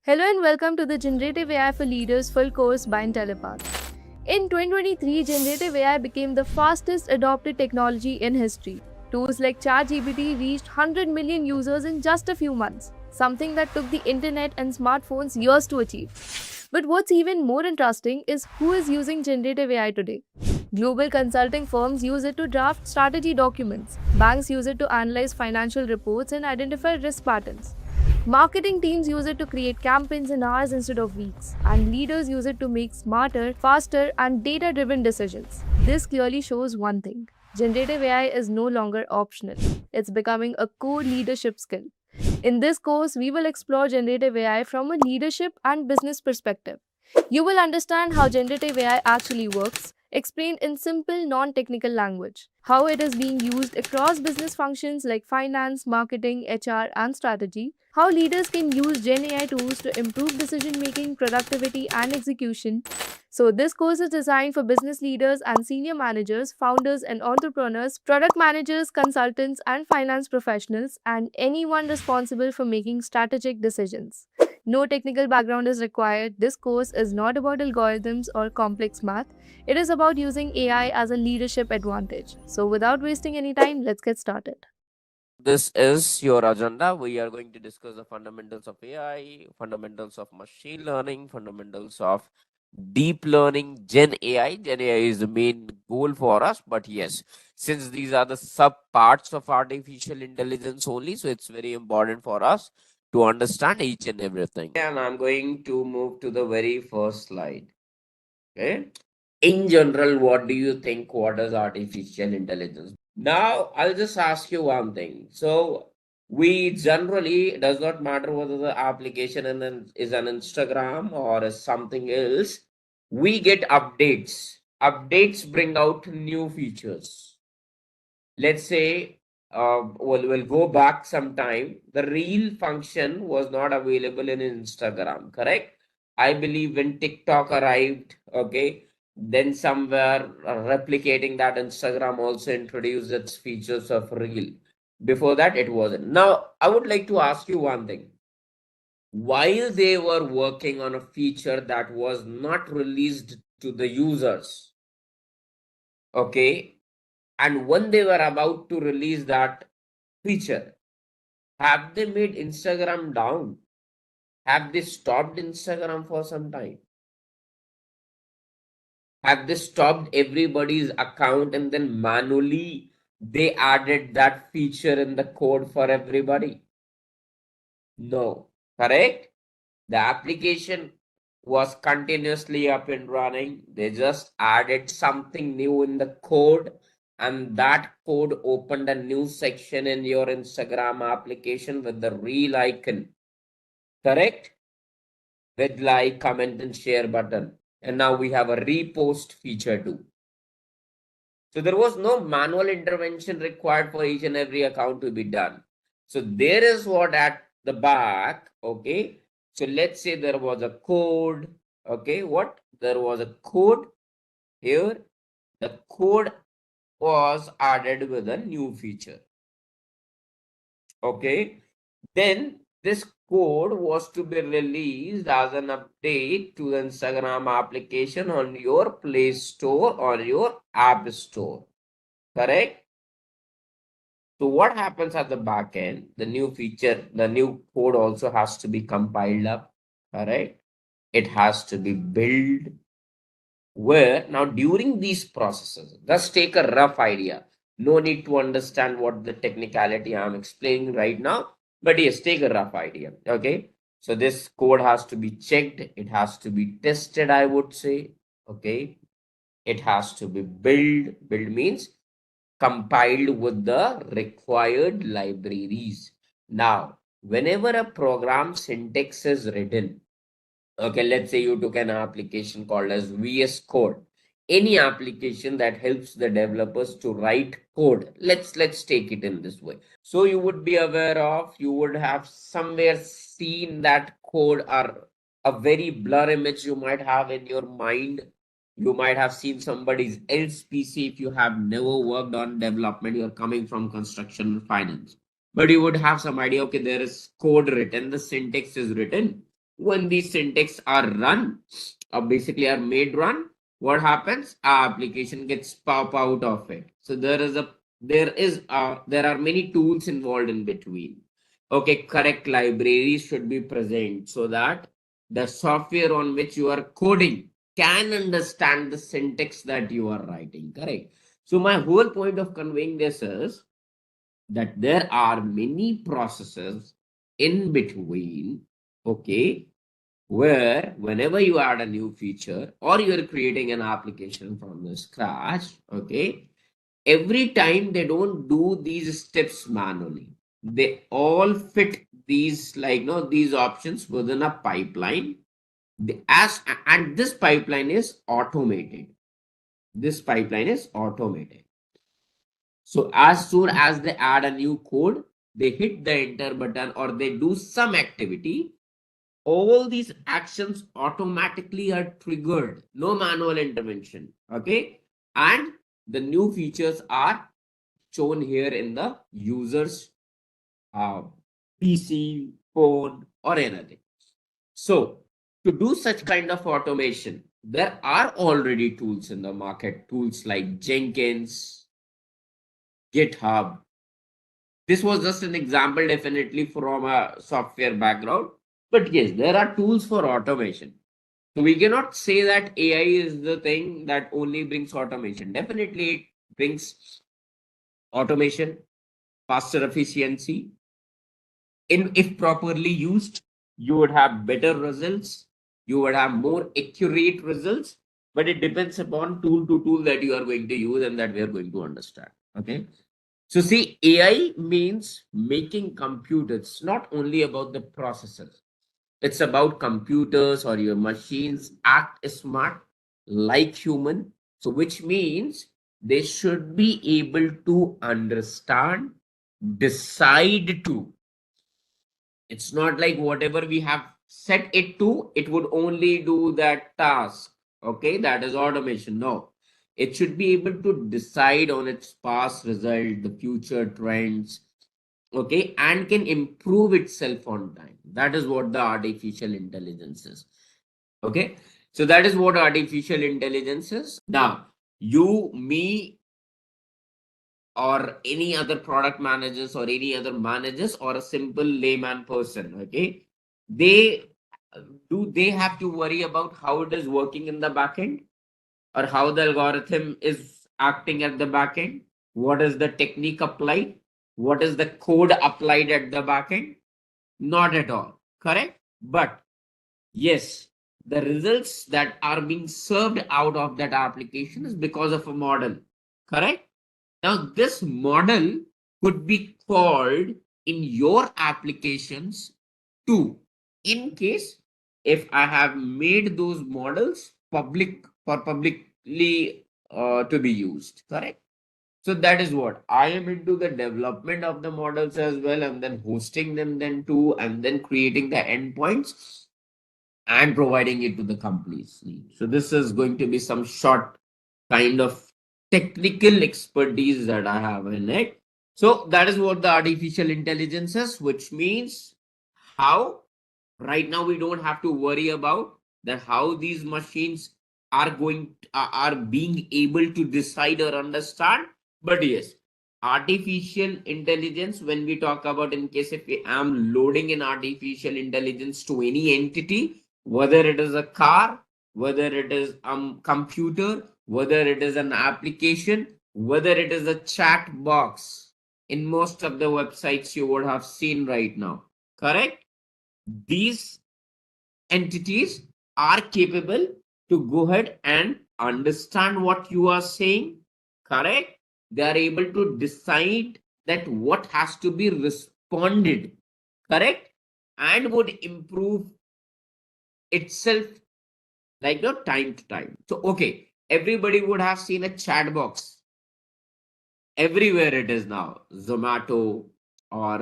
Hello and welcome to the Generative AI for Leaders full course by Intellipaat. In 2023, Generative AI became the fastest adopted technology in history. Tools like ChatGPT reached 100 million users in just a few months, something that took the internet and smartphones years to achieve. But what's even more interesting is who is using Generative AI today. Global consulting firms use it to draft strategy documents. Banks use it to analyze financial reports and identify risk patterns. Marketing teams use it to create campaigns in hours instead of weeks, and leaders use it to make smarter, faster, and data driven decisions. This clearly shows one thing: generative AI is no longer optional, it's becoming a core leadership skill. In this course, we will explore generative AI from a leadership and business perspective. You will understand how generative AI actually works, explained in simple, non technical language, how it is being used across business functions like finance, marketing, HR, and strategy, how leaders can use Gen AI tools to improve decision making, productivity, and execution. So, this course is designed for business leaders and senior managers, founders and entrepreneurs, product managers, consultants, and finance professionals, and anyone responsible for making strategic decisions. No technical background is required. This course is not about algorithms or complex math. It is about using AI as a leadership advantage. So, without wasting any time, let's get started. This is your agenda. We are going to discuss the fundamentals of AI, fundamentals of machine learning, fundamentals of deep learning, Gen AI. Gen AI is the main goal for us, but yes, since these are the sub parts of artificial intelligence only, so it's very important for us to understand each and everything. And I'm going to move to the very first slide. Okay. In general, what do you think? What is artificial intelligence? Now, I'll just ask you one thing. So, we generally, it does not matter whether the application is an Instagram or is something else, we get updates. Updates bring out new features. Let's say, we'll go back some time. The reel function was not available in Instagram, correct? I believe when TikTok arrived, okay, then somewhere replicating that, Instagram also introduced its features of reel. Before that, it wasn't. Now, I would like to ask you one thing. While they were working on a feature that was not released to the users, okay, and when they were about to release that feature, have they made Instagram down? Have they stopped Instagram for some time? Have they stopped everybody's account and then manually they added that feature in the code for everybody? No, correct? The application was continuously up and running. They just added something new in the code, and that code opened a new section in your Instagram application with the reel icon. Correct? With like, comment, and share button. And now we have a repost feature too. So there was no manual intervention required for each and every account to be done. So there is what at the back, okay. So let's say there was a code, okay. What? There was a code here. The code was added with a new feature, okay. Then this code was to be released as an update to the Instagram application on your Play Store or your App Store. Correct? So what happens at the back end? The new feature, the new code also has to be compiled up. Correct? It has to be built. Where now during these processes, let's take a rough idea. No need to understand what the technicality I'm explaining right now, but yes, take a rough idea. Okay. So this code has to be checked, it has to be tested, I would say. Okay. It has to be built. Build means compiled with the required libraries. Now, whenever a program syntax is written, okay, let's say you took an application called as VS Code. Any application that helps the developers to write code. Let's take it in this way. So you would be aware of, you would have somewhere seen that code or a very blur image you might have in your mind. You might have seen somebody's else PC if you have never worked on development, you're coming from construction and finance. But you would have some idea, okay, there is code written, the syntax is written, when these syntax are run, or basically are made run, what happens? Our application gets pop out of it. So there are many tools involved in between. Okay, correct libraries should be present so that the software on which you are coding can understand the syntax that you are writing. Correct. So my whole point of conveying this is that there are many processes in between, okay, where whenever you add a new feature or you're creating an application from the scratch, okay, every time they don't do these steps manually. They all fit these, like, these options within a pipeline. And this pipeline is automated. This pipeline is automated. So as soon as they add a new code, they hit the enter button or they do some activity, all these actions automatically are triggered. No manual intervention. Okay. And the new features are shown here in the user's uh, PC, phone, or anything. So to do such kind of automation, there are already tools in the market, tools like Jenkins, GitHub. This was just an example, definitely from a software background. But yes, there are tools for automation. So we cannot say that AI is the thing that only brings automation. Definitely, it brings automation, faster efficiency. If properly used, you would have better results. You would have more accurate results. But it depends upon tool to tool that you are going to use and that we are going to understand. Okay. So see, AI means making computers, not only about the processors. It's about computers or your machines act smart like human. So which means they should be able to understand, decide to. It's not like whatever we have set it to, it would only do that task. Okay, that is automation. No, it should be able to decide on its past result, the future trends, okay, and can improve itself on time. That is what the artificial intelligence is. Okay, so that is what artificial intelligence is. Now, you, me, or any other product managers or any other managers or a simple layman person, okay, they they have to worry about how it is working in the backend or how the algorithm is acting at the backend? What is the technique applied? What is the code applied at the backend? Not at all. Correct? But yes, the results that are being served out of that application is because of a model. Correct? Now, this model could be called in your applications too. In case if I have made those models public for publicly to be used, correct? So that is what I am into the development of the models as well, and then hosting them then too, and then creating the endpoints and providing it to the companies. So this is going to be some short kind of technical expertise that I have in it. So that is what the artificial intelligence is, which means how right now we don't have to worry about that how these machines are being able to decide or understand. But yes, artificial intelligence, when we talk about, in case if I am loading an artificial intelligence to any entity, whether it is a car, whether it is a computer, whether it is an application, whether it is a chat box, in most of the websites you would have seen right now, correct? These entities are capable to go ahead and understand what you are saying, correct? They are able to decide that what has to be responded, correct? And would improve itself, like, time to time. So okay, everybody would have seen a chat box everywhere. It is now Zomato or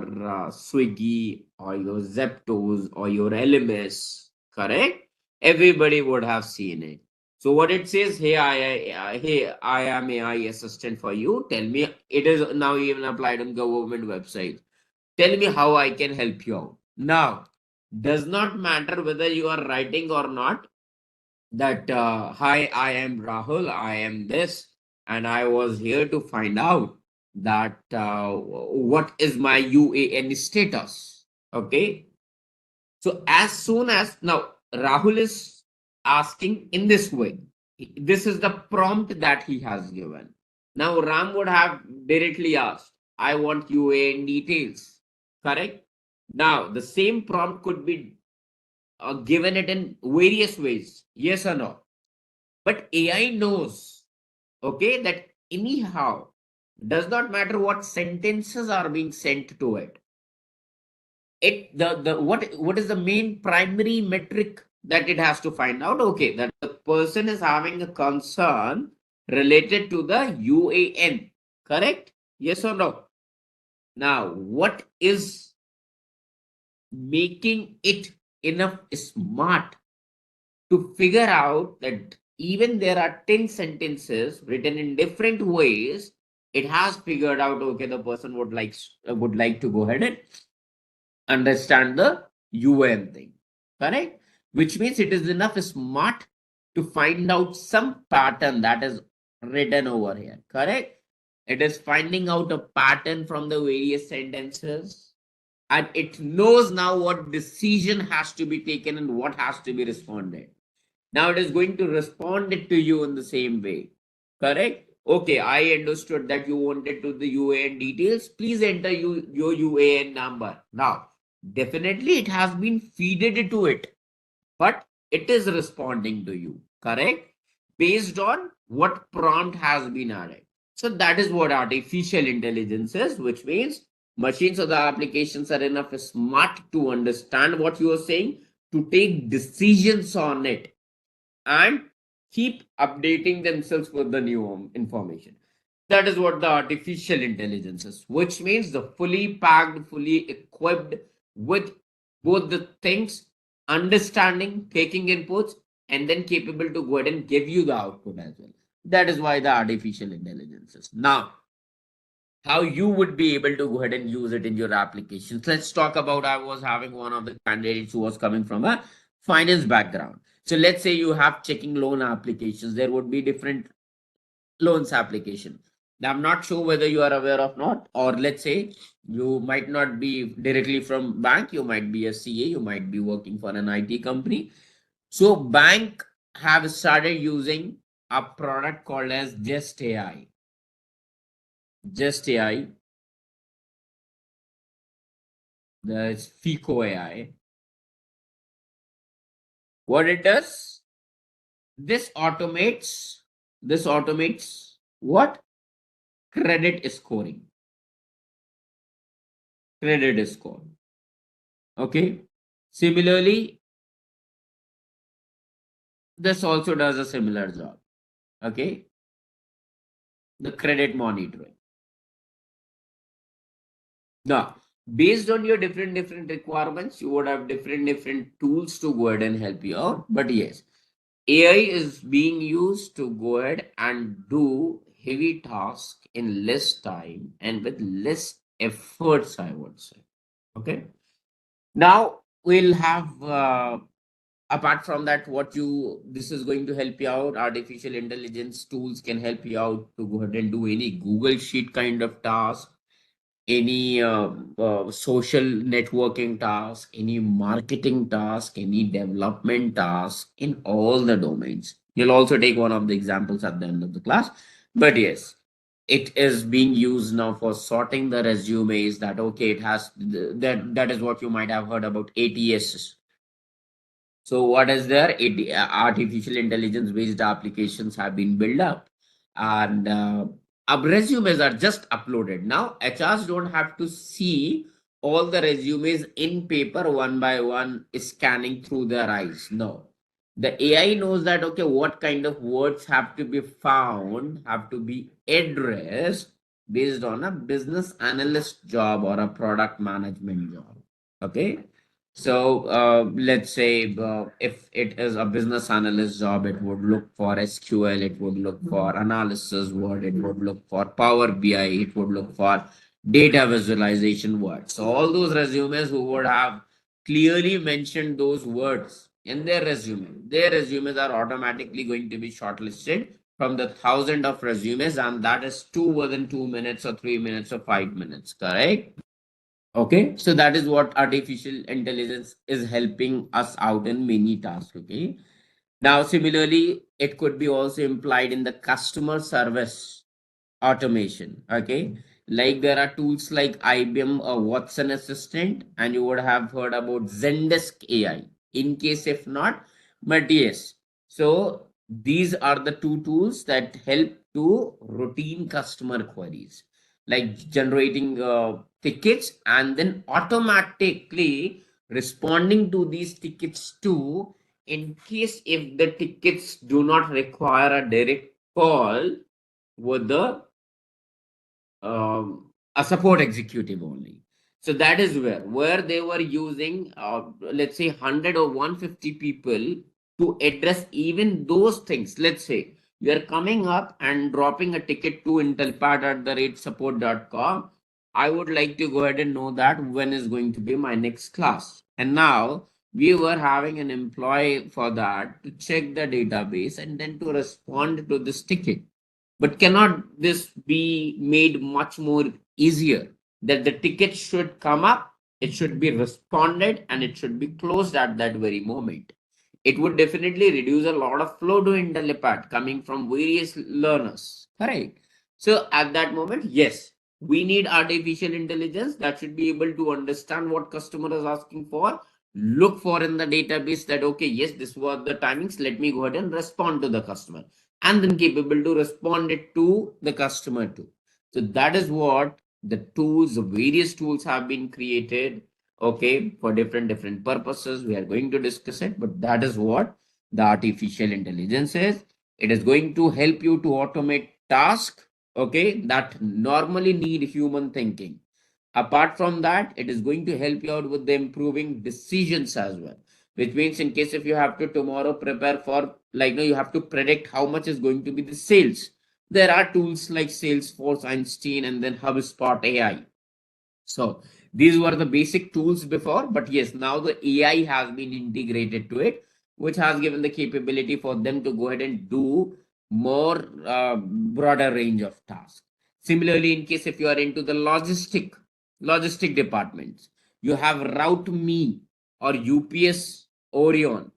Swiggy or your Zeptos or your LMS, correct? Everybody would have seen it. So what it says, hey, I am AI assistant for you. Tell me, it is now even applied on government websites. Tell me how I can help you out. Now, Does not matter whether you are writing or not, that hi, I am Rahul, I am this, and I was here to find out that what is my UAN status. Okay, so as soon as now Rahul is asking in this way, this is the prompt that he has given. Now Ram would have directly asked, I want UAN details. Correct? Now the same prompt could be given it in various ways. Yes or no? But AI knows, okay, that anyhow, does not matter what sentences are being sent to it. It the what is the main primary metric that it has to find out? Okay, that the person is having a concern related to the UAN. Correct? Yes or no? Now, what is making it enough smart to figure out that even there are 10 sentences written in different ways, it has figured out, okay, the person would like to go ahead and understand the UN thing. Correct? Which means it is enough smart to find out some pattern that is written over here. Correct? It is finding out a pattern from the various sentences, and it knows now what decision has to be taken and what has to be responded. Now it is going to respond it to you in the same way. Correct? Okay, I understood that you wanted to the UAN details. Please enter your UAN number. Now, definitely it has been feeded to it, but it is responding to you. Correct? Based on what prompt has been added. So that is what artificial intelligence is, which means machines or the applications are enough smart to understand what you are saying, to take decisions on it, and keep updating themselves with the new information. That is what the artificial intelligence is, which means the fully packed, fully equipped with both the things, understanding, taking inputs, and then capable to go ahead and give you the output as well. That is why the artificial intelligence is. Now, how you would be able to go ahead and use it in your applications. Let's talk about, I was having one of the candidates who was coming from a finance background. So let's say you have checking loan applications. There would be different loans application. Now, I'm not sure whether you are aware of not, or let's say you might not be directly from bank. You might be a CA. You might be working for an IT company. So bank have started using a product called as Just AI. Just AI. There's FICO AI. What it does, this automates, this automates what? Credit scoring. Credit score. Okay. Similarly, this also does a similar job. Okay. The credit monitoring. Now, based on your different requirements, you would have different tools to go ahead and help you out. But yes, AI is being used to go ahead and do heavy tasks in less time and with less efforts, I would say. Okay. Now we'll have, apart from that, what you, this is going to help you out. Artificial intelligence tools can help you out to go ahead and do any Google Sheet kind of task, any social networking task, any marketing task, any development task in all the domains. You'll also take one of the examples at the end of the class. But yes, it is being used now for sorting the resumes. That okay, it has that is what you might have heard about ATS. So what is there? Artificial intelligence based applications have been built up, and resumes are just uploaded. Now HRs don't have to see all the resumes in paper one by one, scanning through their eyes. No, the AI knows that okay, what kind of words have to be found, have to be addressed based on a business analyst job or a product management job. Okay, so let's say if it is a business analyst job, it would look for SQL, it would look for analysis word, it would look for Power BI, it would look for data visualization word. So all those resumes who would have clearly mentioned those words in their resume, their resumes are automatically going to be shortlisted from the thousand of resumes, and that is two within 2 minutes or 3 minutes or 5 minutes, correct? Okay, so that is what artificial intelligence is helping us out in many tasks. Okay, now similarly, it could be also implied in the customer service automation. Okay, like there are tools like IBM or Watson Assistant, and you would have heard about Zendesk AI. In case if not, but yes, so these are the two tools that help to routine customer queries, like generating tickets and then automatically responding to these tickets too, in case if the tickets do not require a direct call with the a support executive only. So that is where they were using let's say 100 or 150 people to address even those things. Let's say you are coming up and dropping a ticket to Intellipaat at the rate support.com. I would like to go ahead and know that when is going to be my next class. And now we were having an employee for that to check the database and then to respond to this ticket. But cannot this be made much more easier, that the ticket should come up, it should be responded, and it should be closed at that very moment? It would definitely reduce a lot of flow to Intellipaat coming from various learners. Correct. So at that moment, yes, we need artificial intelligence that should be able to understand what customer is asking for, look for in the database that okay, yes, this was the timings. Let me go ahead and respond to the customer, and then capable to respond it to the customer too. So that is what the tools, the various tools have been created, okay, for different purposes. We are going to discuss it, but that is what the artificial intelligence is. It is going to help you to automate tasks, okay, that normally need human thinking. Apart from that, it is going to help you out with the improving decisions as well, which means in case if you have to tomorrow prepare for, like, you have to predict how much is going to be the sales. There are tools like Salesforce, Einstein, and then HubSpot AI. So these were the basic tools before, but yes, now the AI has been integrated to it, which has given the capability for them to go ahead and do more broader range of tasks. Similarly, in case if you are into the logistic departments, you have Route Me or UPS Orion,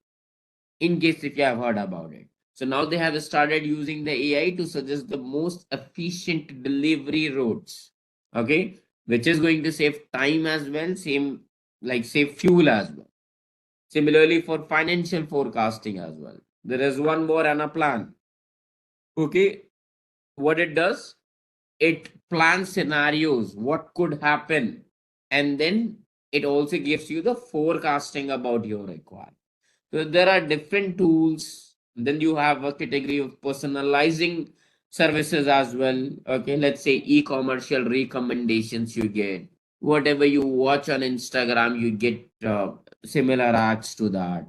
in case if you have heard about it. So now they have started using the AI to suggest the most efficient delivery routes. Okay, which is going to save time as well, same like save fuel as well. Similarly, for financial forecasting as well, there is one more and a plan. Okay, what it does, it plans scenarios, what could happen, and then it also gives you the forecasting about your requirement. So there are different tools. Then you have a category of personalizing services as well. Okay, let's say e-commercial recommendations you get. Whatever you watch on Instagram, you get similar ads to that.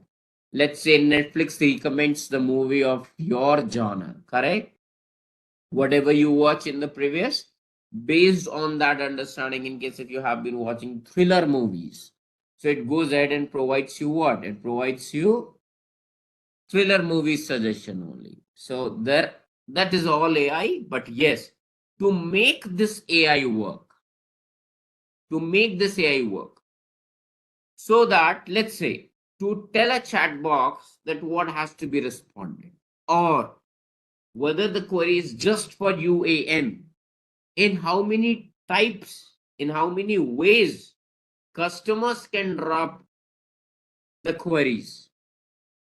Let's say Netflix recommends the movie of your genre, correct? Whatever you watch in the previous, based on that understanding, in case if you have been watching thriller movies, so it goes ahead and provides you what? It provides you thriller movie suggestion only. So there, that is all AI. But yes, to make this AI work, to make this AI work, so that let's say to tell a chat box that what has to be responded, or whether the query is just for UAN, in how many types, in how many ways customers can drop the queries.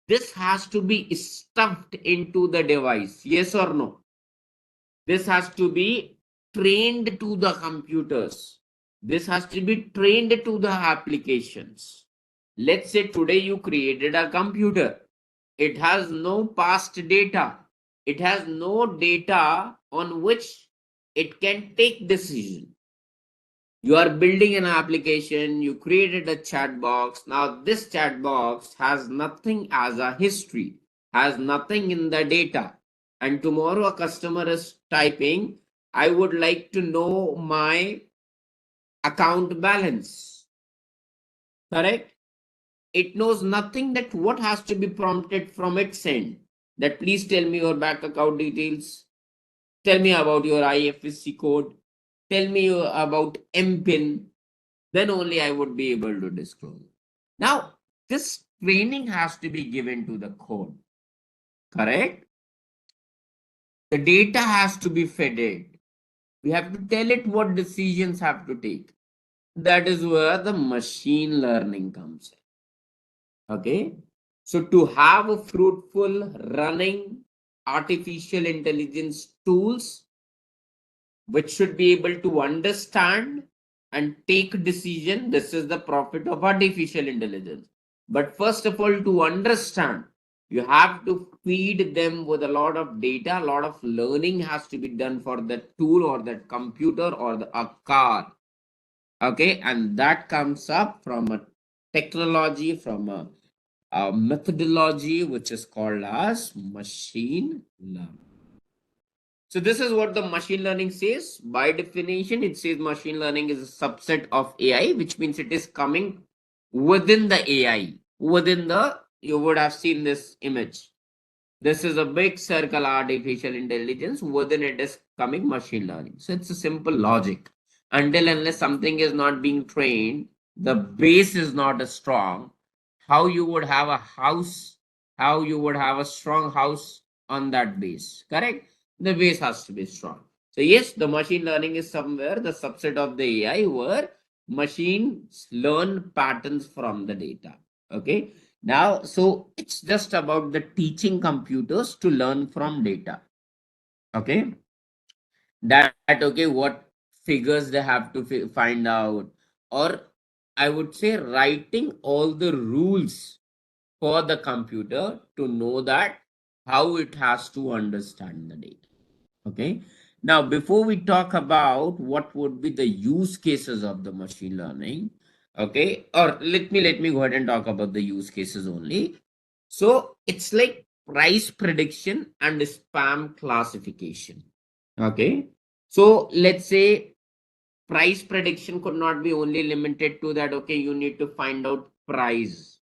This has to be stuffed into the device. Yes or no? This has to be trained to the computers. This has to be trained to the applications. Let's say today you created a computer. It has no past data. It has no data on which it can take decision. You are building an application, you created a chat box. Now this chat box has nothing as a history, has nothing in the data. And tomorrow a customer is typing, I would like to know my account balance, correct? it knows nothing that what has to be prompted from its end. That please tell me your bank account details, tell me about your IFSC code, tell me about MPIN, then only I would be able to disclose. Now, this training has to be given to the code, correct? The data has to be fed it. We have to tell it what decisions have to take. That is where the machine learning comes in. Okay. So to have a fruitful running artificial intelligence tools, which should be able to understand and take decision, this is the profit of artificial intelligence. But first of all, to understand, you have to feed them with a lot of data, a lot of learning has to be done for that tool or that computer or a car. Okay, and that comes up from a technology, from a methodology which is called as machine learning. So this is what the machine learning says. By definition, it says machine learning is a subset of AI, which means it is coming within the AI. Within the, you would have seen this image. This is a big circle artificial intelligence. Within it is coming machine learning. So it's a simple logic. Until unless something is not being trained, the base is not as strong. How you would have a house, how you would have a strong house on that base, correct? The base has to be strong. So yes, the machine learning is somewhere the subset of the AI where machines learn patterns from the data. Okay. Now, so it's just about the teaching computers to learn from data. Okay. That, okay, what figures they have to find out, or I would say writing all the rules for the computer to know that how it has to understand the data. Okay. Now, before we talk about what would be the use cases of the machine learning, okay, or let me go ahead and talk about the use cases only. So it's like price prediction and spam classification. Okay. So let's say price prediction could not be only limited to that, okay, you need to find out price.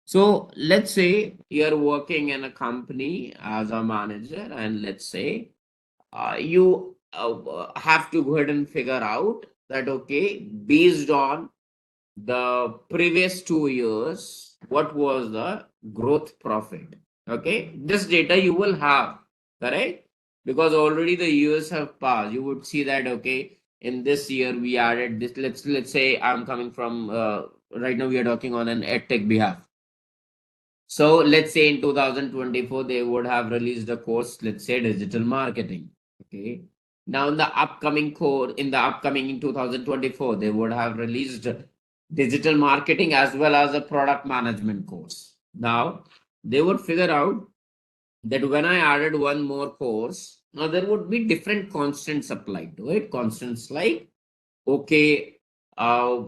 So let's say you're working in a company as a manager, and let's say you have to go ahead and figure out that, okay, based on the previous 2 years, what was the growth profit? Okay, this data you will have, correct? Because already the years have passed. You would see that, okay, in this year we added this. Let's say I'm coming from right now we are talking on an edtech behalf. So let's say in 2024 they would have released a course, let's say digital marketing. Okay. Now in the upcoming core, in the upcoming in 2024, they would have released digital marketing as well as a product management course. Now they would figure out that when I added one more course, now there would be different constants applied to it. Constants like, okay, how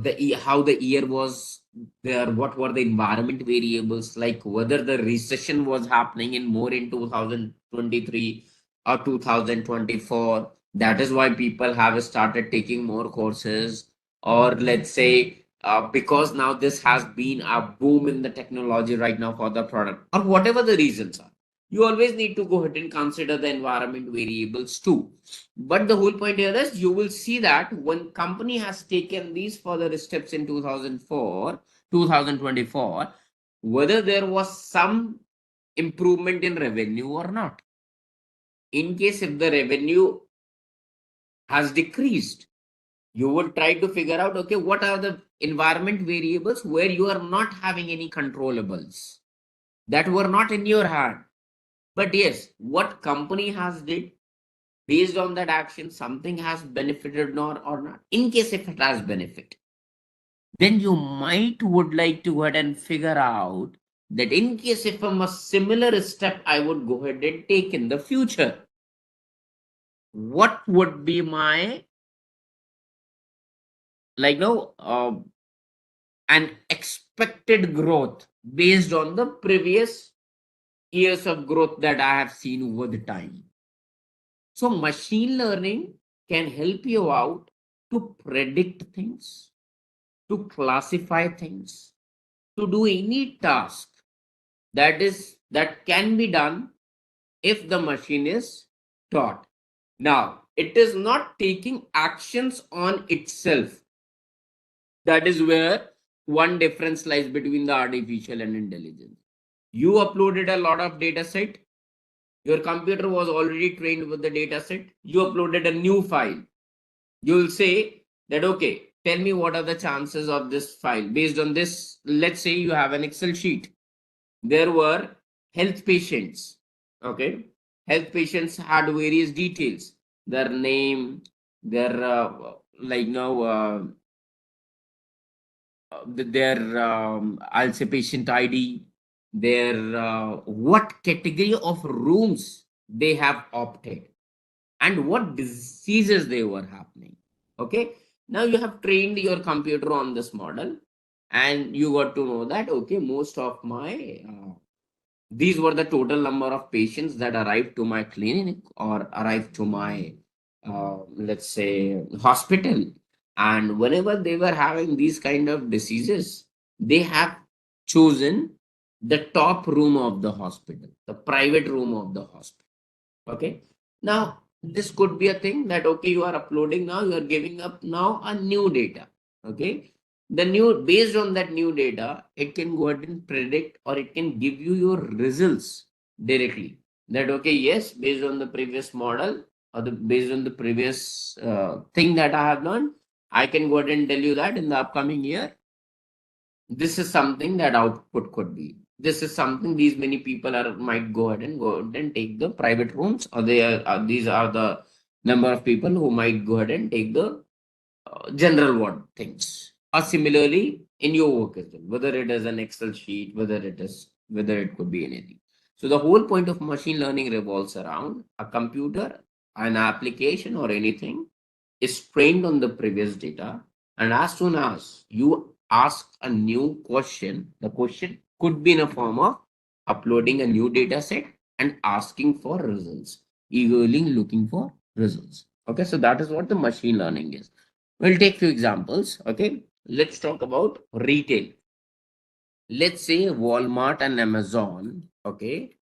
the year was there, what were the environment variables, like whether the recession was happening in more in 2023 or 2024, that is why people have started taking more courses. Or let's say because now this has been a boom in the technology right now for the product, or whatever the reasons are, you always need to go ahead and consider the environment variables too. But the whole point here is you will see that when company has taken these further steps in 2024, whether there was some improvement in revenue or not. In case if the revenue has decreased, you would try to figure out, okay, what are the environment variables where you are not having any controllables that were not in your hand. But yes, what company has did, based on that action, something has benefited or not. In case if it has benefit, then you might would like to go ahead and figure out that in case if I'm a similar step I would go ahead and take in the future, what would be my, like, no an expected growth based on the previous years of growth that I have seen over the time. So machine learning can help you out to predict things, to classify things, to do any task that can be done if the machine is taught. Now, it is not taking actions on itself. That is where one difference lies between the artificial and intelligence. You uploaded a lot of data set. Your computer was already trained with the data set. You uploaded a new file. You'll say that, okay, tell me what are the chances of this file. Based on this, let's say you have an Excel sheet. There were health patients. Okay. Health patients had various details, their name, their like now their I'll say patient ID, their what category of rooms they have opted, and what diseases they were happening. Okay, now you have trained your computer on this model, and you got to know that, okay, most of my these were the total number of patients that arrived to my clinic or arrived to my let's say hospital. And whenever they were having these kind of diseases, they have chosen the top room of the hospital, the private room of the hospital. Okay, now this could be a thing that, okay, you are uploading, now you are giving up now a new data. Okay, the new, based on that new data, it can go ahead and predict, or it can give you your results directly, that, okay, yes, based on the previous model, or the based on the previous thing that I have learned, I can go ahead and tell you that in the upcoming year, this is something that output could be. This is something these many people are might go ahead and take the private rooms, or they are these are the number of people who might go ahead and take the general ward things. Or similarly in your work as well, whether it is an Excel sheet, whether it could be anything. So the whole point of machine learning revolves around a computer, an application, or anything is trained on the previous data. And as soon as you ask a new question, the question could be in a form of uploading a new data set and asking for results, eagerly looking for results. Okay, so that is what the machine learning is. We'll take few examples. Okay, let's talk about retail. Let's say Walmart and Amazon, okay,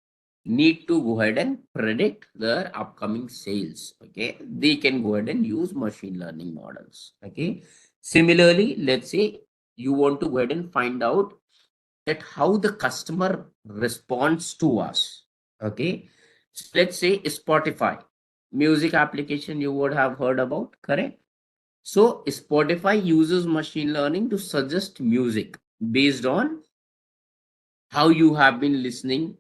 need to go ahead and predict their upcoming sales. Okay, they can go ahead and use machine learning models. Okay, similarly, let's say you want to go ahead and find out that how the customer responds to us. Okay, so let's say Spotify, music application you would have heard about, correct? So Spotify uses machine learning to suggest music based on how you have been listening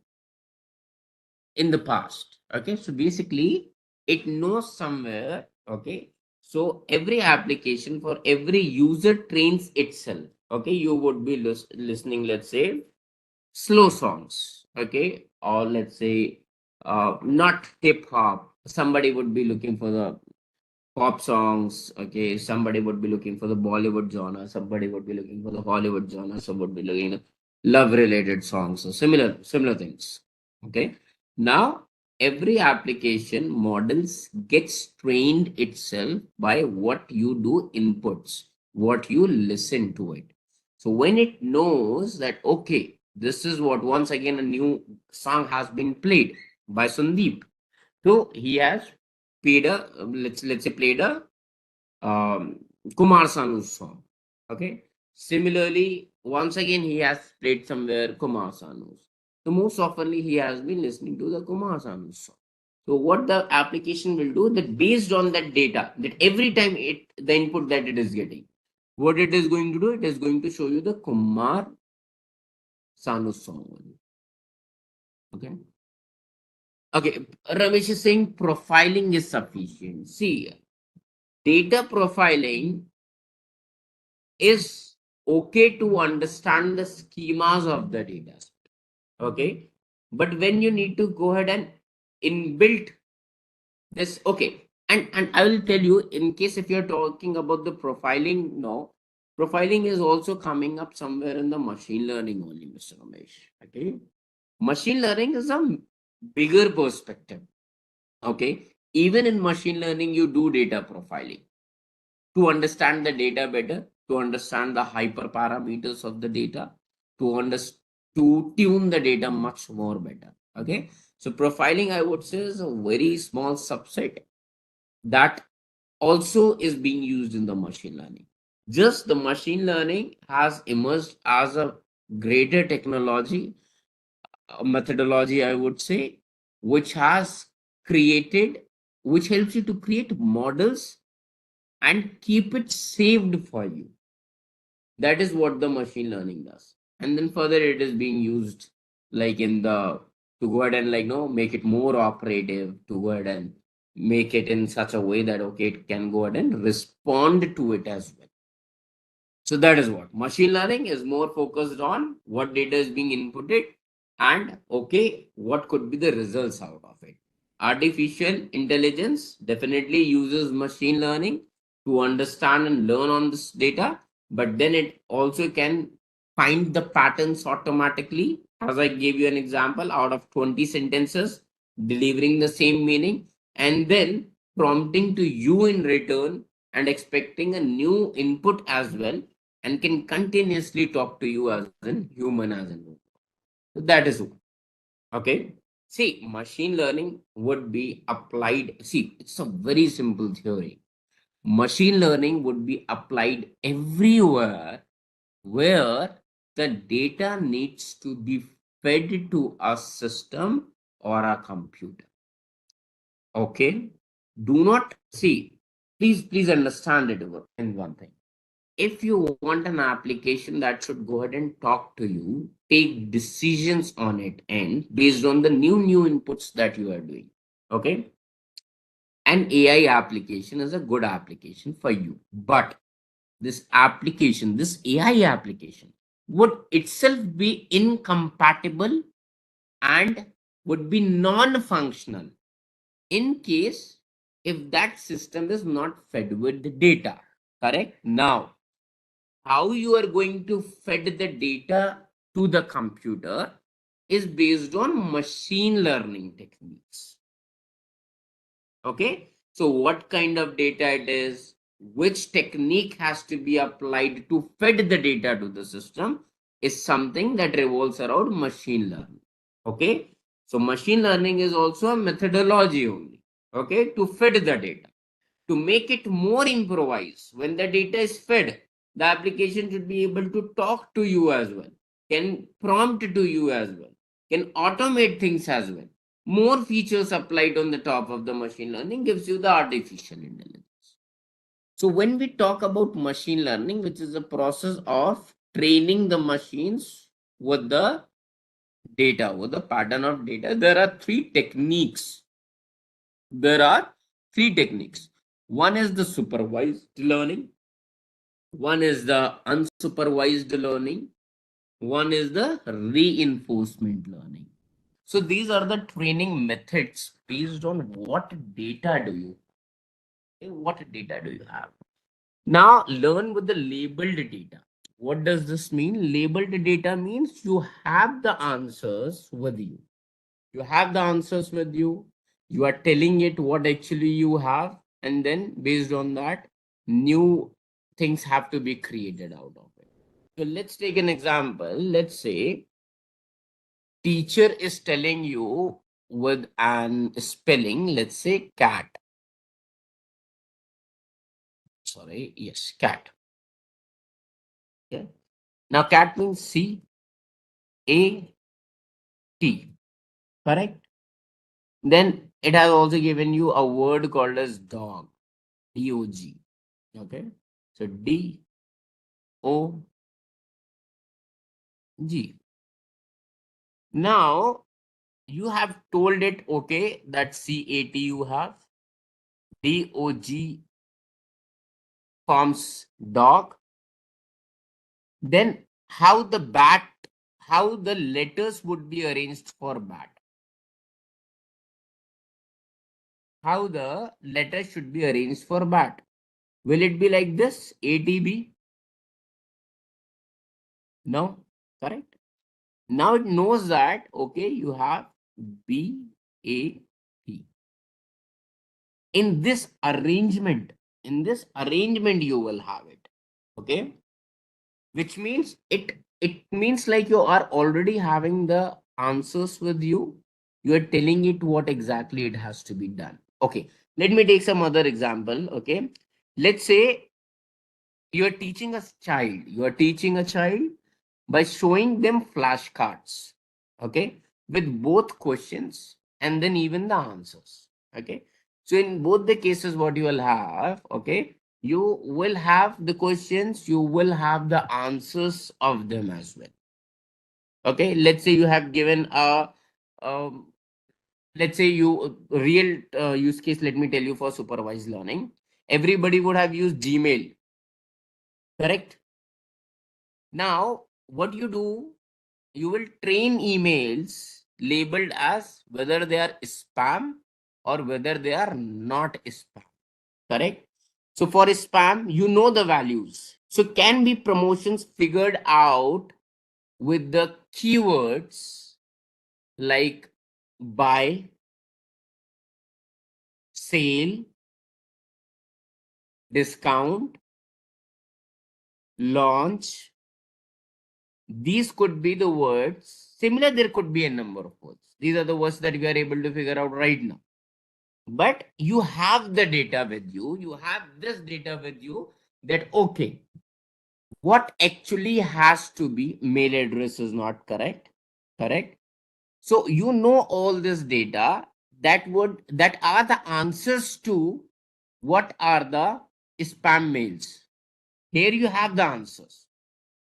in the past. Okay, so basically it knows somewhere. Okay, so every application for every user trains itself. Okay, you would be listening, let's say, slow songs. Okay, or let's say not hip hop. Somebody would be looking for the pop songs. Okay, somebody would be looking for the Bollywood genre, somebody would be looking for the Hollywood genre, some would be looking at love related songs, so similar things. Okay, now every application models gets trained itself by what you do inputs, what you listen to it. So when it knows that, okay, this is what, once again a new song has been played by Sandeep, so he has played a let's say played a Kumar Sanu's song. Okay. Similarly, once again he has played somewhere Kumar Sanu's. So most oftenly he has been listening to the Kumar Sanu's song. So what the application will do, that based on that data, that every time the input that it is getting, what it is going to do, it is going to show you the Kumar Sanu's song. Okay. Okay. Ramesh is saying profiling is sufficient. See, data profiling is okay to understand the schemas of the data set. Okay, but when you need to go ahead and inbuilt this, okay, and I will tell you, in case if you're talking about the profiling, no, profiling is also coming up somewhere in the machine learning only, Mr. Ramesh. Okay, machine learning is a bigger perspective. Okay, even in machine learning you do data profiling to understand the data better, to understand the hyperparameters of the data, to understand, to tune the data much more better. Okay. So profiling, I would say, is a very small subset that also is being used in the machine learning. Just the machine learning has emerged as a greater technology, methodology, I would say, which has created, which helps you to create models and keep it saved for you. That is what the machine learning does. And then further, it is being used like in the, to go ahead and like no make it more operative, to go ahead and make it in such a way that okay, it can go ahead and respond to it as well. So that is what machine learning is more focused on what data is being inputted and okay, what could be the results out of it. Artificial intelligence definitely uses machine learning to understand and learn on this data, but then it also can find the patterns automatically. As I gave you an example, out of 20 sentences, delivering the same meaning and then prompting to you in return and expecting a new input as well, and can continuously talk to you as an human as an robot. So that is what. Okay. See, machine learning would be applied. See, it's a very simple theory. Machine learning would be applied everywhere where the data needs to be fed to a system or a computer. Okay. Do not see, please understand it in one thing. If you want an application that should go ahead and talk to you, take decisions on it and based on the new inputs that you are doing. Okay. An AI application is a good application for you. But this application, this AI application would itself be incompatible and would be non-functional in case if that system is not fed with the data. Correct? Now, how you are going to fed the data to the computer is based on machine learning techniques. Okay, so what kind of data it is, which technique has to be applied to fed the data to the system is something that revolves around machine learning. Okay, so machine learning is also a methodology only, okay, to fed the data. To make it more improvised, when the data is fed, the application should be able to talk to you as well, can prompt to you as well, can automate things as well. More features applied on the top of the machine learning gives you the artificial intelligence. So when we talk about machine learning, which is the process of training the machines with the data, with the pattern of data, there are three techniques. There are three techniques. One is the supervised learning, one is the unsupervised learning, one is the reinforcement learning. So these are the training methods based on what data do you, what data do you have. Now learn with the labeled data. What does this mean? Labeled data means you have the answers with you. You have the answers with you. You are telling it what actually you have, and then based on that, new things have to be created out of it. So let's take an example. Let's say teacher is telling you with an spelling, let's say cat. Sorry, yes, cat. Yeah. Now cat means C-A-T, correct? Then it has also given you a word called as dog, D-O-G. Okay. So D-O-G. Now you have told it, okay, that C-A-T you have, D-O-G forms dog. Then how the letters would be arranged for bat? How the letters should be arranged for bat? Will it be like this? ATB? No, correct. Now it knows that okay, you have BAT. In this arrangement, you will have it. Okay, which means it it means like you are already having the answers with you. You are telling it what exactly it has to be done. Okay, let me take some other example. Okay, let's say you are teaching a child. You are teaching a child by showing them flashcards. Okay, with both questions and then even the answers. Okay, so in both the cases, what you will have, okay, you will have the questions, you will have the answers of them as well. Okay, let's say you have given a um, let's say you real use case. Let me tell you, for supervised learning, everybody would have used Gmail, correct? Now what you do, you will train emails labeled as whether they are spam or whether they are not spam, correct? So for spam, you know the values, so can be promotions figured out with the keywords like buy, sale, discount, launch. These could be the words. Similar, there could be a number of words. These are the words that we are able to figure out right now. But you have the data with you. You have this data with you that, okay, what actually has to be, mail address is not correct. Correct. So you know all this data that are the answers to what are the spam mails. Here you have the answers.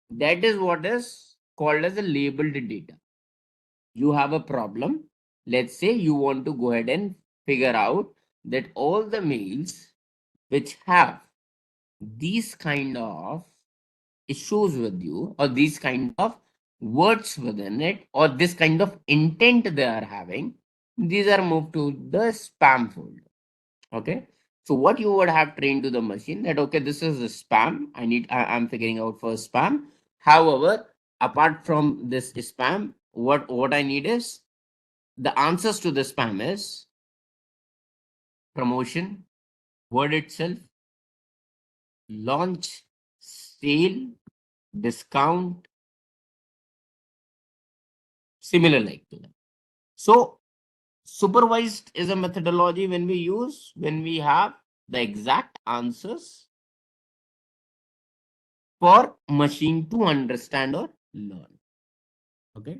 That is what is called as a labeled data. You have a problem. Let's say you want to go ahead and figure out that all the mails which have these kind of issues with you, or these kind of words within it, or this kind of intent they are having, these are moved to the spam folder. Okay, so what you would have trained to the machine that, okay, this is a spam, I'm figuring out for spam. However, apart from this spam, what I need is the answers to the spam is promotion, word itself, launch, sale, discount, similar like to that. So supervised is a methodology when we use when we have the exact answers for machine to understand or learn. Okay.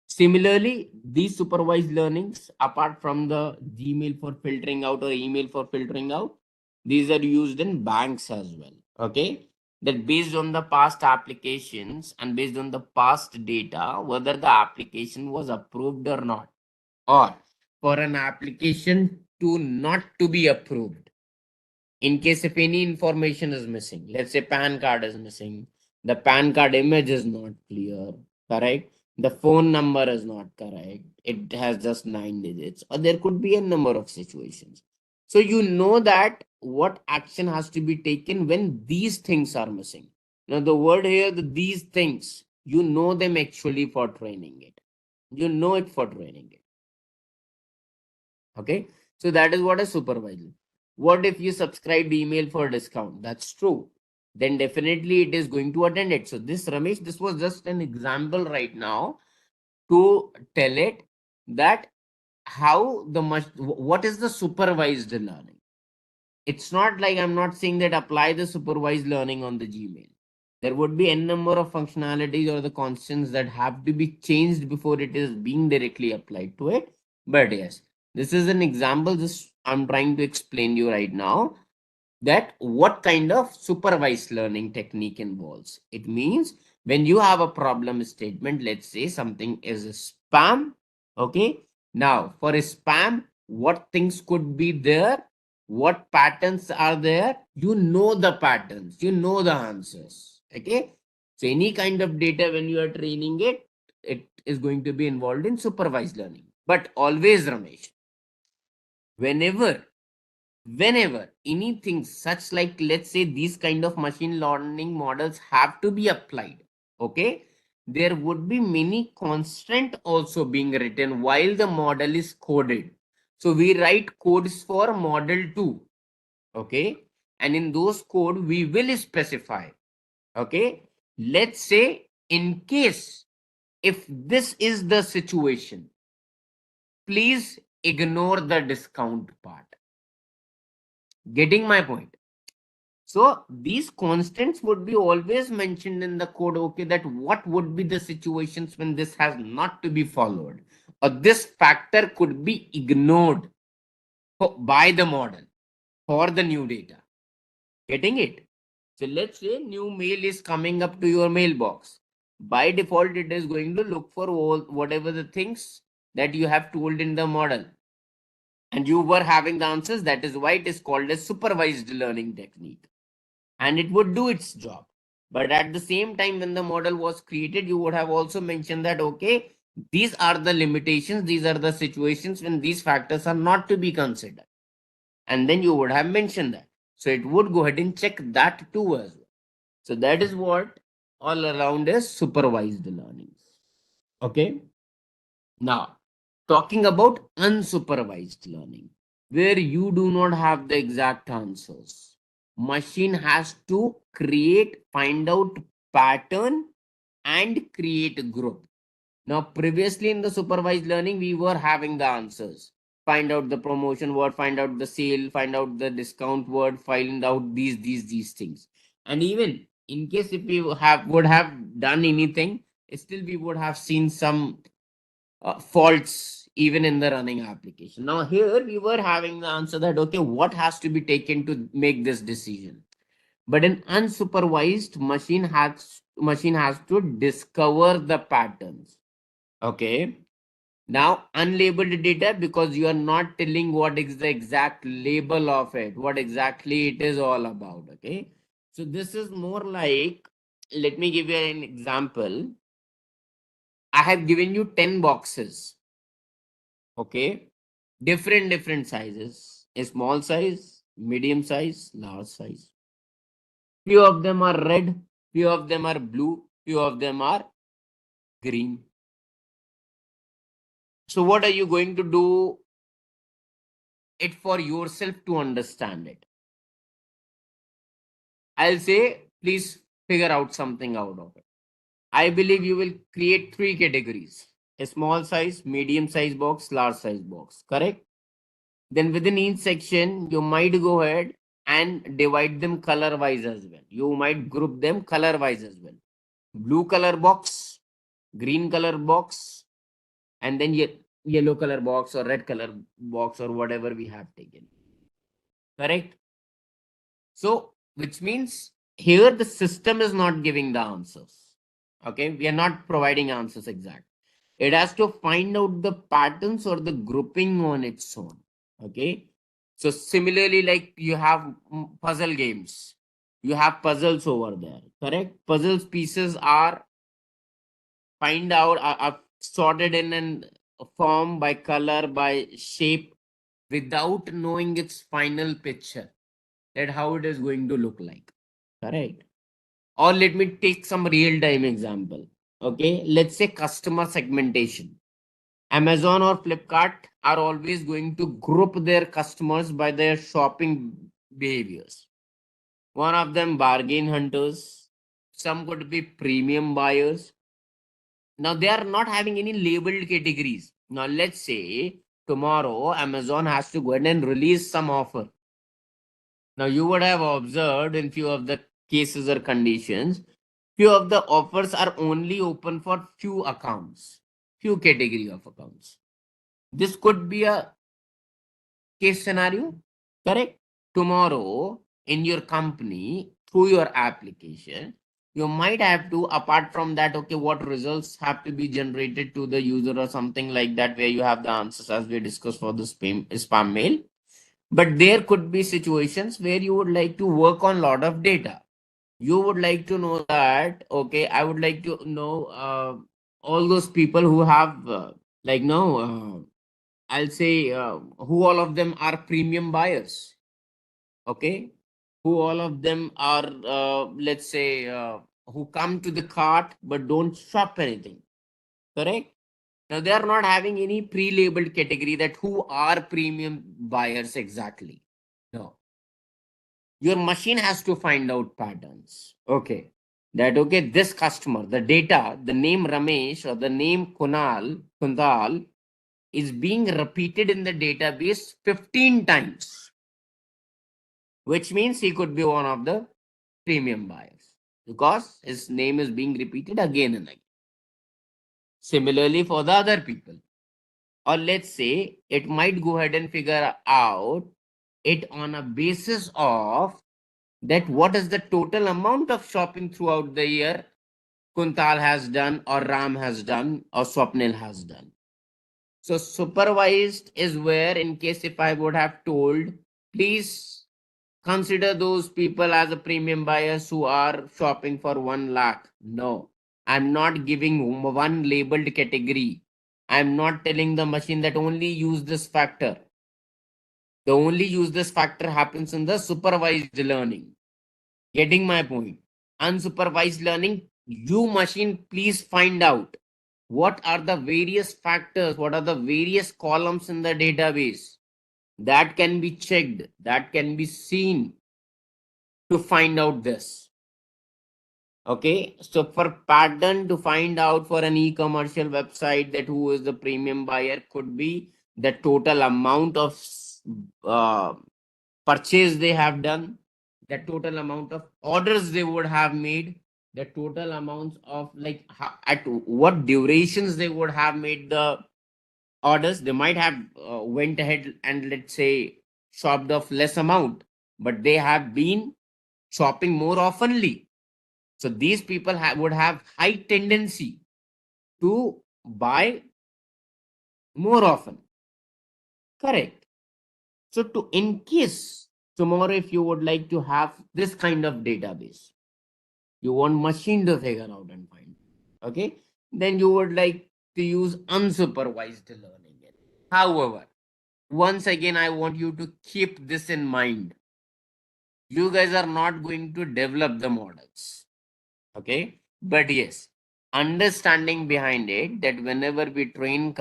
Similarly, these supervised learnings, apart from the Gmail for filtering out or email for filtering out, these are used in banks as well. Okay. That based on the past applications and based on the past data, whether the application was approved or not, or for an application to not to be approved, in case if any information is missing, let's say PAN card is missing, the PAN card image is not clear, correct, the phone number is not correct, it has just 9 digits, or there could be a number of situations. So you know that what action has to be taken when these things are missing. Now the word here, these things, you know them actually for training it, you know it for training it. Okay, so that is what a supervisor. What if you subscribe email for a discount? That's true. Then definitely it is going to attend it. So this, Ramesh, this was just an example right now to tell it that how the much what is the supervised learning. It's not like I'm not saying that apply the supervised learning on the Gmail. There would be n number of functionalities or the constants that have to be changed before it is being directly applied to it. But yes, this is an example. Just I'm trying to explain you right now that what kind of supervised learning technique involves. It means when you have a problem statement, let's say something is a spam. Okay. Now for a spam, what things could be there? What patterns are there? You know the patterns, you know the answers. Okay. So any kind of data when you are training it, it is going to be involved in supervised learning. But always, Ramesh, whenever whenever anything such like, let's say, these kind of machine learning models have to be applied, okay, there would be many constant also being written while the model is coded. So we write codes for model 2, okay, and in those code we will specify, okay, let's say In case if this is the situation, please ignore the discount part. Getting my point? So these constants would be always mentioned in the code, okay, that what would be the situations when this has not to be followed, or this factor could be ignored by the model for the new data. Getting it? So let's say new mail is coming up to your mailbox. By default, it is going to look for all whatever the things that you have told in the model. And you were having the answers. That is why it is called a supervised learning technique. And it would do its job. But at the same time, when the model was created, you would have also mentioned that, okay, these are the limitations, these are the situations when these factors are not to be considered. And then you would have mentioned that. So it would go ahead and check that too as well. So that is what all around is supervised learning. Okay. Now, talking about unsupervised learning, where you do not have the exact answers. Machine has to create, find out pattern and create a group. Now, previously in the supervised learning, we were having the answers. Find out the promotion word, find out the sale, find out the discount word, find out these things. And even in case if we would have done anything, still we would have seen some faults even in the running application. Now here we were having the answer that, okay, what has to be taken to make this decision? But an unsupervised machine has to discover the patterns. Okay. Now unlabeled data, because you are not telling what is the exact label of it, what exactly it is all about. Okay. So this is more like, let me give you an example. I have given you 10 boxes. Okay. Different sizes. A small size, medium size, large size. Few of them are red, few of them are blue, few of them are green. So what are you going to do it for yourself to understand it? I'll say, please figure out something out of it. I believe you will create three categories: a small size, medium size box, large size box. Correct? Then within each section, you might go ahead and divide them color wise as well. You might group them color wise as well. Blue color box, green color box, and then yellow color box or red color box or whatever we have taken. Correct? So, which means here the system is not giving the answers. Okay, we are not providing answers exact. It has to find out the patterns or the grouping on its own. Okay, so similarly, like you have puzzle games, you have puzzles over there. Correct? Puzzles pieces are find out are sorted in an form by color, by shape, without knowing its final picture, that how it is going to look like. Correct? Or let me take some real time example. Okay, let's say customer segmentation. Amazon or Flipkart are always going to group their customers by their shopping behaviors. One of them bargain hunters, some could be premium buyers. Now they are not having any labeled categories. Now let's say tomorrow Amazon has to go ahead and release some offer. Now you would have observed in few of the cases or conditions, few of the offers are only open for few accounts, few category of accounts. This could be a case scenario, correct? Tomorrow in your company, through your application, you might have to, apart from that, okay, what results have to be generated to the user or something like that, where you have the answers as we discussed for the spam mail. But there could be situations where you would like to work on a lot of data. You would like to know that, okay, I would like to know all those people who have like no I'll say who all of them are premium buyers. Okay, who all of them are let's say who come to the cart but don't shop anything. Correct? Now they are not having any pre-labeled category that who are premium buyers exactly. No, your machine has to find out patterns. Okay. that, okay, this customer, the data, the name Ramesh or the name Kunal is being repeated in the database 15 times, which means he could be one of the premium buyers because his name is being repeated again and again. Similarly, for the other people, or let's say it might go ahead and figure out it on a basis of that what is the total amount of shopping throughout the year Kuntal has done or Ram has done or Swapnil has done. So supervised is where, in case if I would have told, please consider those people as a premium buyers who are shopping for 1 lakh. No, I'm not giving one labeled category. I'm not telling the machine that only use this factor. The only use this factor happens in the supervised learning. Getting my point? Unsupervised learning, you machine, please find out what are the various factors, what are the various columns in the database that can be checked, that can be seen to find out this. Okay, so for pattern to find out for an e-commercial website that who is the premium buyer could be the total amount of uh, purchase they have done, the total amount of orders they would have made, the total amounts of like at what durations they would have made the orders. They might have went ahead and let's say shopped off less amount, but they have been shopping more oftenly. So these people would have high tendency to buy more often. Correct. So to in case tomorrow if you would like to have this kind of database, you want machine to figure out and find, okay, then you would like to use unsupervised learning. However, once again, I want you to keep this in mind. You guys are not going to develop the models, okay? But yes, understanding behind it that whenever we train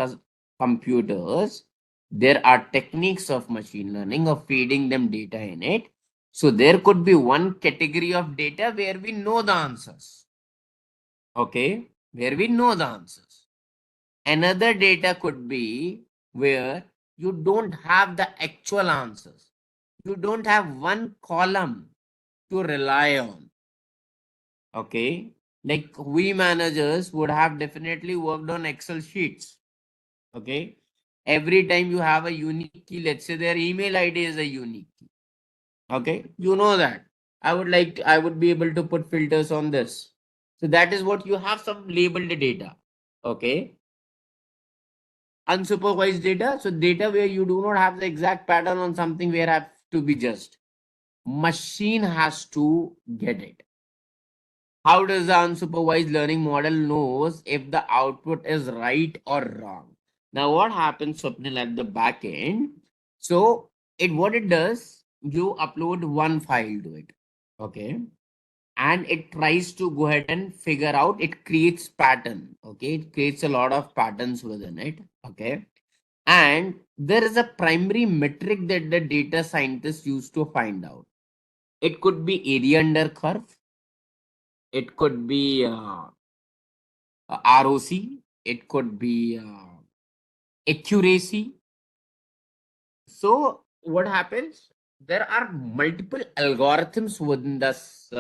computers, there are techniques of machine learning of feeding them data in it. So there could be one category of data where we know the answers, okay? Where we know the answers. Another data could be where you don't have the actual answers. You don't have one column to rely on. Okay. Like we managers would have definitely worked on Excel sheets. Okay. Every time you have a unique key, let's say their email ID is a unique key. Okay. You know that. I would be able to put filters on this. So that is what you have some labeled data. Okay. Unsupervised data. So data where you do not have the exact pattern on something where have to be just. Machine has to get it. How does the unsupervised learning model knows if the output is right or wrong? Now what happens, Swapnil, at the back end? So what it does, you upload one file to it. Okay. And it tries to go ahead and figure out, it creates pattern. Okay. It creates a lot of patterns within it. Okay. And there is a primary metric that the data scientists use to find out. It could be area under curve. It could be ROC. It could be accuracy. So what happens? There are multiple algorithms within this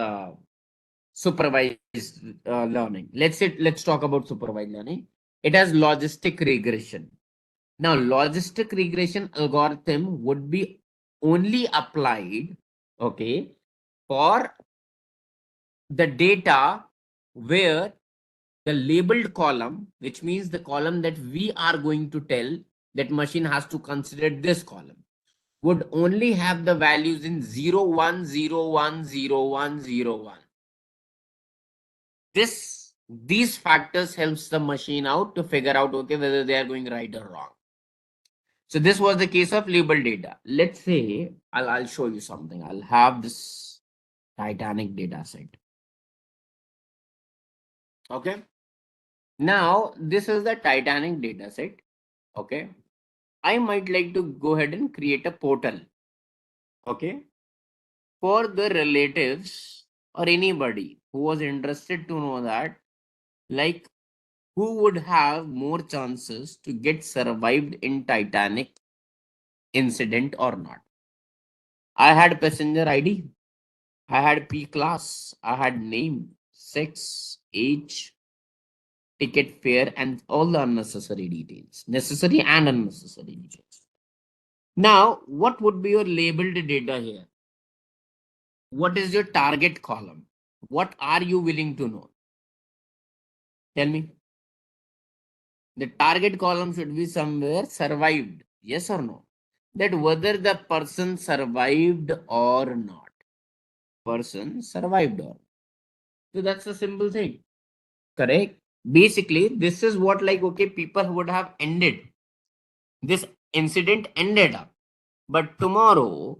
supervised learning. Let's talk about supervised learning. It has logistic regression. Now, logistic regression algorithm would be only applied, okay, for the data where the labeled column, which means the column that we are going to tell that machine has to consider this column, would only have the values in 0, 1, 0, 1, 0, 1, 0, 1. These factors helps the machine out to figure out, okay, whether they are going right or wrong. So this was the case of labeled data. Let's say I'll show you something. I'll have this Titanic data set. Okay. Now this is the Titanic data set. Okay. I might like to go ahead and create a portal. Okay. For the relatives or anybody who was interested to know that, like, who would have more chances to get survived in Titanic incident or not. I had passenger ID, I had P class, I had name, sex, age, ticket fare, and all the unnecessary details, necessary and unnecessary details. Now, what would be your labeled data here? What is your target column? What are you willing to know? Tell me. The target column should be somewhere survived. Yes or no? That whether the person survived or not. Person survived or not. So that's a simple thing. Correct? Basically, this is what, like, okay, people would have ended. This incident ended up. But tomorrow,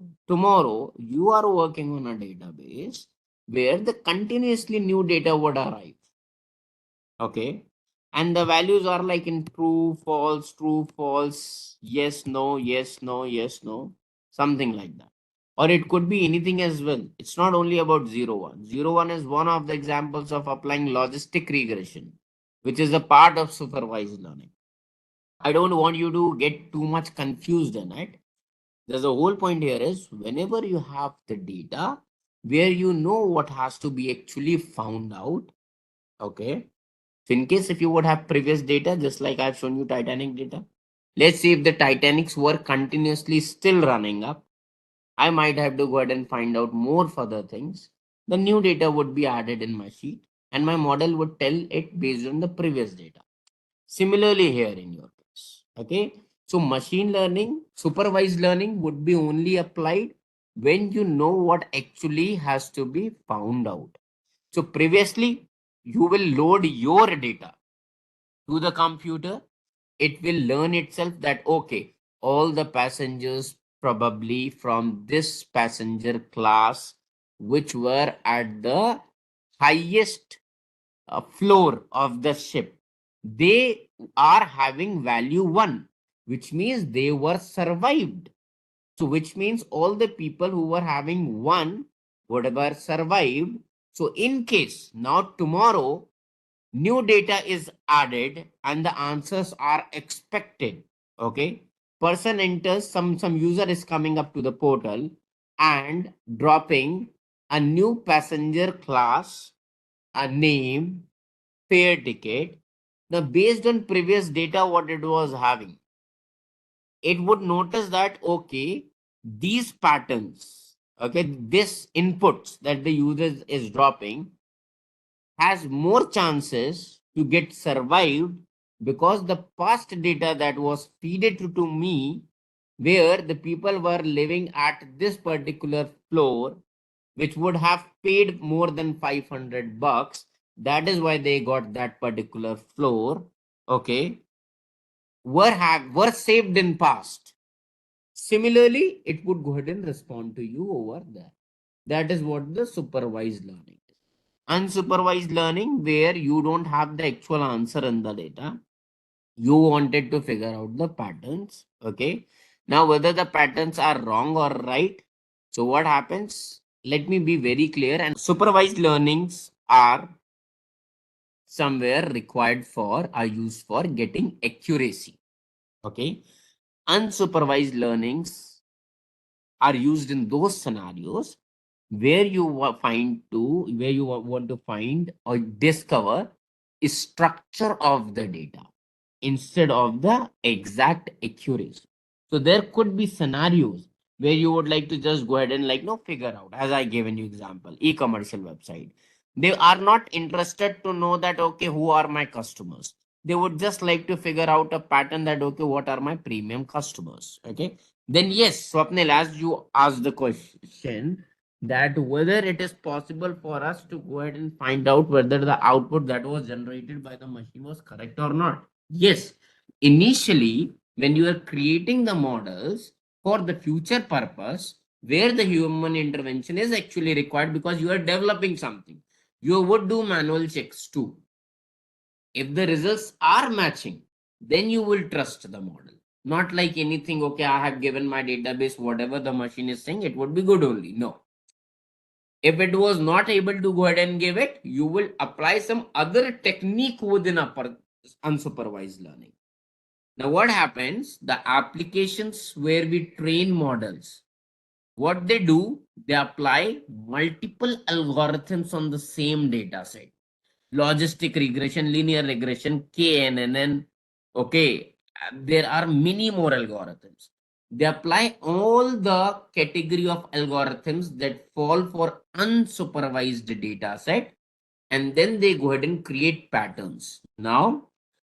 you are working on a database where the continuously new data would arrive. Okay. And the values are like in true, false, yes, no, yes, no, yes, no, something like that. Or it could be anything as well. It's not only about 0, 1. 0, 1 is one of the examples of applying logistic regression, which is a part of supervised learning. I don't want you to get too much confused in it. There's a whole point here is whenever you have the data where you know what has to be actually found out, okay. So in case if you would have previous data, just like I've shown you Titanic data, let's see if the Titanics were continuously still running up, I might have to go ahead and find out more further things. The new data would be added in my sheet and my model would tell it based on the previous data. Similarly here in your case, okay. So machine learning, supervised learning would be only applied when you know what actually has to be found out. So previously, you will load your data to the computer. It will learn itself that, okay, all the passengers probably from this passenger class, which were at the highest floor of the ship, they are having value 1, which means they were survived. So which means all the people who were having 1 would have survived. So in case now tomorrow new data is added and the answers are expected, okay, person enters, some user is coming up to the portal and dropping a new passenger class, a name, fare ticket. Now based on previous data what it was having, it would notice that, okay, these patterns, okay, this inputs that the user is dropping has more chances to get survived because the past data that was feeded to me where the people were living at this particular floor which would have paid more than 500 bucks, that is why they got that particular floor, okay, were saved in past. Similarly, it would go ahead and respond to you over there. That is what the supervised learning is. Unsupervised learning, where you don't have the actual answer in the data, you wanted to figure out the patterns, okay. Now whether the patterns are wrong or right, so what happens, let me be very clear. And supervised learnings are somewhere required for, are used for getting accuracy, okay. Unsupervised learnings are used in those scenarios where you want to find or discover is structure of the data instead of the exact accuracy. So there could be scenarios where you would like to just go ahead and, like, no, figure out, as I gave an example, e-commercial website. They are not interested to know that, okay, who are my customers. They would just like to figure out a pattern that, okay, what are my premium customers, okay. Then yes, Swapnil, as you asked the question that whether it is possible for us to go ahead and find out whether the output that was generated by the machine was correct or not. Yes, initially, when you are creating the models for the future purpose, where the human intervention is actually required because you are developing something, you would do manual checks too. If the results are matching, then you will trust the model. Not like anything, okay, I have given my database, whatever the machine is saying, it would be good only. No. If it was not able to go ahead and give it, you will apply some other technique within unsupervised learning. Now, what happens? The applications where we train models, what they do, they apply multiple algorithms on the same data set. Logistic regression, linear regression, KNN. Okay, there are many more algorithms. They apply all the category of algorithms that fall for unsupervised data set, and then they go ahead and create patterns. Now,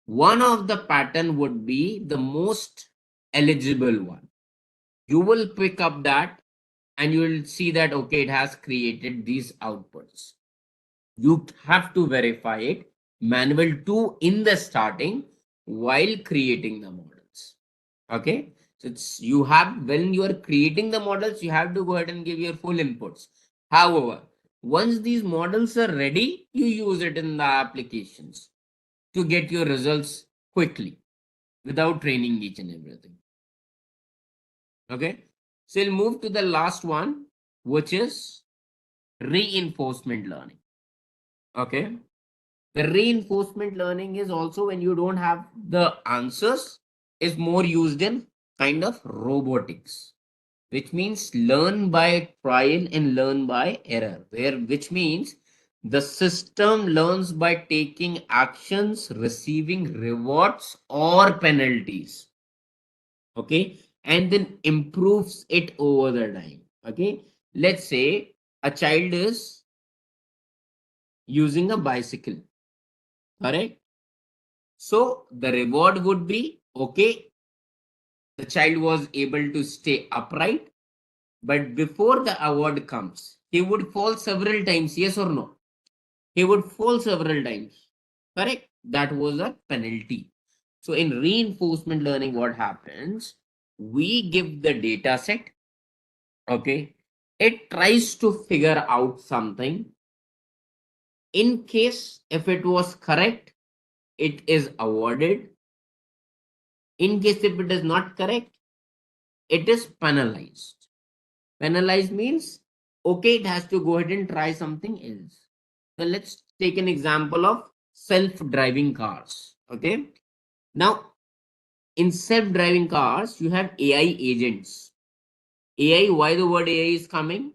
one of the pattern would be the most eligible one. You will pick up that and you will see that, okay, it has created these outputs. You have to verify it manual 2 in the starting while creating the models. Okay, so it's you have, when you are creating the models, you have to go ahead and give your full inputs. However, once these models are ready, you use it in the applications to get your results quickly without training each and everything. Okay, so we'll move to the last one, which is reinforcement learning. Okay, the reinforcement learning is also when you don't have the answers, is more used in kind of robotics, which means learn by trial and learn by error, where which means the system learns by taking actions, receiving rewards or penalties. Okay, and then improves it over the time. Okay, let's say a child is using a bicycle, correct? So the reward would be, okay, the child was able to stay upright, but before the award comes, he would fall several times, yes or no? He would fall several times, correct? That was a penalty. So in reinforcement learning, what happens? We give the data set, okay? It tries to figure out something. In case if it was correct, it is awarded. In case if it is not correct, it is penalized. Penalized means, okay, it has to go ahead and try something else. So let's take an example of self-driving cars. Okay. Now, in self-driving cars, you have AI agents. AI, why the word AI is coming?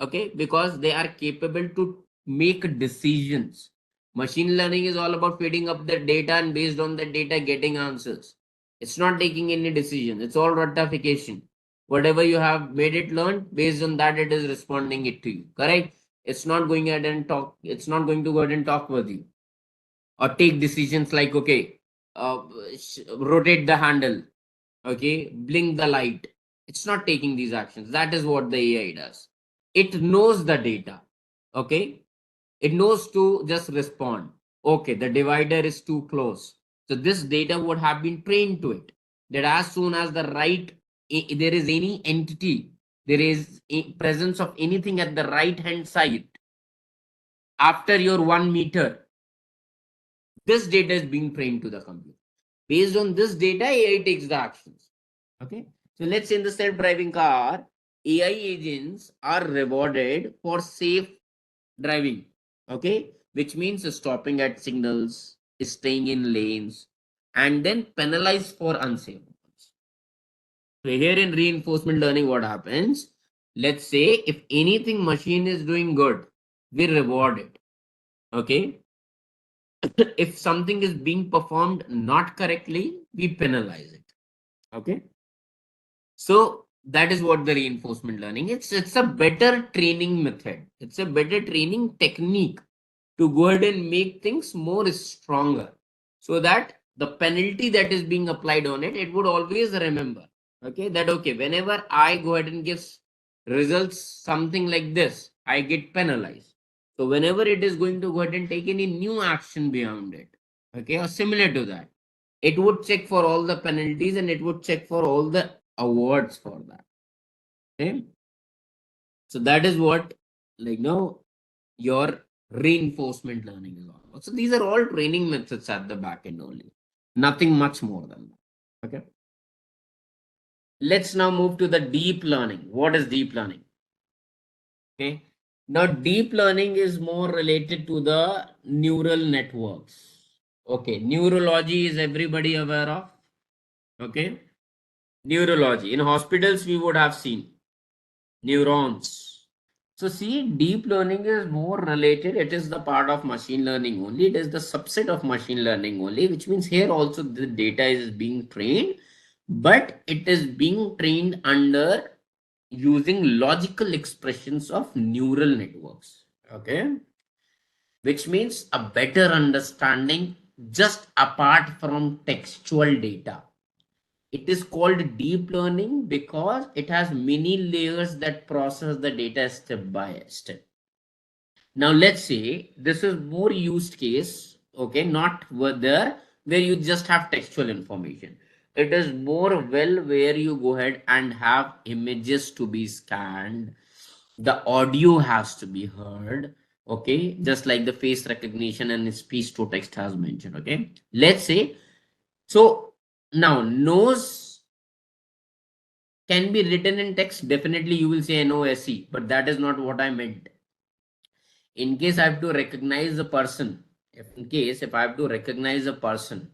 Okay, because they are capable to make decisions. Machine learning is all about feeding up the data and based on the data getting answers. It's not taking any decision. It's all ratification. Whatever you have made it learn, based on that it is responding it to you. Correct? It's not going ahead and talk. It's not going to go ahead and talk with you or take decisions like, okay, uh, rotate the handle, okay, blink the light. It's not taking these actions. That is what the AI does. It knows the data, okay. It knows to just respond, okay, the divider is too close, so this data would have been trained to it, that as soon as the right, there is any entity, there is a presence of anything at the right hand side after your 1 meter, this data is being trained to the computer. Based on this data, AI takes the actions. Okay. So let's say in the self-driving car, AI agents are rewarded for safe driving. Okay. Which means stopping at signals, staying in lanes, and then penalized for unsafe ones. So here in reinforcement learning, what happens? Let's say if anything machine is doing good, we reward it. Okay. If something is being performed not correctly, we penalize it. Okay. So that is what the reinforcement learning. It's a better training method. It's a better training technique to go ahead and make things more stronger, so that the penalty that is being applied on it, it would always remember. Okay, that okay, whenever I go ahead and give results something like this, I get penalized. So whenever it is going to go ahead and take any new action beyond it, okay, or similar to that, it would check for all the penalties and it would check for all the awards for that. Okay, so that is what, like, no, your reinforcement learning is all about. So these are all training methods at the back end only, nothing much more than that. Okay, let's now move to the deep learning. What is deep learning? Okay, Now, deep learning is more related to the neural networks. Okay, neurology is everybody aware of? Okay, neurology. In hospitals, we would have seen neurons. So, see, deep learning is more related. It is the part of machine learning only. It is the subset of machine learning only, which means here also the data is being trained, but it is being trained under using logical expressions of neural networks. Okay, which means a better understanding just apart from textual data. It is called deep learning because it has many layers that process the data step by step. Now let's say this is more used case, okay, not there where you just have textual information. It is more well where you go ahead and have images to be scanned, the audio has to be heard, okay, just like the face recognition and speech to text has mentioned. Okay, let's say, so now nose can be written in text. Definitely you will say NOSE, but that is not what I meant. In case I have to recognize a person, if I have to recognize a person,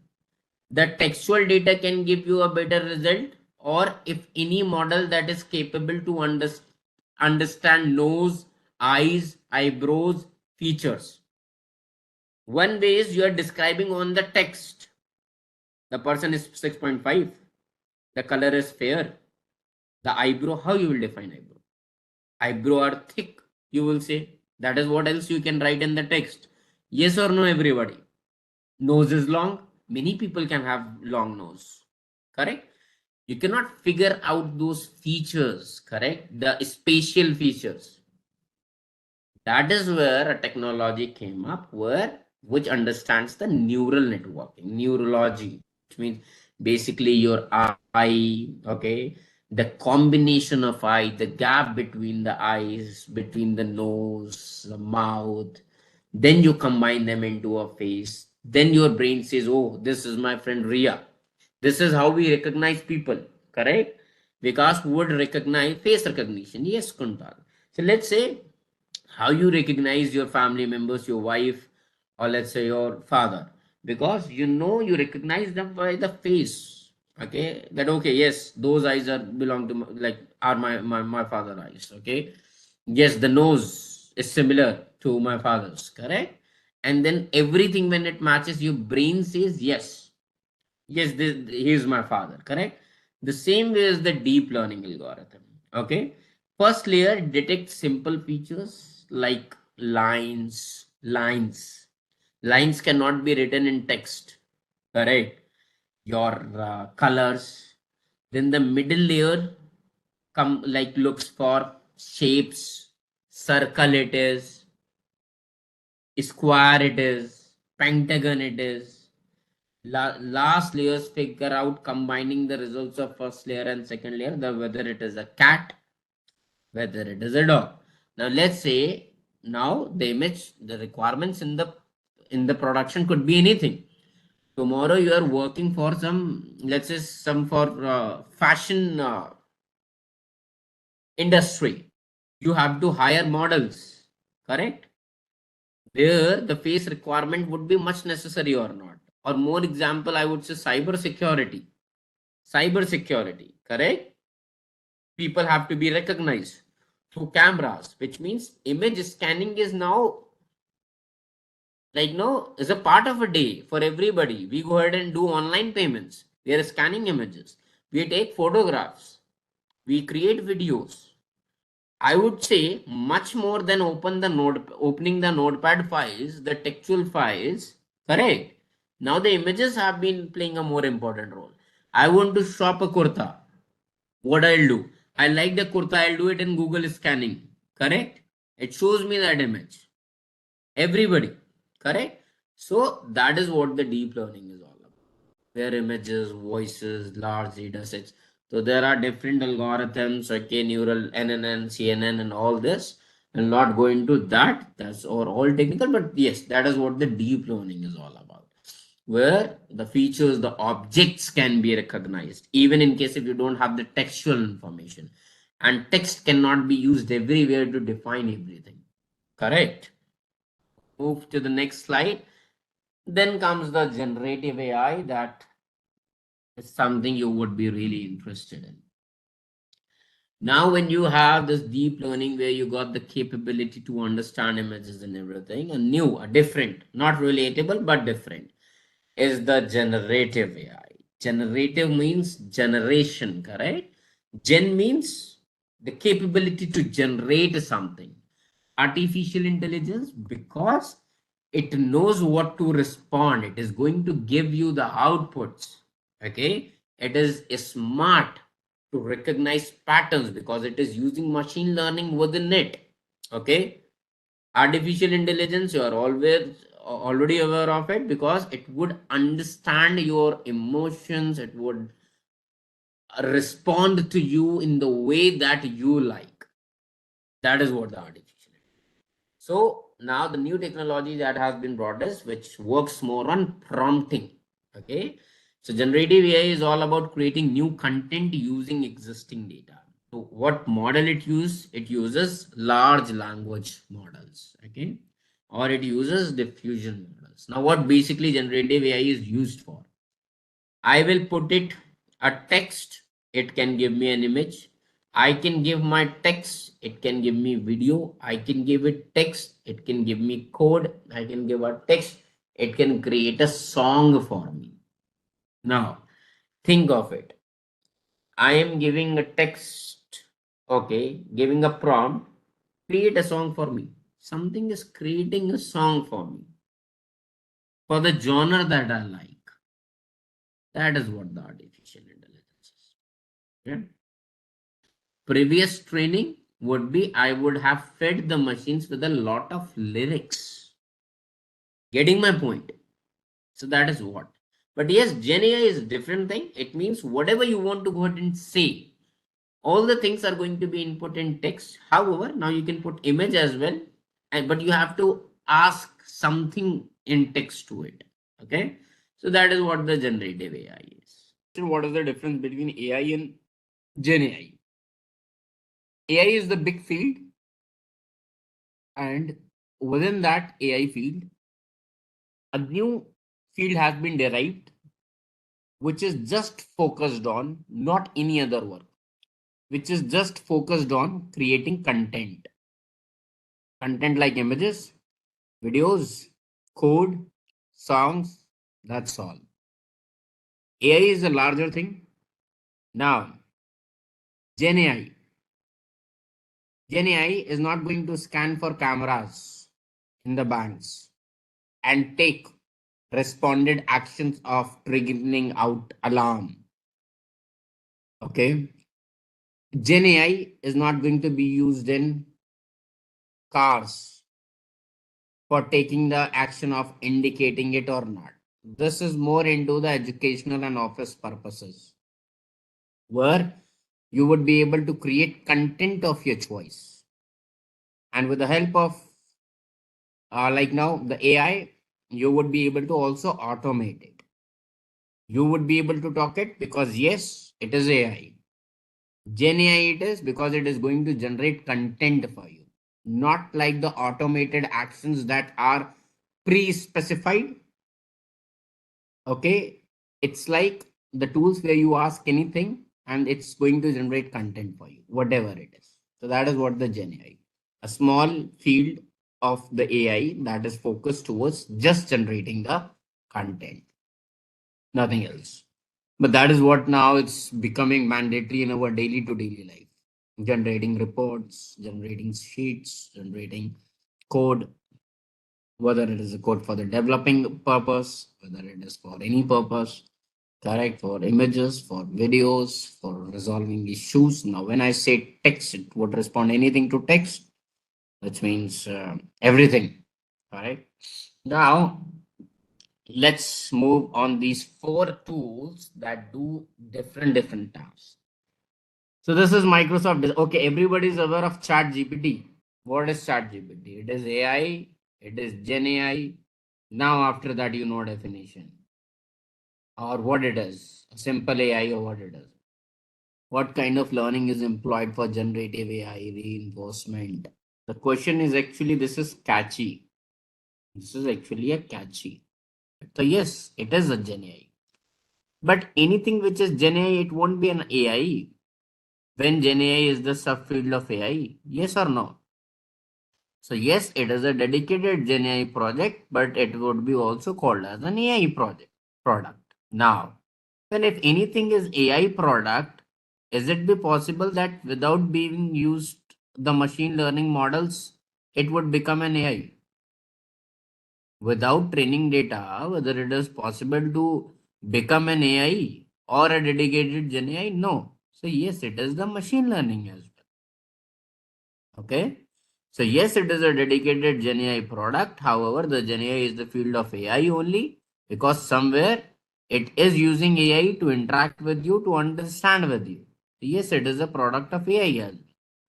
the textual data can give you a better result, or if any model that is capable to understand nose, eyes, eyebrows, features. One way is you are describing on the text. The person is 6.5. The color is fair. The eyebrow, how you will define eyebrow? Eyebrow are thick, you will say. That is what else you can write in the text. Yes or no, everybody? Nose is long. Many people can have long nose. Correct? You cannot figure out those features, correct? The spatial features. That is where a technology came up where which understands the neural networking, neurology, which means basically your eye, okay, the combination of eye, the gap between the eyes, between the nose, the mouth, then you combine them into a face. Then your brain says, oh, this is my friend Ria. This is how we recognize people, correct? Vikas would recognize face recognition. Yes, Kuntal. So let's say how you recognize your family members, your wife, or let's say your father, because you recognize them by the face. Okay, that okay, yes, those eyes are belong to like are my father eyes. Okay, yes, the nose is similar to my father's, correct? And then everything when it matches, your brain says yes. Yes, he is my father, correct? The same way as the deep learning algorithm. Okay. First layer detects simple features like lines. Lines cannot be written in text, correct? Your colors. Then the middle layer come like looks for shapes, circle it is, square it is, pentagon it is. Last layers figure out combining the results of first layer and second layer, whether it is a cat, whether it is a dog. Now let's say now the image, the requirements in the production could be anything. Tomorrow you are working for some, let's say some for fashion industry. You have to hire models, correct? There the face requirement would be much necessary or not. Or more example, I would say cyber security. Cyber security, correct? People have to be recognized through cameras, which means image scanning is now like no is a part of a day for everybody. We go ahead and do online payments. We are scanning images. We take photographs. We create videos. I would say much more than opening the notepad files, the textual files. Correct. Now the images have been playing a more important role. I want to shop a kurta. What I'll do? I like the kurta. I'll do it in Google scanning. Correct. It shows me that image. Everybody. Correct. So that is what the deep learning is all about. Where images, voices, large data sets. So there are different algorithms, okay, neural NNN, CNN, and all this. I'll not go into that. That's all technical, but yes, that is what the deep learning is all about. Where the features, the objects can be recognized, even in case if you don't have the textual information. And text cannot be used everywhere to define everything. Correct. Move to the next slide. Then comes the generative AI, that is something you would be really interested in. Now, when you have this deep learning where you got the capability to understand images and everything, a new, a different, not relatable, but different, is the generative AI. Generative means generation, correct? Gen means the capability to generate something. Artificial intelligence, because it knows what to respond, it is going to give you the outputs. Okay, it is smart to recognize patterns because it is using machine learning within it. Okay, artificial intelligence, you are always already aware of it, because it would understand your emotions, it would respond to you in the way that you like. That is what the artificial intelligence. So now the new technology that has been brought is, which works more on prompting. Okay, so generative AI is all about creating new content using existing data. So what model it uses? It uses large language models. Okay, or it uses diffusion models. Now, what basically generative AI is used for? I will put it a text, it can give me an image. I can give my text, it can give me video. I can give it text, it can give me code. I can give a text, it can create a song for me. Now, think of it. I am giving a text, okay, giving a prompt, create a song for me. Something is creating a song for me for the genre that I like. That is what the artificial intelligence is. Okay? Previous training would be, I would have fed the machines with a lot of lyrics. Getting my point? So that is what. But yes, Gen AI is a different thing. It means whatever you want to go ahead and say, all the things are going to be input in text. However, now you can put image as well, and but you have to ask something in text to it. Okay, so that is what the generative AI is. So what is the difference between AI and Gen AI? AI is the big field, and within that AI field, a new field has been derived, which is just focused on not any other work, which is just focused on creating content like images, videos, code, songs. That's all. AI is a larger thing. Now, Gen AI. Gen AI is not going to scan for cameras in the banks and take responded actions of triggering out alarm. Okay. Gen AI is not going to be used in cars for taking the action of indicating it or not. This is more into the educational and office purposes, where you would be able to create content of your choice. And with the help of like now the AI, you would be able to also automate it. You would be able to talk it because yes, it is AI. Gen AI it is because it is going to generate content for you, not like the automated actions that are pre-specified. Okay, it's like the tools where you ask anything and it's going to generate content for you, whatever it is. So that is what the Gen AI, a small field of the AI that is focused towards just generating the content, nothing else. But that is what now it's becoming mandatory in our daily to daily life. Generating reports, generating sheets, generating code, whether it is a code for the developing purpose, whether it is for any purpose, correct, for images, for videos, for resolving issues. Now, when I say text, it would respond anything to text, which means everything, correct. Now, let's move on these four tools that do different tasks. So this is Microsoft. Okay, everybody is aware of ChatGPT. What is ChatGPT? It is AI. It is Gen AI. Now after that, you know definition or what it is. Simple AI or what it is. What kind of learning is employed for generative AI reinforcement? The question is actually, this is catchy. This is actually a catchy. So yes, it is a Gen AI. But anything which is Gen AI, it won't be an AI. When Gen AI is the subfield of AI, yes or no? So yes, it is a dedicated Gen AI project, but it would be also called as an AI project product. Now, well, if anything is AI product, is it be possible that without being used the machine learning models, it would become an AI? Without training data, whether it is possible to become an AI or a dedicated Gen AI? No. So yes, it is the machine learning as well. Okay. So yes, it is a dedicated Gen AI product. However, the Gen AI is the field of AI only because somewhere it is using AI to interact with you, to understand with you. Yes, it is a product of AI as well.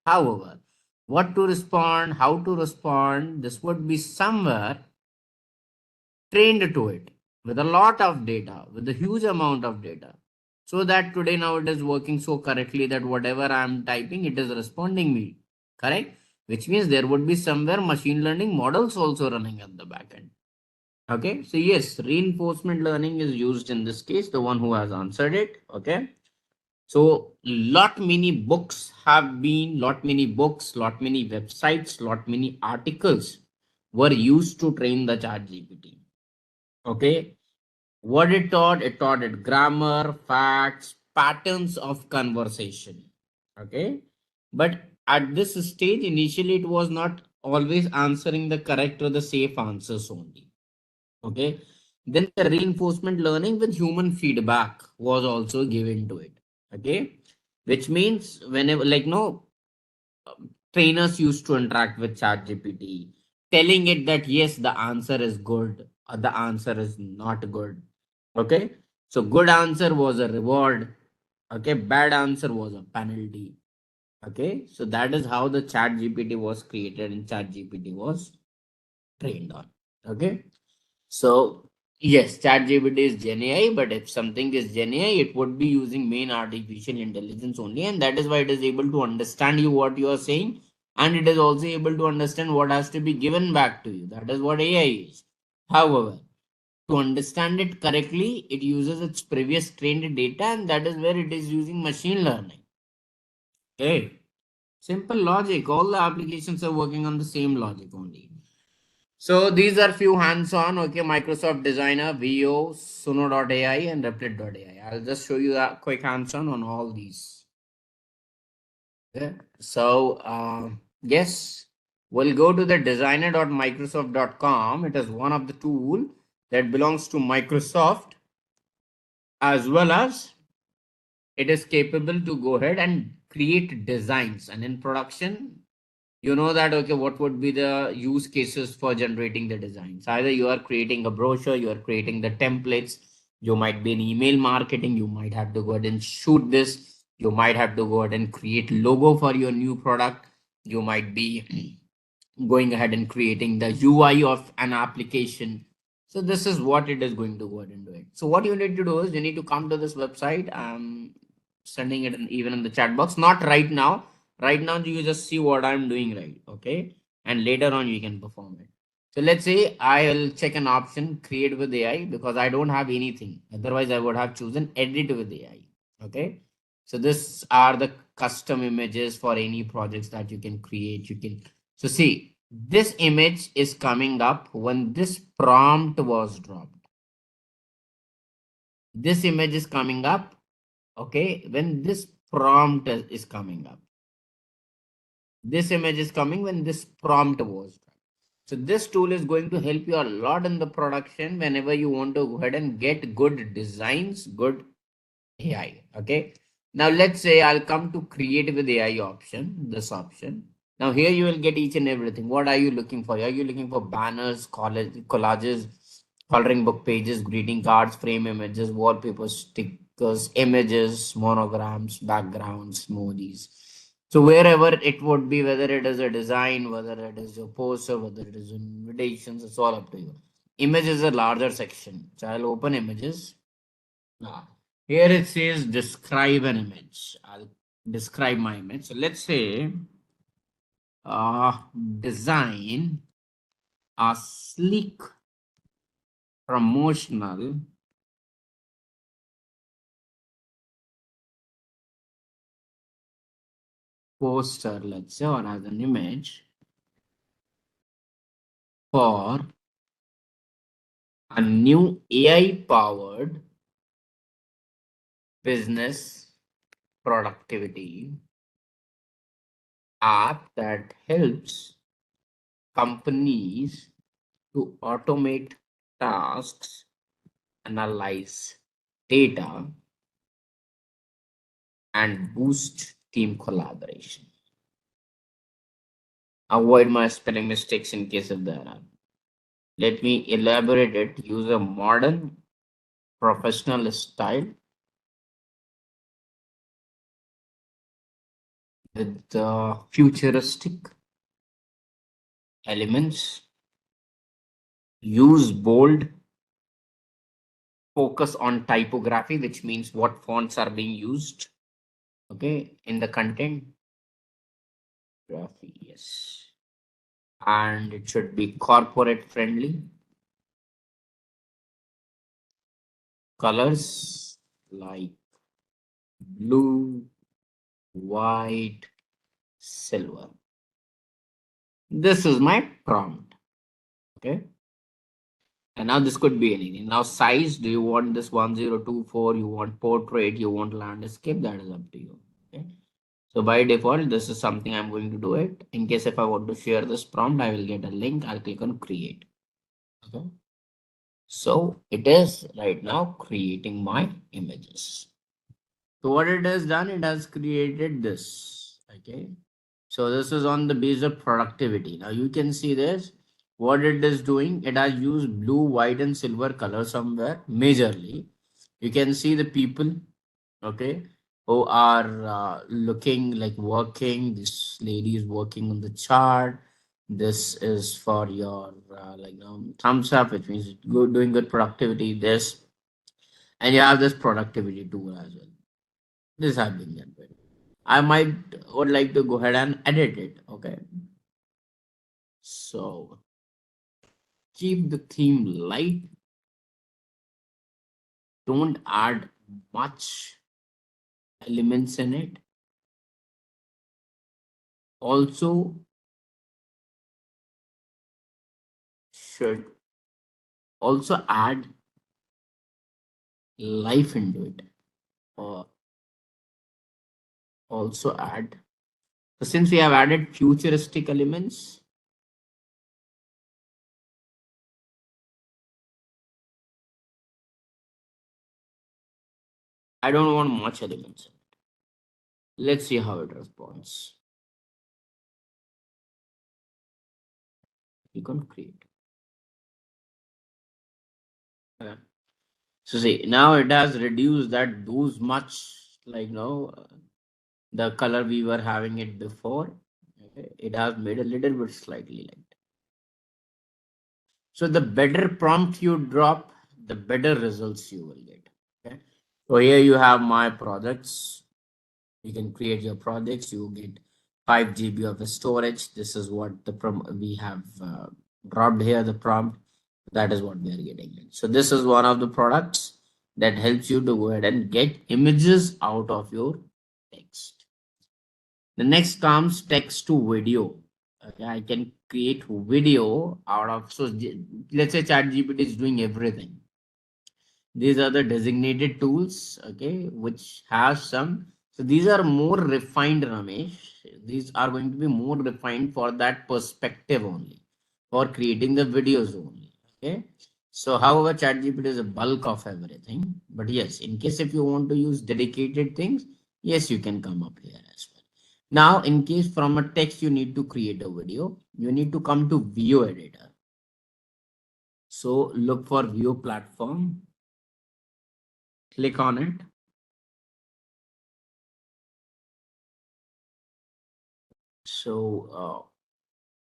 However, what to respond, how to respond, this would be somewhere trained to it with a lot of data, with a huge amount of data. So that today now it is working so correctly that whatever I am typing, it is responding me. Correct? Which means there would be somewhere machine learning models also running at the back end. Okay. So yes, reinforcement learning is used in this case, the one who has answered it. Okay. So lot many books, lot many websites, lot many articles were used to train the chat GPT. Okay. What it taught it grammar, facts, patterns of conversation. Okay. But at this stage, initially, it was not always answering the correct or the safe answers only. Okay. Then the reinforcement learning with human feedback was also given to it. Okay. Which means whenever, like, no, trainers used to interact with ChatGPT, telling it that yes, the answer is good or the answer is not good. Okay. So good answer was a reward. Okay. Bad answer was a penalty. Okay. So that is how the ChatGPT was created and ChatGPT was trained on. Okay. So yes, ChatGPT is Gen AI, but if something is Gen AI, it would be using main artificial intelligence only, and that is why it is able to understand you what you are saying, and it is also able to understand what has to be given back to you. That is what AI is. However, to understand it correctly, it uses its previous trained data, and that is where it is using machine learning. Okay, simple logic. All the applications are working on the same logic only. So these are few hands-on, okay, Microsoft Designer, VO, Suno.ai and Replit.ai. I'll just show you a quick hands-on on all these. Okay. So yes, we'll go to the designer.microsoft.com. It is one of the tool that belongs to Microsoft, as well as it is capable to go ahead and create designs. And in production, you know that, okay, what would be the use cases for generating the designs? Either you are creating a brochure, you are creating the templates, you might be in email marketing, you might have to go ahead and shoot this, you might have to go ahead and create logo for your new product, you might be going ahead and creating the UI of an application. So this is what it is going to go ahead and do it. So what you need to do is you need to come to this website. I'm sending it even in the chat box. Not right now. Right now you just see what I'm doing, right? Okay. And later on you can perform it. So let's say I'll check an option create with AI because I don't have anything. Otherwise I would have chosen edit with AI. Okay. So this are the custom images for any projects that you can create. You can so see, this image is coming up when this prompt was dropped. This image is coming up, okay, when this prompt is coming up. This image is coming when this prompt was dropped. So this tool is going to help you a lot in the production whenever you want to go ahead and get good designs, good AI. Okay. Now let's say I'll come to create with AI option, this option. Now here you will get each and everything. What are you looking for? Are you looking for banners, collages, coloring book pages, greeting cards, frame images, wallpapers, stickers, images, monograms, backgrounds, emojis. So wherever it would be, whether it is a design, whether it is a poster, whether it is invitations, it's all up to you. Image is a larger section. So I'll open images. Ah, here it says describe an image. I'll describe my image. So let's say design a sleek promotional poster, let's say, or as an image for a new AI powered business productivity app that helps companies to automate tasks, analyze data, and boost team collaboration. Avoid my spelling mistakes in case if there are. Let me elaborate it. Use a modern professional style with futuristic elements. Use bold, focus on typography, which means what fonts are being used. Okay, in the content. Graphy, yes. And it should be corporate friendly. Colors like blue, white, silver. This is my prompt. Okay. And now this could be anything. Now size, do you want this 1024? You want portrait, you want landscape? That is up to you. Okay. So by default, this is something I'm going to do it. In case if I want to share this prompt, I will get a link. I'll click on create. Okay. So it is right now creating my images. So what it has done, it has created this. Okay. So this is on the base of productivity. Now you can see this. What it is doing, it has used blue, white, and silver color somewhere majorly. You can see the people, okay, who are looking like working. This lady is working on the chart. This is for your thumbs up, which means good, doing good productivity. This, and you have this productivity tool as well. This have been generated. I might would like to go ahead and edit it. Okay. So keep the theme light. Don't add much elements in it. Also should also add life into it. Or also add. So since we have added futuristic elements, I don't want much elements. Let's see how it responds. You can create. Okay. So see, now it has reduced that those much the color we were having it before. Okay. It has made a little bit slightly light. So the better prompt you drop, the better results you will get. Okay. So here you have my products. You can create your projects. You get 5 GB of storage. This is what the we have dropped here. The prompt, that is what we are getting. So this is one of the products that helps you to go ahead and get images out of your text. The next comes text to video. Okay, I can create video out of, so let's say ChatGPT is doing everything. These are the designated tools, okay, which has some. So these are more refined, Ramesh. These are going to be more refined for that perspective only, for creating the videos only. Okay. So, however, ChatGPT is a bulk of everything. But yes, in case if you want to use dedicated things, yes, you can come up here as well. Now, in case from a text you need to create a video, you need to come to View Editor. So look for View Platform. Click on it. So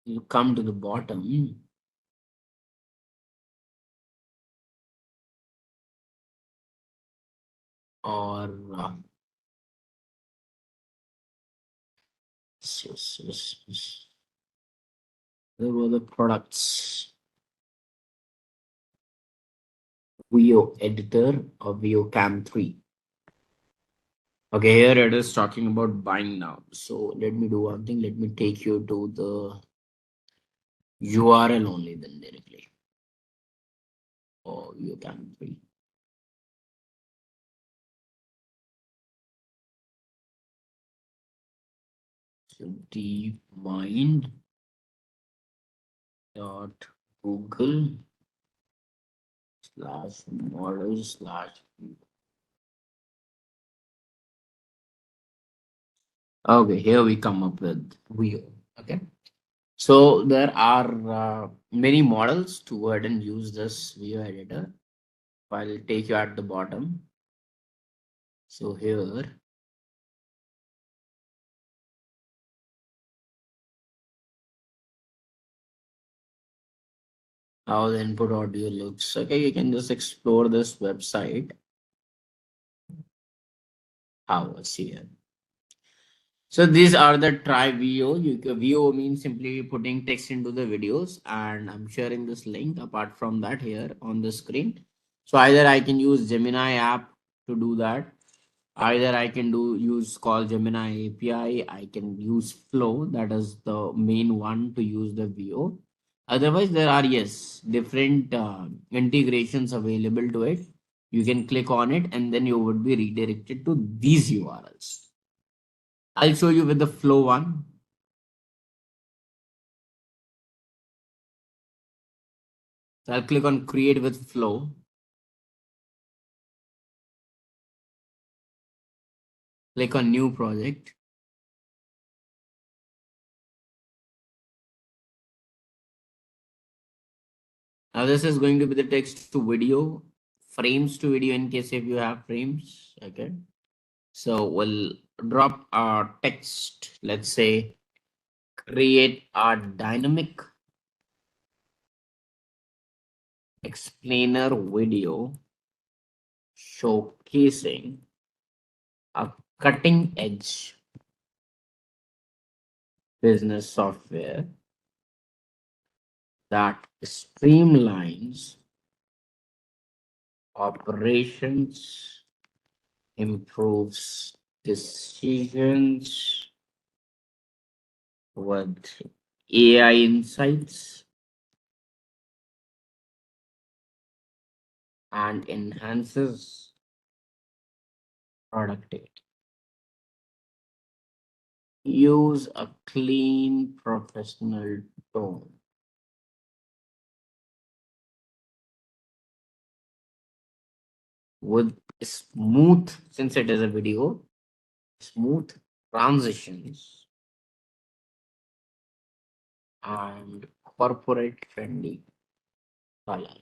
you come to the bottom. Or yes, yes, yes, yes. There were the products. VO editor or VO Cam 3. Okay, here it is talking about buying now. So let me do one thing. Let me take you to the URL only then directly. Or VO Cam 3. So DeepMind dot Google slash model slash. Okay, here we come up with VO. Okay. So there are many models to go ahead and use this VO editor. I'll take you at the bottom. So here, how the input audio looks. Okay, you can just explore this website. How it's here. So these are the try VO. VO means simply putting text into the videos, and I'm sharing this link apart from that here on the screen. So either I can use Gemini app to do that. Either I can use call Gemini API. I can use Flow, that is the main one to use the VO. Otherwise, there are yes different integrations available to it. You can click on it, and then you would be redirected to these URLs. I'll show you with the Flow one. So I'll click on Create with Flow. Click on New Project. Now this is going to be the text to video, frames to video in case if you have frames. Okay. So we'll drop our text. Let's say create a dynamic explainer video showcasing a cutting edge business software that streamlines operations, improves decisions with AI insights, and enhances productivity. Use a clean professional tone with smooth, since it is a video, smooth transitions and corporate friendly color.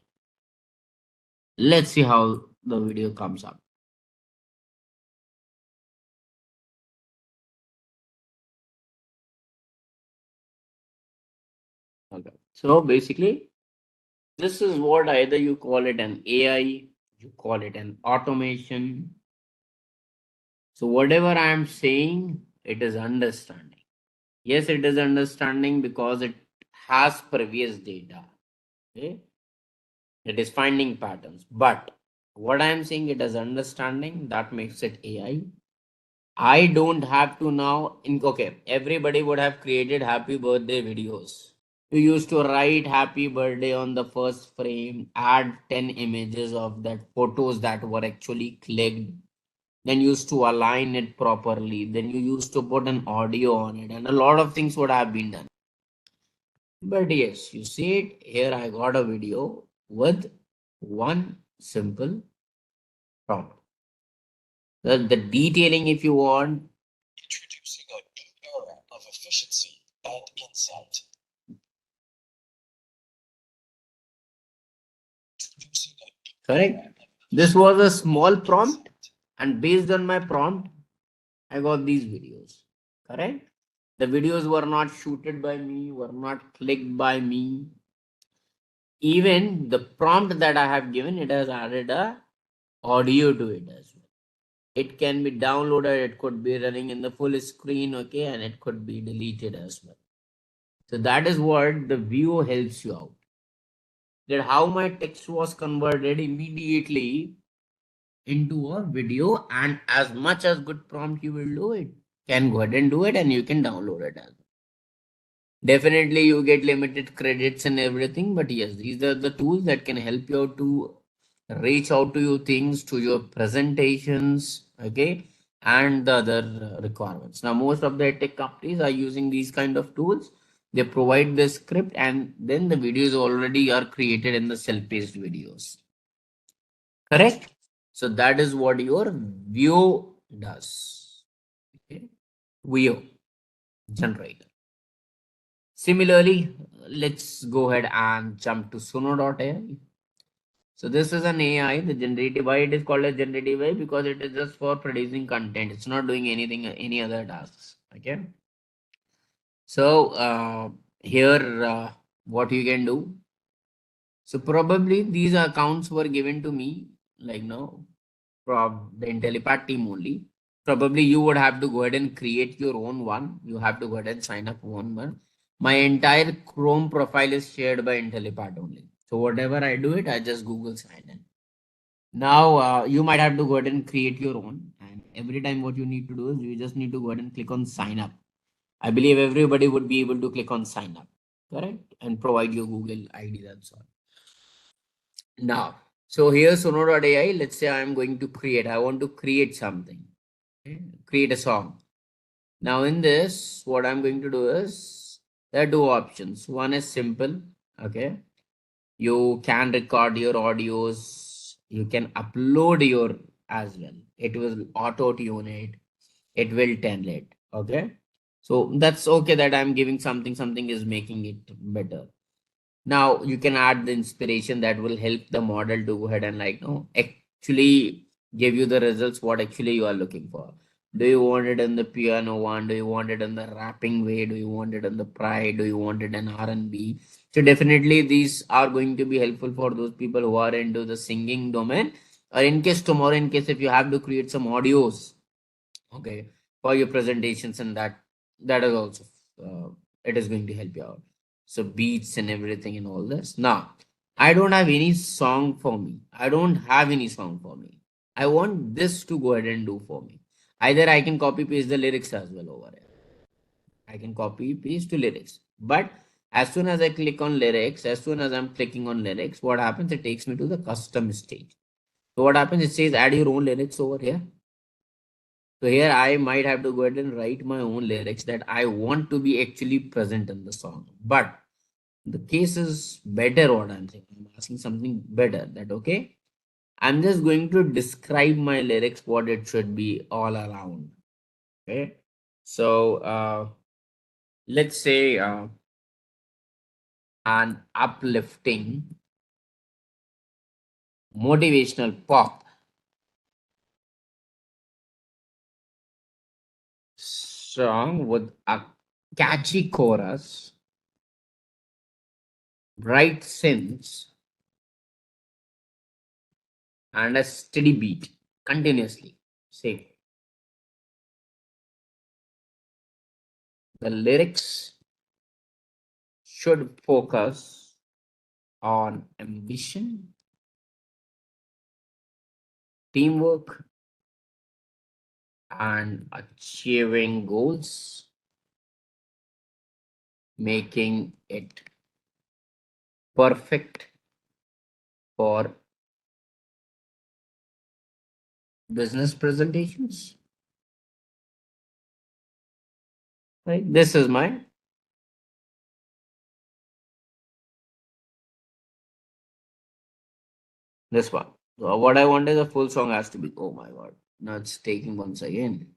Let's see how the video comes up. Okay. So basically, this is what either you call it an AI, you call it an automation. So whatever I am saying, it is understanding. Yes, it is understanding because it has previous data. Okay? It is finding patterns. But what I am saying, it is understanding, that makes it AI. I don't have to now okay, everybody would have created happy birthday videos. You used to write happy birthday on the first frame, add 10 images of that photos that were actually clicked, then used to align it properly, then you used to put an audio on it, and a lot of things would have been done. But yes, you see it here. I got a video with one simple prompt. The detailing, if you want. Introducing a new era of efficiency and insight. Correct. This was a small prompt, and based on my prompt, I got these videos. Correct. The videos were not shooted by me, were not clicked by me. Even the prompt that I have given, it has added a audio to it as well. It can be downloaded, it could be running in the full screen, okay, and it could be deleted as well. So that is what the view helps you out. That how my text was converted immediately into a video, and as much as good prompt you will do it, can go ahead and do it, and you can download it as well. Definitely you get limited credits and everything, but yes, these are the tools that can help you out to reach out to your things, to your presentations, okay, and the other requirements. Now most of the tech companies are using these kind of tools. They provide the script and then the videos already are created in the self-paced videos, correct? So that is what your view does, okay? View generator. Similarly, let's go ahead and jump to Suno.ai. So this is an AI, the generative. Why it is called a generative AI? Because it is just for producing content. It's not doing anything, any other tasks. Okay. So here, what you can do. So probably these accounts were given to me, like no, from the Intellipaat team only. Probably you would have to go ahead and create your own one. You have to go ahead and sign up one. My entire Chrome profile is shared by Intellipaat only. So whatever I do it, I just Google sign in. Now you might have to go ahead and create your own. And every time what you need to do is you just need to go ahead and click on sign up. I believe everybody would be able to click on sign up, correct? And provide your Google ID, that's all. Now, so here Sono.ai, let's say I'm going to create, I want to create something, okay? Create a song. Now in this, what I'm going to do is, there are two options. One is simple, okay? You can record your audios, you can upload your as well. It will auto tune it will tell it, okay? So that's okay that I'm giving something is making it better. Now you can add the inspiration that will help the model to go ahead and actually give you the results what actually you are looking for. Do you want it in the piano one? Do you want it in the rapping way? Do you want it in the pride? Do you want it in R&B? So definitely these are going to be helpful for those people who are into the singing domain. Or in case tomorrow, in case if you have to create some audios, okay, for your presentations, and that is also uh, it is going to help you out. So beats and everything and all this. Now I don't have any song for me. I don't have any song for me. I want this to go ahead and do for me. Either I can copy paste the lyrics as well over here. I can copy paste to lyrics, but as soon as I click on lyrics, as soon as I'm clicking on lyrics, what happens, it takes me to the custom stage. So what happens, it says add your own lyrics over here. So here I might have to go ahead and write my own lyrics that I want to be actually present in the song. But the case is better what I'm saying. I'm asking something better that okay, I'm just going to describe my lyrics what it should be all around. Okay. So let's say an uplifting motivational pop song with a catchy chorus, bright synths, and a steady beat continuously. Say the lyrics should focus on ambition, teamwork, and achieving goals, making it perfect for business presentations. Right? This is my this one. So what I want is a full song has to be. Oh my god! Now it's taking once again.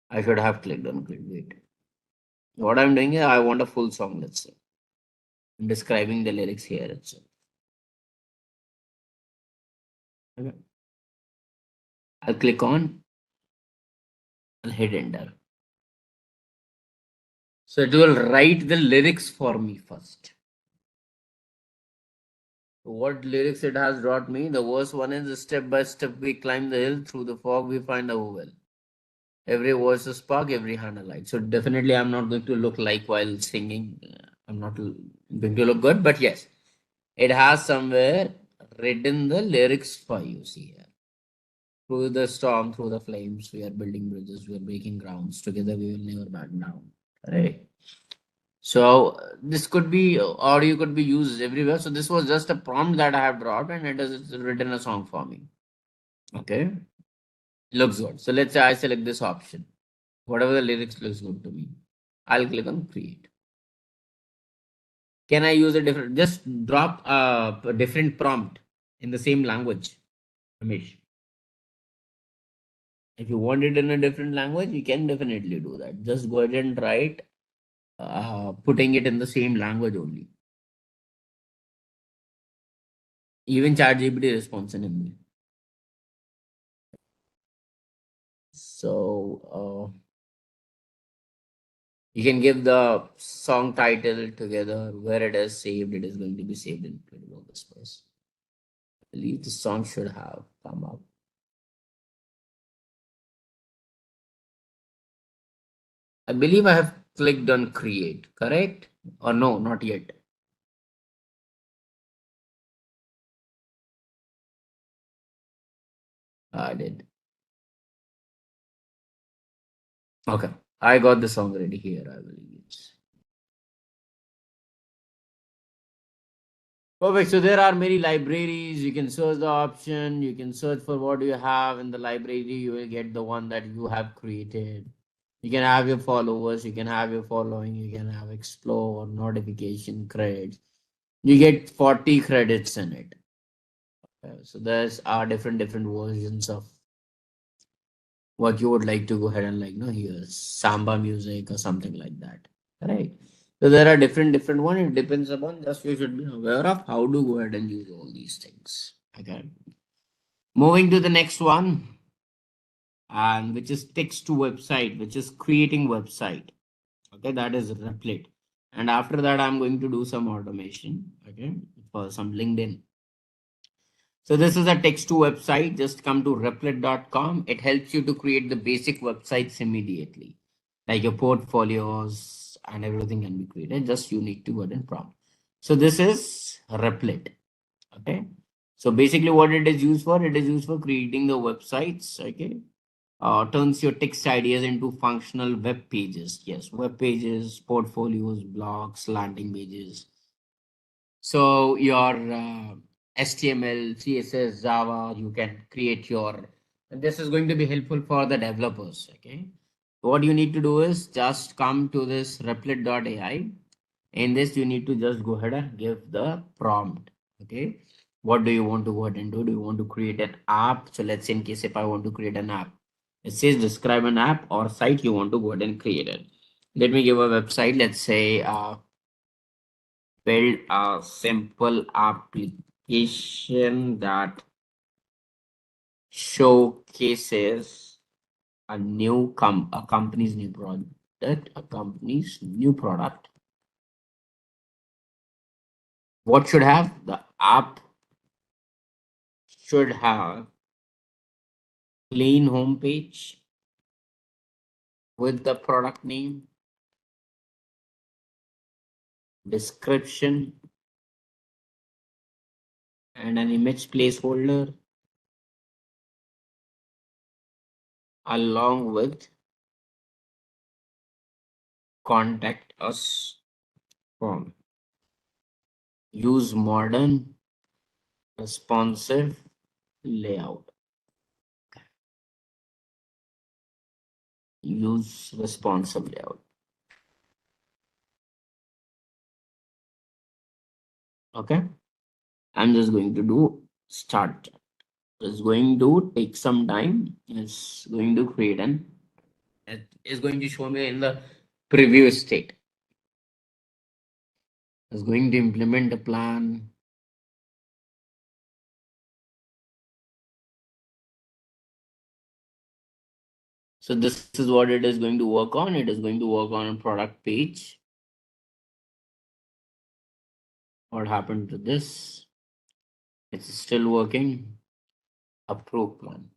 I should have clicked on click. Wait. What I'm doing is I want a full song. Let's say I'm describing the lyrics here itself. Okay. I'll click on. I'll hit enter. So it will write the lyrics for me first. What lyrics it has brought me? The worst one is step by step we climb the hill, through the fog we find our well. Every voice is spark, every hand a light. So definitely I'm not going to look like while singing. I'm not going to look good, but yes, it has somewhere written the lyrics for you. See here. Through the storm, through the flames, we are building bridges, we are breaking grounds. Together we will never back down. Right. So this could be audio could be used everywhere. So this was just a prompt that I have dropped and it has written a song for me. Okay. Looks good. So let's say I select this option. Whatever the lyrics looks good to me. I'll click on create. Can I use a different just drop a different prompt in the same language? Ramesh. If you want it in a different language, you can definitely do that. Just go ahead and write putting it in the same language only. Even ChatGPT responds in Hindi. So you can give the song title together where it is saved. It is going to be saved in Critical Whispers. I believe the song should have come up. I believe I have clicked on create, correct? Or no, not yet. I did. Okay. I got the song ready here, I believe. It's perfect. So there are many libraries. You can search the option. You can search for what you have in the library. You will get the one that you have created. You can have your followers. You can have your following. You can have explore, notification, credits. You get 40 credits in it. So there's are different versions of what you would like to go ahead and like, no, here's samba music or something like that. Right. So there are different one. It depends upon just you should be aware of how to go ahead and use all these things. Okay. Moving to the next one, and which is text to website, which is creating website. Okay, that is Replit. And after that, I'm going to do some automation. Okay, for some LinkedIn. So this is a text to website. Just come to replit.com. It helps you to create the basic websites immediately. Like your portfolios and everything can be created. Just you need to go ahead and prompt. So this is Replit. Okay. So basically what it is used for, it is used for creating the websites. Okay. Turns your text ideas into functional web pages. Yes, web pages, portfolios, blogs, landing pages. So your HTML, CSS, Java, you can create your. And this is going to be helpful for the developers. Okay. What you need to do is just come to this replit.ai. In this, you need to just go ahead and give the prompt. Okay. What do you want to go ahead and do? Do you want to create an app? So let's say in case if I want to create an app, it says describe an app or site you want to go ahead and create it. Let me give a website. Let's say build a simple application that showcases a company's new product, a company's new product. What should have the app should have clean homepage with the product name, description, and an image placeholder along with contact us form. Use modern responsive layout. Use responsive layout. Okay. I'm just going to do start. It's going to take some time. It's going to create an it is going to show me in the preview state. It's going to implement a plan. So this is what it is going to work on. It is going to work on a product page. What happened to this? It's still working. Approve plan.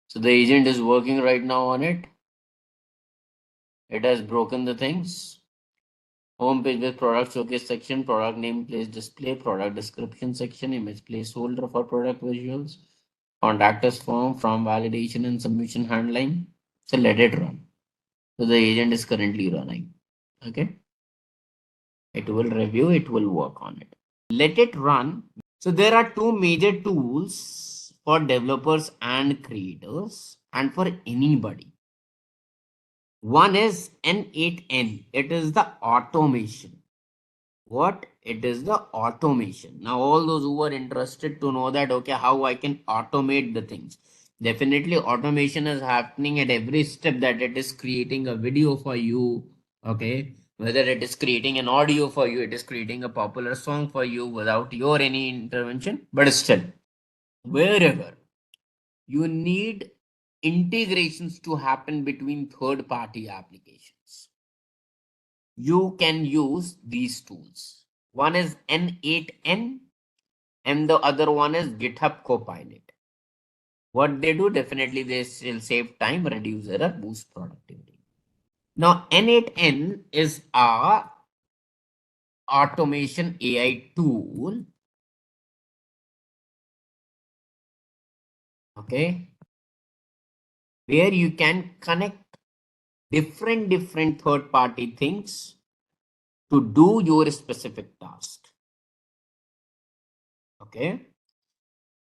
So the agent is working right now on it. It has broken the things. Home page with product showcase section, product name, place display, product description section, image placeholder for product visuals, contact us form from validation and submission handling. So let it run. So the agent is currently running. Okay. It will review, it will work on it. Let it run. So there are two major tools for developers and creators and for anybody. One is N8N. It is the automation. What? It is the automation. Now all those who are interested to know that, okay, how I can automate the things. Definitely automation is happening at every step, that it is creating a video for you. Okay. Whether it is creating an audio for you, it is creating a popular song for you without your any intervention. But still, wherever you need integrations to happen between third party applications, you can use these tools. One is N8N and the other one is GitHub Copilot. What they do, definitely they will save time, reduce error, boost productivity. Now N8N is a automation AI tool. Okay. Where you can connect different third party things to do your specific task. Okay.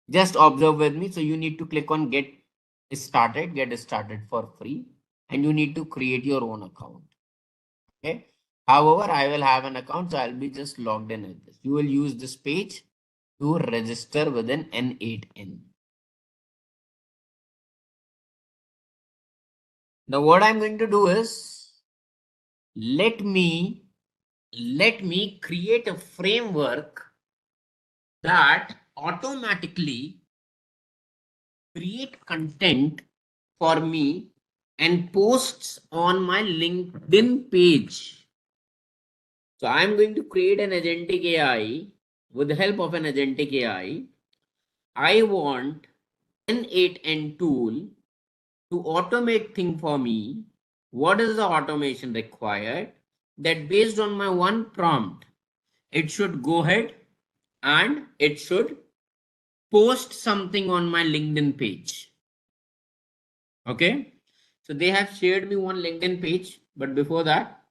Just observe with me. So you need to click on get started for free, and you need to create your own account. Okay. However, I will have an account, so I'll be just logged in with this. You will use this page to register with an N8N. Now what I'm going to do is let me create a framework that automatically create content for me and posts on my LinkedIn page. So I'm going to create an agentic AI. With the help of an agentic AI, I want an 8N tool to automate thing for me. What is the automation required? That based on my one prompt, it should go ahead and it should post something on my LinkedIn page. Okay. So they have shared me one LinkedIn page, but before that,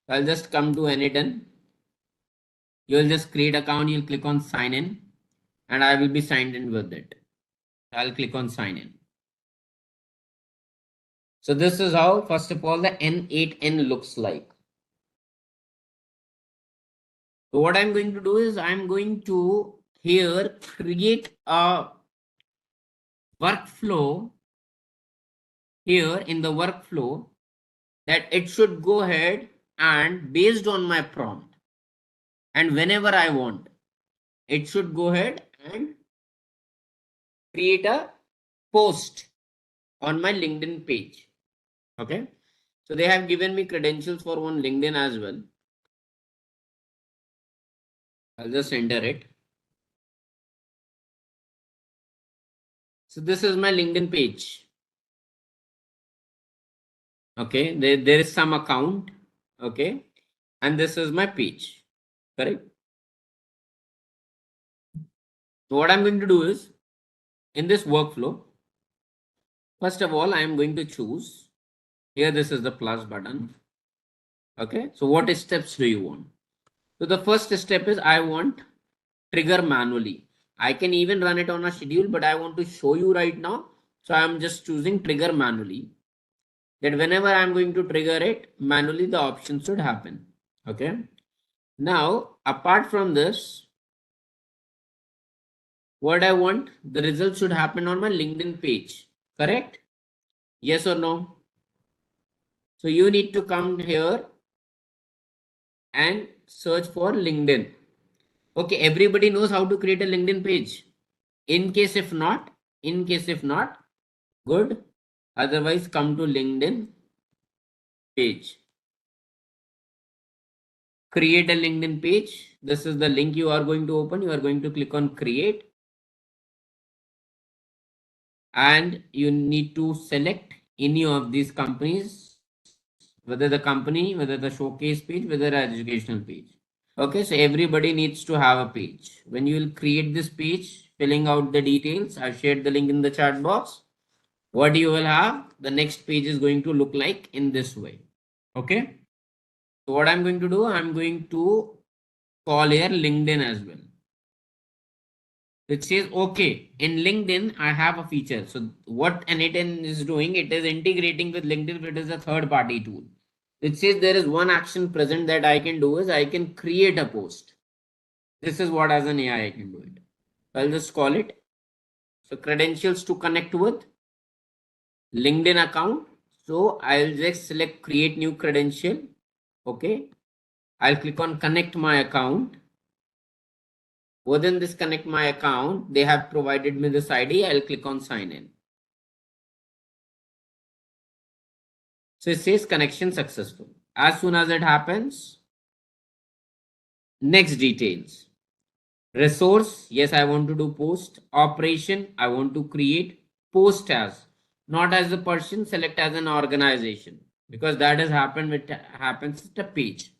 I'll just come to N8N. You'll just create account, you'll click on sign in, and I will be signed in with it. I'll click on sign in. So this is how, first of all, the N8N looks like. So what I'm going to do is I'm going to here create a workflow here in the workflow, that it should go ahead and based on my prompt, and whenever I want, it should go ahead and create a post on my LinkedIn page. Okay. So they have given me credentials for one LinkedIn as well. I'll just enter it. So this is my LinkedIn page. Okay. There is some account. Okay. And this is my page. Correct. So what I'm going to do is in this workflow, first of all, I am going to choose here. This is the plus button. Okay. So what steps do you want? So the first step is I want trigger manually. I can even run it on a schedule, but I want to show you right now. So I'm just choosing trigger manually, that whenever I'm going to trigger it manually, the option should happen. Okay. Now, apart from this, what I want, the result should happen on my LinkedIn page. Correct? Yes or no? So you need to come here and search for LinkedIn. Okay, everybody knows how to create a LinkedIn page. In case if not, good. Otherwise, come to LinkedIn page. Create a LinkedIn page. This is the link you are going to open. You are going to click on create. and you need to select any of these companies, whether the company, whether the showcase page, whether an educational page. Okay, so everybody needs to have a page. When you will create this page, filling out the details, I've shared the link in the chat box. What you will have, the next page is going to look like in this way. Okay, so what I'm going to do, I'm going to call here LinkedIn as well. It says okay, in LinkedIn I have a feature. So what N8N is doing, it is integrating with LinkedIn. It is a third party tool. It says there is one action present that I can do is I can create a post. This is what as an AI I can do it. I'll just call it. So credentials to connect with LinkedIn account. So I'll just select create new credential. Okay, I'll click on connect my account. Within this connect my account, they have provided me this ID. I'll click on sign in. So it says connection successful. As soon as it happens, next details. Resource, yes, I want to do post. Operation, I want to create. Post as, not as a person, select as an organization, because that has happened with happens at a page.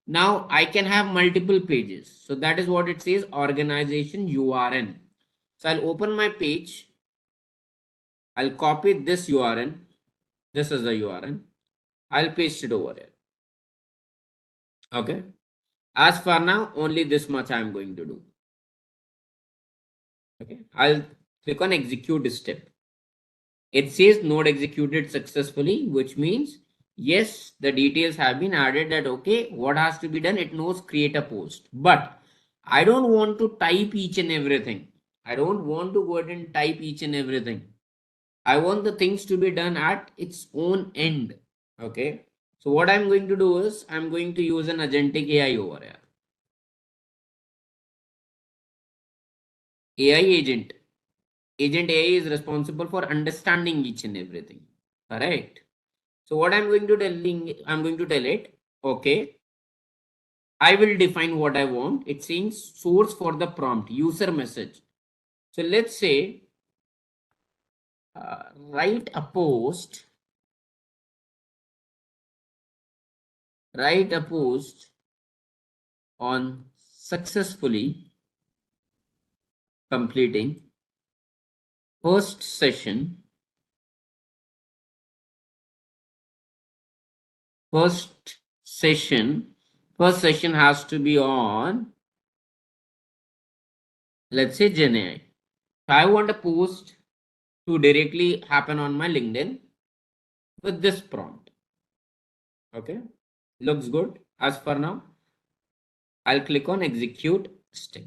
Now I can have multiple pages. So that is what it says, organization URN. So I'll open my page. I'll copy this URN. This is the URN. I'll paste it over here. Okay. As for now, only this much I'm going to do. Okay. I'll click on execute step. It says node executed successfully, which means yes, the details have been added that okay, what has to be done? It knows create a post. But I don't want to type each and everything. I don't want to go ahead and type each and everything. I want the things to be done at its own end. Okay. So what I'm going to do is I'm going to use an agentic AI over here. AI agent. Agent AI is responsible for understanding each and everything. Correct. So what I'm going to tell it, okay, I will define what I want. It says source for the prompt, user message. So let's say write a post, write a post on successfully completing first session. First session, first session has to be on, let's say Gen AI. I want a post to directly happen on my LinkedIn with this prompt. Okay, looks good. As for now, I'll click on execute step.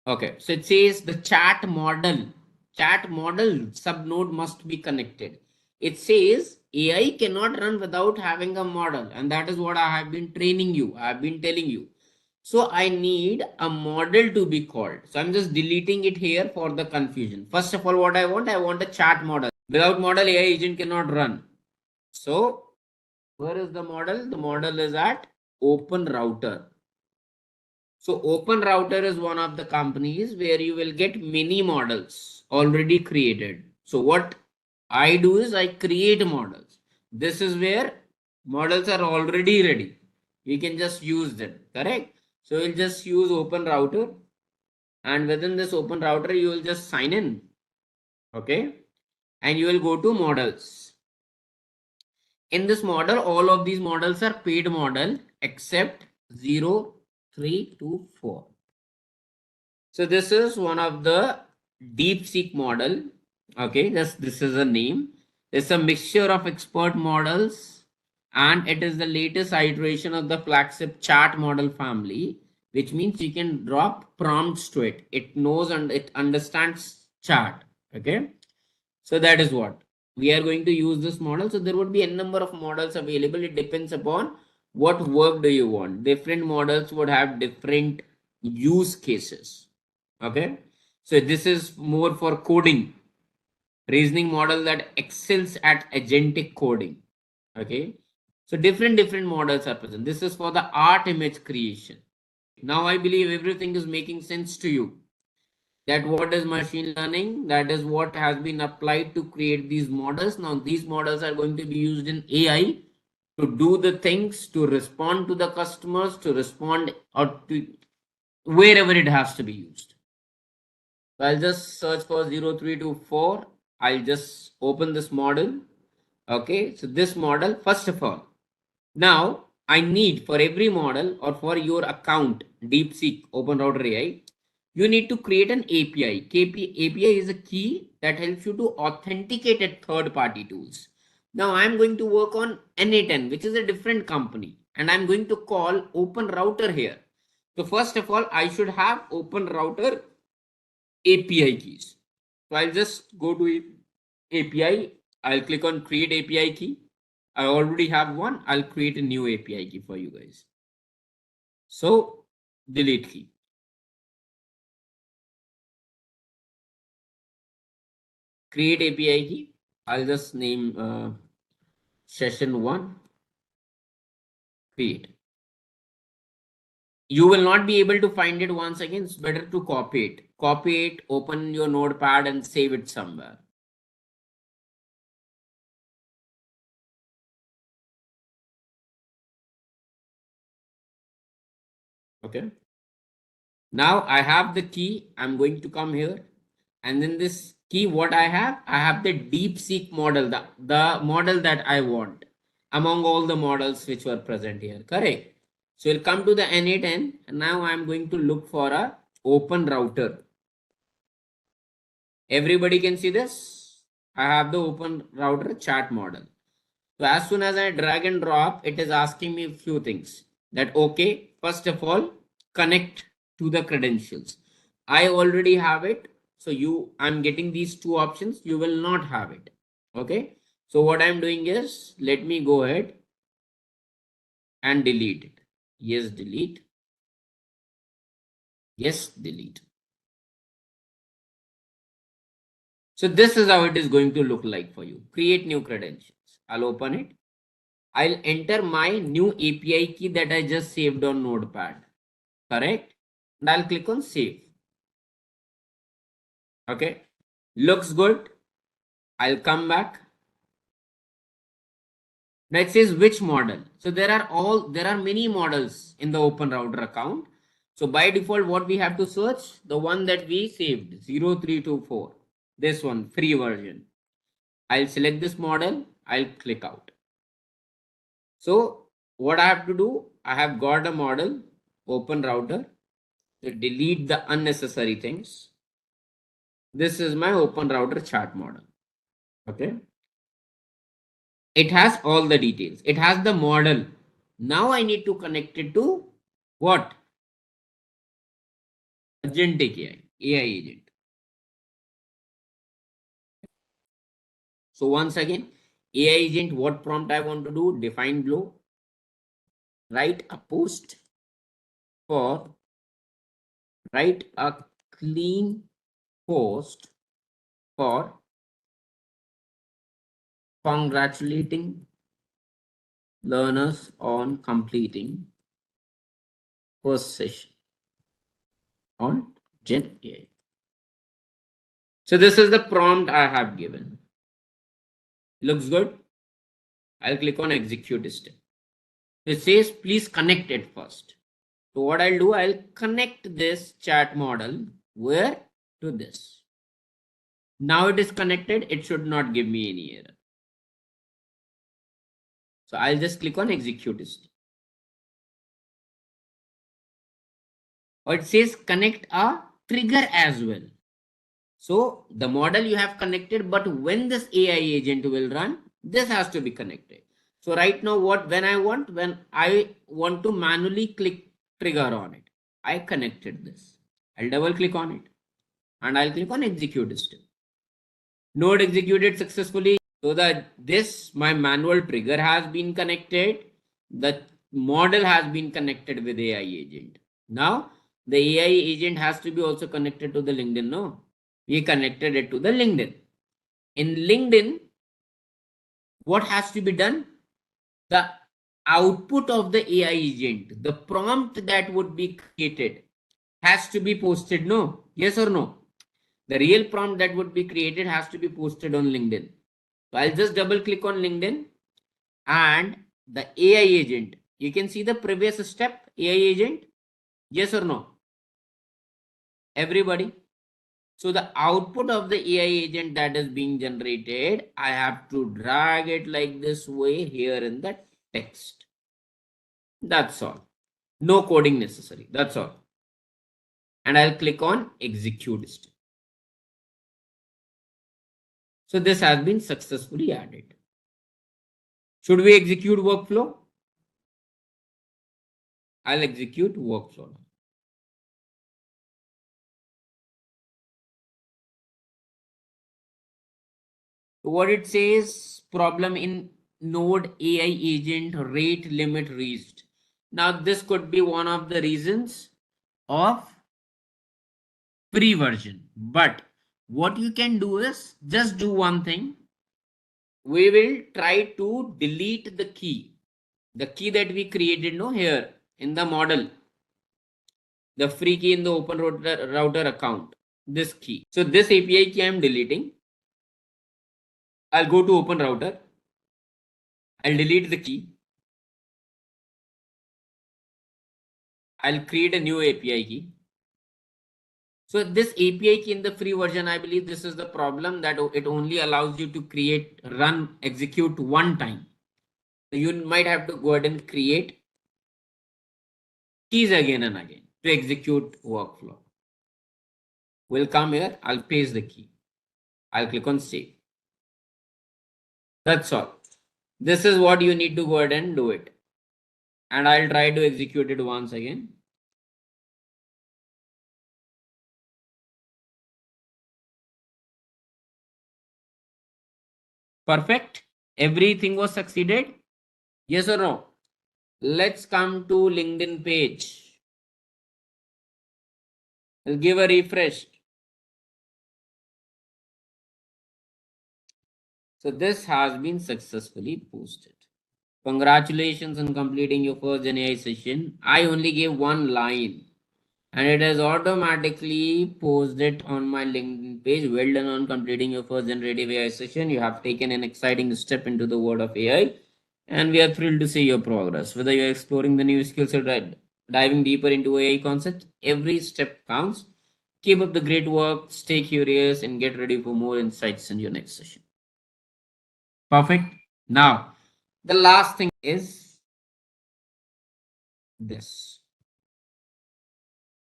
Okay, so it says the chat model subnode must be connected. It says AI cannot run without having a model, and that is what I have been training you. I have been telling you. So I need a model to be called. So I'm just deleting it here for the confusion. First of all, what I want a chat model. Without model, AI agent cannot run. So where is the model? The model is at Open Router. So Open Router is one of the companies where you will get many models already created. So what I do is I create models. This is where models are already ready. You can just use them, correct? So you'll just use Open Router, and within this Open Router, you will just sign in. Okay. And you will go to models. In this model, all of these models are paid model except 0, 3 to 4. So this is one of the DeepSeek model. Okay, this is a name. It's a mixture of expert models, and it is the latest iteration of the flagship chat model family, which means you can drop prompts to it. It knows and it understands chat. Okay, so that is what we are going to use this model. So there would be a number of models available. It depends upon what work do you want. Different models would have different use cases. Okay, so this is more for coding, reasoning model that excels at agentic coding. Okay, so different models are present. This is for the art image creation. Now I believe everything is making sense to you. That what is machine learning? That is what has been applied to create these models. Now these models are going to be used in AI to do the things, to respond to the customers, to respond or to wherever it has to be used. So I'll just search for 0324. I'll just open this model. Okay, so this model, first of all, now I need for every model or for your account, DeepSeek, Open Router AI, you need to create an API. API is a key that helps you to authenticate at third-party tools. Now I'm going to work on N8N, which is a different company, and I'm going to call Open Router here. So first of all, I should have Open Router API keys. So I'll just go to API. I'll click on create API key. I already have one. I'll create a new API key for you guys. So delete key. Create API key. I'll just name session 1. Create. You will not be able to find it once again. It's better to copy it. Copy it, open your notepad and save it somewhere. Okay. Now I have the key. I'm going to come here. And then this key, what I have the DeepSeek model, the model that I want among all the models which were present here. Correct. So we'll come to the N8N. And now I'm going to look for a open router. Everybody can see this. I have the open router chat model. So as soon as I drag and drop, it is asking me a few things. That okay, first of all, connect to the credentials. I already have it. So I'm getting these two options. You will not have it. Okay. So what I'm doing is, let me go ahead and delete it. Yes, delete. Yes, delete. So this is how it is going to look like for you. Create new credentials. I'll open it. I'll enter my new API key that I just saved on Notepad. Correct? And I'll click on save. Okay. Looks good. I'll come back. Now it says which model. So there are many models in the Open Router account. So by default, what we have to search? The one that we saved, 0324. This one, free version. I'll select this model. I'll click out. So what I have to do, I have got a model, Open Router. So delete the unnecessary things. This is my Open Router chart model. Okay. It has all the details. It has the model. Now I need to connect it to what? Agentic AI agent. So once again, AI agent, what prompt I want to do? Define below. Write a post for, write a clean post for congratulating learners on completing first session on Gen AI. So this is the prompt I have given. Looks good. I'll click on execute step. It says please connect it first. So what I'll do, I'll connect this chat model where? To this. Now it is connected. It should not give me any error. So I'll just click on execute step. Or it says connect a trigger as well. So the model you have connected, but when this AI agent will run, this has to be connected. So right now, when I want to manually click trigger on it, I connected this. I'll double click on it and I'll click on execute step. Node executed successfully. So that my manual trigger has been connected. The model has been connected with AI agent. Now the AI agent has to be also connected to the LinkedIn. No, we connected it to the LinkedIn. In LinkedIn, what has to be done? The output of the AI agent, the prompt that would be created, has to be posted. No, yes or no? The real prompt that would be created has to be posted on LinkedIn. So I'll just double click on LinkedIn and the AI agent. You can see the previous step, AI agent. Yes or no? Everybody. So the output of the AI agent that is being generated, I have to drag it like this way here in the text. That's all. No coding necessary. That's all. And I'll click on execute step. So this has been successfully added. Should we execute workflow? I'll execute workflow. What it says, problem in node AI agent rate limit reached. Now this could be one of the reasons of free version, but what you can do is just do one thing. We will try to delete the key that we created no here in the model, the free key in the open router account, this key. So this API key I am deleting. I'll go to open router. I'll delete the key. I'll create a new API key. So this API key in the free version, I believe this is the problem, that it only allows you to create, run, execute one time. So you might have to go ahead and create keys again and again to execute workflow. We'll come here. I'll paste the key. I'll click on save. That's all. This is what you need to go ahead and do it. And I'll try to execute it once again. Perfect. Everything was succeeded. Yes or no? Let's come to LinkedIn page. I'll give a refresh. So this has been successfully posted. Congratulations on completing your first GenAI session. I only gave one line and it has automatically posted on my LinkedIn page. Well done on completing your first generative AI session. You have taken an exciting step into the world of AI and we are thrilled to see your progress. Whether you're exploring the new skills or diving deeper into AI concepts, every step counts. Keep up the great work, stay curious, and get ready for more insights in your next session. Perfect. Now, the last thing is this.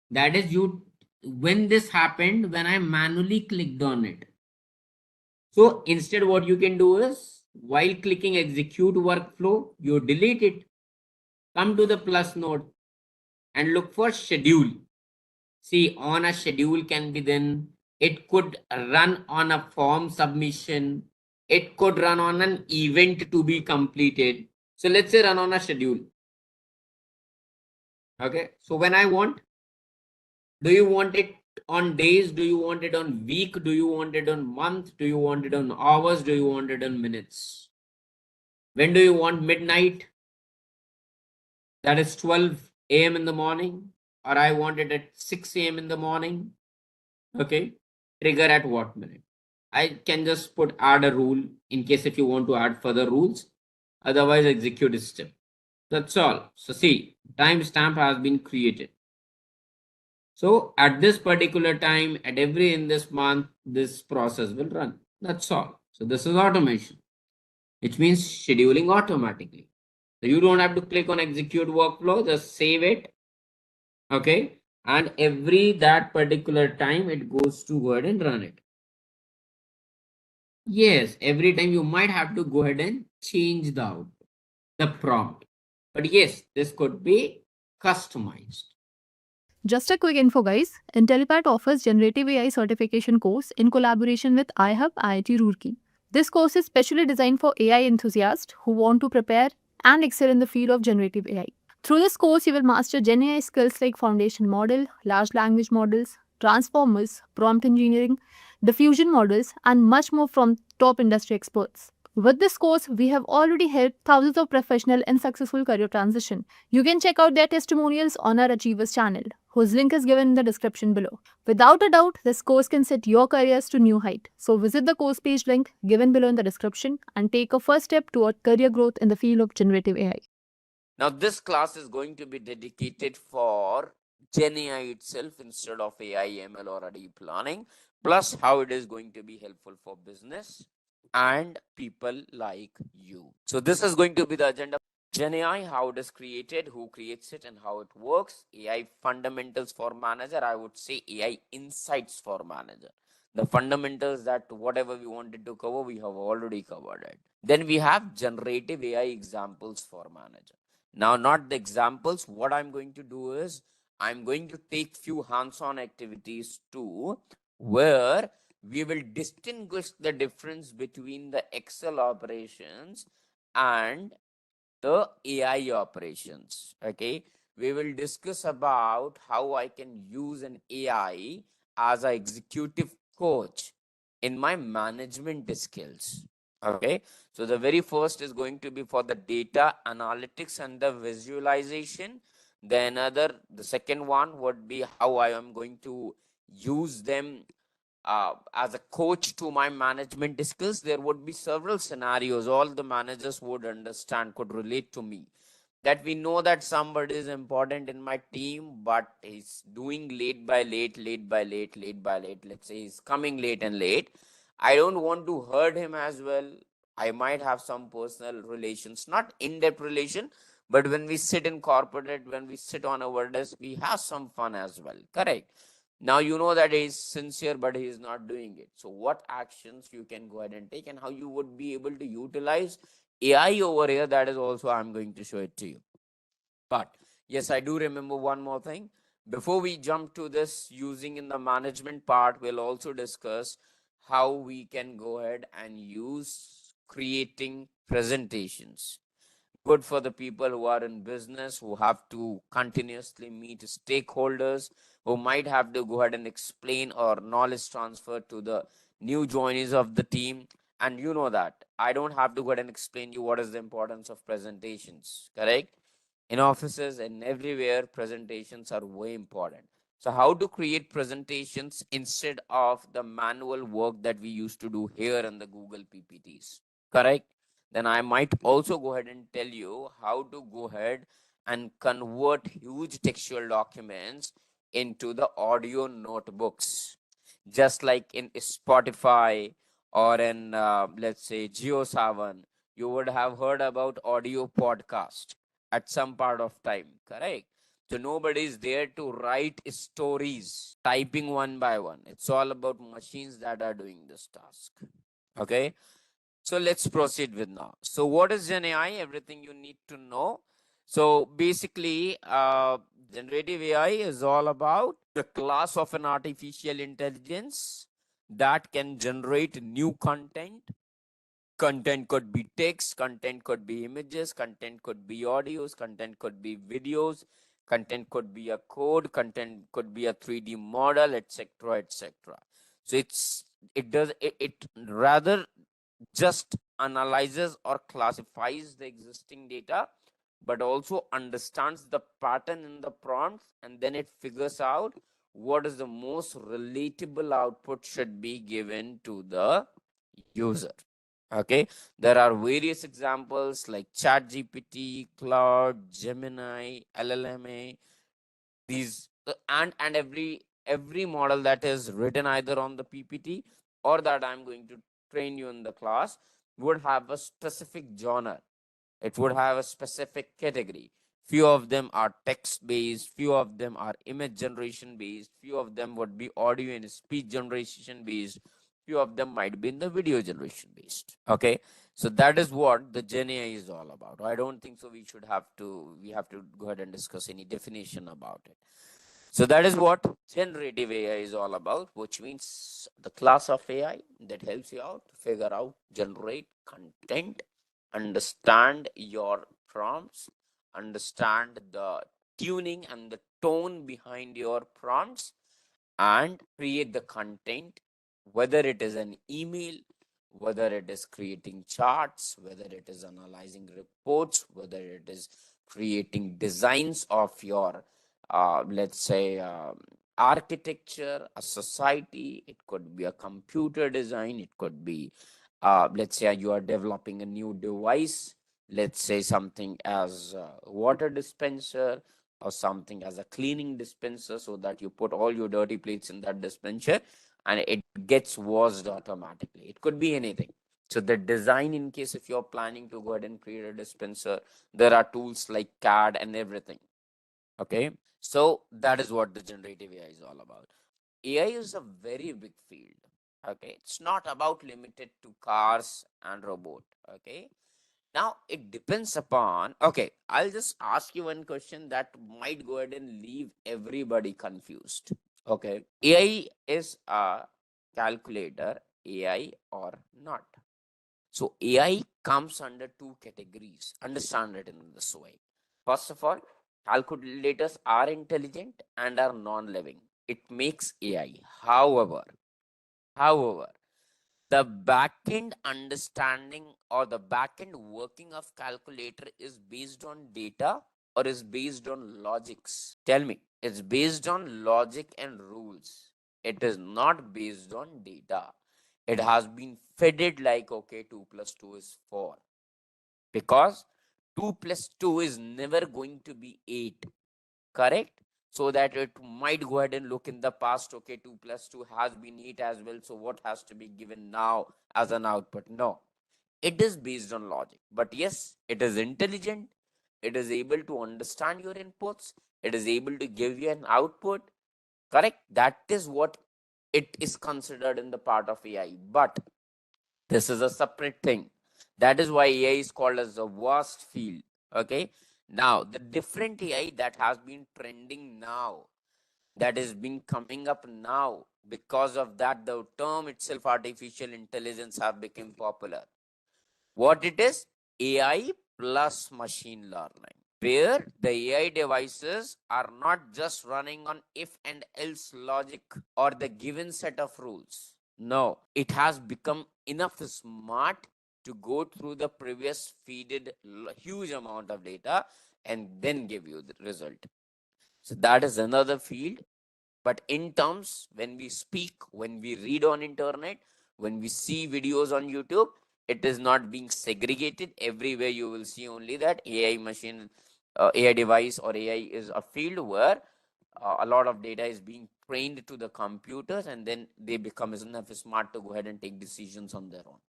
That is when this happened, when I manually clicked on it. So instead, what you can do is while clicking execute workflow, you delete it, come to the plus node and look for schedule. See, on a schedule can be then, it could run on a form submission. It could run on an event to be completed. So let's say run on a schedule. Okay. So when I want, do you want it on days? Do you want it on week? Do you want it on month? Do you want it on hours? Do you want it on minutes? When do you want midnight? That is 12 a.m. in the morning, or I want it at 6 a.m. in the morning. Okay. Trigger at what minute? I can just put add a rule in case if you want to add further rules. Otherwise, execute this step. That's all. So see, timestamp has been created. So at this particular time, at every in this month, this process will run. That's all. So this is automation, which means scheduling automatically. So you don't have to click on execute workflow, just save it. Okay. And every that particular time it goes to go ahead and run it. Yes, every time you might have to go ahead and change the output, the prompt. But yes, this could be customized. Just a quick info, guys. Intellipaat offers Generative AI certification course in collaboration with iHub IIT Roorkee. This course is specially designed for AI enthusiasts who want to prepare and excel in the field of generative AI. Through this course, you will master Gen AI skills like foundation model, large language models, transformers, prompt engineering, diffusion models, and much more from top industry experts. With this course, we have already helped thousands of professionals in successful career transition. You can check out their testimonials on our Achievers channel. whose link is given in the description below. Without a doubt, this course can set your careers to new height. So visit the course page link given below in the description and take a first step toward career growth in the field of generative AI. Now, this class is going to be dedicated for Gen AI itself instead of AI, ML, or deep learning, plus how it is going to be helpful for business and people like you. So, this is going to be the agenda. Gen AI, how it is created, who creates it, and how it works. AI fundamentals for manager. I would say AI insights for manager. The fundamentals that whatever we wanted to cover, we have already covered it. Then we have generative AI examples for manager. Now, not the examples. What I'm going to do is I'm going to take few hands-on activities too, where we will distinguish the difference between the Excel operations and the AI operations. Okay, we will discuss about how I can use an AI as an executive coach in my management skills. Okay, so the very first is going to be for the data analytics and the visualization. The second one would be how I am going to use them as a coach to my management skills. There would be several scenarios all the managers would understand, could relate to me, that we know that somebody is important in my team, but he's doing late by late, late by late, late by late. Let's say he's coming late and late. I don't want to hurt him as well. I might have some personal relations, not in-depth relation, but when we sit in corporate, when we sit on our desk, we have some fun as well. Correct. Now you know that he is sincere, but he is not doing it. So what actions you can go ahead and take, and how you would be able to utilize AI over here, that is also I'm going to show it to you. But yes, I do remember one more thing. Before we jump to this using in the management part, we'll also discuss how we can go ahead and use creating presentations. Good for the people who are in business, who have to continuously meet stakeholders, who might have to go ahead and explain or knowledge transfer to the new joinees of the team. And you know that I don't have to go ahead and explain you what is the importance of presentations. Correct? In offices and everywhere, presentations are way important. So how to create presentations instead of the manual work that we used to do here in the Google PPTs. Correct? Then I might also go ahead and tell you how to go ahead and convert huge textual documents into the audio notebooks, just like in Spotify or in let's say Geo7. You would have heard about audio podcast at some part of time. Correct? So nobody is there to write stories typing one by one. It's all about machines that are doing this task. Okay, so let's proceed with now. So what is Gen AI? Everything you need to know. So basically, generative AI is all about the class of an artificial intelligence that can generate new content. Content could be text, content could be images, content could be audios, content could be videos, content could be a code, content could be a 3D model, etc., etc. So it rather just analyzes or classifies the existing data, but also understands the pattern in the prompts, and then it figures out what is the most relatable output should be given to the user. Okay, there are various examples like ChatGPT, Cloud, Gemini, LLMA. These and every model that is written either on the PPT or that I'm going to train you in the class would have a specific genre. It would have a specific category. Few of them are text based, few of them are image generation based, few of them would be audio and speech generation based, few of them might be in the video generation based. Okay, so that is what the Gen AI is all about. I don't think so we have to go ahead and discuss any definition about it. So that is what generative AI is all about, which means the class of AI that helps you out to figure out, generate content, understand your prompts, understand the tuning and the tone behind your prompts, and create the content, whether it is an email, whether it is creating charts, whether it is analyzing reports, whether it is creating designs of your let's say, architecture, a society. It could be a computer design. It could be, let's say, you are developing a new device. Let's say something as a water dispenser or something as a cleaning dispenser, so that you put all your dirty plates in that dispenser and it gets washed automatically. It could be anything. So the design, in case if you're planning to go ahead and create a dispenser, there are tools like CAD and everything. Okay. So that is what the generative AI is all about. AI is a very big field. Okay. It's not about limited to cars and robot. Okay. Now it depends upon, okay, I'll just ask you one question that might go ahead and leave everybody confused. Okay. AI is a calculator, AI or not? So AI comes under two categories. Understand it in this way. First of all, calculators are intelligent and are non-living. It makes AI. However, the backend understanding or the backend working of calculator is based on data or is based on logics. Tell me, it's based on logic and rules. It is not based on data. It has been fed it like, okay, 2 plus 2 is 4, because 2 plus 2 is never going to be 8, correct? So that it might go ahead and look in the past, okay, 2 plus 2 has been 8 as well, so what has to be given now as an output? No, it is based on logic. But yes, it is intelligent. It is able to understand your inputs. It is able to give you an output, correct? That is what it is considered in the part of AI. But this is a separate thing. That is why AI is called as a vast field. Okay. Now, the different AI that has been trending now, that is been coming up now, because of that, the term itself, artificial intelligence, have become popular. What it is? AI plus machine learning, where the AI devices are not just running on if and else logic or the given set of rules. No, it has become enough smart to go through the previous feeded huge amount of data and then give you the result. So that is another field. But in terms, when we speak, when we read on internet, when we see videos on YouTube, it is not being segregated. Everywhere you will see only that AI machine, AI device or AI is a field where a lot of data is being trained to the computers, and then they become enough smart to go ahead and take decisions on their own.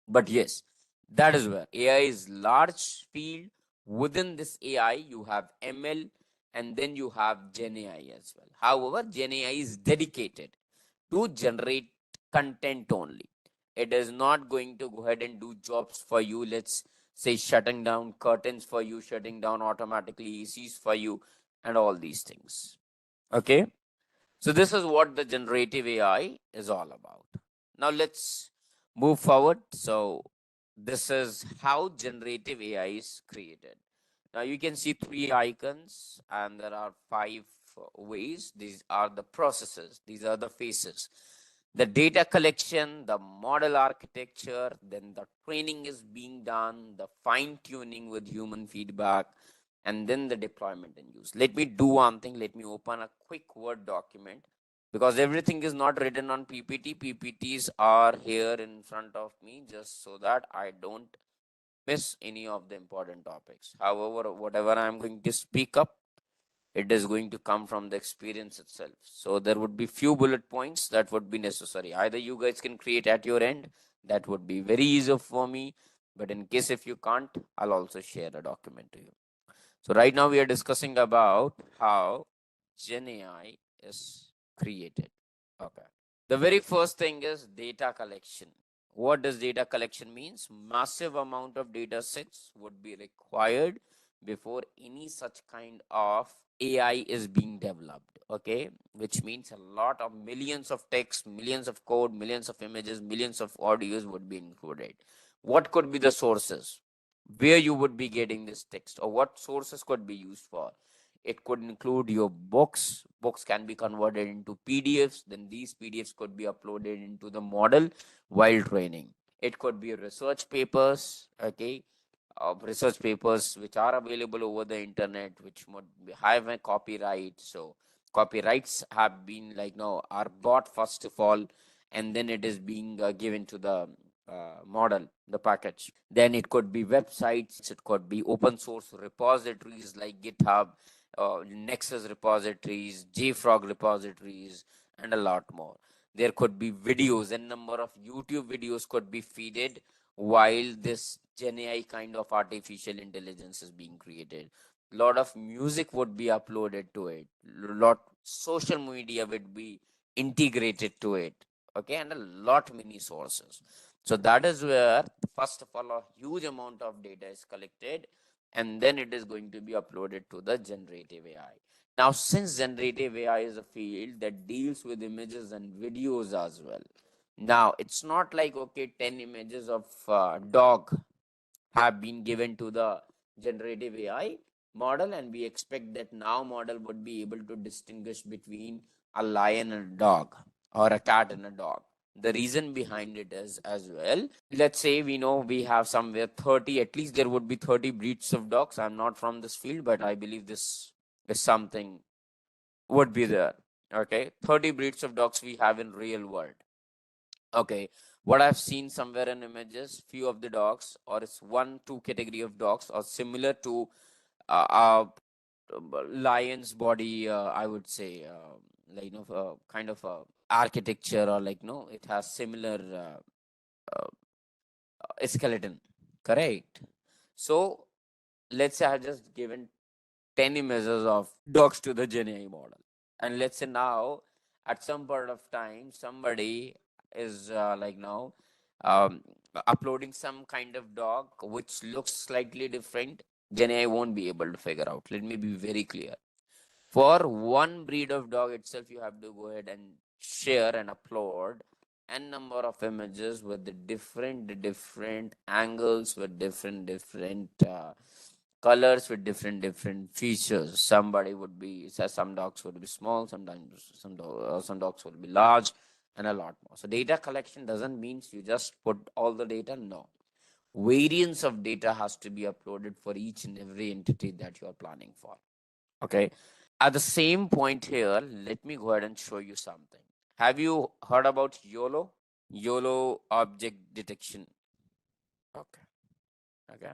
But yes, that is where AI is large field. Within this AI, you have ML, and then you have Gen AI as well. However, Gen AI is dedicated to generate content only. It is not going to go ahead and do jobs for you. Let's say shutting down curtains for you, shutting down automatically ACs for you, and all these things. Okay. So this is what the generative AI is all about. Now let's move forward. So this is how generative AI is created. Now you can see three icons and there are five ways. These are the processes. These are the phases. The data collection, the model architecture, then the training is being done, the fine tuning with human feedback, and then the deployment and use. Let me do one thing. Let me open a quick Word document, because everything is not written on PPT. PPTs are here in front of me just so that I don't miss any of the important topics. However, whatever I am going to speak up, it is going to come from the experience itself. So there would be few bullet points that would be necessary. Either you guys can create at your end, that would be very easy for me. But in case if you can't, I'll also share a document to you. So right now we are discussing about how Gen AI is created. Okay. The very first thing is data collection. What does data collection means? Massive amount of data sets would be required before any such kind of AI is being developed. Okay, which means a lot of millions of text, millions of code, millions of images, millions of audios would be included. What could be the sources where you would be getting this text, or what sources could be used for? It could include your books. Books can be converted into PDFs. Then these PDFs could be uploaded into the model while training. It could be research papers. Okay. research papers which are available over the internet, which would have a copyright. So copyrights have been like now are bought first of all, and then it is being given to the model, the package. Then it could be websites, it could be open source repositories like GitHub, Nexus repositories, JFrog repositories, and a lot more. There could be videos, and number of YouTube videos could be feeded while this Gen AI kind of artificial intelligence is being created. Lot of music would be uploaded to it. Lot social media would be integrated to it. Okay, and a lot many sources. So that is where first of all a huge amount of data is collected, and then it is going to be uploaded to the generative AI. Now, since generative AI is a field that deals with images and videos as well, now it's not like okay, 10 images of dog have been given to the generative AI model, and we expect that now model would be able to distinguish between a lion and a dog or a cat and a dog. The reason behind it is as well, let's say we know we have somewhere 30, at least there would be 30 breeds of dogs. I'm not from this field, but I believe this is something would be there. Okay, 30 breeds of dogs we have in real world. Okay, what I've seen somewhere in images, few of the dogs, or it's one, two category of dogs, are similar to uh, uh, lion's body. I would say, like kind of architecture, or like no, it has similar skeleton. Correct. So let's say I just given 10 images of dogs to the Gen AI model, and let's say now at some point of time somebody is like now um, uploading some kind of dog which looks slightly different. Gen AI won't be able to figure out. Let me be very clear. For one breed of dog itself, you have to go ahead and share and upload n number of images with the different angles, with different colors, with different features. Somebody would be, some dogs would be small, sometimes some dogs would be large, and a lot more. So data collection doesn't mean you just put all the data. No, variance of data has to be uploaded for each and every entity that you are planning for. Okay. At the same point here, let me go ahead and show you something. Have you heard about YOLO? YOLO object detection. Okay. Okay.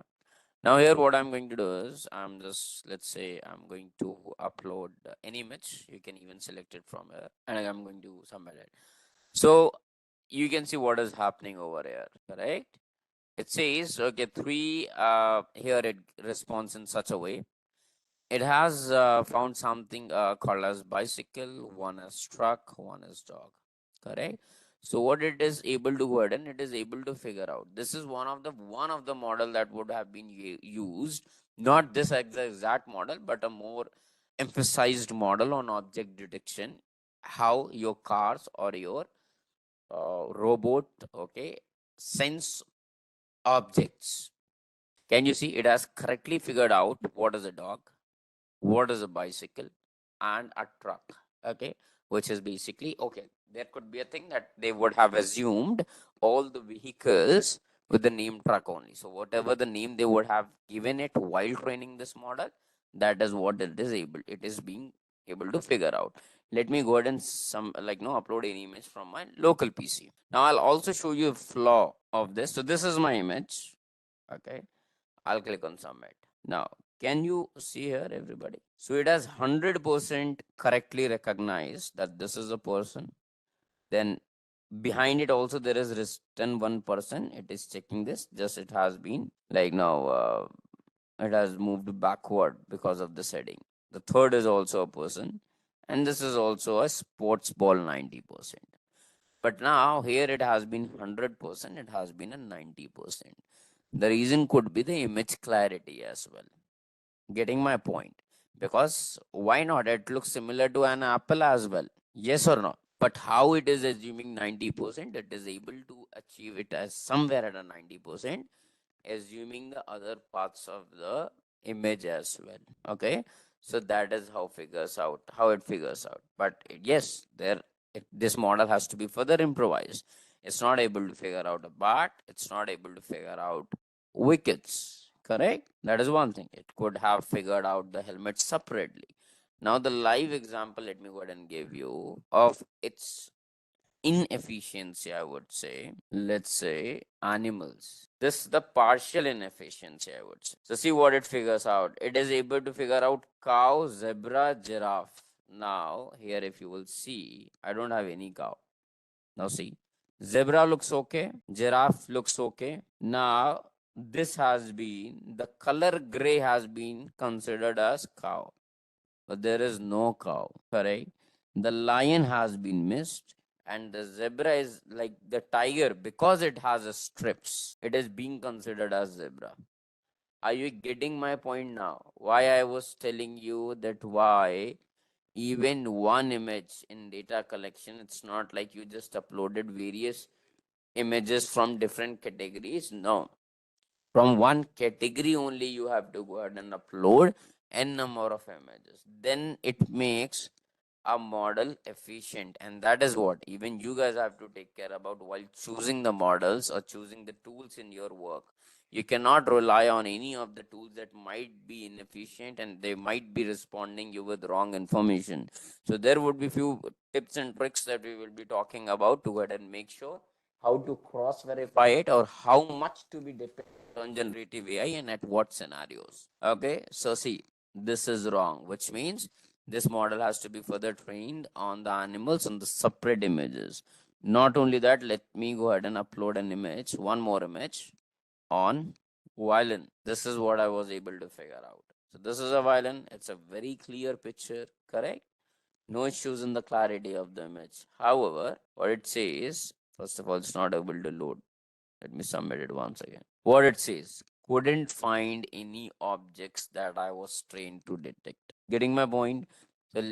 Now here what I'm going to do is I'm just, let's say I'm going to upload an image. You can even select it from here, and I'm going to submit it. So you can see what is happening over here, correct? It says, okay, three, here it responds in such a way. It has found something called as bicycle, one as truck, one as dog. Correct. So what it is able to go ahead and it is able to figure out. This is one of the model that would have been used. Not this exact model, but a more emphasized model on object detection. How your cars or your robot, okay, sense objects. Can you see? It has correctly figured out what is a dog, what is a bicycle, and a truck. Okay, which is basically okay, there could be a thing that they would have assumed all the vehicles with the name truck only. So whatever the name they would have given it while training this model, that is what it is being able to figure out. Let me go ahead and some like no upload an image from my local PC. Now I'll also show you a flaw of this. So this is my image. Okay, I'll click on submit. Now, can you see here, everybody? So it has 100% correctly recognized that this is a person. Then behind it also there is written one person. It is checking this. Just it has been like now it has moved backward because of the setting. The third is also a person, and this is also a sports ball 90%. But now here it has been 100%. It has been a 90%. The reason could be the image clarity as well. Getting my point? Because why not? It looks similar to an apple as well. Yes or no? But how it is assuming 90%, it is able to achieve it as somewhere at a 90%, assuming the other parts of the image as well. Okay. So that is how it figures out. But yes, this model has to be further improvised. It's not able to figure out a bat, it's not able to figure out wickets. Correct? That is one thing. It could have figured out the helmet separately. Now, the live example, let me go ahead and give you of its inefficiency, I would say. Let's say animals. This is the partial inefficiency, I would say. So, see what it figures out. It is able to figure out cow, zebra, giraffe. Now, here, if you will see, I don't have any cow. Now, see, zebra looks okay, giraffe looks okay. Now, this has been the color gray has been considered as cow, but there is no cow, correct? The lion has been missed, and the zebra is like the tiger because it has a strips. It is being considered as zebra. Are you getting my point now? Why I was telling you that why even one image in data collection, it's not like you just uploaded various images from different categories. No, from one category only you have to go ahead and upload n number of images, then it makes a model efficient. And that is what even you guys have to take care about while choosing the models or choosing the tools in your work. You cannot rely on any of the tools that might be inefficient and they might be responding you with wrong information. So there would be few tips and tricks that we will be talking about to go ahead and make sure how to cross verify it or how much to be dependent on generative AI and at what scenarios. Okay, so see, this is wrong, which means this model has to be further trained on the animals and the separate images. Not only that, let me go ahead and upload an image, one more image on violin. This is what I was able to figure out. So this is a violin. It's a very clear picture, correct? No issues in the clarity of the image. However, what it says, first of all, it's not able to load. Let me submit it once again. What it says, couldn't find any objects that I was trained to detect. Getting my point? So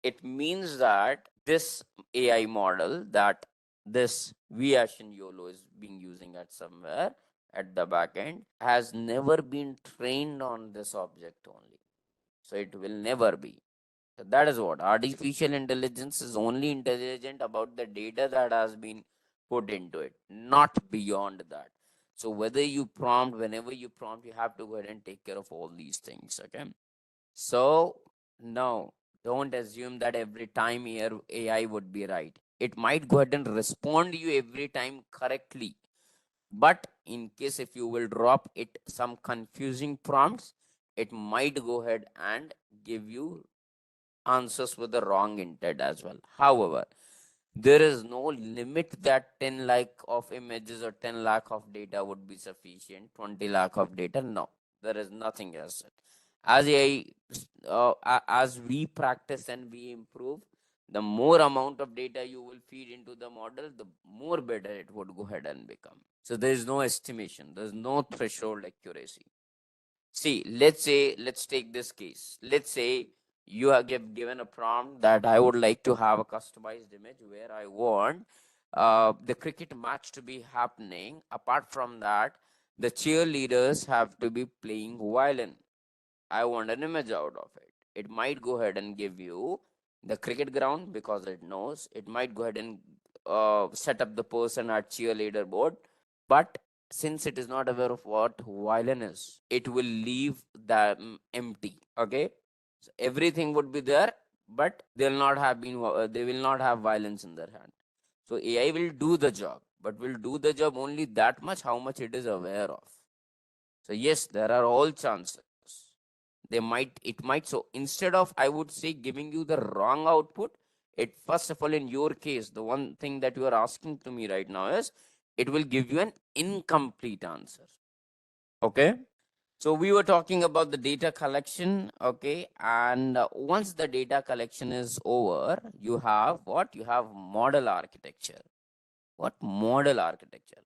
it means that this AI model that this Viation YOLO is being using at somewhere at the back end has never been trained on this object only. So it will never be. So that is what artificial intelligence is only intelligent about the data that has been put into it, not beyond that. So whether you prompt, whenever you prompt, you have to go ahead and take care of all these things. Okay. So no, don't assume that every time your AI would be right. It might go ahead and respond you every time correctly. But in case if you will drop it some confusing prompts, it might go ahead and give you answers with the wrong intent as well. However, there is no limit that 10 lakh of images or 10 lakh of data would be sufficient, 20 lakh of data. No, there is nothing else. As as we practice and we improve, the more amount of data you will feed into the model, the more better it would go ahead and become. So there is no estimation, there is no threshold accuracy. See, let's take this case. Let's say you have given a prompt that I would like to have a customized image where I want the cricket match to be happening. Apart from that, the cheerleaders have to be playing violin. I want an image out of it. It might go ahead and give you the cricket ground because it knows. It might go ahead and set up the person at cheerleader board. But since it is not aware of what violin is, it will leave them empty. Okay, so everything would be there, but they will not have violence in their hand. So AI will do the job, but will do the job only that much how much it is aware of. So yes, there are all chances. It might. So instead of, I would say, giving you the wrong output, it first of all, in your case, the one thing that you are asking to me right now is it will give you an incomplete answer. Okay. So we were talking about the data collection. Okay. And once the data collection is over, you have what? You have model architecture. What? Model architecture.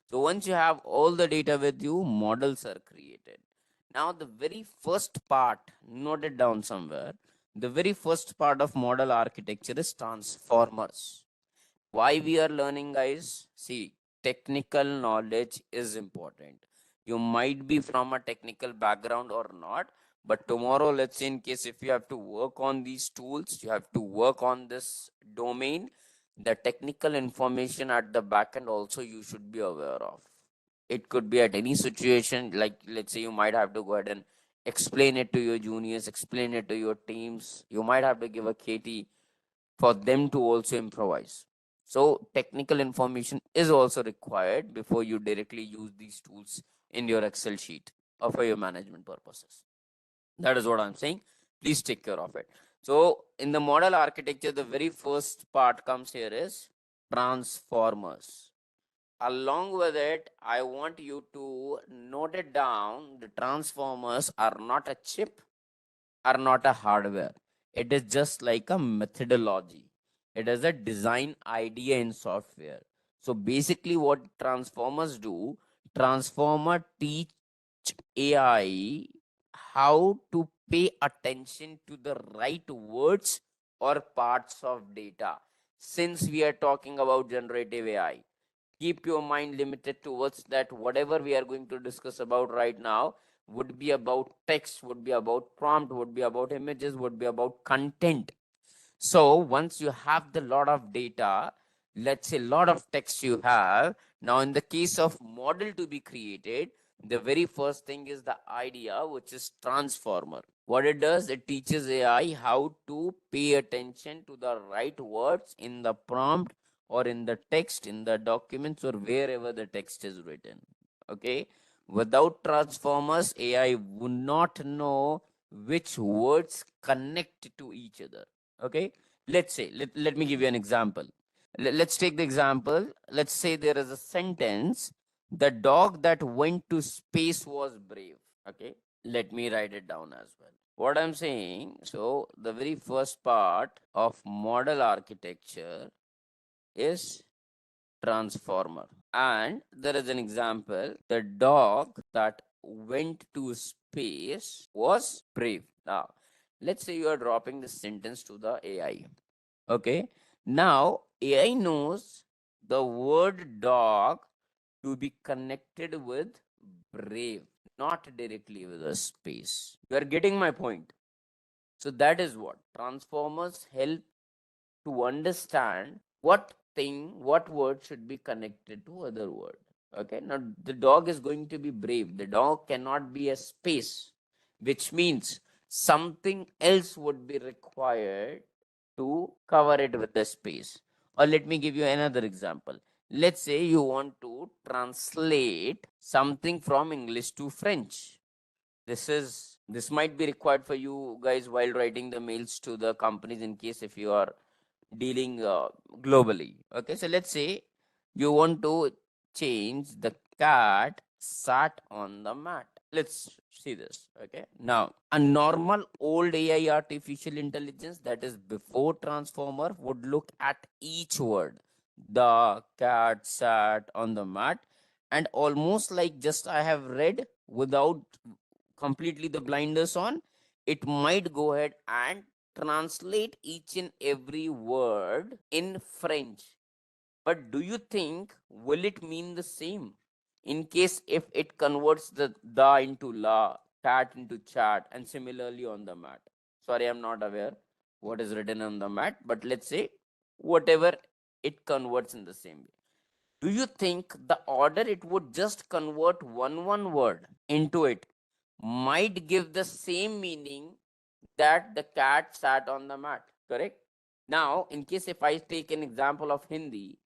So once you have all the data with you, models are created. Now, the very first part, note it down somewhere, the very first part of model architecture is transformers. Why we are learning, guys? See, technical knowledge is important. You might be from a technical background or not, but tomorrow, let's say, in case if you have to work on these tools, you have to work on this domain, the technical information at the back end also you should be aware of. It could be at any situation. Like, let's say you might have to go ahead and explain it to your juniors, explain it to your teams. You might have to give a KT for them to also improvise. So technical information is also required before you directly use these tools in your Excel sheet or for your management purposes. That is what I'm saying. Please take care of it. So in the model architecture, the very first part comes here is transformers. Along with it, I want you to note it down. The transformers are not a chip, are not a hardware. It is just like a methodology. It is a design idea in software. So basically, what transformers do, transformer teach AI how to pay attention to the right words or parts of data. Since we are talking about generative AI, keep your mind limited towards that. Whatever we are going to discuss about right now would be about text, would be about prompt, would be about images, would be about content. So once you have the lot of data, let's say lot of text you have, now in the case of model to be created, the very first thing is the idea, which is transformer. What it does, it teaches AI how to pay attention to the right words in the prompt or in the text, in the documents, or wherever the text is written. Okay. Without transformers, AI would not know which words connect to each other. Okay. Let's say, let me give you an example. Let's take the example. Let's say there is a sentence, the dog that went to space was brave. Okay. Let me write it down as well. What I'm saying, so the very first part of model architecture is transformer. And there is an example, the dog that went to space was brave. Now, let's say you are dropping this sentence to the AI. Okay. Now, AI knows the word dog to be connected with brave, not directly with a space. You are getting my point. So that is what transformers help to understand what thing, what word should be connected to other word. Okay. Now the dog is going to be brave. The dog cannot be a space, which means something else would be required to cover it with the space. Or let me give you another example. Let's say you want to translate something from English to French. This might be required for you guys while writing the mails to the companies, in case if you are dealing globally. Okay, so let's say you want to change the cat sat on the mat. Let's see this. Okay, now a normal old AI artificial intelligence that is before transformer would look at each word. The cat sat on the mat, and almost like just I have read without completely the blinders on, it might go ahead and translate each and every word in French. But do you think will it mean the same? In case if it converts the da into la, tat into chat, and similarly on the mat. Sorry, I'm not aware what is written on the mat, but let's say whatever it converts in the same way. Do you think the order it would just convert one word into it might give the same meaning that the cat sat on the mat? Correct. Now, in case if I take an example of Hindi,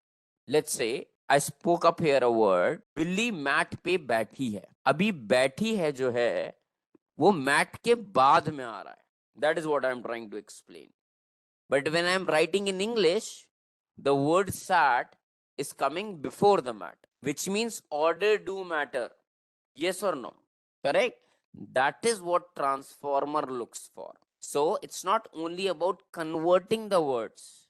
let's say I spoke up here a word, बिल्ली mat पे बैठी है. अभी बैठी है जो है वो मैट के बाद में आ रहा है. That is what I am trying to explain. But when I am writing in English, the word sat is coming before the mat, which means order do matter. Yes or no? Correct? That is what transformer looks for. So it's not only about converting the words,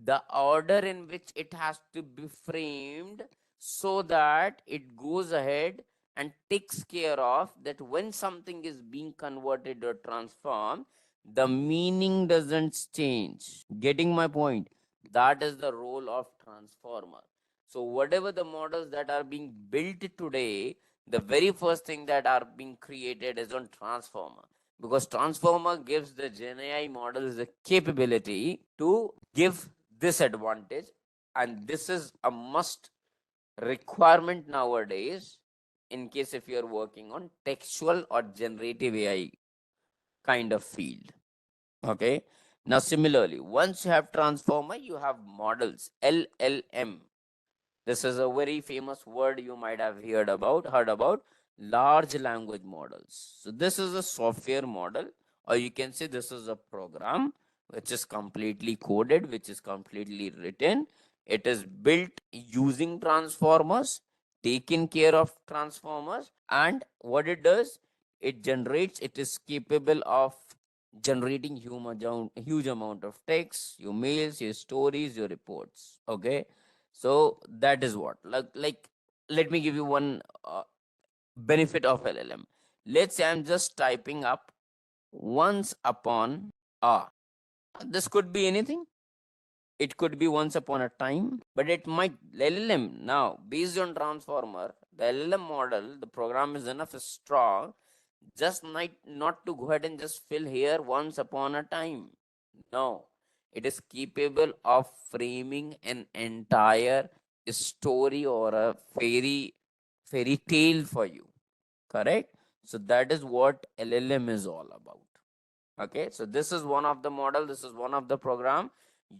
the order in which it has to be framed so that it goes ahead and takes care of that when something is being converted or transformed, the meaning doesn't change. Getting my point? That is the role of transformer. So whatever the models that are being built today, the very first thing that are being created is on transformer, because transformer gives the Gen AI models the capability to give this advantage, and this is a must requirement nowadays in case if you're working on textual or generative AI kind of field. Okay. Now, similarly, once you have transformer, you have models, LLM. This is a very famous word you might have heard about large language models. So this is a software model, or you can say this is a program which is completely coded, which is completely written. It is built using transformers, taking care of transformers, and what it does, it is capable of generating huge amount of text, your mails, your stories, your reports. Okay, so that is what, like let me give you one benefit of LLM. Let's say I'm just typing up once upon a. This could be anything. It could be once upon a time, but it might LLM now based on transformer. The LLM model, the program is enough strong, just not to go ahead and just fill here once upon a time. No, it is capable of framing an entire story or a fairy tale for you. Correct? So that is what LLM is all about. Okay, so this is one of the model, this is one of the program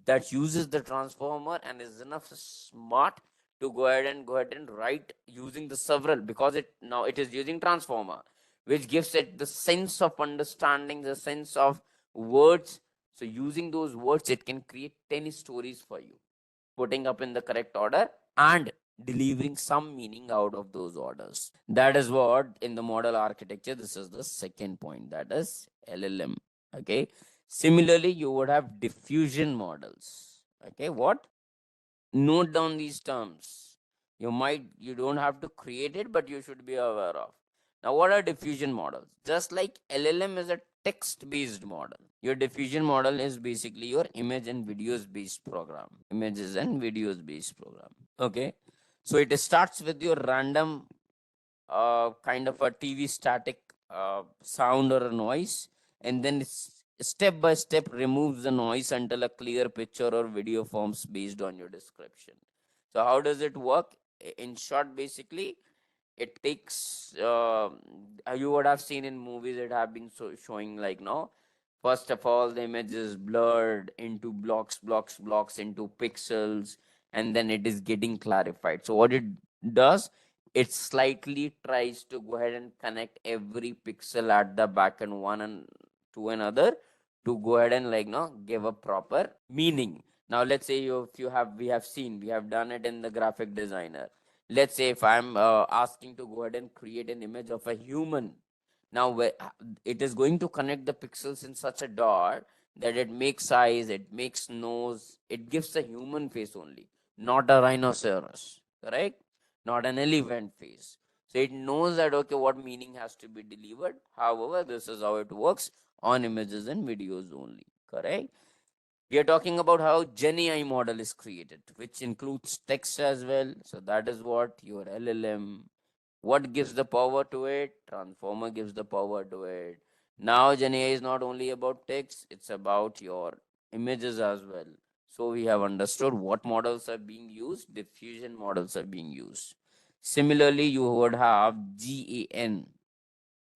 that uses the transformer and is enough smart to go ahead and write using the several, because it is using transformer, which gives it the sense of understanding, the sense of words. So using those words, it can create 10 stories for you, putting up in the correct order and delivering some meaning out of those orders. That is what in the model architecture, this is the second point, that is LLM. Okay. Similarly, you would have diffusion models. Okay. What? Note down these terms. You don't have to create it, but you should be aware of. Now, what are diffusion models? Just like LLM is a text based model, your diffusion model is basically your image and videos based program. Images and videos based program. Okay. So it starts with your random kind of a TV static sound or a noise, and then it's step by step removes the noise until a clear picture or video forms based on your description. So how does it work? In short, basically, it takes you would have seen in movies, it have been showing like, no, first of all the image is blurred into blocks into pixels, and then it is getting clarified. So what it does, it slightly tries to go ahead and connect every pixel at the back and one and to another, to go ahead and, like, no, give a proper meaning. Now let's say if you have we have done it in the graphic designer. Let's say if I'm asking to go ahead and create an image of a human. Now it is going to connect the pixels in such a dot that it makes eyes, it makes nose, it gives a human face only, not a rhinoceros. Correct? Not an elephant face. So it knows that, okay, what meaning has to be delivered. However, this is how it works on images and videos only. Correct? We are talking about how Gen AI model is created, which includes text as well. So that is what your LLM. What gives the power to it? Transformer gives the power to it. Now Gen AI is not only about text, it's about your images as well. So we have understood what models are being used, diffusion models are being used. Similarly, you would have GAN,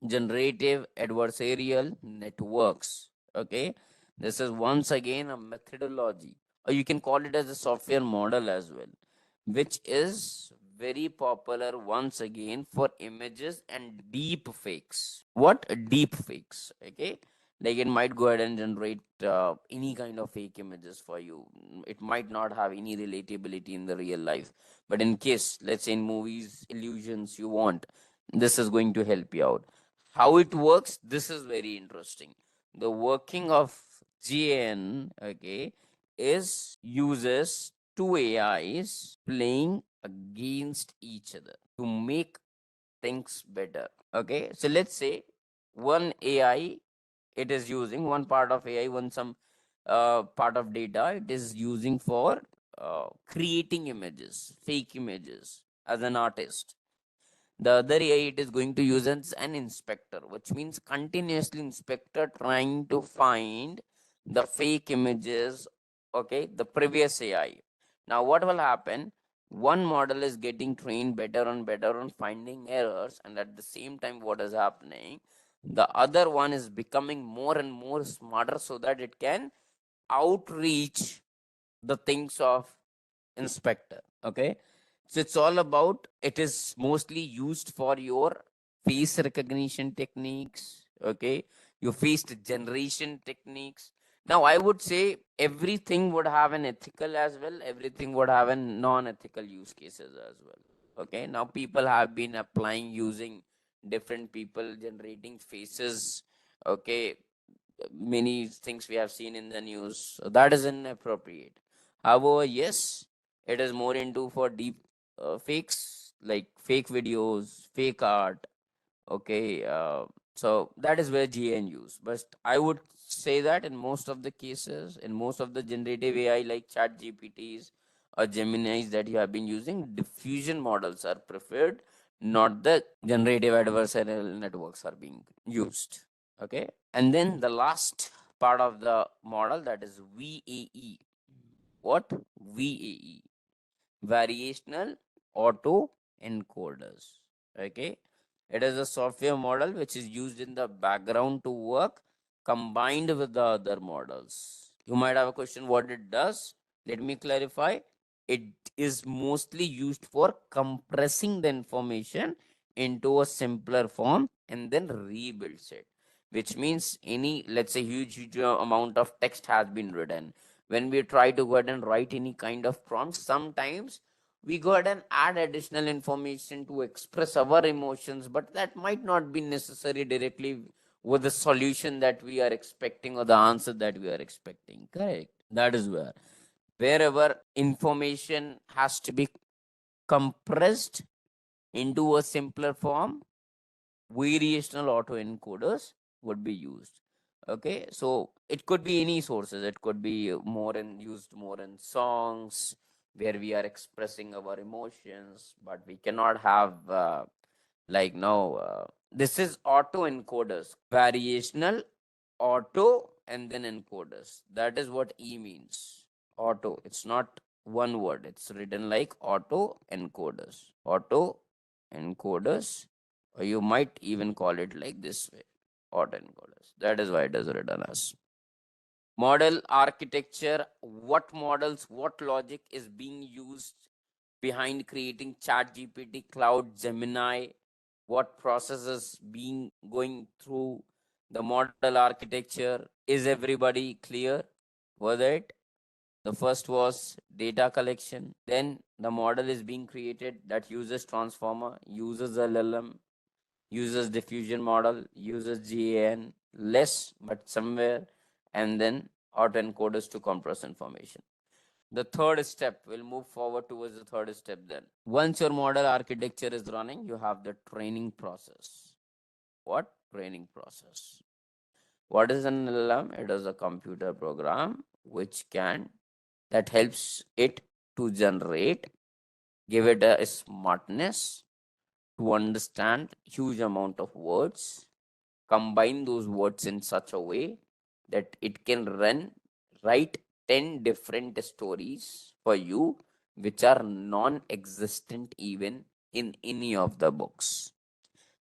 generative adversarial networks. Okay, this is once again a methodology, or you can call it as a software model as well, which is very popular once again for images and deep fakes. What? Deep fakes. Okay, like it might go ahead and generate any kind of fake images for you. It might not have any relatability in the real life, but in case, let's say in movies, illusions you want, this is going to help you out. How it works, this is very interesting. The working of GN, okay, is uses two AIs playing against each other to make things better. Okay, so let's say one AI, it is using one part of AI, one some part of data it is using for creating images, fake images as an artist. The other AI it is going to use as an inspector, which means continuously inspector trying to find the fake images, okay, the previous AI. Now what will happen? One model is getting trained better and better on finding errors, and at the same time, what is happening? The other one is becoming more and more smarter so that it can outreach the things of inspector. Okay, so it's all about, it is mostly used for your face recognition techniques. Okay, your face generation techniques. Now I would say everything would have an ethical as well, everything would have a non-ethical use cases as well. Okay, now people have been applying using different people generating faces. Okay, many things we have seen in the news, so that is inappropriate. However, yes, it is more into for deep fakes, like fake videos, fake art. Okay, so that is where GN use. But I would say that in most of the cases, in most of the generative AI like Chat GPTs or Geminis that you have been using, diffusion models are preferred, not the generative adversarial networks are being used. Okay, and then the last part of the model, that is VAE. What? VAE, variational auto encoders. Okay, it is a software model which is used in the background to work combined with the other models. You might have a question what it does. Let me clarify. It is mostly used for compressing the information into a simpler form and then rebuilds it, which means any, let's say, huge amount of text has been written. When we try to go ahead and write any kind of prompt, sometimes we go ahead and add additional information to express our emotions, but that might not be necessary directly with the solution that we are expecting or the answer that we are expecting. Correct. That is where, wherever information has to be compressed into a simpler form, variational autoencoders would be used. Okay, so it could be any sources. It could be more in used more in songs where we are expressing our emotions, but we cannot have like now. This is autoencoders, variational auto and then encoders. That is what E means. Auto. It's not one word. It's written like auto encoders. Auto encoders, or you might even call it like this way, autoencoders. That is why it is written as model architecture. What models, what logic is being used behind creating Chat GPT, Cloud, Gemini? What processes being going through the model architecture? Is everybody clear with it? The first was data collection. Then the model is being created that uses transformer, uses LLM, uses diffusion model, uses GAN, less but somewhere, and then autoencoders to compress information. The third step, we'll move forward towards the third step then. Once your model architecture is running, you have the training process. What? Training process. What is an LLM? It is a computer program which can, that helps it to generate, give it a smartness to understand huge amount of words, combine those words in such a way that it can write 10 different stories for you which are non-existent even in any of the books.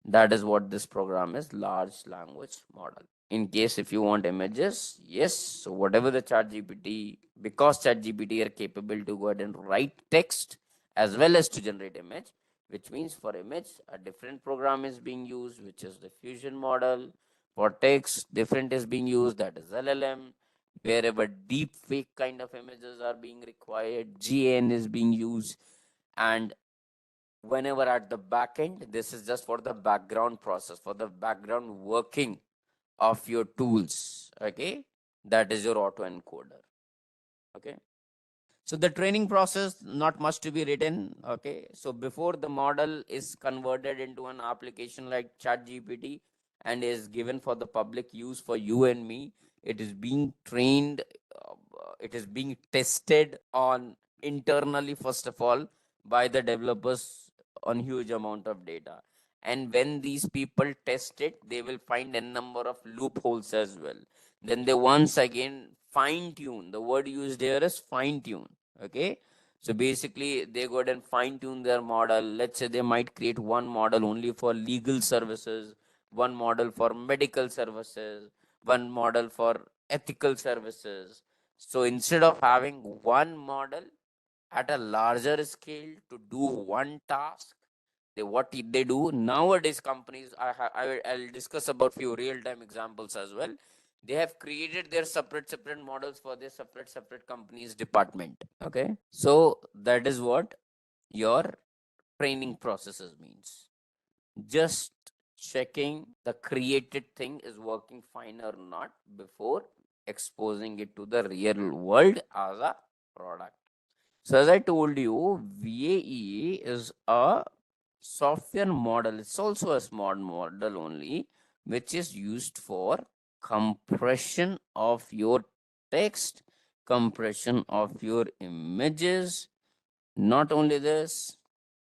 That is what this program is, large language model. In case if you want images, yes, so whatever the Chat GPT, because Chat GPT are capable to go ahead and write text as well as to generate image, which means for image a different program is being used, which is the fusion model. For text, different is being used, that is LLM. Wherever deep fake kind of images are being required, GN is being used. And whenever at the back end, this is just for the background process, for the background working of your tools. Okay, that is your autoencoder. Okay, so the training process, not much to be written. Okay, so before the model is converted into an application like Chat GPT and is given for the public use for you and me, it is being trained, it is being tested on internally first of all by the developers on huge amount of data. And when these people test it, they will find a number of loopholes as well. Then they once again fine tune. The word used here is fine tune. Okay, So basically, they go ahead and fine tune their model. Let's say they might create one model only for legal services, one model for medical services, one model for ethical services. So instead of having one model at a larger scale to do one task, they do nowadays, companies, I'll discuss about few real time examples as well. They have created their separate models for their separate companies department. Okay, so that is what your training processes means. Just checking the created thing is working fine or not before exposing it to the real world as a product. So as I told you, VAE is a software model. It's also a smart model only, which is used for compression of your text, compression of your images. Not only this,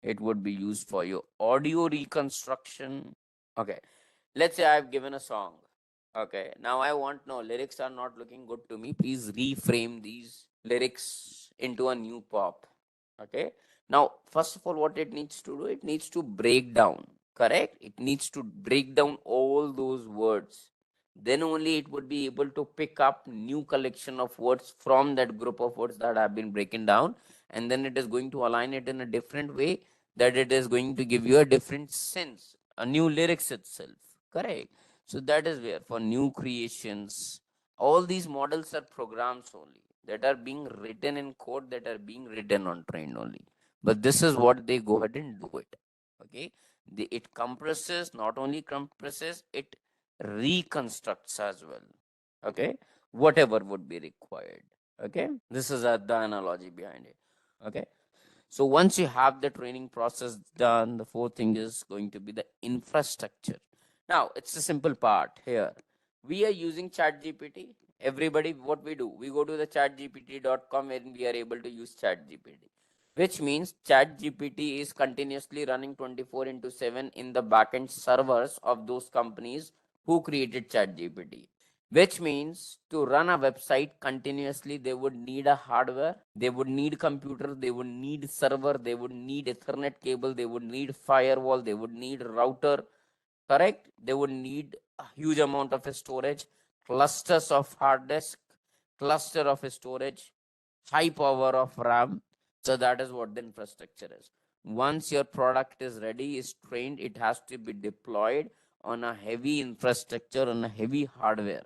it would be used for your audio reconstruction. Okay, let's say I've given a song. Okay, now I want no lyrics are not looking good to me. Please reframe these lyrics into a new pop. Okay, now first of all, what it needs to do, it needs to break down. Correct, it needs to break down all those words. Then only it would be able to pick up new collection of words from that group of words that have been broken down, and then it is going to align it in a different way, that it is going to give you a different sense, a new lyrics itself. Correct. So that is where for new creations, all these models are programs only that are being written in code, that are being written on trained only. But this is what they go ahead and do it. Okay, it compresses, not only compresses, it reconstructs as well. Okay, whatever would be required. Okay, this is the analogy behind it. Okay, so once you have the training process done, the fourth thing is going to be the infrastructure. Now it's a simple part here. We are using ChatGPT. Everybody, what we do, we go to the chatgpt.com and we are able to use ChatGPT, which means ChatGPT is continuously running 24 into 7 in the backend servers of those companies who created ChatGPT. Which means to run a website continuously, they would need a hardware, they would need computer, they would need server, they would need Ethernet cable, they would need firewall, they would need router. Correct? They would need a huge amount of storage, clusters of hard disk, cluster of storage, high power of RAM. So that is what the infrastructure is. Once your product is ready, is trained, it has to be deployed on a heavy infrastructure, on a heavy hardware,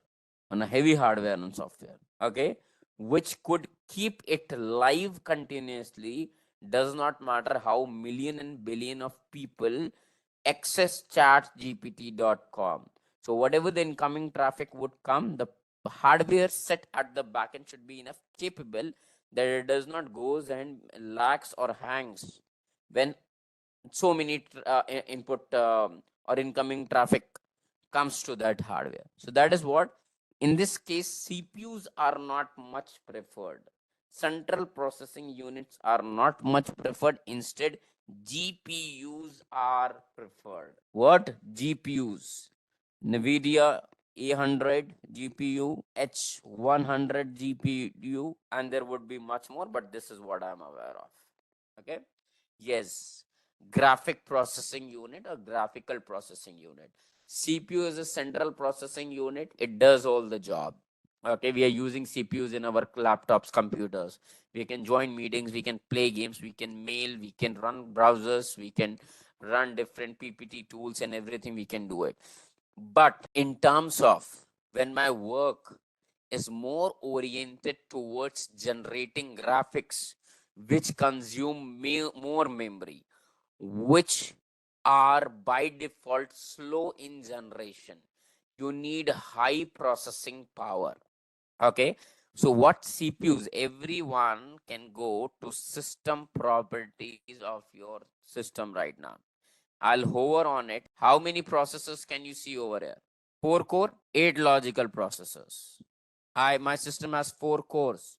and software. Okay, which could keep it live continuously. Does not matter how million and billion of people access chatgpt.com. So whatever the incoming traffic would come, the hardware set at the backend should be enough capable that it does not goes and lags or hangs when so many input or incoming traffic comes to that hardware. So that is what, in this case, CPUs are not much preferred. Central processing units are not much preferred. Instead, GPUs are preferred. What? GPUs. NVIDIA A100 GPU, H100 GPU, and there would be much more, but this is what I'm aware of. Okay. Yes, graphic processing unit or graphical processing unit. CPU is a central processing unit. It does all the job. Okay, we are using CPUs in our laptops, computers. We can join meetings, we can play games, we can mail, we can run browsers, we can run different PPT tools and everything, we can do it. But in terms of when my work is more oriented towards generating graphics which consume more memory, which are by default slow in generation, you need high processing power. Okay, so what CPUs, everyone can go to system properties of your system right now. I'll hover on it. How many processors can you see over here? 4 core, 8 logical processors. My system has 4 cores.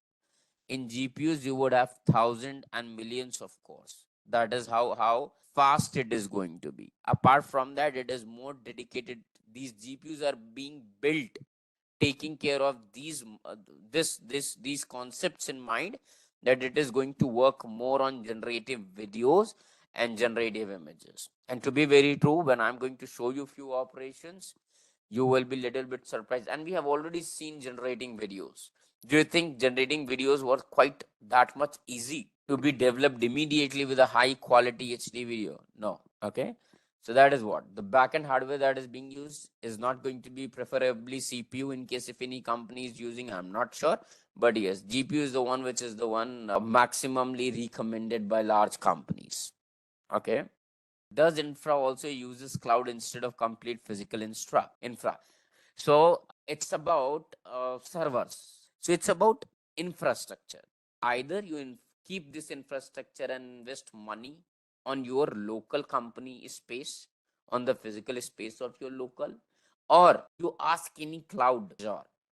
In GPUs, you would have thousands and millions of cores. That is how fast it is going to be. Apart from that, it is more dedicated. These GPUs are being built taking care of these concepts in mind, that it is going to work more on generative videos and generative images. And to be very true, when I'm going to show you few operations, you will be little bit surprised. And we have already seen generating videos. Do you think generating videos was quite that much easy to be developed immediately with a high quality HD video? No. Okay. So that is what the backend hardware that is being used is not going to be preferably CPU in case if any company is using, I'm not sure. But yes, GPU is the one which is the one maximally recommended by large companies. Okay. Does infra also uses cloud instead of complete physical infra? So it's about servers. So it's about infrastructure. Either you keep this infrastructure and invest money on your local company space, on the physical space of your local, or you ask any cloud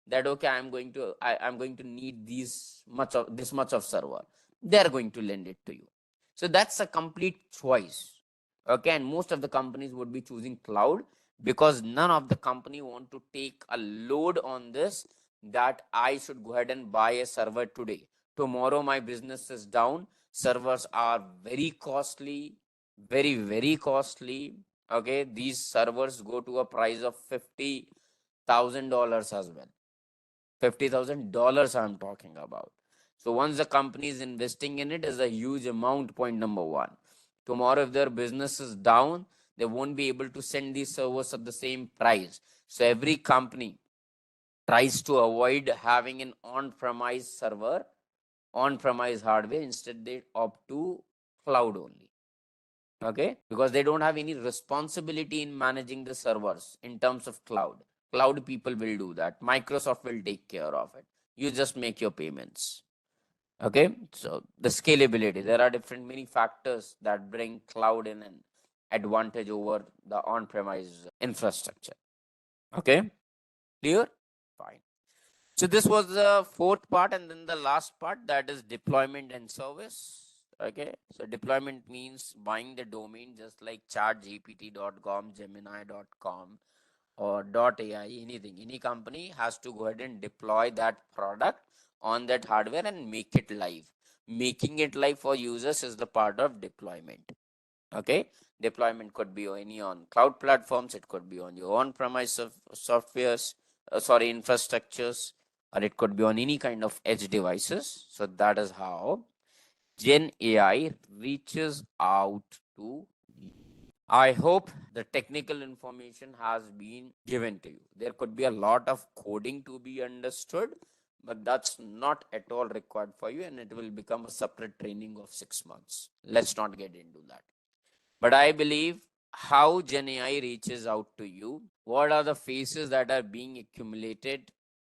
that okay, I'm going to need this much of server. They are going to lend it to you. So that's a complete choice. Okay, and most of the companies would be choosing cloud because none of the company want to take a load on this, that I should go ahead and buy a server today. Tomorrow my business is down. Servers are very costly, very costly. Okay, these servers go to a price of $50,000 as well. $50,000 I'm talking about. So once the company is investing in it, is a huge amount. Point number one. Tomorrow, if their business is down, they won't be able to send these servers at the same price. So every company tries to avoid having an on-premise server, on-premise hardware. Instead, they opt to cloud only. Okay, because they don't have any responsibility in managing the servers in terms of cloud people will do that. Microsoft will take care of it. You just make your payments. Okay, so the scalability, there are different many factors that bring cloud in an advantage over the on-premise infrastructure. Okay, clear? Fine. So this was the fourth part, and then the last part, that is deployment and service. Okay, so deployment means buying the domain, just like chatgpt.com, gemini.com, or .ai, anything. Any company has to go ahead and deploy that product on that hardware and make it live. Making it live for users is the part of deployment. Okay, deployment could be any on cloud platforms, it could be on your on-premise softwares, infrastructures, or it could be on any kind of edge devices. So that is how Gen AI reaches out to you. I hope the technical information has been given to you. There could be a lot of coding to be understood, but that's not at all required for you, and it will become a separate training of 6 months. Let's not get into that. But I believe how Gen AI reaches out to you, what are the phases that are being accumulated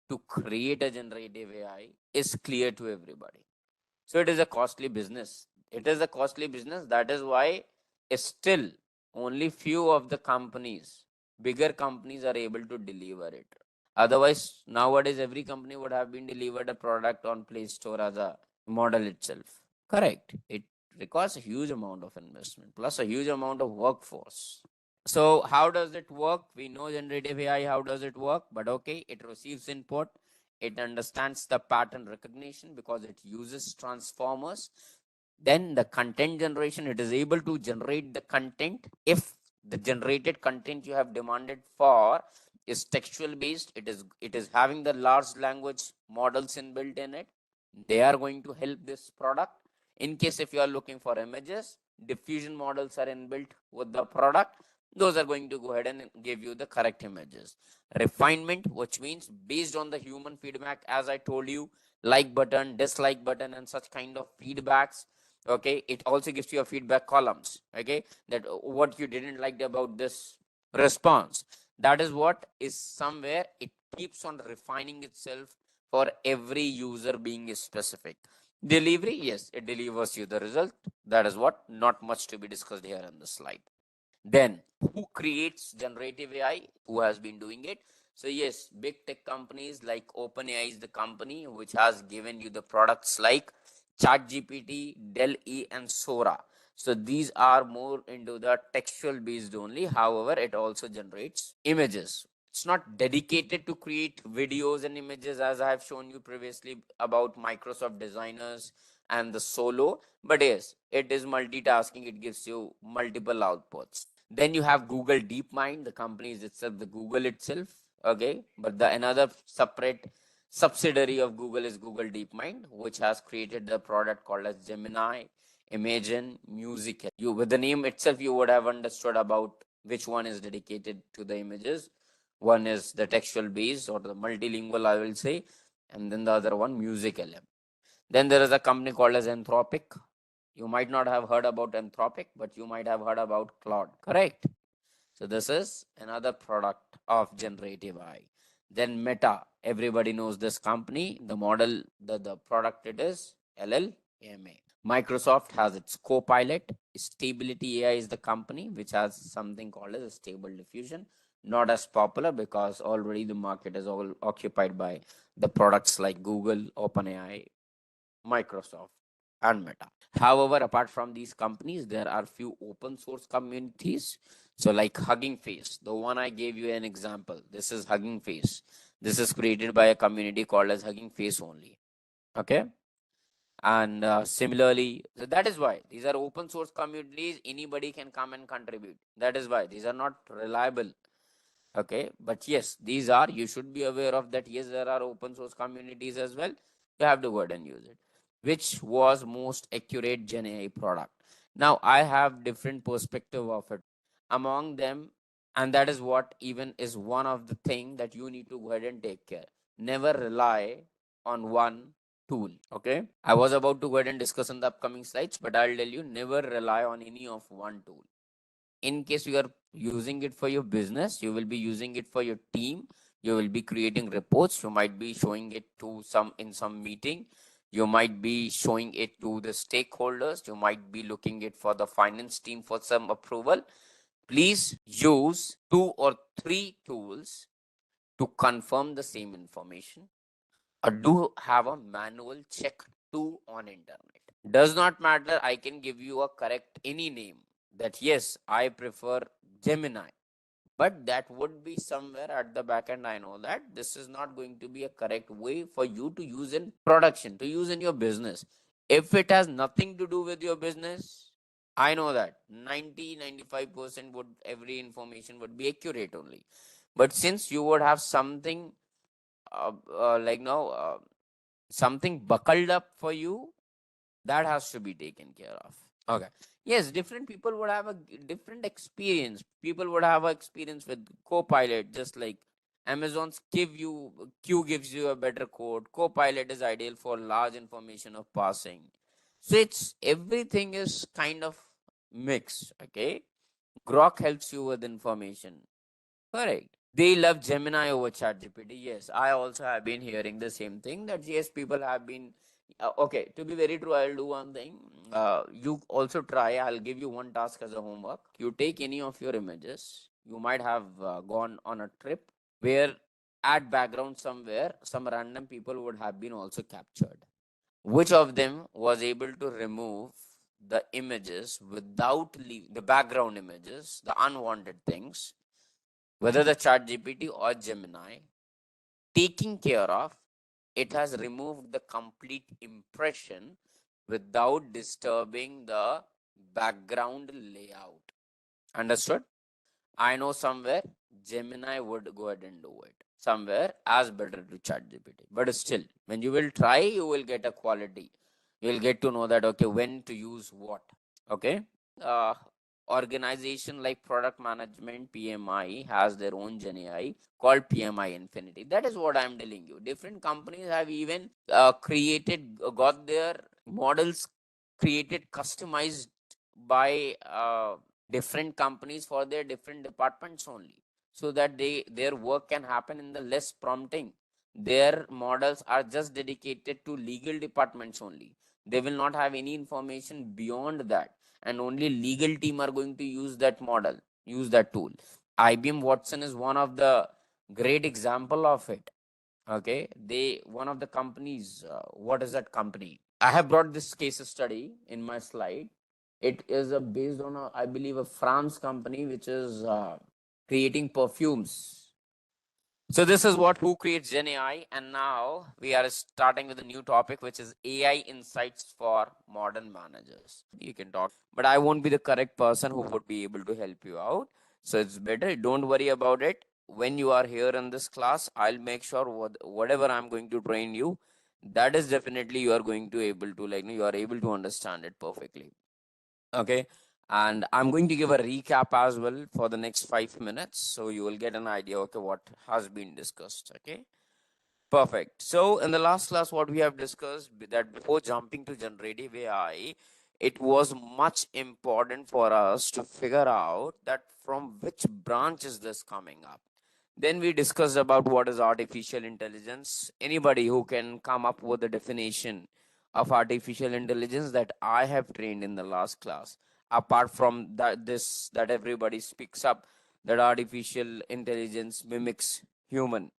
to create a generative AI, is clear to everybody. So it is a costly business. It is a costly business. That is why still only few of the companies, bigger companies, are able to deliver it. Otherwise, nowadays every company would have been delivered a product on Play Store as a model itself. Correct. It requires a huge amount of investment plus a huge amount of workforce. So how does it work? We know generative AI, how does it work? But okay, it receives input. It understands the pattern recognition because it uses transformers. Then the content generation, it is able to generate the content. If the generated content you have demanded for is textual based, it is having the large language models inbuilt in it. They are going to help this product. In case if you are looking for images, diffusion models are inbuilt with the product. Those are going to go ahead and give you the correct images. Refinement, which means based on the human feedback, as I told you, like button, dislike button, and such kind of feedbacks. Okay, it also gives you a feedback columns. Okay, that what you didn't like about this response, that is what is somewhere it keeps on refining itself for every user being specific. Delivery, yes, it delivers you the result. That is what, not much to be discussed here on the slide. Then who creates generative AI? Who has been doing it? So yes, big tech companies like OpenAI is the company which has given you the products like ChatGPT, Dell E, and Sora. So these are more into the textual based only. However, it also generates images. It's not dedicated to create videos and images, as I have shown you previously about Microsoft designers and the solo. But yes, it is multitasking. It gives you multiple outputs. Then you have Google DeepMind. The company is itself the Google itself. Okay. But the another separate subsidiary of Google is Google DeepMind, which has created the product called as Gemini, Imagine, Music. You, with the name itself, you would have understood about which one is dedicated to the images. One is the textual based or the multilingual, I will say, and then the other one, Music LM. Then there is a company called as Anthropic. You might not have heard about Anthropic, but you might have heard about Claude, correct? So this is another product of generative AI. Then Meta, everybody knows this company. The model, the product it is LLMA. Microsoft has its Copilot. Stability AI is the company which has something called as a stable diffusion. Not as popular because already the market is all occupied by the products like Google, OpenAI, Microsoft, and Meta. However, apart from these companies, there are few open source communities. So, like Hugging Face, the one I gave you an example. This is Hugging Face. This is created by a community called as Hugging Face only. Okay. And similarly, so that is why these are open source communities. Anybody can come and contribute. That is why these are not reliable. Okay, but yes, these are, you should be aware of that. Yes, there are open source communities as well. You have to go ahead and use it. Which was most accurate Gen AI product? Now I have different perspective of it among them, and that is what even is one of the thing that you need to go ahead and take care. Never rely on one tool. Okay, I was about to go ahead and discuss in the upcoming slides, but I'll tell you, never rely on any of one tool. In case you are using it for your business, you will be using it for your team, you will be creating reports, you might be showing it to some in some meeting, you might be showing it to the stakeholders, you might be looking it for the finance team for some approval. Please use 2 or 3 tools to confirm the same information, or do have a manual check too on internet. Does not matter, I can give you a correct any name that yes, I prefer Gemini, but that would be somewhere at the back end. I know that this is not going to be a correct way for you to use in production, to use in your business. If it has nothing to do with your business, I know that 90-95% would every information would be accurate only. But since you would have something like now something buckled up for you, that has to be taken care of. Okay, yes, different people would have a different experience. People would have a experience with Copilot, just like Amazon's Q gives you a better code. Copilot is ideal for large information of passing. So it's everything is kind of mixed. Okay, Grok helps you with information, correct? They love Gemini over ChatGPT. Yes, I also have been hearing the same thing that yes, people have been. Okay, to be very true, I'll do one thing. You also try. I'll give you one task as a homework. You take any of your images. You might have gone on a trip where at background somewhere some random people would have been also captured. Which of them was able to remove the images without the background images, the unwanted things, whether the chat GPT or Gemini, taking care of, it has removed the complete impression without disturbing the background layout. Understood? I know somewhere Gemini would go ahead and do it. Somewhere as better to chat GPT. But still, when you will try, you will get a quality. You will get to know that okay, when to use what. Okay. Uh, Organization like product management PMI has their own Gen AI called PMI Infinity. That is what I'm telling you. Different companies have even got their models created, customized by different companies for their different departments only, so that their work can happen in the less prompting. Their models are just dedicated to legal departments only. They will not have any information beyond that, and only legal team are going to use that model, use that tool. IBM Watson is one of the great example of it. Okay, they one of the companies, what is that company? I have brought this case study in my slide. It is based on I believe a France company which is creating perfumes. So this is what who creates Gen AI, and now we are starting with a new topic, which is AI insights for modern managers. You can talk, but I won't be the correct person who would be able to help you out. So it's better, don't worry about it. When you are here in this class, I'll make sure whatever I'm going to train you, that is definitely you are going to able to, like, you are able to understand it perfectly. Okay. And I'm going to give a recap as well for the next 5 minutes, so you will get an idea, okay, what has been discussed. Okay. Perfect. So in the last class, what we have discussed that before jumping to generative AI, it was much important for us to figure out that from which branch is this coming up. Then we discussed about what is artificial intelligence. Anybody who can come up with a definition of artificial intelligence that I have trained in the last class, apart from that, this that everybody speaks up that artificial intelligence mimics human,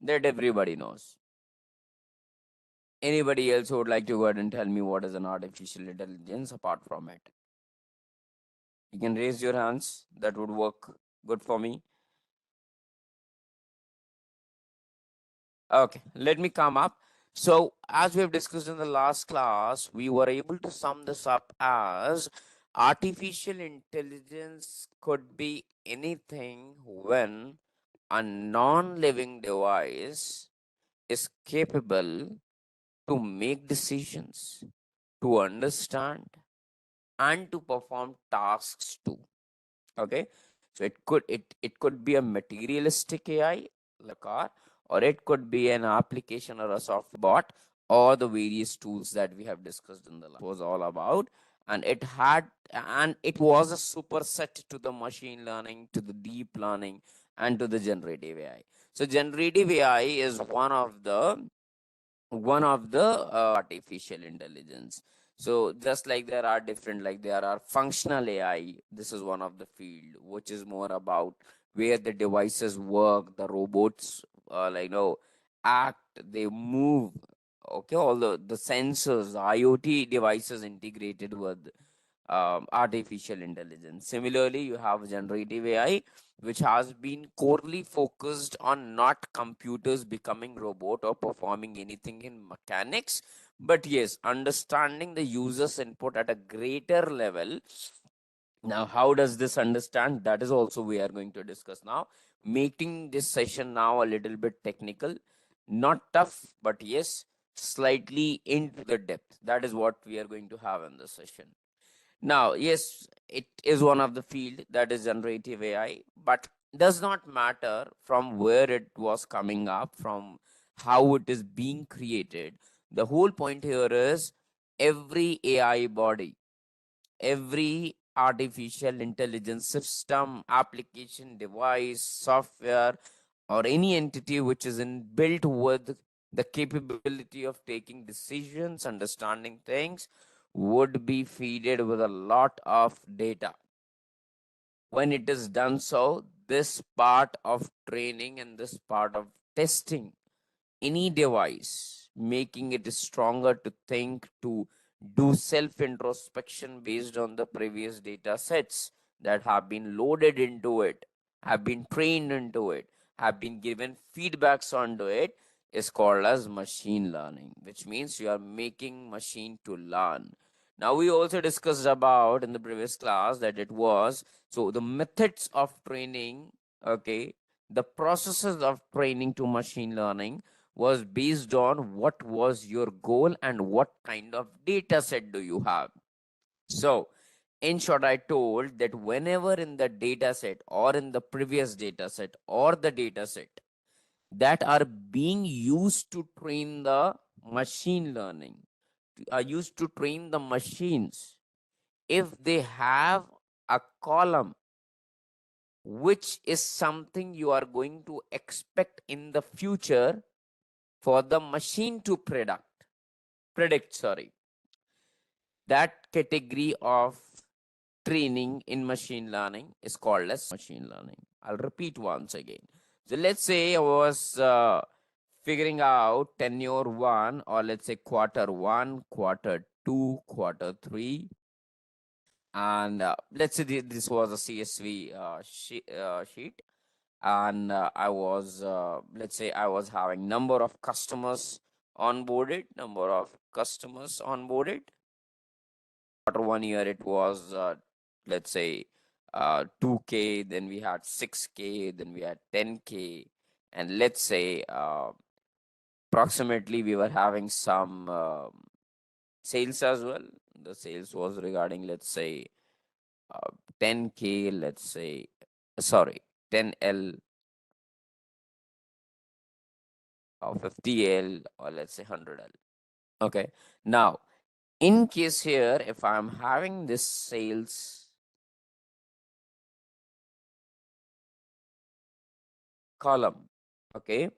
that everybody knows. Anybody else who would like to go ahead and tell me what is an artificial intelligence apart from it? You can raise your hands. That would work good for me. Okay, let me come up. So, as we have discussed in the last class, we were able to sum this up as artificial intelligence could be anything when a non living device is capable to make decisions, to understand, and to perform tasks too. Okay, so it could be a materialistic AI like a car, or it could be an application or a software bot, or the various tools that we have discussed in the last was all about. And it was a superset to the machine learning, to the deep learning, and to the generative AI. So generative AI is one of the artificial intelligence. So just like there are different, like there are functional AI, this is one of the field which is more about where the devices work, the robots, act, they move. Okay, all the sensors, the IoT devices integrated with artificial intelligence. Similarly, you have generative AI, which has been corely focused on not computers becoming robot or performing anything in mechanics, but yes, understanding the user's input at a greater level. Now, how does this understand? That is also we are going to discuss now, making this session now a little bit technical, not tough, but yes, slightly into the depth. That is what we are going to have in this session. Now, yes, it is one of the field that is generative AI, but does not matter from where it was coming up, from how it is being created. The whole point here is every AI body, every artificial intelligence system, application, device, software, or any entity which is built with the capability of taking decisions, understanding things, would be feeded with a lot of data. When it is done so, this part of training and this part of testing any device, making it stronger to think, to do self introspection based on the previous data sets that have been loaded into it, have been trained into it, have been given feedbacks onto it, is called as machine learning, which means you are making machine to learn. Now, we also discussed about in the previous class that it was so the methods of training, okay, the processes of training to machine learning was based on what was your goal and what kind of data set do you have. So, in short, I told that whenever in the data set or in the previous data set or the data set that are being used to train the machine learning, are used to train the machines, if they have a column which is something you are going to expect in the future for the machine to predict, sorry, that category of training in machine learning is called as machine learning. I'll repeat once again. So let's say I was figuring out tenure one, or let's say quarter one, quarter two, quarter three, and let's say this was a CSV sheet. and I was, let's say, I was having number of customers onboarded. After 1 year, it was, let's say, 2K, then we had 6K, then we had 10K, and let's say, approximately we were having some sales as well. The sales was regarding, let's say, 10K, let's say, sorry, 10L or 50L, or let's say 100L. Okay. Now, in case here, if I'm having this sales column, okay,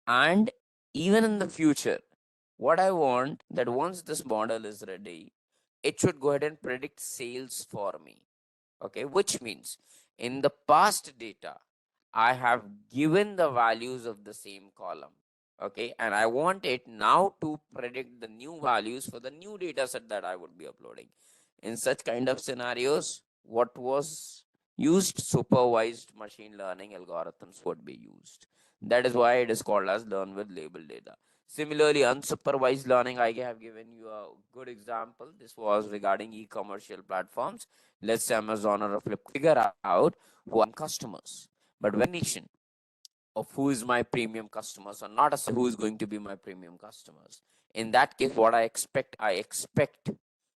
and even in the future, what I want that once this model is ready, it should go ahead and predict sales for me. Okay, which means in the past data, I have given the values of the same column. Okay, and I want it now to predict the new values for the new data set that I would be uploading. In such kind of scenarios, what was used? Supervised machine learning algorithms would be used. That is why it is called as learn with label data. Similarly, unsupervised learning, I have given you a good example. This was regarding e-commercial platforms. Let's say Amazon or Flipkart, figure out who are customers. But when nation of who is my premium customers, or not a who is going to be my premium customers. In that case, what I expect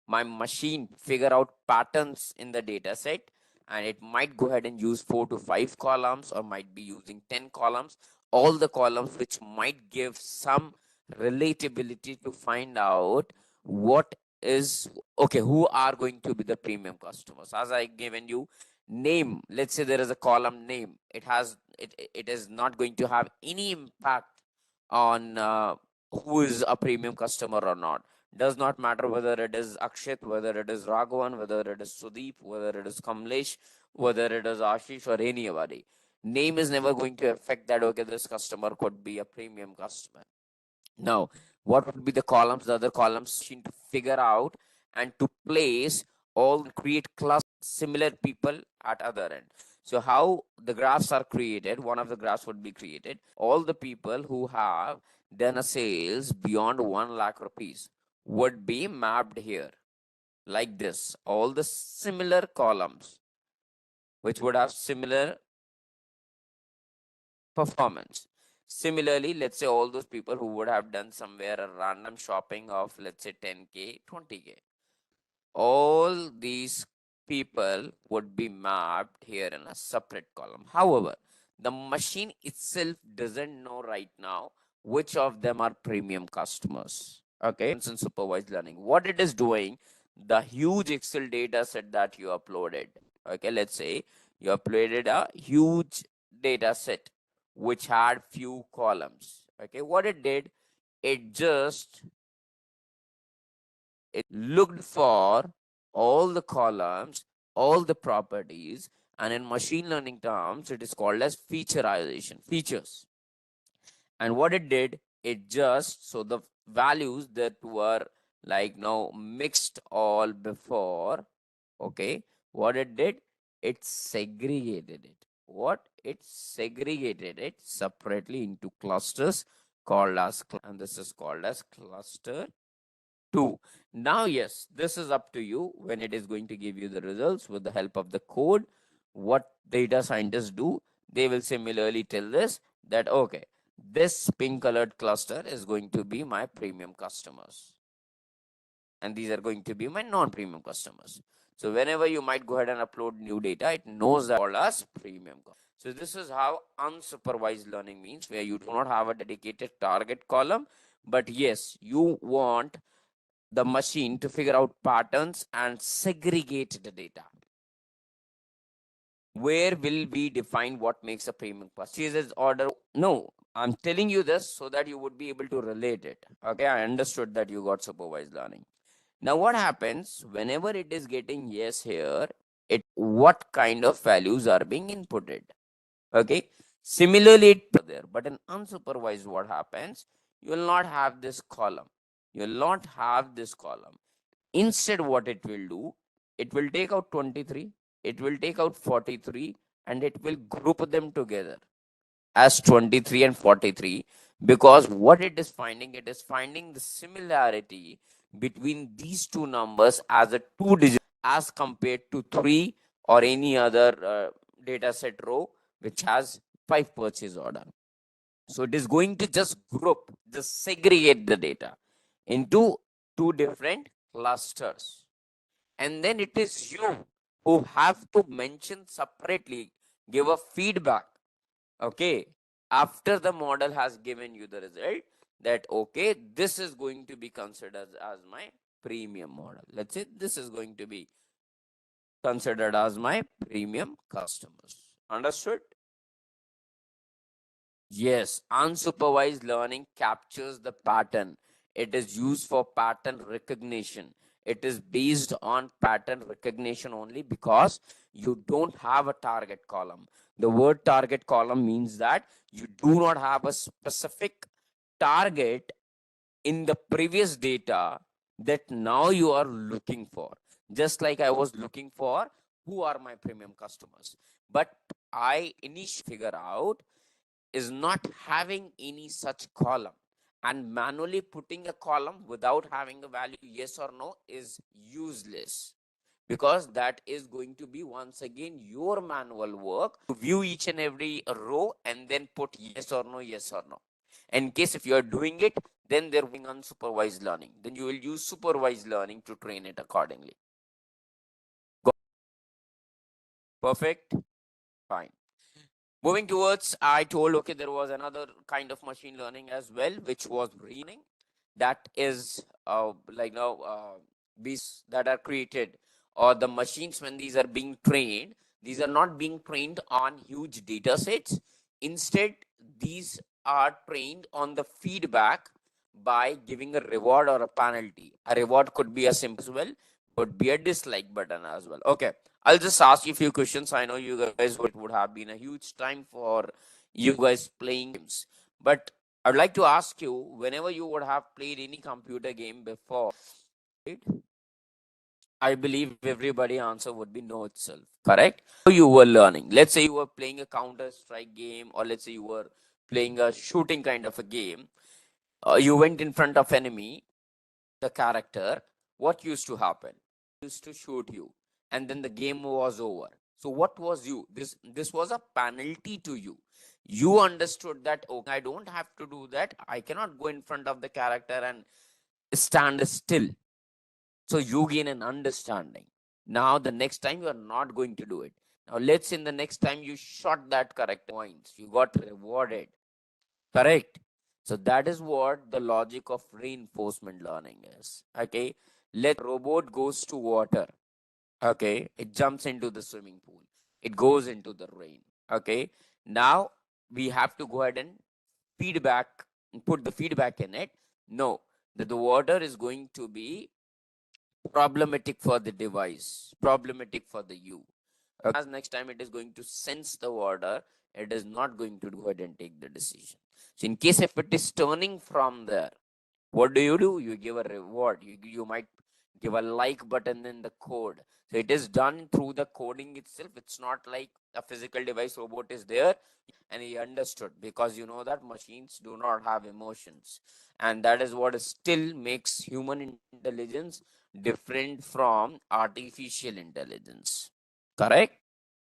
my machine figure out patterns in the data set, and it might go ahead and use 4 to 5 columns, or might be using 10 columns, all the columns which might give some relatability to find out what is okay, who are going to be the premium customers. As I given you name, let's say there is a column name, it is not going to have any impact on who is a premium customer or not. Does not matter whether it is Akshit, whether it is Raghavan, whether it is Sudeep, whether it is Kamlesh, whether it is Ashish, or anybody. Name is never going to affect that, okay, this customer could be a premium customer. Now, what would be the columns? The other columns to figure out and to place all, create clusters similar people at other end. So how the graphs are created? One of the graphs would be created. All the people who have done a sales beyond 1 lakh rupees would be mapped here like this. All the similar columns which would have similar performance. Similarly, let's say all those people who would have done somewhere a random shopping of, let's say, 10K, 20K, all these people would be mapped here in a separate column. However, the machine itself doesn't know right now which of them are premium customers. Okay, in supervised learning, what it is doing, the huge Excel data set that you uploaded. Okay, let's say you uploaded a huge data set which had few columns. Okay, what it did, it just it looked for all the columns, all the properties, and in machine learning terms, it is called as featureization, features. And what it did, it just, so the values that were like now mixed all before, okay, what it did, it segregated it. What? It segregated it separately into clusters called as, and this is called as cluster 2. Now, yes, this is up to you when it is going to give you the results with the help of the code. What data scientists do, they will similarly tell this that, okay, this pink colored cluster is going to be my premium customers, and these are going to be my non-premium customers. So whenever you might go ahead and upload new data, it knows that called as premium. So this is how unsupervised learning means, where you do not have a dedicated target column, but yes, you want the machine to figure out patterns and segregate the data. Where will we define what makes a premium purchases order? No, I'm telling you this so that you would be able to relate it. Okay, I understood that you got supervised learning. Now, what happens whenever it is getting yes here? It what kind of values are being inputted? Okay, similarly, it there, but in unsupervised, what happens? You will not have this column. You will not have this column. Instead, what it will do, it will take out 23, it will take out 43, and it will group them together as 23 and 43, because what it is finding the similarity between these two numbers as a two digit as compared to 3 or any other data set row which has 5 purchase order. So it is going to just just segregate the data into two different clusters. And then it is you who have to mention separately, give a feedback. Okay. After the model has given you the result, that okay, this is going to be considered as my premium model. Let's say this is going to be considered as my premium customers. Understood? Yes, unsupervised learning captures the pattern. It is used for pattern recognition. It is based on pattern recognition only because you don't have a target column. The word target column means that you do not have a specific target in the previous data that now you are looking for. Just like I was looking for who are my premium customers. But I initially figure out is not having any such column, and manually putting a column without having a value yes or no is useless, because that is going to be once again your manual work to view each and every row and then put yes or no, yes or no. In case if you are doing it, then they're unsupervised learning, then you will use supervised learning to train it accordingly. Perfect. Fine. Moving towards, I told, okay, there was another kind of machine learning as well, which was reasoning. That is like now beasts that are created, or the machines when these are being trained, these are not being trained on huge data sets. Instead, these are trained on the feedback by giving a reward or a penalty. A reward could be a simple as well, could be a dislike button as well. Okay. I'll just ask you a few questions. I know you guys would have been a huge time for you guys playing games. But I'd like to ask you, whenever you would have played any computer game before, right? I believe everybody answer would be no itself, correct? You were learning. Let's say you were playing a Counter-Strike game, or let's say you were playing a shooting kind of a game. You went in front of enemy, the character. What used to happen? Used to shoot you, and then the game was over. So what was you? This was a penalty to you. You understood that, okay, I don't have to do that. I cannot go in front of the character and stand still. So you gain an understanding. Now the next time you are not going to do it. Now let's say in the next time you shot that correct points, you got rewarded. Correct. So that is what the logic of reinforcement learning is. Okay. Let robot goes to water. Okay. It jumps into the swimming pool. It goes into the rain. Okay. Now we have to go ahead and feedback, put the feedback in it. No, that the water is going to be problematic for the device, problematic for the you. As next time it is going to sense the water, it is not going to go ahead and take the decision. So in case if it is turning from there, what do? You give a reward. You might give a like button in the code. So it is done through the coding itself. It's not like a physical device robot is there and he understood, because you know that machines do not have emotions. And that is what still makes human intelligence different from artificial intelligence. Correct?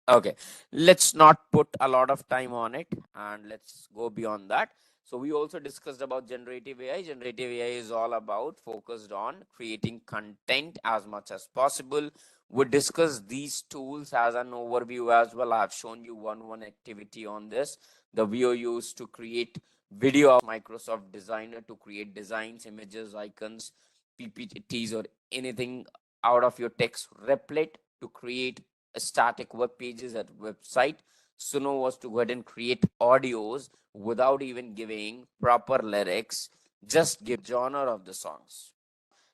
Okay, let's not put a lot of time on it and let's go beyond that. So we also discussed about generative AI. Generative AI is all about focused on creating content as much as possible. We discussed these tools as an overview as well. I have shown you one activity on this. The VO used to create video of Microsoft Designer to create designs, images, icons, PPTs, or anything out of your text replet to create static web pages at website. Suno was to go ahead and create audios without even giving proper lyrics, just give genre of the songs.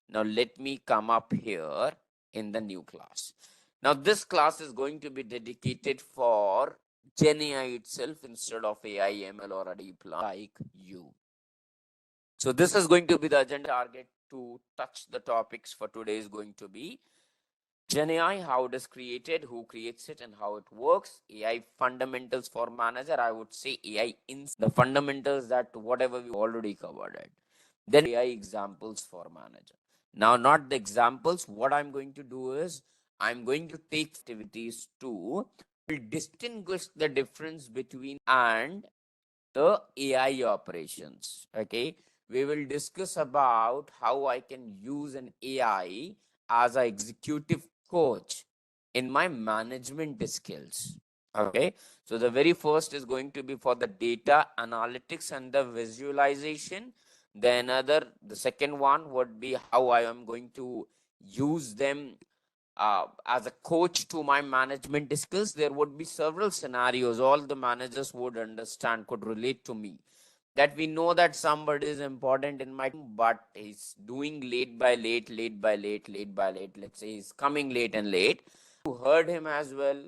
Now let me come up here in the new class. Now this class is going to be dedicated for Gen AI itself instead of AI, ML, or a deep learning like you. So this is going to be the agenda. Target to touch the topics for today is going to be Gen AI, how it is created, who creates it, and how it works. AI fundamentals for manager. I would say AI in the fundamentals that whatever we already covered it. Then AI examples for manager. Now, not the examples. What I'm going to do is I'm going to take activities to distinguish the difference between and the AI operations. Okay, we will discuss about how I can use an AI as an executive coach in my management skills. Okay, so the very first is going to be for the data analytics and the visualization. The second one would be how I am going to use them as a coach to my management skills. There would be several scenarios all the managers would understand, could relate to me, that we know that somebody is important in my team, but he's doing late by late. Let's say he's coming late and late. You heard him as well.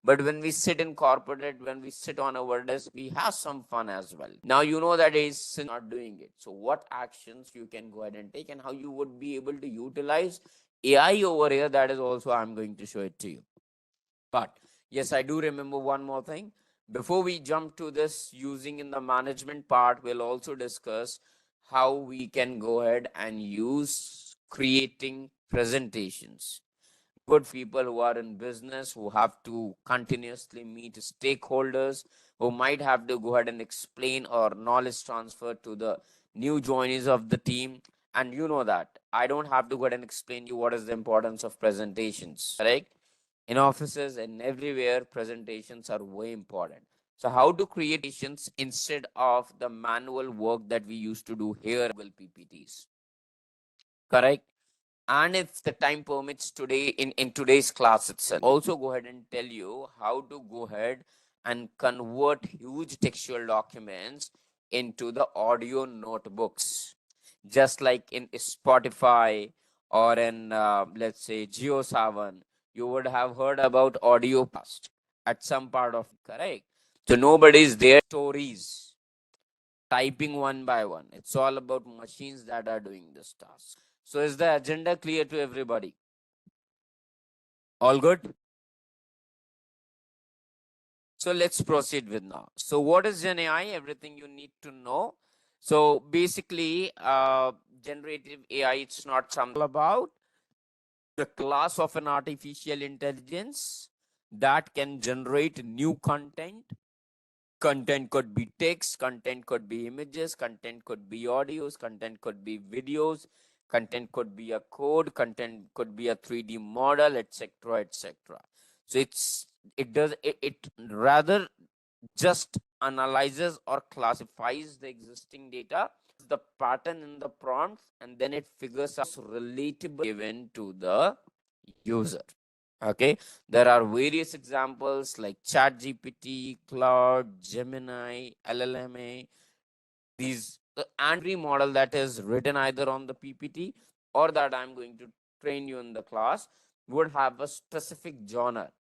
But when we sit in corporate, when we sit on our desk, we have some fun as well. Now you know that he's not doing it. So what actions you can go ahead and take, and how you would be able to utilize AI over here, that is also I'm going to show it to you. But yes, I do remember one more thing. Before we jump to this using in the management part, we'll also discuss how we can go ahead and use creating presentations. Good people who are in business, who have to continuously meet stakeholders, who might have to go ahead and explain or knowledge transfer to the new joinees of the team. And you know that I don't have to go ahead and explain you what is the importance of presentations, correct? In offices and everywhere, presentations are way important. So how to create presentations instead of the manual work that we used to do here, Google PPTs, correct? And if the time permits today, in today's class itself, also go ahead and tell you how to go ahead and convert huge textual documents into the audio notebooks, just like in Spotify or in let's say Geo7. You would have heard about audio past at some part of, correct? So nobody's there stories typing one by one. It's all about machines that are doing this task. So is the agenda clear to everybody? All good? So let's proceed with now. So what is Gen AI? Everything you need to know. So basically, generative AI, it's not something about the class of an artificial intelligence that can generate new content. Content could be text, content could be images, content could be audios, content could be videos, content could be a code, content could be a 3D model, etc., etc. So it rather just analyzes or classifies the existing data, the pattern in the prompts, and then it figures out relatable given to the user. Okay, there are various examples like ChatGPT, Cloud, Gemini, LLMA. These and every model that is written either on the PPT or that I'm going to train you in the class would have a specific genre.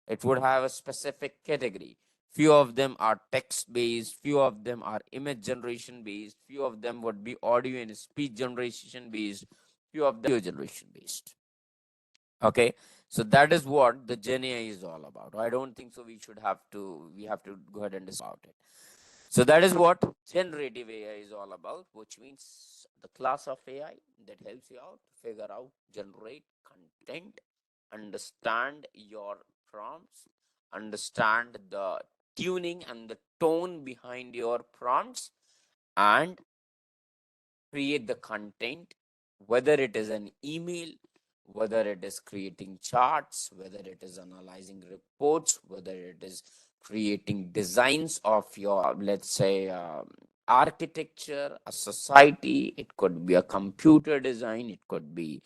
It would have a specific category. Few of them are text based, few of them are image generation based, few of them would be audio and speech generation based, few of them video generation based. Okay, so that is what the Gen AI is all about. I don't think so we have to go ahead and discuss about it. So that is what generative AI is all about, which means the class of AI that helps you out to figure out, generate content, understand your prompts, understand the tuning and the tone behind your prompts, and create the content, whether it is an email, whether it is creating charts, whether it is analyzing reports, whether it is creating designs of your, let's say, architecture, a society. It could be a computer design. It could be,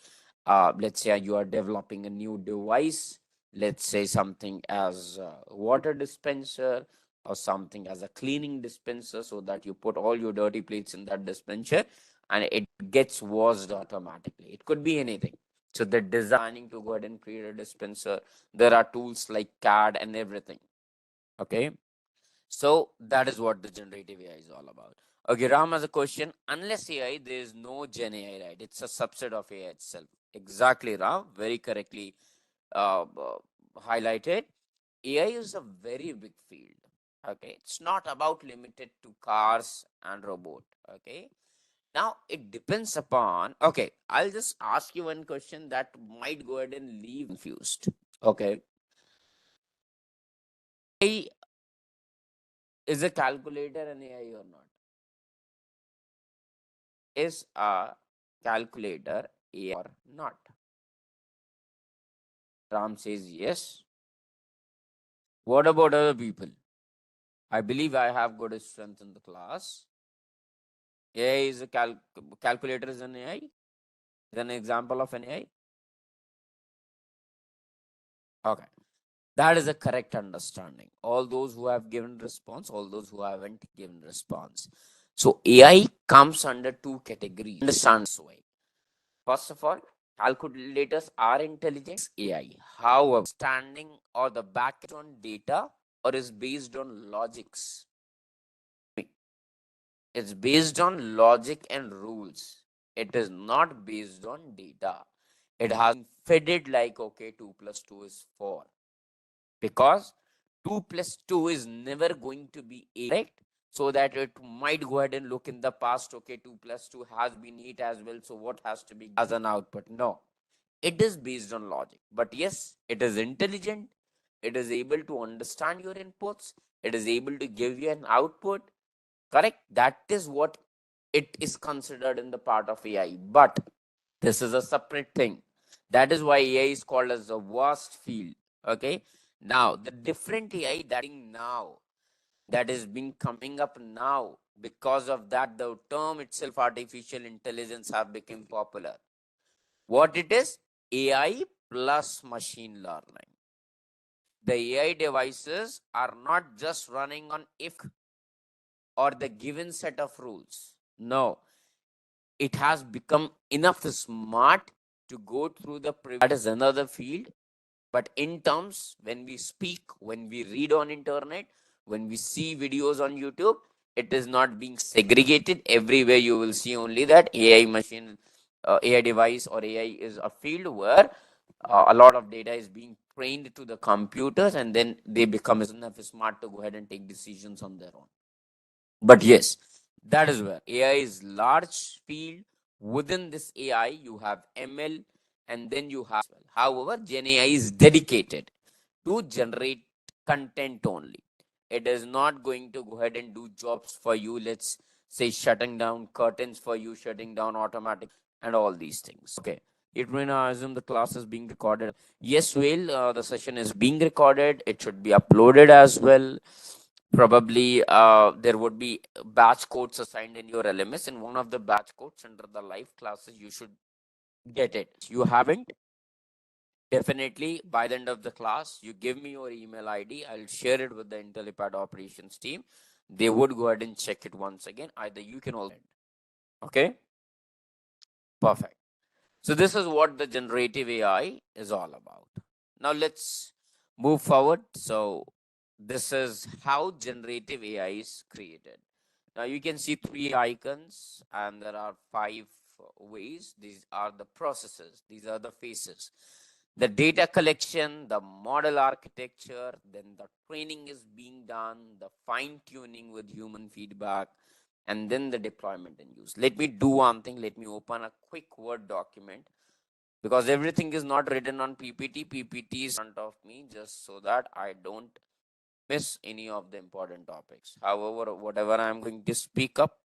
let's say, you are developing a new device. Let's say something as a water dispenser or something as a cleaning dispenser, so that you put all your dirty plates in that dispenser and it gets washed automatically. It could be anything. So the designing to go ahead and create a dispenser, there are tools like CAD and everything. Okay. So that is what the generative AI is all about. Okay, Ram has a question. Unless AI, there is no Gen AI, right? It's a subset of AI itself. Exactly, Ram. Very correctly highlighted. AI is a very big field. Okay, it's not about limited to cars and robot. Okay, now it depends upon. Okay, I'll just ask you one question that might go ahead and leave confused. Okay, AI is a calculator an AI or not? Is a calculator AI or not? Ram says yes. What about other people? I believe I have good strength in the class. AI is a calculator is an AI. Is an example of an AI. Okay, that is a correct understanding. All those who have given response, all those who haven't given response. So AI comes under two categories. Understand this way. First of all, calculators are intelligent AI. However, standing or the back on data or is based on logics. It's based on logic and rules. It is not based on data. It has been fed it like, okay, 2 plus 2 is 4. Because 2 plus 2 is never going to be 8, correct? So that it might go ahead and look in the past, okay, 2 plus 2 has been 8 as well. So what has to be as an output? No, it is based on logic. But yes, it is intelligent. It is able to understand your inputs. It is able to give you an output. Correct? That is what it is considered in the part of AI. But this is a separate thing. That is why AI is called as a vast field. Okay. Now, the different AI that is being coming up now, because of that, the term itself, artificial intelligence, have become popular. What it is? AI plus machine learning. The AI devices are not just running on if or the given set of rules. No, it has become enough smart to go through the that is another field. But in terms, when we speak, when we read on internet, when we see videos on YouTube, it is not being segregated. Everywhere you will see only that AI machine, AI device or AI is a field where a lot of data is being trained to the computers, and then they become enough smart to go ahead and take decisions on their own. But yes, that is where AI is large field. Within this AI, you have ML, and then you have. However, Gen AI is dedicated to generate content only. It is not going to go ahead and do jobs for you. Let's say shutting down curtains for you, shutting down automatic, and all these things. Okay. It when I assume the class is being recorded. Yes, well, the session is being recorded. It should be uploaded as well. Probably there would be batch codes assigned in your LMS, and one of the batch codes under the live classes you should get it. You haven't, definitely by the end of the class you give me your email ID. I'll share it with the Intellipaat operations team. They would go ahead and check it once again. Either you can also. Okay, perfect. So this is what the generative AI is all about. Now let's move forward. So this is how generative AI is created. Now you can see three icons and there are five ways. These are the processes. These are the phases. The data collection, the model architecture, then the training is being done, the fine tuning with human feedback, and then the deployment and use. Let me do one thing. Let me open a quick Word document because everything is not written on PPT. PPT is in front of me just so that I don't miss any of the important topics. However, whatever I am going to speak up,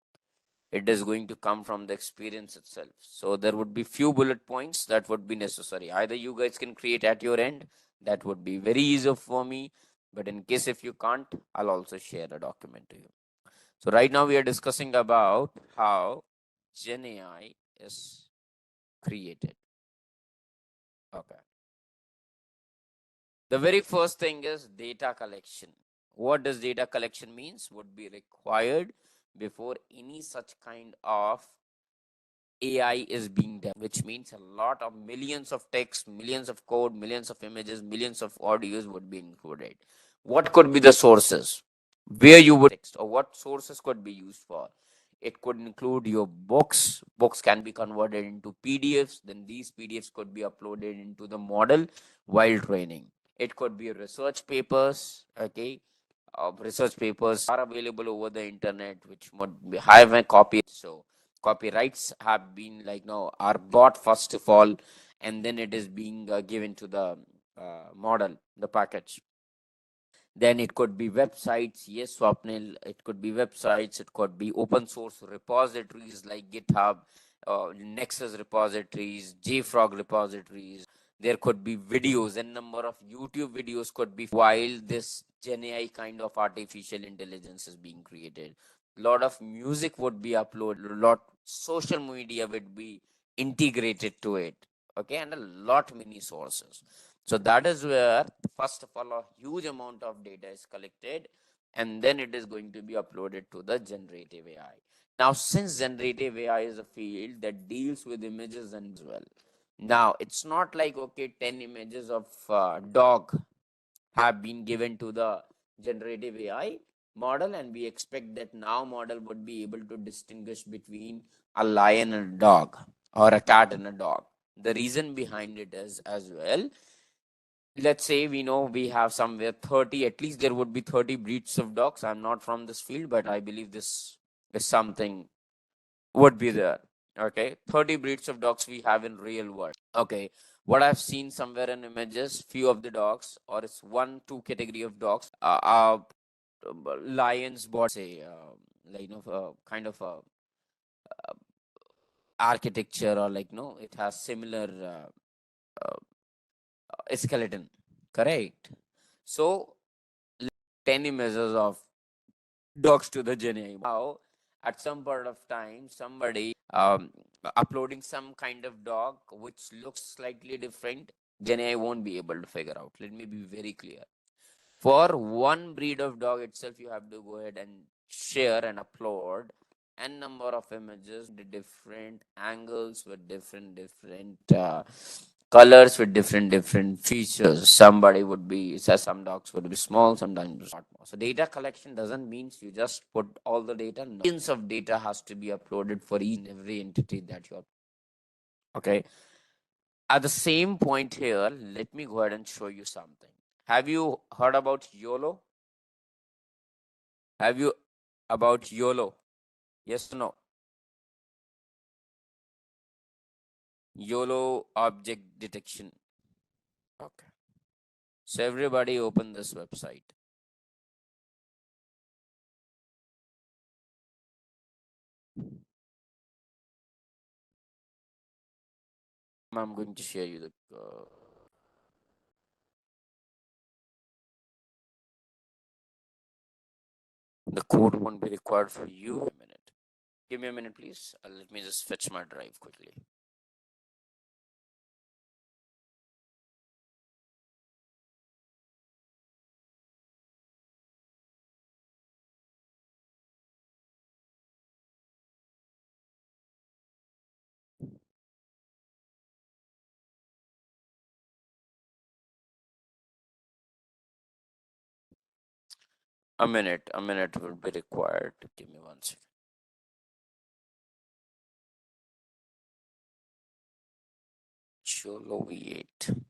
it is going to come from the experience itself. So there would be few bullet points that would be necessary. Either you guys can create at your end, that would be very easy for me. But in case if you can't, I'll also share a document to you. So right now we are discussing about how Gen AI is created. Okay. The very first thing is data collection. What does data collection means? Would be required before any such kind of AI is being done, which means a lot of millions of text, millions of code, millions of images, millions of audios would be included. What could be the sources? Where you would text or what sources could be used for? It could include your books. Books can be converted into PDFs. Then these PDFs could be uploaded into the model while training. It could be research papers. Okay, research papers are available over the internet, which would be have a copy. So copyrights have been like now are bought first of all, and then it is being given to the model, the package. Then it could be websites. Yes, Swapnil, it could be websites. It could be open source repositories like GitHub, Nexus repositories, JFrog repositories. There could be videos, and number of YouTube videos could be while this Gen AI kind of artificial intelligence is being created. Lot of music would be uploaded. Lot social media would be integrated to it. Okay, and a lot many sources. So that is where, first of all, a huge amount of data is collected, and then it is going to be uploaded to the generative AI. Now, since generative AI is a field that deals with images and as well, now it's not like okay, 10 images of dog have been given to the generative AI model, and we expect that now model would be able to distinguish between a lion and a dog or a cat and a dog. The reason behind it is as well, let's say we know we have somewhere 30, at least there would be 30 breeds of dogs. I'm not from this field, but I believe this is something would be there. Okay, 30 breeds of dogs we have in real world. Okay, what I've seen somewhere in images, few of the dogs, or it's one two category of dogs, lions body, say like kind of a architecture, or like no, it has similar skeleton, correct? So 10 images of dogs to the Gen AI. Now, at some point of time, somebody uploading some kind of dog which looks slightly different, Gen AI won't be able to figure out. Let me be very clear. For one breed of dog itself, you have to go ahead and share and upload n number of images, the different angles with different colors with different features. Somebody would be, so some dogs would be small, sometimes not more. So data collection doesn't mean you just put all the data. Millions of data has to be uploaded for each and every entity that you're. Okay. At the same point here, let me go ahead and show you something. Have you heard about YOLO? Have you about YOLO? Yes or no? YOLO object detection. Okay. So everybody open this website. I'm going to share you the code won't be required for you. A minute. Give me a minute, please. Let me just fetch my drive quickly. A minute will be required. Give me 1 second. YOLO V8.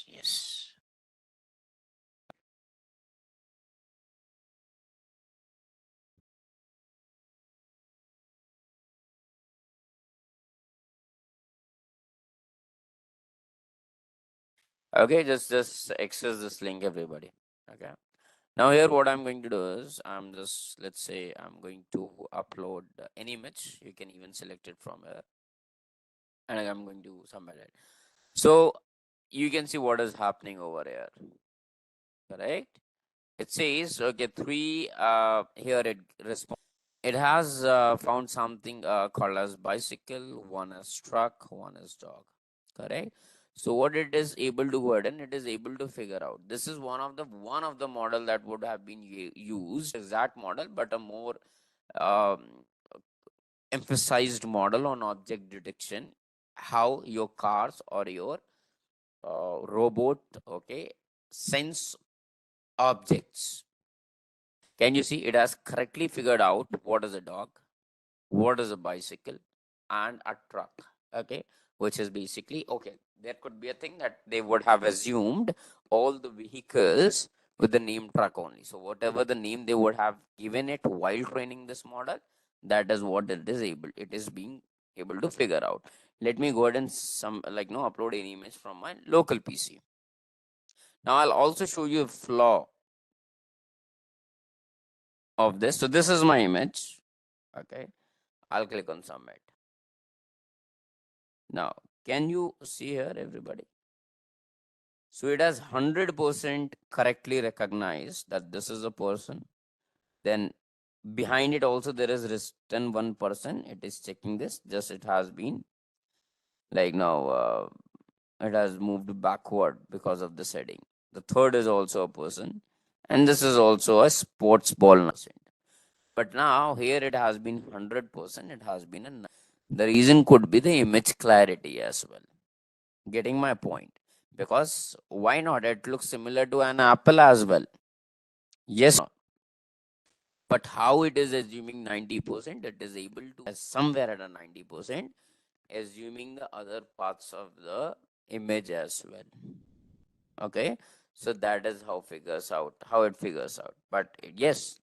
Yes. Okay, just access this link, everybody. Okay. Now here what I'm going to do is I'm just, let's say I'm going to upload an image. You can even select it from here, and I'm going to submit it. So you can see what is happening over here, correct? It says okay, three here it responds. It has found something called as bicycle, one is truck, one is dog, correct? So what it is able to go ahead and it is able to figure out. This is one of the model that would have been used, exact model, but a more um, emphasized model on object detection, how your cars or your robot, okay, sense objects. Can you see it has correctly figured out what is a dog, what is a bicycle, and a truck, okay, which is basically okay. There could be a thing that they would have assumed all the vehicles with the name truck only. So whatever the name they would have given it while training this model, that is what it is being able to figure out. Let me go ahead and upload an image from my local PC. Now I'll also show you a flaw of this. So this is my image. Okay. I'll click on submit. Now, can you see here, everybody? So it has 100% correctly recognized that this is a person. Then behind it also there is written 1%. It is checking this. Just it has been like now it has moved backward because of the setting. The third is also a person, and this is also a sports ball. But now here it has been 100%. It has been the reason could be the image clarity as well. Getting my point? Because why not? It looks similar to an apple as well. Yes, but how it is assuming 90%, it is able to somewhere at a 90%, assuming the other parts of the image as well. Okay, so that is how it figures out. But yes,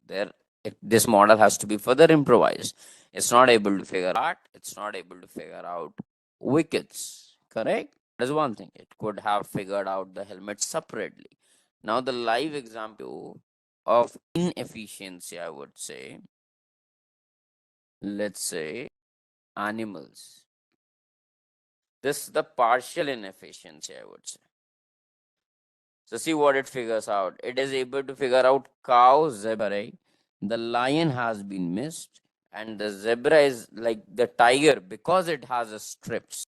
this model has to be further improvised. It's not able to figure out. It's not able to figure out wickets. Correct. That is one thing. It could have figured out the helmet separately. Now the live example of inefficiency, I would say. Let's say animals. This is the partial inefficiency, I would say. So see what it figures out. It is able to figure out cow, zebra. Right? The lion has been missed, and the zebra is like the tiger because it has a strips.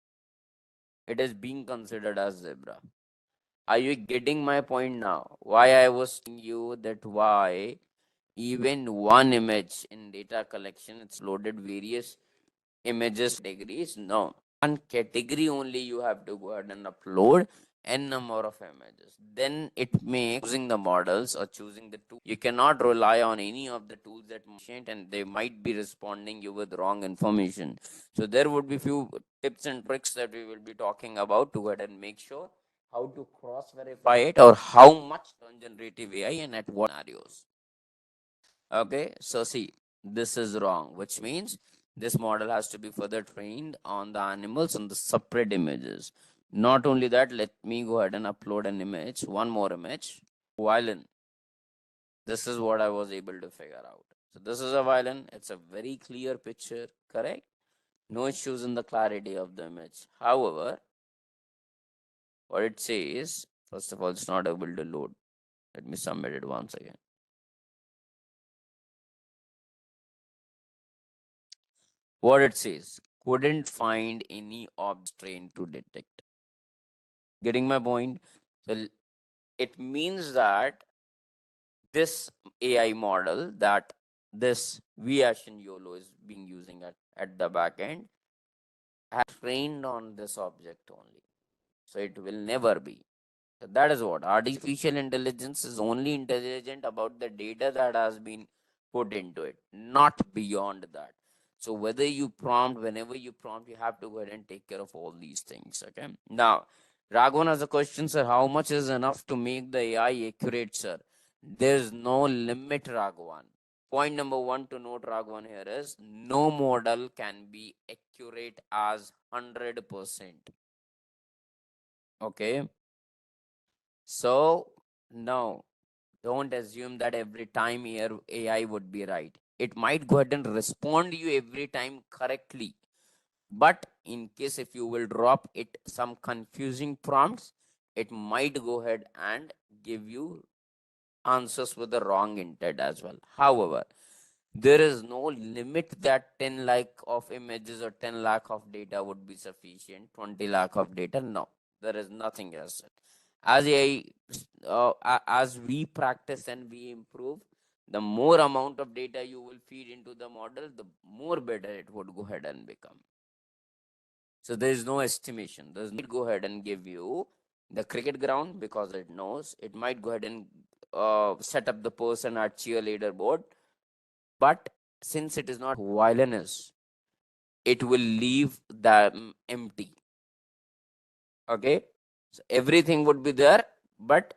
It is being considered as zebra. Are you getting my point now? Why I was telling you that why even one image in data collection it's loaded various images categories. No, one category only you have to go ahead and upload n number of images. Then it makes choosing the models or choosing the tool. You cannot rely on any of the tools that and they might be responding you with wrong information. So there would be few tips and tricks that we will be talking about to go ahead and make sure how to cross verify it or how much on generative AI and at what scenarios. Okay, so see, this is wrong, which means this model has to be further trained on the animals and the separate images. Not only that, let me go ahead and upload an image, one more image, violin. This is what I was able to figure out. So this is a violin. It's a very clear picture, correct? No issues in the clarity of the image. However, what it says, first of all, it's not able to load. Let me submit it once again. What it says, couldn't find any obstrain to detect. Getting my point? So it means that this AI model that this Viation YOLO is being using at the back end has trained on this object only. So it will never be. So that is what artificial intelligence is only intelligent about the data that has been put into it, not beyond that. So whenever you prompt, you have to go ahead and take care of all these things. Okay. Now, Raghavan has a question, sir. How much is enough to make the AI accurate, sir? There's no limit, Raghavan. Point number one to note, Raghavan, here is no model can be accurate as 100%. Okay. So, no, don't assume that every time your AI would be right. It might go ahead and respond you every time correctly. But in case if you will drop it some confusing prompts, it might go ahead and give you answers with the wrong intent as well. However, there is no limit that 10 lakh of images or 10 lakh of data would be sufficient, 20 lakh of data. No. There is nothing else. As AI, as we practice and we improve, the more amount of data you will feed into the model, the more better it would go ahead and become. So there is no estimation. There's no go ahead and give you the cricket ground because it knows. It might go ahead and set up the person at cheerleader board, but since it is not violinist, it will leave them empty. Okay, so everything would be there, but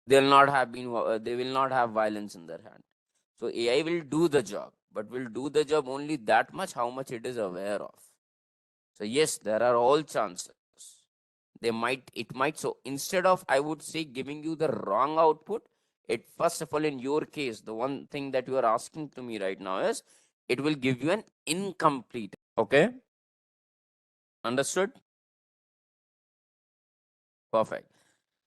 they will not have violence in their hand. So AI will do the job, but will do the job only that much how much it is aware of. So yes, there are all chances. It might. So instead of, I would say, giving you the wrong output, it first of all, in your case, the one thing that you are asking to me right now is it will give you an incomplete. Okay, understood? Perfect.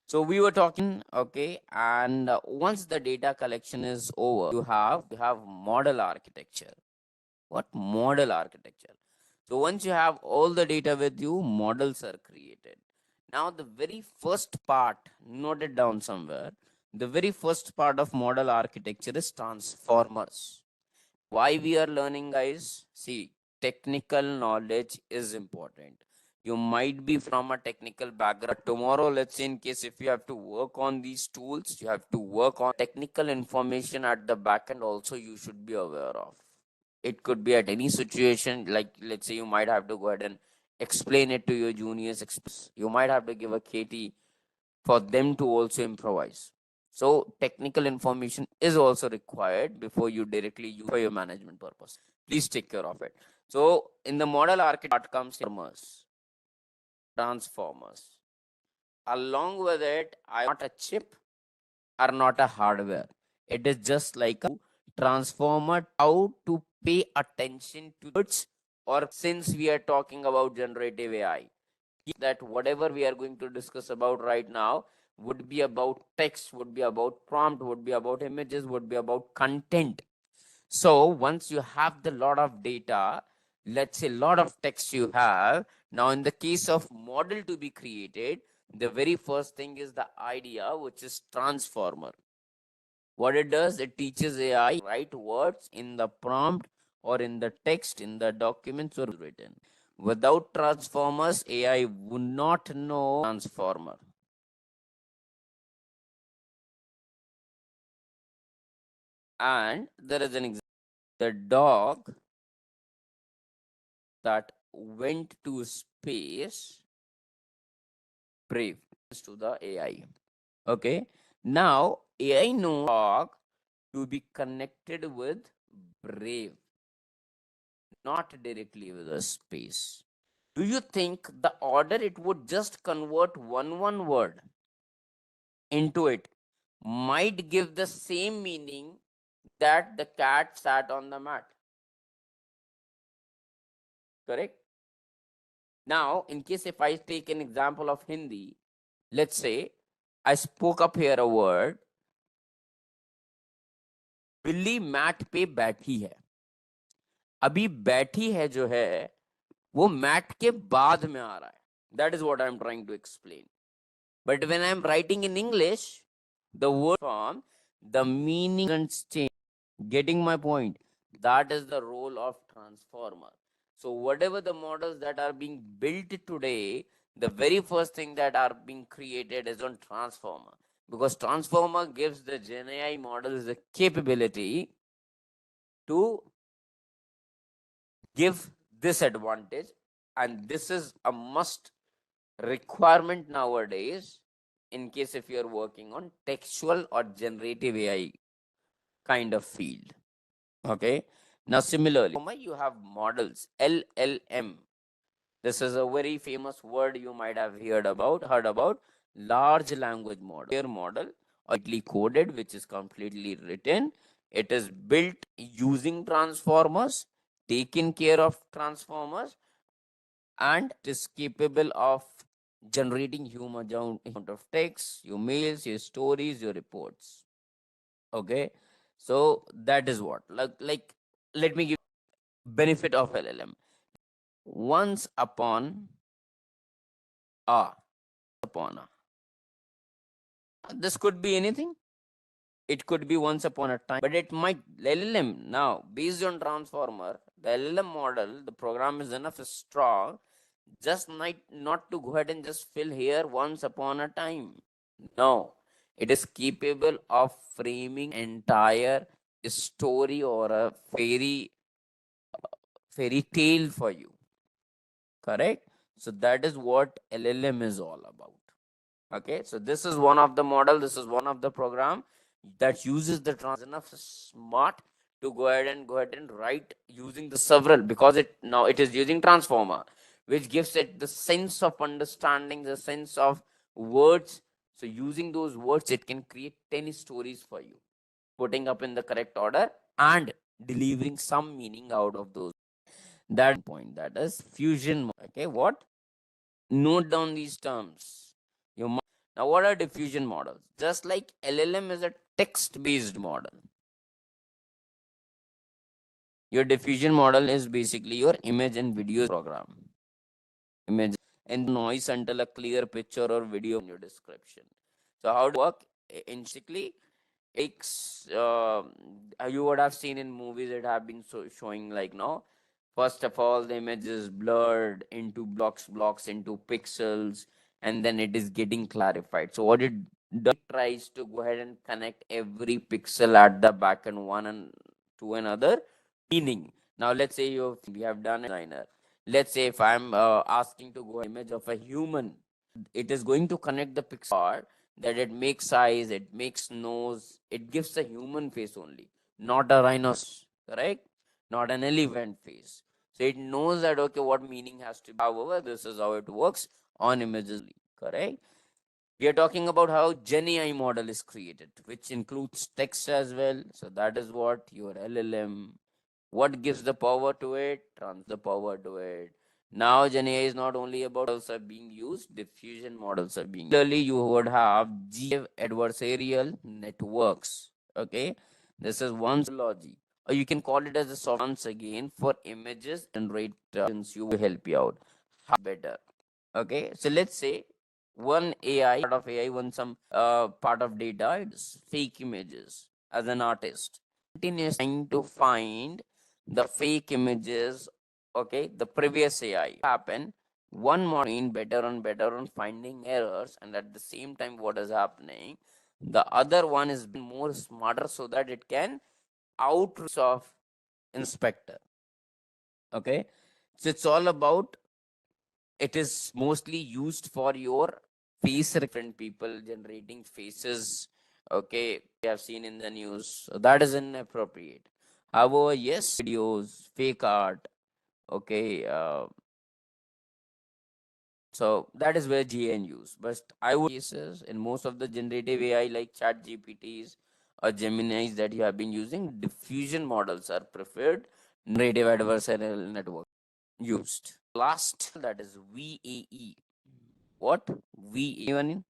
So we were talking, okay, and once the data collection is over, you have model architecture. What model architecture? So once you have all the data with you, models are created. Now the very first part, note it down somewhere. The very first part of model architecture is transformers. Why we are learning, guys? See, technical knowledge is important. You might be from a technical background. Tomorrow, let's say, in case if you have to work on these tools, you have to work on technical information at the back end also, you should be aware of. It could be at any situation, like let's say you might have to go ahead and explain it to your juniors. You might have to give a KT for them to also improvise. So technical information is also required before you directly use for your management purpose. Please take care of it. So in the model architect comes transformers. Along with it, I not a chip or not a hardware. It is just like a transformer, how to pay attention to words, or since we are talking about generative AI, that whatever we are going to discuss about right now would be about text, would be about prompt, would be about images, would be about content. So once you have the lot of data, let's say lot of text you have, now in the case of model to be created, the very first thing is the idea, which is transformer. What it does, it teaches AI write words in the prompt or in the text in the documents or written. Without transformers, AI would not know transformer. And there is an example. The dog that went to space, brave, to the AI. Okay. Now AI knows dog to be connected with brave, not directly with a space. Do you think the order it would just convert one word into it might give the same meaning that the cat sat on the mat? Correct? Now, in case if I take an example of Hindi, let's say I spoke up here a word, बिल्ली mat पे बैठी है. अभी बैठी है जो है वो मैट के बाद में आ रहा है. That is what I am trying to explain. But when I am writing in English, the word form, the meaning doesn't change. Getting my point? That is the role of transformer. So whatever the models that are being built today, the very first thing that are being created is on transformer. Because transformer gives the Gen AI models the capability to give this advantage, and this is a must requirement nowadays in case if you're working on textual or generative AI kind of field. Okay. Now, similarly, you have models, LLM. This is a very famous word you might have heard about large language model, completely coded, which is completely written. It is built using transformers, taken care of transformers, and it is capable of generating huge amount of text, your mails, your stories, your reports. Okay, so that is what, like let me give benefit of LLM. Once upon upon a. This could be anything. It could be once upon a time, but it might LLM now based on transformer. The LLM model, the program is enough strong, just not to go ahead and just fill here once upon a time. No, it is capable of framing entire story or a fairy tale for you. Correct? So that is what LLM is all about. Okay, so this is one of the model, this is one of the program that uses the enough smart to go ahead and write using the several, because it is using transformer, which gives it the sense of understanding, the sense of words. So using those words, it can create 10 stories for you, putting up in the correct order and delivering some meaning out of those. That point, that is fusion. Okay, what? Note down these terms. Now, what are diffusion models? Just like LLM is a text-based model, your diffusion model is basically your image and video program. Image and noise until a clear picture or video in your description. So how do it work? Basically, it's you would have seen in movies that have been showing like no. First of all, the image is blurred into blocks into pixels, and then it is getting clarified. So what it does, it tries to go ahead and connect every pixel at the back and one and to another meaning. Now let's say we have done a designer. Let's say if I'm asking to go image of a human, it is going to connect the pixel part that it makes eyes, it makes nose, it gives a human face only, not a rhinoceros, correct? Not an elephant face. So it knows that okay, what meaning has to be. However, this is how it works on images, correct? We are talking about how Gen AI model is created, which includes text as well. So that is what your LLM. What gives the power to it? Trans the power to it. Now Gen AI is not only about models are being used, diffusion models are being used. Similarly, you would have adversarial networks. Okay, this is one logic, or you can call it as a soft once again for images and rate you will help you out better. Okay, so let's say one AI part of AI, one some part of data, it's fake images as an artist. Continuously trying to find the fake images. Okay, the previous AI happen. One more in better and better on finding errors, and at the same time, what is happening? The other one is more smarter so that it can out of inspector. Okay, so it's all about, it is mostly used for your face different people generating faces. Okay, we have seen in the news, so that is inappropriate. However, yes, videos, fake art. Okay, so that is where GN use. But I would cases in most of the generative AI like chat GPTs or Geminis that you have been using, diffusion models are preferred. Narrative adversarial network used. Last, that is VAE. What? VAE,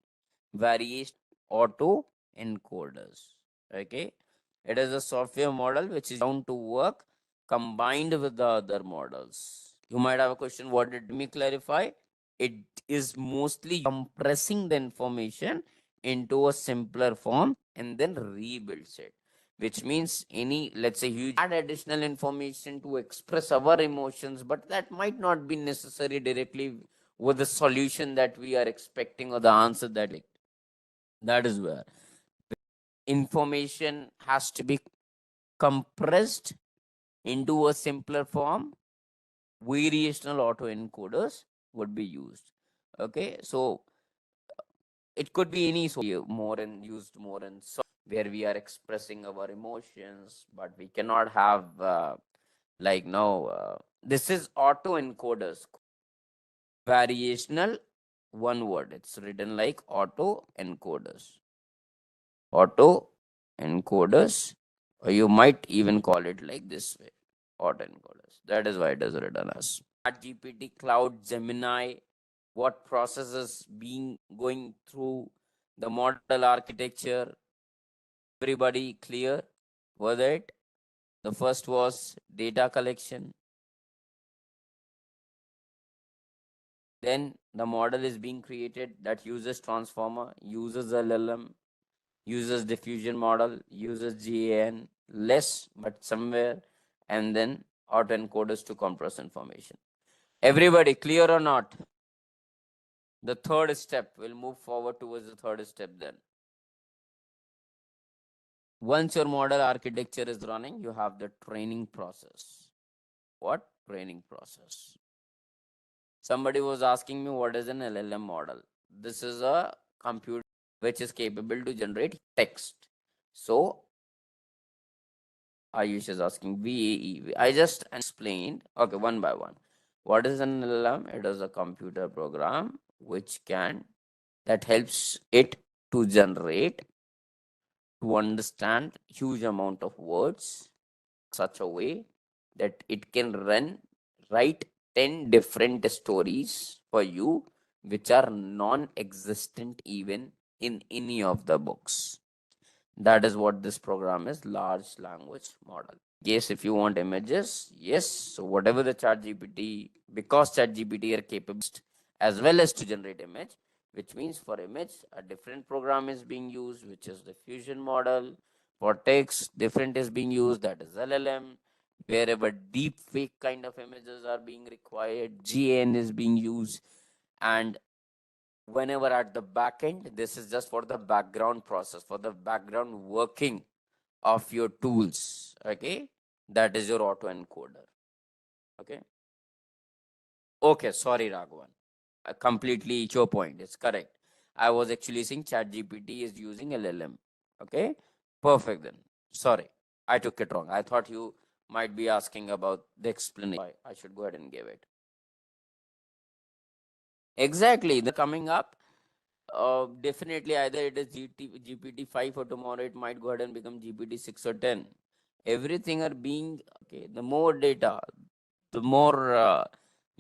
variation auto encoders. Okay, it is a software model which is bound to work combined with the other models. You might have a question, what did me clarify? It is mostly compressing the information into a simpler form and then rebuilds it, which means any, let's say, you add additional information to express our emotions, but that might not be necessary directly with the solution that we are expecting or the answer that is where information has to be compressed into a simpler form. Variational autoencoders would be used. Okay, so it could be any more and used more in where we are expressing our emotions, but we cannot have like no. This is autoencoders. Variational, one word. It's written like autoencoders. Autoencoders, or you might even call it like this way, autoencoders. That is why it is written as GPT, Cloud, Gemini. What processes being going through the model architecture? Everybody clear with it? The first was data collection. Then the model is being created that uses transformer, uses LLM, uses diffusion model, uses GAN, less but somewhere, and then autoencoders to compress information. Everybody clear or not? The third step, we'll move forward towards the third step then. Once your model architecture is running, you have the training process. What? Training process. Somebody was asking me what is an LLM model. This is a computer which is capable to generate text. So Ayush is asking VAE. I just explained, okay, one by one. What is an LLM? It is a computer program that helps it to generate, to understand huge amount of words such a way that it can write 10 different stories for you which are non-existent even in any of the books. That is what this program is, large language model. Yes, if you want images, yes. So whatever the chat GPT, because chat GPT are capable as well as to generate image, which means for image, a different program is being used, which is the fusion model. For text, different is being used, that is LLM. Wherever deep fake kind of images are being required, GN is being used. And whenever at the back end, this is just for the background process, for the background working of your tools. Okay, that is your autoencoder. Okay. Okay, sorry, Raghavan. Completely your point. It's correct. I was actually saying ChatGPT is using LLM. Okay, perfect then. Sorry, I took it wrong. I thought you might be asking about the explanation. I should go ahead and give it. Exactly. The coming up, definitely either it is GPT-5 or tomorrow it might go ahead and become GPT-6 or 10. Everything are being okay. The more data, the more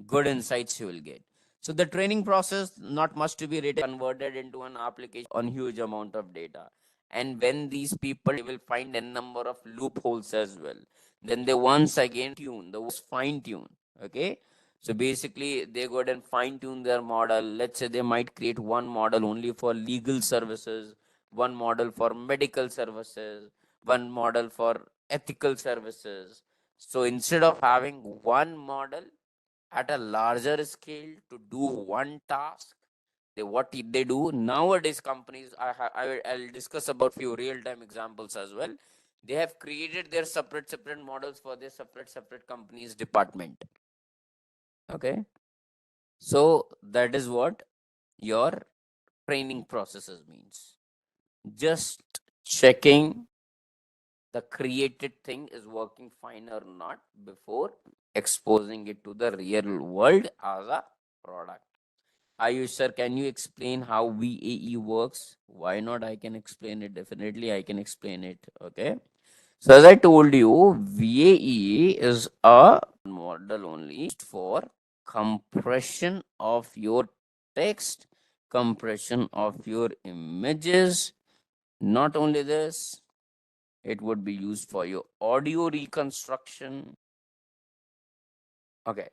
good insights you will get. So the training process not much to be written, converted into an application on huge amount of data. And when these people will find a number of loopholes as well, then they once again fine tune. Okay. So basically they go ahead and fine tune their model. Let's say they might create one model only for legal services, one model for medical services, one model for ethical services. So instead of having one model at a larger scale to do one task, what did they do nowadays? Companies, I'll discuss about few real time examples as well. They have created their separate models for their separate companies department. Okay, so that is what your training processes means. Just checking the created thing is working fine or not before exposing it to the real world as a product. Ayush sir, can you explain how VAE works? Why not? I can explain it. Definitely, I can explain it. Okay. So as I told you, VAE is a model only for compression of your text, compression of your images. Not only this, it would be used for your audio reconstruction. Okay.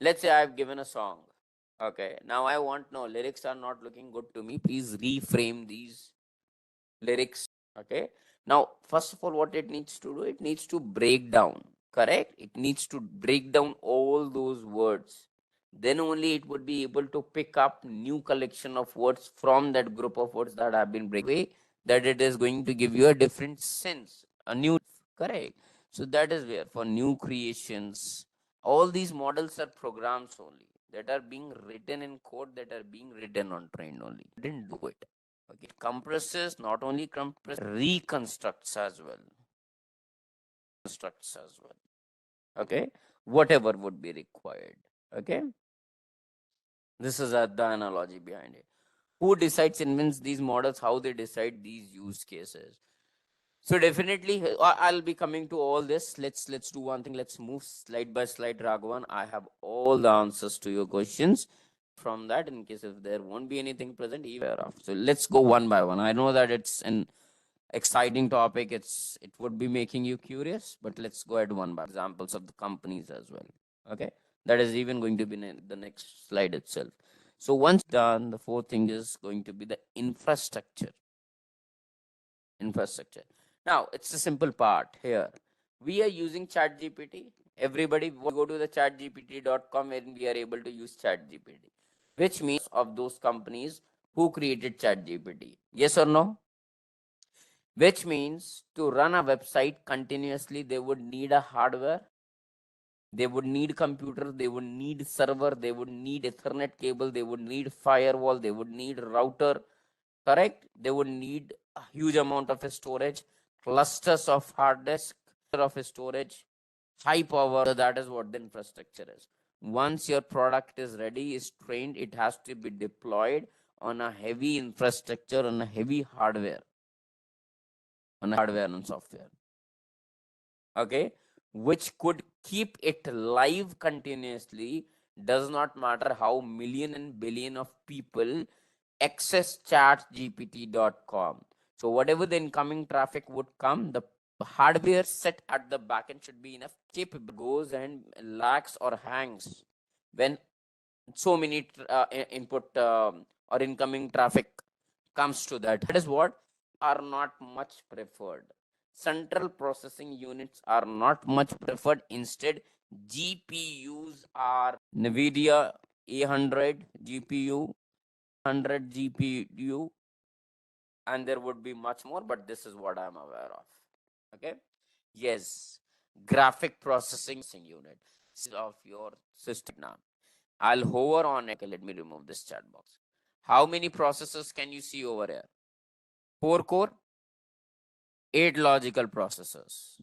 Let's say I've given a song. Okay. Now I want no lyrics are not looking good to me. Please reframe these lyrics. Okay. Now, first of all, what it needs to do, it needs to break down. Correct? It needs to break down all those words. Then only it would be able to pick up new collection of words from that group of words that have been break, that it is going to give you a different sense, a new. Correct. So that is where for new creations, all these models are programs only that are being written in code, that are being written on trained only. Didn't do it. Okay. It compresses, not only compresses, reconstructs as well. Constructs as well. Okay. Whatever would be required. Okay. This is the analogy behind it. Who decides, invents these models, how they decide these use cases. So definitely, I'll be coming to all this. Let's do one thing. Let's move slide by slide, Raghavan. I have all the answers to your questions. From that, in case if there won't be anything present, even of. So let's go one by one. I know that it's an exciting topic. It would be making you curious, but let's go ahead one by examples of the companies as well. Okay. That is even going to be in the next slide itself. So once done, the fourth thing is going to be the infrastructure. Now it's a simple part here. We are using ChatGPT. Everybody go to the chatgpt.com and we are able to use ChatGPT, which means of those companies who created ChatGPT. Yes or no? Which means to run a website continuously, they would need a hardware, they would need computer, they would need server, they would need Ethernet cable, they would need firewall, they would need router, correct? They would need a huge amount of storage, clusters of hard disk of storage, high power. So that is what the infrastructure is. Once your product is ready, is trained, it has to be deployed on a heavy infrastructure, on a heavy hardware, on hardware and software. Okay, which could keep it live continuously. Does not matter how million and billion of people access chatgpt.com. So whatever the incoming traffic would come, the hardware set at the backend should be enough capable, goes and lags or hangs when so many input or incoming traffic comes to that. That is what are not much preferred. Central processing units are not much preferred. Instead, GPUs are NVIDIA A100 GPU, 100 GPU, and there would be much more, but this is what I'm aware of. Okay. Yes, graphic processing unit of your system now. I'll hover on it. Okay, let me remove this chat box. How many processors can you see over here? 4 core, 8 logical processors.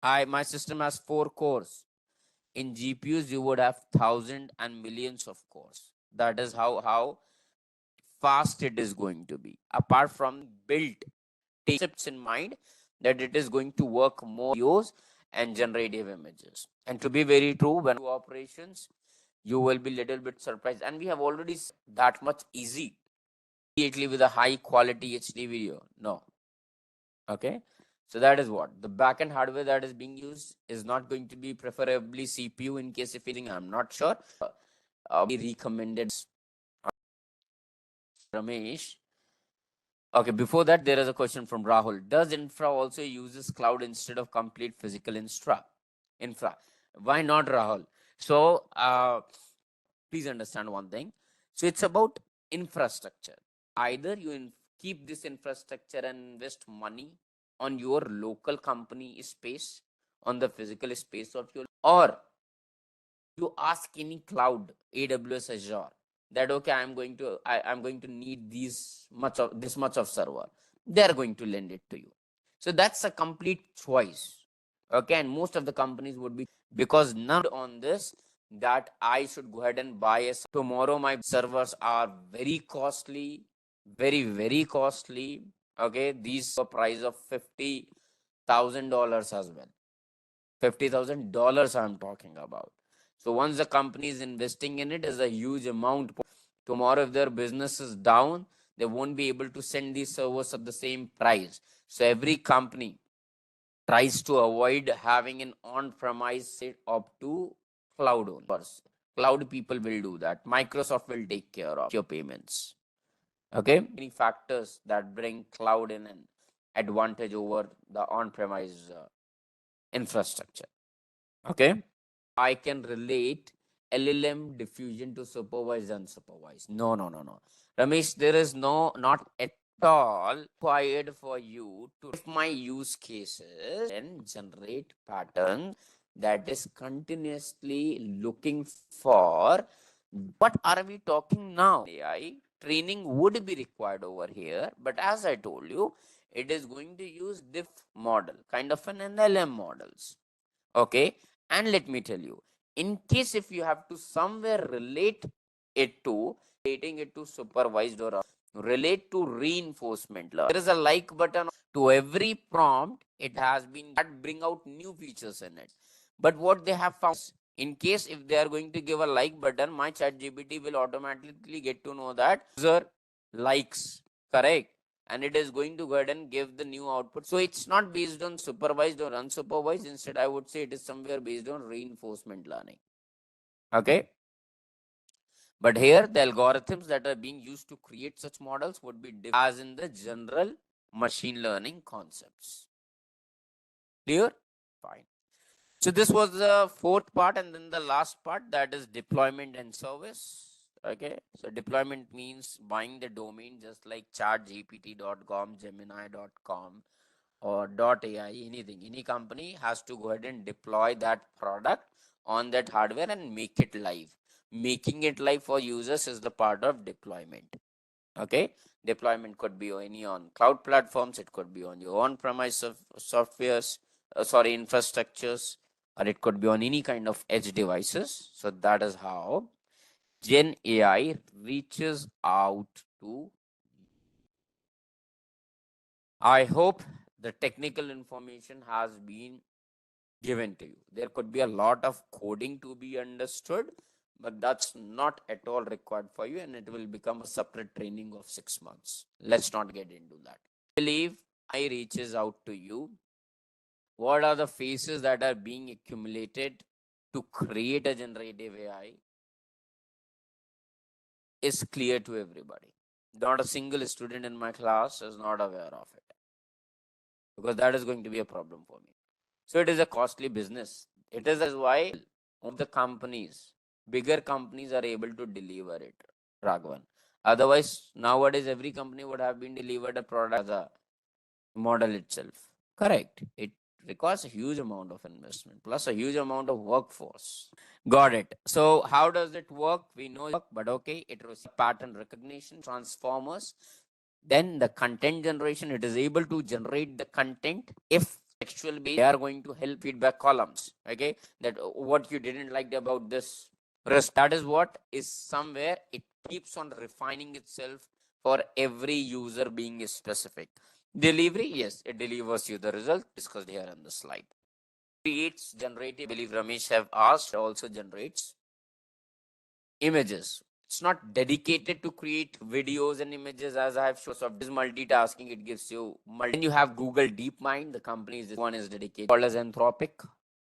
My system has 4 cores. In GPUs, you would have thousands and millions of cores. That is how fast it is going to be. Apart from built concepts in mind that it is going to work more videos and generative images. And to be very true, when you do operations, you will be little bit surprised. And we have already that much easy immediately with a high quality HD video. No. Okay. So that is what the backend hardware that is being used is not going to be preferably CPU in case if anything, I'm not sure. We recommended Ramesh. Okay, before that, there is a question from Rahul. Does infra also uses cloud instead of complete physical infra? Why not, Rahul? So please understand one thing. So it's about infrastructure. Either you keep this infrastructure and invest money on your local company space, on the physical space of your, or you ask any cloud, AWS, Azure, that okay, I'm going to need this much of server. They are going to lend it to you. So that's a complete choice. Okay, and most of the companies would be, because none on this that I should go ahead and buy a tomorrow. My servers are very costly, very costly. Okay, these a price of $50,000 as well. $50,000 I'm talking about. So once the company is investing in it, is a huge amount. Tomorrow, if their business is down, they won't be able to send these servers at the same price. So every company tries to avoid having an on-premise set up to cloud owners. Cloud people will do that. Microsoft will take care of your payments. Okay, many factors that bring cloud in an advantage over the on-premise infrastructure. Okay, I can relate LLM diffusion to supervised and unsupervised. No. Ramesh, there is not at all required for you to, if my use cases and generate pattern that is continuously looking for what are we talking now? AI training would be required over here, but as I told you, it is going to use diff model, kind of an LLM models. Okay, and let me tell you, in case if you have to somewhere relate it to relating it to supervised or relate to reinforcement learning, there is a like button to every prompt. It has been that bring out new features in it. But what they have found, in case if they are going to give a like button, my chat GPT will automatically get to know that user likes, correct, and it is going to go ahead and give the new output. So it's not based on supervised or unsupervised. Instead, I would say it is somewhere based on reinforcement learning. Okay. But here, the algorithms that are being used to create such models would be different as in the general machine learning concepts. Clear? Fine. So this was the fourth part, and then the last part, that is deployment and service. Okay. So deployment means buying the domain, just like chatgpt.com, gemini.com, or .ai, anything. Any company has to go ahead and deploy that product on that hardware and make it live. Making it live for users is the part of deployment. Okay. Deployment could be any on cloud platforms, it could be on your on-premise of softwares, infrastructures, or it could be on any kind of edge devices. So that is how Gen AI reaches out to. I hope the technical information has been given to you. There could be a lot of coding to be understood, but that's not at all required for you, and it will become a separate training of 6 months. Let's not get into that. I believe I reaches out to you. What are the phases that are being accumulated to create a generative AI is clear to everybody. Not a single student in my class is not aware of it, because that is going to be a problem for me. So it is a costly business. It is as why of the companies, bigger companies are able to deliver it, Raghavan. Otherwise, nowadays every company would have been delivered a product as a model itself. Correct. It requires a huge amount of investment plus a huge amount of workforce. Got it. So how does it work? We know it work, but okay, it was pattern recognition, transformers, then the content generation. It is able to generate the content. If textual based, they are going to help feedback columns. Okay, that what you didn't like about this risk, that is what is somewhere it keeps on refining itself for every user being specific. Delivery, yes, it delivers you the result discussed here on the slide. Creates generative, I believe Ramesh have asked, also generates images. It's not dedicated to create videos and images as I have shown. So this multitasking, it gives you Then you have Google DeepMind, the company's one is dedicated called as Anthropic.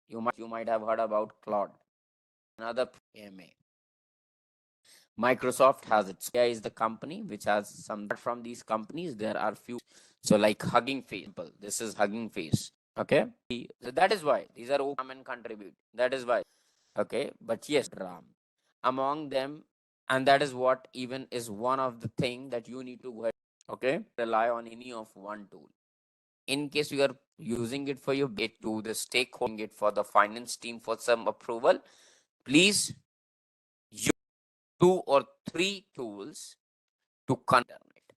You might have heard about Claude. Another AMA. Microsoft has its AI is the company which has some from these companies. There are few. So like Hugging Face. This is Hugging Face. Okay. So that is why these are open and contribute. That is why. Okay. But yes, RAM among them, and that is what even is one of the thing that you need to go ahead. Okay. Rely on any of one tool. In case you are using it for your bit to the stakeholder, it for the finance team for some approval, please use 2 or 3 tools to connect it.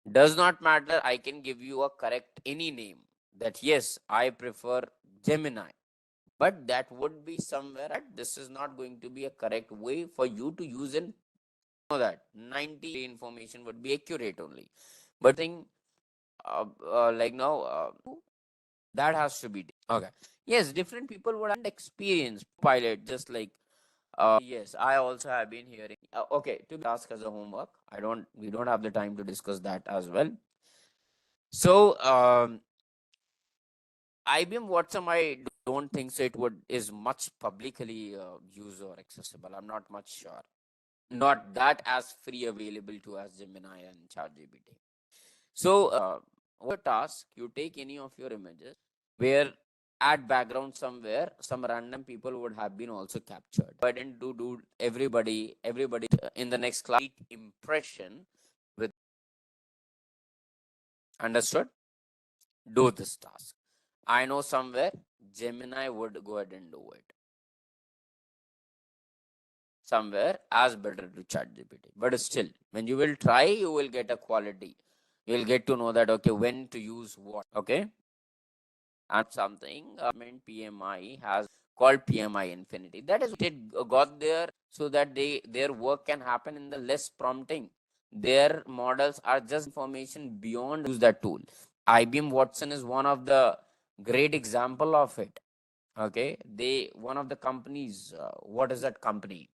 Does not matter. I can give you a correct any name that yes, I prefer Gemini, but that would be somewhere. This is not going to be a correct way for you to use and know that 90 information would be accurate only. But thing like now that has to be okay. Yes, different people would have experience pilot just like yes, I also have been hearing. Okay, to be asked as a homework. We don't have the time to discuss that as well. So, IBM Watson, I don't think so. It would is much publicly used or accessible. I'm not much sure. Not that as free available to as Gemini and ChatGPT. So, what task you take any of your images where add background somewhere, some random people would have been also captured. I didn't do everybody in the next class impression with understood. Do this task. I know somewhere Gemini would go ahead and do it. Somewhere as better to ChatGPT. But still, when you will try, you will get a quality. You will get to know that okay, when to use what. Okay. And something PMI has called PMI Infinity. That is it got there so that their work can happen in the less prompting. Their models are just information beyond use that tool. IBM Watson is one of the great example of it. Okay, they one of the companies. What is that company?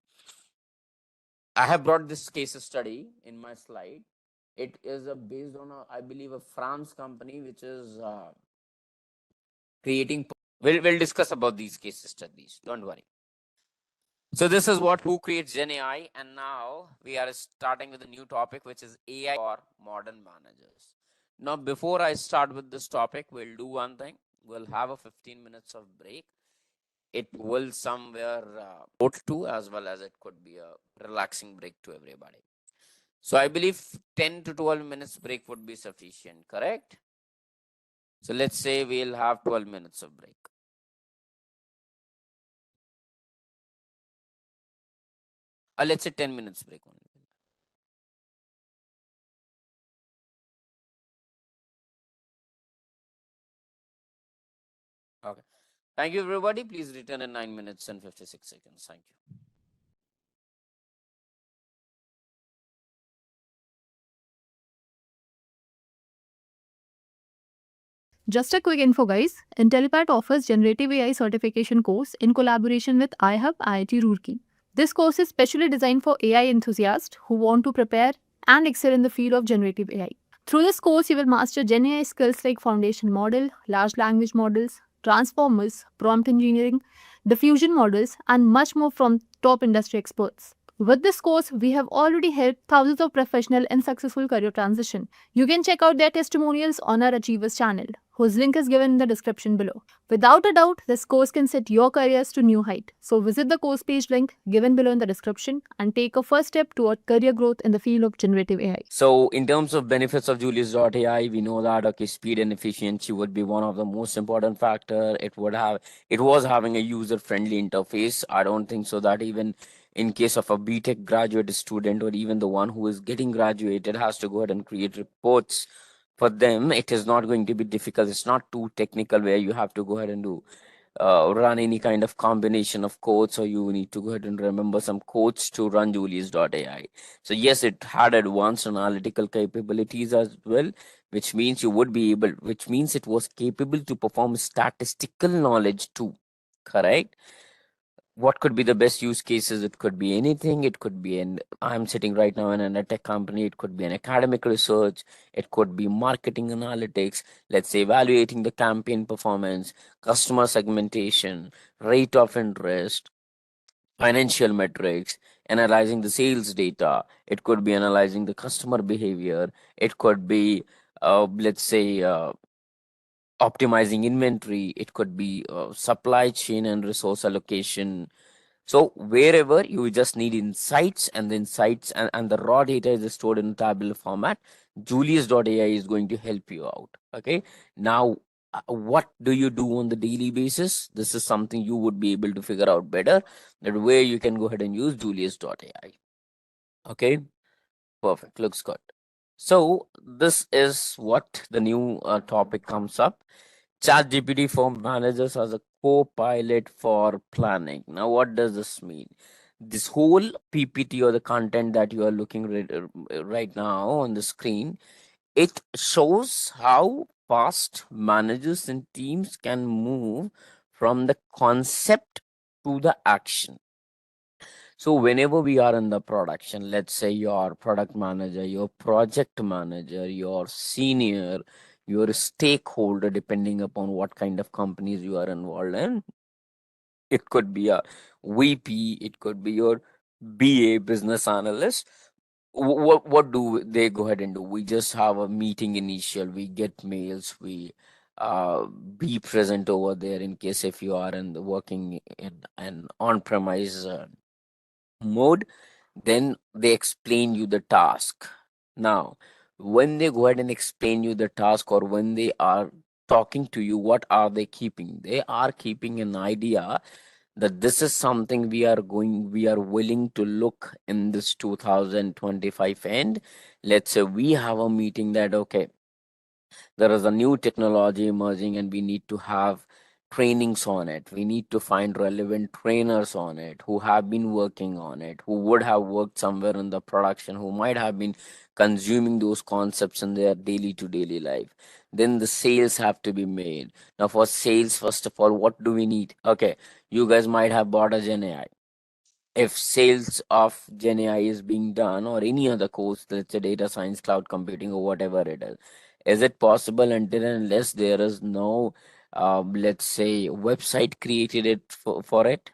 I have brought this case study in my slide. It is based on I believe a France company which is creating. We'll discuss about these case studies. Don't worry. So this is what who creates Gen AI, and now we are starting with a new topic, which is AI for modern managers. Now, before I start with this topic, we'll do one thing. We'll have a 15 minutes of break. It will somewhere vote to, as well as it could be a relaxing break to everybody. So I believe 10 to 12 minutes break would be sufficient, correct? So let's say we'll have 12 minutes of break. Let's say 10 minutes break only. Okay. Thank you, everybody. Please return in 9 minutes and 56 seconds. Thank you. Just a quick info, guys. Intellipaat offers Generative AI certification course in collaboration with iHub IIT Roorkee. This course is specially designed for AI enthusiasts who want to prepare and excel in the field of generative AI. Through this course, you will master Gen AI skills like foundation model, large language models, transformers, prompt engineering, diffusion models, and much more from top industry experts. With this course, we have already helped thousands of professionals in successful career transition. You can check out their testimonials on our Achievers channel, whose link is given in the description below. Without a doubt, this course can set your careers to new height. So visit the course page link given below in the description and take a first step toward career growth in the field of generative AI. So in terms of benefits of Julius AI, we know that okay, speed and efficiency would be one of the most important factor. It was having a user friendly interface. I don't think so that even in case of a BTech graduate student or even the one who is getting graduated has to go ahead and create reports for them, it is not going to be difficult. It's not too technical where you have to go ahead and do run any kind of combination of codes, or you need to go ahead and remember some codes to run Julius AI. So yes, it had advanced analytical capabilities as well, which means it was capable to perform statistical knowledge too. Correct. What could be the best use cases? It could be anything. It could be I'm sitting right now in a tech company. It could be an academic research. It could be marketing analytics. Let's say evaluating the campaign performance, customer segmentation, rate of interest, financial metrics, analyzing the sales data. It could be analyzing the customer behavior. It could be, let's say, optimizing inventory. It could be supply chain and resource allocation. So wherever you just need insights, and the insights and the raw data is stored in tabular format, Julius.ai is going to help you out. Okay. Now, what do you do on the daily basis? This is something you would be able to figure out better, that where you can go ahead and use Julius.ai. Okay. Perfect. Looks good. So this is what the new topic comes up. ChatGPT for managers as a co-pilot for planning. Now, what does this mean? This whole PPT or the content that you are looking right now on the screen, it shows how fast managers and teams can move from the concept to the action. So whenever we are in the production, let's say your product manager, your project manager, your senior, your stakeholder, depending upon what kind of companies you are involved in, it could be a VP, it could be your BA, business analyst. What do they go ahead and do? We just have a meeting initial, we get mails, we be present over there in case if you are in the working in an on-premise mode. Then they explain you the task. Now, when they go ahead and explain you the task, or when they are talking to you, what are they keeping? They are keeping an idea that this is something we are willing to look in this 2025 end. Let's say we have a meeting that okay, there is a new technology emerging and we need to have trainings on it. We need to find relevant trainers on it who have been working on it, who would have worked somewhere in the production, who might have been consuming those concepts in their daily to daily life. Then the sales have to be made. Now, for sales, first of all, what do we need? Okay, you guys might have bought a Gen AI. If sales of Gen AI is being done, or any other course, let's say data science, cloud computing, or whatever it is it possible until and unless there is no, let's say, website created it for it?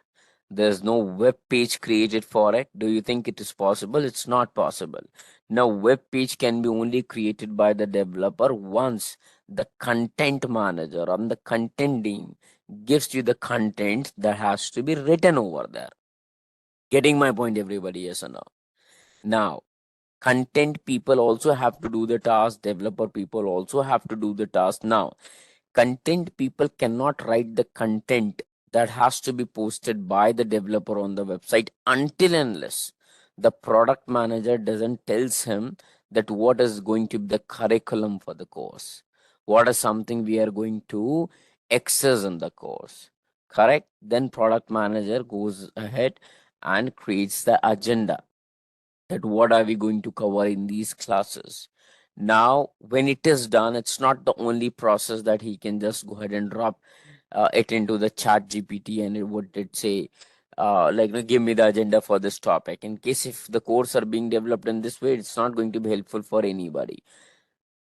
There's no web page created for it. Do you think it is possible? It's not possible. Now, web page can be only created by the developer once the content manager on the content team gives you the content that has to be written over there. Getting my point, everybody? Yes or no? Now, content people also have to do the task, developer people also have to do the task. Now, content people cannot write the content that has to be posted by the developer on the website until and unless the product manager doesn't tells him that what is going to be the curriculum for the course, what is something we are going to access in the course. Correct? Then product manager goes ahead and creates the agenda that what are we going to cover in these classes. Now when it is done, it's not the only process that he can just go ahead and drop it into the chat gpt and it would it say like, give me the agenda for this topic. In case if the course are being developed in this way, it's not going to be helpful for anybody.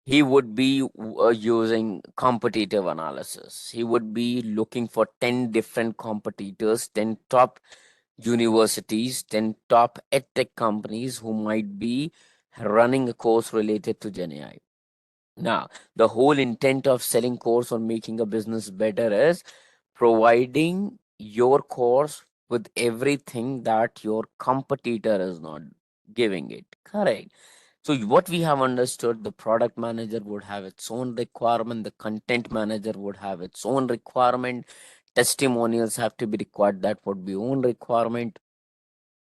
He would be using competitive analysis. He would be looking for 10 different competitors, 10 top universities, 10 top edtech companies who might be running a course related to Gen AI. Now, the whole intent of selling course or making a business better is providing your course with everything that your competitor is not giving it. Correct. So what we have understood, the product manager would have its own requirement, the content manager would have its own requirement, testimonials have to be required, that would be own requirement.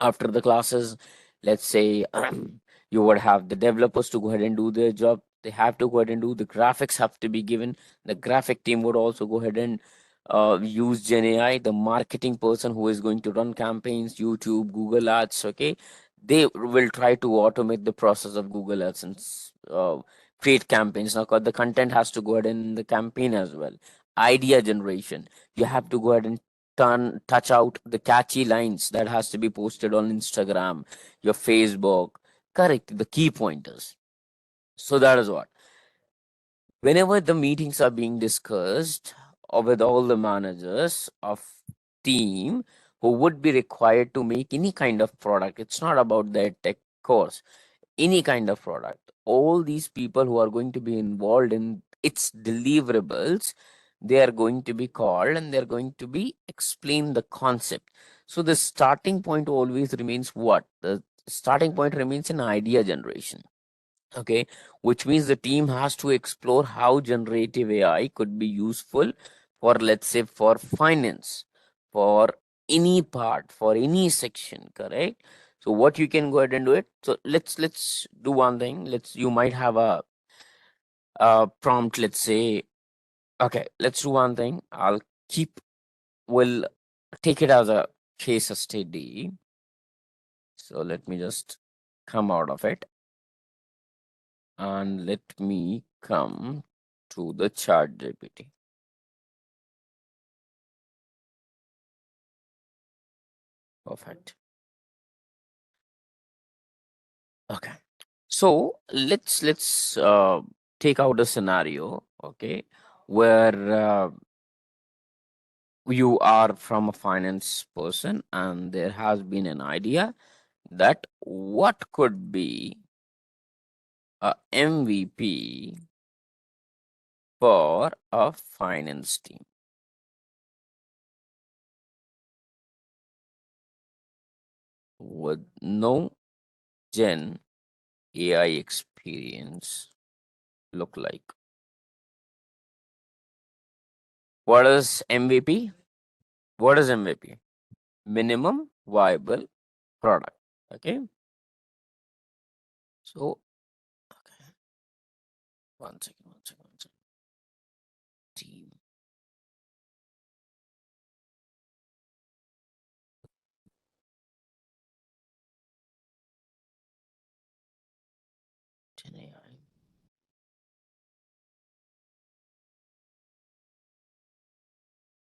After the classes, let's say you would have the developers to go ahead and do their job. They have to go ahead and do the graphics have to be given. The graphic team would also go ahead and use Gen AI. The marketing person who is going to run campaigns, YouTube, Google Ads, okay, they will try to automate the process of Google Ads and create campaigns. Now, 'cause the content has to go ahead in the campaign as well. Idea generation, you have to go ahead and touch out the catchy lines that has to be posted on Instagram, your Facebook. Correct, the key pointers. So that is what. Whenever the meetings are being discussed or with all the managers of team who would be required to make any kind of product, it's not about their tech course, any kind of product. All these people who are going to be involved in its deliverables, they are going to be called and they're going to be explain the concept. So the starting point always remains what? The starting point remains an idea generation. Okay, which means the team has to explore how generative AI could be useful for, let's say, for finance, for any part, for any section. Correct. So what you can go ahead and do it. So let's do one thing. Let's You might have a prompt. Let's say, okay, let's do one thing. Will take it as a case study. So let me just come out of it and let me come to the chat GPT. Perfect. Okay. So let's take out a scenario, okay, where you are from a finance person and there has been an idea that what could be a MVP for a finance team with no Gen AI experience look like. What is MVP? What is MVP? Minimum viable product. Okay. So, okay. One second. Team Gen AI.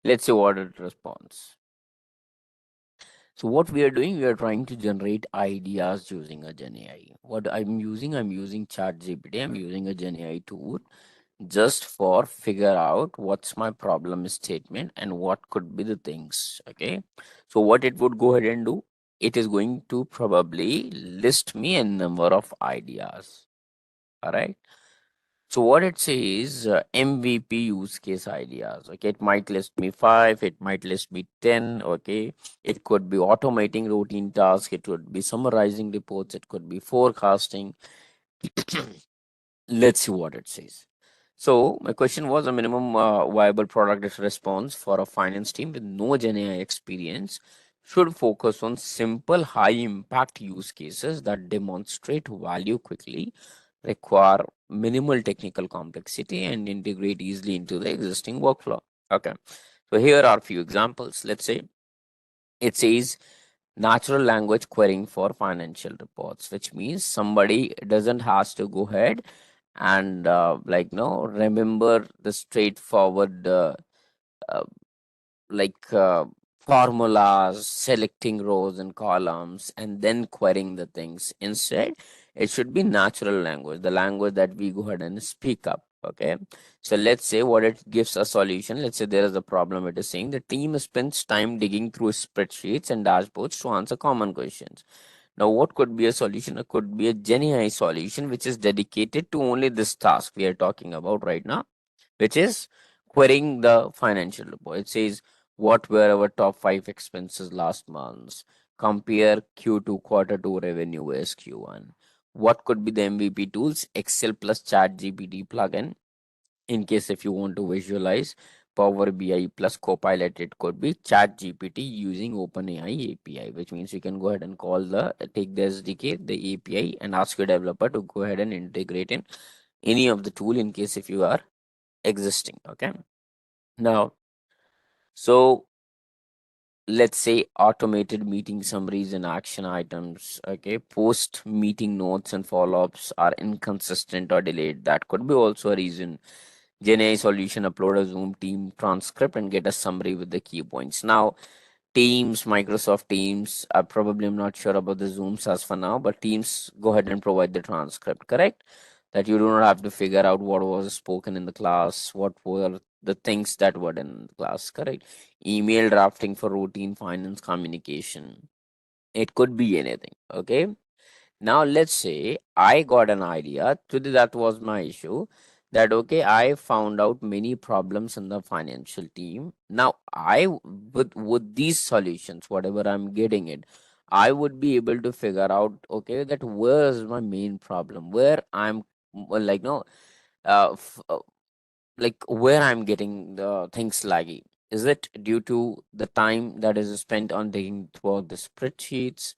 Let's see what it responds. So what we are doing, we are trying to generate ideas using a Gen AI. What I'm using ChatGPT. I'm using a Gen AI tool. just for figure out what's my problem statement and what could be the things. Okay, so what it would go ahead and do, it is going to probably list me a number of ideas. All right, so what it says, MVP use case ideas. Okay, it might list me 5, it might list me 10. Okay, it could be automating routine tasks, it could be summarizing reports, it could be forecasting. Let's see what it says. So my question was, a minimum viable product response for a finance team with no Gen AI experience should focus on simple, high impact use cases that demonstrate value quickly, require minimal technical complexity, and integrate easily into the existing workflow. Okay, so here are a few examples. Let's say it says natural language querying for financial reports, which means somebody doesn't has to go ahead and remember the straightforward uh, like formulas, selecting rows and columns, and then querying the things. Instead, it should be natural language, the language that we go ahead and speak up. Okay, so let's say what it gives a solution. Let's say there is a problem. It is saying the team spends time digging through spreadsheets and dashboards to answer common questions. Now, what could be a solution? It could be a GenAI solution which is dedicated to only this task we are talking about right now, which is querying the financial report. It says, what were our top 5 expenses last month? Compare Q2 quarter 2 revenue with Q1. What could be the MVP tools? Excel plus ChatGPT plugin. In case if you want to visualize, Power BI plus Copilot, it could be ChatGPT using OpenAI API, which means you can go ahead and call take the SDK, the API, and ask your developer to go ahead and integrate in any of the tool in case if you are existing. Okay, now, so let's say automated meeting summaries and action items. Okay, post meeting notes and follow-ups are inconsistent or delayed, that could be also a reason. GenAI solution, upload a Zoom team transcript and get a summary with the key points. Now, Teams, Microsoft Teams, I probably am not sure about the Zooms as for now, but Teams go ahead and provide the transcript, correct? That you do not have to figure out what was spoken in the class, what were the things that were in the class, correct? Email drafting for routine finance communication. It could be anything, okay? Now let's say I got an idea. Today that was my issue. That okay, I found out many problems in the financial team. Now with these solutions, whatever I'm getting it, I would be able to figure out okay that where is my main problem, where I'm well, like no f- like where I'm getting the things laggy. Is it due to the time that is spent on digging through the spreadsheets?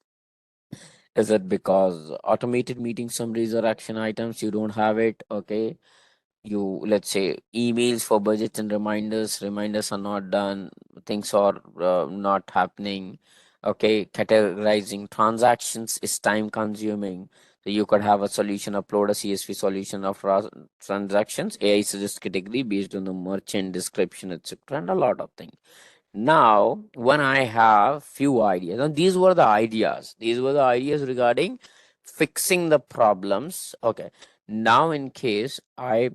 Is it because automated meeting summaries or action items you don't have it? Okay. You let's say emails for budgets and reminders are not done, things are not happening. Okay. Categorizing transactions is time consuming. So you could have a solution, upload a CSV solution of transactions. AI suggests category based on the merchant description, etc. And a lot of things. Now, when I have few ideas, now these were the ideas. These were the ideas regarding fixing the problems. Okay. Now, in case I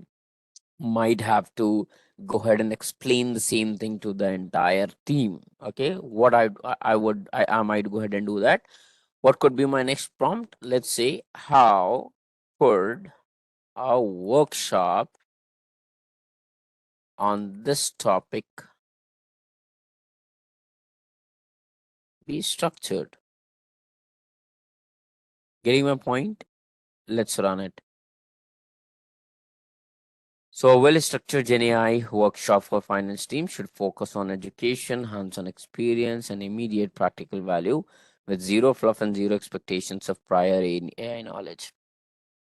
might have to go ahead and explain the same thing to the entire team. Okay. What I might go ahead and do that. What could be my next prompt? Let's say, how could a workshop on this topic be structured? Getting my point? Let's run it. So, a well structured GenAI workshop for finance team should focus on education, hands on experience, and immediate practical value with zero fluff and zero expectations of prior AI knowledge.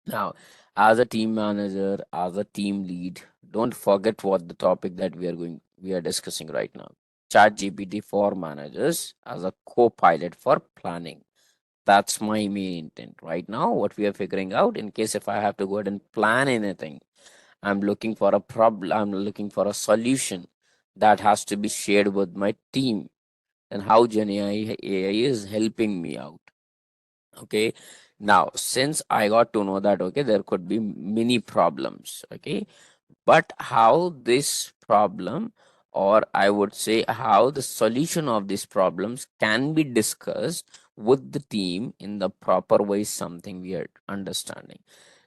Now, as a team manager, as a team lead, don't forget what the topic that we are discussing right now. Chat GPT for managers as a co-pilot for planning. That's my main intent right now. What we are figuring out in case if I have to go ahead and plan anything, I'm looking for a problem, I'm looking for a solution that has to be shared with my team, and how Gen AI is helping me out. Okay. Now, since I got to know that okay, there could be many problems. Okay. but how this problem, or I would say how the solution of these problems can be discussed with the team in the proper way is something we are understanding.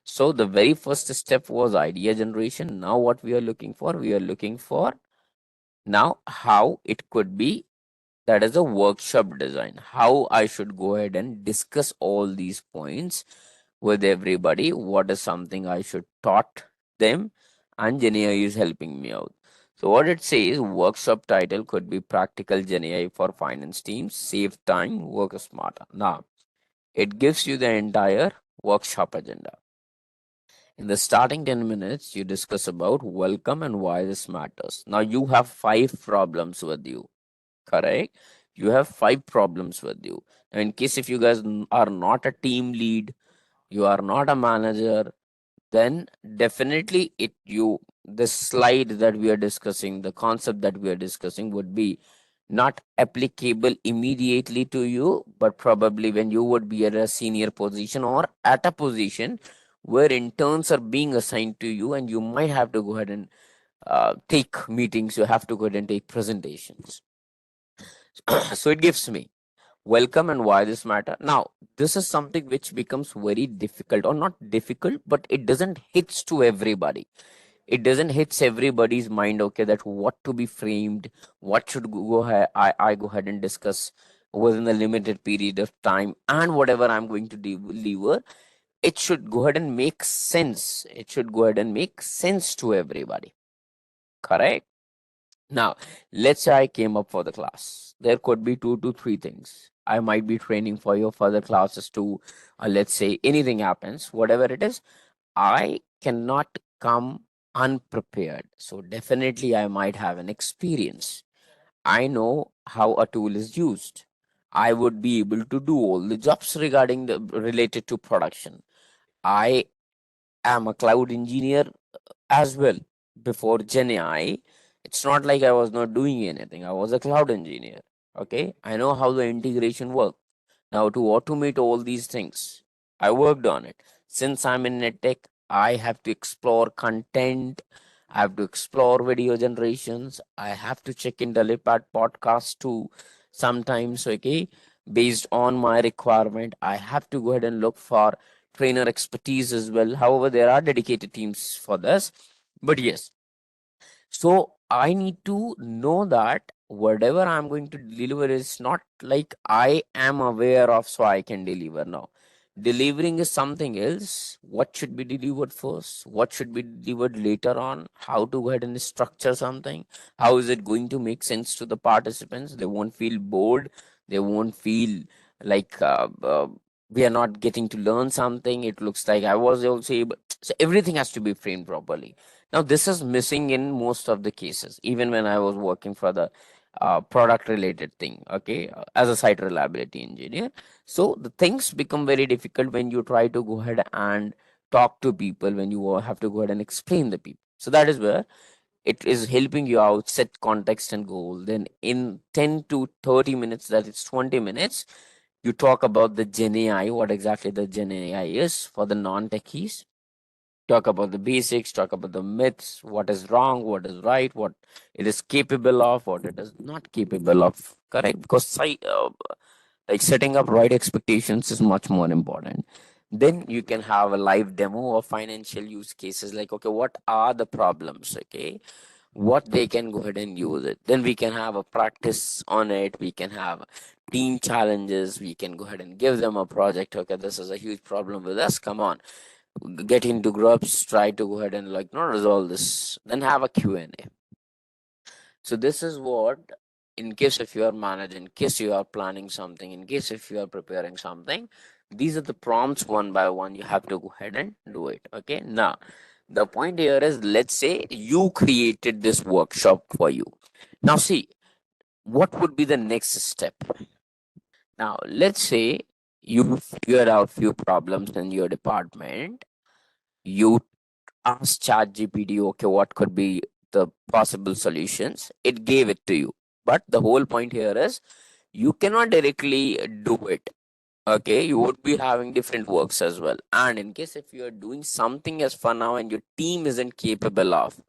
So the very first step was idea generation. Now what we are looking for, we are looking for now how it could be, that is a workshop design, how I should go ahead and discuss all these points with everybody, what is something I should taught them, and GenAI is helping me out. So what it says, workshop title could be practical GenAI for finance teams, save time, work smarter. Now it gives you the entire workshop agenda. In the starting 10 minutes, you discuss about welcome and why this matters. Now you have 5 problems with you, correct? You have 5 problems with you. Now, in case if you guys are not a team lead, you are not a manager, then definitely the slide that we are discussing, the concept that we are discussing would be not applicable immediately to you, but probably when you would be at a senior position or at a position where interns are being assigned to you, and you might have to go ahead and take meetings, you have to go ahead and take presentations. So it gives me welcome and why this matter. Now this is something which becomes very difficult, or not difficult, but it doesn't hits to everybody. It doesn't hits everybody's mind, okay, that what to be framed, what should go ahead, I go ahead and discuss within a limited period of time, and whatever I'm going to deliver, it should go ahead and make sense, it should go ahead and make sense to everybody, correct? Now, let's say I came up for the class. There could be 2 to 3 things. I might be training for your further classes to, let's say, anything happens, whatever it is, I cannot come unprepared. So, definitely, I might have an experience. I know how a tool is used. I would be able to do all the jobs regarding the related to production. I am a cloud engineer as well. Before Gen AI, it's not like I was not doing anything. I was a cloud engineer. Okay, I know how the integration works. Now to automate all these things, I worked on it. Since I'm in NetTech, I have to explore content. I have to explore video generations. I have to check in Intellipaat podcast too sometimes. Okay, based on my requirement, I have to go ahead and look for trainer expertise as well. However, there are dedicated teams for this. But yes, so I need to know that whatever I'm going to deliver is not like I am aware of, so I can deliver now. Delivering is something else. What should be delivered first? What should be delivered later on? How to go ahead and structure something? How is it going to make sense to the participants? They won't feel bored. They won't feel like we are not getting to learn something. It looks like I was also able. So everything has to be framed properly. Now, this is missing in most of the cases, even when I was working for the product related thing, okay, as a site reliability engineer. So, the things become very difficult when you try to go ahead and talk to people, when you have to go ahead and explain the people. So, that is where it is helping you out, set context and goal. Then, in 10 to 30 minutes, that is 20 minutes, you talk about the Gen AI, what exactly the Gen AI is for the non techies, talk about the basics, talk about the myths, what is wrong, what is right, what it is capable of, what it is not capable of. Correct? Because like setting up right expectations is much more important. Then you can have a live demo of financial use cases, like, okay, what are the problems? Okay, what they can go ahead and use it. Then we can have a practice on it. We can have team challenges. We can go ahead and give them a project. Okay, this is a huge problem with us. Come on, get into groups, try to go ahead and like not resolve this, then have a Q&A. So this is what, in case if you are managing, in case you are planning something, in case if you are preparing something, these are the prompts one by one, you have to go ahead and do it. Okay, now the point here is, let's say you created this workshop for you. Now see, what would be the next step? Now let's say you figured out few problems in your department. You ask ChatGPT, okay, what could be the possible solutions? It gave it to you. But the whole point here is, you cannot directly do it. okay, you would be having different works as well. And in case if you are doing something as for now and your team isn't capable of,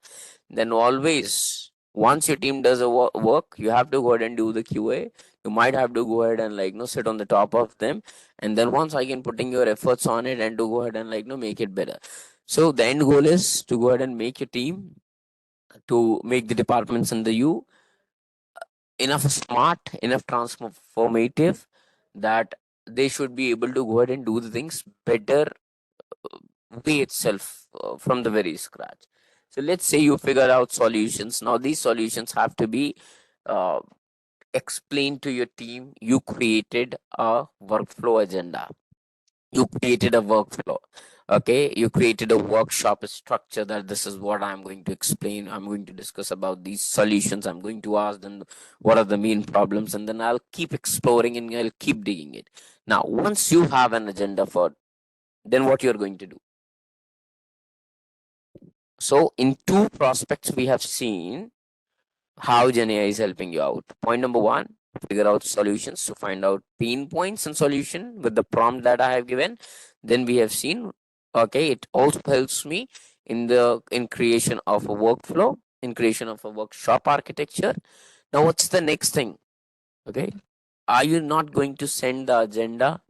then always once your team does a work, you have to go ahead and do the QA. You might have to go ahead and sit on the top of them, and then once again putting your efforts on it and to go ahead and make it better. So the end goal is to go ahead and make your team, to make the departments under you enough smart, enough transformative, that they should be able to go ahead and do the things better way itself, from the very scratch. So let's say you figure out solutions. Now these solutions have to be uh, explained to your team. You created a workflow agenda, you created a workflow, okay, you created a workshop structure, that this is what I'm going to explain, I'm going to discuss about these solutions, I'm going to ask them what are the main problems, and then I'll keep exploring and I'll keep digging it. Now once you have an agenda for, then what you're going to do. So in two prospects we have seen how Gen AI is helping you out. Point number one, figure out solutions to find out pain points and solution with the prompt that I have given. Then we have seen, okay, it also helps me in creation of a workflow, in creation of a workshop architecture. Now, what's the next thing? Okay, are you not going to send the agenda?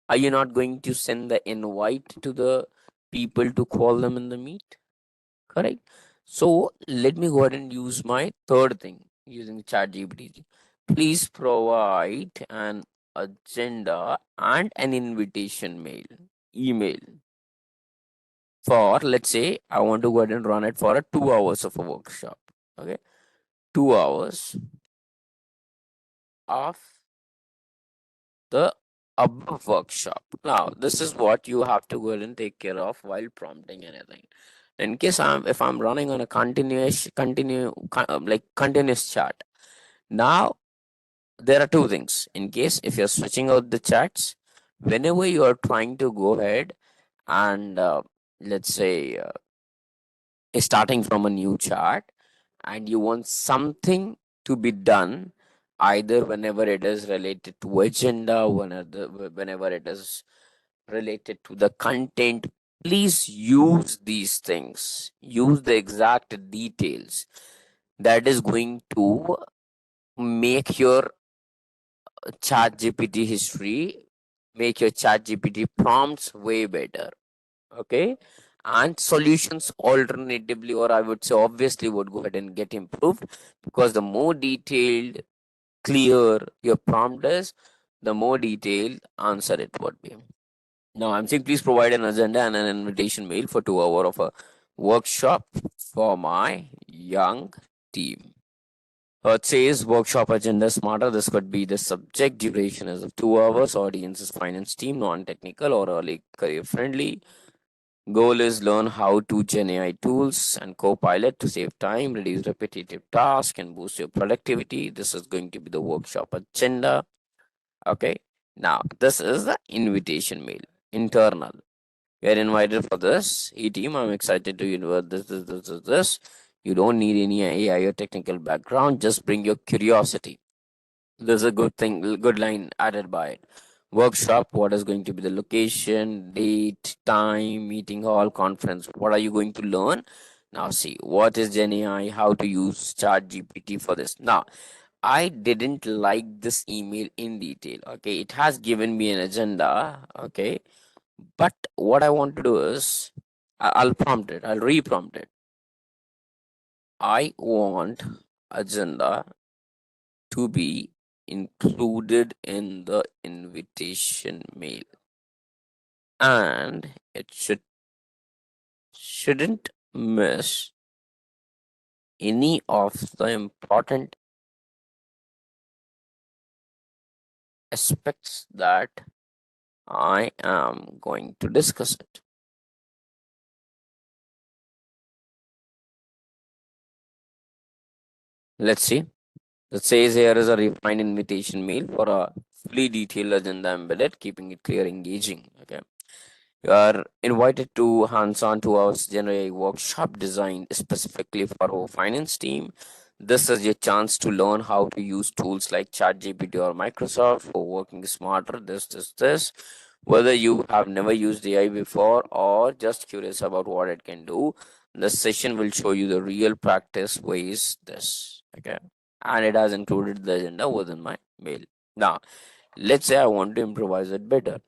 Are you not going to send the invite to the people to call them in the meet? Correct. So let me go ahead and use my third thing using ChatGPT. Please provide an agenda and an invitation email for, let's say, I want to go ahead and run it for a 2 hours of a workshop. Okay, 2 hours of the above workshop. Now, this is what you have to go ahead and take care of while prompting anything. In case if I'm running on a continuous chart. Now there are two things. In case if you're switching out the chats, whenever you are trying to go ahead and let's say starting from a new chart, and you want something to be done, either whenever it is related to agenda, whenever it is related to the content, please use these things, use the exact details that is going to make your chat gpt history, make your chat gpt prompts way better. Okay, and solutions alternatively, or I would say obviously, would go ahead and get improved, because the more detailed, clear your prompt is, the more detailed answer it would be. Now I'm saying please provide an agenda and an invitation mail for 2 hour of a workshop for my young team. It says workshop agenda smarter. This could be the subject duration is of 2 hours. Audience is finance team, non-technical or early career friendly. Goal is learn how to Gen AI tools and Copilot to save time, reduce repetitive tasks, and boost your productivity. This is going to be the workshop agenda. Okay. Now, this is the invitation mail, internal. You are invited for this. Hey team, I'm excited to invite this. You don't need any AI or technical background. Just bring your curiosity. There's a good thing, good line added by it. Workshop, what is going to be the location, date, time, meeting hall, conference? What are you going to learn? Now, see, what is Gen AI, how to use Chat GPT for this. Now, I didn't like this email in detail. Okay, it has given me an agenda. Okay, but what I want to do is I'll prompt it, I'll re-prompt it. I want agenda to be included in the invitation mail, and it shouldn't miss any of the important aspects that I am going to discuss it. Let's see. It says here is a refined invitation mail for a fully detailed agenda embedded, keeping it clear, engaging. Okay. You are invited to hands-on 2 hours Gen AI workshop designed specifically for our finance team. This is your chance to learn how to use tools like ChatGPT or Microsoft for working smarter. This. Whether you have never used AI before or just curious about what it can do, this session will show you the real practice ways this. Okay. And it has included the agenda within my mail. Now, let's say I want to improvise it better.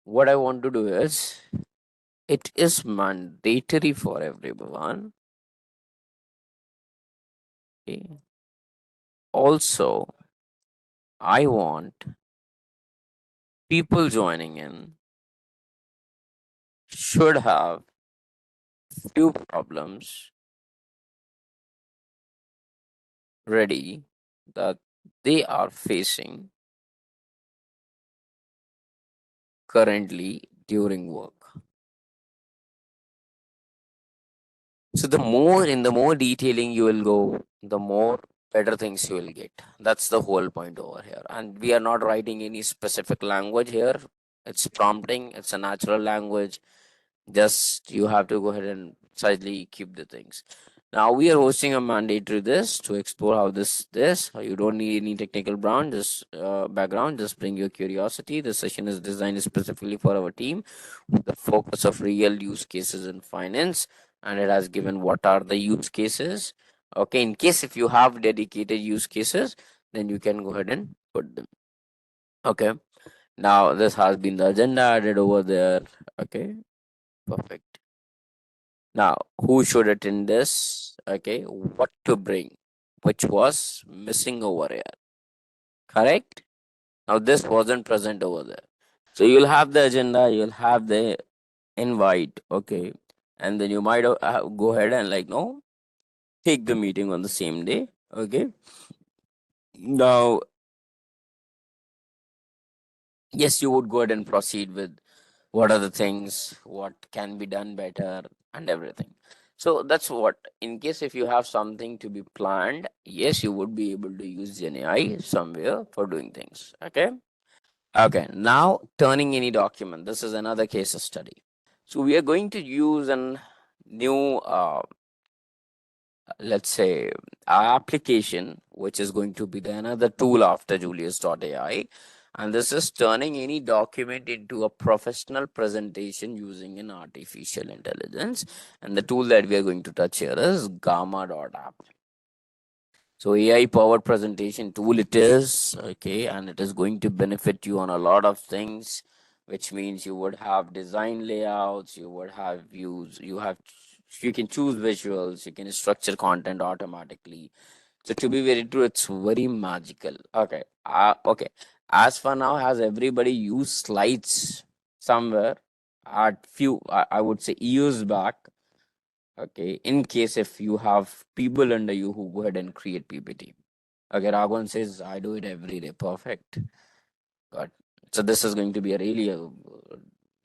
What I want to do is, it is mandatory for everyone. Okay. Also, I want people joining in should have few problems ready that they are facing currently during work. So the more detailing you will go, the more better things you will get. That's the whole point over here. And we are not writing any specific language here. It's prompting, it's a natural language. Just you have to go ahead and precisely keep the things. Now we are hosting a mandatory this to explore how this. You don't need any technical background. Just bring your curiosity. The session is designed specifically for our team, with the focus of real use cases in finance, and it has given what are the use cases. Okay, in case if you have dedicated use cases, then you can go ahead and put them. Okay. Now this has been the agenda added over there. Okay, perfect. Now, who should attend this? Okay, what to bring, which was missing over here. Correct? Now, this wasn't present over there. So, you'll have the agenda, you'll have the invite, okay, and then you might go ahead and, like, no, take the meeting on the same day, okay. Now, yes, you would go ahead and proceed with what are the things, what can be done better, and everything. So that's what, in case if you have something to be planned, yes, you would be able to use Gen AI somewhere for doing things. Okay. Okay, now turning any document, this is another case study. So we are going to use an new let's say application, which is going to be the another tool after Julius AI, and this is turning any document into a professional presentation using an artificial intelligence. And the tool that we are going to touch here is Gamma.app. So AI powered presentation tool it is, okay, and it is going to benefit you on a lot of things, which means you would have design layouts, you would have views, you can choose visuals, you can structure content automatically. So to be very true, it's very magical. Okay. Okay. As for now, has everybody used slides somewhere at few I would say years back? Okay. In case if you have people under you who go ahead and create PPT. Okay, Raghavan says I do it every day. Perfect. Good. So this is going to be a really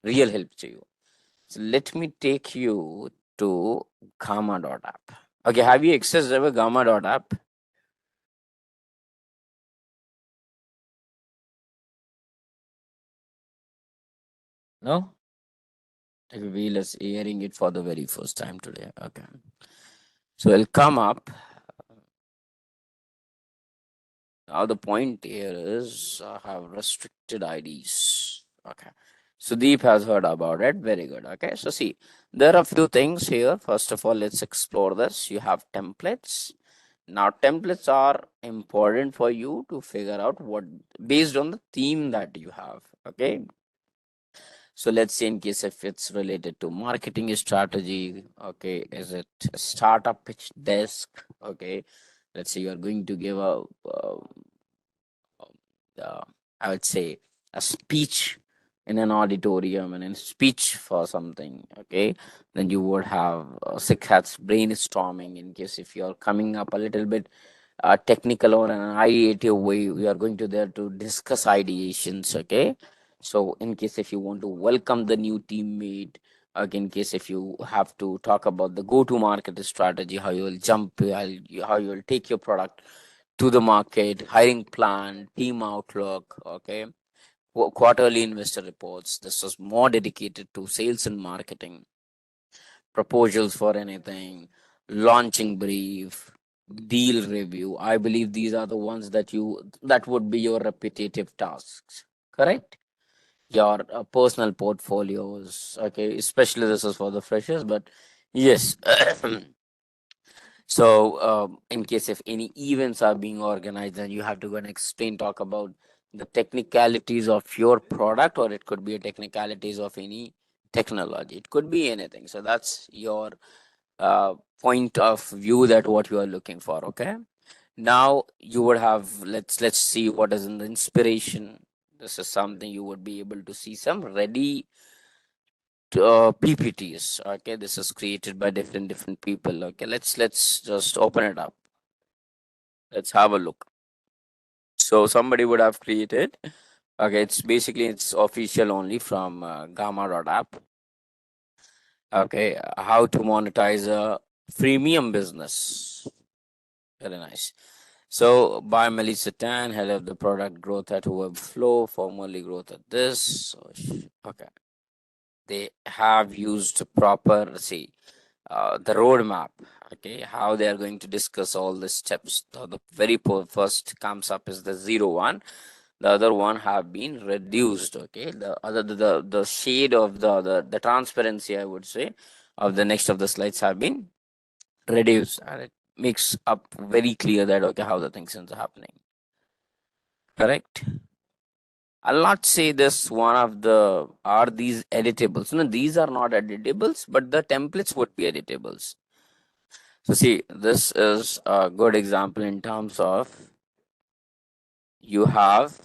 real help to you. So let me take you to Gamma.app. Okay, have you accessed ever Gamma.app? No? Like Wheel is hearing it for the very first time today. Okay. So it'll come up. Now the point here is I have restricted IDs. Okay. Sudeep has heard about it. Very good. Okay. So see, there are a few things here. First of all, let's explore this. You have templates. Now templates are important for you to figure out what based on the theme that you have. Okay. So let's say in case if it's related to marketing strategy, okay, is it a startup pitch desk? Okay, let's say you are going to give uh, I would say a speech in an auditorium and a speech for something. Okay, then you would have six hats brainstorming in case if you're coming up a little bit technical or an ideative way. We are going to there to discuss ideations. Okay, so in case if you want to welcome the new teammate, in case if you have to talk about the go to market strategy, how you will how you will take your product to the market, hiring plan, team outlook. Okay, quarterly investor reports. This was more dedicated to sales and marketing, proposals for anything, launching brief. deal review. I believe these are the ones that would be your repetitive tasks, correct? Your personal portfolios, okay, especially this is for the freshers, but yes. So, in case if any events are being organized, then you have to go and explain, talk about the technicalities of your product, or it could be a technicalities of any technology. It could be anything. So that's your point of view, that what you are looking for. Okay. Now you would have, let's see what is in the inspiration. This is something you would be able to see some ready PPTs. Okay, this is created by different people. Okay, let's just open it up. Let's have a look. So somebody would have created. Okay, it's official only from Gamma.app. Okay, how to monetize a freemium business. Very nice. So by Melissa Tan, head of the product growth at Webflow, formerly growth at this. Okay, they have used proper, see, the roadmap. Okay, how they are going to discuss all the steps. The very first comes up is the 0 1. The other one have been reduced. Okay, the shade of the transparency, I would say, of the next of the slides have been reduced, and it makes up very clear that okay, how the things are happening. Correct. I'll not say this one of the are these editables. No, these are not editables, but the templates would be editables. So see, this is a good example in terms of you have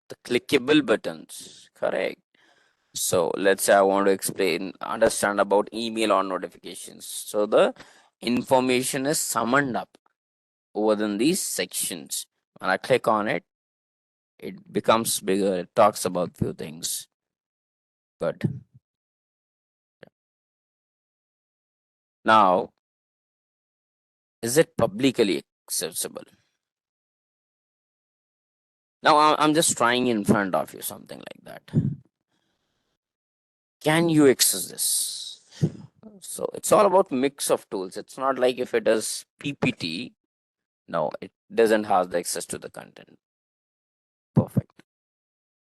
the clickable buttons, correct? So let's say I want to understand about email or notifications. So the information is summoned up within these sections. When I click on it, it becomes bigger. It talks about few things. Good. Now, is it publicly accessible? Now I'm just trying in front of you something like that. Can you access this? So it's all about mix of tools. It's not like if it is PPT, no, it doesn't have the access to the content. Perfect.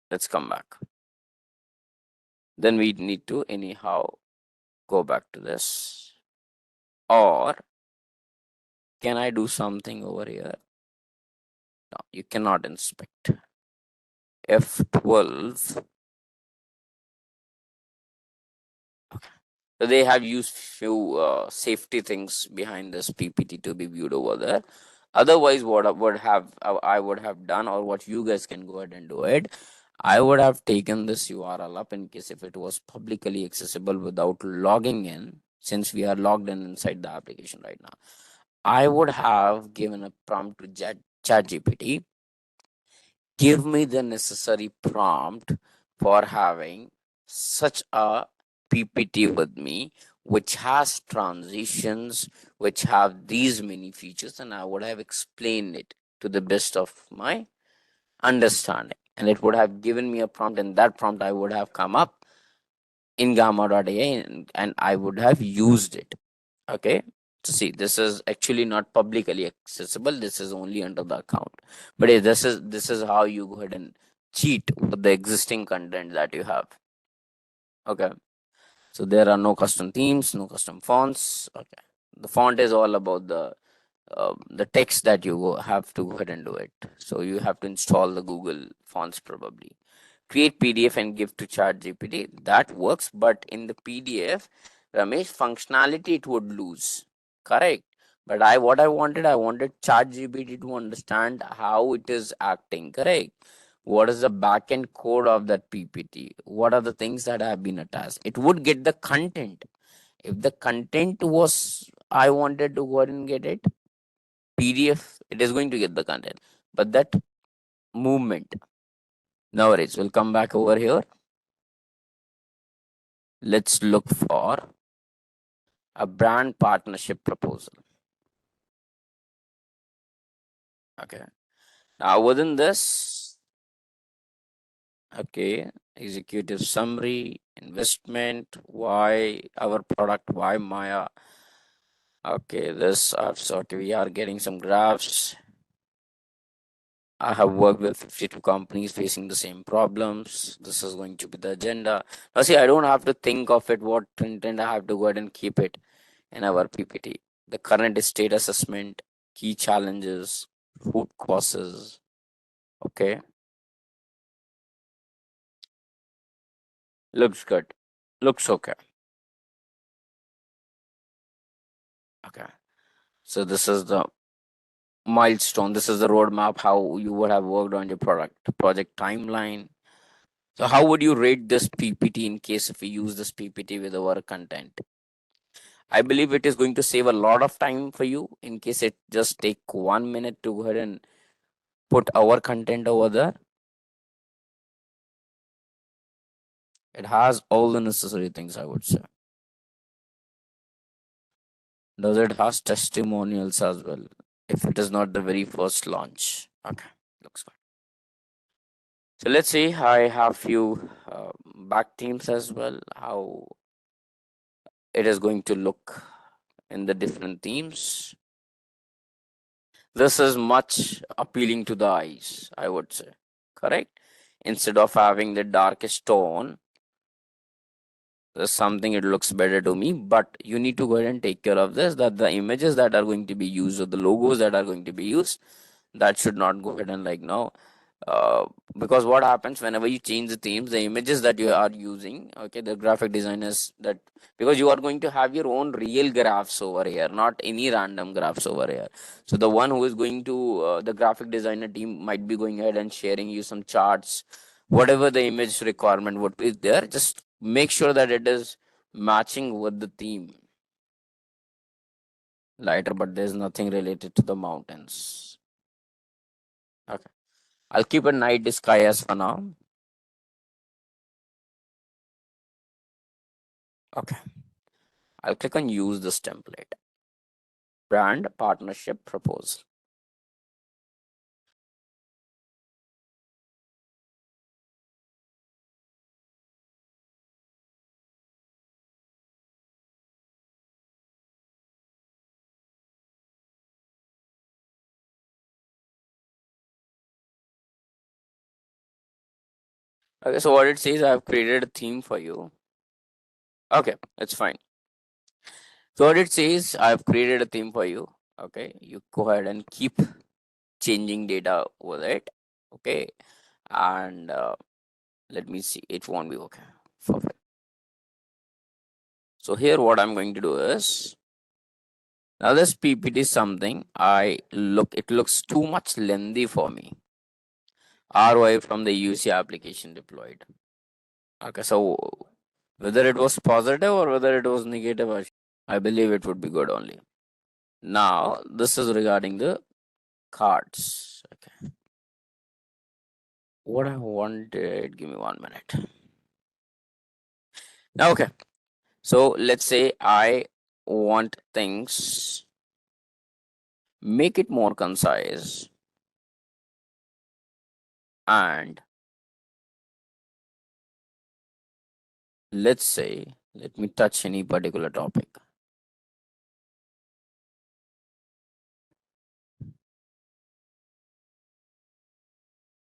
Let's come back. Then we need to anyhow go back to this. Or can I do something over here? No, you cannot inspect. F12. So they have used few safety things behind this PPT to be viewed over there. Otherwise, what I would have done, or what you guys can go ahead and do it, I would have taken this URL up in case if it was publicly accessible without logging in, since we are logged in inside the application right now. I would have given a prompt to ChatGPT, give me the necessary prompt for having such a PPT with me, which has transitions, which have these many features, and I would have explained it to the best of my understanding. And it would have given me a prompt, and that prompt I would have come up in gamma.ai, and I would have used it. Okay. So see, this is actually not publicly accessible. This is only under the account. But yeah, this is how you go ahead and cheat with the existing content that you have. Okay. So there are no custom themes, no custom fonts. Okay. The font is all about the text that you have to go ahead and do it. So you have to install the Google fonts probably. Create PDF and give to ChatGPT. That works, but in the PDF, Ramesh, functionality it would lose. Correct. But I wanted ChatGPT to understand how it is acting. Correct. What is the backend code of that PPT? What are the things that have been attached? It would get the content. If the content was, I wanted to go ahead and get it, PDF, it is going to get the content. But that movement, no worries, we'll come back over here. Let's look for a brand partnership proposal. Okay. Now within this, okay, executive summary, investment, why our product, why Maya. Okay, this so we are getting some graphs. I have worked with 52 companies facing the same problems. This is going to be the agenda. Now, see, I don't have to think of it, what content I have to go ahead and keep it in our PPT. The current state assessment, key challenges, root causes. Okay, looks good. Looks okay. Okay, so this is the milestone. This is the roadmap how you would have worked on your project timeline. So, how would you rate this PPT in case if we use this PPT with our content? I believe it is going to save a lot of time for you in case it just take 1 minute to go ahead and put our content over there. It has all the necessary things, I would say. Does it has testimonials as well? If it is not the very first launch. Okay, looks good. So let's see. I have few back teams as well. How it is going to look in the different themes. This is much appealing to the eyes, I would say. Correct? Instead of having the darkest tone, there's something it looks better to me, but you need to go ahead and take care of this, that the images that are going to be used or the logos that are going to be used, that should not go ahead and like no, uh, because what happens whenever you change the themes, the images that you are using, okay, the graphic designers that, because you are going to have your own real graphs over here, not any random graphs over here. So the one who is going to the graphic designer team might be going ahead and sharing you some charts, whatever the image requirement would be there, just make sure that it is matching with the theme. Lighter, but there's nothing related to the mountains. Okay, I'll keep a night sky as for now. Okay, I'll click on use this template. Brand partnership proposal. Okay, so what it says, I've created a theme for you. Okay, it's fine. So what it says, I've created a theme for you. Okay, you go ahead and keep changing data with it. Okay, and let me see, it won't be okay. Perfect. So here what I'm going to do is, now this PPT is something it looks too much lengthy for me. ROI from the UC application deployed. Okay, so whether it was positive or whether it was negative, I believe it would be good only. Now this is regarding the cards. Okay. What I wanted, give me 1 minute. Now, okay. So let's say I want things, make it more concise, and let's say, let me touch any particular topic.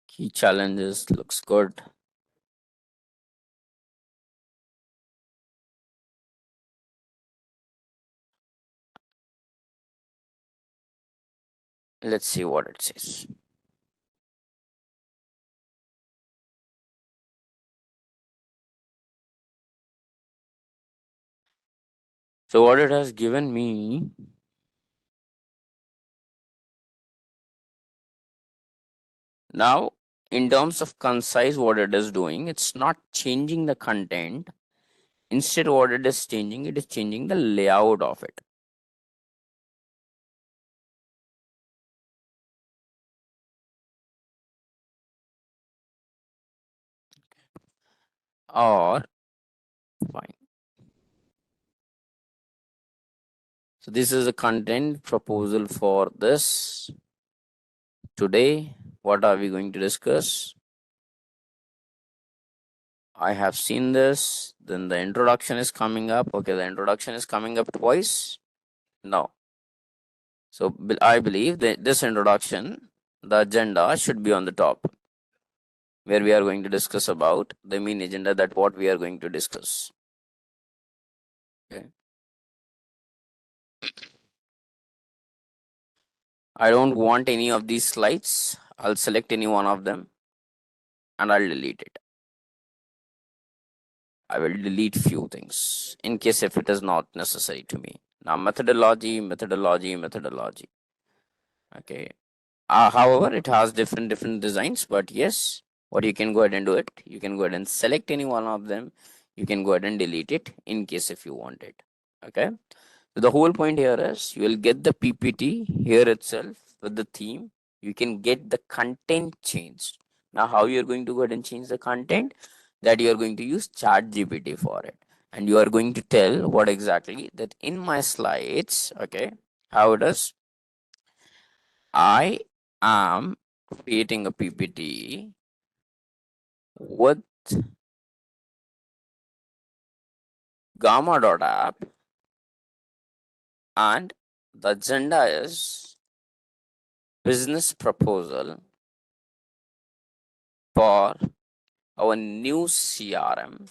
Key challenges looks good. Let's see what it says. So what it has given me, now in terms of concise, what it is doing, it's not changing the content. Instead, what it is changing, it is changing the layout of it. Or fine. So this is a content proposal for this. Today, what are we going to discuss? I have seen this. Then the introduction is coming up. Okay, the introduction is coming up twice. No, So I believe that this introduction, the agenda should be on the top, where we are going to discuss about the main agenda, that what we are going to discuss. Okay. I don't want any of these slides. I'll select any one of them and I'll delete it. I will delete few things in case if it is not necessary to me. Now methodology. Okay. However, it has different designs, but yes, what you can go ahead and do it. You can go ahead and select any one of them. You can go ahead and delete it in case if you want it. Okay. So the whole point here is you will get the PPT here itself with the theme. You can get the content changed. Now, how you are going to go ahead and change the content? That you are going to use ChatGPT for it, and you are going to tell what exactly that in my slides. Okay, how it is. I am creating a PPT with Gamma.app, and the agenda is business proposal for our new CRM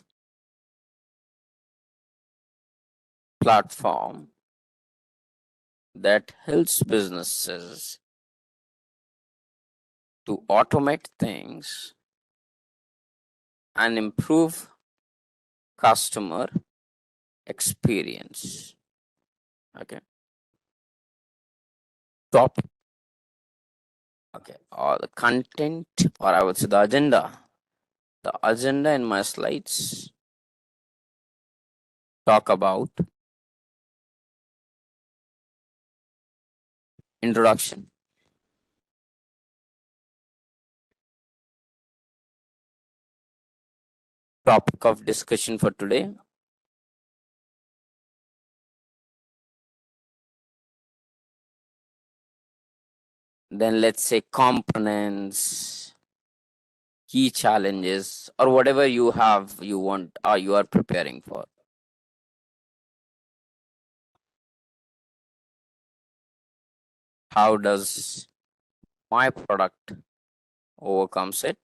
platform that helps businesses to automate things and improve customer experience. Okay. Top. Okay. Or the content, or I would say the agenda. The agenda in my slides talk about introduction, topic of discussion for today, then let's say components, key challenges, or whatever you have, you want, or you are preparing for. How does my product overcomes it?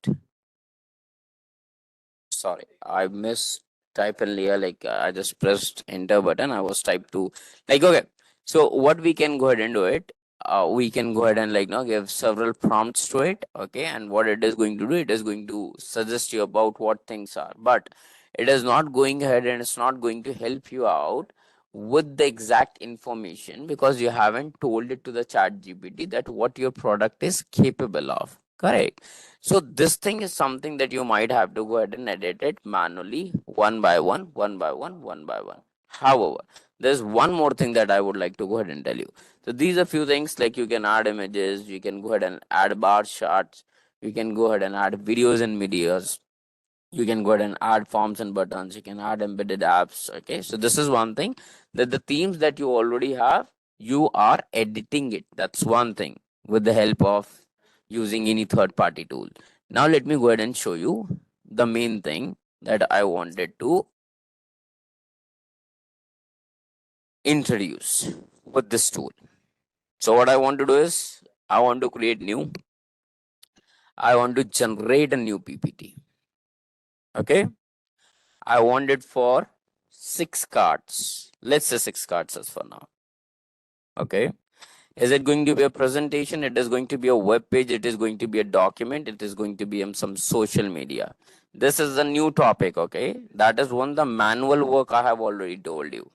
Sorry, I missed type earlier. Like I just pressed enter button. I was type 2. Like okay. So what we can go ahead and do it. We can go ahead and like now give several prompts to it. Okay, and what it is going to do, it is going to suggest you about what things are, but it is not going ahead and it's not going to help you out with the exact information, because you haven't told it to the chat GPT that what your product is capable of. Correct. So this thing is something that you might have to go ahead and edit it manually, one by one. However, there's one more thing that I would like to go ahead and tell you. So these are few things, like you can add images, you can go ahead and add bar charts, you can go ahead and add videos and medias, you can go ahead and add forms and buttons, you can add embedded apps. Okay, so this is one thing, that the themes that you already have, you are editing it. That's one thing, with the help of using any third party tool. Now let me go ahead and show you the main thing that I wanted to introduce with this tool. So what I want to do is, I want to create new, I want to generate a new PPT. Okay, I want it for 6 cards. Let's say 6 cards as for now. Okay. Is it going to be a presentation? It is going to be a web page. It is going to be a document. It is going to be some social media. This is a new topic. Okay. That is one the manual work I have already told you.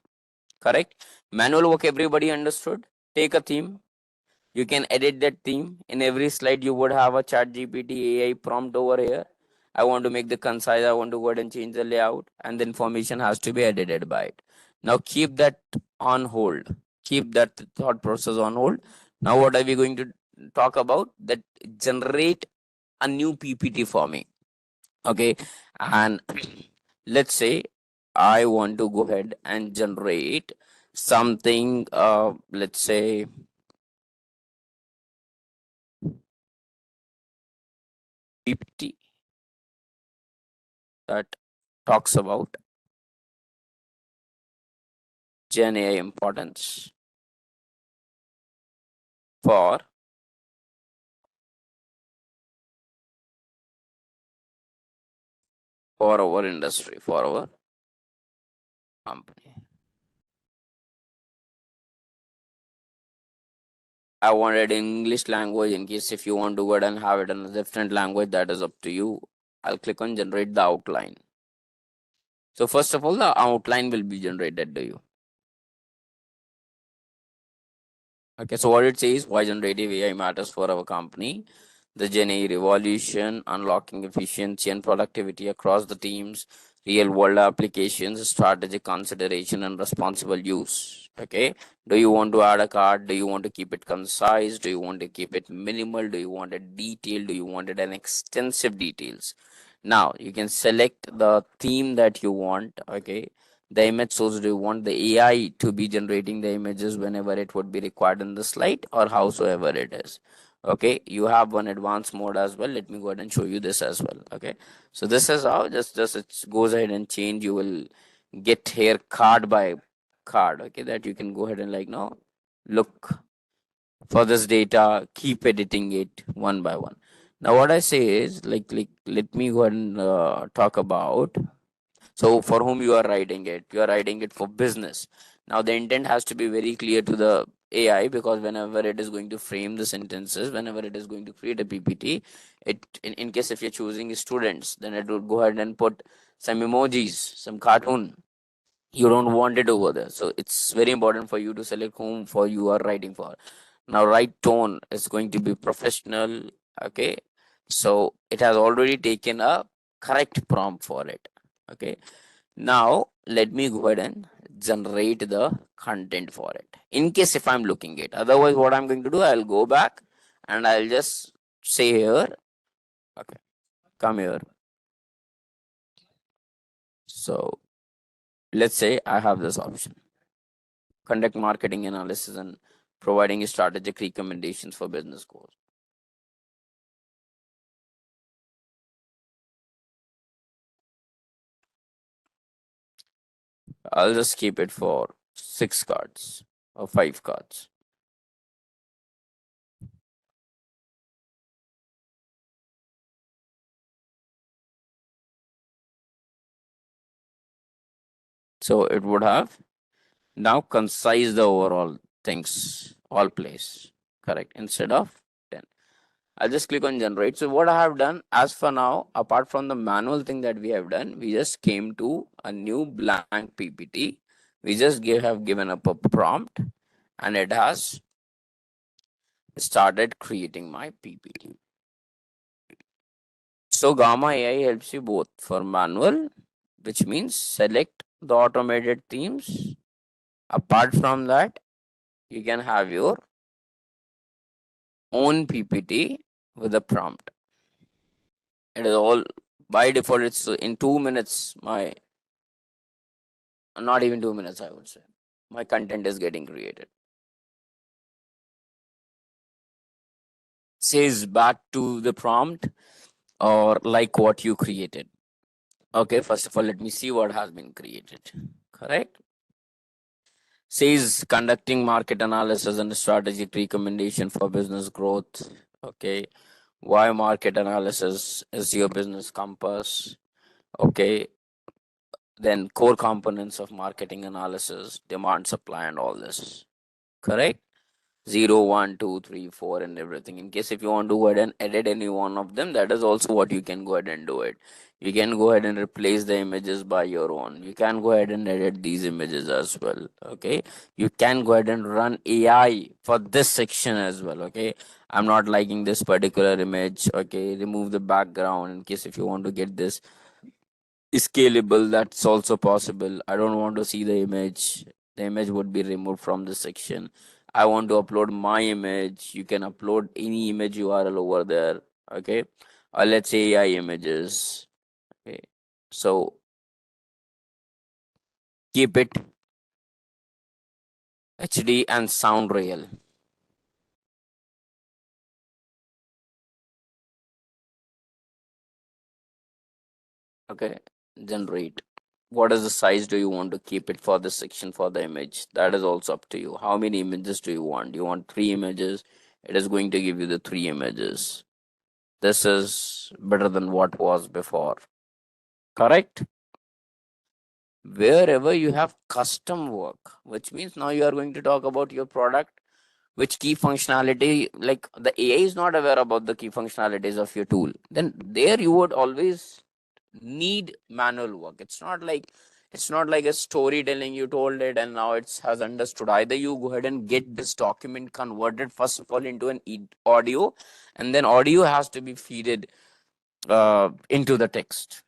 Correct. Manual work, everybody understood. Take a theme. You can edit that theme. In every slide, you would have a chat GPT AI prompt over here. I want to make the concise. I want to go ahead and change the layout, and the information has to be edited by it. Now keep that on hold. Keep that thought process on hold. Now what are we going to talk about? That generate a new PPT for me. Okay, and let's say I want to go ahead and generate something. Let's say PPT that talks about Gen AI importance for our industry, for our company. I wanted English language. In case if you want to go ahead and have it in a different language, that is up to you. I'll click on generate the outline. So first of all, the outline will be generated to you. Okay, so what it says, why generative AI matters for our company. The Gen AI revolution, unlocking efficiency and productivity across the teams, real world applications, strategic consideration, and responsible use. Okay, do you want to add a card? Do you want to keep it concise? Do you want to keep it minimal? Do you want it detailed? Do you want it an extensive details? Now you can select the theme that you want. Okay, the image source, do you want the AI to be generating the images whenever it would be required in the slide, or howsoever it is? Okay, you have one advanced mode as well. Let me go ahead and show you this as well. Okay, so this is how just it goes ahead and change. You will get here card by card. Okay, that you can go ahead and like now look for this data, keep editing it one by one. Now what I say is like let me go ahead and talk about. So for whom you are writing it, you are writing it for business. Now the intent has to be very clear to the AI, because whenever it is going to frame the sentences, whenever it is going to create a PPT, it in case if you're choosing students, then it would go ahead and put some emojis, some cartoon. You don't want it over there. So it's very important for you to select whom for you are writing for. Now right tone is going to be professional. Okay, so it has already taken a correct prompt for it. Okay, now let me go ahead and generate the content for it in case if I'm looking it. Otherwise what I'm going to do, I'll go back and I'll just say here, okay, come here. So let's say I have this option, conduct marketing analysis and providing strategic recommendations for business goals. I'll just keep it for 6 cards or 5 cards. So it would have now concise the overall things, all place, correct, instead of 10. I'll just click on generate. So what I have done as for now, apart from the manual thing that we have done, we just came to a new blank PPT. We just have given up a prompt and it has started creating my PPT. So Gamma AI helps you both for manual, which means select the automated themes. Apart from that, you can have your own PPT with a prompt. It is all by default. It's in 2 minutes. Not even 2 minutes, I would say. My content is getting created. Says back to the prompt or like what you created. Okay, first of all, let me see what has been created. Correct. Says conducting market analysis and strategic recommendation for business growth. Okay, why market analysis is your business compass. Okay, then core components of marketing analysis, demand, supply, and all this. Correct. 0, 1, 2, 3, 4, and everything. In case if you want to go ahead and edit any one of them, that is also what you can go ahead and do it. You can go ahead and replace the images by your own. You can go ahead and edit these images as well. Okay, you can go ahead and run AI for this section as well. Okay, I'm not liking this particular image. Okay, remove the background in case if you want to get this scalable, that's also possible. I don't want to see the image. The image would be removed from this section. I want to upload my image. You can upload any image URL over there. Okay, let's say AI images. Okay, so keep it HD and sound real. Okay, generate. What is the size do you want to keep it for this section for the image? That is also up to you. How many images do you want? Do you want 3 images? it is going to give you the 3 images. This is better than what was before. Correct? Wherever you have custom work, which means now you are going to talk about your product, which key functionality, like the AI is not aware about the key functionalities of your tool, then there you would always need manual work. It's not like a storytelling, you told it and now it has understood. Either you go ahead and get this document converted first of all into an audio, and then audio has to be feeded into the text.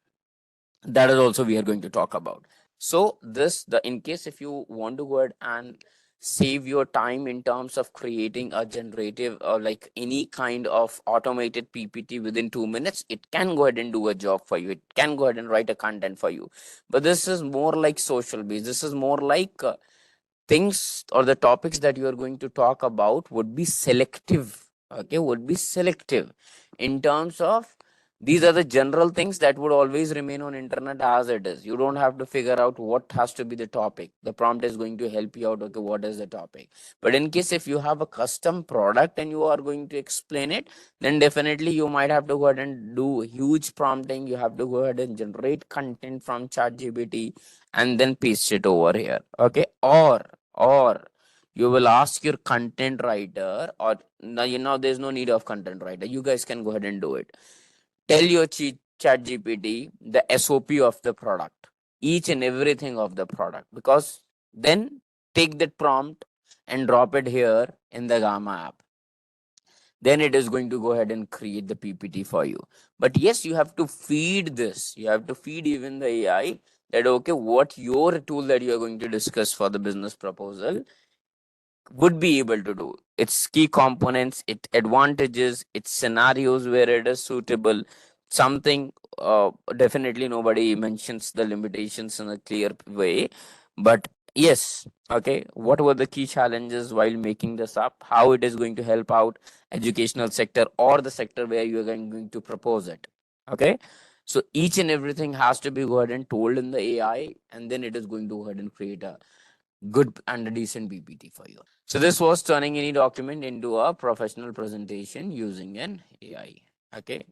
That is also we are going to talk about. So this, the in case if you want to go ahead and save your time in terms of creating a generative or like any kind of automated PPT within 2 minutes, it can go ahead and do a job for you, it can go ahead and write a content for you. But this is more like social base, this is more like things or the topics that you are going to talk about would be selective. Okay, would be selective in terms of these are the general things that would always remain on internet as it is. You don't have to figure out what has to be the topic. The prompt is going to help you out. Okay, what is the topic? But in case if you have a custom product and you are going to explain it, then definitely you might have to go ahead and do huge prompting. You have to go ahead and generate content from ChatGPT and then paste it over here. Okay, or you will ask your content writer, or now there's no need of content writer, you guys can go ahead and do it. Tell your chat gpt the sop of the product, each and everything of the product, because then take that prompt and drop it here in the Gamma app, then it is going to go ahead and create the PPT for you. But yes, you have to feed this. You have to feed even the AI that, okay, what your tool that you are going to discuss for the business proposal would be able to do. Its key components, its advantages, its scenarios where it is suitable. Something definitely nobody mentions the limitations in a clear way. But yes, okay, what were the key challenges while making this up? How it is going to help out educational sector or the sector where you are going to propose it. Okay. So each and everything has to be go ahead and told in the AI, and then it is going to go ahead and create a good and a decent PPT for you. So this was turning any document into a professional presentation using an AI. Okay.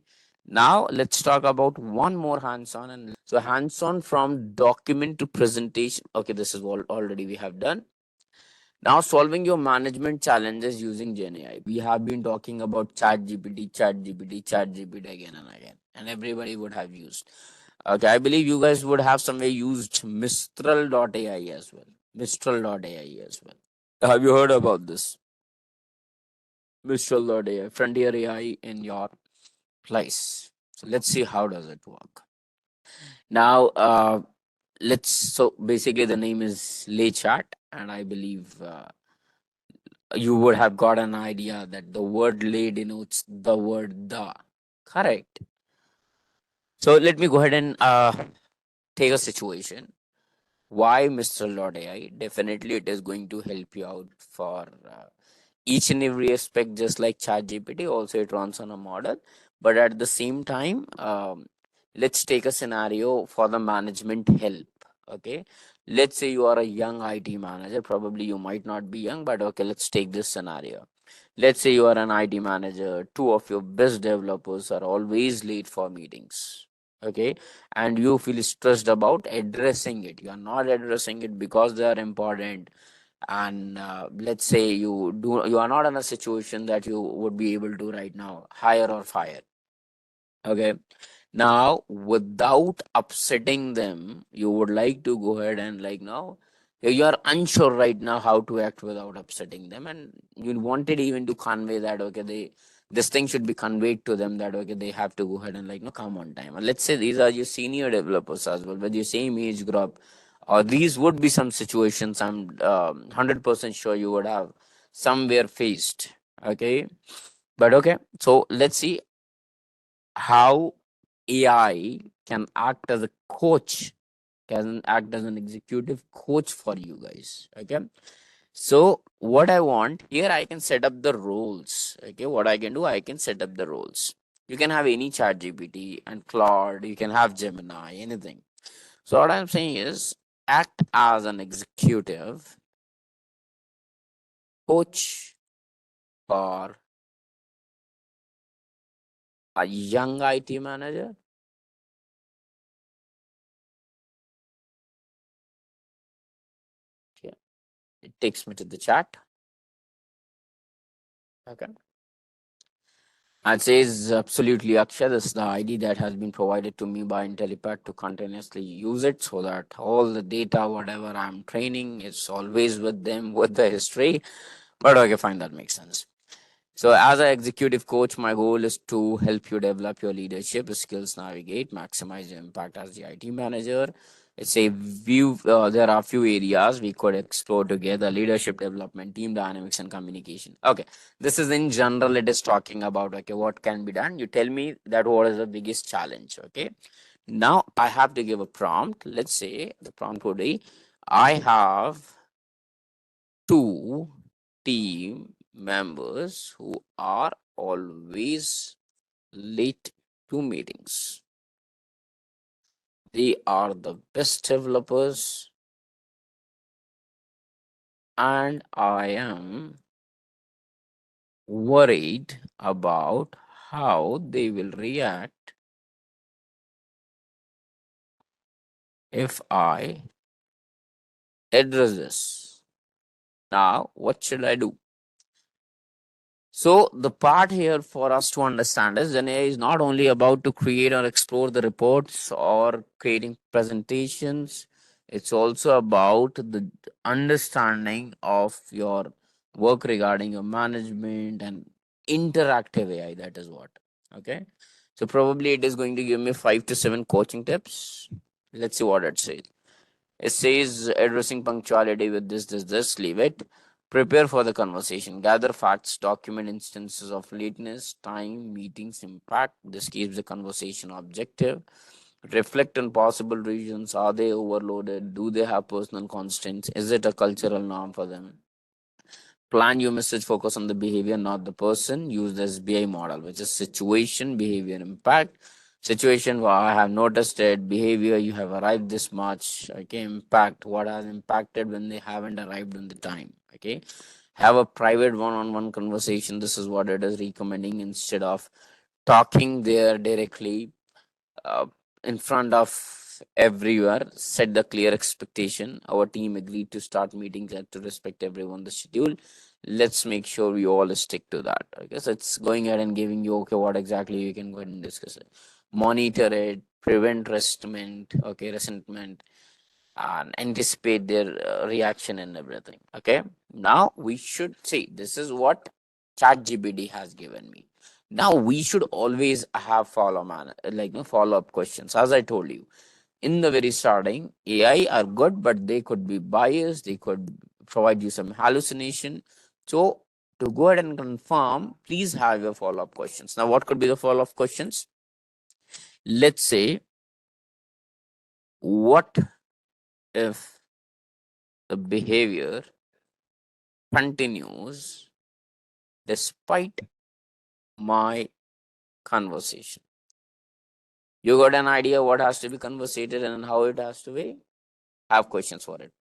Now let's talk about one more hands-on, and so hands-on from document to presentation. Okay, this is all already we have done. Now solving your management challenges using Gen AI. We have been talking about Chat GPT again and again, and everybody would have used. Okay, I believe you guys would have somewhere used Mistral.ai as well. Mistral.ai as well. Have you heard about this? Mistral.ai, Frontier AI in your place. So let's see how does it work. Now, so basically the name is Laychat, and I believe you would have got an idea that the word lay denotes the word the. Correct. So let me go ahead and take a situation. Why Mistral.ai? Definitely, it is going to help you out for each and every aspect, just like ChatGPT. Also, it runs on a model, but at the same time, let's take a scenario for the management help. Okay, let's say you are a young IT manager. Probably you might not be young, but okay, let's take this scenario. Let's say you are an IT manager. Two of your best developers are always late for meetings. Okay, and you feel stressed about addressing it. You are not addressing it because they are important, and let's say you are not in a situation that you would be able to right now hire or fire. Okay, now without upsetting them, you would like to go ahead and like now you are unsure right now how to act without upsetting them, and you wanted even to convey that okay, this thing should be conveyed to them that okay, they have to go ahead and like no come on time. And let's say these are your senior developers as well with your same age group, or these would be some situations I'm 100% sure you would have somewhere faced. Okay, but okay, so let's see how AI can act as a coach, can act as an executive coach for you guys. Okay. So what I want here, I can set up the roles. Okay. What I can do, I can set up the roles. You can have any chat GPT and Claude, you can have Gemini, anything. So what I'm saying is act as an executive coach for A young IT manager? Yeah. It takes me to the chat. Okay. It says absolutely, Akshay. This is the ID that has been provided to me by Intellipaat to continuously use it so that all the data, whatever I'm training, is always with them with the history. But okay, fine, that makes sense. So, as an executive coach, my goal is to help you develop your leadership skills, navigate, maximize your impact as the IT manager. It's a view. There are a few areas we could explore together: leadership development, team dynamics, and communication. Okay, this is in general. It is talking about okay, what can be done. You tell me that what is the biggest challenge. Okay, now I have to give a prompt. Let's say the prompt would be: I have two team members who are always late to meetings. They are the best developers, and I am worried about how they will react if I address this. Now, what should I do? So the part here for us to understand is Gen AI is not only about to create or explore the reports or creating presentations. It's also about the understanding of your work regarding your management and interactive AI. That is what. Okay. So probably it is going to give me 5 to 7 coaching tips. Let's see what it says. It says addressing punctuality with this, leave it. Prepare for the conversation. Gather facts, document instances of lateness, time, meetings, impact. This keeps the conversation objective. Reflect on possible reasons. Are they overloaded? Do they have personal constraints? Is it a cultural norm for them? Plan your message, focus on the behavior, not the person. Use the SBI model, which is situation, behavior, impact. Situation, well, I have noticed it. Behavior, you have arrived this much. Okay, impact, what has impacted when they haven't arrived on the time. Okay, have a private one-on-one conversation. This is what it is recommending instead of talking there directly uh, in front of everywhere. Set the clear expectation. Our team agreed to start meetings and to respect everyone's schedule. Let's make sure we all stick to that. I guess it's going ahead and giving you okay what exactly you can go ahead and discuss it. Monitor it, prevent resentment, and anticipate their reaction and everything. Okay, now we should see this is what ChatGPT has given me. Now we should always have follow up questions. As I told you in the very starting, AI are good, but they could be biased. They could provide you some hallucination. So to go ahead and confirm, please have your follow up questions. Now, what could be the follow up questions? Let's say, what if the behavior continues despite my conversation? You got an idea what has to be conversated and how it has to be? Have questions for it.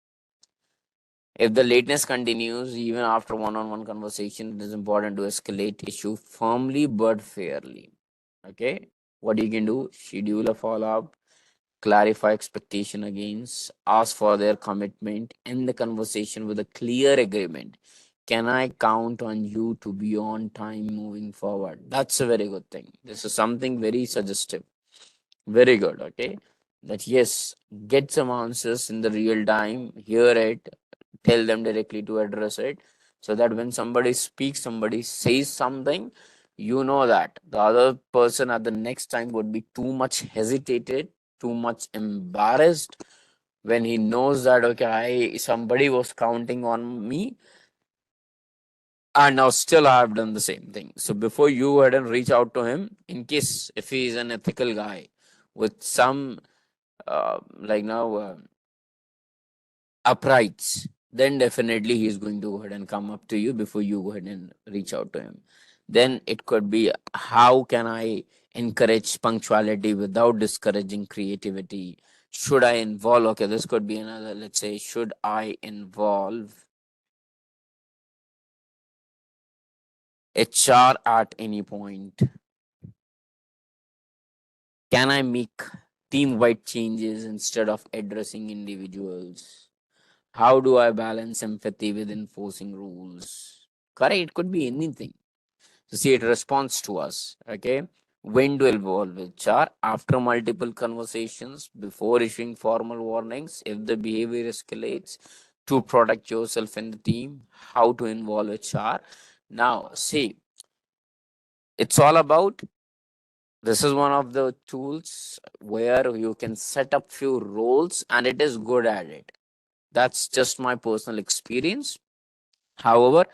If the lateness continues even after one-on-one conversation, it is important to escalate issue firmly but fairly. Okay, what you can do: schedule a follow-up, clarify expectation against, ask for their commitment, end the conversation with a clear agreement. Can I count on you to be on time moving forward? That's a very good thing. This is something very suggestive. Very good. Okay. That yes, get some answers in the real time, hear it, tell them directly to address it, so that when somebody speaks, somebody says something, you know that the other person at the next time would be too much hesitated, too much embarrassed when he knows that okay, somebody was counting on me and now still I have done the same thing. So before you go ahead and reach out to him, in case if he is an ethical guy with some like now uprights, then definitely he's going to go ahead and come up to you before you go ahead and reach out to him. Then it could be, how can I encourage punctuality without discouraging creativity? Should I involve, okay, this could be another, let's say, should I involve HR at any point? Can I make team-wide changes instead of addressing individuals? How do I balance empathy with enforcing rules? Correct, it could be anything. So see, it responds to us. Okay. When to involve HR after multiple conversations, before issuing formal warnings, if the behavior escalates, to protect yourself and the team, how to involve HR. Now, see, it's all about, this is one of the tools where you can set up few roles and it is good at it. That's just my personal experience. However,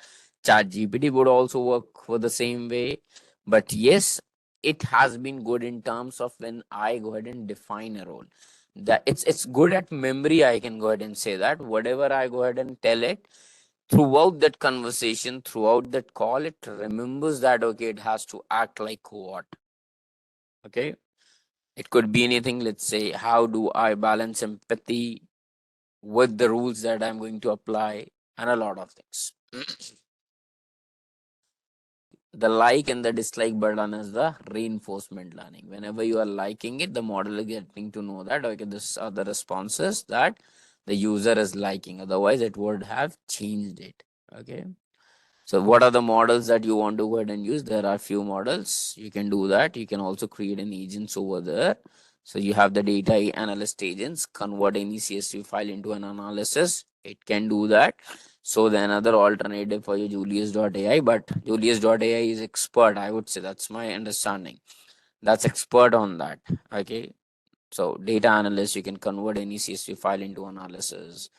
ChatGPT would also work for the same way. But yes, it has been good in terms of when I go ahead and define a role. That it's good at memory, I can go ahead and say that. Whatever I go ahead and tell it, throughout that conversation, throughout that call, it remembers that okay, it has to act like what. Okay. It could be anything. Let's say, how do I balance empathy with the rules that I'm going to apply, and a lot of things. The like and the dislike button is the reinforcement learning. Whenever you are liking it, the model is getting to know that okay, this are the responses that the user is liking. Otherwise, it would have changed it. Okay. So what are the models that you want to go ahead and use? There are few models. You can do that. You can also create an agents over there. So you have the data analyst agents, convert any CSV file into an analysis. It can do that. So the another alternative for you, Julius AI, but Julius AI is expert. I would say that's my understanding. That's expert on that. Okay. So data analyst, you can convert any CSV file into analysis,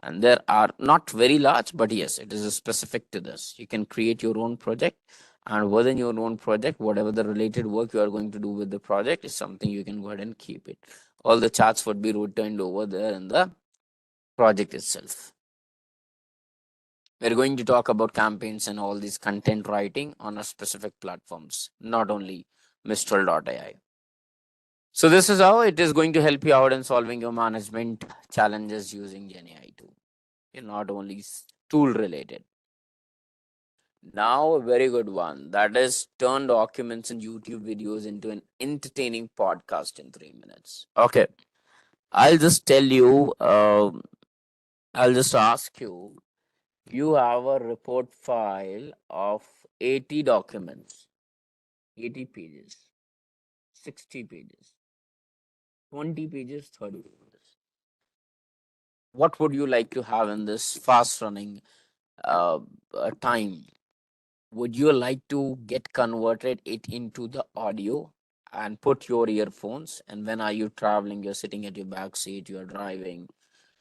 and there are not very large, but yes, it is specific to this. You can create your own project, and within your own project, whatever the related work you are going to do with the project is something you can go ahead and keep it. All the charts would be returned over there in the project itself. We're going to talk about campaigns and all these content writing on a specific platforms, not only Mistral.ai. So this is how it is going to help you out in solving your management challenges using GenAI too. Not only tool related. Now, a very good one, that is turn documents and YouTube videos into an entertaining podcast in 3 minutes. Okay, I'll just tell you, I'll just ask you, you have a report file of 80 documents, 80 pages, 60 pages, 20 pages, 30 pages. What would you like to have in this fast running time? Would you like to get converted it into the audio and put your earphones, and when are you traveling, you're sitting at your back seat, you're driving,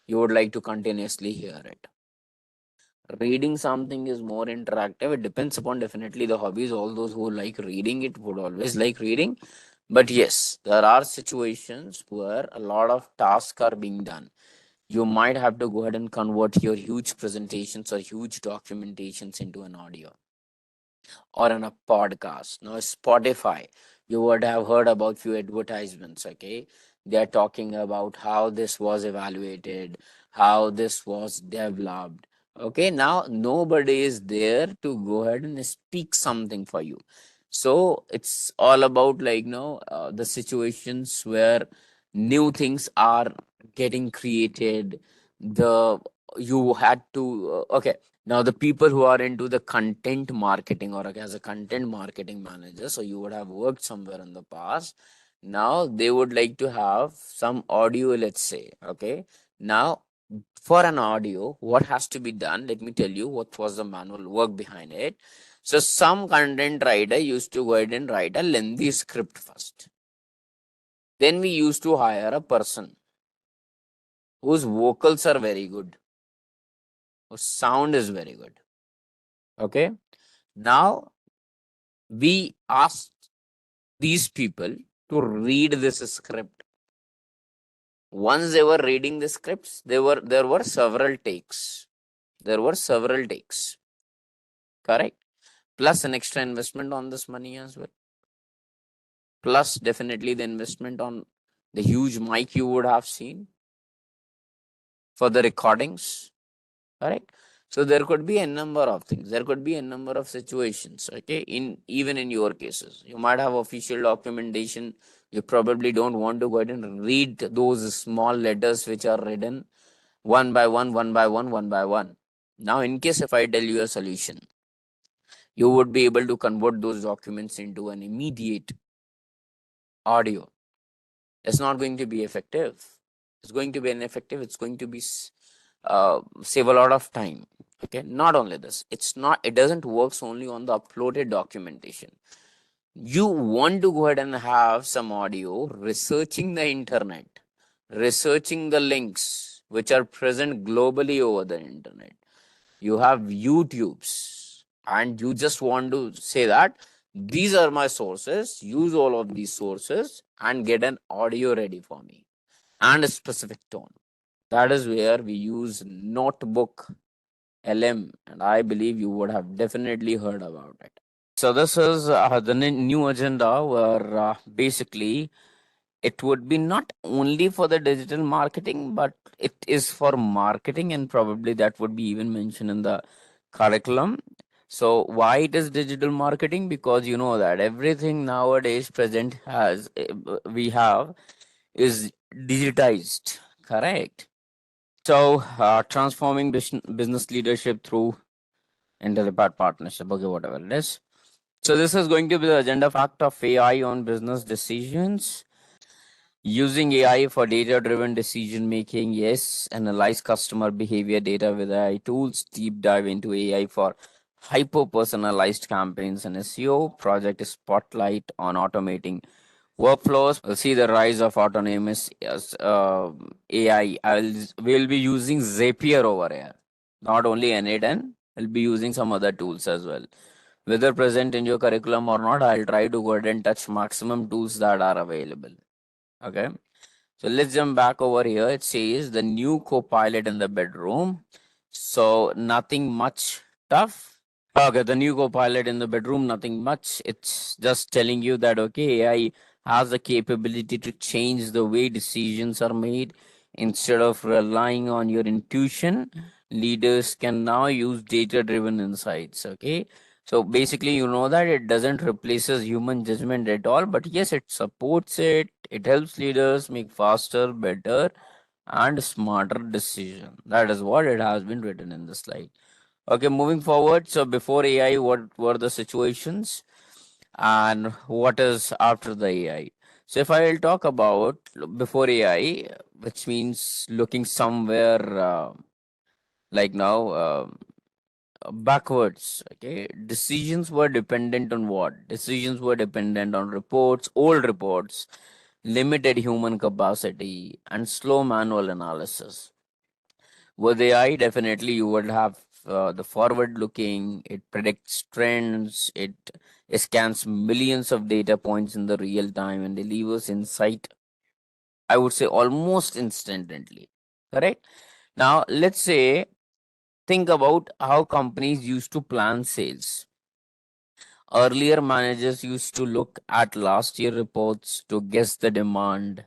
you would like to continuously hear it? Reading something is more interactive. It depends upon definitely the hobbies. All those who like reading it would always like reading. But yes, there are situations where a lot of tasks are being done. You might have to go ahead and convert your huge presentations or huge documentations into an audio or on a podcast. Now, Spotify, you would have heard about few advertisements. Okay, they're talking about how this was evaluated, how this was developed. Okay, now nobody is there to go ahead and speak something for you. So it's all about like the situations where new things are getting created. The you had to okay, now, the people who are into the content marketing or as a content marketing manager, so you would have worked somewhere in the past. Now, they would like to have some audio, let's say. Okay. Now, for an audio, what has to be done? Let me tell you what was the manual work behind it. So, some content writer used to go ahead and write a lengthy script first. Then we used to hire a person whose vocals are very good, whose sound is very good. Okay. Now, we asked these people to read this script. Once they were reading the scripts, there were several takes. There were several takes. Correct. Plus an extra investment on this money as well. Plus definitely the investment on the huge mic you would have seen for the recordings. Correct. So there could be a number of things. There could be a number of situations. Okay. In even in your cases, you might have official documentation. You probably don't want to go ahead and read those small letters which are written one by one, one by one, one by one. Now, in case if I tell you a solution, you would be able to convert those documents into an immediate audio. It's not going to be effective. It's going to be ineffective. It's going to be save a lot of time. Okay. Not only this, it doesn't works only on the uploaded documentation. You want to go ahead and have some audio researching the internet, researching the links which are present globally over the internet. You have YouTubes, and you just want to say that these are my sources, use all of these sources and get an audio ready for me and a specific tone. That is where we use Notebook LM, and I believe you would have definitely heard about it. So this is the new agenda where basically it would be not only for the digital marketing, but it is for marketing, and probably that would be even mentioned in the curriculum. So why it is digital marketing? Because you know that everything nowadays present has we have is digitized, correct? So transforming business leadership through Intellipaat partnership, okay, whatever it is. So this is going to be the agenda fact of AI on business decisions. Using AI for data-driven decision making, yes. Analyze customer behavior data with AI tools. Deep dive into AI for hyper-personalized campaigns and SEO. Project Spotlight on automating workflows. We'll see the rise of autonomous AI. We'll be using Zapier over here. Not only N8N, we'll be using some other tools as well. Whether present in your curriculum or not, I'll try to go ahead and touch maximum tools that are available. Okay. So let's jump back over here. It says the new co-pilot in the bedroom. So nothing much tough. Okay, the new co-pilot in the bedroom, nothing much. It's just telling you that okay, AI has the capability to change the way decisions are made. Instead of relying on your intuition, leaders can now use data-driven insights. Okay. So basically, you know that it doesn't replaces human judgment at all, but yes, it supports it. It helps leaders make faster, better, and smarter decisions. That is what it has been written in the slide. Okay, moving forward. So before AI, what were the situations, and what is after the AI? So if I will talk about before AI, which means looking somewhere like now. Backwards. Okay, decisions were dependent on what? Decisions were dependent on reports, old reports, limited human capacity, and slow manual analysis. With AI, definitely you would have the forward looking, it predicts trends, it scans millions of data points in the real time and delivers insight, I would say almost instantly. Correct. Now let's say, think about how companies used to plan sales. Earlier, managers used to look at last year reports to guess the demand.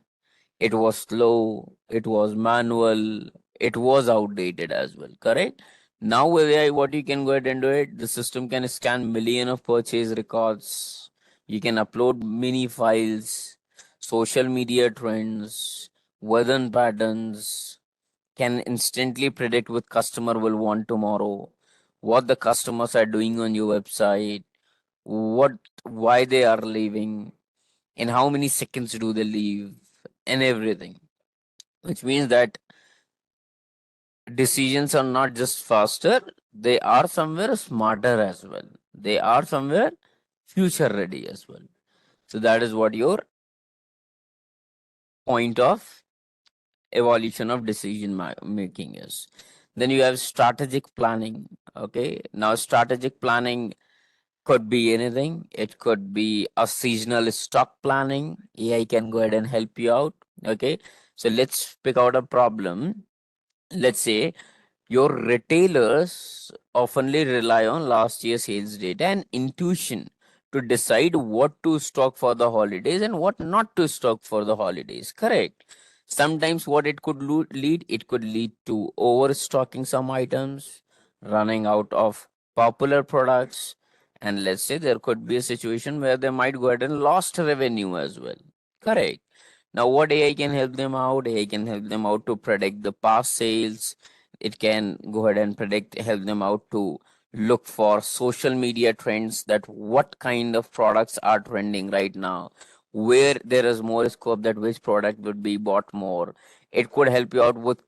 It was slow, it was manual, it was outdated as well, correct? Now with AI, what you can go ahead and do it, the system can scan million of purchase records. You can upload mini files, social media trends, weather patterns, can instantly predict what customer will want tomorrow, what the customers are doing on your website, what why they are leaving, in how many seconds do they leave, and everything. Which means that decisions are not just faster, they are somewhere smarter as well. They are somewhere future ready as well. So that is what your point of evolution of decision making is. Then you have strategic planning. Okay, now strategic planning could be anything. It could be a seasonal stock planning. AI can go ahead and help you out. Okay, so let's pick out a problem. Let's say your retailers oftenly rely on last year's sales data and intuition to decide what to stock for the holidays and what not to stock for the holidays. Correct. Sometimes what it could it could lead to overstocking some items, running out of popular products, and let's say there could be a situation where they might go ahead and lost revenue as well. Correct. Now, what AI can help them out? AI can help them out to predict the past sales. It can go ahead and predict, help them out to look for social media trends, that what kind of products are trending right now, where there is more scope that which product would be bought more. It could help you out with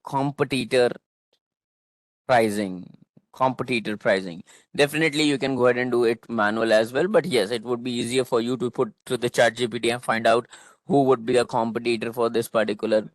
pricing, competitor pricing. Definitely, you can go ahead and do it manual as well. But yes, it would be easier for you to put to the chat GPT and find out who would be a competitor for this particular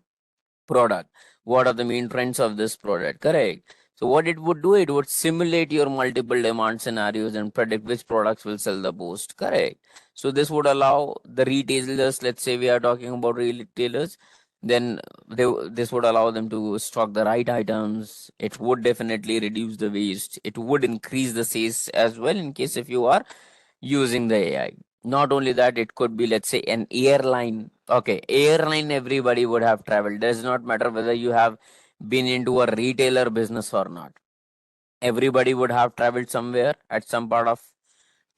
product. What are the main trends of this product? Correct. So what it would do, it would simulate your multiple demand scenarios and predict which products will sell the most. Correct. So this would allow the retailers, let's say we are talking about retailers, then this would allow them to stock the right items. It would definitely reduce the waste. It would increase the sales as well in case if you are using the AI. Not only that, it could be, let's say, an airline. Okay, airline, everybody would have traveled. Does not matter whether you have been into a retailer business or not. Everybody would have traveled somewhere at some part of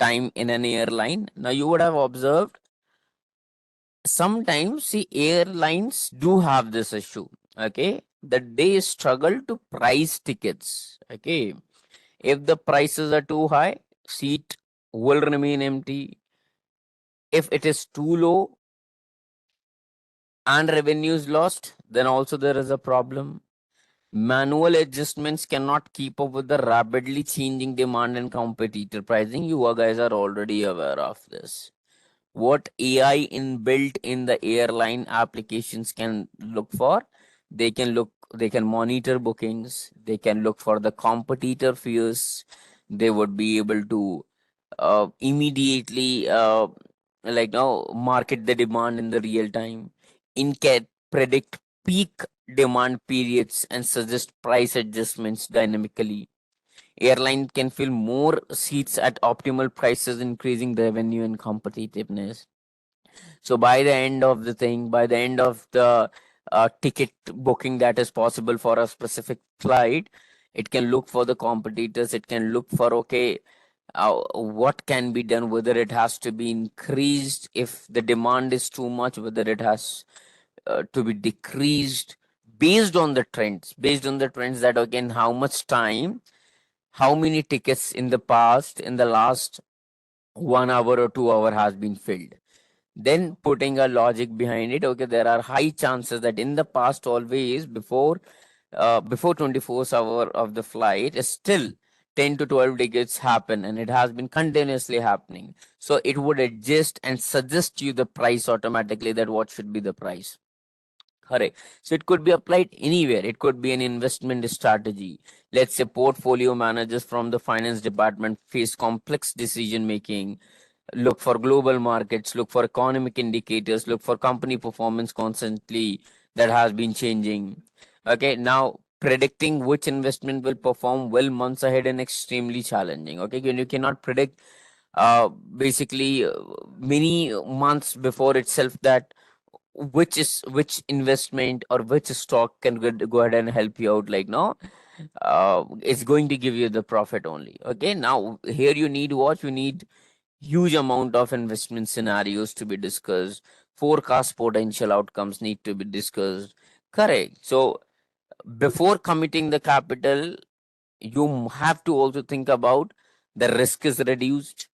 time in an airline. Now you would have observed sometimes the airlines do have this issue. Okay, that they struggle to price tickets. Okay, if the prices are too high, seat will remain empty. If it is too low and revenues lost, then also there is a problem. Manual adjustments cannot keep up with the rapidly changing demand and competitor pricing. You guys are already aware of this. What AI inbuilt in the airline applications can look for, they can monitor bookings, they can look for the competitor fears, they would be able to immediately like now market the demand in the real time, in can predict peak demand periods and suggest price adjustments dynamically. Airline can fill more seats at optimal prices, increasing revenue and competitiveness. So by the end of the thing, by the end of the ticket booking that is possible for a specific flight, it can look for the competitors. It can look for, okay, what can be done, whether it has to be increased if the demand is too much, whether it has to be decreased based on the trends that again how much time, how many tickets in the past, in the last 1 hour or 2 hour has been filled, then putting a logic behind it. Okay, there are high chances that in the past always before 24th hour of the flight is still 10 to 12 tickets happen, and it has been continuously happening, so it would adjust and suggest you the price automatically, that what should be the price. Correct. So it could be applied anywhere. It could be an investment strategy. Let's say portfolio managers from the finance department face complex decision making, look for global markets, look for economic indicators, look for company performance constantly that has been changing. Okay, now predicting which investment will perform well months ahead and extremely challenging. Okay, you cannot predict basically many months before itself that which investment or which stock can go ahead and help you out, like no it's going to give you the profit only. Okay, now here you need what you need, huge amount of investment scenarios to be discussed, forecast potential outcomes need to be discussed. Correct. So before committing the capital, you have to also think about the risk is reduced,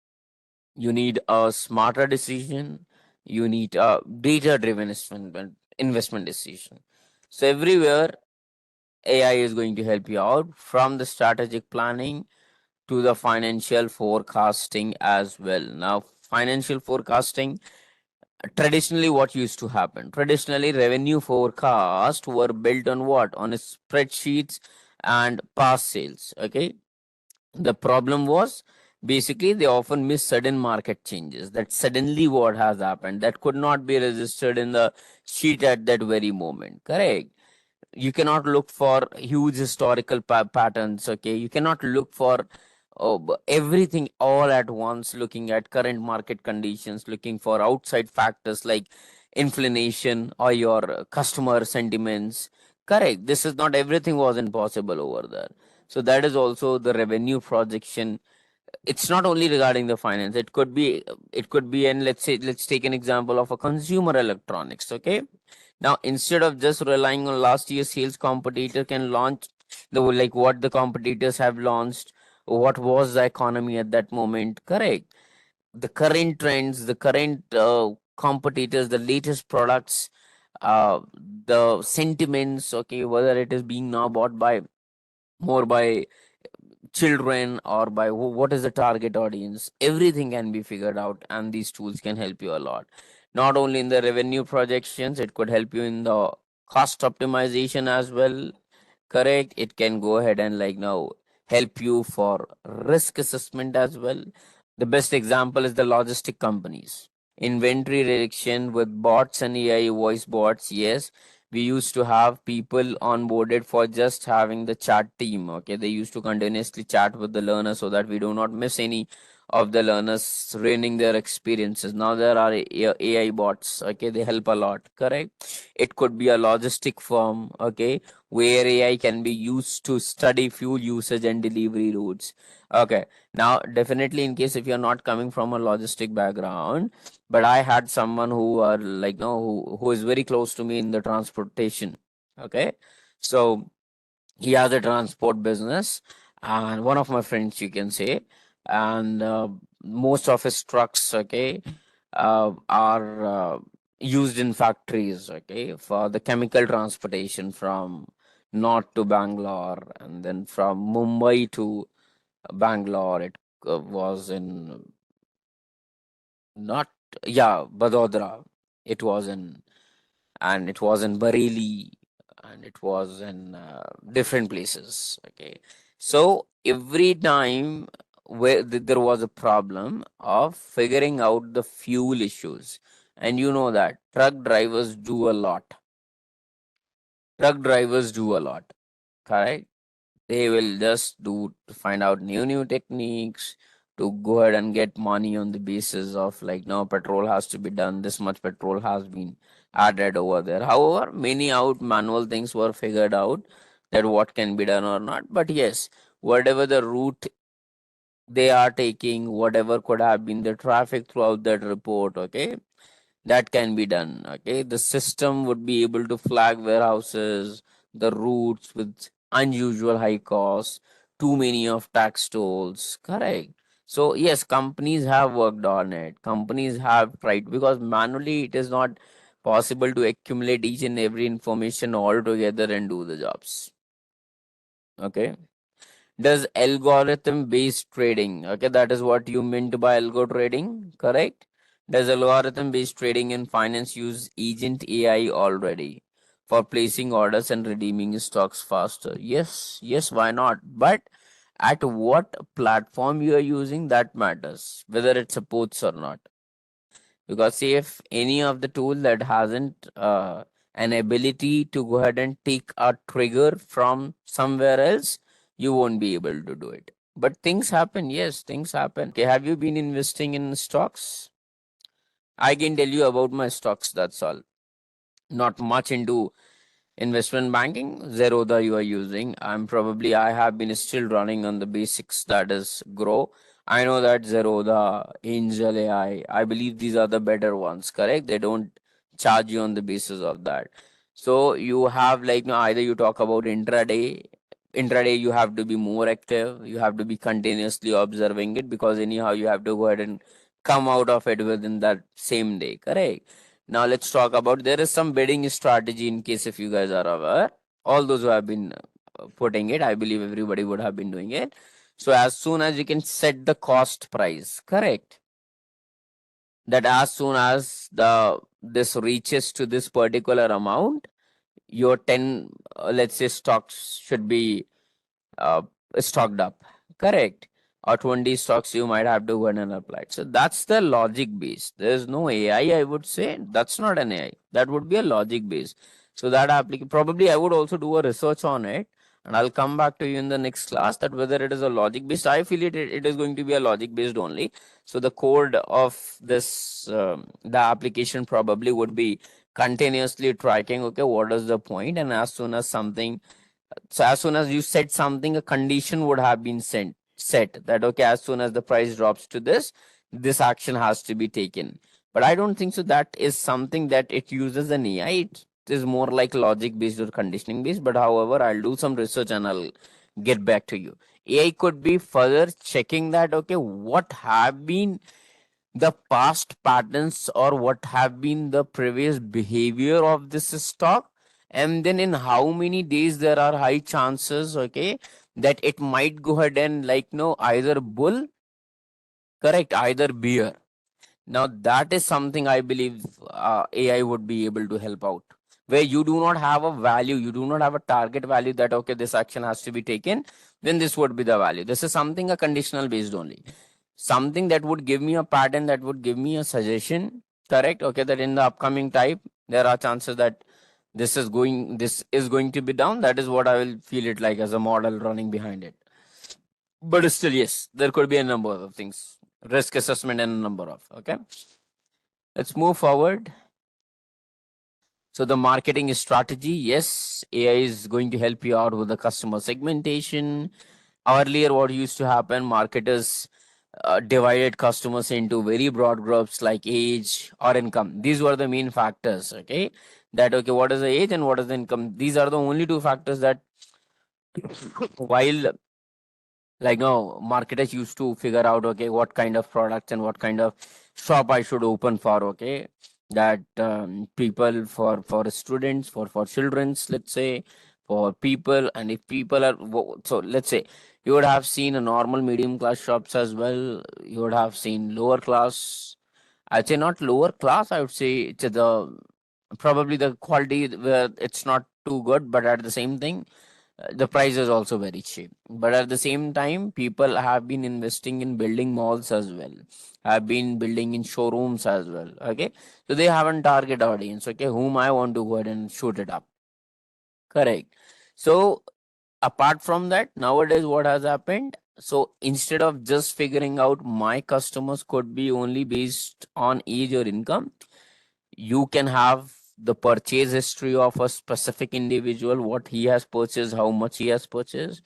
you need a smarter decision, you need a data driven investment decision. So everywhere AI is going to help you out, from the strategic planning to the financial forecasting as well. Now financial forecasting, traditionally what used to happen, traditionally revenue forecasts were built on what, on spreadsheets and past sales. Okay, the problem was basically they often miss sudden market changes, that suddenly what has happened that could not be registered in the sheet at that very moment. Correct. You cannot look for huge historical patterns. Okay, you cannot look for everything all at once, looking at current market conditions, looking for outside factors like inflation or your customer sentiments. Correct, this is not everything was impossible over there. So that is also the revenue projection it's not only regarding the finance. It could be, and let's take an example of a consumer electronics. Okay, now instead of just relying on last year's sales, competitor can launch the like what the competitors have launched, what was the economy at that moment. Correct, the current trends, the current competitors, the latest products, the sentiments. Okay, whether it is being now bought by more by children or by what is the target audience, everything can be figured out, and these tools can help you a lot. Not only in the revenue projections, it could help you in the cost optimization as well. Correct, it can go ahead and like now help you for risk assessment as well. The best example is the logistic companies. Inventory reduction with bots and AI voice bots. Yes, we used to have people onboarded for just having the chat team. Okay, they used to continuously chat with the learner so that we do not miss any of the learners ruining their experiences. Now there are AI bots. Okay, they help a lot. Correct. It could be a logistic firm. Okay, where AI can be used to study fuel usage and delivery routes. Okay, now definitely in case if you're not coming from a logistic background, but I had someone who are like no who is very close to me in the transportation. Okay, so he has a transport business, and one of my friends you can say, and most of his trucks, okay, are used in factories, okay, for the chemical transportation from north to Bangalore, and then from Mumbai to Bangalore. It was in not yeah Badodra. It was in and it was in Bareilly, and it was in different places. Okay, so every time where there was a problem of figuring out the fuel issues, and you know that truck drivers do a lot. Truck drivers do a lot, correct? They will just do to find out new techniques to go ahead and get money on the basis of like no petrol has to be done, this much petrol has been added over there. However, many out manual things were figured out that what can be done or not. But yes, whatever the route they are taking, whatever could have been the traffic throughout that report, okay, that can be done. Okay, the system would be able to flag warehouses, the routes with unusual high costs, too many of tax tolls. Correct. So yes, companies have worked on it. Companies have tried because manually it is not possible to accumulate each and every information all together and do the jobs. Okay, does algorithm based trading, okay, that is what you meant by algo trading, correct? Does algorithm based trading in finance use agent AI already for placing orders and redeeming stocks faster? Yes, yes, why not? But at what platform you are using, that matters whether it supports or not. Because see, if any of the tool that hasn't an ability to go ahead and take a trigger from somewhere else, you won't be able to do it. But things happen. Yes, things happen. Okay, have you been investing in stocks? I can tell you about my stocks. That's all. Not much into investment banking. Zerodha you are using. I have been still running on the basics, that is Grow. I know that Zerodha, Angel AI, I believe these are the better ones, correct? They don't charge you on the basis of that. So you have like no, either you talk about intraday. Intraday you have to be more active. You have to be continuously observing it because anyhow you have to go ahead and come out of it within that same day, correct? Now let's talk about there is some bidding strategy in case if you guys are aware. All those who have been putting it, I believe everybody would have been doing it. So as soon as you can set the cost price, correct? That as soon as the this reaches to this particular amount, your 10 let's say stocks should be uh, stocked up, correct? Or 20 stocks you might have to go and apply. So that's the logic base. There's no AI, I would say. That's not an AI. That would be a logic base. So that application, probably I would also do a research on it, and I'll come back to you in the next class that whether it is a logic based. I feel it is going to be a logic based only. So the code of this, the application probably would be continuously tracking, okay, what is the point, and as soon as something so as soon as you said something, a condition would have been sent. set that okay, as soon as the price drops to this action has to be taken. But I don't think so that is something that it uses an AI. It is more like logic based or conditioning based. But however, I'll do some research and I'll get back to you. AI could be further checking that okay, what have been the past patterns or what have been the previous behavior of this stock, and then in how many days there are high chances okay that it might go ahead and like no either bull, correct, either bear. Now that is something I believe AI would be able to help out, where you do not have a value, you do not have a target value that okay this action has to be taken, then this would be the value. This is something a conditional based only, something that would give me a pattern, that would give me a suggestion, correct, okay, that in the upcoming type there are chances that this is going to be down. That is what I will feel it like as a model running behind it. But still yes, there could be a number of things, risk assessment and a number of okay. Let's move forward. So the marketing strategy, yes, AI is going to help you out with the customer segmentation. Earlier, what used to happen, marketers divided customers into very broad groups like age or income. These were the main factors. Okay, that okay, what is the age and what is the income? These are the only two factors that, while like no marketers used to figure out okay what kind of products and what kind of shop I should open for okay, that people for students, for children's, let's say, for people. And if people are so let's say you would have seen a normal medium class shops as well, you would have seen lower class. I'd say not lower class, I would say it's the probably the quality where it's not too good, but at the same thing the price is also very cheap. But at the same time, people have been investing in building malls as well, have been building in showrooms as well. Okay, so they have a target audience. Okay, whom I want to go ahead and shoot it up. Correct. So apart from that, nowadays what has happened? So instead of just figuring out my customers could be only based on age or income, you can have the purchase history of a specific individual, what he has purchased, how much he has purchased,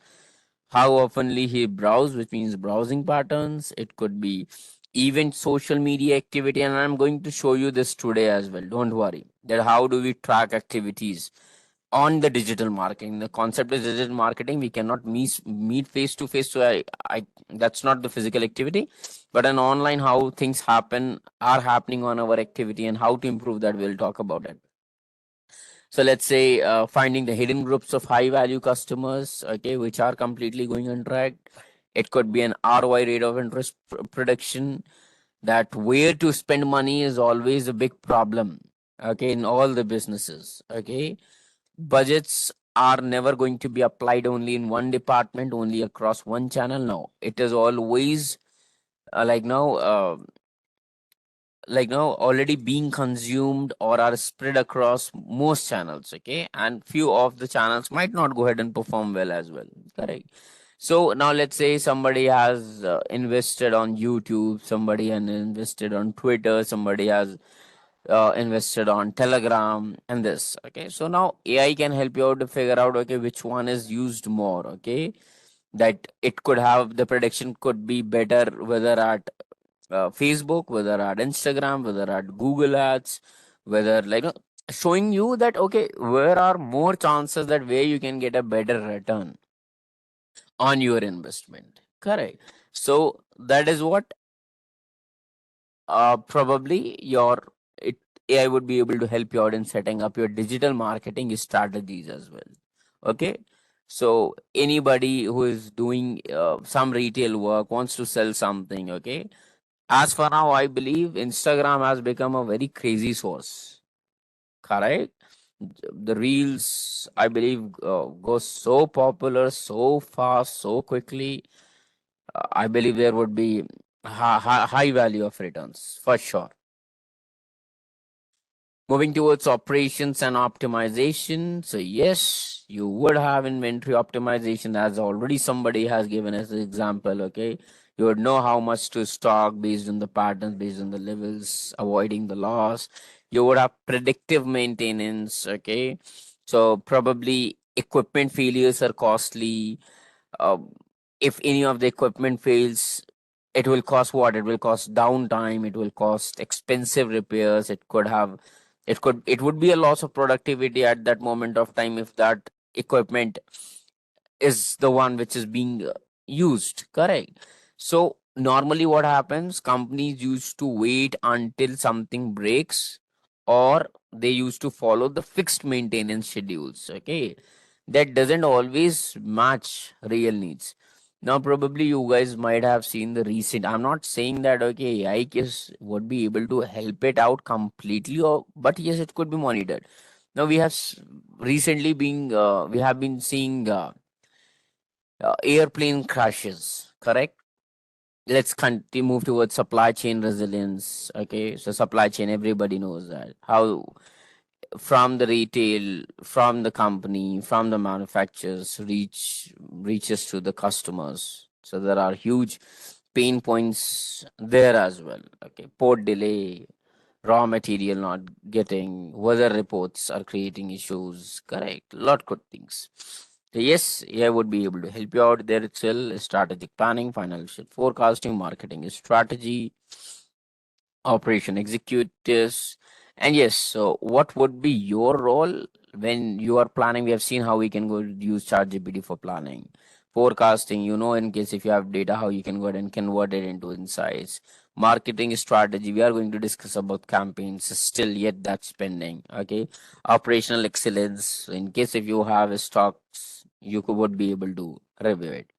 how oftenly he browse, which means browsing patterns. It could be even social media activity, and I'm going to show you this today as well. Don't worry. That how do we track activities on the digital marketing? The concept is digital marketing. We cannot meet face to face, so I that's not the physical activity, but an online how things happen are happening on our activity and how to improve that. We'll talk about it. So let's say finding the hidden groups of high value customers, okay, which are completely going untracked. It could be an ROI, rate of interest prediction, that where to spend money is always a big problem, okay, in all the businesses. Okay, budgets are never going to be applied only in one department, only across one channel. No, it is always like now already being consumed or are spread across most channels. Okay, and few of the channels might not go ahead and perform well as well, correct. So now let's say somebody has invested on YouTube, somebody has invested on Twitter, somebody has invested on Telegram and this. Okay, so now AI can help you out to figure out okay which one is used more. Okay, that it could have the prediction could be better whether at Facebook, whether at Instagram, whether at Google Ads, whether showing you that okay where are more chances that where you can get a better return on your investment. Correct. So that is what probably your it AI would be able to help you out in setting up your digital marketing strategies as well. Okay. So anybody who is doing some retail work wants to sell something. Okay. As for now, I believe Instagram has become a very crazy source. Correct. The reels, I believe, go so popular, so fast, so quickly. I believe there would be high value of returns for sure. Moving towards operations and optimization. So yes, you would have inventory optimization, as already somebody has given us an example. Okay, you would know how much to stock based on the patterns, based on the levels, avoiding the loss. You would have predictive maintenance. Okay, so probably equipment failures are costly. Uh, if any of the equipment fails, it will cost what? It will cost downtime, it will cost expensive repairs, it would be a loss of productivity at that moment of time if that equipment is the one which is being used, correct? So normally what happens, companies used to wait until something breaks, or they used to follow the fixed maintenance schedules, okay? That doesn't always match real needs. Now probably you guys might have seen the recent, I'm not saying that okay, AI is would be able to help it out completely, or but yes, it could be monitored. Now recently being we have been seeing airplane crashes, correct? Let's continue move towards supply chain resilience. Okay, so supply chain, everybody knows that how from the retail, from the company, from the manufacturers reaches to the customers. So there are huge pain points there as well. Okay, port delay, raw material not getting, weather reports are creating issues, correct? Lot good things. So yes, AI would be able to help you out there itself. Strategic planning, financial forecasting, marketing strategy, operation executives. And yes, so what would be your role when you are planning? We have seen how we can go use ChatGPT for planning, forecasting, in case if you have data, how you can go ahead and convert it into insights. Marketing strategy, we are going to discuss about campaigns still yet that's pending. Okay, operational excellence, in case if you have stocks, would be able to review it.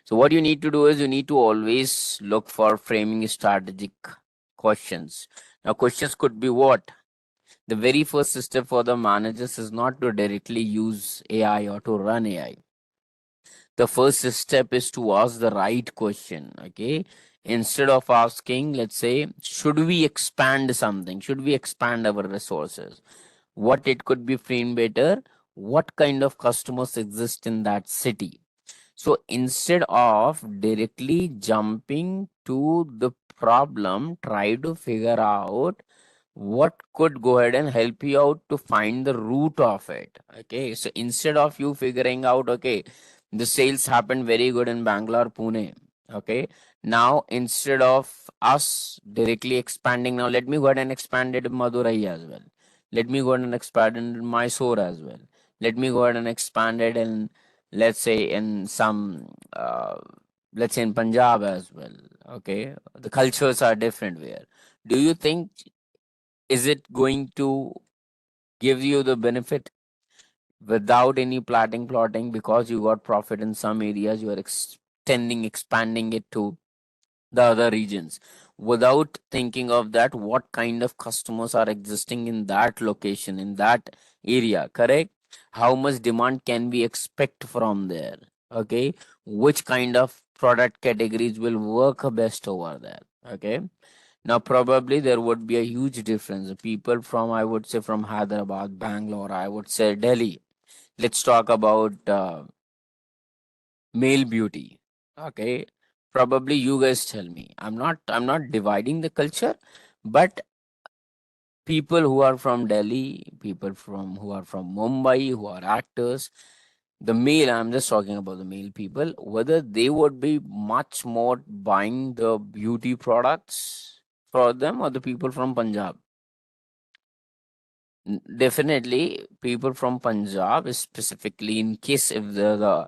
So what you need to do is you need to always look for framing strategic questions. Now, questions could be what? The very first step for the managers is not to directly use AI or to run AI. The first step is to ask the right question. Okay. Instead of asking, let's say, should we expand something? Should we expand our resources? What it could be framed better? What kind of customers exist in that city? So instead of directly jumping to the problem, try to figure out what could go ahead and help you out to find the root of it. Okay, so instead of you figuring out, okay, the sales happened very good in Bangalore, Pune. Okay, now instead of us directly expanding, now let me go ahead and expand it in Madurai as well. Let me go ahead and expand it in Mysore as well. Let me go ahead and expand it in, let's say, in some let's say in Punjab as well. Okay, the cultures are different where. Do you think, is it going to give you the benefit without any plotting, because you got profit in some areas, you are expanding it to the other regions without thinking of that what kind of customers are existing in that location, in that area, correct? How much demand can we expect from there? Okay, which kind of product categories will work best over there? Okay, now probably there would be a huge difference. People from, I would say, from Hyderabad, Bangalore, I would say Delhi. Let's talk about male beauty. Okay, probably you guys tell me. I'm not dividing the culture, but people who are from Delhi, people from who are from Mumbai, who are actors, the male, I'm just talking about the male people, whether they would be much more buying the beauty products for them, or the people from Punjab. Definitely, people from Punjab, specifically in case if the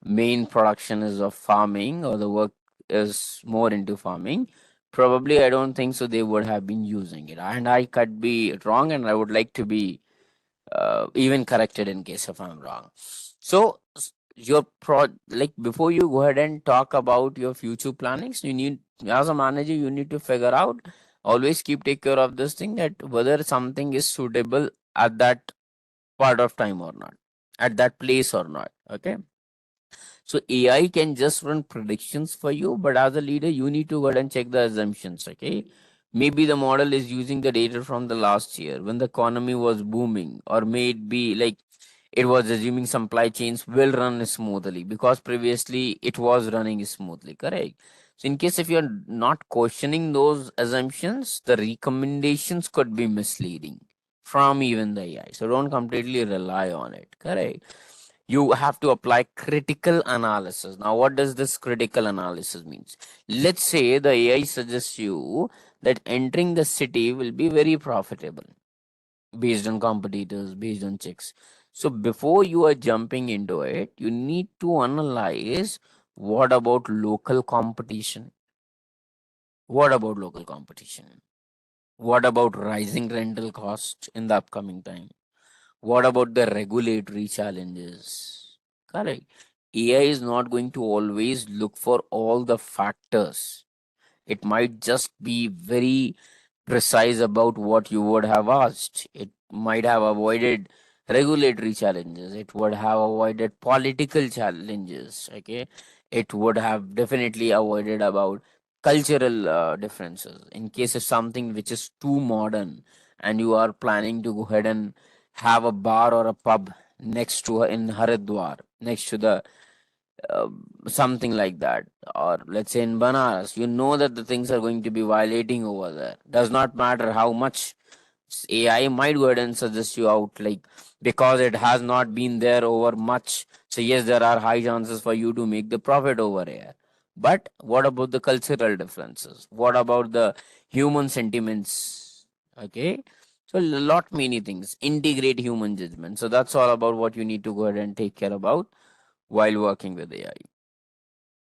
main production is of farming, or the work is more into farming, probably I don't think so they would have been using it. And I could be wrong, and I would like to be even corrected in case if I'm wrong. So your like before you go ahead and talk about your future plannings, you need, as a manager, you need to figure out, always keep take care of this thing, that whether something is suitable at that part of time or not, at that place or not. Okay, so AI can just run predictions for you, but as a leader, you need to go ahead and check the assumptions. Okay, maybe the model is using the data from the last year when the economy was booming, or maybe like it was assuming supply chains will run smoothly because previously it was running smoothly. Correct. So in case if you're not questioning those assumptions, the recommendations could be misleading from even the AI. So don't completely rely on it. Correct. you have to apply critical analysis. Now, what does this critical analysis means? Let's say the AI suggests you that entering the city will be very profitable based on competitors, based on checks. So before you are jumping into it, you need to analyze what about local competition? What about local competition? What about rising rental cost in the upcoming time? What about the regulatory challenges? Correct. AI is not going to always look for all the factors. It might just be very precise about what you would have asked. It might have avoided regulatory challenges. It would have avoided political challenges. Okay. It would have definitely avoided about cultural differences. In case of something which is too modern and you are planning to go ahead and have a bar or a pub next to in Haridwar, next to the uh, something like that, or let's say in Banaras, you know that the things are going to be violating over there. Does not matter how much AI might go ahead and suggest you out, like because it has not been there over much. So yes, there are high chances for you to make the profit over here. But what about the cultural differences? What about the human sentiments? Okay. So a lot many things. Integrate human judgment. So that's all about what you need to go ahead and take care about while working with AI.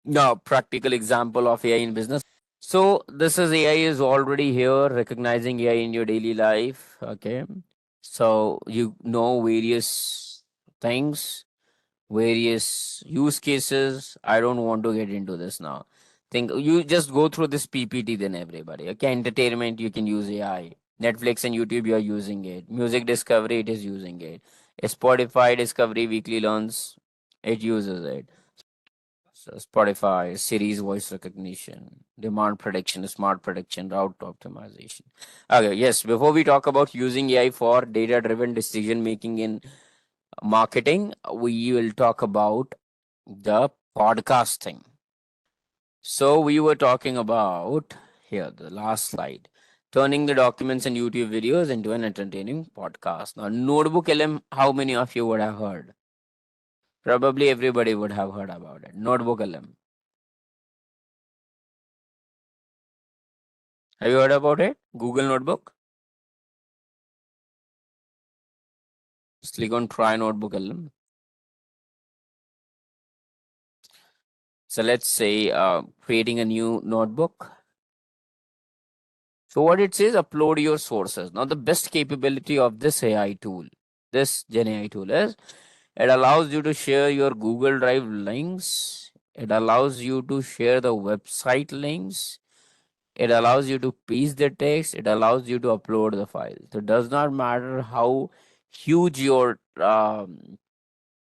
Now, practical example of AI in business. So this is AI is already here, recognizing AI in your daily life. Okay. So you know various things, various use cases. I don't want to get into this now. Think you just go through this PPT, then everybody. Okay, entertainment, you can use AI. Netflix and YouTube, you are using it. Music discovery, it is using it. Spotify discovery weekly learns, it uses it. So Spotify, Siri's voice recognition, demand prediction, smart prediction, route optimization. Okay, yes. Before we talk about using AI for data-driven decision making in marketing, we will talk about the podcasting. So we were talking about here the last slide, turning the documents and YouTube videos into an entertaining podcast. Now, Notebook LM, how many of you would have heard? Probably everybody would have heard about it. Notebook LM. Have you heard about it? Google Notebook? Just click on try Notebook LM. So let's say creating a new notebook. So what it says, upload your sources. Now the best capability of this AI tool, this Gen AI tool is it allows you to share your Google Drive links. It allows you to share the website links. It allows you to paste the text. It allows you to upload the file. So it does not matter how huge your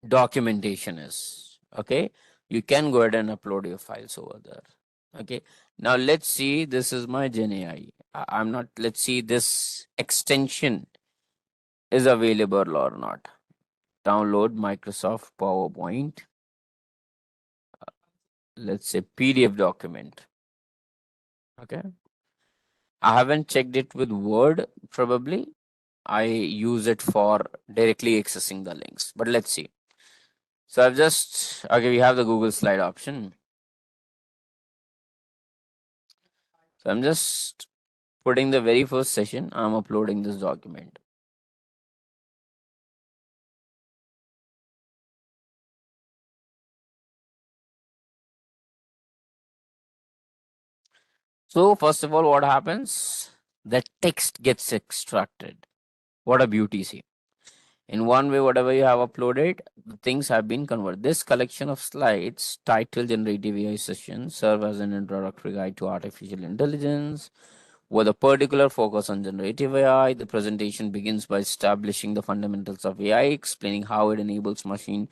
documentation is. Okay, you can go ahead and upload your files over there. Okay, now let's see, this is my Gen AI. I'm not, let's see this extension is available or not. Download Microsoft PowerPoint, let's say PDF document. Okay, I haven't checked it with Word. Probably I use it for directly accessing the links, but let's see. So I've just, okay, we have the Google slide option. So I'm just putting the very first session, I'm uploading this document. So first of all, what happens? The text gets extracted. What a beauty, see. In one way, whatever you have uploaded, the things have been converted. This collection of slides, titled Generative AI Sessions, serve as an introductory guide to artificial intelligence. With a particular focus on generative AI, the presentation begins by establishing the fundamentals of AI, explaining how it enables machine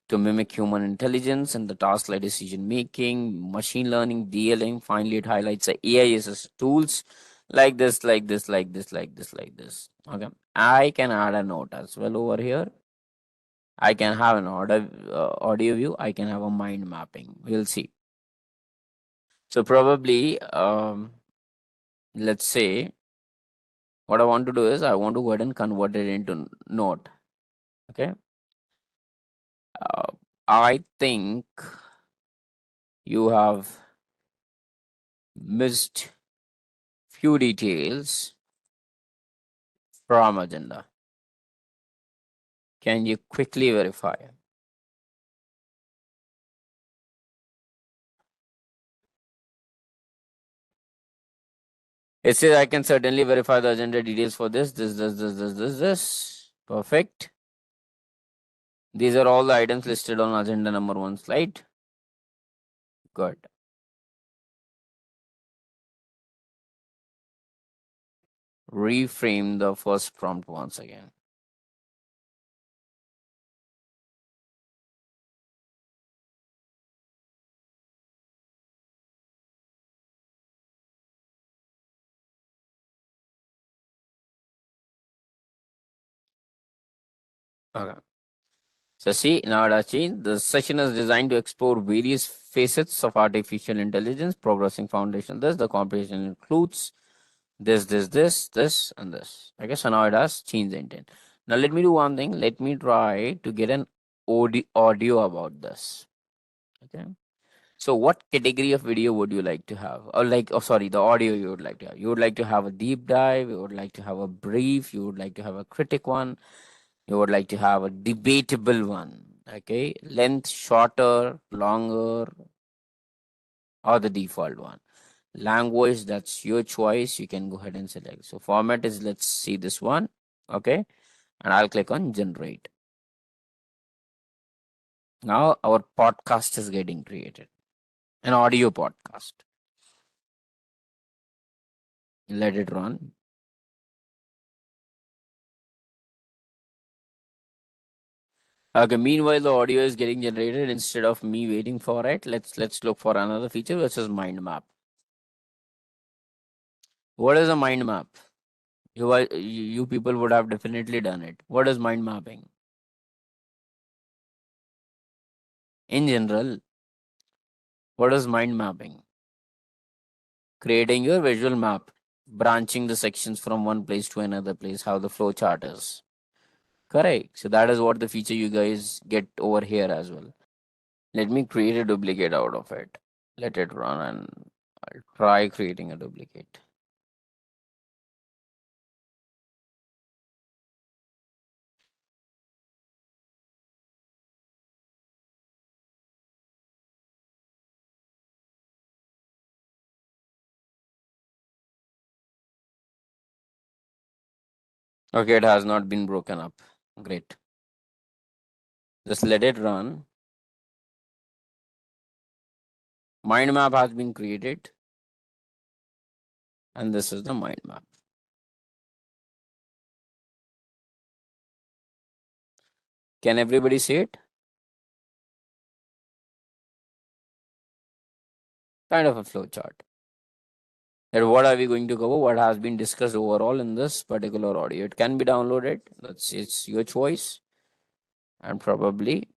to mimic human intelligence and the task like decision making, machine learning, DLM. Finally, it highlights the AI assist tools like this, like this, like this, like this, like this. Okay, I can add a note as well over here. I can have an audio view. I can have a mind mapping. We'll see. So probably, let's say what I want to do is I want to go ahead and convert it into note. Okay. I think you have missed few details from agenda. Can you quickly verify? It says I can certainly verify the agenda details for this. Perfect. These are all the items listed on agenda number 1 slide. Good. Reframe the first prompt once again. Okay. So see, now it has changed. The session is designed to explore various facets of artificial intelligence, progressing foundation. The comprehension includes this, and this. Okay, so now it has changed the intent. Now let me do one thing. Let me try to get an audio about this. Okay. So what category of video would you like to have? Or like, oh sorry, the audio you would like to have. You would like to have a deep dive, you would like to have a brief, you would like to have a critic one, you would like to have a debatable one. Okay. Length shorter, longer, or the default one. Language, that's your choice. You can go ahead and select. So format is, let's see this one. Okay. And I'll click on generate. Now our podcast is getting created. An audio podcast. Let it run. Okay, meanwhile the audio is getting generated. Instead of me waiting for it, let's look for another feature which is mind map. What is a mind map? You people would have definitely done it. What is mind mapping? In general, what is mind mapping? Creating your visual map, branching the sections from one place to another place, how the flow chart is. Correct. So that is what the feature you guys get over here as well. Let me create a duplicate out of it. Let it run and I'll try creating a duplicate. Okay, it has not been broken up. Great. Just let it run. Mind map has been created. And this is the mind map. Can everybody see it? Kind of a flow chart. That what are we going to cover? What has been discussed overall in this particular audio? It can be downloaded. It's your choice. And probably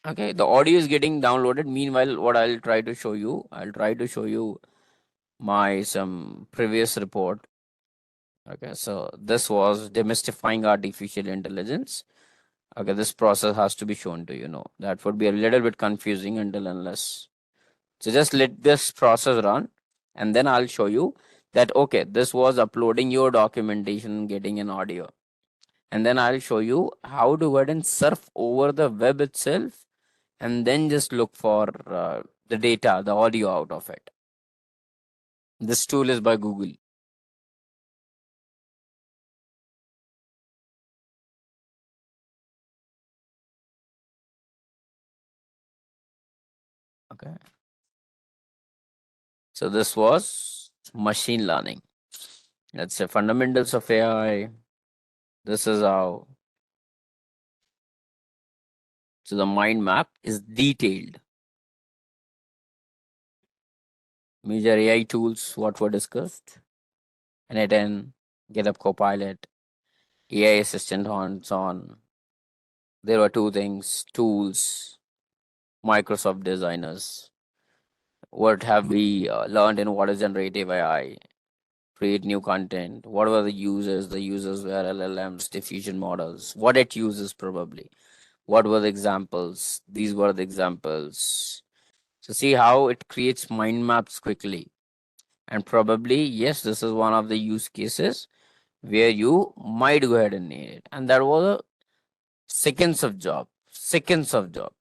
okay, the audio is getting downloaded. Meanwhile, what I'll try to show you my some previous report. Okay, so this was demystifying artificial intelligence. Okay, this process has to be shown to you know. That would be a little bit confusing until unless. So just let this process run and then I'll show you that okay, this was uploading your documentation, getting an audio. And then I'll show you how to go ahead and surf over the web itself and then just look for the data, the audio out of it. This tool is by Google. Okay. So this was machine learning. Let's say fundamentals of AI. This is how. So the mind map is detailed. Major AI tools, what were discussed. N8N, GitHub Copilot, AI assistant on. There were two things, tools, Microsoft designers. What have we learned in what is generative AI? create new content. What were the users? The users were LLMs, diffusion models. What it uses probably. What were the examples? These were the examples. So see how it creates mind maps quickly. And probably, yes, this is one of the use cases where you might go ahead and need it. And that was a seconds of job. Seconds of job.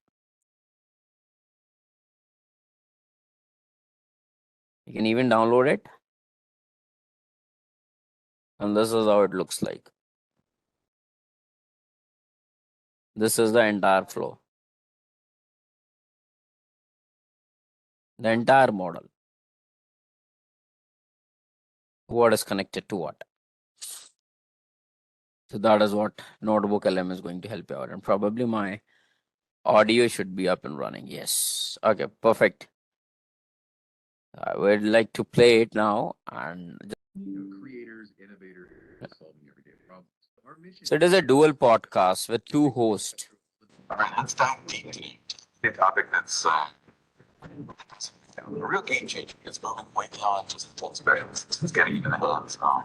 You can even download it. And this is how it looks like. This is the entire flow. The entire model. What is connected to what. So that is what Notebook LM is going to help you out. And probably my audio should be up and running. Yes. Okay, perfect. I would like to play it now and creators, innovators, solving everyday problems. So it is a dual podcast with two hosts. All right, let's dive deep into a topic that's a real game changer. It's moving way beyond just the tool specialists. It's getting into the hands of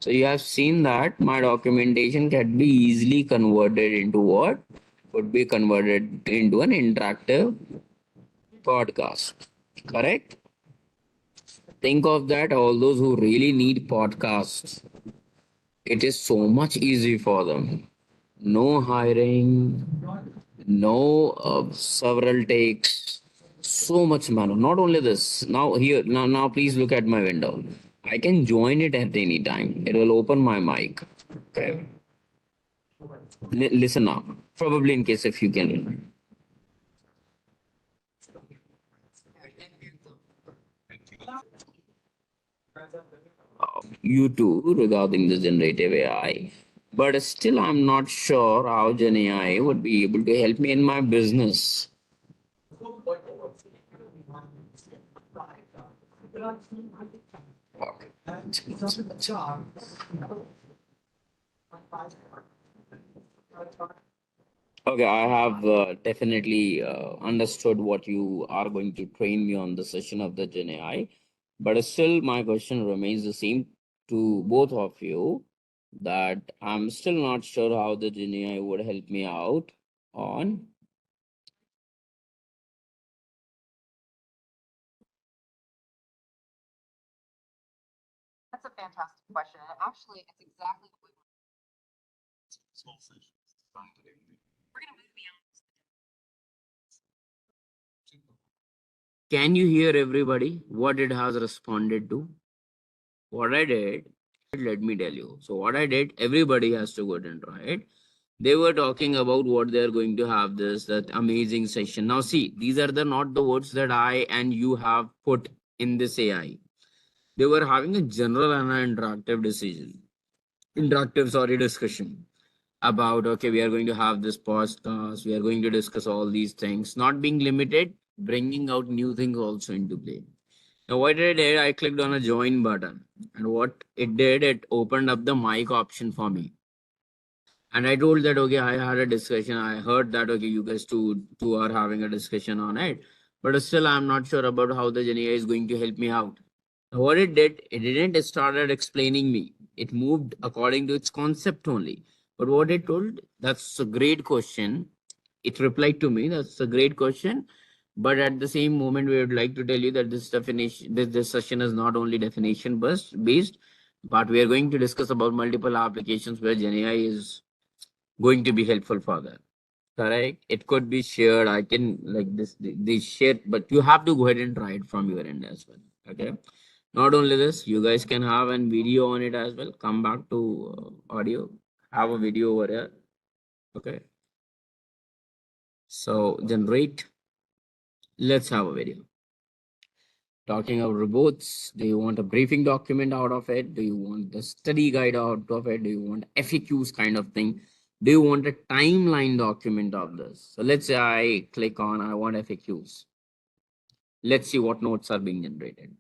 So you have seen that my documentation can be easily converted into what? Could be converted into an interactive podcast. Correct? Think of that, all those who really need podcasts. It is so much easy for them. No hiring, no several takes, so much manual. Not only this, now please look at my window. I can join it at any time. It will open my mic. Okay. Listen up. Probably in case if you can. You too regarding the generative AI. But still, I'm not sure how Gen AI would be able to help me in my business. Okay, I have definitely understood what you are going to train me on the session of the Gen AI. But still, my question remains the same to both of you, that I'm still not sure how the Gen AI would help me out on. That's a fantastic question. And actually, it's exactly what we want. We're going to move beyond. Can you hear everybody what it has responded to? What I did, let me tell you. So, what I did, everybody has to go ahead and try it. They were talking about what they're going to have this, that amazing session. Now, see, these are the not the words that I and you have put in this AI. They were having a general and an interactive discussion about, okay, we are going to have this podcast, we are going to discuss all these things, not being limited, bringing out new things also into play. Now, what I did, I clicked on a join button, and what it did, it opened up the mic option for me. And I told that, okay, I had a discussion. I heard that, okay, you guys two are having a discussion on it. But still, I'm not sure about how the Gen AI is going to help me out. What it did, it didn't started explaining me. It moved according to its concept only. But what it told, that's a great question. It replied to me, that's a great question. But at the same moment, we would like to tell you that this session is not only definition based, but we are going to discuss about multiple applications where Gen AI is going to be helpful for that. Correct. It could be shared. I can like this share, but you have to go ahead and try it from your end as well. Okay. Not only this, you guys can have a video on it as well. Come back to audio. Have a video over here. Okay. So generate. Let's have a video. Talking about robots, do you want a briefing document out of it? Do you want the study guide out of it? Do you want FAQs kind of thing? Do you want a timeline document of this? So let's say I click on, I want FAQs. Let's see what notes are being generated.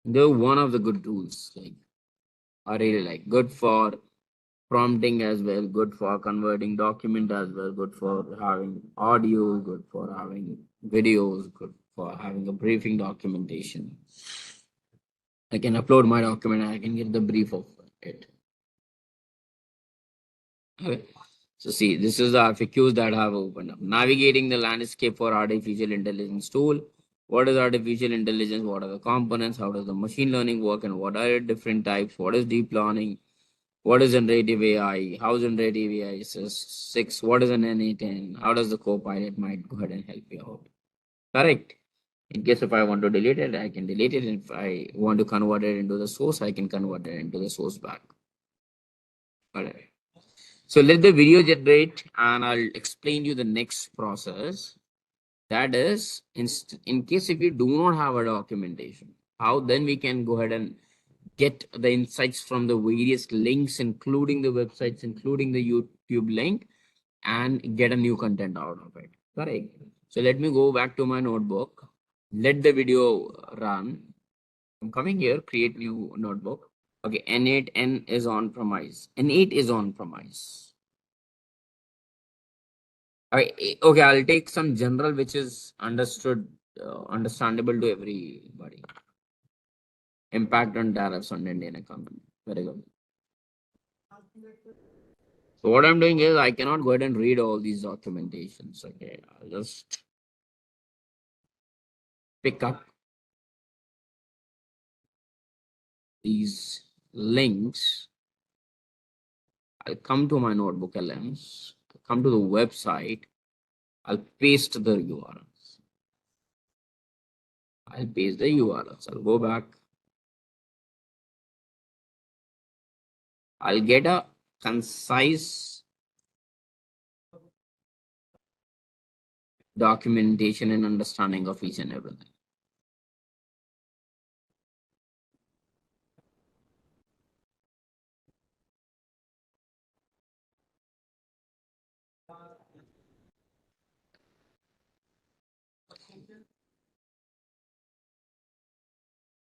They're one of the good tools. Like I really like good for prompting as well, good for converting document as well, good for having audio, good for having videos, good for having a briefing documentation. I can upload my document and I can get the brief of it. Okay. So see, this is the FAQs that have opened up. Navigating the landscape for artificial intelligence tool. What is artificial intelligence? What are the components? How does the machine learning work? And what are different types? What is deep learning? What is generative AI? How generative AI is 6? What is an NA10? How does the Copilot might go ahead and help you out? Correct. In case if I want to delete it, I can delete it. If I want to convert it into the source, I can convert it into the source back. All right. So let the video generate and I'll explain you the next process. That is, in case if you do not have a documentation, how then we can go ahead and get the insights from the various links, including the websites, including the YouTube link, and get a new content out of it. Correct. So let me go back to my notebook. Let the video run. I'm coming here, create new notebook. Okay, N8, N is on premise. N8 is on premise. Okay, I'll take some general which is understandable to everybody. Impact on tariffs on Indian economy. Very good. So what I'm doing is I cannot go ahead and read all these documentations. Okay, I'll just pick up these links. I'll come to my notebook LMs, come to the website. I'll paste the URLs. I'll paste the URLs. I'll go back. I'll get a concise documentation and understanding of each and everything.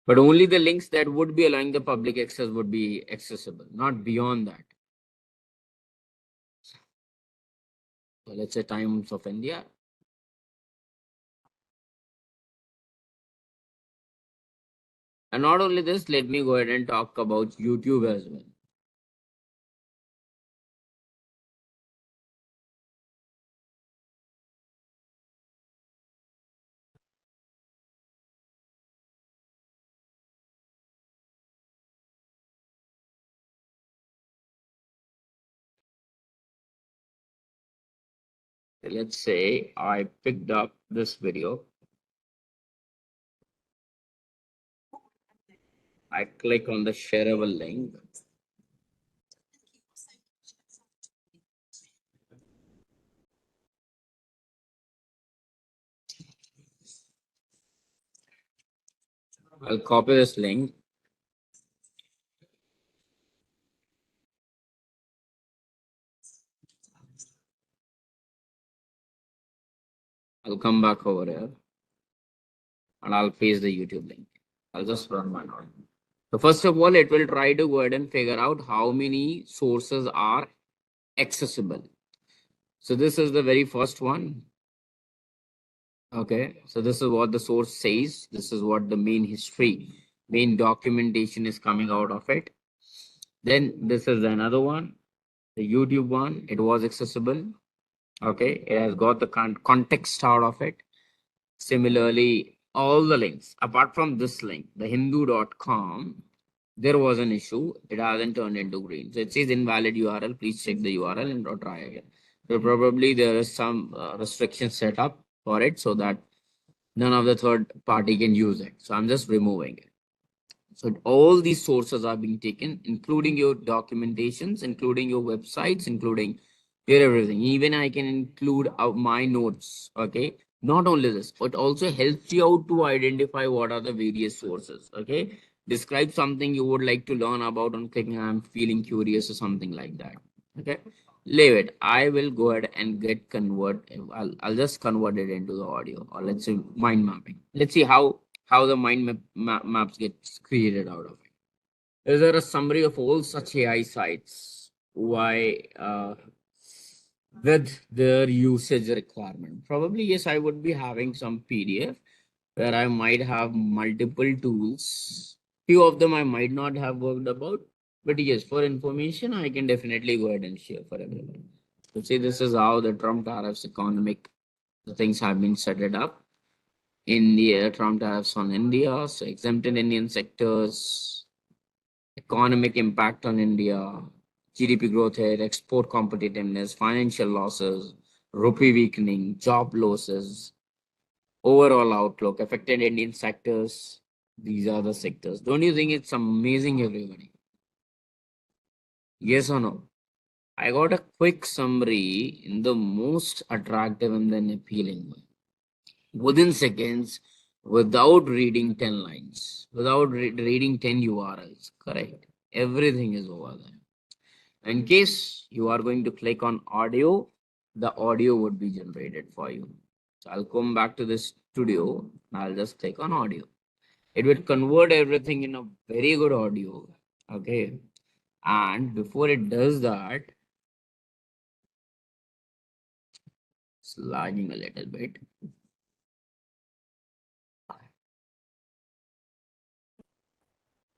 But only the links that would be allowing the public access would be accessible, not beyond that. So let's say Times of India. And not only this, let me go ahead and talk about YouTube as well. Let's say I picked up this video. I click on the shareable link. I'll copy this link. I'll come back over here and I'll paste the YouTube link. I'll just run my node. So first of all, it will try to go ahead and figure out how many sources are accessible. So this is the very first one. Okay, so this is what the source says. This is what the main history, main documentation is coming out of it. Then this is another one, the YouTube one. It was accessible. Okay, it has got the context out of it. Similarly, all the links, apart from this link, the hindu.com, there was an issue. It hasn't turned into green. So it says invalid URL. Please check the URL and try again. So probably there is some restriction set up for it so that none of the third party can use it. So I'm just removing it. So all these sources are being taken, including your documentations, including your websites, including your everything. Even I can include my notes. Okay. Not only this, but also helps you out to identify what are the various sources. Okay. Describe something you would like to learn about on clicking I'm feeling curious or something like that. Okay. Leave it. I will go ahead and get I'll just convert it into the audio, or let's say mind mapping. Let's see how the maps get created out of it. Is there a summary of all such AI sites? why with their usage requirement. Probably, yes, I would be having some PDF where I might have multiple tools. Few of them I might not have worked about, but yes, for information, I can definitely go ahead and share for everyone. So see, this is how the Trump tariffs economic things have been set it up. India, Trump tariffs on India, so exempted Indian sectors, economic impact on India, GDP growth rate, export competitiveness, financial losses, rupee weakening, job losses, overall outlook, affected Indian sectors. These are the sectors. Don't you think it's amazing, everybody? Yes or no? I got a quick summary in the most attractive and then appealing way. Within seconds, without reading 10 lines, without reading 10 URLs. Correct. Everything is over there. In case you are going to click on audio, the audio would be generated for you. So I'll come back to this studio. I'll just click on audio. It will convert everything in a very good audio. Okay. And before it does that, it's lagging a little bit.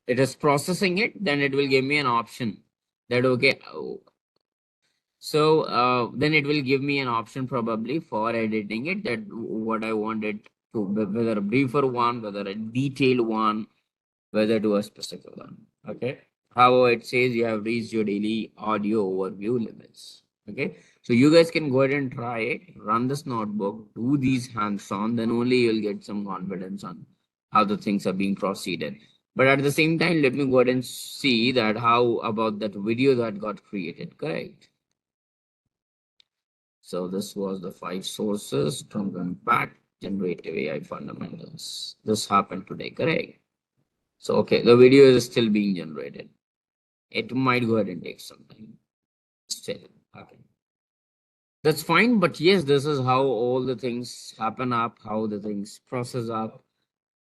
It is processing it, then it will give me an option that okay. So then it will give me an option probably for editing it that what I wanted to, whether a briefer one, whether a detailed one, whether to a specific one. Okay. However, it says you have reached your daily audio overview limits. Okay. So you guys can go ahead and try it, run this notebook, do these hands-on, then only you'll get some confidence on how the things are being proceeded. But at the same time, let me go ahead and see that how about that video that got created, correct? So this was the 5 sources from impact, generative AI fundamentals. This happened today, correct? So, okay, the video is still being generated. It might go ahead and take some time. Still, okay. That's fine, but yes, this is how all the things happen up, how the things process up,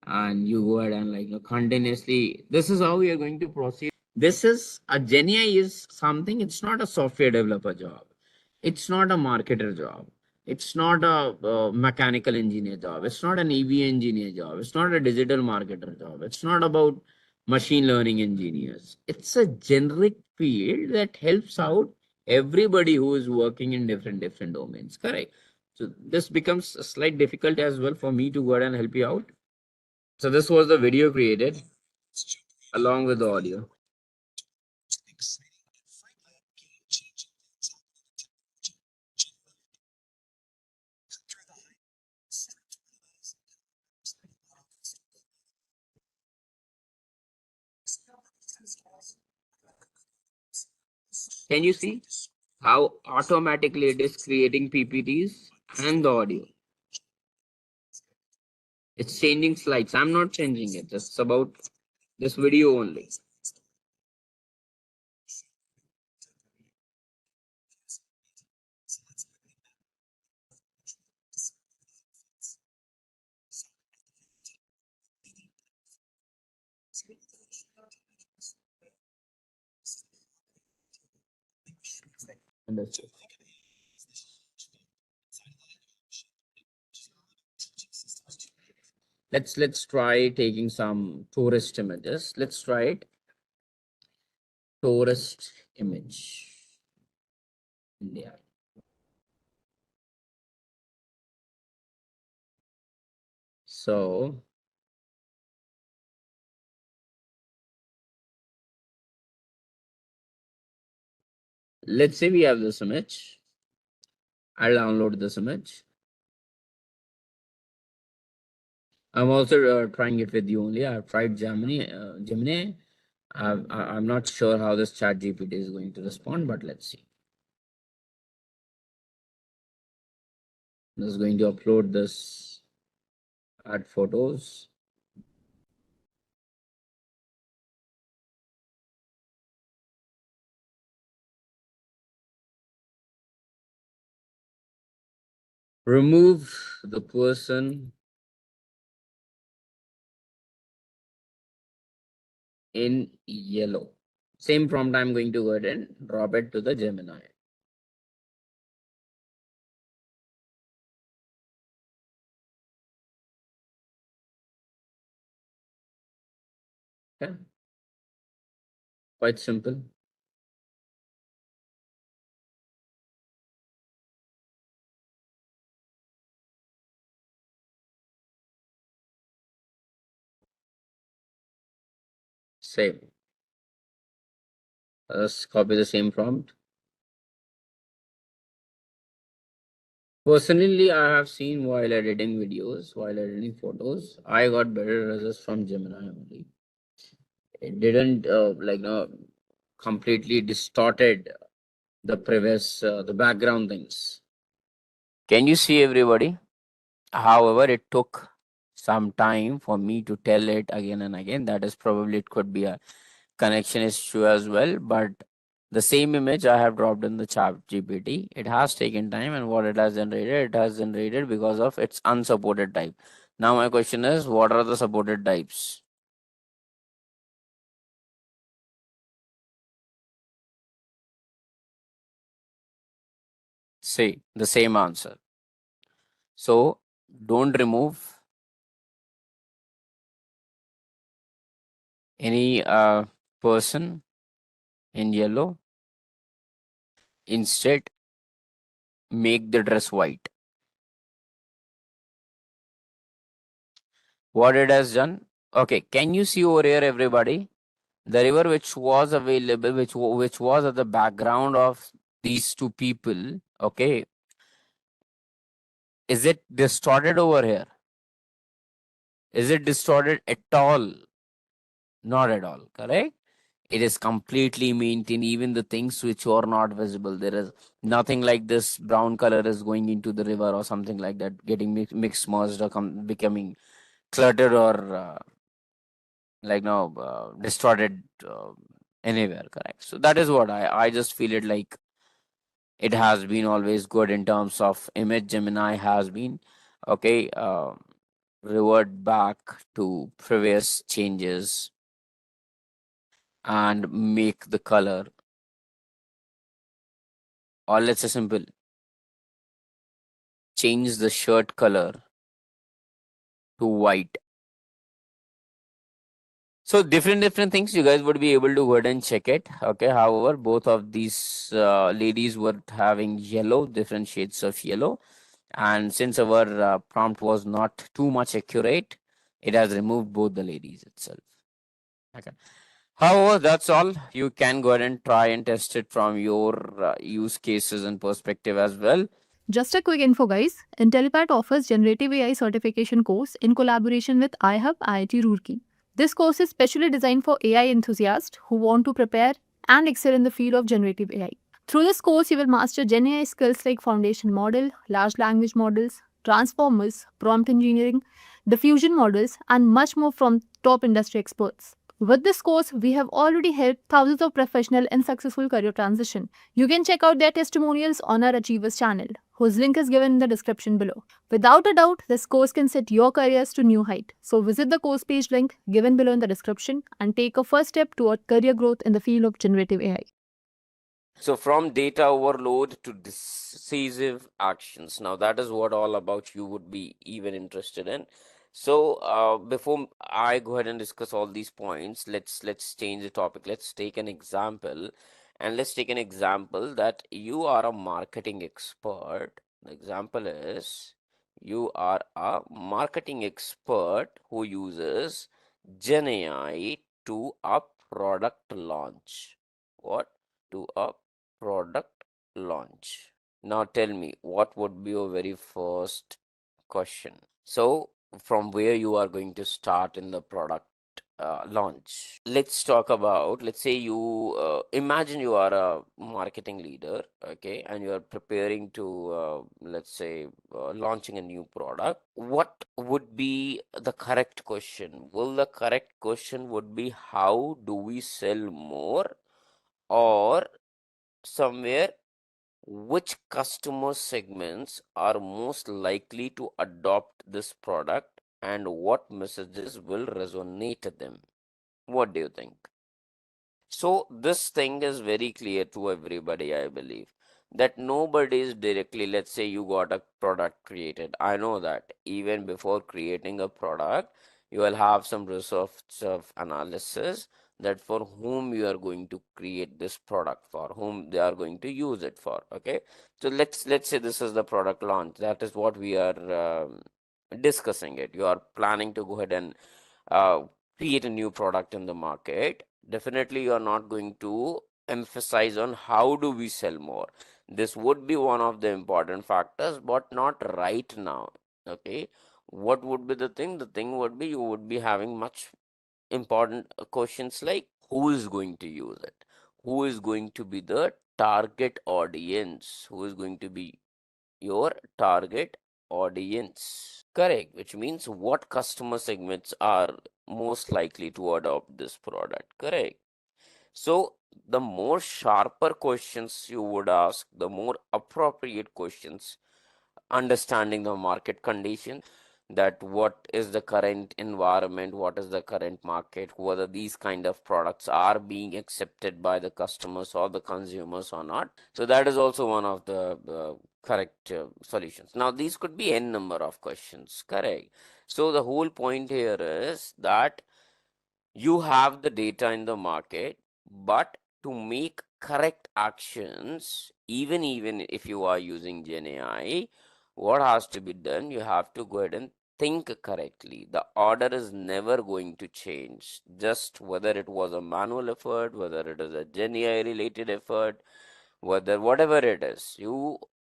and you go ahead and continuously. This is how we are going to proceed. This is a Genia is something. It's not a software developer job. It's not a marketer job. It's not a mechanical engineer job. It's not an EV engineer job. It's not a digital marketer job. It's not about machine learning engineers. It's a generic field that helps out everybody who is working in different domains. Correct. So this becomes a slight difficult as well for me to go ahead and help you out. So this was the video created along with the audio. Can you see how automatically it is creating PPTs and the audio? It's changing slides. I'm not changing it. It's about this video only. Understood. Let's try taking some tourist images. Let's try it. Tourist image. India. So let's say we have this image. I'll download this image. I'm also trying it with you only. I've tried Gemini. Gemini. I'm not sure how this chat GPT is going to respond, but let's see. This is going to upload this, add photos. Remove the person in yellow. Same prompt, I'm going to go ahead and drop it to the Gemini. Okay, quite simple. Same. Let's copy the same prompt. Personally, I have seen while editing videos, while editing photos, I got better results from Gemini only. It didn't completely distorted the previous the background things. Can you see everybody? However, it took some time for me to tell it again and again. That is probably it could be a connection issue as well. But the same image I have dropped in the chat GPT. It has taken time, and what it has generated because of its unsupported type. Now my question is, what are the supported types? Say the same answer. So don't remove any person in yellow. Instead, make the dress white. What it has done? Okay, can you see over here, everybody? The river which was available, which was at the background of these two people. Okay, is it distorted over here? Is it distorted at all? Not at all. Correct. It is completely maintained. Even the things which are not visible, there is nothing like this brown color is going into the river or something like that, getting mixed, merged, or becoming cluttered or distorted anywhere. Correct. So that is what I just feel it like. It has been always good in terms of image. Gemini has been okay. Revert back to previous changes and make the color, or let's say simple, change the shirt color to white. So different things you guys would be able to go ahead and check it. Okay. However, both of these ladies were having yellow, different shades of yellow, and since our prompt was not too much accurate, it has removed both the ladies itself. Okay. However, that's all. You can go ahead and try and test it from your use cases and perspective as well. Just a quick info, guys. Intellipaat offers Generative AI certification course in collaboration with iHub IIT Roorkee. This course is specially designed for AI enthusiasts who want to prepare and excel in the field of generative AI. Through this course, you will master Gen AI skills like foundation model, large language models, transformers, prompt engineering, diffusion models, and much more from top industry experts. With this course, we have already helped thousands of professionals in successful career transition. You can check out their testimonials on our Achievers channel, whose link is given in the description below. Without a doubt, this course can set your careers to new height. So visit the course page link given below in the description and take a first step toward career growth in the field of generative AI. So from data overload to decisive actions. Now that is what all about you would be even interested in. So before I go ahead and discuss all these points, let's change the topic. Let's take an example, and let's take an example that you are a marketing expert. The example is you are a marketing expert who uses Gen AI to a product launch. What? To a product launch. Now tell me, what would be your very first question? So, from where you are going to start in the product launch? Let's talk about, let's say you imagine you are a marketing leader, okay, and you are preparing to, let's say, launching a new product. What would be the correct question? Will the correct question would be, how do we sell more? Or somewhere, which customer segments are most likely to adopt this product and what messages will resonate them? What do you think? So this thing is very clear to everybody, I believe, that nobody is directly, let's say you got a product created. I know that even before creating a product, you will have some research of analysis that for whom you are going to create this product for, whom they are going to use it for. Okay. So let's say this is the product launch. That is what we are discussing it. You are planning to go ahead and uh, create a new product in the market. Definitely you are not going to emphasize on how do we sell more. This would be one of the important factors, but not right now. Okay, what would be the thing? The thing would be you would be having much important questions like who is going to use it, who is going to be the target audience, who is going to be your target audience. Correct, which means what customer segments are most likely to adopt this product. Correct. So the more sharper questions you would ask, the more appropriate questions, understanding the market condition, that what is the current environment, what is the current market, whether these kind of products are being accepted by the customers or the consumers or not. So that is also one of the correct solutions. Now these could be n number of questions. Correct. So the whole point here is that you have the data in the market, but to make correct actions, even if you are using Gen AI, what has to be done? You have to go ahead and think correctly. The order is never going to change. Just whether it was a manual effort, whether it is a Gen AI related effort, whether whatever it is,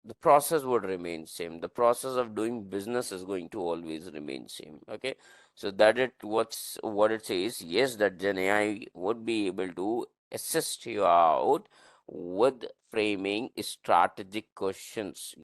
the process would remain same. The process of doing business is going to always remain same. Okay. So that what it says, yes, that Gen AI would be able to assist you out with framing strategic questions.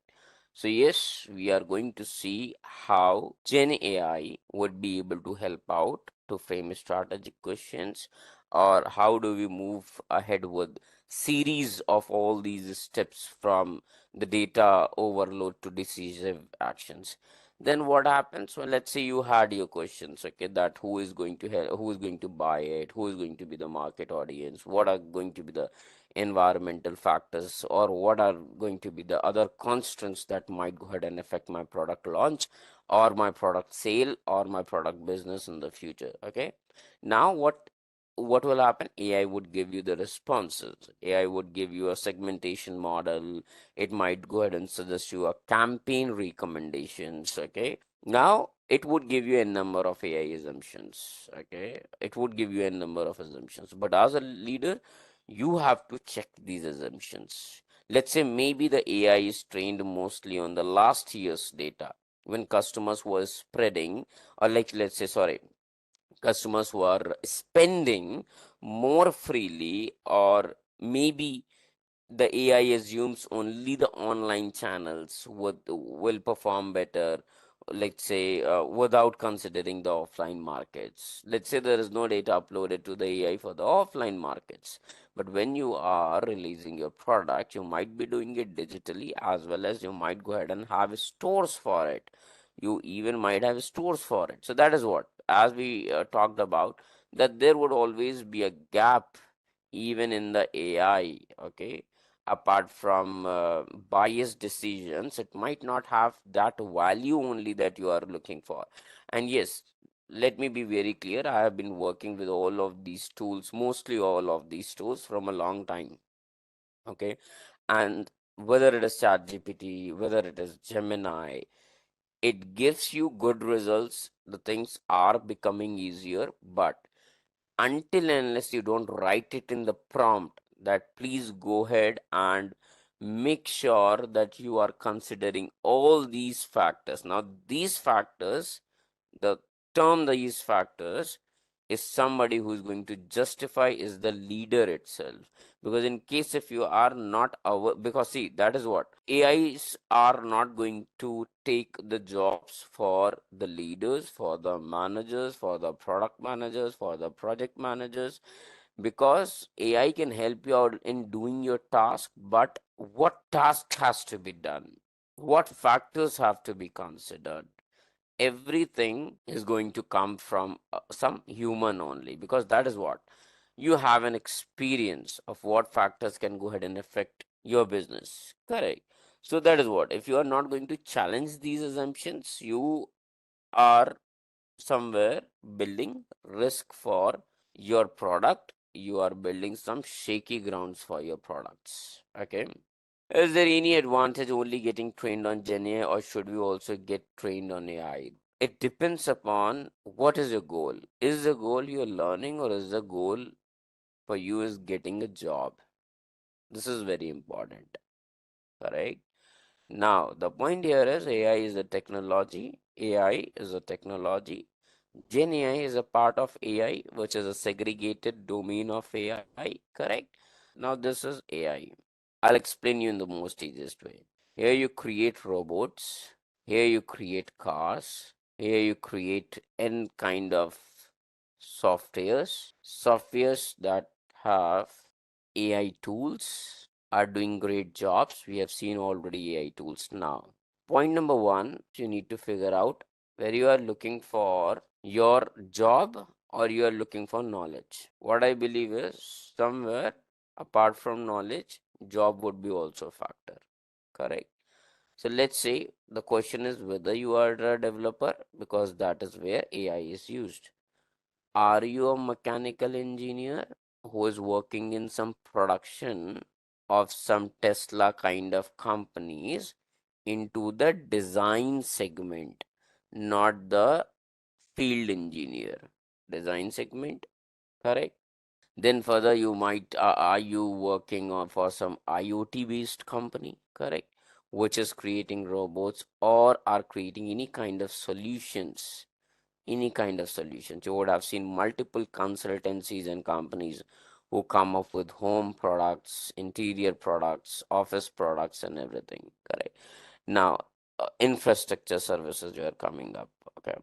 So yes, we are going to see how Gen AI would be able to help out to frame strategic questions, or how do we move ahead with series of all these steps from the data overload to decisive actions. Then what happens? Well, let's say you had your questions, okay, that who is going to help, who is going to buy it, who is going to be the market audience, what are going to be the environmental factors, or what are going to be the other constraints that might go ahead and affect my product launch or my product sale or my product business in the future. Okay. Now what will happen? AI would give you the responses. AI would give you a segmentation model. It might go ahead and suggest you a campaign recommendations. Okay. Now it would give you a number of AI assumptions. Okay. It would give you a number of assumptions. But as a leader, you have to check these assumptions. Let's say maybe the AI is trained mostly on the last year's data when customers were spreading, or like, let's say, sorry, customers who are spending more freely, or maybe the AI assumes only the online channels will perform better, let's say, without considering the offline markets. Let's say there is no data uploaded to the AI for the offline markets. But when you are releasing your product, you might be doing it digitally, as well as you might go ahead and have stores for it. You even might have stores for it. So that is what, as we talked about, that there would always be a gap even in the AI. Okay, apart from biased decisions, it might not have that value only that you are looking for. And yes, let me be very clear, I have been working with all of these tools, mostly all of these tools, from a long time. Okay. And whether it is ChatGPT, whether it is Gemini, it gives you good results. The things are becoming easier, but until and unless you don't write it in the prompt that please go ahead and make sure that you are considering all these factors. Now these factors, the term these factors is somebody who is going to justify is the leader itself. Because in case if you are not aware, because see, that is what AIs are not going to take the jobs for the leaders, for the managers, for the product managers, for the project managers, because AI can help you out in doing your task, but what task has to be done, what factors have to be considered, everything is going to come from some human only, because that is what you have an experience of what factors can go ahead and affect your business. Correct. So that is what, if you are not going to challenge these assumptions, you are somewhere building risk for your product. You are building some shaky grounds for your products. Okay. Is there any advantage only getting trained on Gen AI, or should we also get trained on AI? It depends upon what is your goal. Is the goal you're learning, or is the goal for you is getting a job? This is very important. Correct. Now, the point here is AI is a technology. AI is a technology. Gen AI is a part of AI, which is a segregated domain of AI. Correct. Now, this is AI. I'll explain you in the most easiest way. Here you create robots. Here you create cars. Here you create n kind of softwares that have AI tools are doing great jobs. We have seen already AI tools now. Point number one, you need to figure out where you are looking for your job or you are looking for knowledge. What I believe is somewhere apart from knowledge, job would be also a factor. Correct. So let's say the question is whether you are a developer, because that is where AI is used. Are you a mechanical engineer who is working in some production of some Tesla kind of companies into the design segment, not the field engineer? Design segment, correct? Then further, you might are you working on for some IoT based company, correct? Which is creating robots or are creating any kind of solutions, any kind of solutions. You would have seen multiple consultancies and companies who come up with home products, interior products, office products, and everything. Correct. Now, infrastructure services you are coming up. Okay.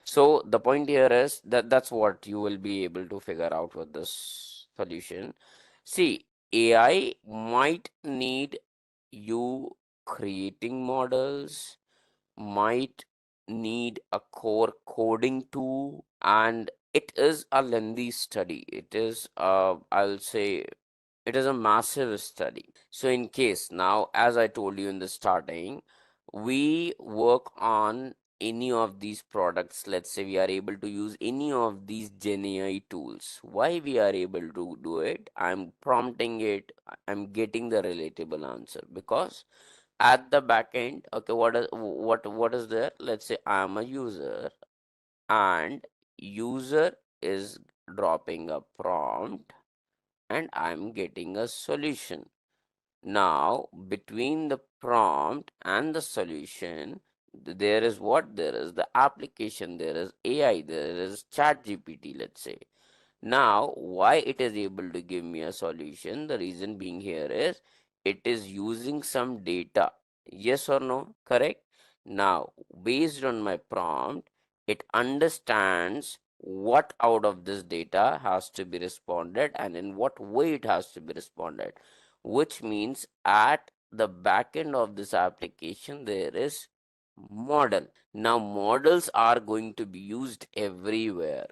So the point here is that that's what you will be able to figure out with this solution. See, AI might need you creating models, might need a core coding tool, and it is a lengthy study. It is I'll say it is a massive study. So in case now, as I told you in the starting, we work on any of these products. Let's say we are able to use any of these Gen AI tools. Why we are able to do it? I'm prompting it, I'm getting the relatable answer, because at the back end, okay, what is there? Let's say I am a user, and user is dropping a prompt and I'm getting a solution. Now, between the prompt and the solution, there is what? There is the application, there is AI, there is ChatGPT, let's say. Now, why it is able to give me a solution? The reason being here is it is using some data. Yes or no? Correct? Now, based on my prompt, it understands what out of this data has to be responded and in what way it has to be responded, which means at the back end of this application, there is model. Now, models are going to be used everywhere.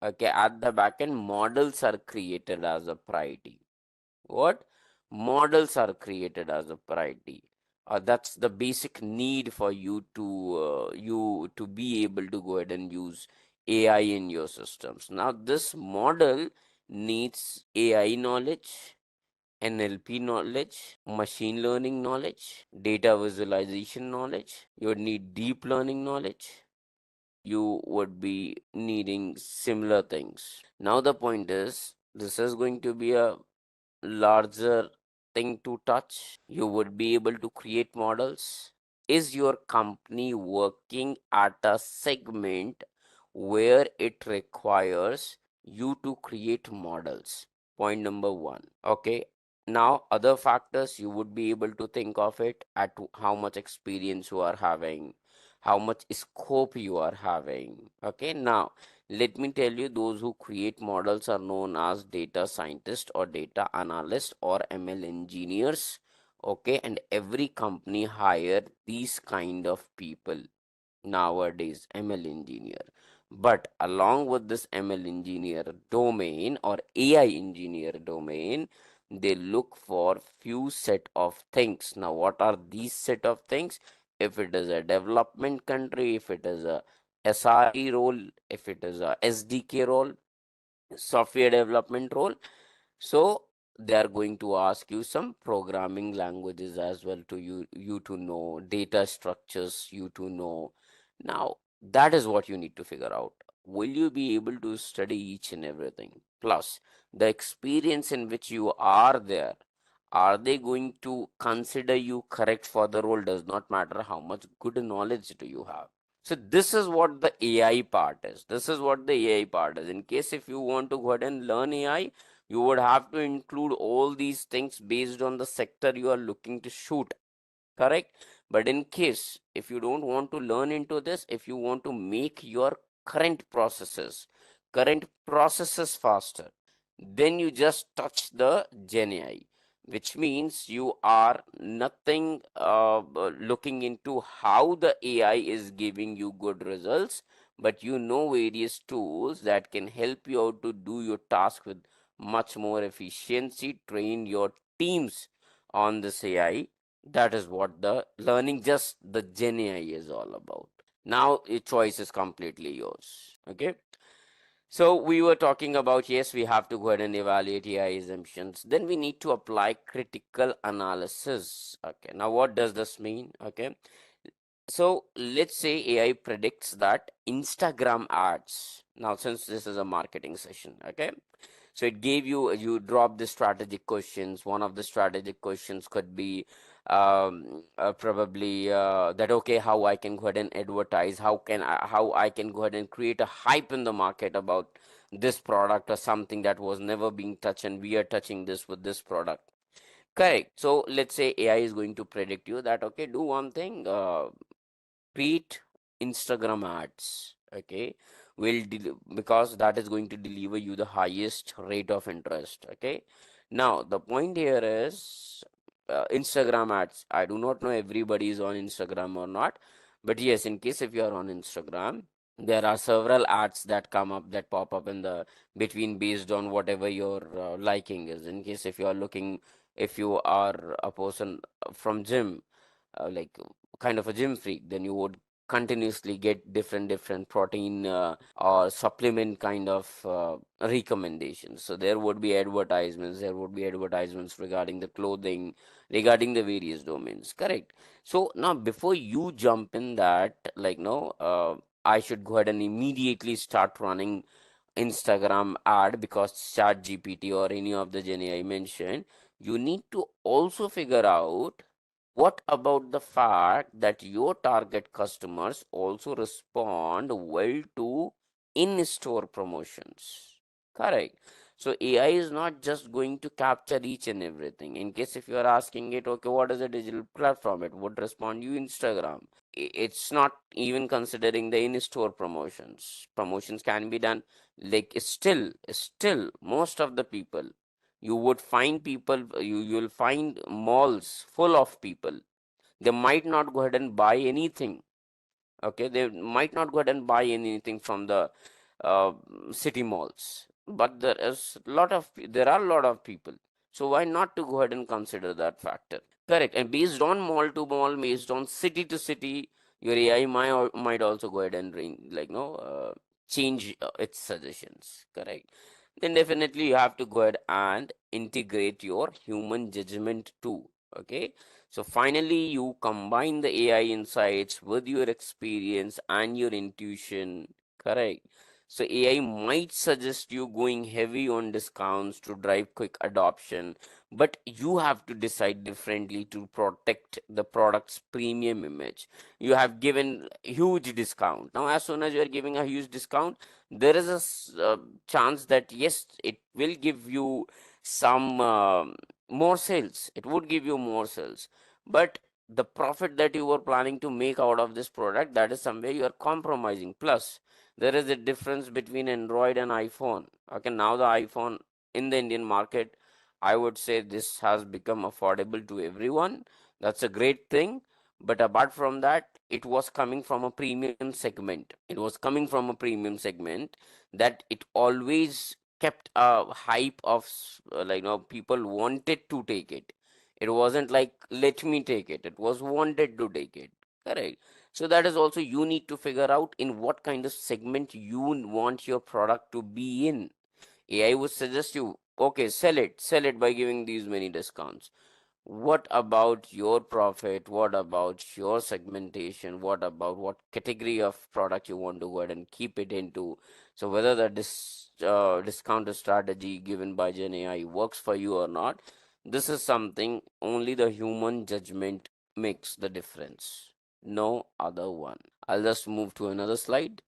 Okay, at the backend, models are created as a priority. What? Models are created as a priority. That's the basic need for you to be able to go ahead and use AI in your systems. Now, this model needs AI knowledge, NLP knowledge, machine learning knowledge, data visualization knowledge. You would need deep learning knowledge. You would be needing similar things. Now, the point is, this is going to be a larger thing to touch. You would be able to create models. Is your company working at a segment where it requires you to create models? Point number one. Okay. Now, other factors you would be able to think of it at how much experience you are having, how much scope you are having. Okay. Now, let me tell you, those who create models are known as data scientists or data analysts or ML engineers. Okay, and every company hire these kind of people nowadays, ML engineer. But along with this ML engineer domain or AI engineer domain, they look for few set of things. Now, what are these set of things? If it is a development country, if it is a SRE role, if it is a SDK role, software development role, so they are going to ask you some programming languages as well to you to know, data structures you to know. Now, that is what you need to figure out. Will you be able to study each and everything? Plus, the experience in which you are there, are they going to consider you correct for the role? Does not matter how much good knowledge do you have. So this is what the AI part is. This is what the AI part is. In case if you want to go ahead and learn AI, you would have to include all these things based on the sector you are looking to shoot. Correct? But in case if you don't want to learn into this, if you want to make your current processes faster, then you just touch the Gen AI, which means you are nothing looking into how the AI is giving you good results, but you know various tools that can help you out to do your task with much more efficiency, train your teams on this AI. That is what the learning just the Gen AI is all about. Now your choice is completely yours. Okay. So we were talking about, yes, we have to go ahead and evaluate AI assumptions. Then we need to apply critical analysis. Okay. Now what does this mean? Okay. So let's say AI predicts that Instagram ads. Now, since this is a marketing session, okay, so it gave you drop the strategic questions. One of the strategic questions could be probably that okay, how I can go ahead and advertise, how I can go ahead and create a hype in the market about this product or something that was never being touched, and we are touching this with this product. Correct. So let's say AI is going to predict you that okay, do one thing. Create Instagram ads. Okay, because that is going to deliver you the highest rate of interest. Okay, now the point here is Instagram ads. I do not know everybody is on Instagram or not, but yes, in case if you are on Instagram, there are several ads that come up that pop up in the between based on whatever your liking is. In case if you are looking, if you are a person from gym, like kind of a gym freak, then you would continuously get different protein or supplement kind of recommendations. So there would be advertisements regarding the clothing, regarding the various domains. Correct. So now before you jump in that, like no, I should go ahead and immediately start running Instagram ad because chat GPT or any of the Gen AI mentioned, you need to also figure out what about the fact that your target customers also respond well to in-store promotions? Correct. So AI is not just going to capture each and everything. In case if you are asking it, okay, what is a digital platform? It would respond you Instagram. It's not even considering the in-store promotions. Promotions can be done like still most of the people you would find people you'll find malls full of people. They might not go ahead and buy anything. Okay, they might not go ahead and buy anything from the uh, city malls, but there are a lot of people, so why not to go ahead and consider that factor? Correct. And based on mall to mall, based on city to city, your AI might also go ahead and change its suggestions. Correct. Then definitely you have to go ahead and integrate your human judgment too. Okay. So finally, you combine the AI insights with your experience and your intuition. Correct. So AI might suggest you going heavy on discounts to drive quick adoption, but you have to decide differently to protect the product's premium image. You have given huge discount. Now as soon as you are giving a huge discount, there is a chance that yes, it will give you some more sales, it would give you more sales, but the profit that you were planning to make out of this product, that is somewhere you are compromising. Plus there is a difference between Android and iPhone. Okay, now the iPhone in the Indian market, I would say this has become affordable to everyone. That's a great thing. But apart from that, it was coming from a premium segment. It was coming from a premium segment that it always kept a hype of like, people wanted to take it. It wasn't like let me take it. It was wanted to take it. Correct. So that is also, you need to figure out in what kind of segment you want your product to be in. AI would suggest you, okay, sell it by giving these many discounts. What about your profit? What about your segmentation? What about what category of product you want to go ahead and keep it into? So whether the discounter strategy given by Gen AI works for you or not, this is something only the human judgment makes the difference. No other one. I'll just move to another slide.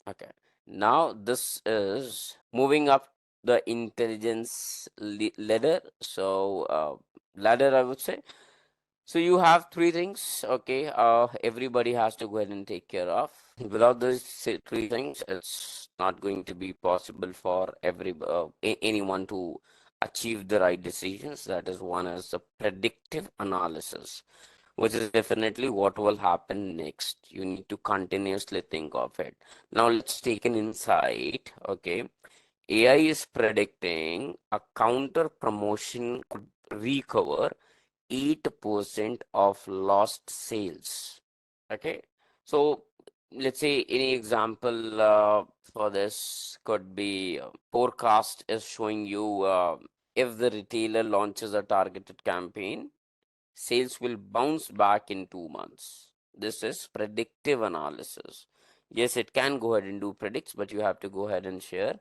Okay. Now this is moving up the intelligence ladder. So ladder, I would say. So you have three things, okay? Everybody has to go ahead and take care of. Without these three things, it's not going to be possible for anyone to achieve the right decisions. That is, one is the predictive analysis, which is definitely what will happen next. You need to continuously think of it. Now let's take an insight, okay? AI is predicting a counter promotion could recover 8% of lost sales. Okay. So let's say any example for this could be forecast is showing you if the retailer launches a targeted campaign, sales will bounce back in 2 months. This is predictive analysis. Yes, it can go ahead and do predicts, but you have to go ahead and share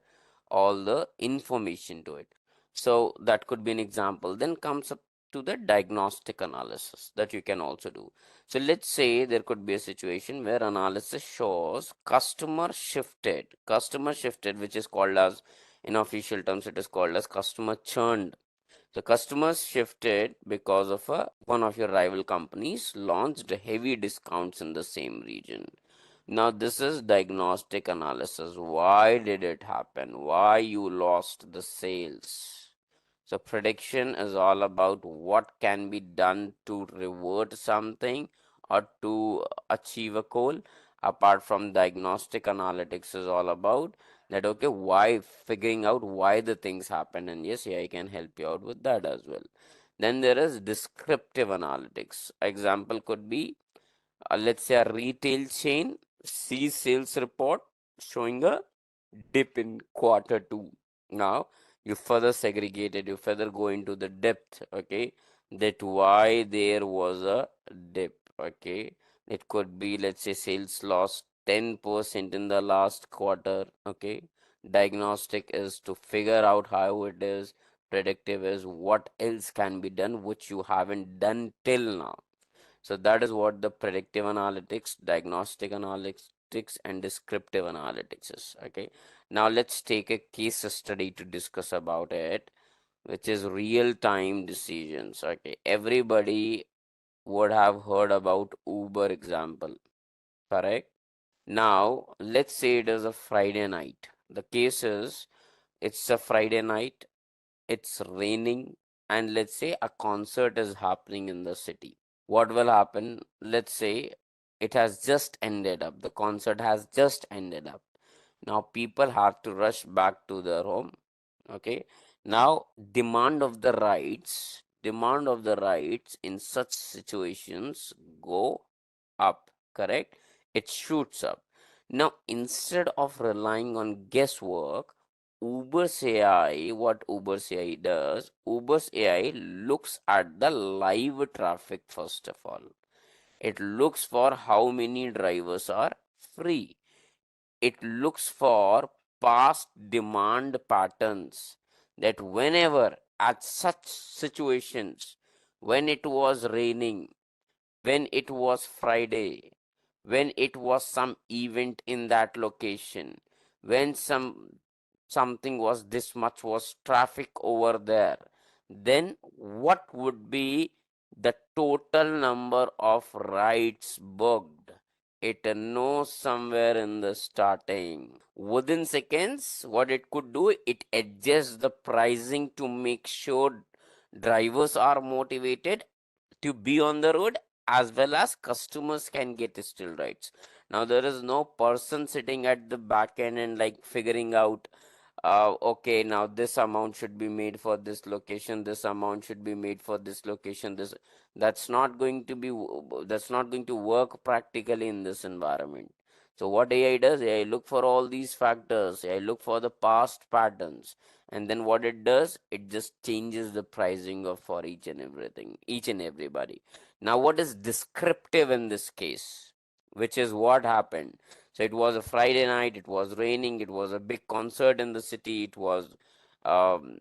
all the information to it. So that could be an example. Then comes up to the diagnostic analysis that you can also do. So let's say there could be a situation where analysis shows customer shifted, which is called as, in official terms, it is called as customer churned. The customers shifted because of one of your rival companies launched heavy discounts in the same region. Now, this is diagnostic analysis. Why did it happen? Why you lost the sales? So, prediction is all about what can be done to revert something or to achieve a goal. Apart from diagnostic analytics, is all about that, okay, why, figuring out why the things happen. And yes, AI can help you out with that as well. Then there is descriptive analytics. Example could be, let's say a retail chain sees sales report showing a dip in quarter 2. Now you further segregate it, you further go into the depth, okay, that why there was a dip, okay. It could be, let's say, sales lost 10% in the last quarter, okay. Diagnostic is to figure out how it is. Predictive is what else can be done which you haven't done till now. So that is what the predictive analytics, diagnostic analytics, and descriptive analytics is. Okay. Now let's take a case study to discuss about it, which is real-time decisions. Okay. Everybody would have heard about Uber example, correct? Now let's say it is a Friday night. The case is, it's a Friday night, it's raining, and let's say a concert is happening in the city. What will happen? Let's say it has just ended up, the concert has just ended up. Now people have to rush back to their home. Okay. Now demand of the rights in such situations go up, correct? It shoots up. Now instead of relying on guesswork, what Uber's AI does, Uber's AI looks at the live traffic first of all. It looks for how many drivers are free. It looks for past demand patterns, that whenever at such situations, when it was raining, when it was Friday, when it was some event in that location, when something was this much was traffic over there, then what would be the total number of rides booked? It knows somewhere in the starting. Within seconds, what it could do, it adjusts the pricing to make sure drivers are motivated to be on the road, as well as customers can get still rights. Now there is no person sitting at the back end and like figuring out, okay, now this amount should be made for this location, this amount should be made for this location. This that's not going to be that's not going to work practically in this environment. So what AI does, AI look for all these factors, AI look for the past patterns, and then what it does, it just changes the pricing of for each and everything, each and everybody. Now what is descriptive in this case, which is what happened? So it was a Friday night, it was raining, it was a big concert in the city, it was, um,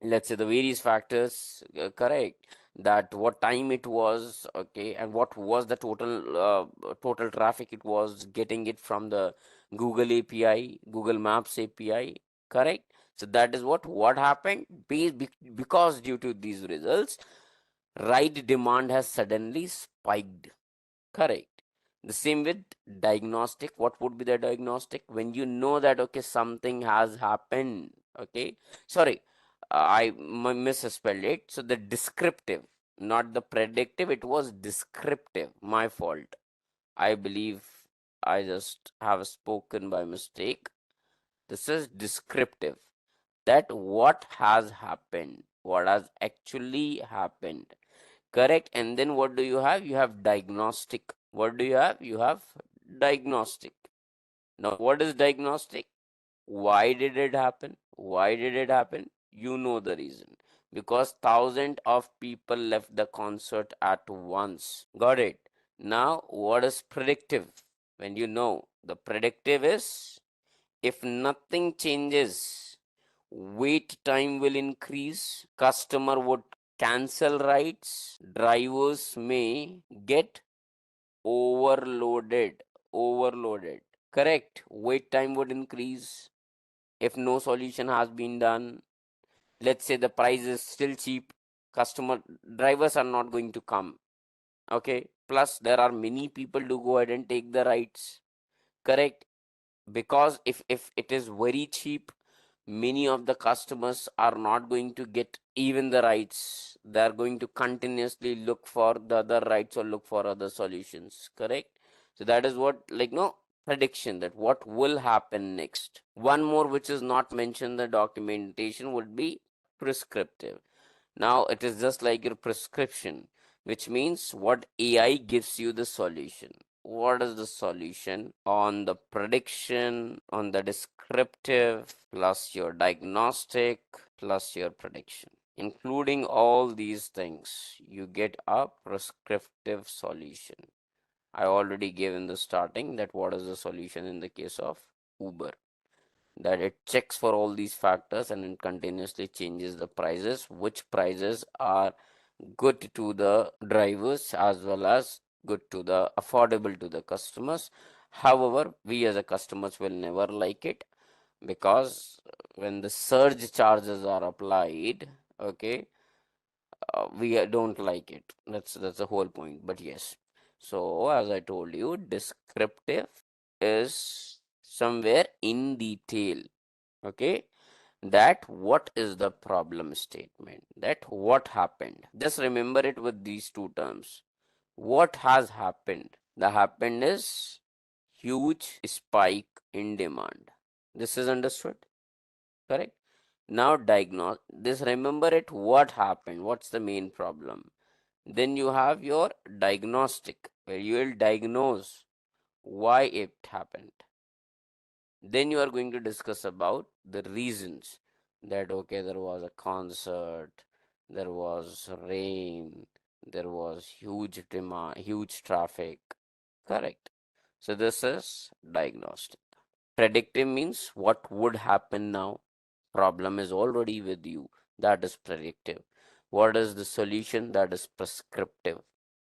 let's say, the various factors, correct, that what time it was, okay, and what was the total traffic it was getting it from the Google API, Google Maps API, correct. So that is what happened. Because due to these results, ride demand has suddenly spiked. Correct. The same with diagnostic. What would be the diagnostic? When you know that, okay, something has happened. Okay. Sorry, I misspelled it. So the descriptive, not the predictive, it was descriptive. My fault. I believe I just have spoken by mistake. This is descriptive. That what has happened, what has actually happened. Correct. And then what do you have? You have diagnostic. What do you have? You have diagnostic. Now, what is diagnostic? Why did it happen? Why did it happen? You know the reason. Because thousands of people left the concert at once. Got it? Now, what is predictive? When you know, the predictive is if nothing changes, wait time will increase, customer would cancel rides, drivers may get overloaded. Overloaded. Correct. Wait time would increase if no solution has been done. Let's say the price is still cheap, customer drivers are not going to come. Okay. Plus, there are many people to go ahead and take the rides. Correct. Because if it is very cheap, many of the customers are not going to get even the rights. They are going to continuously look for the other rights or look for other solutions. Correct. So that is what, like, no prediction that what will happen next. One more which is not mentioned in the documentation would be prescriptive. Now it is just like your prescription, which means what AI gives you the solution. What is the solution on the prediction, on the descriptive, plus your diagnostic, plus your prediction? Including all these things, you get a prescriptive solution. I already gave in the starting that what is the solution in the case of Uber, that it checks for all these factors and it continuously changes the prices, which prices are good to the drivers as well as good to the affordable to the customers. However, we as a customers will never like it, because when the surge charges are applied, okay, we don't like it. That's the whole point. But yes, so as I told you, descriptive is somewhere in detail. Okay, that what is the problem statement, that what happened. Just remember it with these two terms. What has happened? The happened is huge spike in demand. This is understood, correct? Now diagnose this, remember it, what happened, what's the main problem. Then you have your diagnostic, where you will diagnose why it happened. Then you are going to discuss about the reasons, that okay, there was a concert, there was rain, there was huge demand, huge traffic. Correct. So this is diagnostic. Predictive means what would happen now. Problem is already with you. That is predictive. What is the solution? That is prescriptive,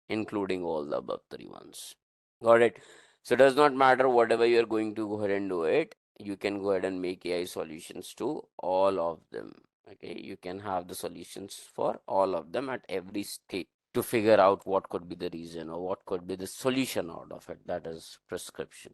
including all the above three ones. Got it? So it does not matter whatever you're going to go ahead and do it. You can go ahead and make AI solutions to all of them. Okay, you can have the solutions for all of them at every stage to figure out what could be the reason or what could be the solution out of it. That is prescription.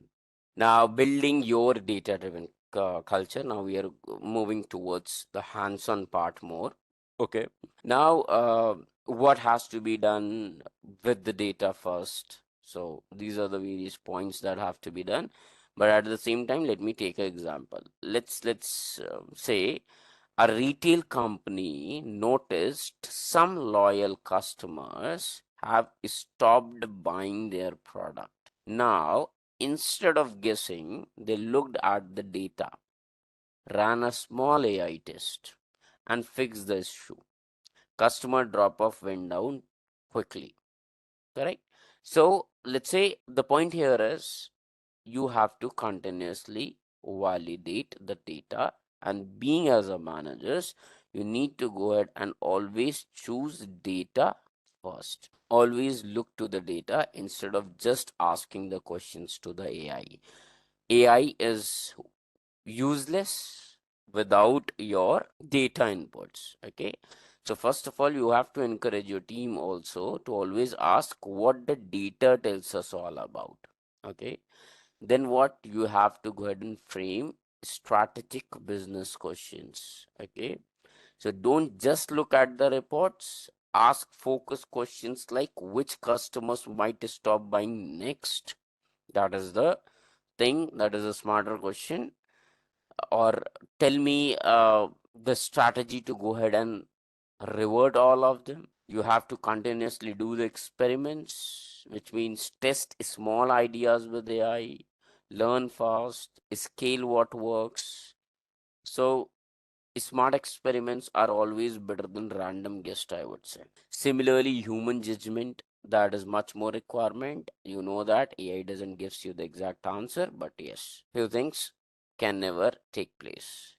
Now, building your data driven culture. Now we are moving towards the hands on part more. Okay. Now, what has to be done with the data first? So these are the various points that have to be done. But at the same time, let me take an example. Let's say a retail company noticed some loyal customers have stopped buying their product. Now, instead of guessing, they looked at the data, ran a small AI test, and fixed the issue. Customer drop off went down quickly. Correct? So, let's say the point here is you have to continuously validate the data, and being as a managers, you need to go ahead and always choose data first. Always look to the data instead of just asking the questions to the AI. AI is useless without your data inputs. Okay, so first of all, you have to encourage your team also to always ask what the data tells us all about. Okay, then what you have to go ahead and frame strategic business questions. Okay, so don't just look at the reports, ask focus questions like which customers might stop buying next. That is the thing, that is a smarter question. Or tell me the strategy to go ahead and revert all of them. You have to continuously do the experiments, which means test small ideas with AI, learn fast, scale what works. So smart experiments are always better than random guess, I would say. Similarly, human judgment, that is much more requirement. You know that AI doesn't gives you the exact answer, but yes, few things can never take place.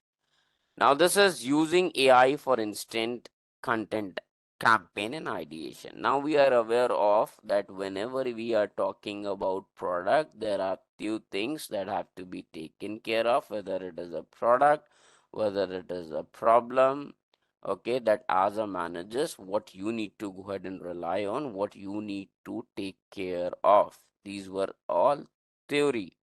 Now, this is using AI for instant content campaign and ideation. Now, we are aware of that whenever we are talking about product, there are few things that have to be taken care of, whether it is a product, whether it is a problem. Okay, that as a managers, what you need to go ahead and rely on, what you need to take care of. These were all theory.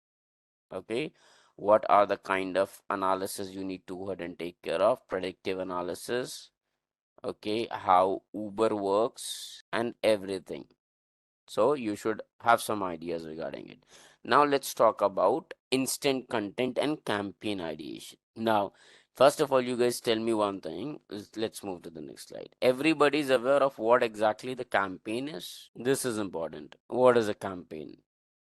Okay, what are the kind of analysis you need to go ahead and take care of? Predictive analysis. Okay, how Uber works and everything. So you should have some ideas regarding it. Now let's talk about instant content and campaign ideation. Now, first of all, you guys tell me one thing. Let's move to the next slide. Everybody is aware of what exactly the campaign is. This is important. What is a campaign?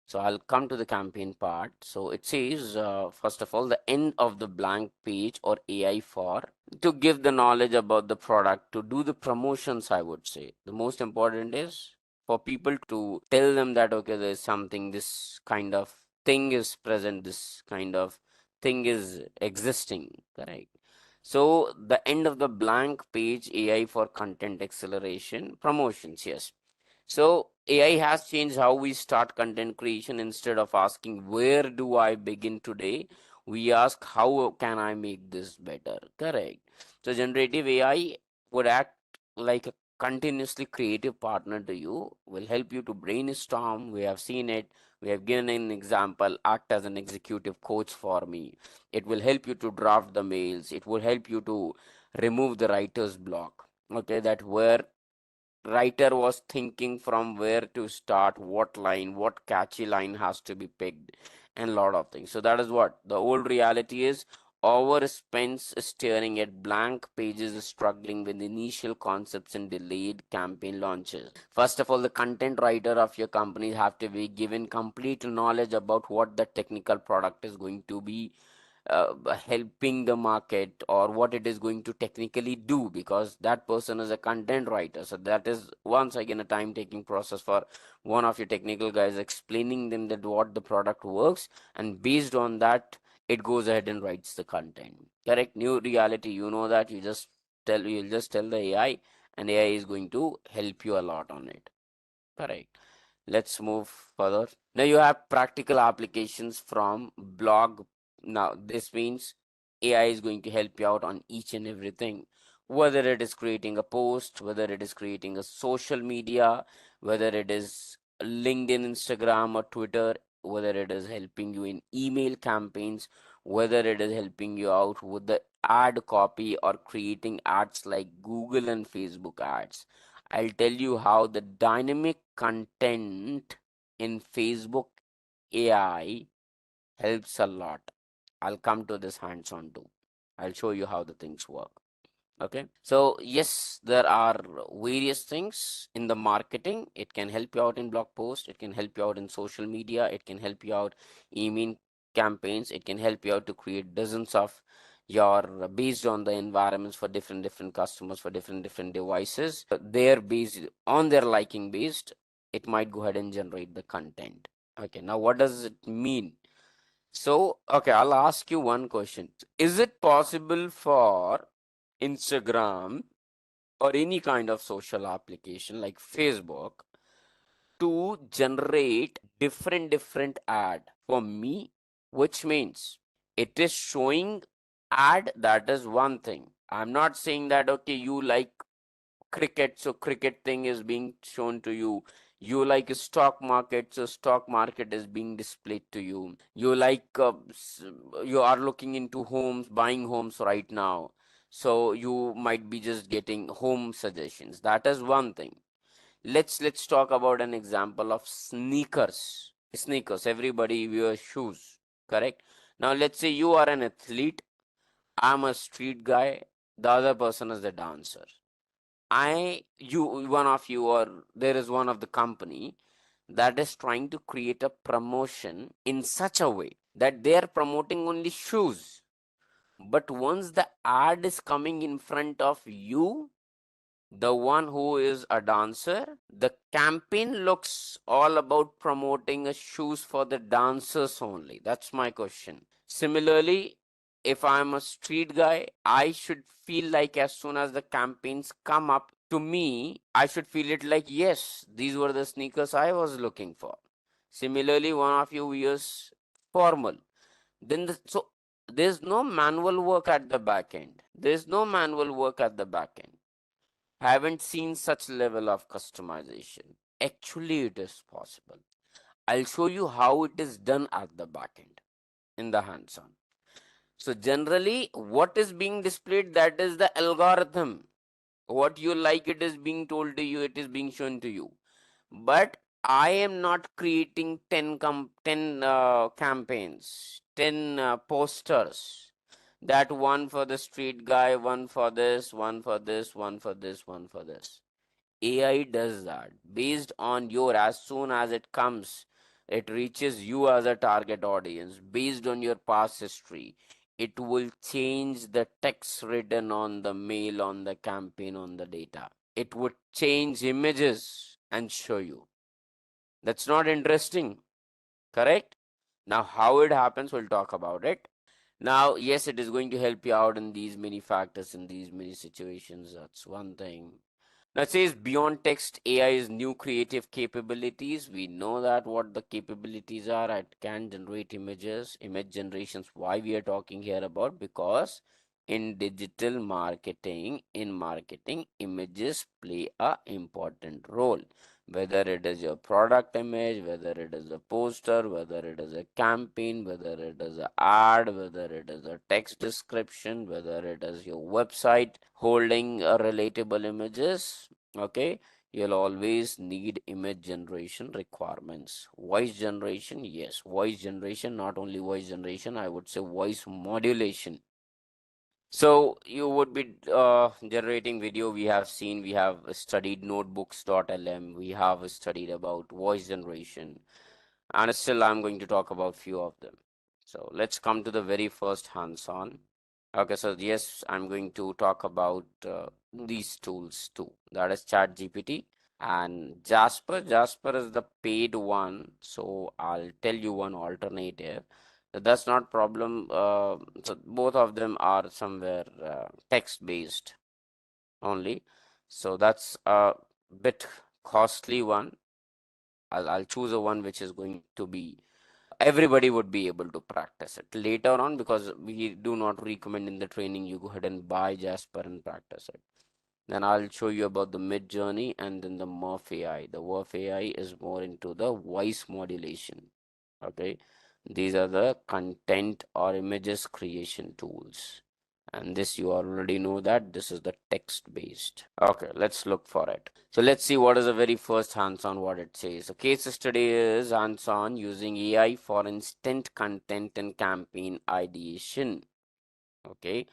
So I'll come to the campaign part. So it says, first of all, the end of the blank page or AI for to give the knowledge about the product, to do the promotions, I would say. The most important is for people to tell them that, okay, there's something, this kind of thing is present, this kind of thing is existing, correct? So the end of the blank page, AI for content acceleration, promotions, yes. So AI has changed how we start content creation. Instead of asking where do I begin today, we ask how can I make this better. Correct. So generative AI would act like a continuously creative partner to you, will help you to brainstorm. We have seen it. We have given an example, act as an executive coach for me. It will help you to draft the mails. It will help you to remove the writer's block. Okay, that where writer was thinking from where to start, what line, what catchy line has to be picked, and a lot of things. So that is what the old reality is. Overspends staring at blank pages, struggling with initial concepts and delayed campaign launches. First of all, the content writer of your company have to be given complete knowledge about what the technical product is going to be helping the market, or what it is going to technically do, because that person is a content writer. So that is once again a time taking process for one of your technical guys explaining them that what the product works, and based on that it goes ahead and writes the content. Correct. New reality, you know that you'll just tell the AI, and AI is going to help you a lot on it. Correct. Let's move further. Now you have practical applications from blog. Now this means AI is going to help you out on each and everything, whether it is creating a post, whether it is creating a social media, whether it is LinkedIn, Instagram, or Twitter, whether it is helping you in email campaigns, whether it is helping you out with the ad copy or creating ads like Google and Facebook ads. I'll tell you how the dynamic content in Facebook AI helps a lot. I'll come to this hands on too. I'll show you how the things work. Okay, so yes, there are various things in the marketing. It can help you out in blog post, it can help you out in social media, it can help you out email campaigns, it can help you out to create dozens of your based on the environments for different customers for different devices. They're based on their liking based, it might go ahead and generate the content. Okay, now what does it mean? So, okay, I'll ask you one question. Is it possible for Instagram or any kind of social application like Facebook to generate different ad for me, which means it is showing ad? That is one thing. I'm not saying that okay, you like cricket, so cricket thing is being shown to you. You like stock market, so stock market is being displayed to you. You like you are looking into homes, buying homes right now, so you might be just getting home suggestions. That is one thing. Let's talk about an example of sneakers. Everybody wears shoes, correct? Now let's say you are an athlete, I'm a street guy, the other person is the dancer. One of you, or there is one of the company that is trying to create a promotion in such a way that they are promoting only shoes. But once the ad is coming in front of you, the one who is a dancer, the campaign looks all about promoting a shoes for the dancers only. That's my question. Similarly, if I'm a street guy, I should feel like as soon as the campaigns come up to me, I should feel it like, yes, these were the sneakers I was looking for. Similarly, one of you wears formal. So there's no manual work at the back end. There's no manual work at the back end. Haven't seen such level of customization. Actually, it is possible. I'll show you how it is done at the back end in the hands-on. So generally, what is being displayed, that is the algorithm. What you like, it is being told to you, it is being shown to you. But I am not creating 10 campaigns, 10 posters. That one for the street guy, one for this, one for this, one for this, one for this. AI does that based on your, as soon as it comes, it reaches you as a target audience based on your past history. It will change the text written on the mail, on the campaign, on the data. It would change images and show you. That's not interesting, correct? Now, how it happens, we'll talk about it. Now, yes, it is going to help you out in these many factors, in these many situations. That's one thing. Now it says beyond text, AI's new creative capabilities. We know that what the capabilities are. It can generate images, image generations. Why we are talking here about? Because in digital marketing, images play a important role. Whether it is your product image, whether it is a poster, whether it is a campaign, whether it is an ad, whether it is a text description, whether it is your website holding a relatable images, okay, you'll always need image generation requirements. Voice generation, yes, voice generation, not only voice generation, I would say voice modulation. So you would be generating video. We have seen, we have studied notebooks.lm, we have studied about voice generation, and still I'm going to talk about few of them. So let's come to the very first hands-on. Okay, so yes, I'm going to talk about these tools too. That is ChatGPT and Jasper. Jasper is the paid one, so I'll tell you one alternative. That's not problem. So both of them are somewhere text-based only. So that's a bit costly one. I'll choose a one which is going to be everybody would be able to practice it later on, because we do not recommend in the training you go ahead and buy Jasper and practice it. Then I'll show you about the mid journey and then the Morph AI. The Morph AI is more into the voice modulation. Okay. These are the content or images creation tools. And this you already know that this is the text based. Okay, let's look for it. So let's see what is the very first hands-on what it says. So case study is hands-on using AI for instant content and campaign ideation. Okay.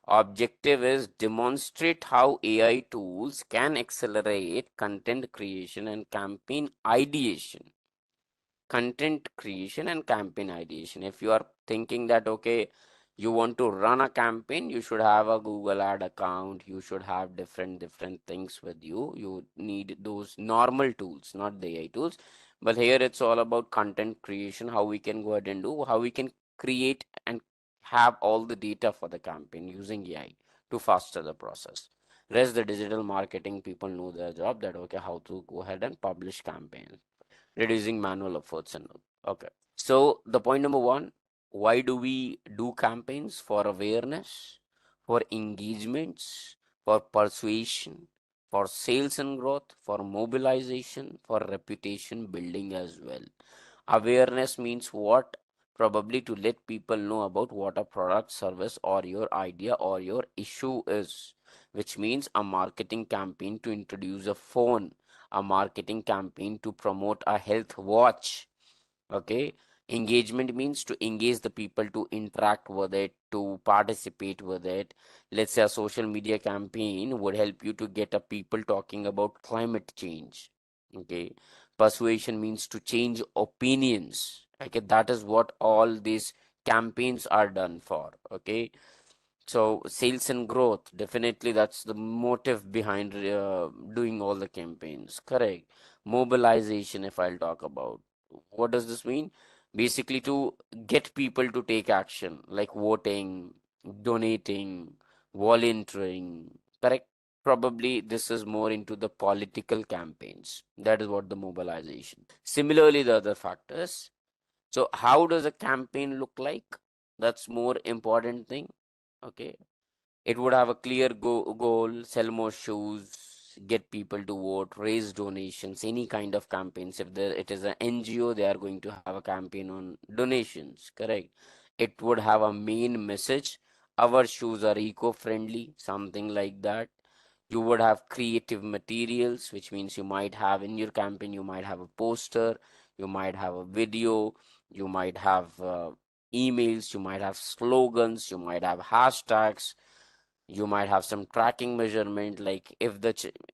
Objective is demonstrate how AI tools can accelerate content creation and campaign ideation. Content creation and campaign ideation. If you are thinking that, okay, you want to run a campaign, you should have a Google ad account, you should have different things with you. You need those normal tools, not the AI tools. But here it's all about content creation, how we can go ahead and do, how we can create and have all the data for the campaign using AI to faster the process. Rest the digital marketing people know their job, that okay, how to go ahead and publish campaigns, reducing manual efforts and all. Okay. So the point number one, why do we do campaigns? For awareness, for engagements, for persuasion, for sales and growth, for mobilization, for reputation building as well. Awareness means what? Probably to let people know about what a product, service, or your idea or your issue is, which means a marketing campaign to introduce a phone, a marketing campaign to promote a health watch. Okay. Engagement means to engage the people, to interact with it, to participate with it. Let's say a social media campaign would help you to get a people talking about climate change. Okay. Persuasion means to change opinions. Okay, that is what all these campaigns are done for. Okay. So sales and growth, definitely that's the motive behind doing all the campaigns. Correct. Mobilization, if I'll talk about, what does this mean? Basically to get people to take action, like voting, donating, volunteering. Correct. Probably this is more into the political campaigns. That is what the mobilization. Similarly, the other factors. So how does a campaign look like? That's more important thing. Okay, it would have a clear goal, sell more shoes, get people to vote, raise donations, any kind of campaigns. If there, it is an NGO, they are going to have a campaign on donations, correct? It would have a main message. Our shoes are eco-friendly, something like that. You would have creative materials, which means you might have in your campaign, you might have a poster, you might have a video, you might have emails, you might have slogans, you might have hashtags, you might have some tracking measurement, like if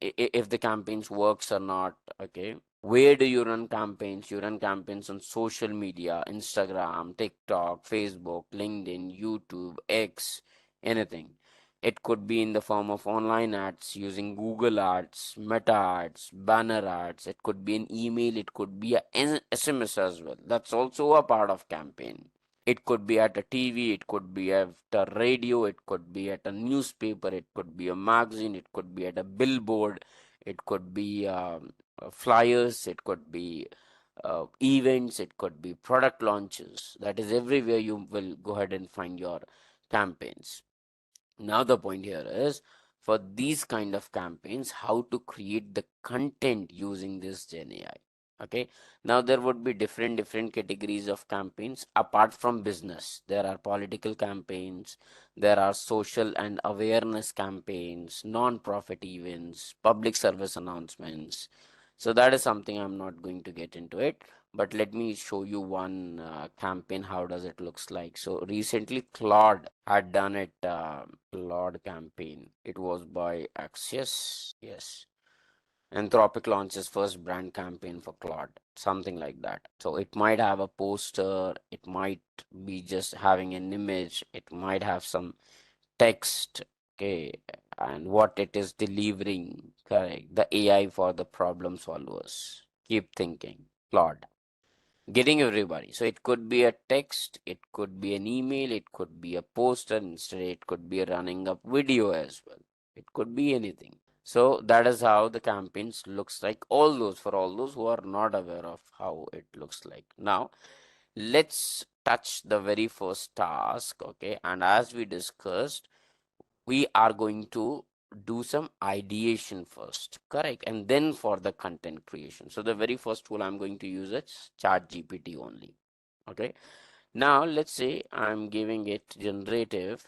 if the campaigns works or not. Okay, where do you run campaigns? You run campaigns on social media, Instagram, TikTok, Facebook, LinkedIn, YouTube, X, anything. It could be in the form of online ads using Google ads, meta ads, banner ads. It could be an email, it could be a SMS as well. That's also a part of campaign. It could be at a TV, it could be at a radio, it could be at a newspaper, it could be a magazine, it could be at a billboard, it could be flyers, it could be events, it could be product launches. That is everywhere you will go ahead and find your campaigns. Now the point here is, for these kind of campaigns, how to create the content using this Gen AI. Okay, now there would be different categories of campaigns. Apart from business, there are political campaigns, there are social and awareness campaigns, non-profit events, public service announcements. So that is something I'm not going to get into it, but let me show you one campaign, how does it looks like. So recently Claude had done it, Claude campaign. It was by Axios. Yes, Anthropic launches first brand campaign for Claude, something like that. So it might have a poster, it might be just having an image, it might have some text. Okay, and what it is delivering. Correct, the AI for the problem solvers. Keep thinking, Claude, getting everybody. So it could be a text, it could be an email, it could be a poster, instead it could be a running up video as well. It could be anything. So that is how the campaigns looks like. All those, for all those who are not aware of how it looks like. Now let's touch the very first task. Okay, and as we discussed, we are going to do some ideation first, correct, and then for the content creation. So the very first tool I'm going to use is chat GPT only. Okay, Now let's say I'm giving it generate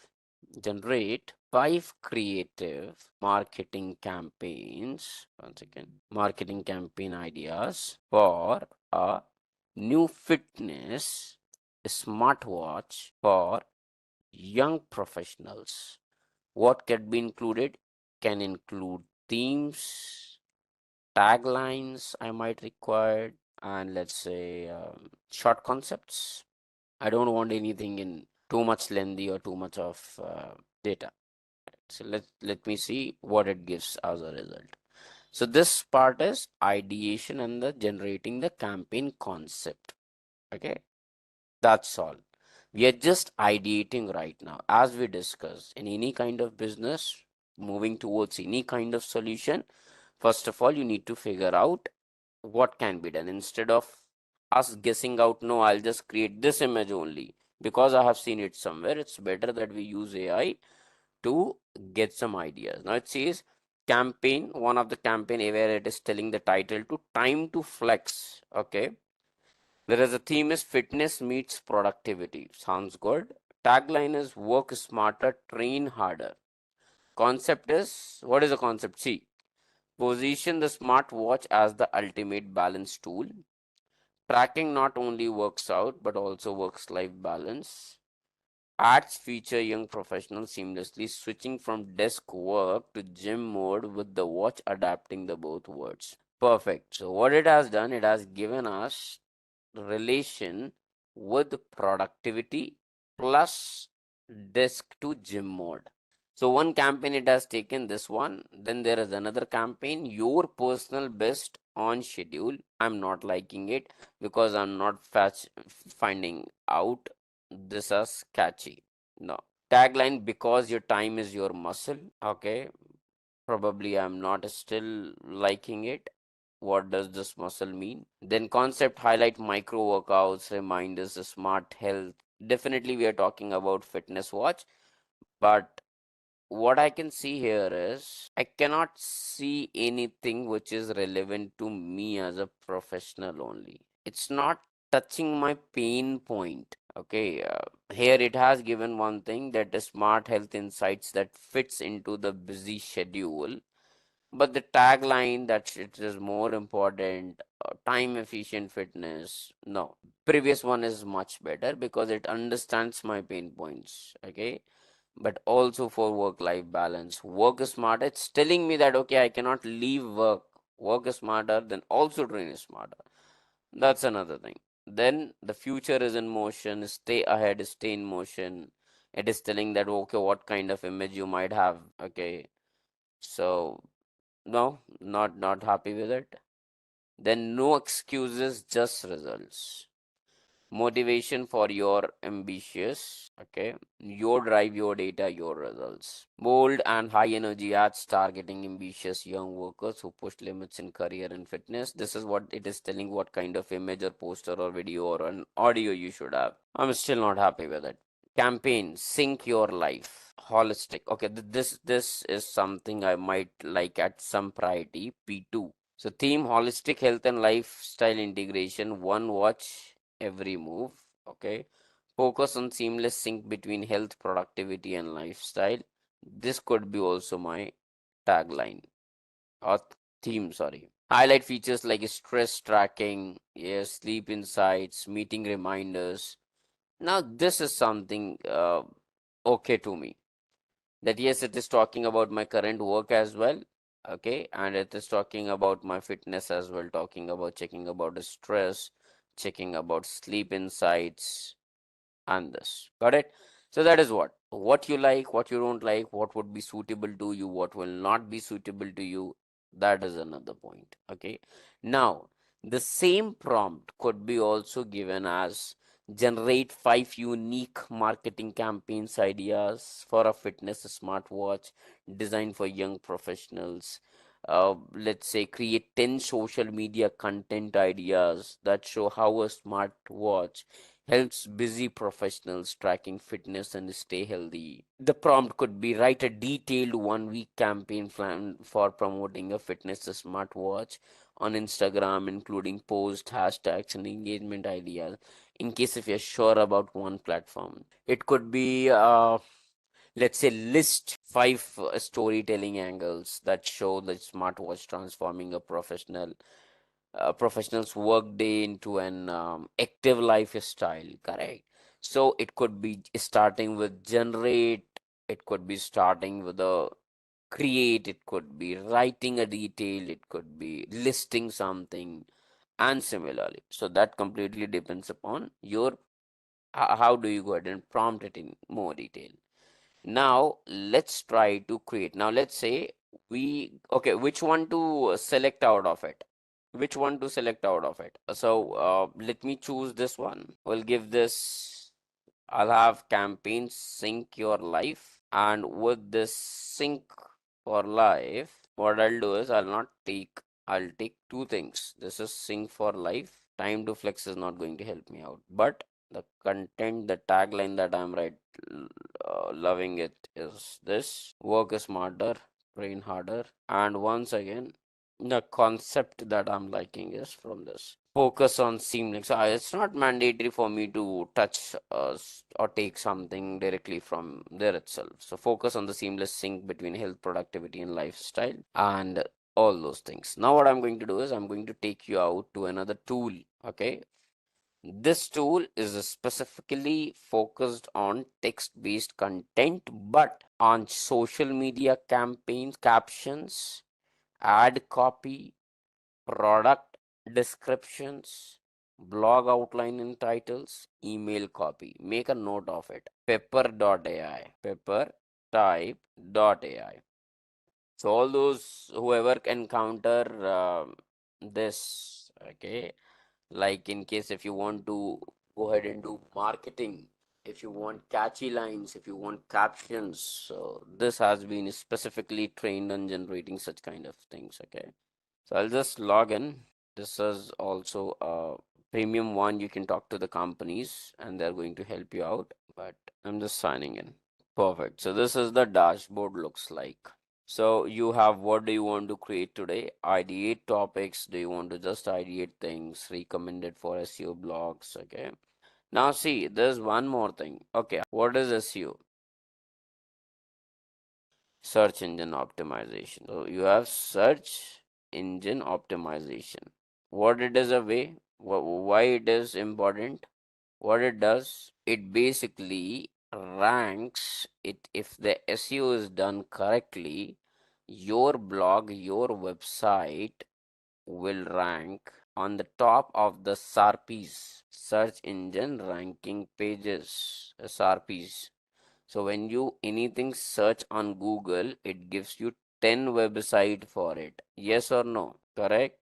5 creative marketing campaigns. Once again, marketing campaign ideas for a new fitness smartwatch for young professionals. What can be included? Can include themes, taglines I might require, and let's say short concepts. I don't want anything in too much lengthy or too much of data. So let me see what it gives as a result. So this part is ideation and the generating the campaign concept. Okay, that's all. We are just ideating right now. As we discussed, in any kind of business, moving towards any kind of solution, first of all, you need to figure out what can be done instead of us guessing out. No, I'll just create this image only because I have seen it somewhere. It's better that we use AI to get some ideas. Now it says campaign, one of the campaign where it is telling the title to time to flex. Okay, whereas the theme is fitness meets productivity. Sounds good. Tagline is work smarter, train harder. Concept is, what is the concept? See, position the smartwatch as the ultimate balance tool. Tracking not only works out but also works life balance. Ads feature young professionals seamlessly switching from desk work to gym mode with the watch adapting the both words. Perfect. So what it has done, it has given us relation with productivity plus desk to gym mode. So one campaign it has taken this one, then there is another campaign, your personal best on schedule. I'm not liking it because I'm not finding out this as catchy. No. Tagline, because your time is your muscle. Okay. Probably I'm not still liking it. What does this muscle mean? Then concept highlight micro workouts, reminders, smart health. Definitely we are talking about fitness watch, but what I can see here is I cannot see anything which is relevant to me as a professional only. It's not touching my pain point. Okay, here it has given one thing, that is smart health insights that fits into the busy schedule, but the tagline that it is more important, time efficient fitness. No, previous one is much better because it understands my pain points. Okay, but also for work life balance, work smarter. It's telling me that okay, I cannot leave work, work smarter, then also train smarter. That's another thing. Then the future is in motion, stay ahead, stay in motion. It is telling that okay, what kind of image you might have. Okay, so no, not happy with it. Then no excuses, just results. Motivation for your ambitious. Okay, your drive, your data, your results. Bold and high energy ads targeting ambitious young workers who push limits in career and fitness. This is what it is telling, what kind of image or poster or video or an audio you should have. I'm still not happy with it. Campaign, sync your life. Holistic. Okay, this is something I might like at some priority. P2. So theme, holistic health and lifestyle integration. One watch every move. Okay. Focus on seamless sync between health, productivity, and lifestyle. This could be also my tagline or theme, sorry. Highlight features like stress tracking, yes, sleep insights, meeting reminders. Now, this is something okay to me. That yes, it is talking about my current work as well. Okay, and it is talking about my fitness as well, talking about checking about the stress, checking about sleep insights, and this. Got it? So that is what you like, what you don't like, what would be suitable to you, what will not be suitable to you. That is another point. Okay. Now, the same prompt could be also given as generate 5 unique marketing campaigns ideas for a fitness smartwatch designed for young professionals. Let's say create 10 social media content ideas that show how a smartwatch helps busy professionals tracking fitness and stay healthy. The prompt could be write a detailed 1 week campaign plan for promoting a fitness smartwatch on Instagram, including post hashtags and engagement ideas. in case if you're sure about one platform. It could be let's say list five storytelling angles that show the smartwatch transforming a professional's work day into an active lifestyle, correct? So it could be starting with generate, it could be starting with a create, it could be writing a detail, it could be listing something, and similarly. So that completely depends upon your how do you go ahead and prompt it in more detail. Now let's try to create. Now let's say okay, which one to select out of it? Which one to select out of it? So let me choose this one. We'll give this, I'll have campaign sync your life, and with this sync for life, what I'll do is I'll take two things. This is sync for life. Time to flex is not going to help me out, but the content, the tagline that I'm loving it is this: work smarter, train harder. And once again, the concept that I'm liking is from this: focus on seamless. So it's not mandatory for me to touch or take something directly from there itself. So focus on the seamless sync between health, productivity, and lifestyle, and all those things. Now what I'm going to do is I'm going to take you out to another tool. Okay, this tool is specifically focused on text-based content, but on social media campaigns, captions, ad copy, product descriptions, blog outline and titles, email copy. Make a note of it. Pepper.ai. Pepper type.ai. So all those whoever encounter this, okay, like in case if you want to go ahead and do marketing, if you want catchy lines, if you want captions, so this has been specifically trained on generating such kind of things. Okay, so I'll just log in. This is also a premium one. You can talk to the companies and they're going to help you out, but I'm just signing in. Perfect. So this is the dashboard looks like. So you have, what do you want to create today? Ideate topics. Do you want to just ideate things recommended for SEO blogs? Okay. Now see, there's one more thing. Okay. What is SEO? Search engine optimization. So you have search engine optimization. What it is a way, why it is important, what it does, it basically ranks it. If the SEO is done correctly, your blog, your website will rank on the top of the SRPs, search engine ranking pages, SRPs. So when you anything search on Google, it gives you 10 website for it. Yes or no? Correct?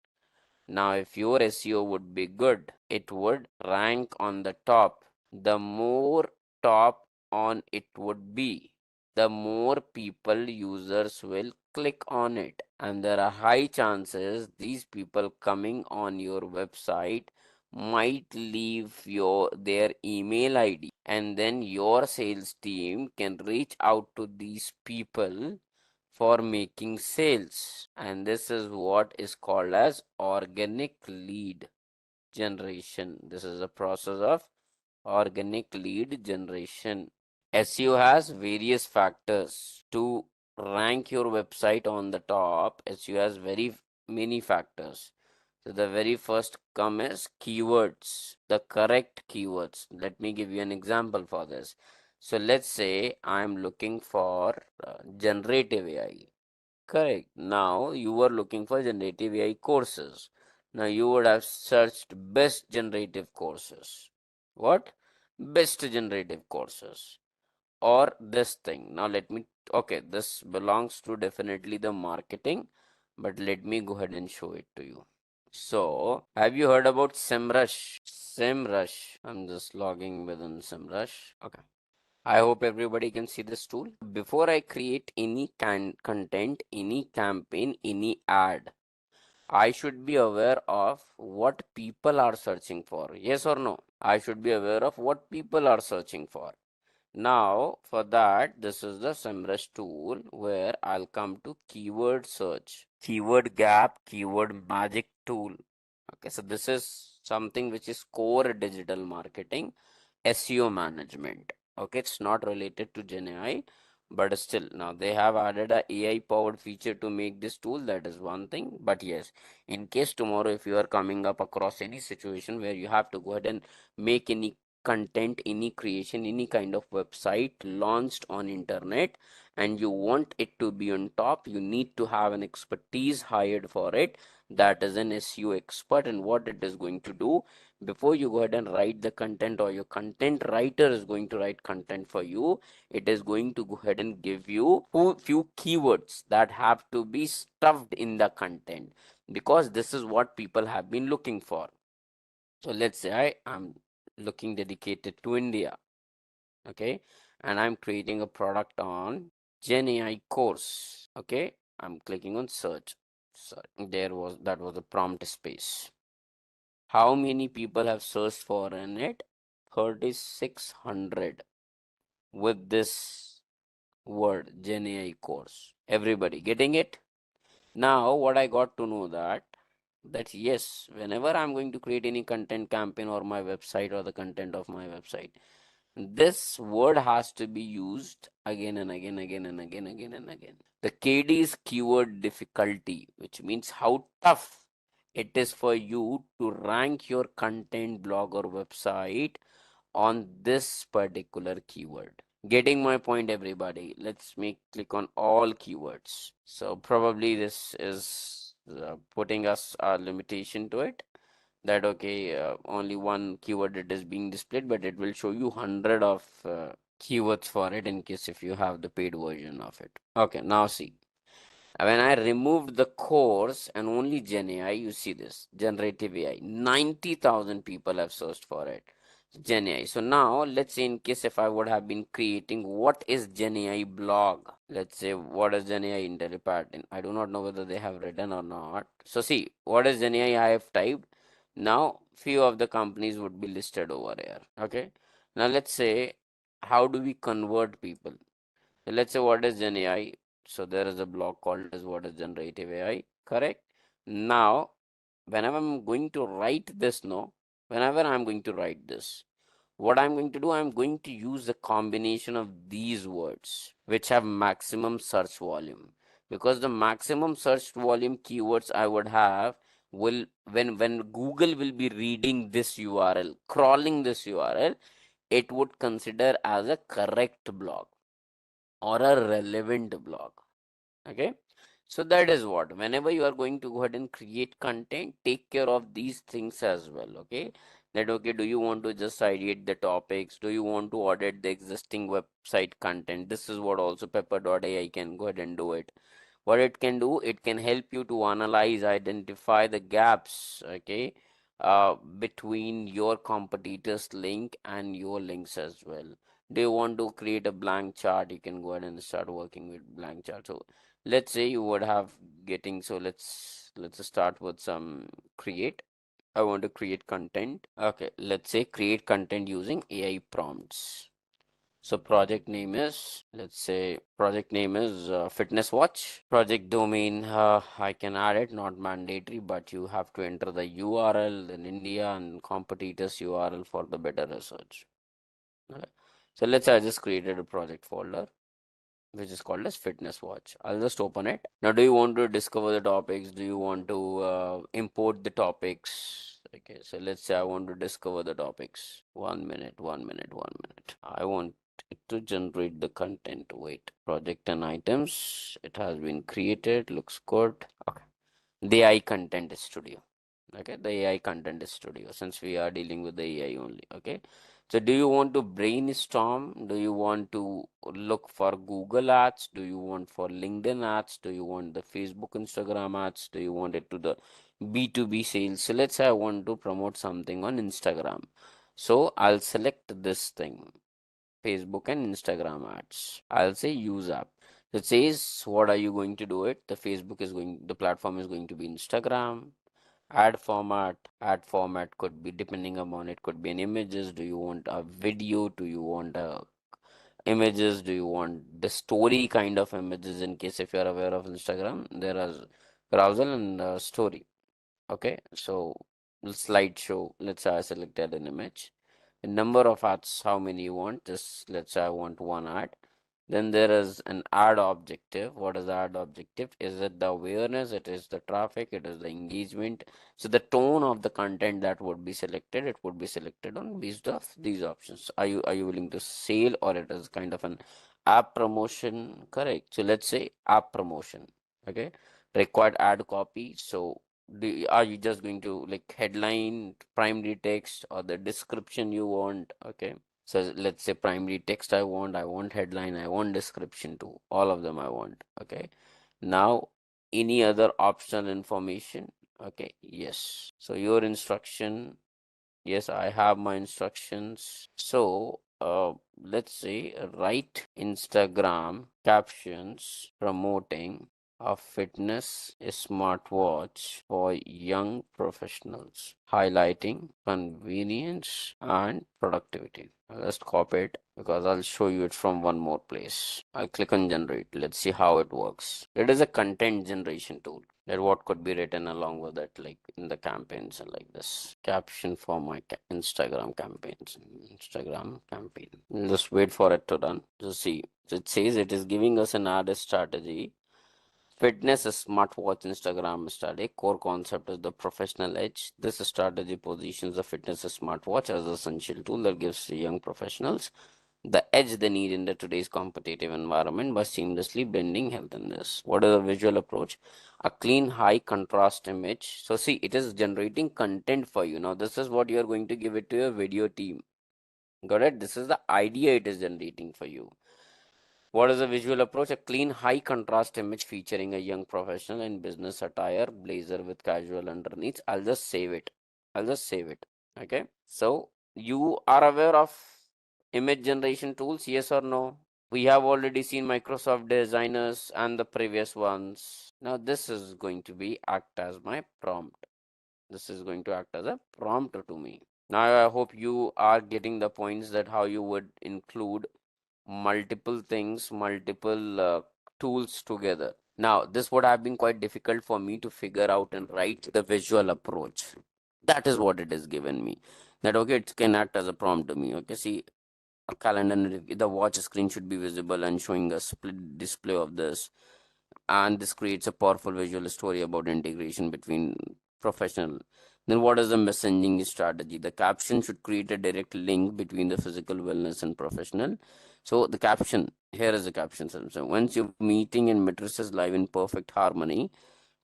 Now, if your SEO would be good, it would rank on the top. The more top on it would be, the more people, users will click on it. And there are high chances these people coming on your website might leave their email ID, and then your sales team can reach out to these people for making sales, and this is what is called as organic lead generation. This is a process of organic lead generation. SEO has various factors to rank your website on the top. SEO has very many factors. So the very first come is keywords, the correct keywords. Let me give you an example for this. So let's say I'm looking for generative AI. Correct. Now you were looking for generative AI courses. Now you would have searched best generative courses. What? Best generative courses. Or this thing. Now let me, okay, this belongs to definitely the marketing, but let me go ahead and show it to you. So, have you heard about SEMrush? SEMrush. I'm just logging within SEMrush. Okay. I hope everybody can see this tool. Before I create any content, any campaign, any ad, I should be aware of what people are searching for. Yes or no? I should be aware of what people are searching for. Now, for that, this is the SEMrush tool where I'll come to keyword search, keyword gap, keyword magic tool. Okay, so this is something which is core digital marketing, SEO management. Okay, it's not related to Gen AI, but still now they have added a AI powered feature to make this tool. That is one thing. But yes, in case tomorrow if you are coming up across any situation where you have to go ahead and make any content, any creation, any kind of website launched on internet, and you want it to be on top, you need to have an expertise hired for it, that is an SEO expert. And what it is going to do, before you go ahead and write the content, or your content writer is going to write content for you, it is going to go ahead and give you few keywords that have to be stuffed in the content, because this is what people have been looking for. So let's say I am looking dedicated to India, okay, and I'm creating a product on Gen AI course. Okay, I'm clicking on search. Sorry, that was a prompt space. How many people have searched for in it? 3600 with this word Gen AI course. Everybody getting it? Now what I got to know that yes, whenever I'm going to create any content campaign or my website or the content of my website, this word has to be used again and again, again and again, again and again. The KD is keyword difficulty, which means how tough it is for you to rank your content, blog, or website on this particular keyword. Getting my point, everybody? Let's click on all keywords. So probably this is putting us a limitation to it, that okay, only one keyword it is being displayed, but it will show you 100 of keywords for it in case if you have the paid version of it. Okay, now see, when I removed the course and only Gen AI, you see this generative AI, 90,000 people have searched for it. Gen AI. So now let's say in case if I would have been creating what is Gen AI blog, let's say what is Gen AI Intellipaat, and I do not know whether they have written or not. So see, what is Gen AI I have typed. Now few of the companies would be listed over here. Okay. Now let's say, how do we convert people? So let's say what is Gen AI. So there is a blog called as what is generative AI. Correct. Now whenever I'm going to write this, no, whenever I'm going to write this, what I'm going to do, I'm going to use a combination of these words which have maximum search volume, because the maximum search volume keywords I would have will, when Google will be reading this URL, crawling this URL, it would consider as a correct blog or a relevant blog. Okay, so that is what, whenever you are going to go ahead and create content, take care of these things as well. Okay, that okay, do you want to just ideate the topics, do you want to audit the existing website content? This is what also pepper.ai can go ahead and do it. What it can do, it can help you to analyze, identify the gaps, okay, between your competitors link and your links as well. Do you want to create a blank chart? You can go ahead and start working with blank chart. So let's say you would have getting, so let's start with some create. I want to create content. Okay, let's say create content using AI prompts. So project name is, let's say project name is fitness watch. Project domain, I can add it, not mandatory, but you have to enter the URL in India and competitors URL for the better research. Okay. So let's say I just created a project folder which is called as fitness watch. I'll just open it. Now, do you want to discover the topics? Do you want to import the topics? Okay, so let's say I want to discover the topics. 1 minute, 1 minute, 1 minute. I want it to generate the content. Wait, project and items. It has been created. Looks good. Okay. The AI content studio. Okay, the AI content studio, since we are dealing with the AI only. Okay, so do you want to brainstorm? Do you want to look for Google ads? Do you want for LinkedIn ads? Do you want the Facebook, Instagram ads? Do you want it to the B2B sales? So let's say I want to promote something on Instagram. So I'll select this thing, Facebook and Instagram ads. I'll say use app. So it says, what are you going to do it? The platform is going to be Instagram. Ad format could be, depending upon, it could be an images. Do you want a video? Do you want a images? Do you want the story kind of images? In case if you are aware of Instagram, there are carousel and story. Okay, so slideshow. Let's say I selected an image. A number of ads, how many you want? Just let's say I want one ad. Then there is an ad objective. What is the ad objective? Is it the awareness? It is the traffic? It is the engagement? So the tone of the content that would be selected, it would be selected on based off these options. Are you willing to sell, or it is kind of an app promotion? Correct. So let's say app promotion. Okay. Required ad copy. So are you just going to like headline, primary text, or the description you want? Okay. So let's say primary text I want headline, I want description too. All of them I want. Okay. Now, any other optional information? Okay. Yes. So your instruction. Yes, I have my instructions. So, let's say write Instagram captions promoting a fitness smartwatch for young professionals, highlighting convenience and productivity. I'll just copy it because I'll show you it from one more place. I'll click on generate. Let's see how it works. It is a content generation tool. That what could be written along with it, like in the campaigns and like this caption for my Instagram campaigns. Instagram campaign. Just wait for it to run. Just see. It says it is giving us an ad strategy. Fitness smartwatch Instagram study. Core concept is the professional edge. This strategy positions the fitness smartwatch as an essential tool that gives young professionals the edge they need in the today's competitive environment by seamlessly blending health and this. What is the visual approach? A clean, high contrast image. So see, it is generating content for you. Now, this is what you are going to give it to your video team. Got it? This is the idea it is generating for you. What is the visual approach? A clean, high contrast image featuring a young professional in business attire, blazer with casual underneath. I'll just save it. I'll just save it. Okay. So you are aware of image generation tools? Yes or no? We have already seen Microsoft designers and the previous ones. Now this is going to be act as my prompt. This is going to act as a prompt to me. Now I hope you are getting the points that how you would include multiple things, multiple tools together. Now, this would have been quite difficult for me to figure out and write the visual approach. That is what it has given me. That okay, it can act as a prompt to me. Okay, see, a calendar, the watch screen should be visible and showing a split display of this. And this creates a powerful visual story about integration between professional. Then what is the messaging strategy? The caption should create a direct link between the physical wellness and professional. So the caption, here is the caption. So once your meeting and matrices live in perfect harmony,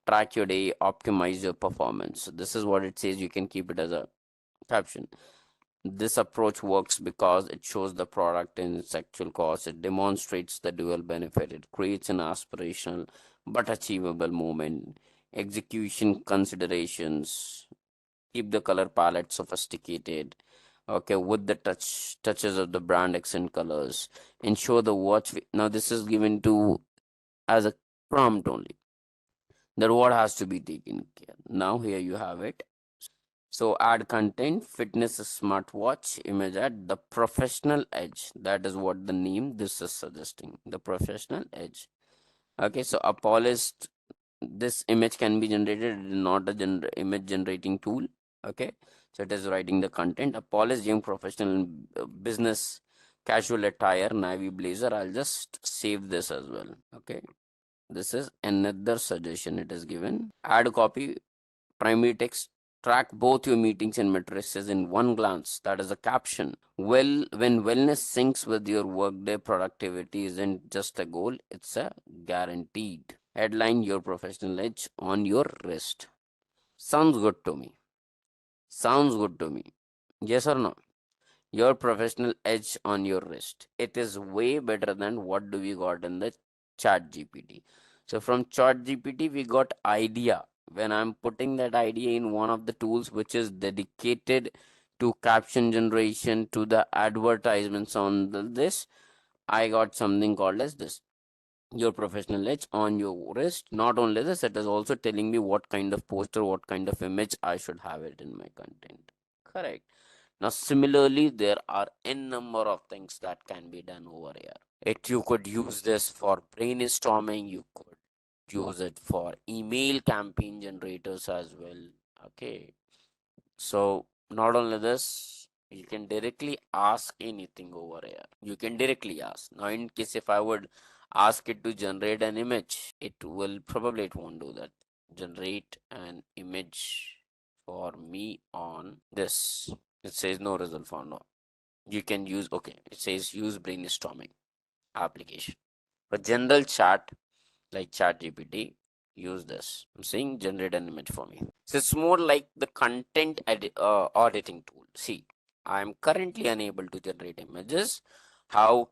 track your day, optimize your performance. So this is what it says. You can keep it as a caption. This approach works because it shows the product in its actual cost. It demonstrates the dual benefit. It creates an aspirational but achievable moment. Execution considerations. Keep the color palette sophisticated. Okay, with the touches of the brand accent colors. Ensure the watch. Now this is given to as a prompt only. That what has to be taken care. Now here you have it. So add content, fitness smartwatch, image ad, the professional edge. That is what the name this is suggesting. The professional edge. Okay, so a polished, this image can be generated, not a image generating tool. Okay, so it is writing the content. A polished young professional in business casual attire, navy blazer. I'll just save this as well. Okay, this is another suggestion it is given. Add copy, primary text, track both your meetings and matrices in one glance. That is a caption. Well, when wellness syncs with your workday, productivity isn't just a goal, it's a guaranteed. Headline, your professional edge on your wrist. Sounds good to me. Sounds good to me. Yes or no? Your professional edge on your wrist. It is way better than what do we got in the chat GPT. So from chat GPT, we got idea. When I'm putting that idea in one of the tools which is dedicated to caption generation, to the advertisements on this, I got something called as this. Your professional edge on your wrist. Not only this, it is also telling me what kind of poster, what kind of image I should have it in my content. Correct. Now, similarly, there are n number of things that can be done over here. You could use this for brainstorming. You could use it for email campaign generators as well. Okay. So not only this, you can directly ask anything over here. You can directly ask. Now, in case if I would ask it to generate an image, it won't do that. Generate an image for me on this. It says no result for now. You can use, okay, it says use brainstorming application. For general chat, like ChatGPT, use this. I'm saying generate an image for me. So it's more like the content auditing tool. See, I'm currently unable to generate images. How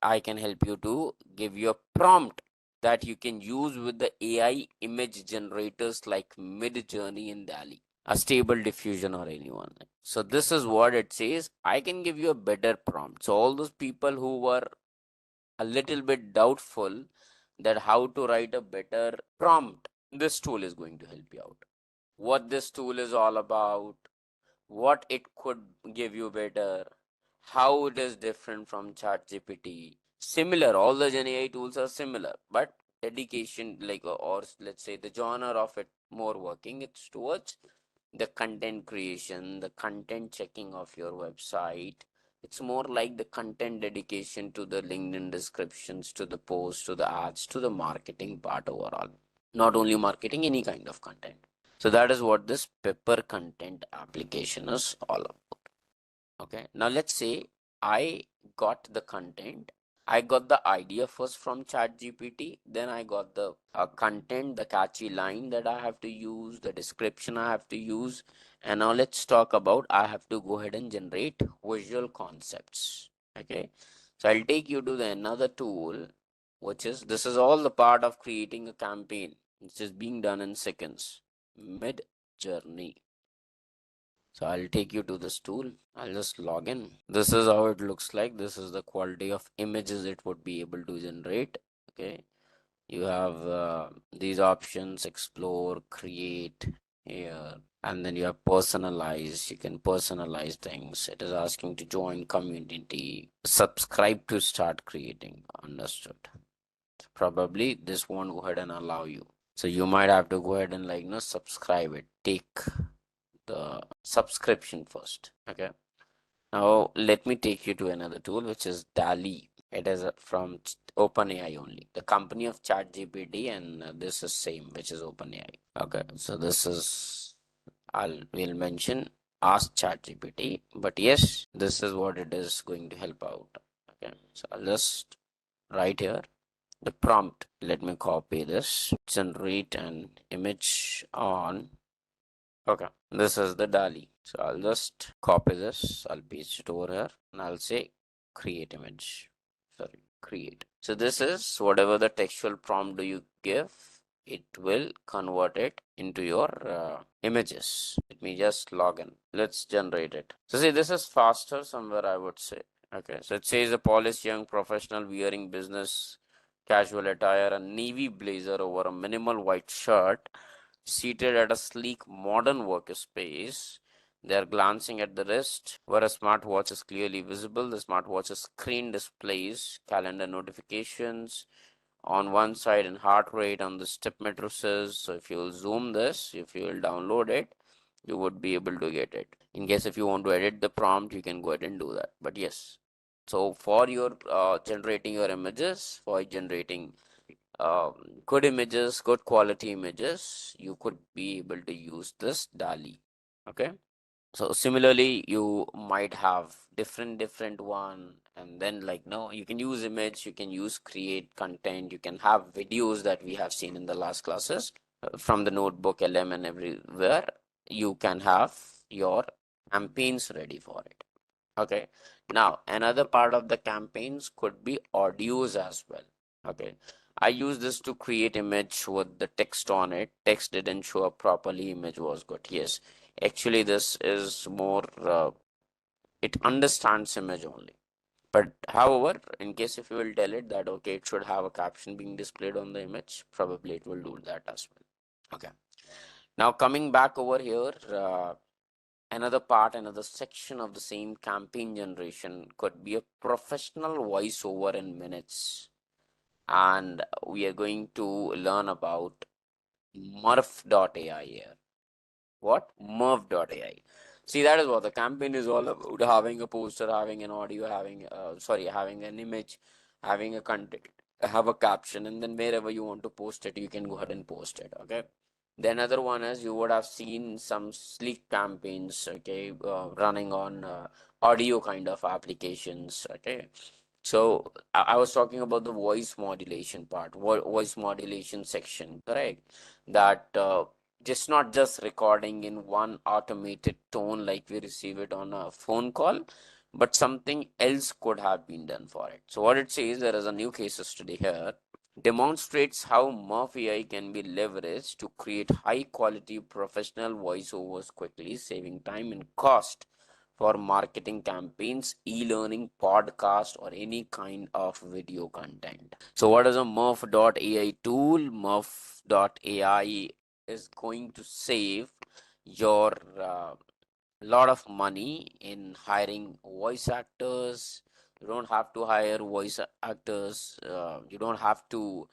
I can help you to give you a prompt that you can use with the AI image generators like Midjourney and DALI, a stable diffusion or anyone. So this is what it says. I can give you a better prompt. So all those people who were a little bit doubtful that how to write a better prompt, this tool is going to help you out. What this tool is all about, what it could give you better, how it is different from ChatGPT. Similar, all the Gen AI tools are similar, but dedication, like, or let's say the genre of it more working, it's towards the content creation, the content checking of your website. It's more like the content dedication to the LinkedIn descriptions, to the posts, to the ads, to the marketing part overall. Not only marketing, any kind of content. So that is what this Pepper content application is all about. Okay. Now let's say I got the content. I got the idea first from ChatGPT, then I got the content, the catchy line that I have to use, the description I have to use, and now let's talk about I have to go ahead and generate visual concepts. Okay, so I'll take you to the another tool, which is this is all the part of creating a campaign, which is being done in seconds. Mid Journey. So I'll take you to this tool. I'll just log in. This is how it looks like. This is the quality of images it would be able to generate. Okay. You have these options: explore, create here, and then you have personalize. You can personalize things. It is asking to join community, subscribe to start creating. Understood. Probably this won't go ahead and allow you. So you might have to go ahead and subscribe it. Take the subscription first. Okay. Now let me take you to another tool, which is DALI. It is from OpenAI only, the company of ChatGPT, and this is same, which is OpenAI. Okay, so this is will mention ask ChatGPT, but yes, this is what it is going to help out. Okay, so I'll just write here the prompt. Let me copy this. Generate an image on. Okay, this is the DALI. So I'll just copy this, I'll paste it over here, and I'll say create image. Sorry, create. So this is whatever the textual prompt do you give, it will convert it into your images. Let me just log in. Let's generate it. So see, this is faster somewhere, I would say. Okay, so it says a polished young professional wearing business casual attire, a navy blazer over a minimal white shirt, seated at a sleek modern workspace. They are glancing at the wrist where a smartwatch is clearly visible. The smartwatch's screen displays calendar notifications on one side and heart rate on the step matrices. So if you will zoom this, if you will download it, you would be able to get it. In case if you want to edit the prompt, you can go ahead and do that. But yes, so for your generating your images, for generating good images, good quality images, you could be able to use this DALI. Okay. So similarly, you might have different one, and then no, you can use image, you can use create content, you can have videos that we have seen in the last classes from the notebook, LM, and everywhere. You can have your campaigns ready for it. Okay. Now, another part of the campaigns could be audios as well. Okay. I use this to create image with the text on it. Text didn't show up properly. Image was good. Yes. Actually, this is more, it understands image only. But however, in case if you will tell it that, okay, it should have a caption being displayed on the image, probably it will do that as well. Okay. Now coming back over here, another part, another section of the same campaign generation could be a professional voiceover in minutes. And we are going to learn about Murph.ai here. What? Murph.ai. See, that is what the campaign is all about. Having a poster, having an audio, having an image, having a content, have a caption, and then wherever you want to post it, you can go ahead and post it. Okay. The another one is you would have seen some sleek campaigns, okay, running on audio kind of applications, okay. So I was talking about the voice modulation part, voice modulation section, correct? That just not just recording in one automated tone like we receive it on a phone call, but something else could have been done for it. So what it says, there is a new case study here, demonstrates how Murph AI can be leveraged to create high quality professional voiceovers quickly, saving time and cost for marketing campaigns, e-learning, podcast, or any kind of video content. So what is a Murph.ai tool? Murph.ai is going to save your lot of money in hiring voice actors. You don't have to hire voice actors. You don't have to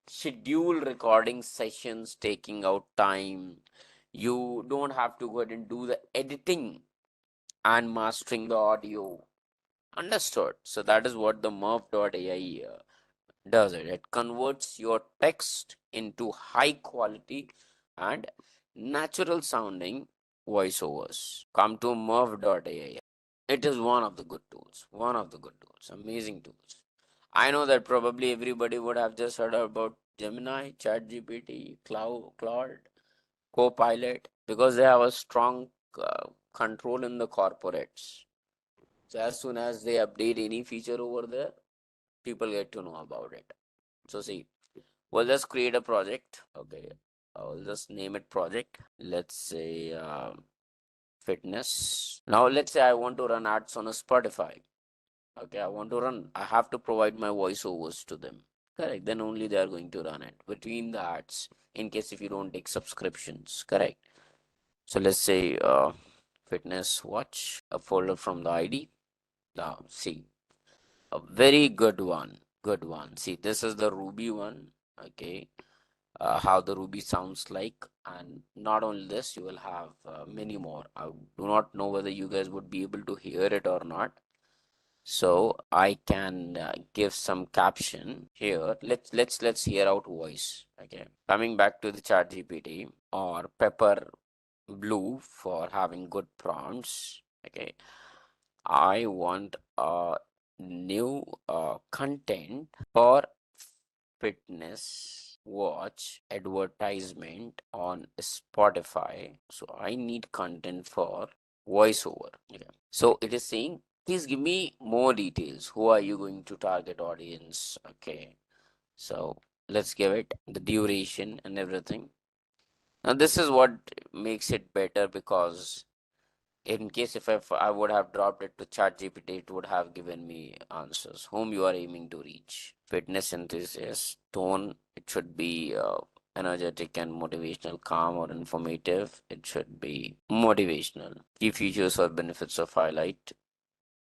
schedule recording sessions taking out time. You don't have to go ahead and do the editing and mastering the audio. Understood. So that is what the Murph.ai does it. It converts your text into high quality and natural sounding voiceovers. Come to Murph.ai. It is one of the good tools. One of the good tools. Amazing tools. I know that probably everybody would have just heard about Gemini, ChatGPT, Claude, Copilot, because they have a strong control in the corporates. So as soon as they update any feature over there, people get to know about it. So see, we'll just create a project. Okay, I'll just name it project. Let's say fitness. Now let's say I want to run ads on a Spotify. Okay, I have to provide my voiceovers to them. Correct. Then only they are going to run it between the ads in case if you don't take subscriptions. Correct. So let's say fitness watch, a folder from the ID. Now see, a very good one. Good one. See, this is the Ruby one. Okay. How the Ruby sounds like. And not only this, you will have many more. I do not know whether you guys would be able to hear it or not. So I can give some caption here. Let's hear out voice. Okay. Coming back to the chat GPT or Pepper Blue for having good prompts. Okay. I want a new content for fitness watch advertisement on Spotify. So I need content for voiceover. Okay. So it is saying, please give me more details. Who are you going to target audience? Okay. So let's give it the duration and everything. Now this is what makes it better because in case if I would have dropped it to ChatGPT, it would have given me answers. Whom you are aiming to reach? Fitness enthusiast. Tone. It should be energetic and motivational, calm or informative. It should be motivational. Key features or benefits of highlight.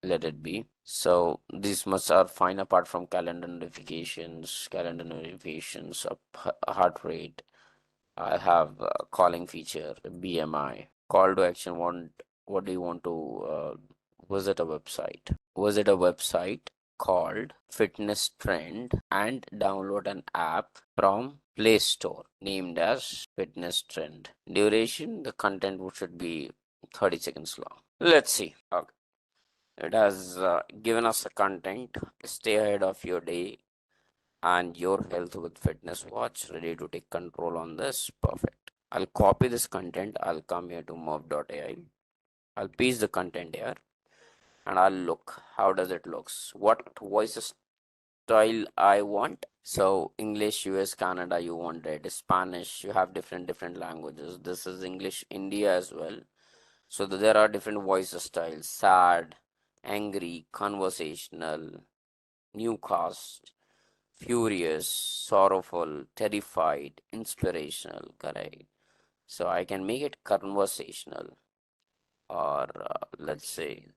Let it be. So these must are fine apart from calendar notifications, heart rate. I have a calling feature, BMI. Call to action. What do you want to visit a website? Visit a website called Fitness Trend and download an app from Play Store named as Fitness Trend. Duration, the content should be 30 seconds long. Let's see. Okay. It has given us a content. Stay ahead of your day and your health with fitness watch, ready to take control on this. Perfect. I'll copy this content. I'll come here to mob.ai. I'll paste the content here and I'll look how does it looks, what voice style I want. So English, US, Canada, you wanted Spanish, you have different languages. This is English India as well. So there are different voice styles: sad, angry, conversational, newcast, furious, sorrowful, terrified, inspirational. Correct. So I can make it conversational, or let's say,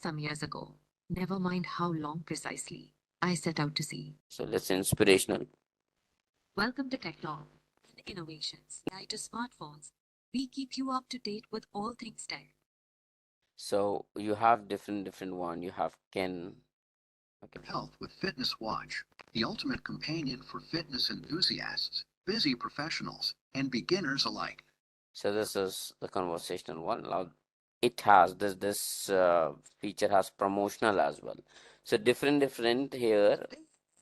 some years ago. Never mind how long precisely. I set out to see. so let's say inspirational. Welcome to technology and innovations. AI to smartphones. We keep you up to date with all things tech. So you have different one. You have Ken. Okay. Health with Fitness Watch, the ultimate companion for fitness enthusiasts, busy professionals, and beginners alike. So this is the conversational one. Now it has this feature has promotional as well. So different here.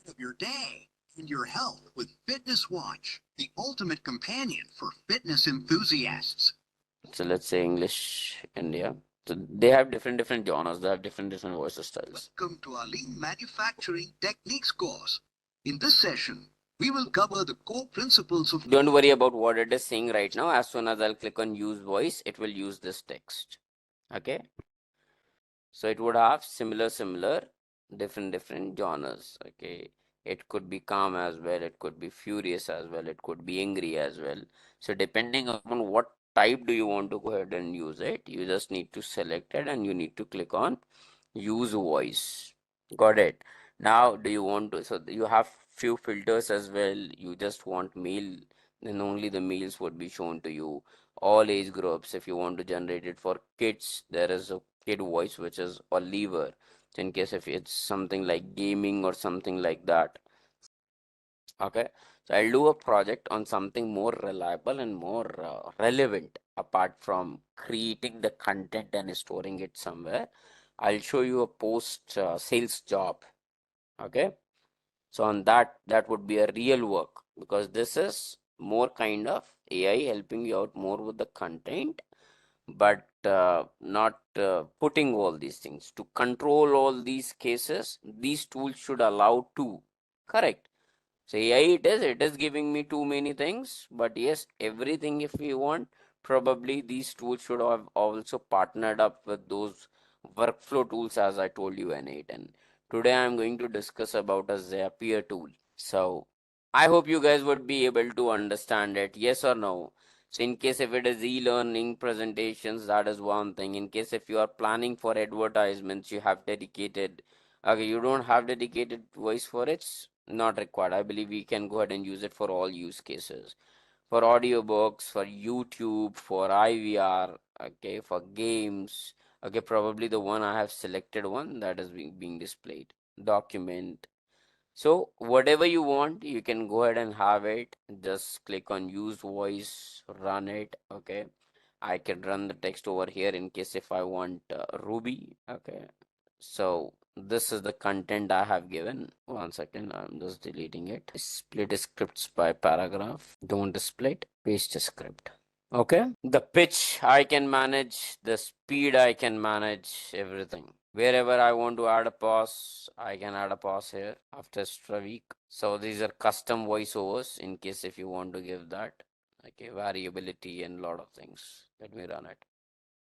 Of your day and your health with Fitness Watch, the ultimate companion for fitness enthusiasts. So let's say English India. So they have different genres. They have different voice styles. Welcome to our lean manufacturing techniques course. In this session, we will cover the core principles of. Don't worry about what it is saying right now. As soon as I'll click on use voice, it will use this text. Okay. So it would have similar different genres. Okay. It could be calm as well, it could be furious as well, it could be angry as well. So depending on what type do you want to go ahead and use it, you just need to select it and you need to click on use voice. Got it. Now do you want to, so you have few filters as well. You just want male, then only the males would be shown to you. All age groups. If you want to generate it for kids, there is a kid voice which is a lever, in case if it's something like gaming or something like that. Okay, so I'll do a project on something more reliable and more relevant apart from creating the content and storing it somewhere. I'll show you a post sales job. Okay, so on that would be a real work, because this is more kind of AI helping you out more with the content, but not putting all these things to control all these cases. These tools should allow to, correct. So AI, it is giving me too many things, but yes, everything if we want, probably these tools should have also partnered up with those workflow tools as I told you, N8. And today I'm going to discuss about a Zapier tool. So I hope you guys would be able to understand it, yes or no. So in case if it is e-learning presentations, that is one thing. In case if you are planning for advertisements, you have dedicated, okay, you don't have dedicated voice for it, not required. I believe we can go ahead and use it for all use cases. For audiobooks, for YouTube, for IVR, okay, for games. Okay, probably the one I have selected one that is being displayed. Document. So whatever you want, you can go ahead and have it. Just click on use voice, run it. Okay. I can run the text over here in case if I want Ruby. Okay. So this is the content I have given. One second, I'm just deleting it. Split scripts by paragraph. Don't split, paste a script. Okay. The pitch I can manage, the speed I can manage, everything. Wherever I want to add a pause, I can add a pause here after extra week. So these are custom voiceovers in case if you want to give that. Okay, variability and lot of things. Let me run it.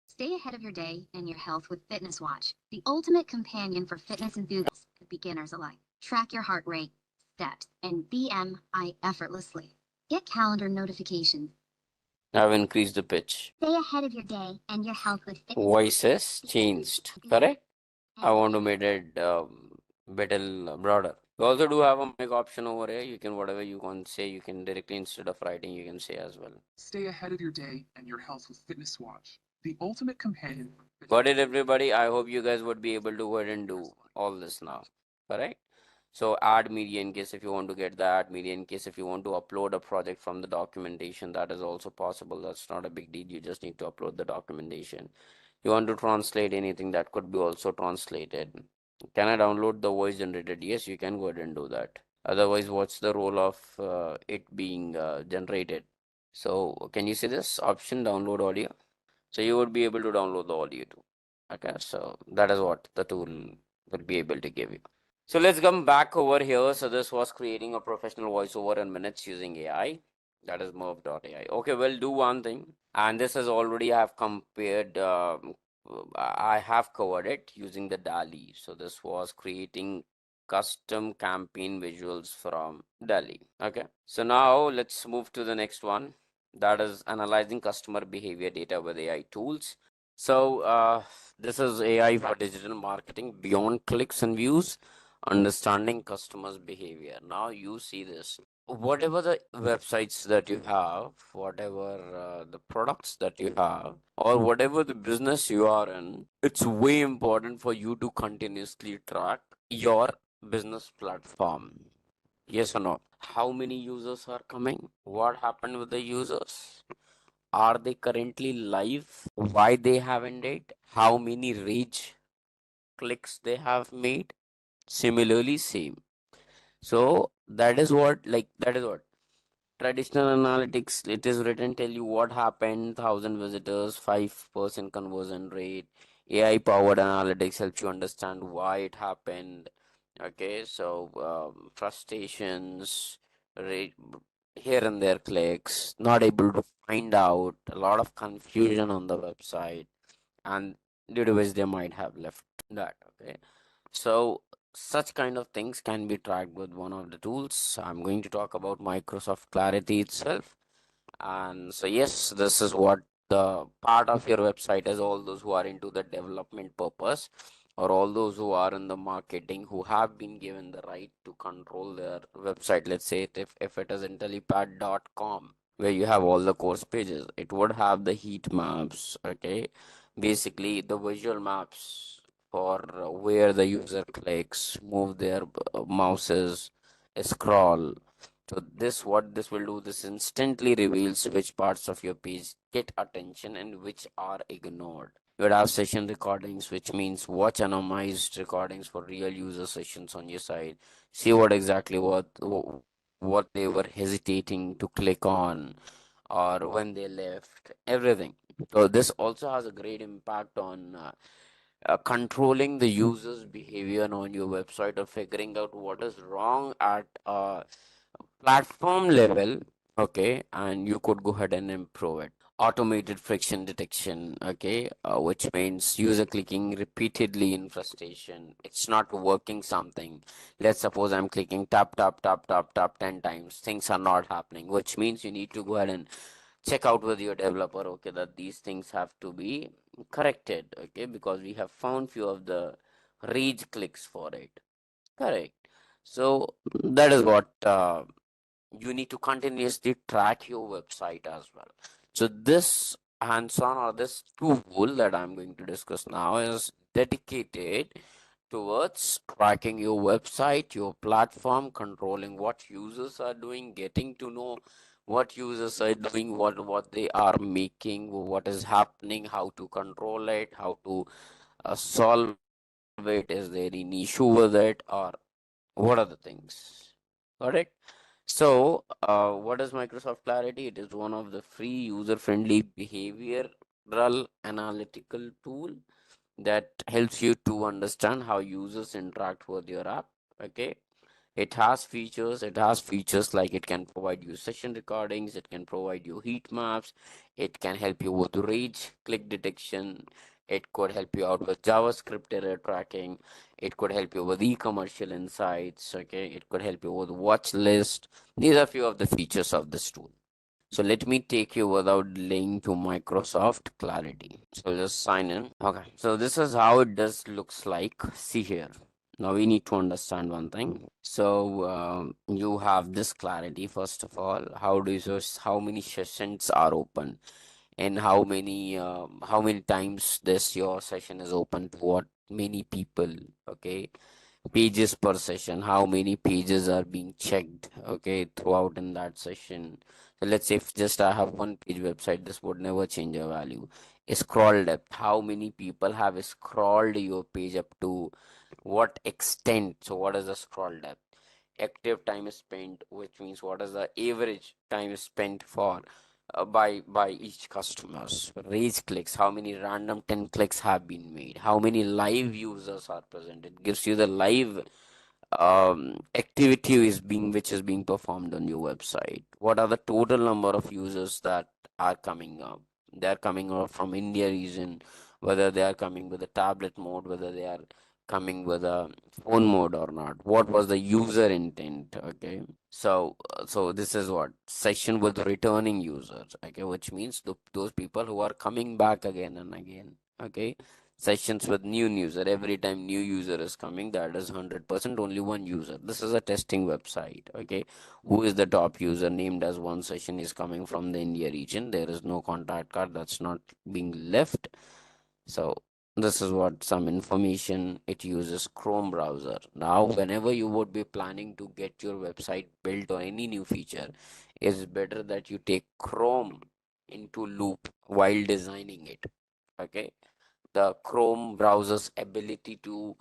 Stay ahead of your day and your health with Fitness Watch, the ultimate companion for fitness enthusiasts and beginners alike. Track your heart rate, steps, and BMI effortlessly. Get calendar notifications. I've increased the pitch. Stay ahead of your day and your health with Fitness Voices changed, correct? I want to make it little broader. We also do have a mic option over here. You can, whatever you want to say, you can directly, instead of writing, you can say as well. Stay ahead of your day and your health with Fitness Watch, the ultimate companion. Got it, everybody? I hope you guys would be able to go ahead and do all this now, correct? So add media in case if you want to get the add media, in case if you want to upload a project from the documentation, that is also possible. That's not a big deal. You just need to upload the documentation. You want to translate anything, that could be also translated. Can I download the voice generated? Yes, you can go ahead and do that. Otherwise, what's the role of it being generated? So can you see this option, download audio? So you would be able to download the audio too. Okay, so that is what the tool will be able to give you. So let's come back over here. So this was creating a professional voiceover in minutes using AI. That is Merv.ai. Okay, we'll do one thing. And this is already I have compared, I have covered it using the DALI. So this was creating custom campaign visuals from DALI. Okay, so now let's move to the next one. That is analyzing customer behavior data with AI tools. So this is AI for digital marketing beyond clicks and views, understanding customers' behavior. Now you see this. whatever the websites that you have, whatever the products that you have, or whatever the business you are in, it's way important for you to continuously track your business platform. Yes or no? How many users are coming? What happened with the users? Are they currently live? Why they haven't it? How many rage clicks they have made? Similarly, same. So that is what traditional analytics, it is written, tell you what happened, 1,000 visitors, 5% conversion rate. AI powered analytics helps you understand why it happened. Okay, so frustrations, rate, here and there clicks, not able to find out, a lot of confusion on the website, and due to which they might have left that. Okay, so such kind of things can be tracked with one of the tools. I'm going to talk about Microsoft Clarity itself. And so yes, this is what the part of your website is. All those who are into the development purpose, or all those who are in the marketing, who have been given the right to control their website. Let's say if it is Intellipaat.com, where you have all the course pages, it would have the heat maps. Okay, basically the visual maps for where the user clicks, move their mouses, scroll. So this, what this will do, this instantly reveals which parts of your page get attention and which are ignored. You would have session recordings, which means watch anonymized recordings for real user sessions on your site. See what exactly what they were hesitating to click on, or when they left, everything. So this also has a great impact on controlling the user's behavior on your website, or figuring out what is wrong at platform level. Okay, and you could go ahead and improve it. Automated friction detection. Okay, which means user clicking repeatedly in frustration, it's not working something. Let's suppose I'm clicking tap tap tap tap tap 10 times, things are not happening, which means you need to go ahead and check out with your developer, okay, that these things have to be corrected. Okay, because we have found few of the rage clicks for it. Correct. So that is what you need to continuously track your website as well. So this hands-on, or this tool that I'm going to discuss now, is dedicated towards tracking your website, your platform, controlling what users are doing, getting to know what users are doing, what they are making, what is happening, how to control it, how to solve it. Is there any issue with it, or what are the things? Got it? So, what is Microsoft Clarity? It is one of the free user-friendly behavioral analytical tool that helps you to understand how users interact with your app. Okay, it has features like it can provide you session recordings, it can provide you heat maps, it can help you with rage click detection, it could help you out with JavaScript error tracking, it could help you with e-commercial insights. Okay, it could help you with watch list. These are few of the features of this tool. So let me take you without delaying to Microsoft Clarity. So just sign in. Okay. So this is how it does looks like. See here. Now we need to understand one thing. So you have this Clarity first of all. How many sessions are open, and how many times this your session is open to what many people. Okay, pages per session, how many pages are being checked, okay, throughout in that session. So let's say if just I have one page website, this would never change a value. Scroll depth, how many people have scrolled your page up to what extent. So what is the scroll depth? Active time spent, which means what is the average time spent for by each customers. Raise clicks, how many random 10 clicks have been made, how many live users are present. It gives you the live activity is being which is being performed on your website. What are the total number of users that are coming up? They are coming up from India region, whether they are coming with a tablet mode, whether they are coming with a phone mode or not. What was the user intent? Okay, so this is what session with returning users. Okay, which means those people who are coming back again and again. Okay, sessions with new user. Every time new user is coming, that is 100% only one user. This is a testing website. Okay, who is the top user named as one session is coming from the India region. There is no contact card that's not being left. So this is what some information. It uses Chrome browser. Now whenever you would be planning to get your website built or any new feature, it's better that you take Chrome into loop while designing it. Okay, the Chrome browser's ability to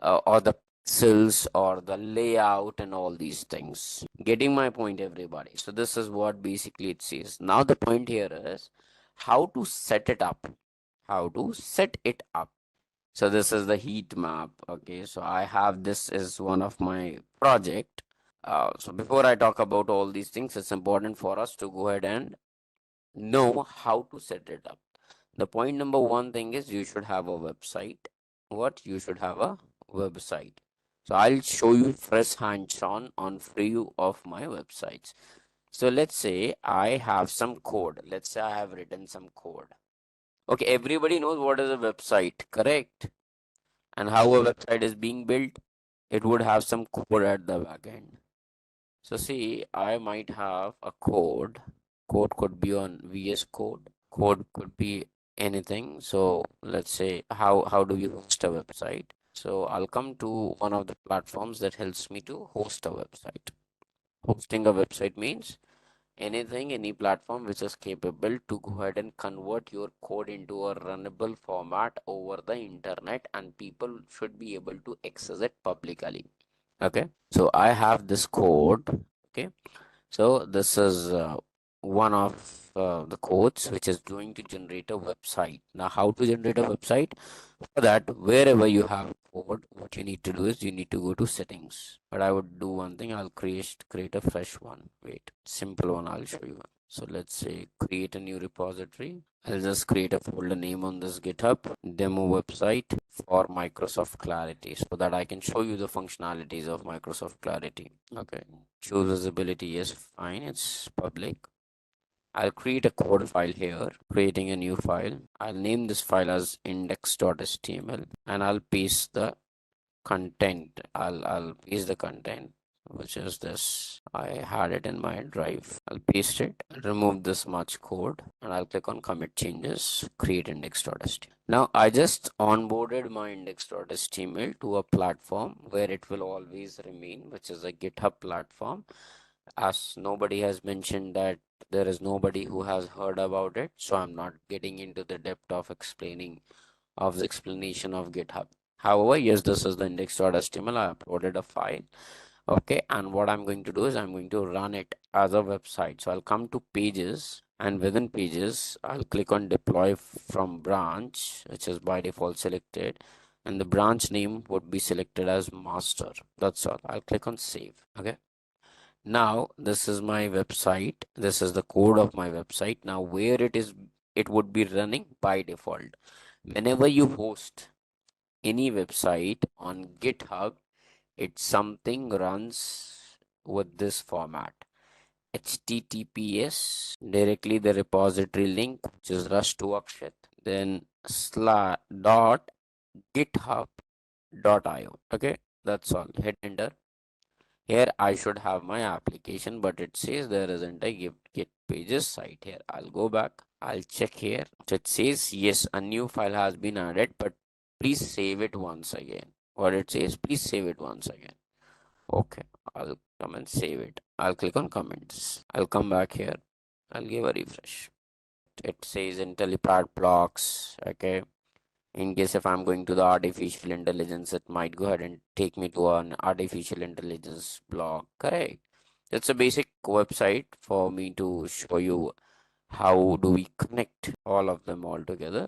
or the pixels or the layout and all these things. Getting my point, everybody? So this is what basically it says. Now the point here is how to set it up. How to set it up. So this is the heat map. Okay, so I have this is one of my project. So before I talk about all these things, it's important for us to go ahead and know how to set it up. The point number one thing is you should have a website. What? You should have a website. So I'll show you fresh hands-on on few of my websites. So let's say I have some code. Let's say I have written some code. Okay, everybody knows what is a website, correct? And how a website is being built. It would have some code at the back end. So see, I might have a code. Code could be on VS Code. Code could be anything. So let's say how do you host a website? So I'll come to one of the platforms that helps me to host a website. Hosting a website means anything, any platform which is capable to go ahead and convert your code into a runnable format over the internet, and people should be able to access it publicly. Okay, so I have this code. Okay, so this is one of the codes which is going to generate a website. Now how to generate a website? For that, wherever you have code, what you need to do is you need to go to settings. But I would do one thing. I'll create a fresh one. Wait, simple one. I'll show you. So let's say create a new repository. I'll just create a folder name on this GitHub demo website for Microsoft Clarity, so that I can show you the functionalities of Microsoft Clarity. Okay, choose visibility. Yes, fine. It's public. I'll create a code file here, creating a new file. I'll name this file as index.html and I'll paste the content. I'll paste the content, which is this. I had it in my drive. I'll paste it, remove this much code, and I'll click on commit changes, create index.html. Now I just onboarded my index.html to a platform where it will always remain, which is a GitHub platform. As nobody has mentioned that there is nobody who has heard about it, so I'm not getting into the depth of explaining of the explanation of GitHub. However, yes, this is the index.html. I uploaded a file. Okay, and what I'm going to do is I'm going to run it as a website. So I'll come to pages, and within pages, I'll click on deploy from branch, which is by default selected, and the branch name would be selected as master. That's all. I'll click on save. Okay. Now this is my website. This is the code of my website. Now where it is, it would be running by default. Whenever you host any website on GitHub, it something runs with this format. HTTPS directly the repository link, which is Rush to Akshat, then dot github.io. Okay, that's all. Hit enter. Here I should have my application, but it says there isn't a Git pages site here. I'll go back. I'll check here. So it says yes, a new file has been added, but please save it once again. What it says, please save it once again. Okay, I'll come and save it. I'll click on comments. I'll come back here. I'll give a refresh. It says Intellipaat blocks. Okay, in case if I'm going to the artificial intelligence, it might go ahead and take me to an artificial intelligence blog. Correct. It's a basic website for me to show you how do we connect all of them all together.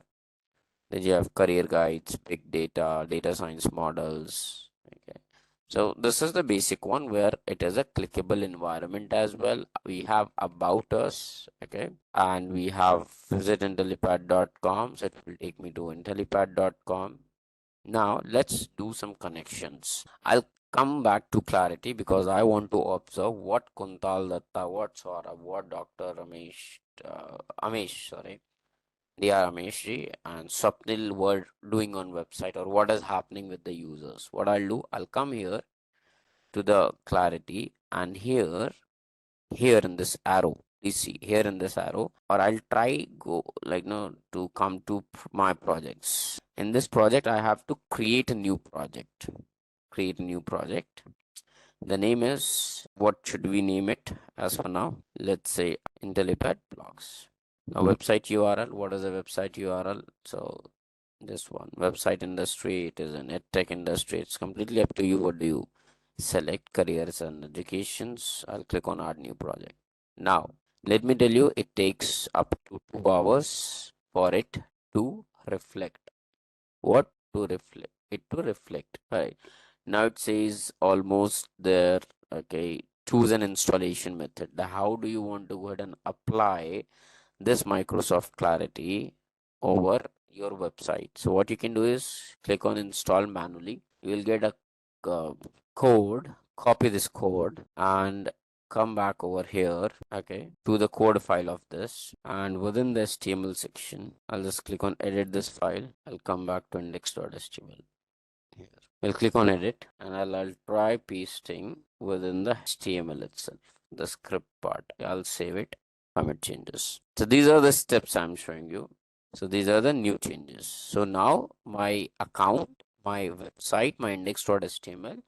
Then you have career guides, big data, data science models. Okay. So this is the basic one where it is a clickable environment as well. We have about us, okay, and we have visit intellipaat.com. So it will take me to intellipaat.com. Now let's do some connections. I'll come back to clarity because I want to observe what Kuntal Datta, what Saurabh, what Dr. Ramesh, Amesh, sorry, Rameshri and Swapnil were doing on website, or what is happening with the users. What I'll do, I'll come here to the clarity, and here in this arrow, you see here in this arrow, or I'll try go like no to come to my projects. In this project, I have to create a new project. Create a new project. The name is, what should we name it as for now? Let's say Intellipaat blogs. A website URL. What is a website URL? So this one, website industry, it is an edtech industry. It's completely up to you. What do you select? Careers and educations. I'll click on add new project. Now let me tell you, it takes up to 2 hours for it to reflect. What to reflect? It to reflect. Right. Now it says almost there. Okay. Choose an installation method. How do you want to go ahead and apply this Microsoft Clarity over your website? So what you can do is click on install manually. You will get a uh, code. Copy this code and come back over here, okay, to the code file of this, and within the HTML section, I'll just click on edit this file. I'll come back to index.html. Here we'll click on edit, and I'll try pasting within the HTML itself, the script part. I'll save it, commit changes. So these are the steps I'm showing you. So these are the new changes. So now my account, my website, my index.html,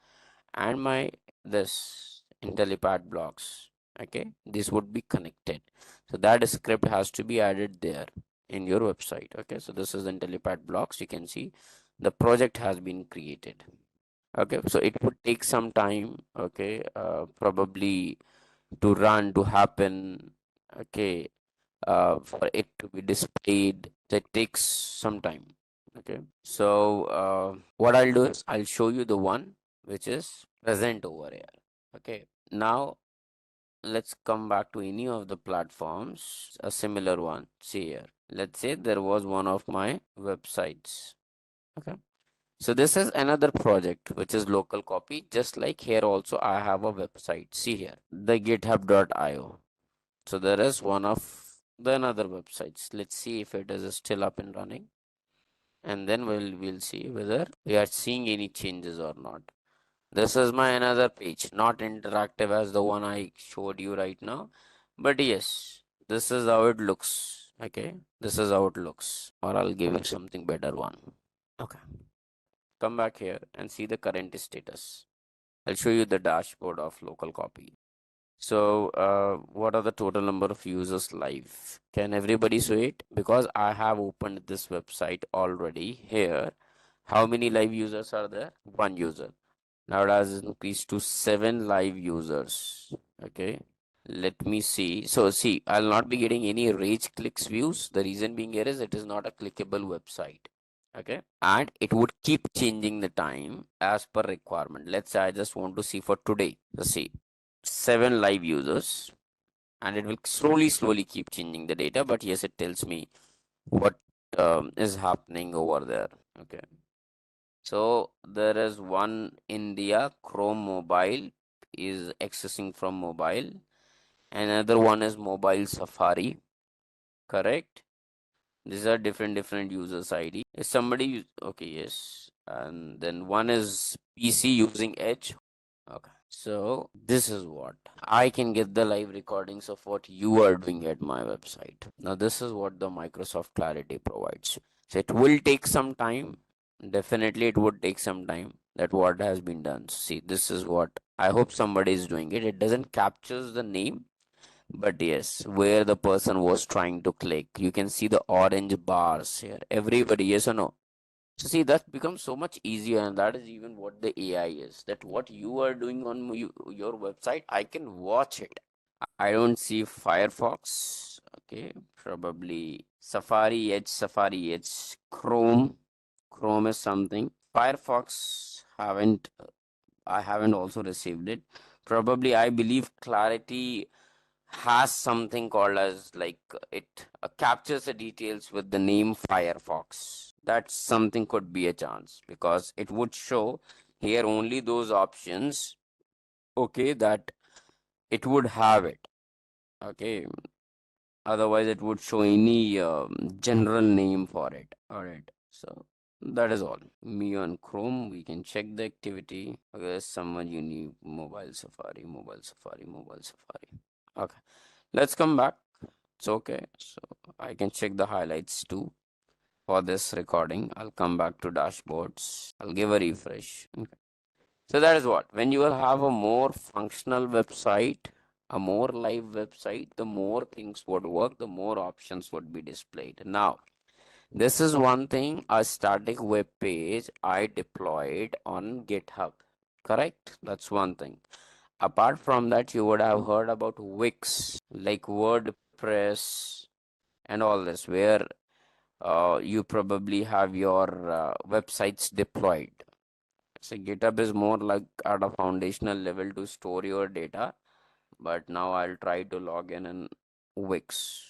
and my this Intellipaat blocks, okay, this would be connected. So that script has to be added there in your website. Okay, so this is Intellipaat blocks. You can see the project has been created. Okay, so it would take some time, okay, probably to run, to happen, okay, for it to be displayed. That takes some time. Okay, so what I'll do is I'll show you the one which is present over here. Okay, now let's come back to any of the platforms, a similar one. See here, let's say there was one of my websites. Okay, so this is another project which is local copy. Just like here also I have a website. See here, the github.io. So there is one of the another websites. Let's see if it is still up and running, and then we'll see whether we are seeing any changes or not. This is my another page, not interactive as the one I showed you right now, but yes, this is how it looks. Okay, this is how it looks, or I'll give you something better one. Okay, come back here and see the current status. I'll show you the dashboard of local copy. So, what are the total number of users live? Can everybody see it? Because I have opened this website already here. How many live users are there? One user. Now it has increased to 7 live users. Okay. Let me see. So, see, I'll not be getting any rage clicks views. The reason being here is it is not a clickable website. Okay, and it would keep changing the time as per requirement. Let's say I just want to see for today. Let's see, 7 live users, and it will slowly keep changing the data, but yes, it tells me what is happening over there. Okay, so there is one India Chrome mobile is accessing from mobile, another one is mobile Safari, correct? These are different users ID. Is somebody okay, yes, and then one is PC using Edge. Okay, so this is what I can get the live recordings of what you are doing at my website. Now, this is what the Microsoft Clarity provides. So, it will take some time. Definitely, it would take some time that what has been done. See, this is what I hope somebody is doing it. It doesn't captures the name, but yes, where the person was trying to click. You can see the orange bars here. Everybody, yes or no? So see, that becomes so much easier, and that is even what the AI is. That what you are doing on your website, I can watch it. I don't see Firefox. Okay, probably Safari Edge, Chrome. Chrome is something. Firefox haven't. I haven't also received it. Probably, I believe Clarity has something called as like it captures the details with the name Firefox. That something could be a chance because it would show here only those options, okay, that it would have it. Okay, Otherwise, it would show any general name for it. All right. So that is all. Me on Chrome, we can check the activity. Okay, there's someone you need mobile Safari, mobile Safari, mobile Safari. Okay, let's come back. It's okay. So I can check the highlights too for this recording. I'll come back to dashboards. I'll give a refresh. Okay. So that is what, when you will have a more functional website, a more live website, the more things would work, the more options would be displayed. Now, this is one thing, a static web page I deployed on GitHub. Correct? That's one thing. Apart from that, you would have heard about Wix, like WordPress and all this, where you probably have your websites deployed. So GitHub is more like at a foundational level to store your data, but now I'll try to log in Wix.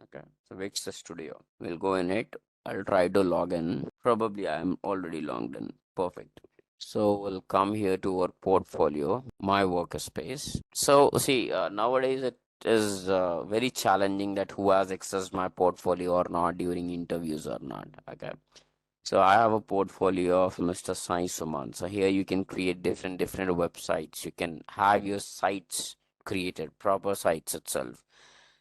Okay, so Wix Studio. We'll go in it. I'll try to log in. Probably I am already logged in. Perfect. So we'll come here to our portfolio, my workspace. So see, nowadays it is very challenging that who has accessed my portfolio or not during interviews or not. Okay. So I have a portfolio of Mr. Sai Suman. So here you can create different websites. You can have your sites created, proper sites itself.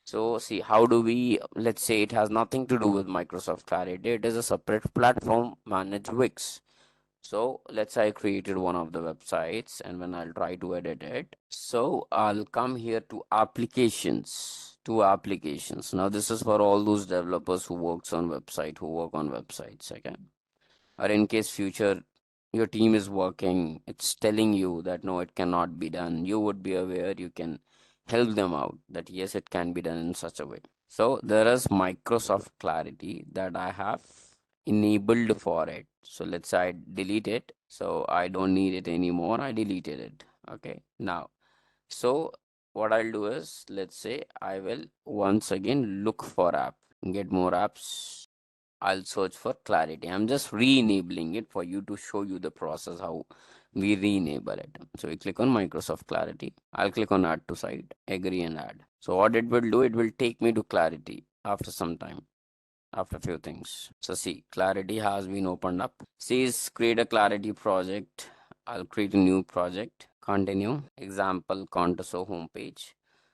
So see, how do we, let's say it has nothing to do with Microsoft Clarity. It is a separate platform managed Wix. So let's say I created one of the websites, and when I'll try to edit it, so I'll come here to applications, to applications. Now this is for all those developers who works on website, who work on websites, okay? Or in case future your team is working, it's telling you that no, it cannot be done. You would be aware, you can help them out that yes, it can be done in such a way. So there is Microsoft Clarity that I have enabled for it. So let's say I delete it. So I don't need it anymore. I deleted it. Okay. Now, so what I'll do is, let's say I will once again look for app, get more apps. I'll search for Clarity. I'm just re-enabling it for you to show you the process how we re-enable it. So we click on Microsoft Clarity. I'll click on add to site, agree and add. So what it will do, it will take me to Clarity after some time, after a few things. So see, Clarity has been opened up. Says create a Clarity project. I'll create a new project. Continue. Example Contoso homepage.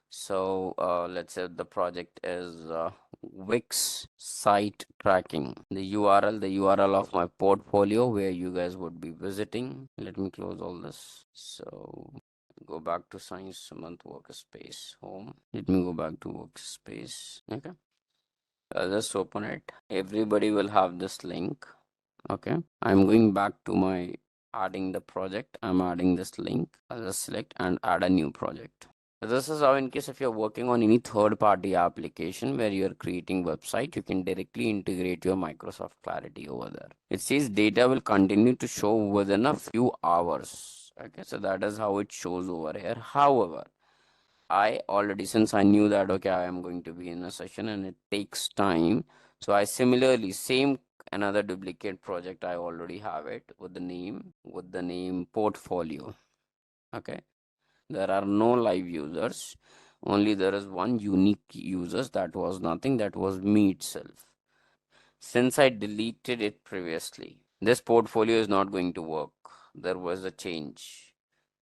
So let's say the project is Wix site tracking. The URL of my portfolio where you guys would be visiting. Let me close all this. So go back to Science Month workspace home. Let me go back to workspace. Okay. I'll just open it. Everybody will have this link. Okay. I'm going back to my adding the project. I'm adding this link. I'll just select and add a new project. This is how, in case if you're working on any third-party application where you're creating website, you can directly integrate your Microsoft Clarity over there. It says data will continue to show within a few hours. Okay, so that is how it shows over here. However, I already, since I knew that, okay, I am going to be in a session and it takes time. So I similarly, same another duplicate project, I already have it with the name portfolio. Okay. There are no live users. Only there is one unique users. That was nothing. That was me itself. Since I deleted it previously, this portfolio is not going to work. There was a change.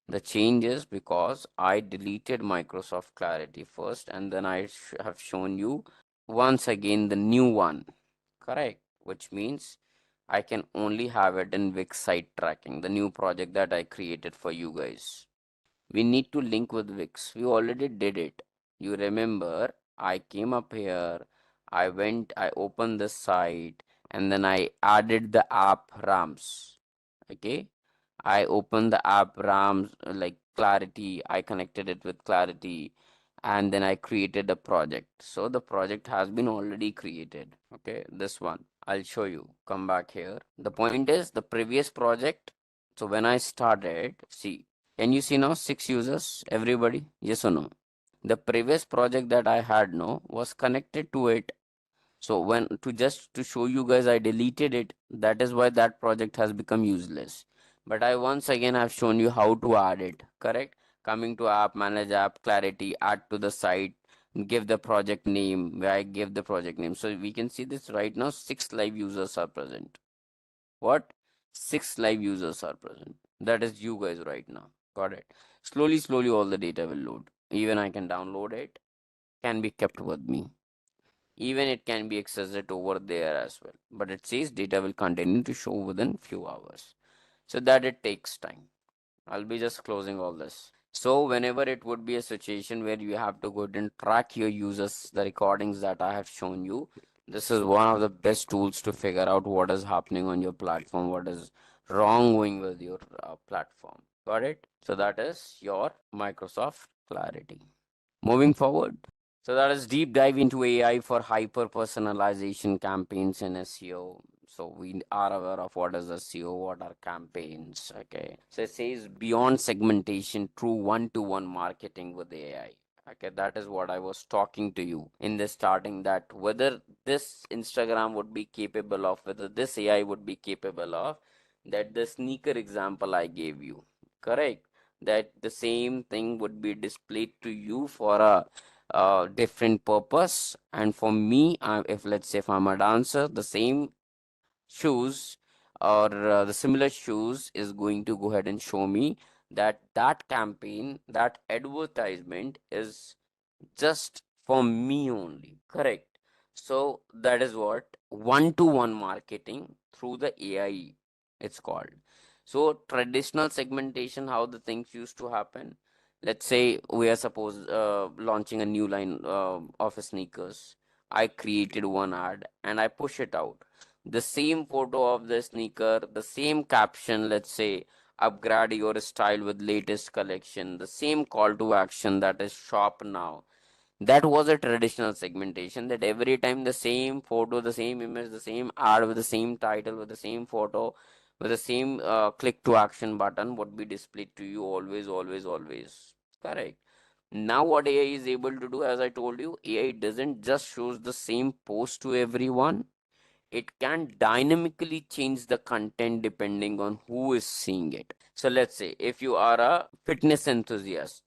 The change is because I deleted Microsoft Clarity first, and then I have shown you once again the new one. Correct. Which means I can only have it in Wix site tracking, the new project that I created for you guys. We need to link with Wix. We already did it. You remember, I came up here, I opened the site, and then I added the app RAMs. Okay. I opened the app RAMs like Clarity. I connected it with Clarity, and then I created a project. So the project has been already created. Okay. This one, I'll show you. Come back here. The point is the previous project. So when I started, see, can you see now 6 users? Everybody? Yes or no? The previous project that I had no was connected to it. So when to just to show you guys I deleted it. That is why that project has become useless. But I once again have shown you how to add it. Correct? Coming to app, manage app, Clarity, add to the site, give the project name, where I give the project name. So we can see this right now, 6 live users are present. What? 6 live users are present. That is you guys right now. Got it. Slowly, all the data will load. Even I can download it, can be kept with me. Even it can be accessed over there as well. But it says data will continue to show within few hours. So that it takes time. I'll be just closing all this. So whenever it would be a situation where you have to go ahead and track your users, the recordings that I have shown you, this is one of the best tools to figure out what is happening on your platform, what is wrong going with your platform. Got it? So that is your Microsoft Clarity. Moving forward. So that is deep dive into AI for hyper personalization campaigns and SEO. So we are aware of what is SEO, what are campaigns. Okay. So it says beyond segmentation, true one-to-one marketing with AI. Okay, that is what I was talking to you in the starting, that whether this Instagram would be capable of, whether this AI would be capable of, that the sneaker example I gave you, correct? That the same thing would be displayed to you for a different purpose. And for me, if let's say if I'm a dancer, the same shoes or the similar shoes is going to go ahead and show me that that campaign, that advertisement is just for me only, correct? So that is what one-to-one marketing through the AI it's called. So traditional segmentation, how the things used to happen, let's say we are suppose launching a new line of sneakers. I created one ad and I push it out, the same photo of the sneaker, the same caption, let's say upgrade your style with latest collection, the same call to action, that is shop now. That was a traditional segmentation, that every time the same photo, the same image, the same ad with the same title, with the same photo, with the same click to action button would be displayed to you always. Correct. Now what AI is able to do, as I told you, AI doesn't just shows the same post to everyone. It can dynamically change the content depending on who is seeing it. So let's say if you are a fitness enthusiast,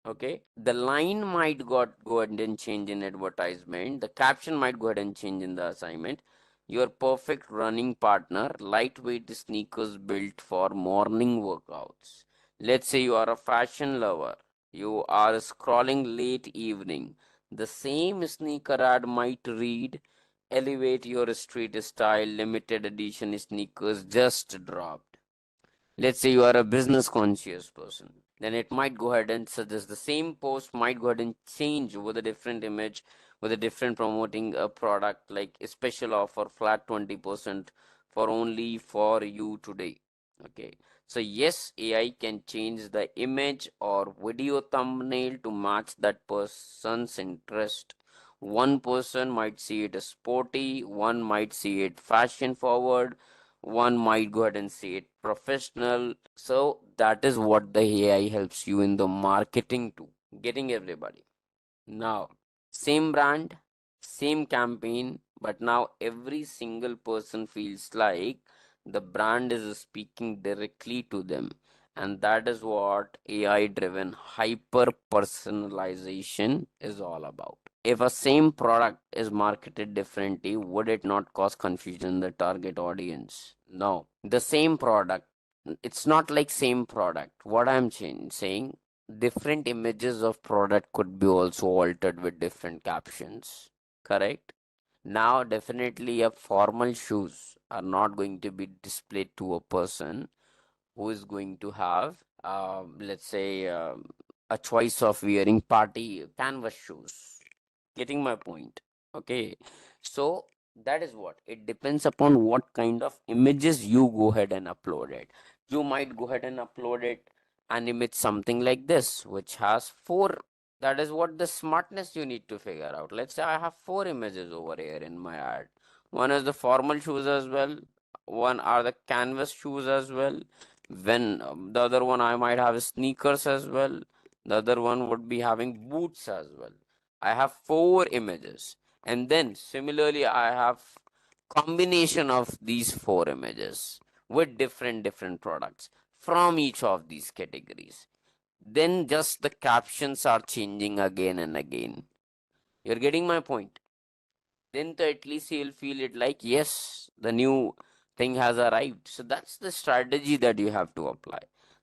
okay, the line might go ahead and change in advertisement, the caption might go ahead and change in the assignment. Your perfect running partner, lightweight sneakers built for morning workouts. Let's say you are a fashion lover, you are scrolling late evening, the same sneaker ad might read, elevate your street style, limited edition sneakers just dropped. Let's say you are a business conscious person, then it might go ahead and suggest the same post might go ahead and change with a different image, with a different promoting a product like a special offer, flat 20% for only for you today. Okay, so yes, AI can change the image or video thumbnail to match that person's interest. One person might see it as sporty, one might see it fashion forward, one might go ahead and see it professional. So that is what the AI helps you in the marketing to getting everybody. Now, same brand, same campaign, but now every single person feels like the brand is speaking directly to them. And that is what AI driven hyper personalization is all about. If a same product is marketed differently, would it not cause confusion in the target audience? No. The same product, it's not like same product. What I'm saying, different images of product could be also altered with different captions, correct? Now definitely a formal shoes are not going to be displayed to a person who is going to have let's say a choice of wearing party canvas shoes. Getting my point? Okay, so that is what it depends upon what kind of images you go ahead and upload it. You might go ahead and upload it an image something like this which has four. That is what the smartness you need to figure out. Let's say I have four images over here in my ad. One is the formal shoes as well, one are the canvas shoes as well, when the other one I might have sneakers as well, the other one would be having boots as well. I have four images, and then similarly I have combination of these four images with different products from each of these categories. Then just the captions are changing again and again. You're getting my point? Then at least he'll feel it like, yes, the new thing has arrived. So that's the strategy that you have to apply.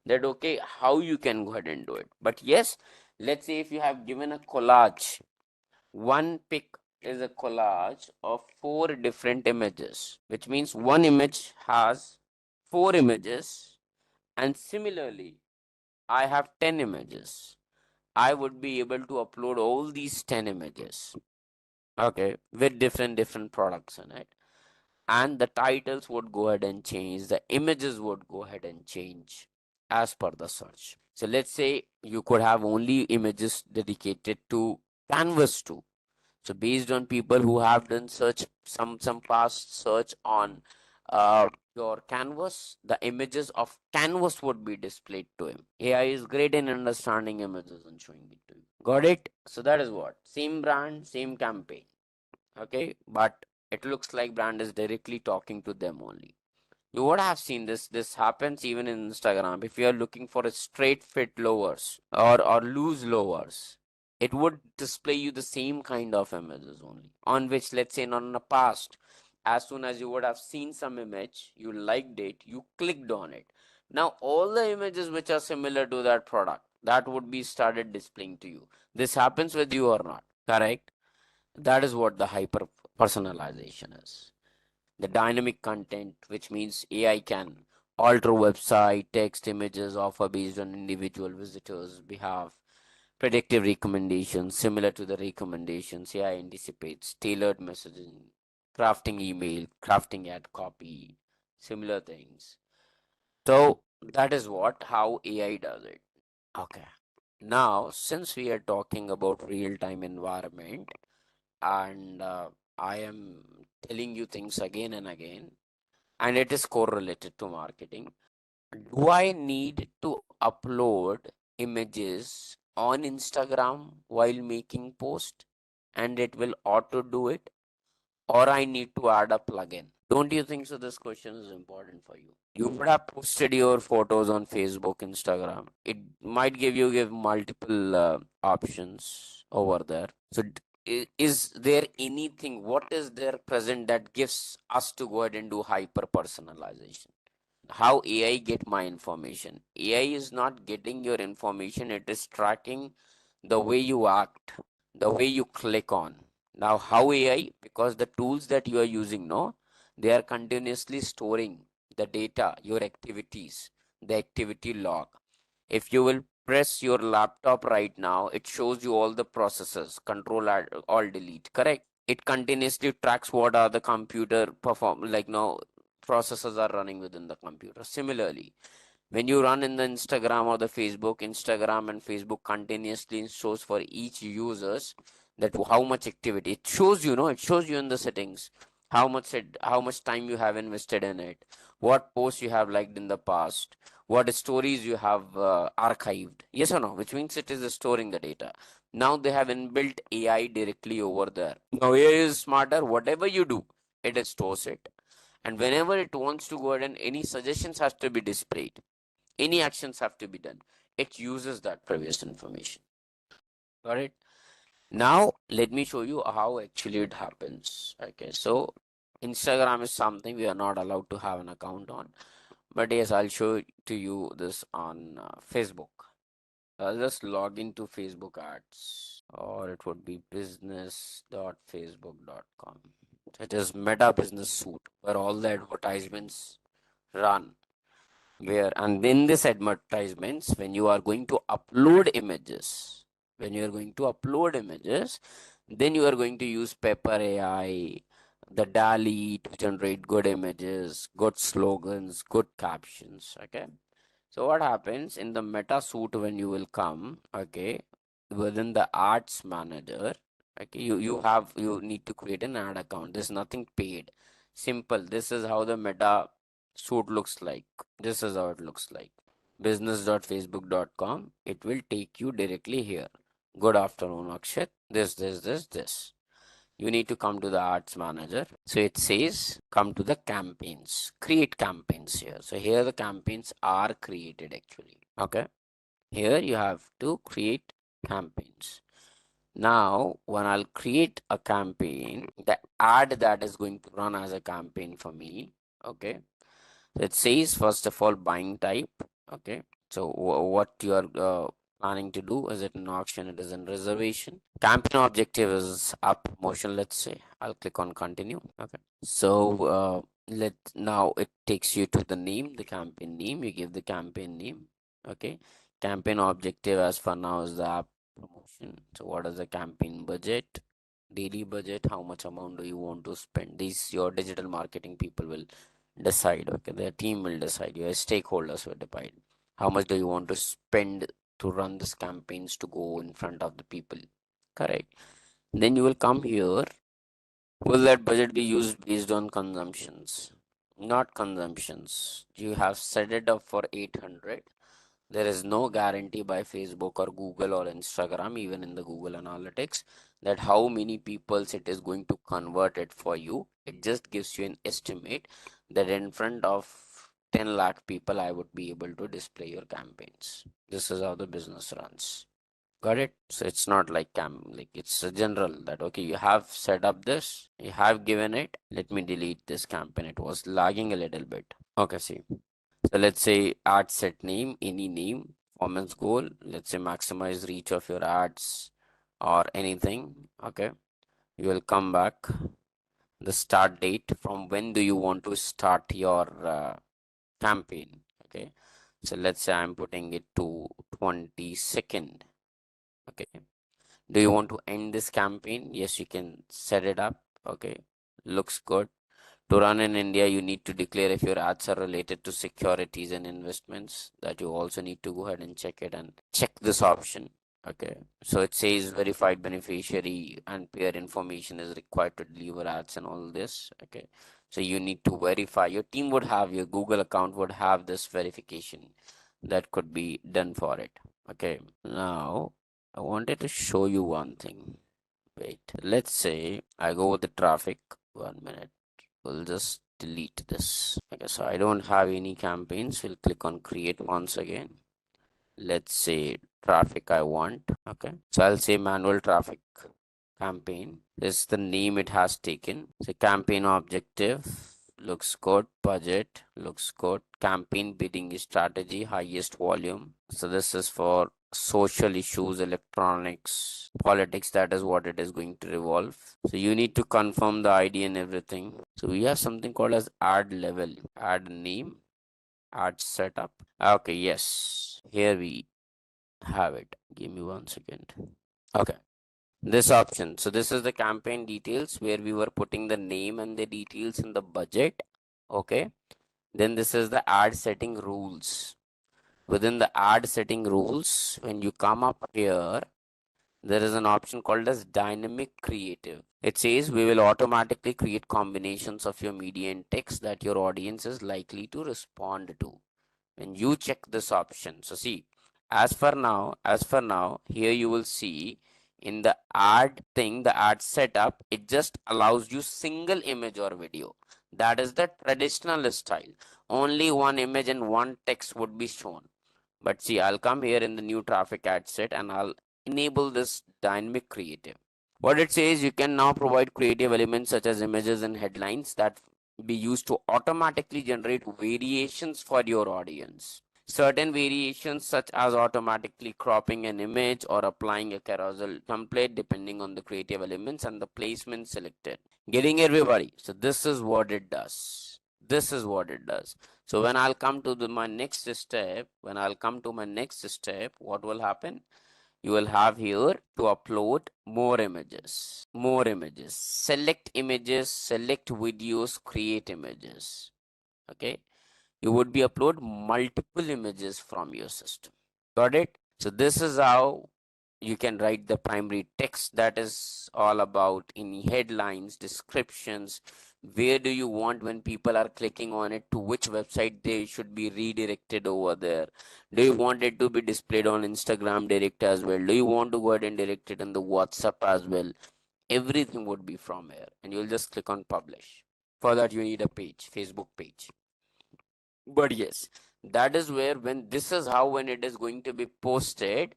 That okay, how you can go ahead and do it. But yes, let's say if you have given a collage, one pic is a collage of 4 different images, which means one image has 4 images, and similarly, I have 10 images. I would be able to upload all these 10 images, okay, with different products in it, and the titles would go ahead and change, the images would go ahead and change as per the search. So let's say you could have only images dedicated to canvas 2. So based on people who have done search, some past search on your canvas, the images of canvas would be displayed to him. AI is great in understanding images and showing it to you. Got it? So that is what, same brand, same campaign, okay, but it looks like brand is directly talking to them only. You would have seen this happens even in Instagram. If you are looking for a straight fit lowers or loose lowers, it would display you the same kind of images only, on which, let's say, not in the past, as soon as you would have seen some image, you liked it, you clicked on it. Now all the images which are similar to that product, that would be started displaying to you. This happens with you or not, correct? That is what the hyper personalization is. The dynamic content, which means AI can alter website, text, images, offer based on individual visitors' behalf, predictive recommendations, similar to the recommendations. AI anticipates tailored messaging, crafting email, crafting ad copy, similar things. So that is what how AI does it. Okay. Now, since we are talking about real-time environment, and I am telling you things again and again, and it is correlated to marketing. Do I need to upload images on Instagram while making post and it will auto do it, or I need to add a plugin? Don't you think so? This question is important for you. You would have posted your photos on Facebook, Instagram. It might give multiple options over there. So is there anything? What is there present that gives us to go ahead and do hyper personalization? How AI get my information? AI is not getting your information. It is tracking the way you act, the way you click on. Now, how AI? Because the tools that you are using, no, they are continuously storing the data, your activities, the activity log. If you will press your laptop right now, it shows you all the processes, control all delete, correct? It continuously tracks what are the computer perform, like no processes are running within the computer. Similarly, when you run in the Instagram or the Facebook, Instagram and Facebook continuously shows for each users that how much activity it shows you, it shows you in the settings how much time you have invested in it, what posts you have liked in the past, what stories you have archived, yes or no, which means it is storing the data. Now they have inbuilt AI directly over there. Now AI is smarter. Whatever you do, it stores it, and whenever it wants to go ahead and any suggestions has to be displayed, any actions have to be done, it uses that previous information. Got it? Now let me show you how actually it happens. Okay, so Instagram is something we are not allowed to have an account on, but yes, I'll show to you this on Facebook. I'll just log into Facebook ads, or it would be business.facebook.com. It is Meta Business Suite where all the advertisements run. Where, and in this advertisements, when you are going to upload images, then you are going to use Pepper AI, the DALI to generate good images, good slogans, good captions. Okay. So what happens in the Meta suite when you will come, okay, within the ads manager, okay, you need to create an ad account. There's nothing paid. Simple. This is how the Meta suite looks like. This is how it looks like. Business.facebook.com. It will take you directly here. Good afternoon, Akshat. This. You need to come to the ads manager. So it says come to the campaigns, create campaigns here. So here the campaigns are created actually. Okay. Here you have to create campaigns. Now, when I'll create a campaign, the ad that is going to run as a campaign for me, okay, it says first of all buying type, okay. So what you are planning to do, is it an auction, it is in reservation. Campaign objective is up promotion, let's say. I'll click on continue, okay. So let now it takes you to the name, the campaign name. You give the campaign name, okay. Campaign objective as for now is the app promotion. So what is the campaign budget, daily budget, how much amount do you want to spend? These your digital marketing people will decide, okay, their team will decide, your stakeholders will decide how much do you want to spend to run these campaigns to go in front of the people, correct. Then you will come here, will that budget be used based on consumptions, not consumptions. You have set it up for 800. There is no guarantee by Facebook or Google or Instagram, even in the Google Analytics, that how many people it is going to convert it for you. It just gives you an estimate that in front of 10 lakh people, I would be able to display your campaigns. This is how the business runs. Got it? So it's not like like it's a general that, okay, you have set up this, you have given it. Let me delete this campaign. It was lagging a little bit. Okay, see. So let's say ad set name, any name, performance goal. Let's say maximize reach of your ads or anything. Okay. You will come back. The start date, from when do you want to start your campaign? Okay. So let's say I'm putting it to 22nd. Okay. Do you want to end this campaign? Yes, you can set it up. Okay. Looks good. To run in India, you need to declare if your ads are related to securities and investments. That you also need to go ahead and check it and check this option. Okay. So it says verified beneficiary and payer information is required to deliver ads and all this. Okay. So you need to verify. Your team would have, your Google account would have this verification that could be done for it. Okay. Now, I wanted to show you one thing. Wait, let's say I go with the traffic. 1 minute. We'll just delete this. Okay, so I don't have any campaigns. We'll click on create once again. Let's say traffic I want. Okay, so I'll say manual traffic campaign. This is the name it has taken. So campaign objective looks good. Budget looks good. Campaign bidding strategy, highest volume. So this is for social issues, electronics, politics. That is what it is going to revolve. So you need to confirm the ID and everything. So we have something called as ad level, ad name, ad setup. Okay, yes, here we have it. Give me 1 second. Okay, this option. So this is the campaign details where we were putting the name and the details in the budget. Okay, then this is the ad setting rules. Within the ad setting rules, when you come up here, there is an option called as dynamic creative. It says we will automatically create combinations of your media and text that your audience is likely to respond to. When you check this option, so see, as for now, here you will see in the ad thing, the ad setup, it just allows you single image or video. That is the traditional style. Only one image and one text would be shown. But see, I'll come here in the new traffic ad set and I'll enable this dynamic creative. What it says, you can now provide creative elements such as images and headlines that be used to automatically generate variations for your audience. Certain variations such as automatically cropping an image or applying a carousel template depending on the creative elements and the placement selected. Getting everybody. So this is what it does. This is what it does. So when I'll come to my next step, what will happen? You will have here to upload more images, select images, select videos, create images. Okay, you would be upload multiple images from your system. Got it? So this is how you can write the primary text, that is all about any headlines, descriptions. Where do you want, when people are clicking on it, to which website they should be redirected over there? Do you want it to be displayed on Instagram direct as well? Do you want to go ahead and direct it in the WhatsApp as well? Everything would be from here, and you'll just click on publish. For that you need a page, Facebook page. But yes, that is where, when this is how, when it is going to be posted,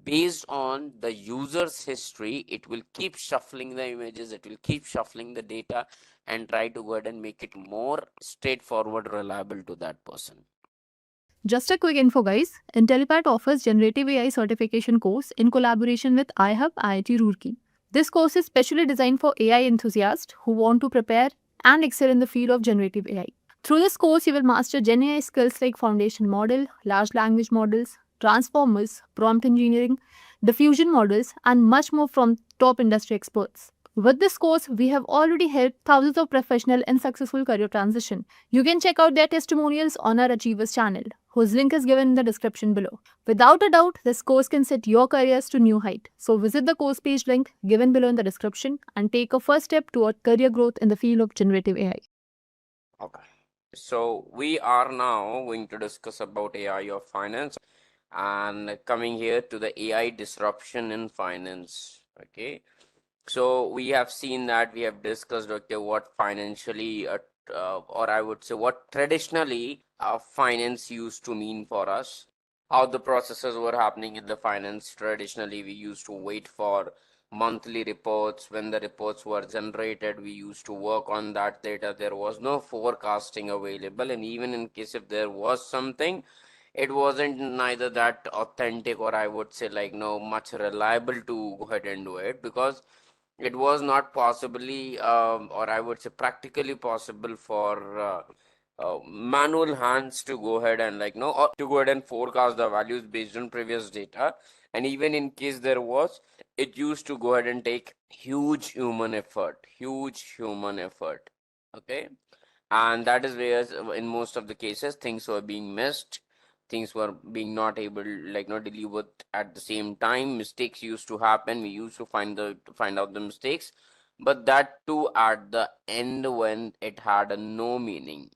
based on the user's history, it will keep shuffling the images, it will keep shuffling the data and try to go ahead and make it more straightforward, reliable to that person. Just a quick info, guys. Intellipaat offers Generative AI certification course in collaboration with iHub IIT Roorkee. This course is specially designed for AI enthusiasts who want to prepare and excel in the field of generative AI. Through this course, you will master Gen AI skills like foundation model, large language models, transformers, prompt engineering, diffusion models, and much more from top industry experts. With this course, we have already helped thousands of professionals in successful career transition. You can check out their testimonials on our Achievers channel, whose link is given in the description below. Without a doubt, this course can set your careers to new height. So visit the course page link given below in the description and take a first step toward career growth in the field of generative AI. Okay. So we are now going to discuss about AI of finance and coming here to the AI disruption in finance. Okay. So we have seen that we have discussed, okay, what financially, or I would say what traditionally finance used to mean for us, how the processes were happening in the finance. Traditionally, we used to wait for monthly reports. When the reports were generated, we used to work on that data. There was no forecasting available, and even in case if there was something, it wasn't neither that authentic, or I would say like no much reliable to go ahead and do it, because it was not possibly or I would say practically possible for manual hands to go ahead and like no or to go ahead and forecast the values based on previous data. And even in case there was, it used to go ahead and take huge human effort. Okay. And that is where in most of the cases things were being missed, things were being not able like not delivered at the same time. Mistakes used to happen, we used to find out the mistakes, but that too at the end when it had a no meaning.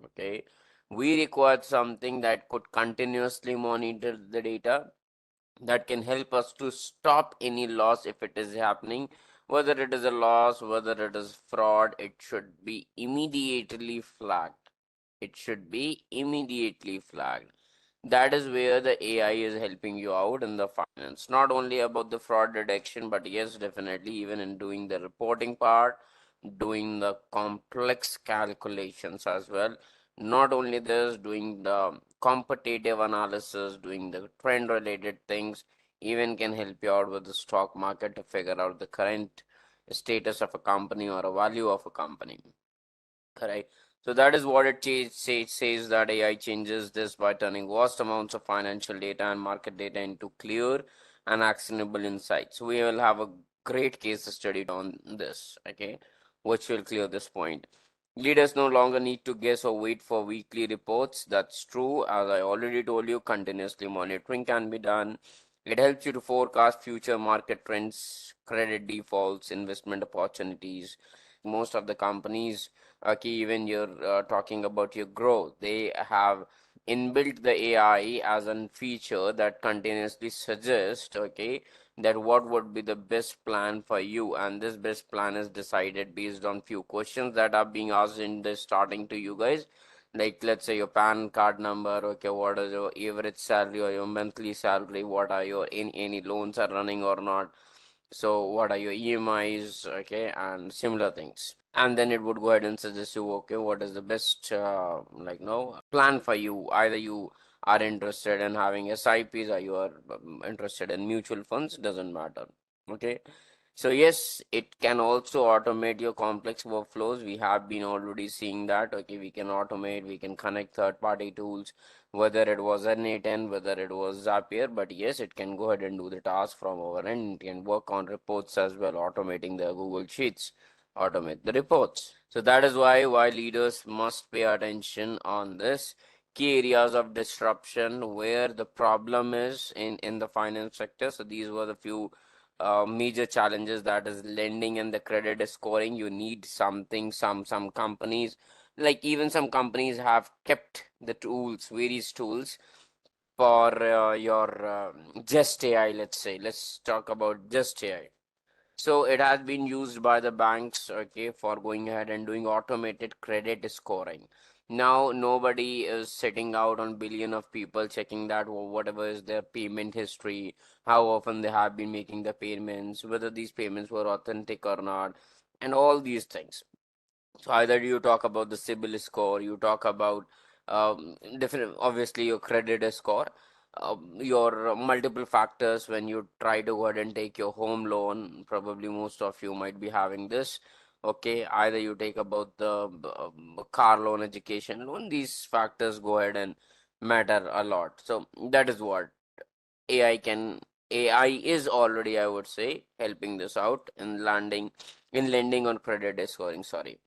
Okay. We required something that could continuously monitor the data, that can help us to stop any loss if it is happening. Whether it is a loss, whether it is fraud, it should be immediately flagged. It should be immediately flagged. That is where the AI is helping you out in the finance. Not only about the fraud detection, but yes, definitely even in doing the reporting part, doing the complex calculations as well. Not only this, doing the competitive analysis, doing the trend related things, even can help you out with the stock market to figure out the current status of a company or a value of a company. Correct. So that is what it says that AI changes this by turning vast amounts of financial data and market data into clear and actionable insights. So we will have a great case study on this, okay, which will clear this point. Leaders no longer need to guess or wait for weekly reports. That's true. As I already told you, continuously monitoring can be done. It helps you to forecast future market trends, credit defaults, investment opportunities. Most of the companies, okay, even you're talking about your growth, they have inbuilt the AI as a feature that continuously suggests, okay, that what would be the best plan for you, and this best plan is decided based on few questions that are being asked in the starting to you guys. Like let's say your PAN card number, okay, what is your average salary or your monthly salary, what are your any loans are running or not, so what are your EMIs, okay, and similar things. And then it would go ahead and suggest you, okay, what is the best like no plan for you. Either you are interested in having SIPs or you are interested in mutual funds, doesn't matter. Okay. So yes, it can also automate your complex workflows. We have been already seeing that. Okay, we can automate, we can connect third-party tools, whether it was N8N, whether it was Zapier, but yes, it can go ahead and do the task from our end. It can work on reports as well, automating the Google Sheets, automate the reports. So that is why leaders must pay attention on this key areas of disruption where the problem is in the finance sector. So these were the few major challenges, that is lending and the credit scoring. You need something, some companies, like even some companies have kept the tools, various tools for your just AI. Let's say, let's talk about just AI. So it has been used by the banks, okay, for going ahead and doing automated credit scoring. Now nobody is sitting out on billion of people checking that whatever is their payment history, how often they have been making the payments, whether these payments were authentic or not, and all these things. So either you talk about the CIBIL score, you talk about different, obviously your credit score, your multiple factors when you try to go ahead and take your home loan. Probably most of you might be having this. Okay, either you take about the car loan, education loan. These factors go ahead and matter a lot. So that is what AI can. AI is already, I would say, helping this out in lending on credit scoring. Sorry.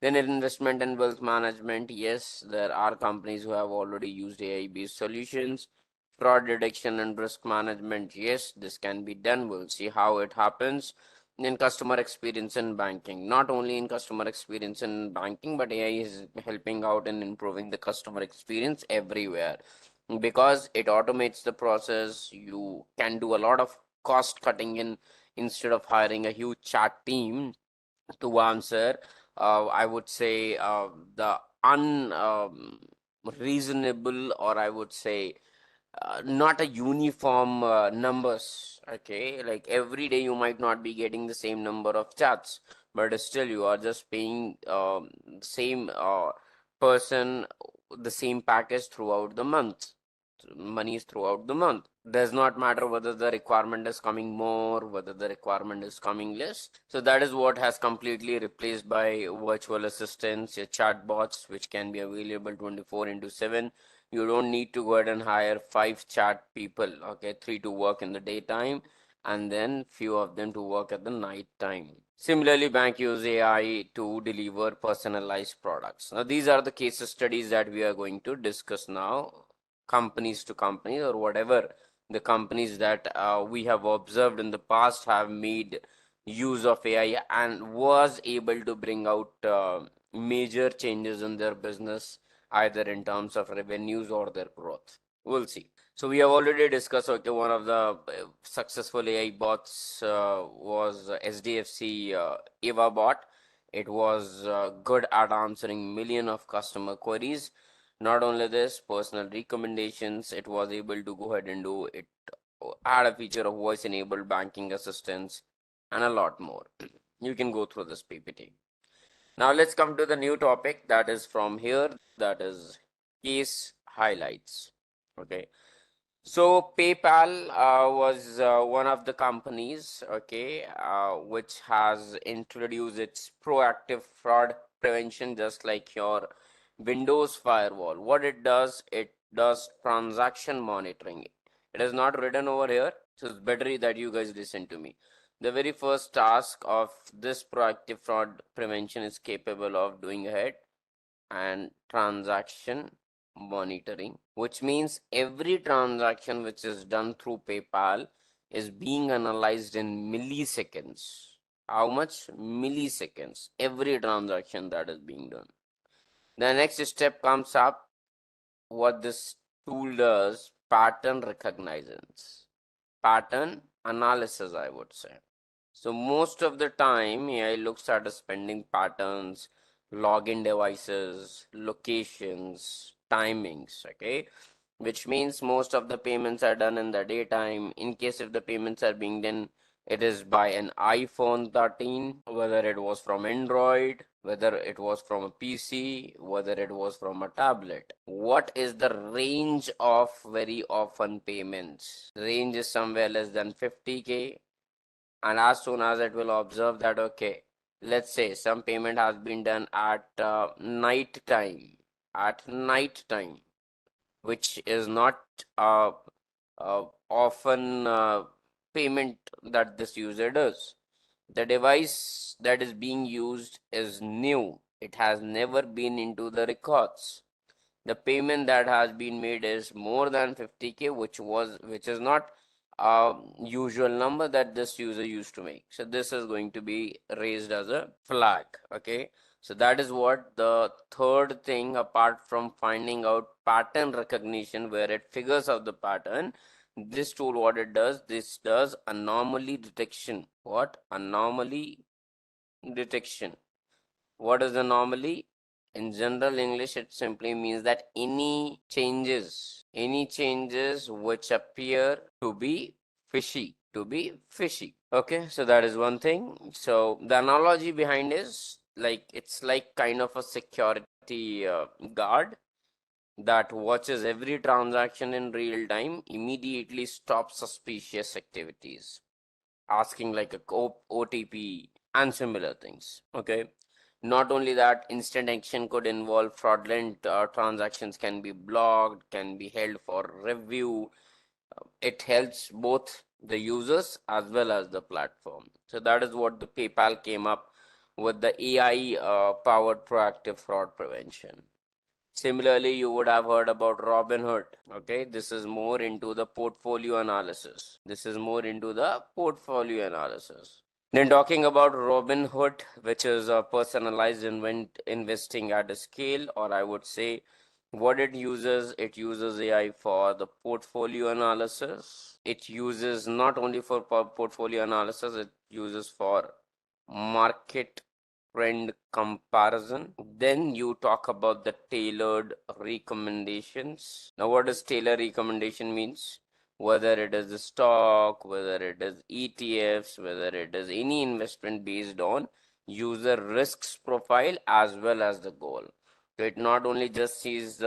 Then in investment and wealth management, yes, there are companies who have already used AI-based solutions. Fraud detection and risk management, yes, this can be done. We'll see how it happens. In customer experience in banking, not only in customer experience in banking, but AI is helping out in improving the customer experience everywhere because it automates the process. You can do a lot of cost cutting in instead of hiring a huge chat team to answer, I would say the unreasonable, or I would say not a uniform numbers. Okay, like every day you might not be getting the same number of chats, but still you are just paying same person the same package throughout the month. Monies throughout the month. Does not matter whether the requirement is coming more, whether the requirement is coming less. So that is what has completely replaced by virtual assistants, your chatbots, which can be available 24 into 7. You don't need to go ahead and hire 5 chat people, okay, 3 to work in the daytime and then few of them to work at the night time. Similarly, bank use AI to deliver personalized products. Now, these are the case studies that we are going to discuss now, companies to companies or whatever the companies that we have observed in the past have made use of AI and was able to bring out major changes in their business, either in terms of revenues or their growth. We'll see. So we have already discussed, okay, one of the successful AI bots was SDFC Eva bot. It was good at answering million of customer queries. Not only this, personal recommendations, it was able to go ahead and do it, add a feature of voice enabled banking assistance, and a lot more. You can go through this PPT. Now let's come to the new topic that is from here, that is case highlights. Okay. So PayPal was one of the companies, okay, which has introduced its proactive fraud prevention, just like your Windows firewall. What it does transaction monitoring. It is not written over here, so it's better that you guys listen to me. The very first task of this proactive fraud prevention is capable of doing ahead and transaction monitoring, which means every transaction which is done through PayPal is being analyzed in milliseconds. How much? Milliseconds. Every transaction that is being done. The next step comes up. What this tool does, pattern recognitions, pattern analysis, I would say. So most of the time, AI looks at the spending patterns, login devices, locations, timings, okay? Which means most of the payments are done in the daytime. In case if the payments are being done, it is by an iPhone 13, whether it was from Android, whether it was from a PC, whether it was from a tablet. What is the range of very often payments? Range is somewhere less than 50K, and as soon as it will observe that, okay, let's say some payment has been done at night time, which is not often payment that this user does. The device that is being used is new, it has never been into the records. The payment that has been made is more than 50K, which is not a usual number that this user used to make. So this is going to be raised as a flag. Okay, so that is what the third thing, apart from finding out pattern recognition where it figures out the pattern. This tool, what it does, this does anomaly detection. What? Anomaly detection. What is anomaly? In general English, it simply means that any changes which appear to be fishy. Okay, so that is one thing. So the analogy behind is like it's like kind of a security guard that watches every transaction in real time, immediately stops suspicious activities, asking like a OTP and similar things. Okay. Not only that, instant action could involve fraudulent transactions can be blocked, can be held for review. It helps both the users as well as the platform. So that is what the PayPal came up with, the AI powered proactive fraud prevention. Similarly, you would have heard about Robinhood. Okay, this is more into the portfolio analysis. Then talking about Robinhood, which is a personalized investing at a scale, or I would say what it uses AI for the portfolio analysis. It uses not only for portfolio analysis, it uses for market trend comparison. Then you talk about the tailored recommendations. Now, what does tailored recommendation means? Whether it is a stock, whether it is ETFs, whether it is any investment based on user risks profile as well as the goal. So it not only just sees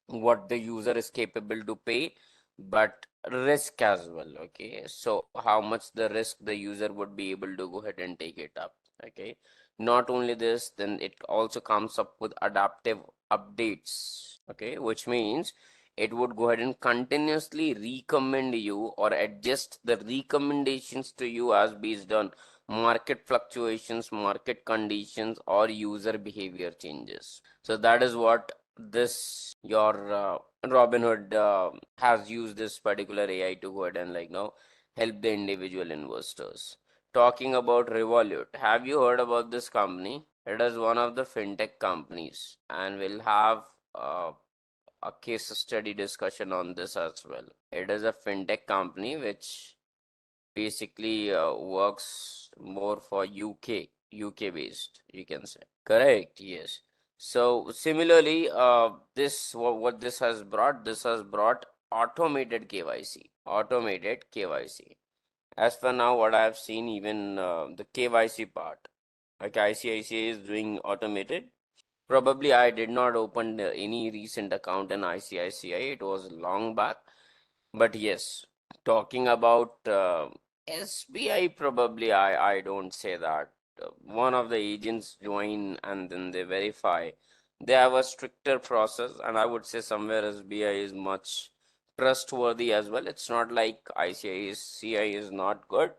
what the user is capable to pay, but risk as well. Okay, so how much the risk the user would be able to go ahead and take it up. Okay, not only this, then it also comes up with adaptive updates. Okay, which means it would go ahead and continuously recommend you or adjust the recommendations to you as based on market fluctuations, market conditions, or user behavior changes. So that is what this your Robinhood has used this particular AI to go ahead and help the individual investors. Talking about Revolut, have you heard about this company? It is one of the fintech companies, and we'll have a case study discussion on this as well. It is a fintech company which basically works more for UK based, you can say. Correct, yes. So similarly, what this has brought automated KYC. Automated KYC. As for now, what I have seen, even the KYC part, like ICICI is doing automated. Probably I did not open any recent account in ICICI. It was long back. But yes, talking about SBI, probably I don't say that. One of the agents join and then they verify. They have a stricter process, and I would say somewhere SBI is much trustworthy as well. It's not like ICICI is not good,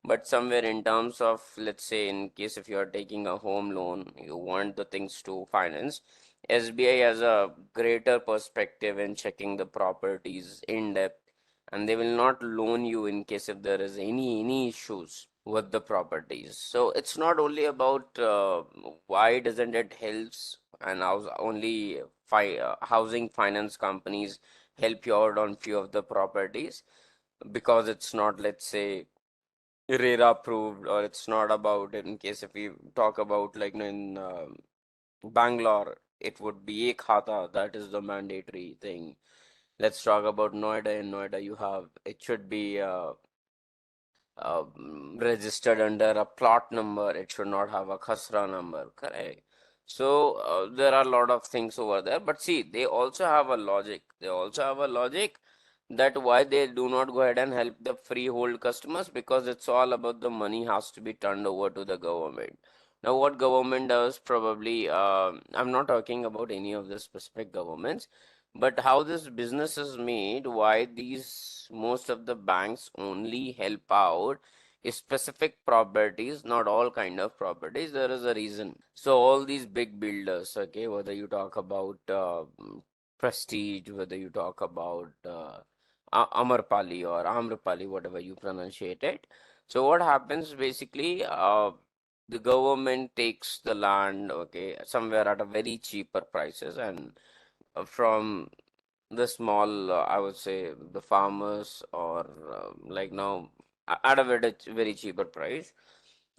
but somewhere in terms of, let's say, in case if you are taking a home loan, you want the things to finance, SBI has a greater perspective in checking the properties in depth, and they will not loan you in case if there is any issues with the properties. So it's not only about why doesn't it helps and how only housing finance companies help you out on few of the properties, because it's not, let's say, RERA approved, or it's not about, in case if we talk about in Bangalore, it would be a khata, that is the mandatory thing. Let's talk about Noida. In Noida, you have, it should be registered under a plot number. It should not have a khasra number, correct? So there are a lot of things over there. But see, they also have a logic. That why they do not go ahead and help the freehold customers, because it's all about the money has to be turned over to the government. Now, what government does, probably, I'm not talking about any of the specific governments, but how this business is made, why these most of the banks only help out specific properties, not all kind of properties. There is a reason. So all these big builders, okay, whether you talk about Prestige, whether you talk about Amarpali or Amrapali, whatever you pronunciate it. So what happens basically, the government takes the land, okay, somewhere at a very cheaper prices, and from the small, I would say, the farmers, or at a very cheaper price,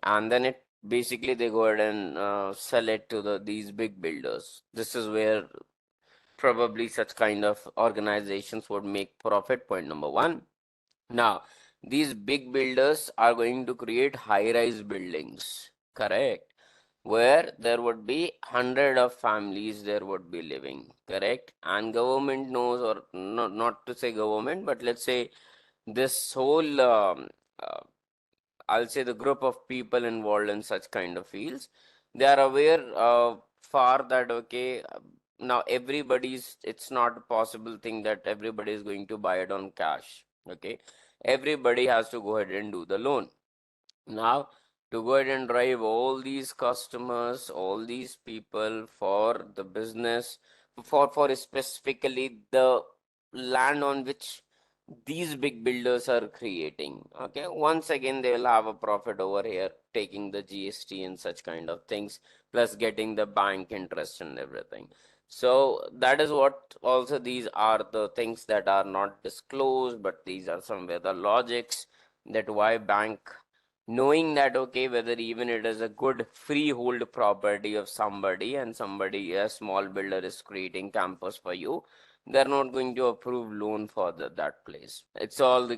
and then it basically they go ahead and sell it to these big builders. This is where probably such kind of organizations would make profit. Point number one. Now, these big builders are going to create high-rise buildings, correct? Where there would be hundred of families there would be living, correct? And government knows, or not to say government, but let's say this whole uh, I'll say the group of people involved in such kind of fields, they are aware far that okay, now everybody's, it's not a possible thing that everybody is going to buy it on cash. Okay, everybody has to go ahead and do the loan. Now, to go ahead and drive all these customers, all these people for the business, for specifically the land on which these big builders are creating. Okay, once again, they will have a profit over here, taking the GST and such kind of things, plus getting the bank interest and everything. So that is what also these are the things that are not disclosed, but these are somewhere the logics that why bank, knowing that okay, whether even it is a good freehold property of somebody and somebody, a small builder is creating campus for you, they're not going to approve loan for that place. It's all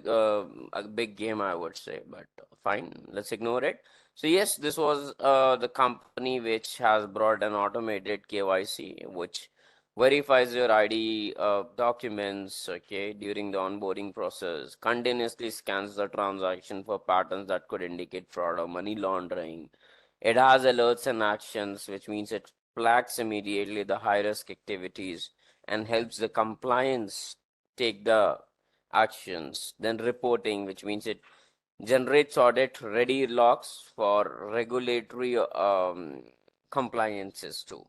a big game, I would say, but fine, let's ignore it. So yes, this was the company which has brought an automated KYC, which verifies your ID documents, okay, during the onboarding process, continuously scans the transaction for patterns that could indicate fraud or money laundering. It has alerts and actions, which means it flags immediately the high risk activities and helps the compliance take the actions. Then reporting, which means it generates audit ready logs for regulatory compliances too.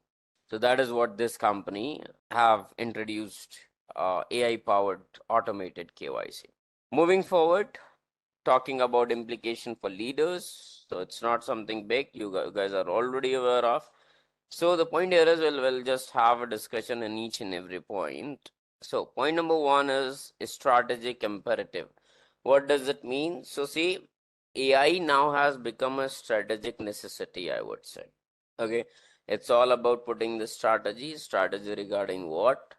So that is what this company have introduced, AI powered automated KYC. Moving forward, talking about implication for leaders. So it's not something big. You guys are already aware of. So the point here is we'll just have a discussion in each and every point. So point number one is strategic imperative. What does it mean? So see, AI now has become a strategic necessity, I would say. Okay, it's all about putting the strategy regarding what.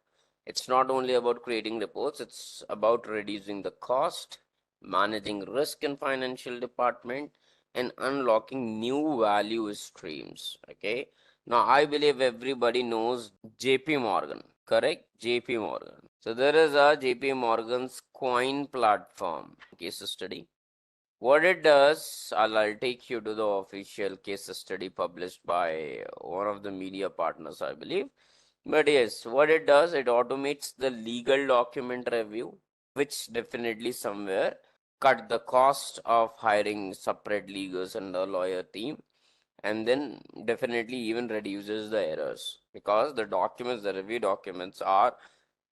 It's not only about creating reports, it's about reducing the cost, managing risk in financial department, and unlocking new value streams. Okay, now I believe everybody knows JP Morgan, correct? JP Morgan. So there is a JP Morgan's coin platform case study. What it does, I'll take you to the official case study published by one of the media partners, I believe. But yes, what it does, it automates the legal document review, which definitely somewhere cut the cost of hiring separate legals and a lawyer team, and then definitely even reduces the errors because the documents, the review documents are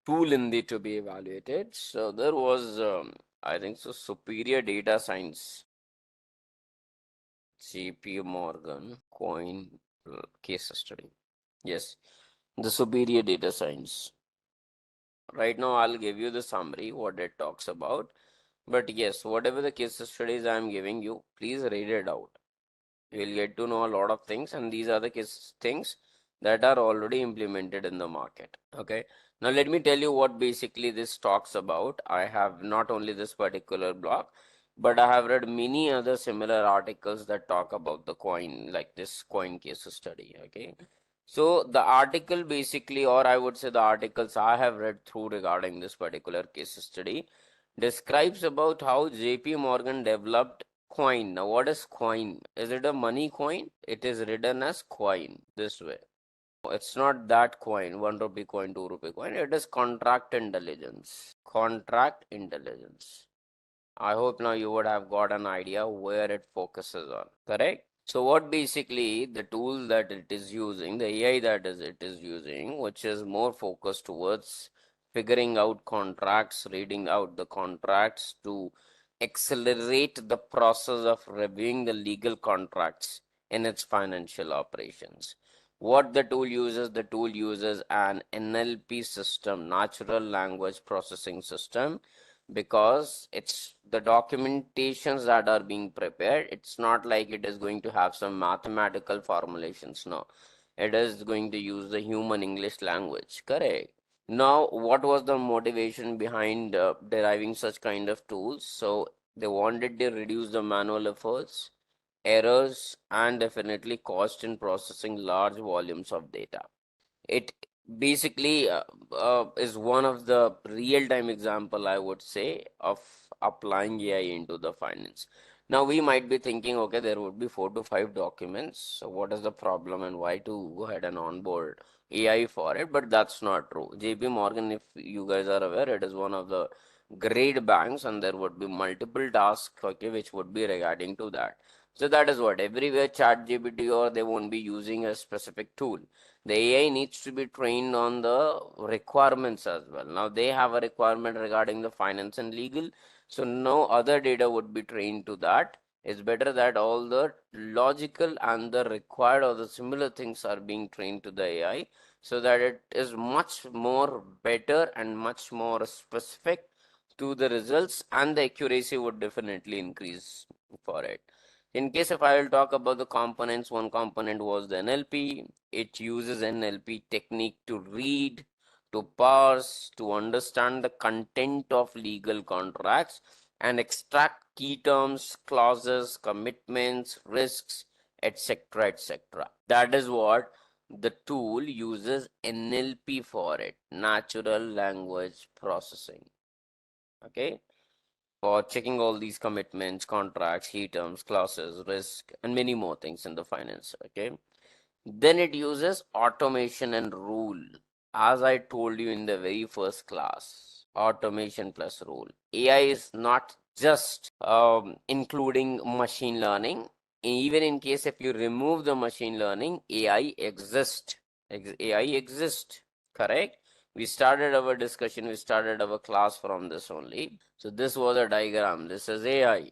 too lengthy to be evaluated. So there was, I think so, superior data science, JP Morgan coin case study. Yes, the superior data science. Right now, I'll give you the summary, what it talks about. But yes, whatever the case studies I'm giving you, please read it out. You'll get to know a lot of things, and these are the case things that are already implemented in the market. Okay. Now let me tell you what basically this talks about. I have not only this particular blog, but I have read many other similar articles that talk about the coin, like this coin case study. Okay. So the article basically, or I would say the articles I have read through regarding this particular case study, describes about how JP Morgan developed coin. Now what is coin? Is it a money coin? It is written as coin this way. It's not that coin, 1 rupee coin, 2 rupee coin. It is contract intelligence. Contract intelligence. I hope now you would have got an idea where it focuses on. Correct? So what basically the tool that it is using, the AI that is it is using, which is more focused towards figuring out contracts, reading out the contracts to accelerate the process of reviewing the legal contracts in its financial operations. What the tool uses an NLP system, natural language processing system, because it's the documentations that are being prepared. It's not like it is going to have some mathematical formulations. No, it is going to use the human English language. Correct. Now, what was the motivation behind deriving such kind of tools? So they wanted to reduce the manual efforts, errors, and definitely cost in processing large volumes of data. It basically is one of the real-time example, I would say, of applying AI into the finance. Now we might be thinking, okay, there would be 4 to 5 documents. So what is the problem and why to go ahead and onboard AI for it? But that's not true. JP Morgan, if you guys are aware, it is one of the great banks, and there would be multiple tasks, okay, which would be regarding to that. So that is what everywhere ChatGPT, or they won't be using a specific tool. The AI needs to be trained on the requirements as well. Now they have a requirement regarding the finance and legal, so no other data would be trained to that. It's better that all the logical and the required or the similar things are being trained to the AI, so that it is much more better and much more specific to the results, and the accuracy would definitely increase for it. In case if I will talk about the components, one component was the NLP. It uses NLP technique to read, to parse, to understand the content of legal contracts and extract key terms, clauses, commitments, risks, etc. etc. That is what the tool uses NLP for it, natural language processing. Okay, for checking all these commitments, contracts, key terms, clauses, risk, and many more things in the finance. Okay. Then it uses automation and rule. As I told you in the very first class, automation plus rule. AI is not just including machine learning. Even in case if you remove the machine learning, AI exists. AI exists. Correct? We started our discussion, we started our class from this only. So this was a diagram. This is AI.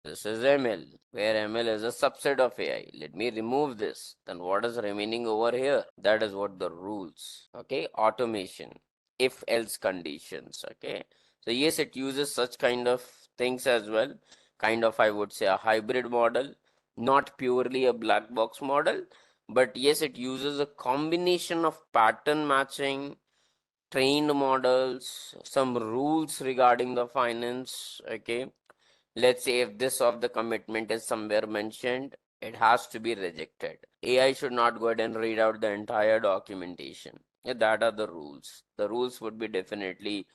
This is ML, where ML is a subset of AI. Let me remove this. Then what is remaining over here? That is what the rules. Okay, automation, if else conditions. Okay, so yes, it uses such kind of things as well. Kind of, I would say, a hybrid model, not purely a black box model, but yes, it uses a combination of pattern matching, trained models, some rules regarding the finance. Okay, let's say if this of the commitment is somewhere mentioned, it has to be rejected. AI should not go ahead and read out the entire documentation. Yeah, that are the rules. The rules would be definitely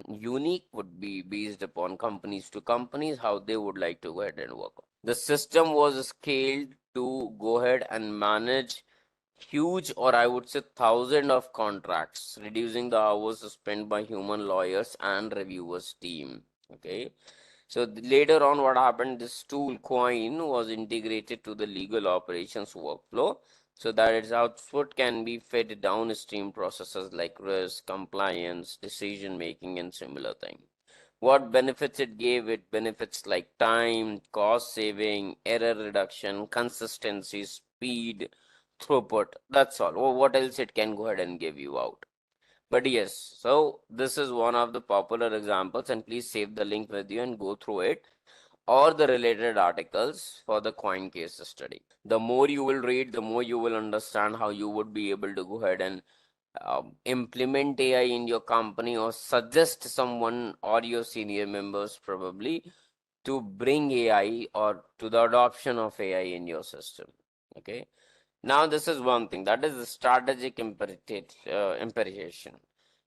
unique, would be based upon companies to companies, how they would like to go ahead and work. The system was scaled to go ahead and manage huge, or I would say thousand of contracts, reducing the hours spent by human lawyers and reviewers team. Okay, so later on, what happened? This tool Coin was integrated to the legal operations workflow, so that its output can be fed downstream processes like risk, compliance, decision making, and similar thing. What benefits it gave? It benefits like time, cost saving, error reduction, consistency, speed, throughput. That's all. What else it can go ahead and give you out? But yes, so this is one of the popular examples, and please save the link with you and go through it, or the related articles for the coin case study. The more you will read, the more you will understand how you would be able to go ahead and implement AI in your company, or suggest someone or your senior members probably to bring AI or to the adoption of AI in your system. Okay. Now, this is one thing, that is the strategic imperation.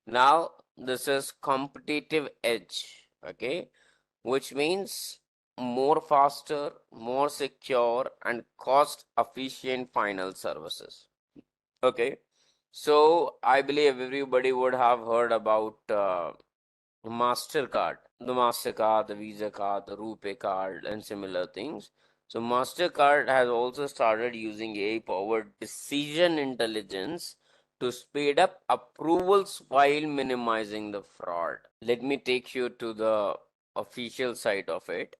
Now, this is competitive edge, okay, which means more faster, more secure, and cost efficient final services. Okay, so I believe everybody would have heard about MasterCard, the Visa card, the Rupee card, and similar things. So MasterCard has also started using AI-powered decision intelligence to speed up approvals while minimizing the fraud. Let me take you to the official site of it,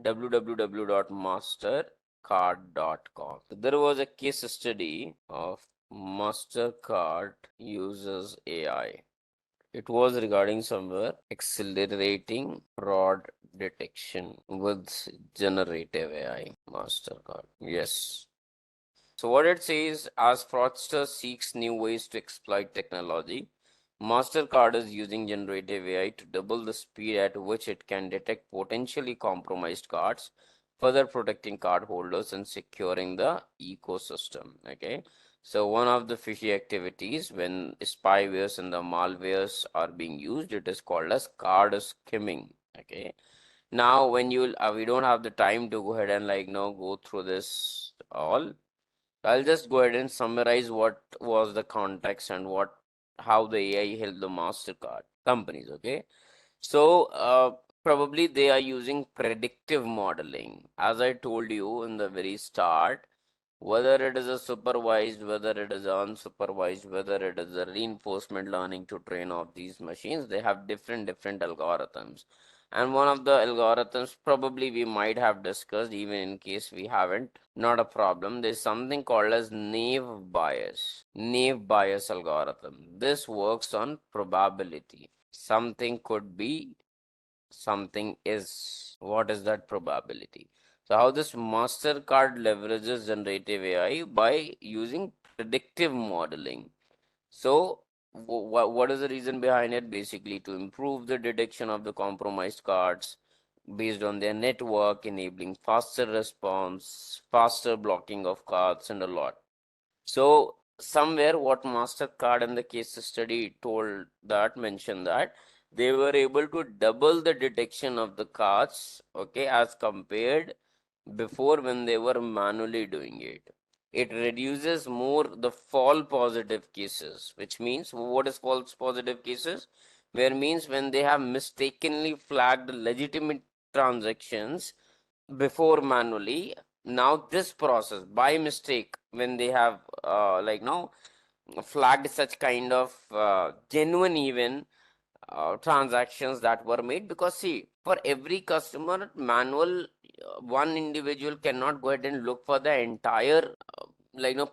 www.mastercard.com. There was a case study of MasterCard uses AI. It was regarding somewhere accelerating fraud detection with generative AI Mastercard. Yes. So what it says, as fraudster seeks new ways to exploit technology, Mastercard is using generative AI to double the speed at which it can detect potentially compromised cards, further protecting cardholders and securing the ecosystem. Okay. So one of the fishy activities when spywares and the malwares are being used, it is called as card skimming. Okay. Now when you we don't have the time to go ahead and go through this all. I'll just go ahead and summarize what was the context and how the AI helped the MasterCard companies. Okay, so probably they are using predictive modeling, as I told you in the very start. Whether it is a supervised, whether it is unsupervised, whether it is a reinforcement learning to train off these machines, they have different algorithms. And one of the algorithms probably we might have discussed, even in case we haven't, not a problem. There's something called as naive bias algorithm. This works on probability. Something could be, something is. What is that probability? So how this MasterCard leverages generative AI by using predictive modeling. So what is the reason behind it? Basically to improve the detection of the compromised cards based on their network, enabling faster response, faster blocking of cards, and a lot. So somewhere what MasterCard in the case study told that mentioned that they were able to double the detection of the cards, okay, as compared before when they were manually doing it. It reduces more the false positive cases, which means what is false positive cases? Where means when they have mistakenly flagged legitimate transactions before manually. Now this process by mistake when they have flagged such kind of genuine even transactions that were made, because see, for every customer manual, one individual cannot go ahead and look for the entire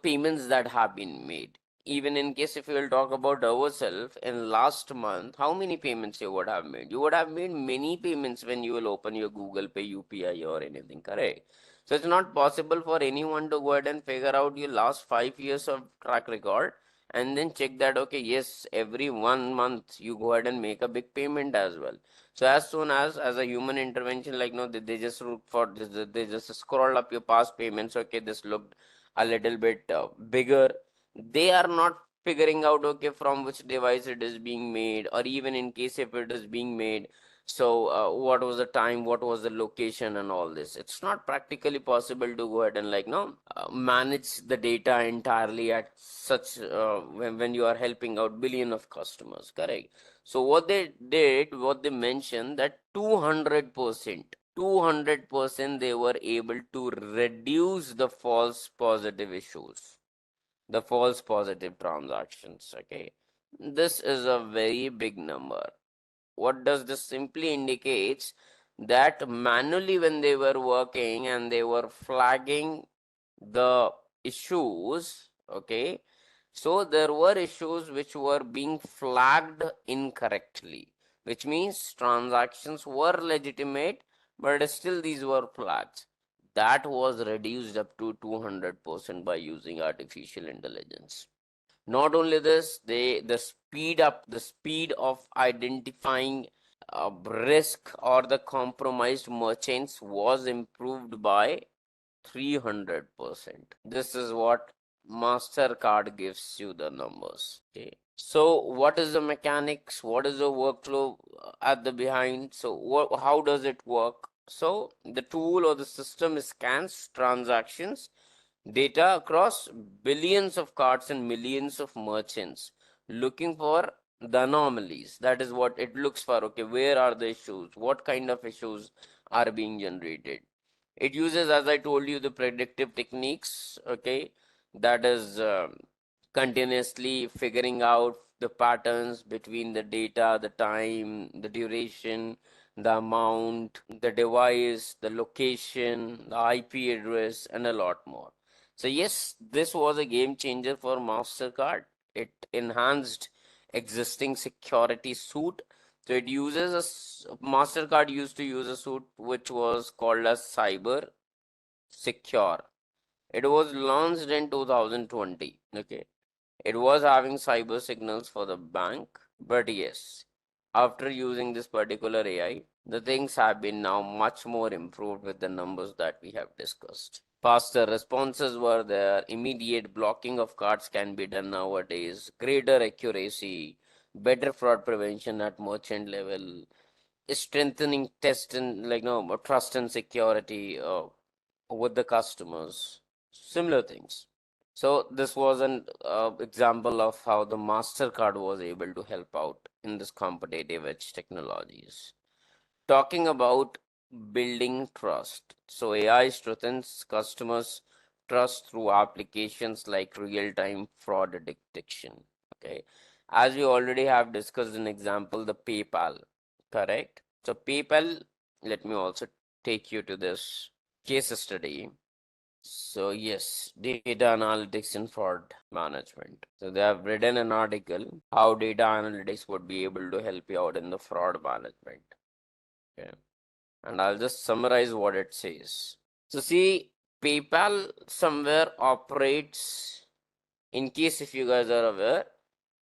payments that have been made. Even in case if we will talk about ourselves, in last month how many payments you would have made? You would have made many payments when you will open your Google Pay, UPI or anything, correct? So it's not possible for anyone to go ahead and figure out your last 5 years of track record and then check that, okay, yes, every 1 month you go ahead and make a big payment as well. So as soon as a human intervention, they just look for this, they just scroll up your past payments, okay, this looked a little bit bigger. They are not figuring out, okay, from which device it is being made, or even in case if it is being made, so what was the time, what was the location, and all this. It's not practically possible to go ahead and manage the data entirely at such when you are helping out billion of customers, correct? So what they did, what they mentioned, that 200% they were able to reduce the false positive issues, the false positive transactions. Okay, this is a very big number. What does this simply indicates? That manually when they were working and they were flagging the issues, okay, so there were issues which were being flagged incorrectly, which means transactions were legitimate, but still these were flagged. That was reduced up to 200% by using artificial intelligence. Not only this, the speed of identifying risk or the compromised merchants was improved by 300%. This is what MasterCard gives you the numbers. Okay. So what is the mechanics? What is the workflow at the behind? So how does it work? So the tool or the system scans transactions data across billions of cards and millions of merchants, looking for the anomalies. That is what it looks for. Okay, where are the issues? What kind of issues are being generated? It uses, as I told you, the predictive techniques. Okay, that is continuously figuring out the patterns between the data, the time, the duration, the amount, the device, the location, the IP address, and a lot more. So yes, this was a game changer for MasterCard. It enhanced existing security suite. So it uses MasterCard used to use a suite which was called as Cyber Secure. It was launched in 2020. Okay. It was having cyber signals for the bank, but yes, after using this particular AI, the things have been now much more improved with the numbers that we have discussed. Faster responses were there, immediate blocking of cards can be done nowadays, greater accuracy, better fraud prevention at merchant level, strengthening test and trust and security with the customers, similar things. So this was an example of how the MasterCard was able to help out in this competitive edge technologies. Talking about building trust. So AI strengthens customers' trust through applications like real-time fraud detection. Okay. As we already have discussed an example, the PayPal, correct? So PayPal, let me also take you to this case study. So yes, data analytics and fraud management. So they have written an article how data analytics would be able to help you out in the fraud management. Okay. And I'll just summarize what it says. So see, PayPal somewhere operates, in case if you guys are aware,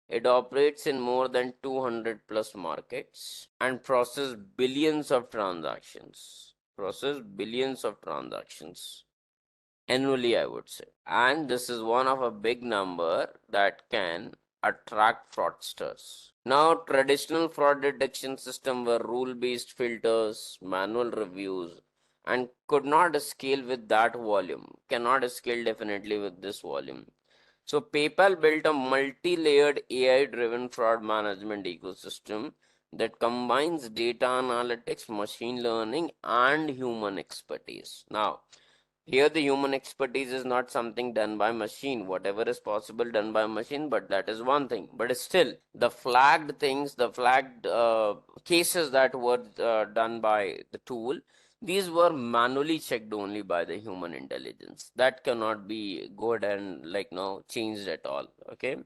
it operates in more than 200 plus markets and process billions of transactions. Process billions of transactions annually, I would say. And this is one of a big number that can attract fraudsters. Now, traditional fraud detection system were rule-based filters, manual reviews, and could not scale with that volume. Cannot scale definitely with this volume. So PayPal built a multi-layered AI-driven fraud management ecosystem that combines data analytics, machine learning, and human expertise. Now, here, the human expertise is not something done by machine. Whatever is possible done by machine, but that is one thing. But still, the flagged things, the flagged cases that were done by the tool, these were manually checked only by the human intelligence. That cannot be good and changed at all. Okay,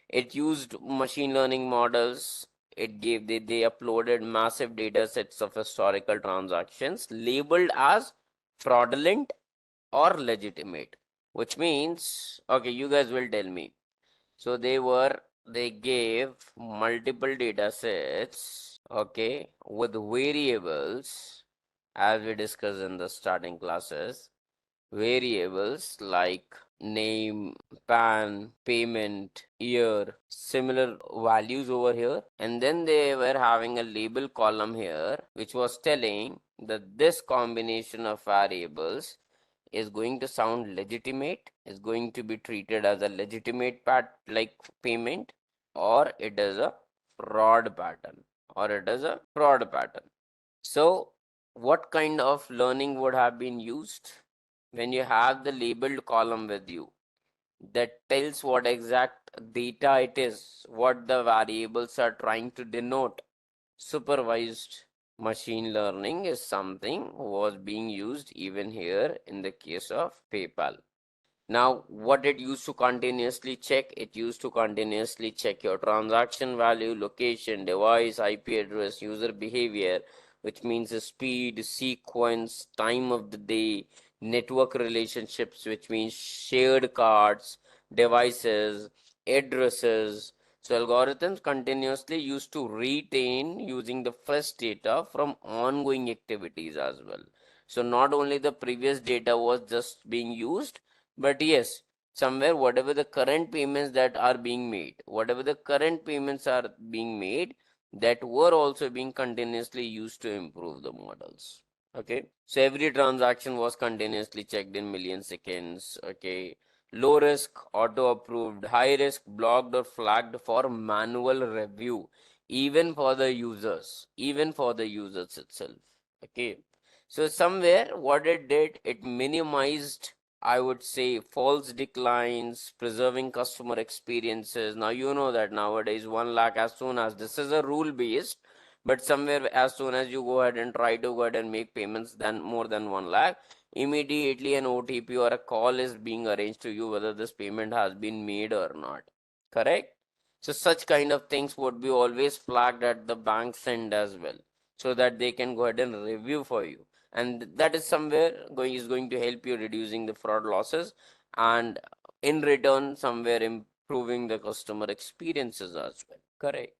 it used machine learning models. It gave they uploaded massive data sets of historical transactions labeled as fraudulent or legitimate, which means, okay, you guys will tell me. So they gave multiple data sets, okay, with variables, as we discussed in the starting classes, variables like name, PAN, payment, year, similar values over here. And then they were having a label column here, which was telling that this combination of variables is going to sound legitimate, is going to be treated as a legitimate payment, or it is a fraud pattern, or it is a fraud pattern. So what kind of learning would have been used? When you have the labeled column with you that tells what exact data it is, what the variables are trying to denote, supervised machine learning is something was being used even here in the case of PayPal. Now, what it used to continuously check, it used to continuously check your transaction value, location, device, IP address, user behavior, which means the speed, sequence, time of the day, network relationships, which means shared cards, devices, addresses. So algorithms continuously used to retain using the fresh data from ongoing activities as well. So not only the previous data was just being used, but yes, somewhere whatever the current payments that are being made, whatever the current payments are being made, that were also being continuously used to improve the models. Okay, so every transaction was continuously checked in milliseconds. Okay, low risk auto approved, high risk blocked or flagged for manual review, even for the users, even for the users itself. Okay, so somewhere what it did, it minimized, I would say, false declines, preserving customer experiences. Now, you know that nowadays 1 lakh, as soon as this is a rule based, but somewhere as soon as you go ahead and try to go ahead and make payments than more than 1 lakh, immediately an OTP or a call is being arranged to you whether this payment has been made or not. Correct? So such kind of things would be always flagged at the bank's end as well, so that they can go ahead and review for you. And that is somewhere going to help you reducing the fraud losses, and in return somewhere improving the customer experiences as well. Correct.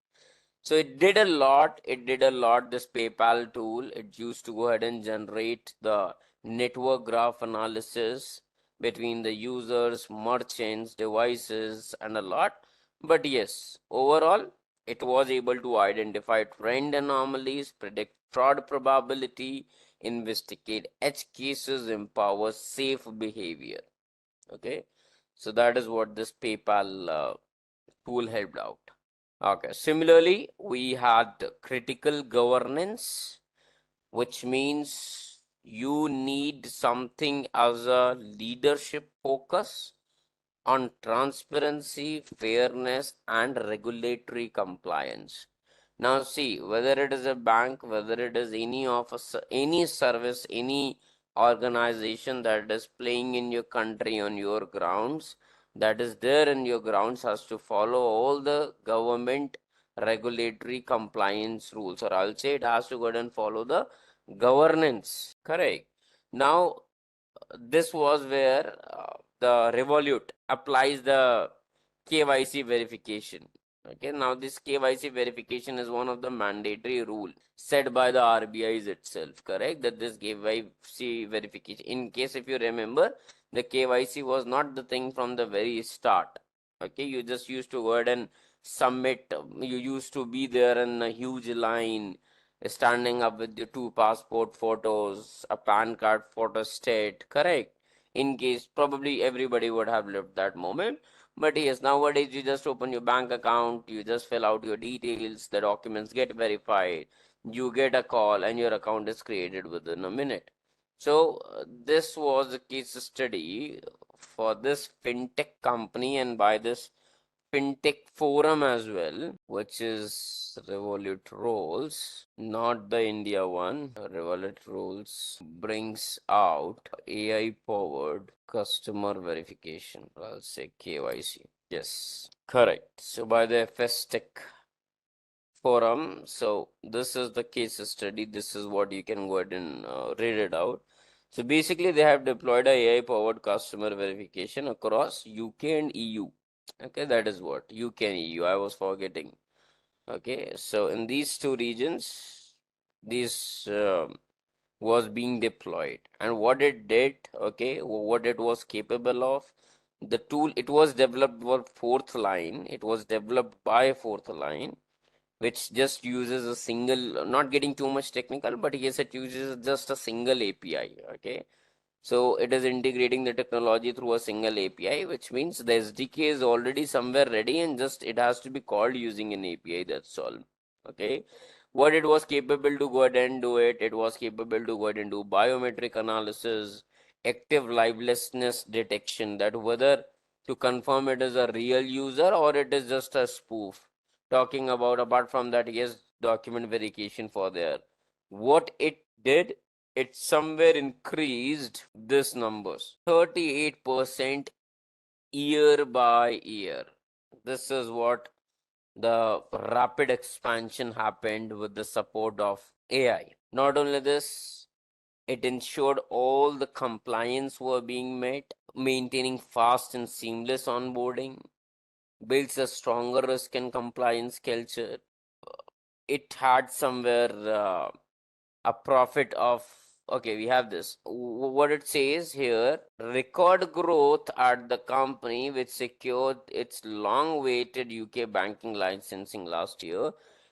So it did a lot. It did a lot. This PayPal tool, it used to go ahead and generate the network graph analysis between the users, merchants, devices, and a lot. But yes, overall, it was able to identify trend anomalies, predict fraud probability, investigate edge cases, empower safe behavior. Okay, so that is what this PayPal tool helped out. Okay, similarly, we had critical governance, which means you need something as a leadership focus on transparency, fairness, and regulatory compliance. Now, see, whether it is a bank, whether it is any of any service, any organization that is playing in your country on your grounds, that is there in your grounds, has to follow all the government regulatory compliance rules, or I'll say it has to go ahead and follow the governance. Correct. Now, this was where the Revolut applies the KYC verification. Okay, now this KYC verification is one of the mandatory rule set by the RBI itself, correct? That this KYC verification, in case if you remember, the KYC was not the thing from the very start. Okay, you just used to go ahead and submit, you used to be there in a huge line, standing up with your two passport photos, a PAN card photo state, correct? In case probably everybody would have lived that moment. But yes, nowadays you just open your bank account, you just fill out your details, the documents get verified, you get a call, and your account is created within a minute. So, this was a case study for this fintech company and by this fintech forum as well, which is Revolut Rolls, not the India one. Revolut Rolls brings out AI powered customer verification. I'll say KYC. Yes, correct. So by the FS Tech forum, so this is the case study. This is what you can go ahead and read it out. So basically, they have deployed a AI powered customer verification across UK and EU. Okay, that is what UK and EU. I was forgetting. Okay, so in these two regions, this was being deployed, and what it did, okay, what it was capable of. The tool, it was developed for fourth line. It was developed by fourth line, which just uses a single, not getting too much technical, but yes, it uses just a single API. Okay, so it is integrating the technology through a single API, which means the SDK is already somewhere ready and just it has to be called using an API. That's all. Okay. What it was capable to go ahead and do it was capable to go ahead and do biometric analysis, active livelessness detection, that whether to confirm it is a real user or it is just a spoof. Talking about, apart from that, yes, document verification for there. What it did, it somewhere increased this numbers 38% year by year. This is what the rapid expansion happened with the support of AI. Not only this, it ensured all the compliance were being met, maintaining fast and seamless onboarding, builds a stronger risk and compliance culture. It had somewhere a profit of, okay, we have this, what it says here, record growth at the company which secured its long awaited UK banking licensing last year,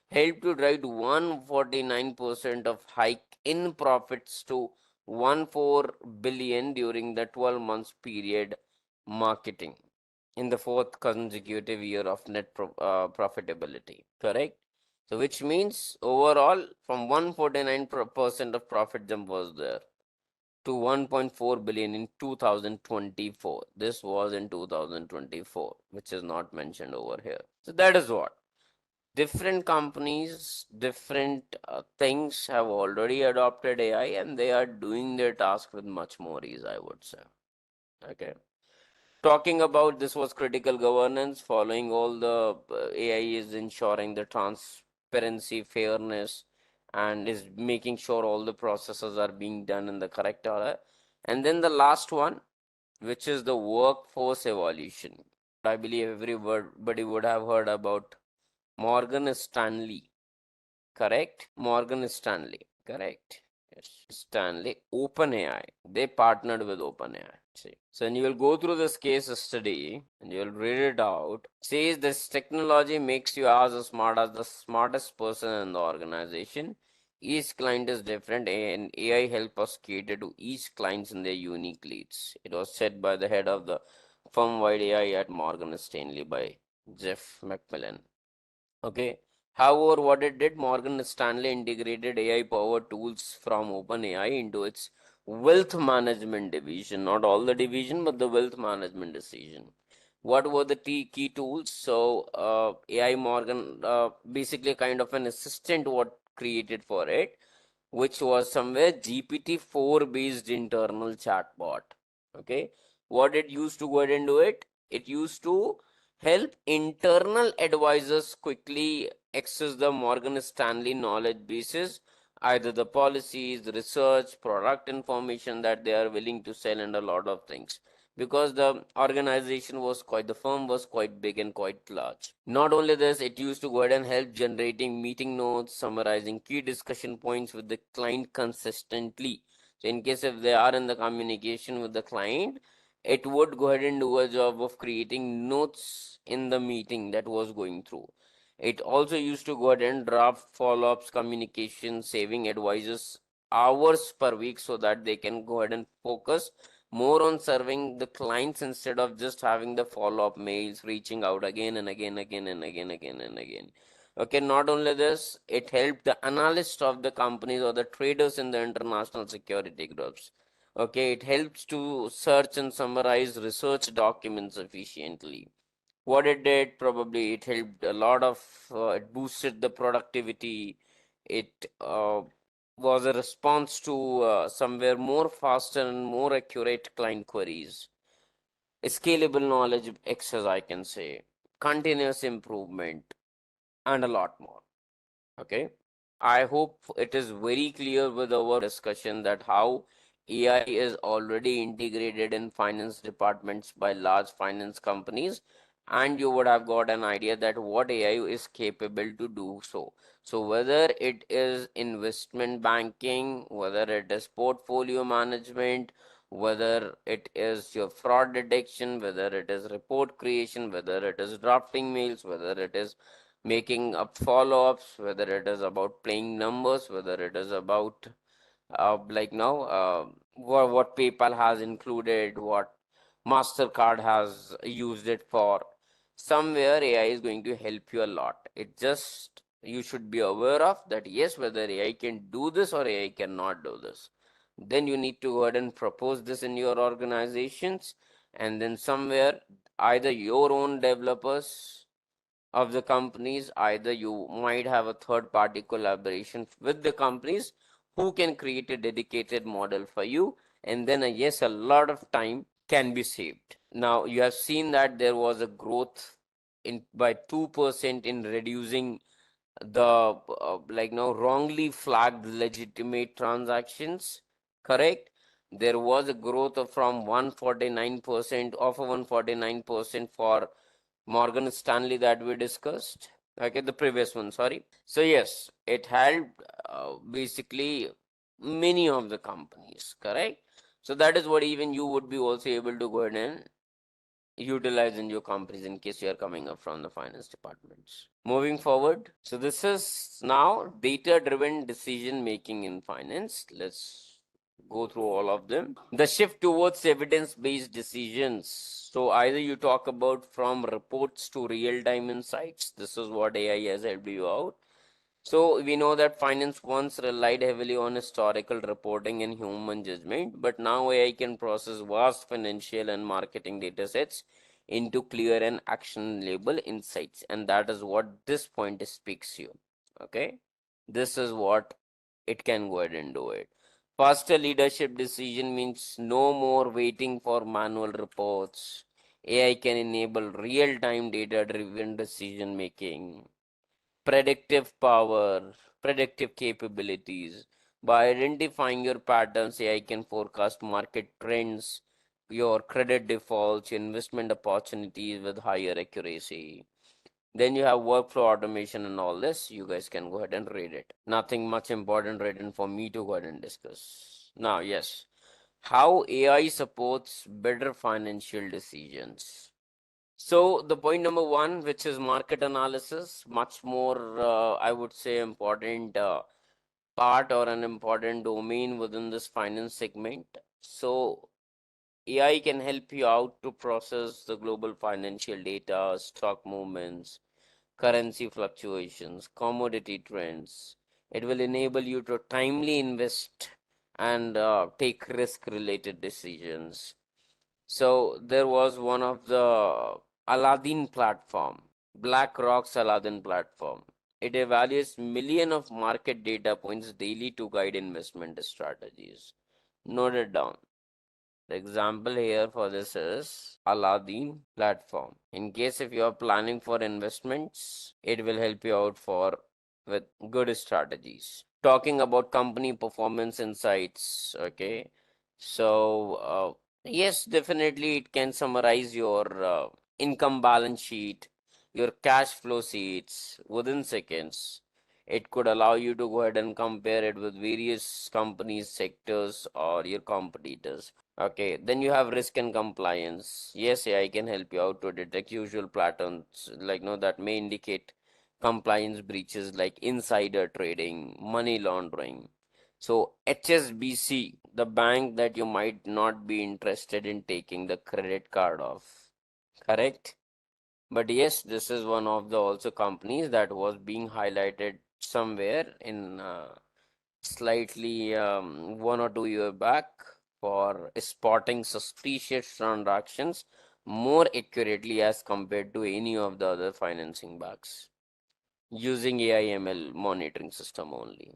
helped to drive 149% of hike in profits to 14 billion during the 12 months period marketing in the fourth consecutive year of net profitability, correct? So which means overall from 149% of profit jump was there to 1.4 billion in 2024. This was in 2024, which is not mentioned over here. So that is what different companies, different things have already adopted AI and they are doing their task with much more ease, I would say. Okay. Talking about this was critical governance, following all the AI is ensuring the transparency, fairness, and is making sure all the processes are being done in the correct order. And then the last one, which is the workforce evolution. I believe everybody would have heard about Morgan Stanley, correct? Morgan Stanley, correct? Yes. Stanley, OpenAI. They partnered with OpenAI. See. So, and you will go through this case study and you will read it out. Says this technology makes you as smart as the smartest person in the organization. Each client is different and AI help us cater to each clients in their unique needs. It was said by the head of the firm-wide AI at Morgan Stanley by Jeff McMillan. Okay. However, what it did, Morgan Stanley integrated AI-powered tools from OpenAI into its wealth management division. Not all the division, but the wealth management decision. What were the key tools? So, AI Morgan, basically kind of an assistant what created for it, which was somewhere GPT-4 based internal chatbot. Okay. What it used to go ahead and do it? It used to help internal advisors quickly access the Morgan Stanley knowledge bases, either the policies, research, product information that they are willing to sell, and a lot of things. Because the organization was quite, the firm was quite big and quite large. Not only this, it used to go ahead and help generating meeting notes, summarizing key discussion points with the client consistently. So, in case if they are in the communication with the client, it would go ahead and do a job of creating notes in the meeting that was going through. It also used to go ahead and draft follow-ups, communication, saving advisors hours per week so that they can go ahead and focus more on serving the clients instead of just having the follow-up mails, reaching out again and again, and again. Okay, not only this, it helped the analysts of the companies or the traders in the international security groups. Okay, it helps to search and summarize research documents efficiently. What it did, probably it helped a lot of, it boosted the productivity. It was a response to somewhere more faster and more accurate client queries. Scalable knowledge access, I can say, continuous improvement, and a lot more. Okay. I hope it is very clear with our discussion that how AI is already integrated in finance departments by large finance companies, and you would have got an idea that what AI is capable to do so. So whether it is investment banking, whether it is portfolio management, whether it is your fraud detection, whether it is report creation, whether it is drafting mails, whether it is making up follow-ups, whether it is about playing numbers, whether it is about like now what PayPal has included, what MasterCard has used it for. Somewhere AI is going to help you a lot. It just you should be aware of that, yes, whether AI can do this or AI cannot do this. Then you need to go ahead and propose this in your organizations, and then somewhere either your own developers of the companies, either you might have a third party collaboration with the companies who can create a dedicated model for you, and then yes, a lot of time can be saved. Now you have seen that there was a growth in by 2% in reducing the like now wrongly flagged legitimate transactions, correct? There was a growth of from 149% of a 149% for Morgan Stanley that we discussed. Okay, the previous one, sorry. So yes, it helped basically many of the companies, correct? So that is what even you would be also able to go ahead and utilize in your companies in case you are coming up from the finance departments. Moving forward, so this is now data-driven decision making in finance. Let's go through all of them. The shift towards evidence-based decisions. So either you talk about from reports to real-time insights. This is what AI has helped you out. So we know that finance once relied heavily on historical reporting and human judgment, but now AI can process vast financial and marketing data sets into clear and actionable insights. And that is what this point speaks you. Okay. This is what it can go ahead and do it. Faster leadership decision means no more waiting for manual reports. AI can enable real-time data-driven decision making, predictive power, predictive capabilities. By identifying your patterns, AI can forecast market trends, your credit defaults, your investment opportunities with higher accuracy. Then you have workflow automation and all this. You guys can go ahead and read it. Nothing much important written for me to go ahead and discuss. Now, yes, how AI supports better financial decisions. So the point number one, which is market analysis, much more, I would say, important part or an important domain within this finance segment. So AI can help you out to process the global financial data, stock movements, currency fluctuations, commodity trends. It will enable you to timely invest and take risk related decisions. So there was one of the Aladdin platform, BlackRock's Aladdin platform. It evaluates millions of market data points daily to guide investment strategies. Note it down. The example here for this is Aladdin platform. In case if you are planning for investments, it will help you out for with good strategies. Talking about company performance insights, okay. So yes, definitely it can summarize your income balance sheet, your cash flow sheets within seconds. It could allow you to go ahead and compare it with various companies, sectors, or your competitors. Okay, then you have risk and compliance. Yes, AI can help you out to detect usual patterns, like no, that may indicate compliance breaches like insider trading, money laundering. So HSBC, the bank that you might not be interested in taking the credit card off, correct? But yes, this is one of the also companies that was being highlighted somewhere in slightly 1 or 2 years back for spotting suspicious transactions more accurately as compared to any of the other financing banks using AI ML monitoring system only.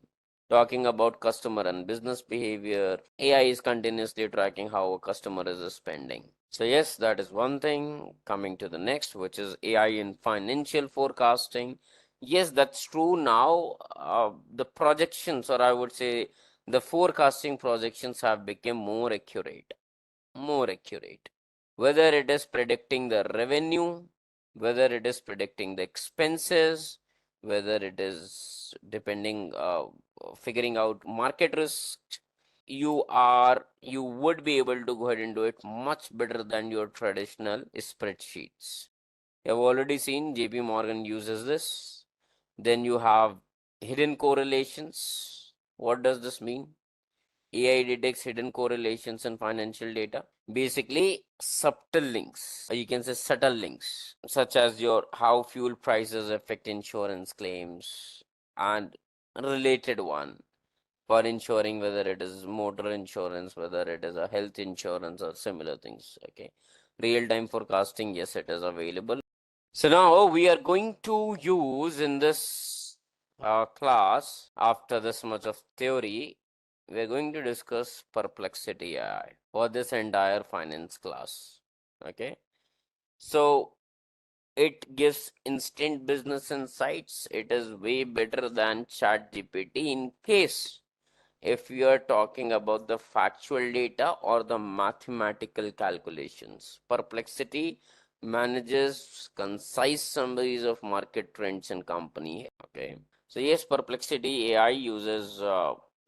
Talking about customer and business behavior, AI is continuously tracking how a customer is spending. So yes, that is one thing. Coming to the next, which is AI in financial forecasting. Yes, that's true now. The projections, or I would say the forecasting projections have become more accurate. More accurate. Whether it is predicting the revenue, whether it is predicting the expenses, whether it is depending, figuring out market risk, you would be able to go ahead and do it much better than your traditional spreadsheets. You have already seen JP Morgan uses this. Then you have hidden correlations. What does this mean? AI detects hidden correlations in financial data. Basically, subtle links, or you can say subtle links, such as your how fuel prices affect insurance claims and related one for ensuring whether it is motor insurance, whether it is a health insurance or similar things. Okay. Real-time forecasting, yes, it is available. So now we are going to use in this class, after this much of theory, we're going to discuss Perplexity AI for this entire finance class. Okay. So it gives instant business insights. It is way better than ChatGPT in case if we are talking about the factual data or the mathematical calculations. Perplexity manages concise summaries of market trends and company. Okay. So yes, Perplexity AI uses,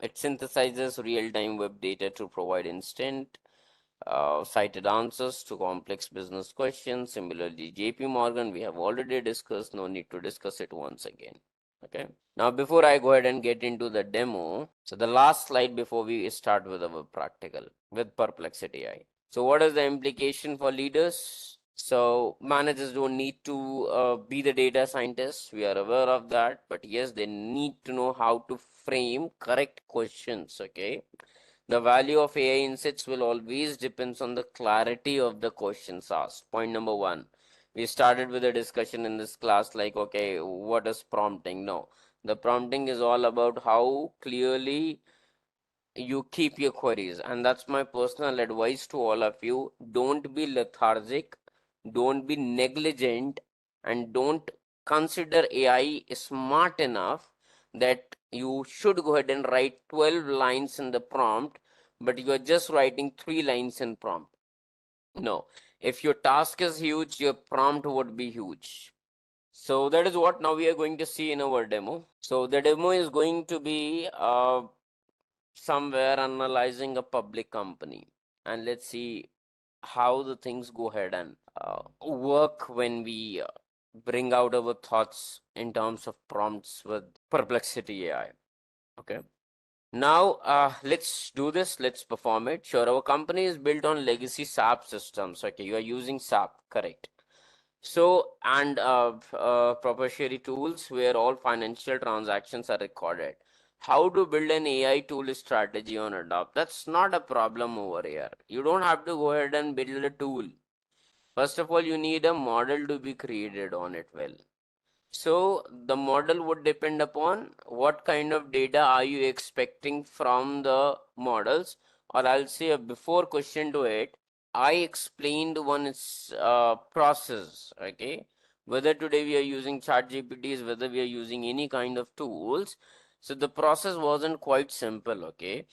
it synthesizes real-time web data to provide instant cited answers to complex business questions. Similarly, JP Morgan, we have already discussed, no need to discuss it once again. Okay. Now, before I go ahead and get into the demo, so the last slide before we start with our practical with Perplexity AI. So what is the implication for leaders? So managers don't need to be the data scientists. We are aware of that, but yes, they need to know how to frame correct questions. Okay. The value of AI insights will always depends on the clarity of the questions asked. Point number one. We started with a discussion in this class like, okay, what is prompting? No, the prompting is all about how clearly you keep your queries. And that's my personal advice to all of you. Don't be lethargic. don't be negligent, and don't consider AI smart enough that you should go ahead and write 12 lines in the prompt, but you are just writing 3 lines in prompt. No, if your task is huge, your prompt would be huge. So that is what now we are going to see in our demo. So the demo is going to be somewhere analyzing a public company, and let's see how the things go ahead and work when we bring out our thoughts in terms of prompts with Perplexity AI. Okay. Now, let's do this. Let's perform it. Sure, our company is built on legacy SAP systems. Okay, you are using SAP, correct? So, and proprietary tools where all financial transactions are recorded. How to build an AI tool strategy on Adobe? That's not a problem over here. You don't have to go ahead and build a tool. First of all, you need a model to be created on it well. So the model would depend upon what kind of data are you expecting from the models, or I'll say a before question to it. I explained one process, okay? Whether today we are using ChatGPTs, whether we are using any kind of tools. So the process wasn't quite simple, okay?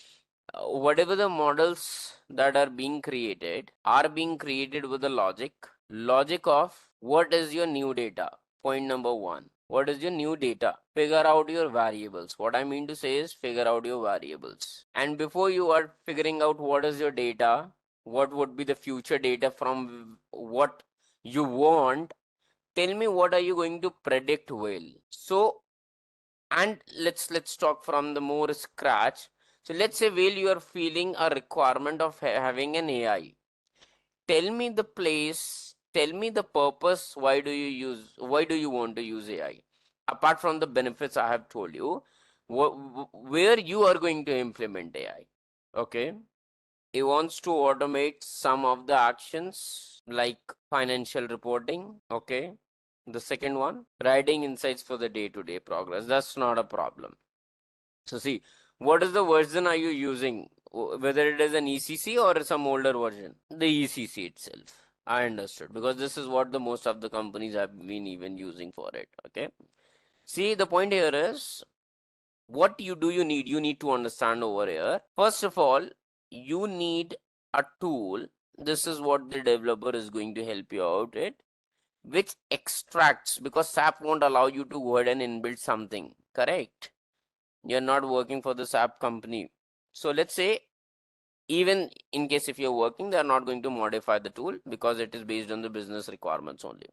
Whatever the models that are being created with the logic of what is your new data. Point number one, what is your new data? Figure out your variables. What I mean to say is figure out your variables. And before you are figuring out what is your data, what would be the future data from what you want, tell me what are you going to predict well. So, and let's talk from the more scratch. So let's say while you are feeling a requirement of having an AI, tell me the place, tell me the purpose. Why do you want to use AI? Apart from the benefits I have told you, where you are going to implement AI. Okay. He wants to automate some of the actions like financial reporting. Okay. The second one, writing insights for the day-to-day progress. That's not a problem. So see, what is the version are you using? Whether it is an ECC or some older version? The ECC itself. I understood, because this is what the most of the companies have been even using for it. Okay. See, the point here is what you need. You need to understand over here. First of all, you need a tool. This is what the developer is going to help you out with, which extracts, because SAP won't allow you to go ahead and inbuild something. Correct? You're not working for the SAP company. So let's say, even in case if you're working, they're not going to modify the tool because it is based on the business requirements only.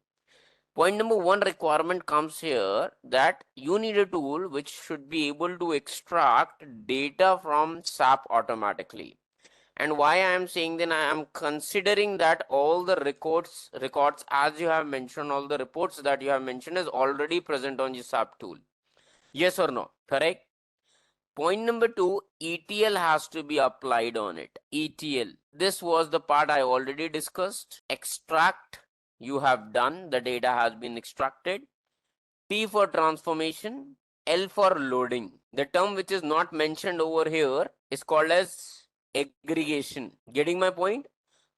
Point number one requirement comes here, that you need a tool which should be able to extract data from SAP automatically. And why I am saying, then I am considering that all the records as you have mentioned, all the reports that you have mentioned is already present on the SAP tool. Yes or no? Correct? Point number two, ETL has to be applied on it. ETL. This was the part I already discussed. Extract, you have done, the data has been extracted. T for transformation, L for loading. The term which is not mentioned over here is called as aggregation. Getting my point?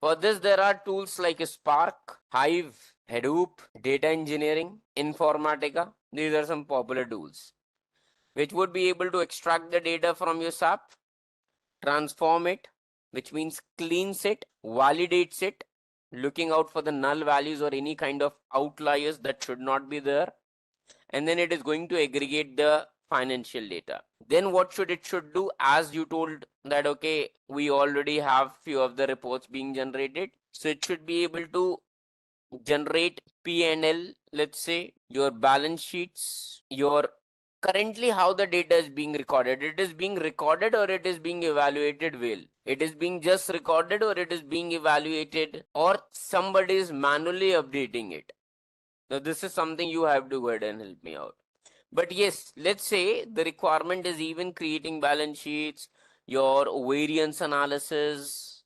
For this, there are tools like Spark, Hive, Hadoop, data engineering, Informatica. These are some popular tools which would be able to extract the data from your SAP, transform it, which means cleans it, validates it, looking out for the null values or any kind of outliers that should not be there, and then it is going to aggregate the financial data. Then what should do, as you told that, okay, we already have few of the reports being generated, so it should be able to generate P&L, let's say your balance sheets, your currently how the data is being recorded. It is being recorded or it is being evaluated well. It is being just recorded or it is being evaluated, or somebody is manually updating it. Now this is something you have to go ahead and help me out. But yes, let's say the requirement is even creating balance sheets, your variance analysis,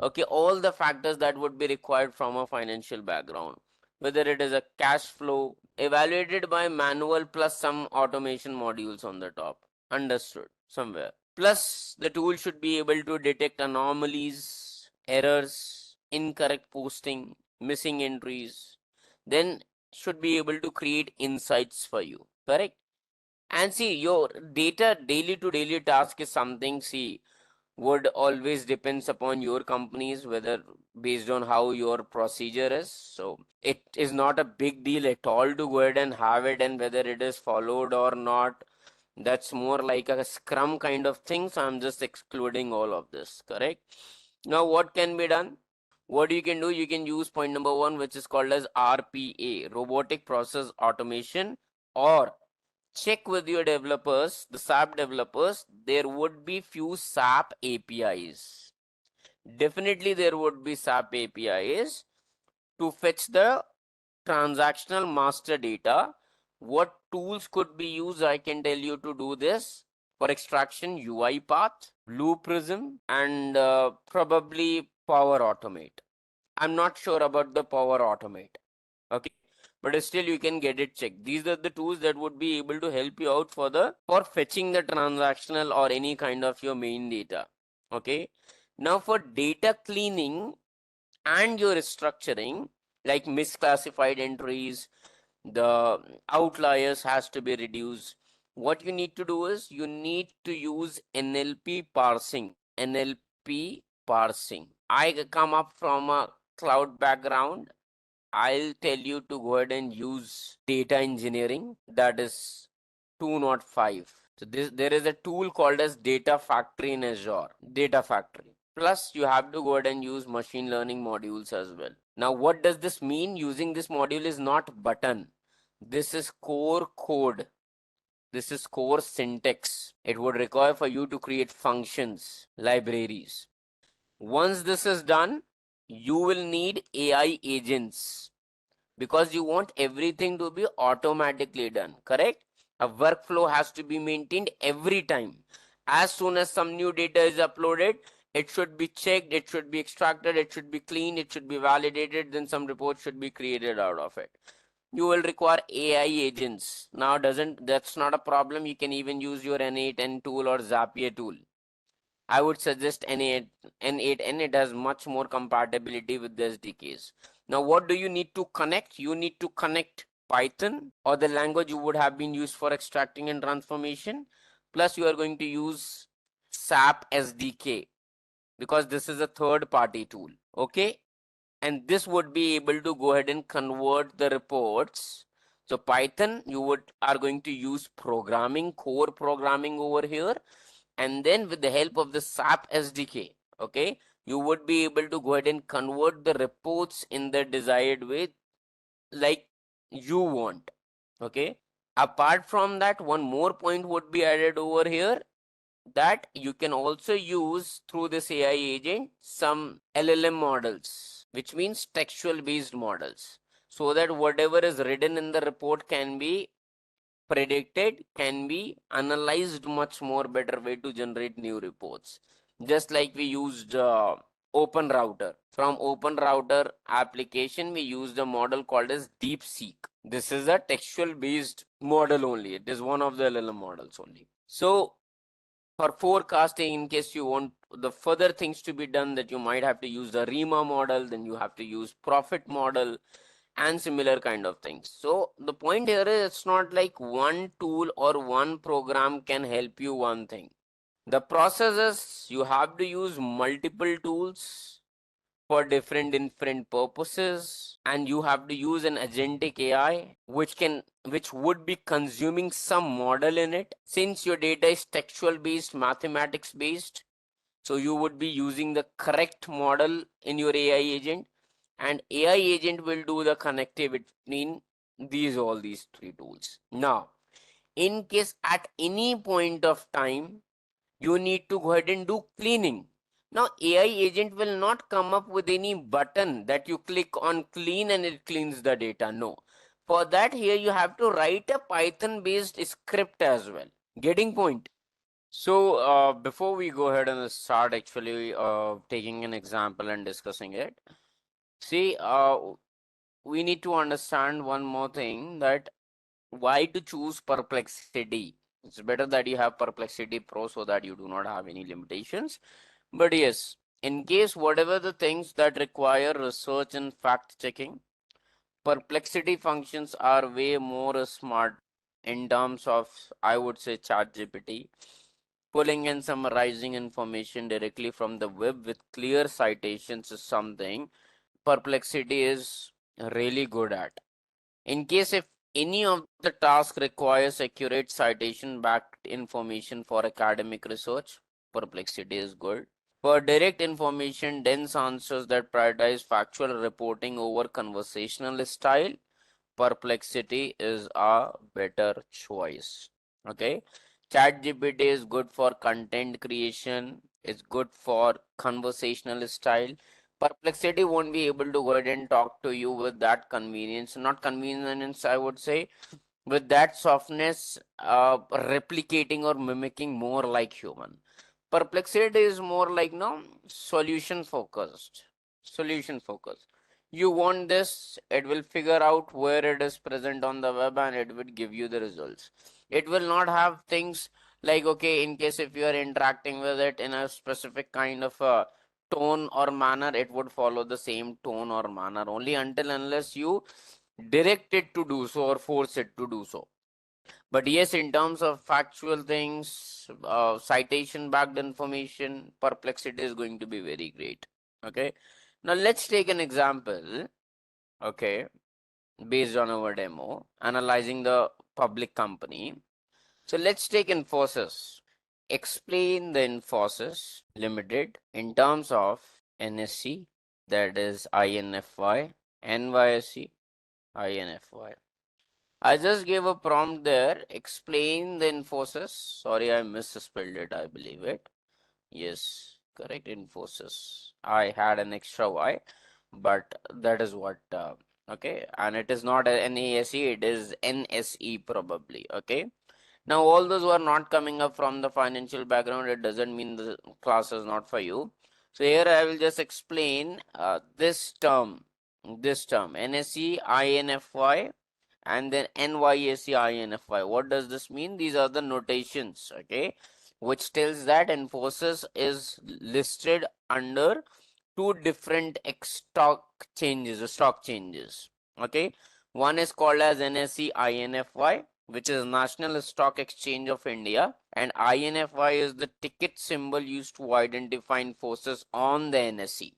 okay, all the factors that would be required from a financial background, whether it is a cash flow evaluated by manual plus some automation modules on the top. Understood somewhere. Plus the tool should be able to detect anomalies, errors, incorrect posting, missing entries, then should be able to create insights for you, correct? And see, your data daily to daily task is something, see, would always depends upon your companies, whether based on how your procedure is. So it is not a big deal at all to go ahead and have it, and whether it is followed or not, that's more like a scrum kind of thing. So I'm just excluding all of this, correct? Now what can be done? What you can do, you can use point number one, which is called as RPA, robotic process automation, or check with your developers, the SAP developers, there would be few SAP APIs. Definitely there would be SAP APIs to fetch the transactional master data. What tools could be used? I can tell you to do this. For extraction, Path, Blue Prism, and probably Power Automate. I'm not sure about the Power Automate. Okay, but still you can get it checked. These are the tools that would be able to help you out for fetching the transactional or any kind of your main data. Okay, now for data cleaning and your structuring, like misclassified entries, the outliers has to be reduced. What you need to do is you need to use NLP parsing. NLP parsing. I come up from a cloud background. I'll tell you to go ahead and use data engineering. That is 205. So there is a tool called as Data Factory in Azure. Data Factory. Plus, you have to go ahead and use machine learning modules as well. Now, what does this mean? Using this module is not button. This is core code. This is core syntax. It would require for you to create functions, libraries. Once this is done, you will need AI agents because you want everything to be automatically done, correct? A workflow has to be maintained every time. As soon as some new data is uploaded, it should be checked, it should be extracted, it should be cleaned, it should be validated, then some report should be created out of it. You will require AI agents. Now doesn't that's not a problem. You can even use your N8N tool or Zapier tool. I would suggest N8N. It has much more compatibility with the SDKs. Now, what do you need to connect? You need to connect Python or the language you would have been used for extracting and transformation. Plus, you are going to use SAP SDK because this is a third party tool. Okay. And this would be able to go ahead and convert the reports. So Python, you are going to use programming, core programming over here, and then with the help of the SAP SDK, okay, you would be able to go ahead and convert the reports in the desired way like you want. Okay, apart from that, one more point would be added over here, that you can also use through this AI agent some LLM models, which means textual based models, so that whatever is written in the report can be predicted, can be analyzed much more better way to generate new reports. Just like we used Open Router. From Open Router application, we used a model called as DeepSeek. This is a textual based model only. It is one of the LLM models only. So for forecasting, in case you want the further things to be done, that you might have to use the REMA model, then you have to use profit model and similar kind of things. So the point here is, it's not like one tool or one program can help you one thing. The process is you have to use multiple tools for different purposes, and you have to use an agentic AI which would be consuming some model in it. Since your data is textual based, mathematics based, so you would be using the correct model in your AI agent, and AI agent will do the connectivity between all these three tools. Now, in case at any point of time you need to go ahead and do cleaning. Now, AI agent will not come up with any button that you click on clean and it cleans the data. No. For that, here you have to write a Python based script as well. Getting point? So, before we go ahead and start actually taking an example and discussing it, see, we need to understand one more thing, that why to choose Perplexity. It's better that you have Perplexity Pro so that you do not have any limitations. But yes, in case whatever the things that require research and fact checking, perplexity functions are way more smart in terms of, I would say, ChatGPT. Pulling and summarizing information directly from the web with clear citations is something Perplexity is really good at. In case if any of the task requires accurate citation backed information for academic research, Perplexity is good. For direct information, dense answers that prioritize factual reporting over conversational style, Perplexity is a better choice. Okay. ChatGPT is good for content creation, it's good for conversational style. Perplexity won't be able to go ahead and talk to you with that convenience, not convenience, I would say, with that softness, replicating or mimicking more like human. Perplexity is more like no solution focused. Solution focused. You want this, it will figure out where it is present on the web and it will give you the results. It will not have things like, okay, in case if you are interacting with it in a specific kind of a tone or manner, it would follow the same tone or manner only until unless you direct it to do so or force it to do so. But yes, in terms of factual things, citation backed information, Perplexity is going to be very great. Okay. Now let's take an example. Okay. Based on our demo, analyzing the public company. So let's take Infosys. Explain the Infosys Limited in terms of NSC, that is INFY, NYSE, INFY. I just gave a prompt there. Explain the Infosys. Sorry, I misspelled it, I believe it. Yes, correct. Infosys. I had an extra Y, but that is what. Okay, and it is not an NASE, it is NSE probably. Okay. Now, all those who are not coming up from the financial background, it doesn't mean the class is not for you. So here I will just explain this term, NSE, INFY, and then NYSE, INFY. What does this mean? These are the notations, okay, which tells that Infosys is listed under two different stock changes. Okay, one is called as NSE INFY, which is National Stock Exchange of India, and INFY is the ticket symbol used to identify Infosys on the NSE.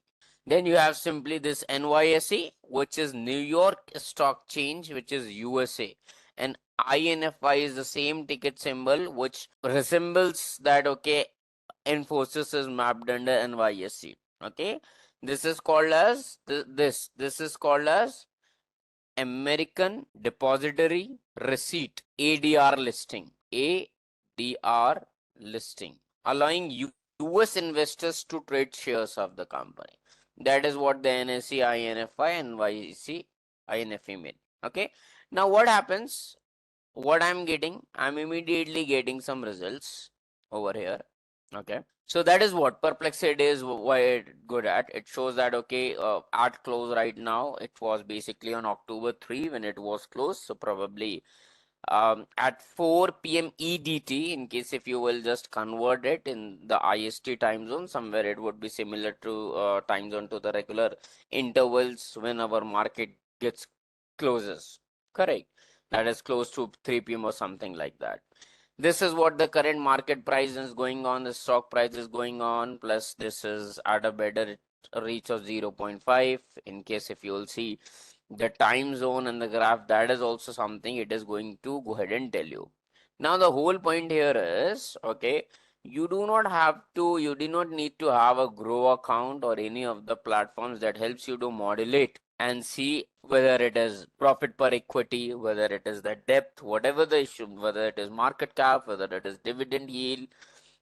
Then you have simply this NYSE, which is New York Stock Exchange, which is USA. And INFY is the same ticket symbol which resembles that, okay, Infosys is mapped under NYSE. Okay, this is called as this is called as American Depository Receipt, ADR listing, ADR listing, allowing US investors to trade shares of the company. That is what the NSE, INFI, and NYSE, INFE mean. Okay. Now what happens? What I'm getting? I'm immediately getting some results over here. Okay. So that is what Perplexity is why it good at. It shows that okay, at close right now, it was basically on October 3 when it was closed. So probably at 4 p.m. EDT, in case if you will just convert it in the IST time zone, somewhere it would be similar to time zone to the regular intervals when our market gets closes. Correct. That is close to 3 p.m. or something like that. This is what the current market price is going on, the stock price is going on, plus this is at a better reach of 0.5. In case if you will see the time zone and the graph, that is also something it is going to go ahead and tell you. Now the whole point here is, okay, you do not need to have a Grow account or any of the platforms that helps you to modulate and see whether it is profit per equity, whether it is the depth, whatever the issue, whether it is market cap, whether it is dividend yield,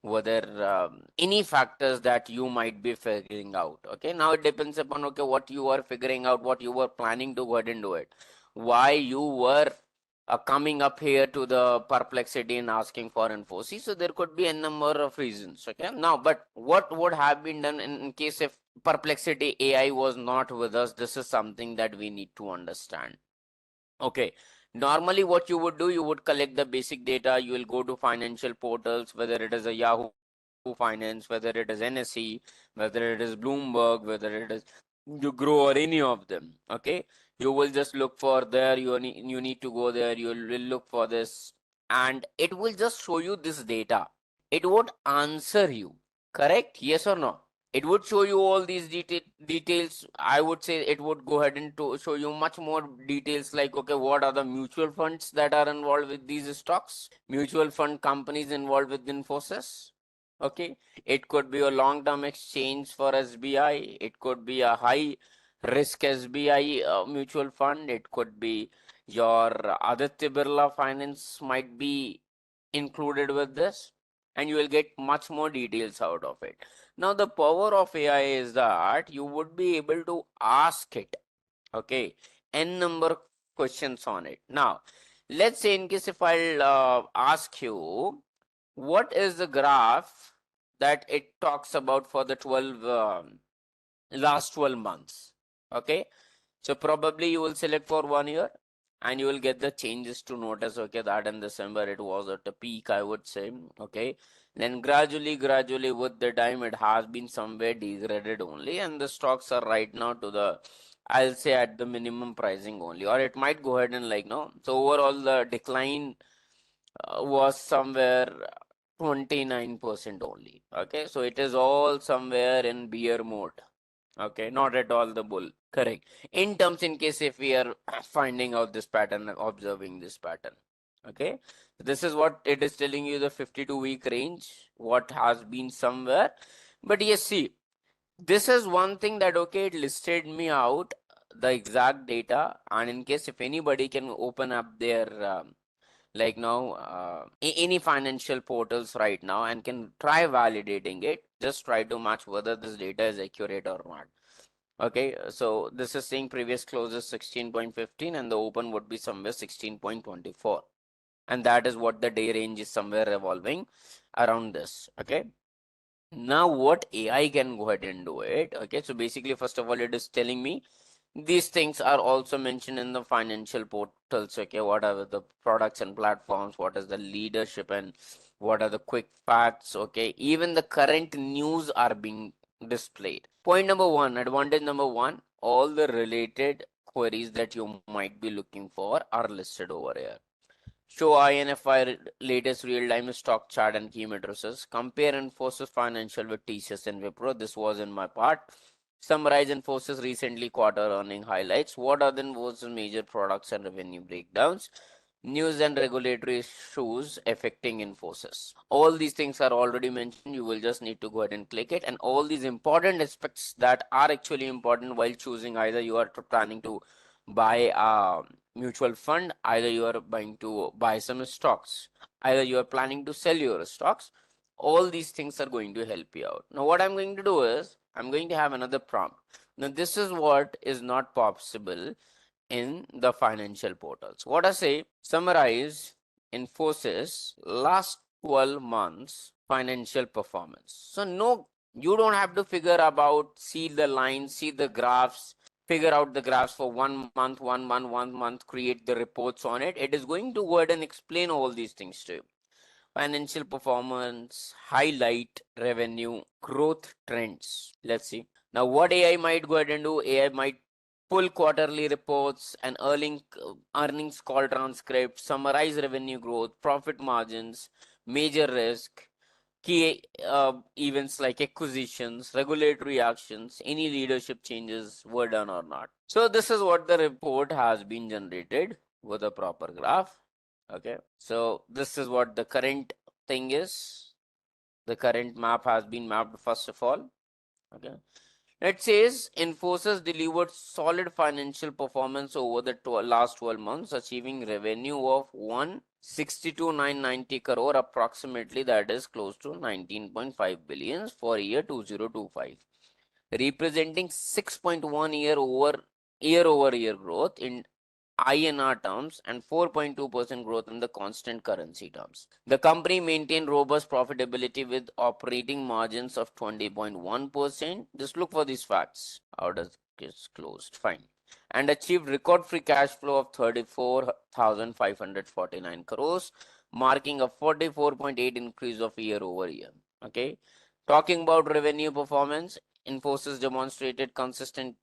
whether any factors that you might be figuring out. Okay, now it depends upon okay what you are figuring out, what you were planning to go ahead and do it, why you were coming up here to the Perplexity and asking for Infosys. So there could be a number of reasons. Okay, now but what would have been done in case if Perplexity AI was not with us? This is something that we need to understand. Okay, normally what you would do, you would collect the basic data, you will go to financial portals, whether it is a Yahoo Finance, whether it is NSE, whether it is Bloomberg, whether it is you grow or any of them. Okay, you will just look for there. You need to go there. You will look for this, and it will just show you this data. It won't answer you. Correct? Yes or no? It would show you all these details. I would say it would go ahead and to show you much more details like, okay, what are the mutual funds that are involved with these stocks, mutual fund companies involved with Infosys. Okay, it could be a long-term exchange for SBI. It could be a high risk SBI mutual fund. It could be your Aditya Birla Finance might be included with this, and you will get much more details out of it. Now, the power of AI is that you would be able to ask it, okay, n number questions on it. Now, let's say in case if I'll ask you, what is the graph that it talks about for the 12 last 12 months? Okay, so probably you will select for 1 year and you will get the changes to notice. Okay, that in December it was at a peak, I would say. Okay, then gradually with the time it has been somewhere degraded only, and the stocks are right now to the, I'll say, at the minimum pricing only, or it might go ahead and like no. So overall the decline was somewhere 29% only. Okay, so it is all somewhere in bear mode. Okay, not at all the bull. Correct. In terms, in case if we are finding out this pattern, observing this pattern. Okay, this is what it is telling you, the 52-week range, what has been somewhere. But yes, see, this is one thing that, okay, it listed me out the exact data, and in case if anybody can open up their like now any financial portals right now and can try validating it, just try to match whether this data is accurate or not. Okay, so this is saying previous close is 16.15 and the open would be somewhere 16.24, and that is what the day range is somewhere revolving around this. Okay, now what AI can go ahead and do it. Okay, so basically first of all it is telling me these things are also mentioned in the financial portals. Okay, what are the products and platforms, what is the leadership, and what are the quick facts. Okay, even the current news are being displayed. Point number one, advantage number one, all the related queries that you might be looking for are listed over here. Show INFI latest real-time stock chart and key matrices. Compare Infosys financial with TCS and Wipro. This was in my part. Summarize Infosys recently quarter earning highlights. What are the Infosys major products and revenue breakdowns? News and regulatory issues affecting Infosys. All these things are already mentioned. You will just need to go ahead and click it. And all these important aspects that are actually important while choosing, either you are planning to buy a mutual fund, either you are buying to buy some stocks, either you are planning to sell your stocks. All these things are going to help you out. Now, what I'm going to do is I'm going to have another prompt. Now, this is what is not possible in the financial portals. What I say, summarize Infosys last 12 months financial performance. So no, you don't have to figure about, see the lines, see the graphs, figure out the graphs for 1 month, 1 month, 1 month, create the reports on it. It is going to go ahead and explain all these things to you. Financial performance, highlight revenue, growth trends. Let's see. Now, what AI might go ahead and do, AI might pull quarterly reports and earnings call transcripts, summarize revenue growth, profit margins, major risk, key events like acquisitions, regulatory actions, any leadership changes were done or not. So this is what the report has been generated with a proper graph. Okay, so this is what the current thing is. The current map has been mapped first of all. Okay, it says Infosys delivered solid financial performance over the last 12 months, achieving revenue of 162,990 crore approximately, that is close to 19.5 billion for year 2025, representing 6.1 year over year growth in INR terms and 4.2% growth in the constant currency terms. The company maintained robust profitability with operating margins of 20.1%. Just look for these facts. How does it get closed? Fine. And achieved record free cash flow of 34,549 crores, marking a 44.8 increase of year over year. Okay. Talking about revenue performance, Infosys demonstrated consistent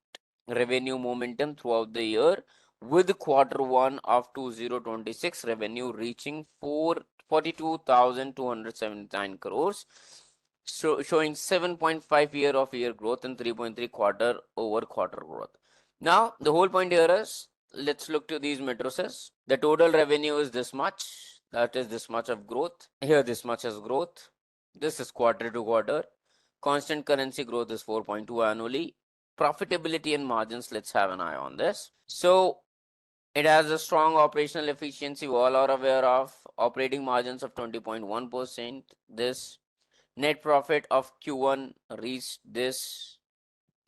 revenue momentum throughout the year, with quarter one of 2026 revenue reaching 42,279 crores, showing 7.5 year-of-year growth and 3.3 quarter-over-quarter growth. Now, the whole point here is, let's look to these matrices. The total revenue is this much, that is this much of growth. Here, this much is growth. This is quarter to quarter. Constant currency growth is 4.2 annually. Profitability and margins, let's have an eye on this. So it has a strong operational efficiency, we all are aware of. Operating margins of 20.1%. This net profit of Q1 reached this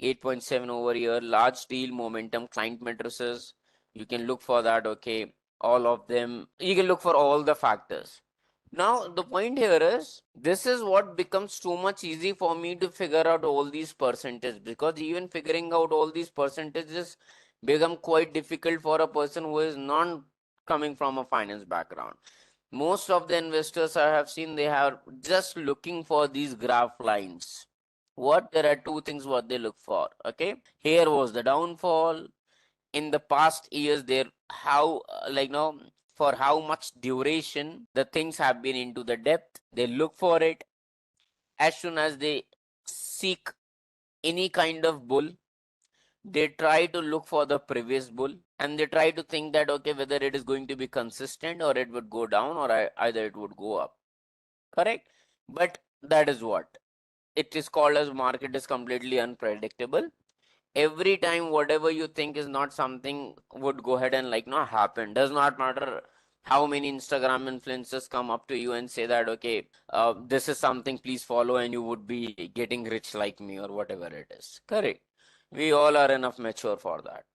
8.7 over year. Large deal momentum, client matrices, you can look for that. Okay, all of them, you can look for all the factors. Now the point here is, this is what becomes too much easy for me to figure out all these percentages, because even figuring out all these percentages become quite difficult for a person who is not coming from a finance background. Most of the investors I have seen, they are just looking for these graph lines. What? There are two things what they look for. Okay, here was the downfall. In the past years, there how like no, for how much duration the things have been into the depth, they look for it. As soon as they seek any kind of bull, they try to look for the previous bull, and they try to think that okay, whether it is going to be consistent, or it would go down, or either it would go up. Correct? But that is what it is called, as market is completely unpredictable. Every time whatever you think is not something would go ahead and like not happen. Does not matter how many Instagram influencers come up to you and say that okay, this is something, please follow, and you would be getting rich like me, or whatever it is. Correct? We all are enough mature for that.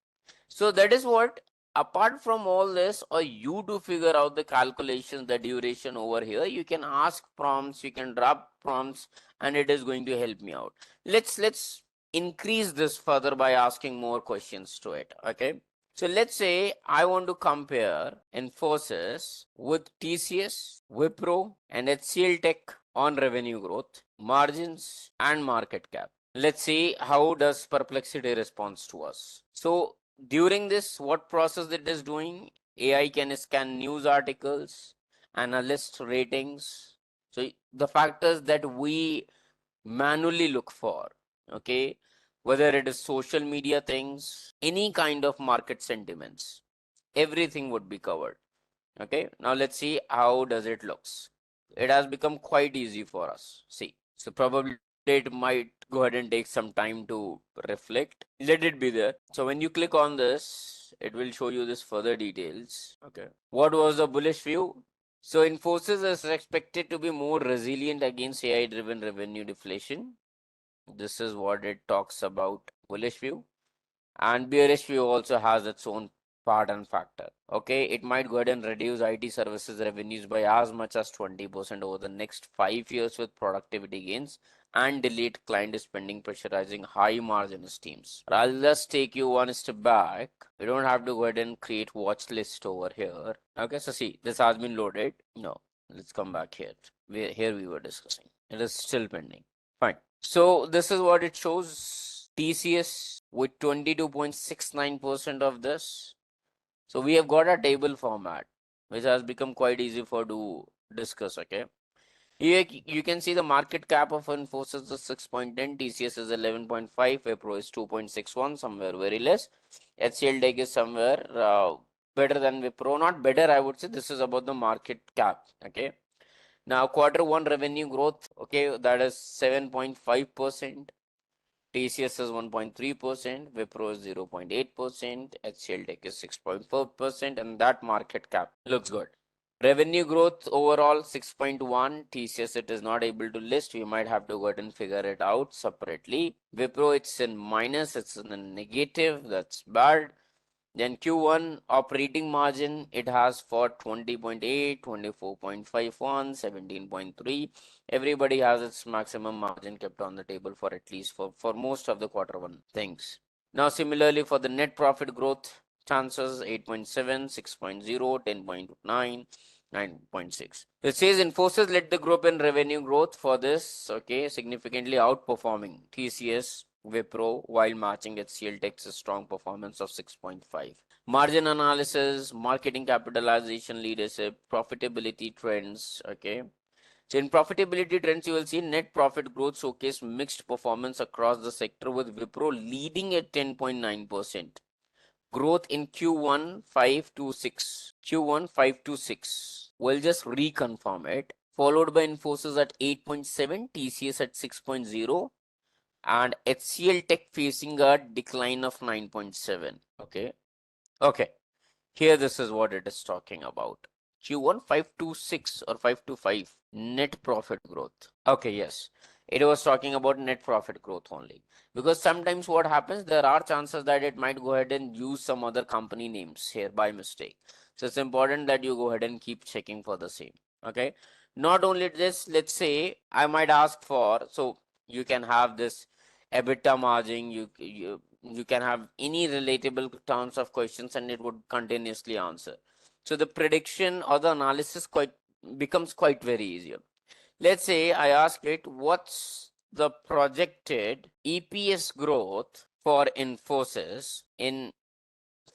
So that is what, apart from all this, or you to figure out the calculations, the duration over here, you can ask prompts, you can drop prompts, and it is going to help me out. Let's increase this further by asking more questions to it. Okay. So let's say I want to compare Infosys with TCS, Wipro, and HCL Tech on revenue growth, margins, and market cap. Let's see how does Perplexity responds to us. So during this, what process it is doing, AI can scan news articles, analyst ratings. So the factors that we manually look for, okay, whether it is social media things, any kind of market sentiments, everything would be covered. Okay, now let's see how does it looks. It has become quite easy for us. See, so probably it might go ahead and take some time to reflect. Let it be there. So when you click on this, it will show you this further details. Okay, what was the bullish view? So Infosys is expected to be more resilient against AI driven revenue deflation. This is what it talks about, bullish view. And bearish view also has its own part and factor. Okay, it might go ahead and reduce IT services revenues by as much as 20% over the next 5 years, with productivity gains and delayed client spending pressurizing high margin teams. I'll just take you one step back. We don't have to go ahead and create watch list over here. Okay, so see, this has been loaded. No, let's come back here. Here we were discussing. It is still pending. Fine. So this is what it shows. TCS with 22.69% of this. So we have got a table format, which has become quite easy for to discuss. Okay. Here you can see the market cap of Infosys is 6.10, TCS is 11.5, Wipro is 2.61, somewhere very less. HCL Tech is somewhere better than Wipro. Not better, I would say. This is about the market cap. Okay. Now quarter one revenue growth, okay, that is 7.5%. TCS is 1.3%, Wipro is 0.8%, HCL Tech is 6.4%, and that market cap looks good. Revenue growth overall 6.1. TCS it is not able to list. We might have to go ahead and figure it out separately. Wipro it's in minus, it's in a negative, that's bad. Then Q1 operating margin, it has for 20.8, 24.51, 17.3. Everybody has its maximum margin kept on the table for at least for most of the quarter one things. Now similarly for the net profit growth chances, 8.7, 6.0, 10.9, 9.6. It says Infosys led the group in revenue growth for this, okay, significantly outperforming TCS, Wipro, while matching HCL Tech's strong performance of 6.5. Margin analysis, marketing capitalization leadership, profitability trends, okay. So in profitability trends, you will see net profit growth showcase mixed performance across the sector, with Wipro leading at 10.9%. Growth in Q1 526. Q1 526. We'll just reconfirm it. Followed by Infosys at 8.7, TCS at 6.0, and HCL Tech facing a decline of 9.7. Okay. Okay. Here, this is what it is talking about. Q1 526 or 525 net profit growth. Okay, yes. It was talking about net profit growth only. Because sometimes what happens, there are chances that it might go ahead and use some other company names here by mistake. So it's important that you go ahead and keep checking for the same. Okay. Not only this, let's say I might ask for, so you can have this EBITDA margin, you can have any relatable terms of questions and it would continuously answer. So the prediction or the analysis becomes quite very easier. Let's say I ask it, what's the projected EPS growth for Infosys in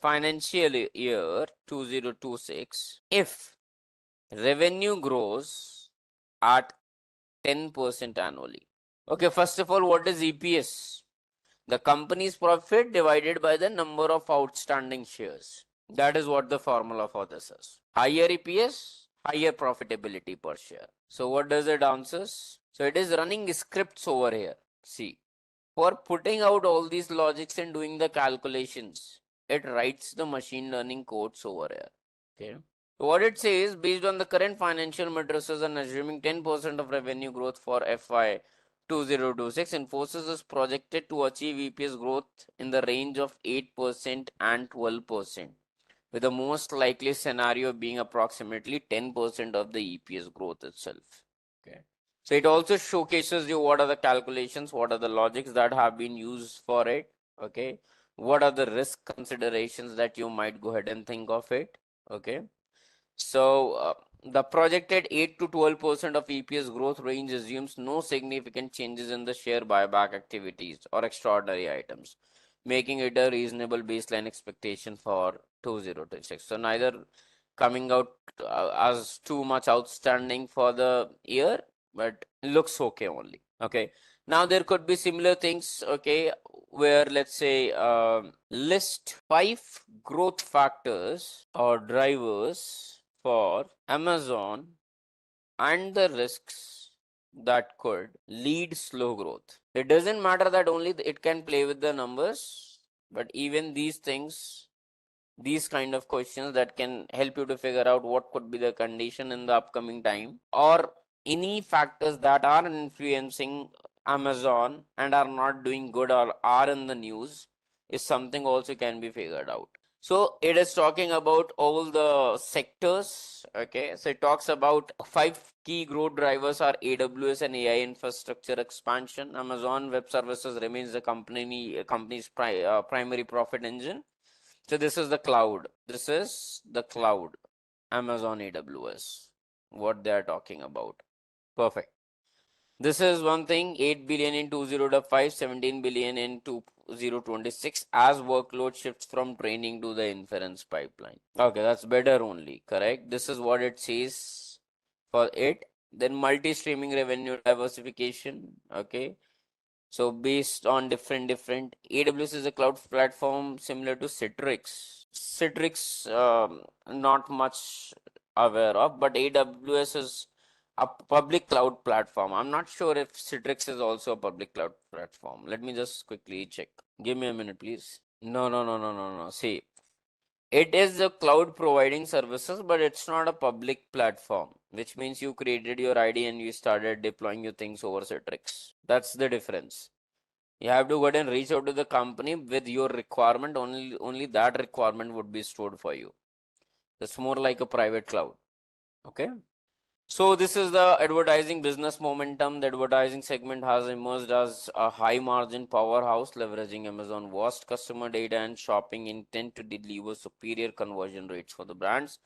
financial year 2026 if revenue grows at 10% annually? Okay, first of all, what is EPS? The company's profit divided by the number of outstanding shares. That is what the formula for this is. Higher EPS, higher profitability per share. So what does it answers? So it is running scripts over here. See, for putting out all these logics and doing the calculations, it writes the machine learning codes over here. Okay. So what it says, based on the current financial matrices and assuming 10% of revenue growth for FY 2026, Infosys is projected to achieve EPS growth in the range of 8% and 12%, with the most likely scenario being approximately 10% of the EPS growth itself. Okay. So it also showcases you what are the calculations, what are the logics that have been used for it. Okay. What are the risk considerations that you might go ahead and think of it. Okay. So the projected 8 to 12% of EPS growth range assumes no significant changes in the share buyback activities or extraordinary items, making it a reasonable baseline expectation for 2026. So neither coming out as too much outstanding for the year, but looks okay only. Okay. Now there could be similar things, okay, where let's say list 5 growth factors or drivers for Amazon and the risks that could lead slow growth. It doesn't matter that only it can play with the numbers, but even these things, these kind of questions that can help you to figure out what could be the condition in the upcoming time, or any factors that are influencing Amazon and are not doing good or are in the news, is something also can be figured out. So it is talking about all the sectors. Okay, so it talks about 5 key growth drivers are AWS and AI infrastructure expansion. Amazon Web Services remains the company's primary profit engine. So this is the cloud. This is the cloud. Amazon AWS. What they are talking about. Perfect. This is one thing, 8 billion in 2005, 17 billion in 2026 as workload shifts from training to the inference pipeline. Okay, that's better only, correct? This is what it says for it. Then multi-streaming revenue diversification, okay? So based on different AWS is a cloud platform similar to Citrix. Citrix, not much aware of, but AWS is a public cloud platform. I'm not sure if Citrix is also a public cloud platform. Let me just quickly check. Give me a minute, please. No. See, it is a cloud providing services, but it's not a public platform, which means you created your ID and you started deploying your things over Citrix. That's the difference. You have to go ahead and reach out to the company with your requirement. Only that requirement would be stored for you. It's more like a private cloud. Okay. So this is the advertising business momentum. The advertising segment has emerged as a high margin powerhouse, leveraging Amazon vast customer data and shopping intent to deliver superior conversion rates for the brands.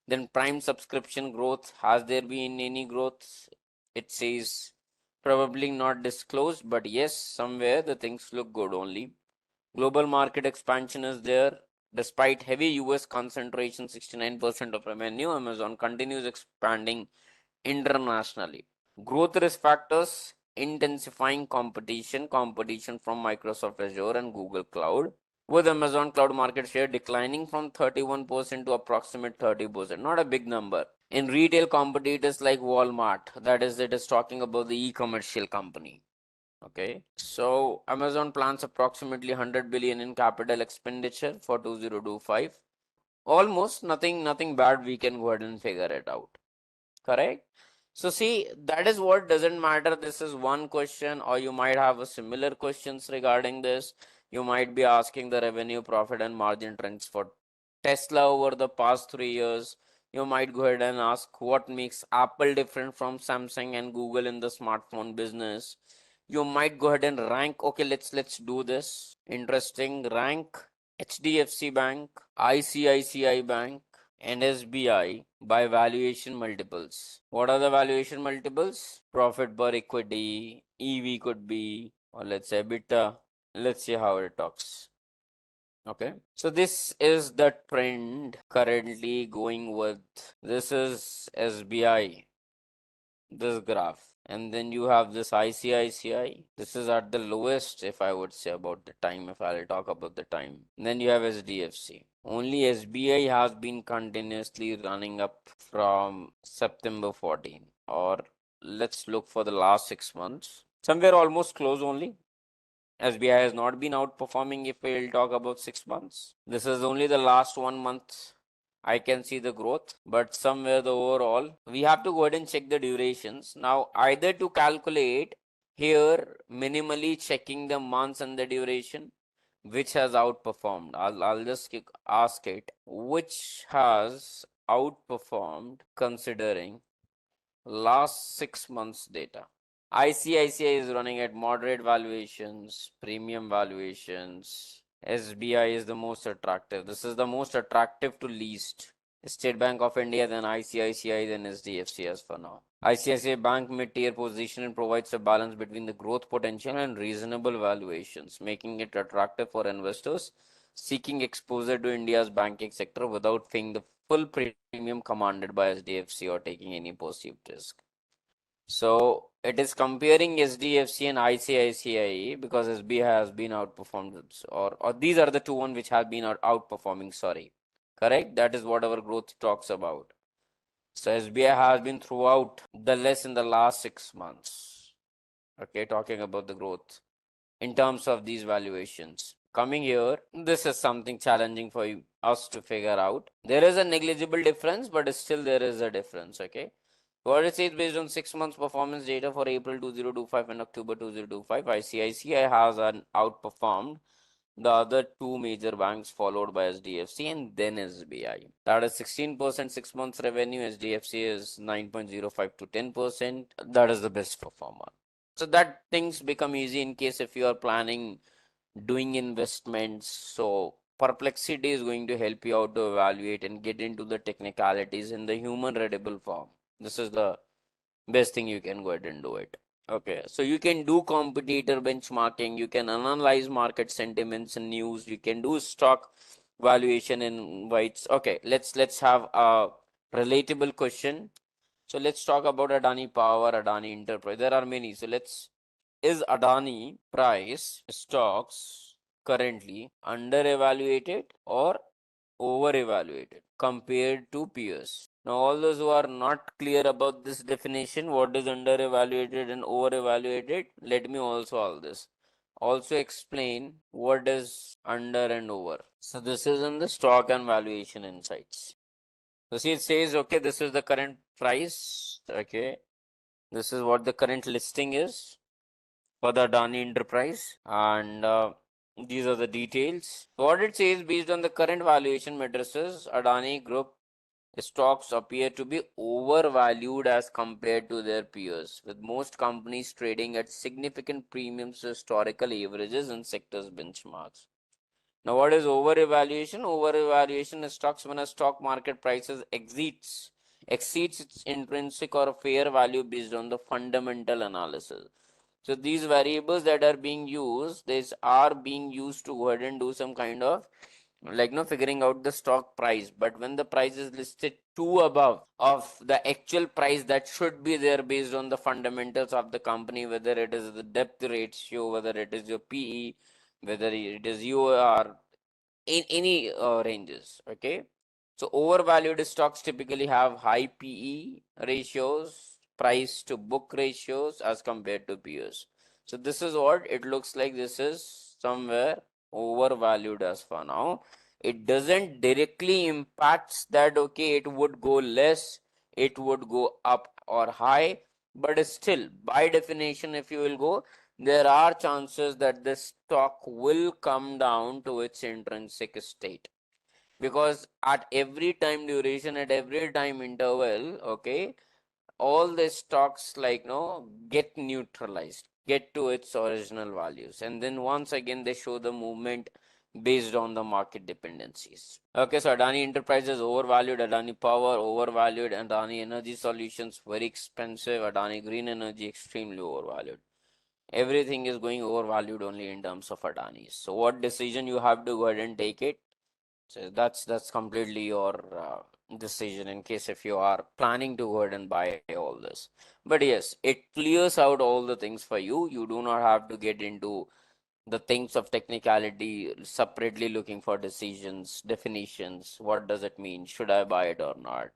Then Prime subscription growth, has there been any growth? It says probably not disclosed, but yes, somewhere the things look good only. Global market expansion is there. Despite heavy US concentration, 69% of revenue, Amazon continues expanding internationally. Growth risk factors, intensifying competition from Microsoft Azure and Google Cloud, with Amazon cloud market share declining from 31% to approximate 30%. Not a big number. In retail, competitors like Walmart, that is, it is talking about the e-commercial company. Okay, so Amazon plans approximately 100 billion in capital expenditure for 2025. Almost nothing bad. We can go ahead and figure it out. Correct. So see, that is what doesn't matter. This is one question, or you might have a similar questions regarding this. You might be asking the revenue, profit, and margin trends for Tesla over the past 3 years. You might go ahead and ask what makes Apple different from Samsung and Google in the smartphone business. You might go ahead and rank. Okay, let's do this. Interesting. Rank HDFC Bank, ICICI Bank, and SBI by valuation multiples. What are the valuation multiples? Profit per equity, EV could be, or let's say beta. Let's see how it talks. Okay, so this is the trend currently going with. This is SBI, this graph. And then you have this ICICI. This is at the lowest, if I would say about the time, if I'll talk about the time. And then you have SDFC. Only SBI has been continuously running up from September 14, or let's look for the last 6 months. Somewhere almost close only. SBI has not been outperforming if we'll talk about 6 months. This is only the last 1 month I can see the growth, but somewhere the overall, we have to go ahead and check the durations. Now, either to calculate here, minimally checking the months and the duration, which has outperformed. I'll just ask it, which has outperformed considering last 6 months data. ICICI is running at moderate valuations, premium valuations. SBI is the most attractive. This is the most attractive to least. State Bank of India, then ICICI, then SDFC as for now. ICICI Bank mid-tier position and provides a balance between the growth potential and reasonable valuations, making it attractive for investors seeking exposure to India's banking sector without paying the full premium commanded by SDFC or taking any perceived risk. So it is comparing SDFC and ICICI because SBI has been outperformed, or these are the two one which have been outperforming. Sorry, correct. That is what our growth talks about. So SBI has been throughout the less in the last 6 months. Okay, talking about the growth in terms of these valuations. Coming here, this is something challenging for us to figure out. There is a negligible difference, but still there is a difference. Okay. What it says based on 6 months performance data for April 2025 and October 2025, ICICI has outperformed the other two major banks followed by SDFC and then SBI. That is 16% 6 months revenue. SDFC is 9.05 to 10%. That is the best performer. So that things become easy in case if you are planning doing investments. So Perplexity is going to help you out to evaluate and get into the technicalities in the human readable form. This is the best thing you can go ahead and do it. Okay, so you can do competitor benchmarking, you can analyze market sentiments and news, you can do stock valuation and whites. Okay, let's have a relatable question. So let's talk about Adani Power, Adani Enterprise. There are many. So is Adani price stocks currently under evaluated or over evaluated compared to peers? Now, all those who are not clear about this definition, what is under evaluated and over evaluated, let me also all this. Also explain what is under and over. So this is in the stock and valuation insights. So see, it says, okay, this is the current price. Okay, this is what the current listing is for the Adani Enterprise, and these are the details. What it says, based on the current valuation matrices, Adani Group stocks appear to be overvalued as compared to their peers, with most companies trading at significant premiums to historical averages and sectors benchmarks. Now, what is over-evaluation? Over-evaluation is stocks when a stock market prices exceeds its intrinsic or fair value based on the fundamental analysis. So these variables that are being used, these are being used to go ahead and do some kind of figuring out the stock price. But when the price is listed too above of the actual price that should be there based on the fundamentals of the company, whether it is the debt ratio, whether it is your PE, whether it is UR, in any ranges. Okay, so overvalued stocks typically have high PE ratios, price to book ratios as compared to peers. So this is what it looks like. This is somewhere overvalued as for now. It doesn't directly impacts that okay it would go less, it would go up or high, but still by definition if you will go, there are chances that this stock will come down to its intrinsic state, because at every time duration, at every time interval, okay, all the stocks get neutralized, get to its original values, and then once again they show the movement based on the market dependencies. Okay, so Adani Enterprises overvalued, Adani Power overvalued, and Adani Energy Solutions very expensive, Adani Green Energy extremely overvalued. Everything is going overvalued only in terms of Adani. So what decision you have to go ahead and take it? So that's completely your decision in case if you are planning to go ahead and buy all this. But yes, it clears out all the things for you. You do not have to get into the things of technicality separately looking for decisions, definitions. What does it mean? Should I buy it or not?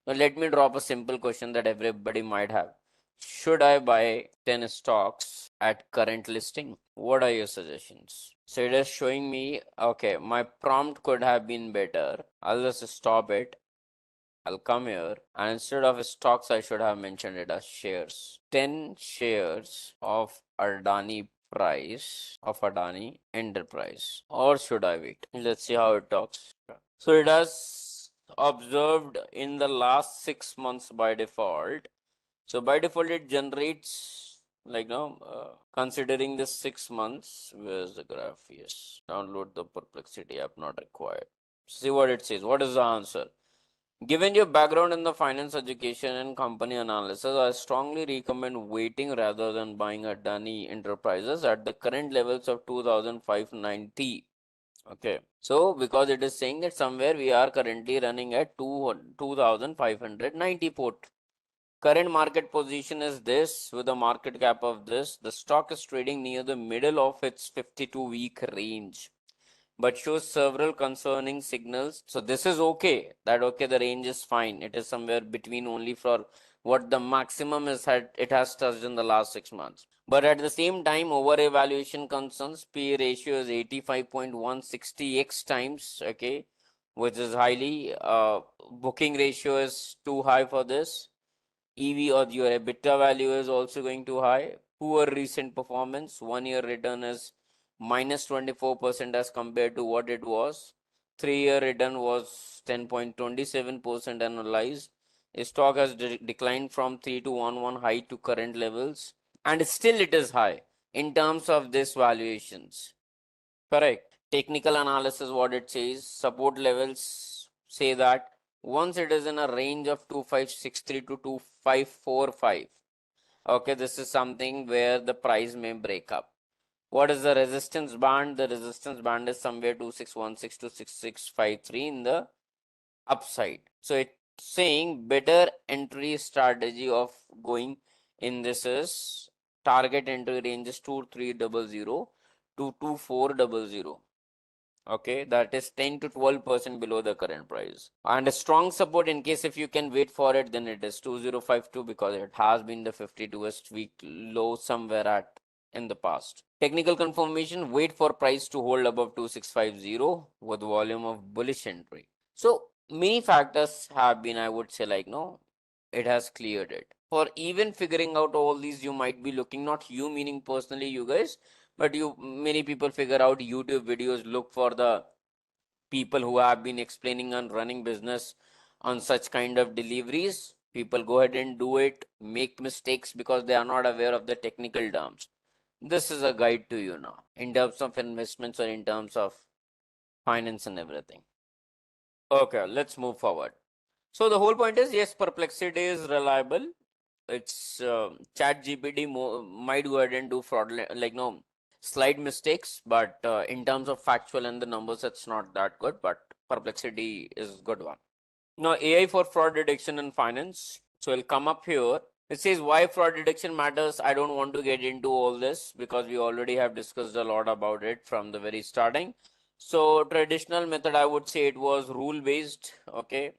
Now let me drop a simple question that everybody might have. Should I buy 10 stocks at current listing? What are your suggestions? So it is showing me, okay, my prompt could have been better. I'll just stop it. I'll come here, and instead of stocks, I should have mentioned it as shares. 10 shares of Adani Enterprise. Or should I wait? Let's see how it talks. So it has observed in the last 6 months by default. So by default, it generates considering the 6 months. Where's the graph? Yes, download the Perplexity app, not required. See what it says. What is the answer? Given your background in the finance education and company analysis, I strongly recommend waiting rather than buying Adani Enterprises at the current levels of 2,590. Okay, so because it is saying that somewhere we are currently running at 2,590 put. Current market position is this with a market cap of this. The stock is trading near the middle of its 52-week range, but shows several concerning signals. So this is okay, that okay, the range is fine. It is somewhere between only for what the maximum is it has touched in the last 6 months. But at the same time, over evaluation concerns, P ratio is 85.160x times, okay, which is highly, booking ratio is too high for this. EV or your EBITDA value is also going too high. Poor recent performance. 1 year return is minus 24% as compared to what it was. 3 year return was 10.27% annualized. Stock has declined from 3 to 1 high to current levels, and still it is high in terms of this valuations. Correct. Technical analysis, what it says, support levels say that once it is in a range of 2563 to 2545, okay, this is something where the price may break up. What is the resistance band? The resistance band is somewhere 2616 to 6653 in the upside. So it's saying better entry strategy of going in this is target entry range is 2300 to 2400. Okay, that is 10 to 12% below the current price. And a strong support in case if you can wait for it, then it is 2052 because it has been the 52st week low somewhere at in the past. Technical confirmation, wait for price to hold above 2650 with volume of bullish entry. So many factors have been, I would say, no, it has cleared it. For even figuring out all these, you might be looking, not you meaning personally you guys, but many people figure out YouTube videos, look for the people who have been explaining and running business on such kind of deliveries. People go ahead and do it, make mistakes because they are not aware of the technical terms. This is a guide to you now in terms of investments or in terms of finance and everything. Okay, let's move forward. So the whole point is, yes, Perplexity is reliable. It's Chat GPT might go ahead and do fraudulent, like no slight mistakes, but in terms of factual and the numbers, it's not that good. But Perplexity is good one. Now AI for fraud detection in finance. So it'll come up here. It says why fraud detection matters. I don't want to get into all this because we already have discussed a lot about it from the very starting. So traditional method, I would say it was rule based. Okay,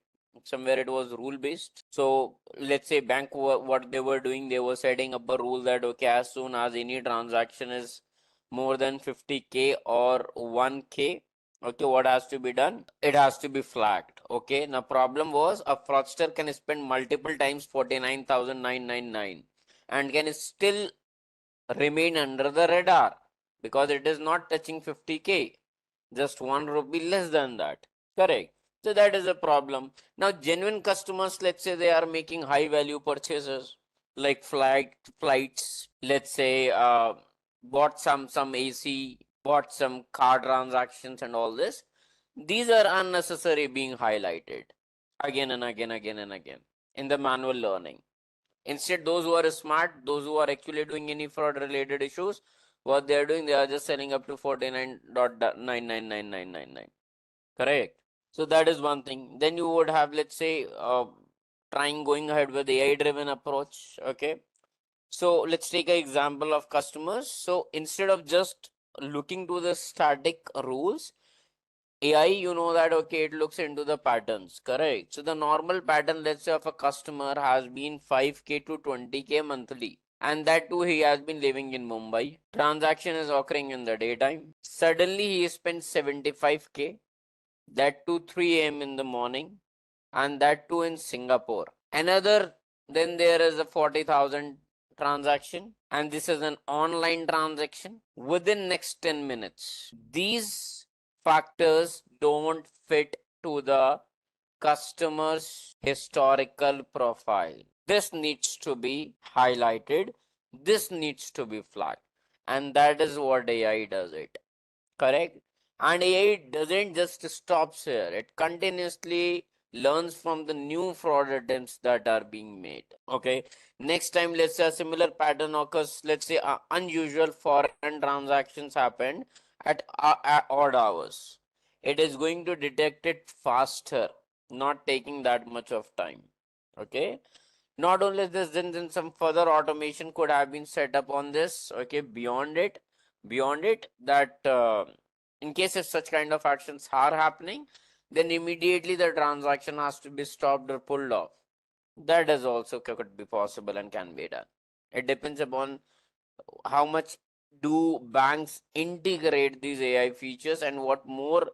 somewhere it was rule based. So let's say bank, what they were doing, they were setting up a rule that okay, as soon as any transaction is more than 50K or 1K, okay, what has to be done? It has to be flagged. Okay, now problem was a fraudster can spend multiple times 49,999 and can still remain under the radar because it is not touching 50K, just 1 rupee less than that. Correct. So that is a problem. Now, genuine customers, let's say they are making high value purchases like flights, let's say bought some AC, bought some car transactions and all this. These are unnecessary being highlighted again and again, again and again in the manual learning. Instead, those who are smart, those who are actually doing any fraud related issues, what they are doing, they are just selling up to 49.999999. Correct. So that is one thing. Then you would have, let's say, trying going ahead with AI driven approach. Okay. So let's take an example of customers. So instead of just looking to the static rules, AI, you know that okay, it looks into the patterns, correct? So the normal pattern, let's say, of a customer has been 5K to 20K monthly, and that too he has been living in Mumbai. Transaction is occurring in the daytime. Suddenly he spends 75K, that too 3 a.m. in the morning, and that too in Singapore. Another, then there is a 40,000 transaction, and this is an online transaction within next 10 minutes. These factors don't fit to the customer's historical profile. This needs to be highlighted. This needs to be flagged. And that is what AI does it. Correct? And AI doesn't just stops here. It continuously learns from the new fraud attempts that are being made. Okay. Next time, let's say a similar pattern occurs. Let's say unusual foreign transactions happened at odd hours. It is going to detect it faster, not taking that much of time. Okay. Not only this, then some further automation could have been set up on this. Okay. Beyond it, that in case if such kind of actions are happening, then immediately the transaction has to be stopped or pulled off. That is also could be possible and can be done. It depends upon how much do banks integrate these AI features and what more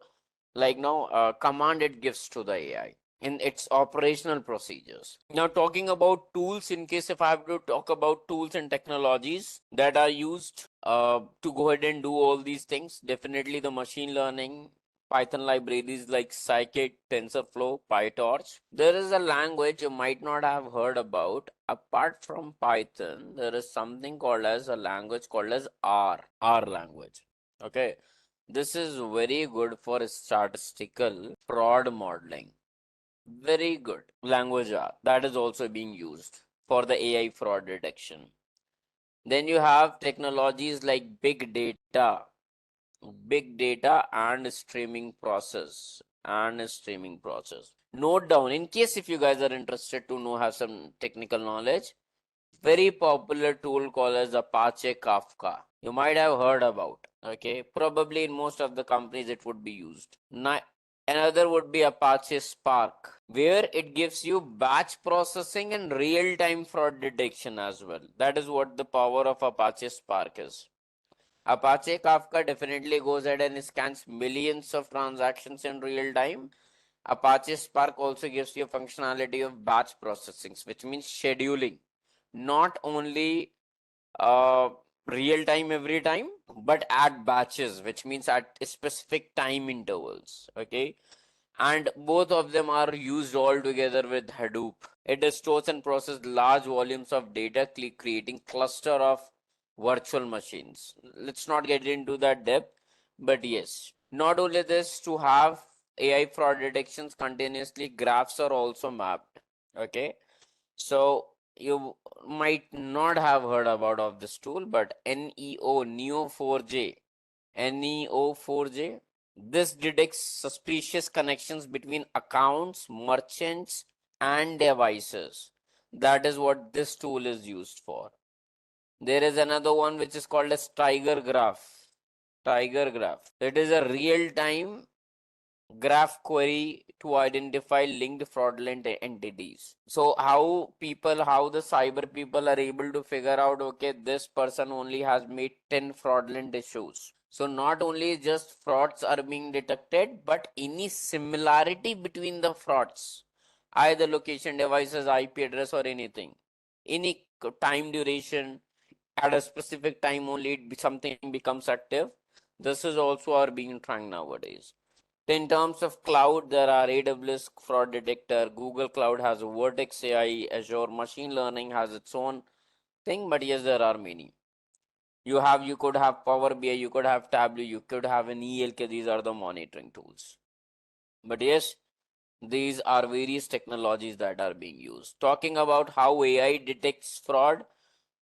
like now command it gives to the AI in its operational procedures. Now, talking about tools, in case if I have to talk about tools and technologies that are used to go ahead and do all these things, definitely the machine learning, Python libraries like Scikit, TensorFlow, PyTorch. There is a language you might not have heard about. Apart from Python, there is something called as a language called as R language. Okay. This is very good for statistical fraud modeling. Very good. Language R. That is also being used for the AI fraud detection. Then you have technologies like big data and streaming process. Note down in case if you guys are interested to know, have some technical knowledge. Very popular tool called as Apache Kafka. You might have heard about. Okay, probably in most of the companies it would be used. Now, another would be Apache Spark, where it gives you batch processing and real-time fraud detection as well. That is what the power of Apache Spark is. Apache Kafka definitely goes ahead and scans millions of transactions in real time. Apache Spark also gives you a functionality of batch processing, which means scheduling. Not only uh, real time every time, but at batches, which means at specific time intervals. Okay. And both of them are used all together with Hadoop. It stores and processes large volumes of data, creating cluster of virtual machines. Let's not get into that depth, but yes. Not only this, to have AI fraud detections continuously, graphs are also mapped. Okay, so you might not have heard about of this tool, but Neo4j, Neo4j, this detects suspicious connections between accounts, merchants, and devices. That is what this tool is used for. There is another one which is called as Tiger Graph. Tiger Graph. It is a real-time graph query to identify linked fraudulent entities. So how the cyber people are able to figure out, okay, this person only has made 10 fraudulent issues. So not only just frauds are being detected, but any similarity between the frauds, either location, devices, IP address, or anything, any time duration, at a specific time only something becomes active. This is also are being tracked nowadays. In terms of cloud, there are AWS fraud detector, Google Cloud has a Vertex AI, Azure machine learning has its own thing, but yes, there are many. You could have Power BI, you could have Tableau, you could have an ELK. These are the monitoring tools. But yes, these are various technologies that are being used. Talking about how AI detects fraud,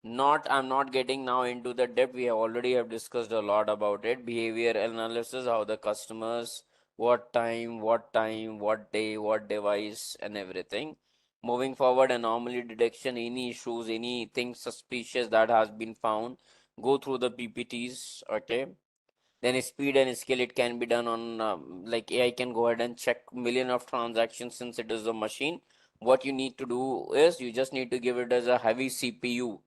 I'm not getting now into the depth. We have discussed a lot about it. Behavior analysis, how the customers, what time, what day, what device, and everything. Moving forward, anomaly detection, any issues, anything suspicious that has been found, go through the PPTs. Okay. Then speed and scale, it can be done on like AI can go ahead and check million of transactions since it is a machine. What you need to do is you just need to give it as a heavy CPU.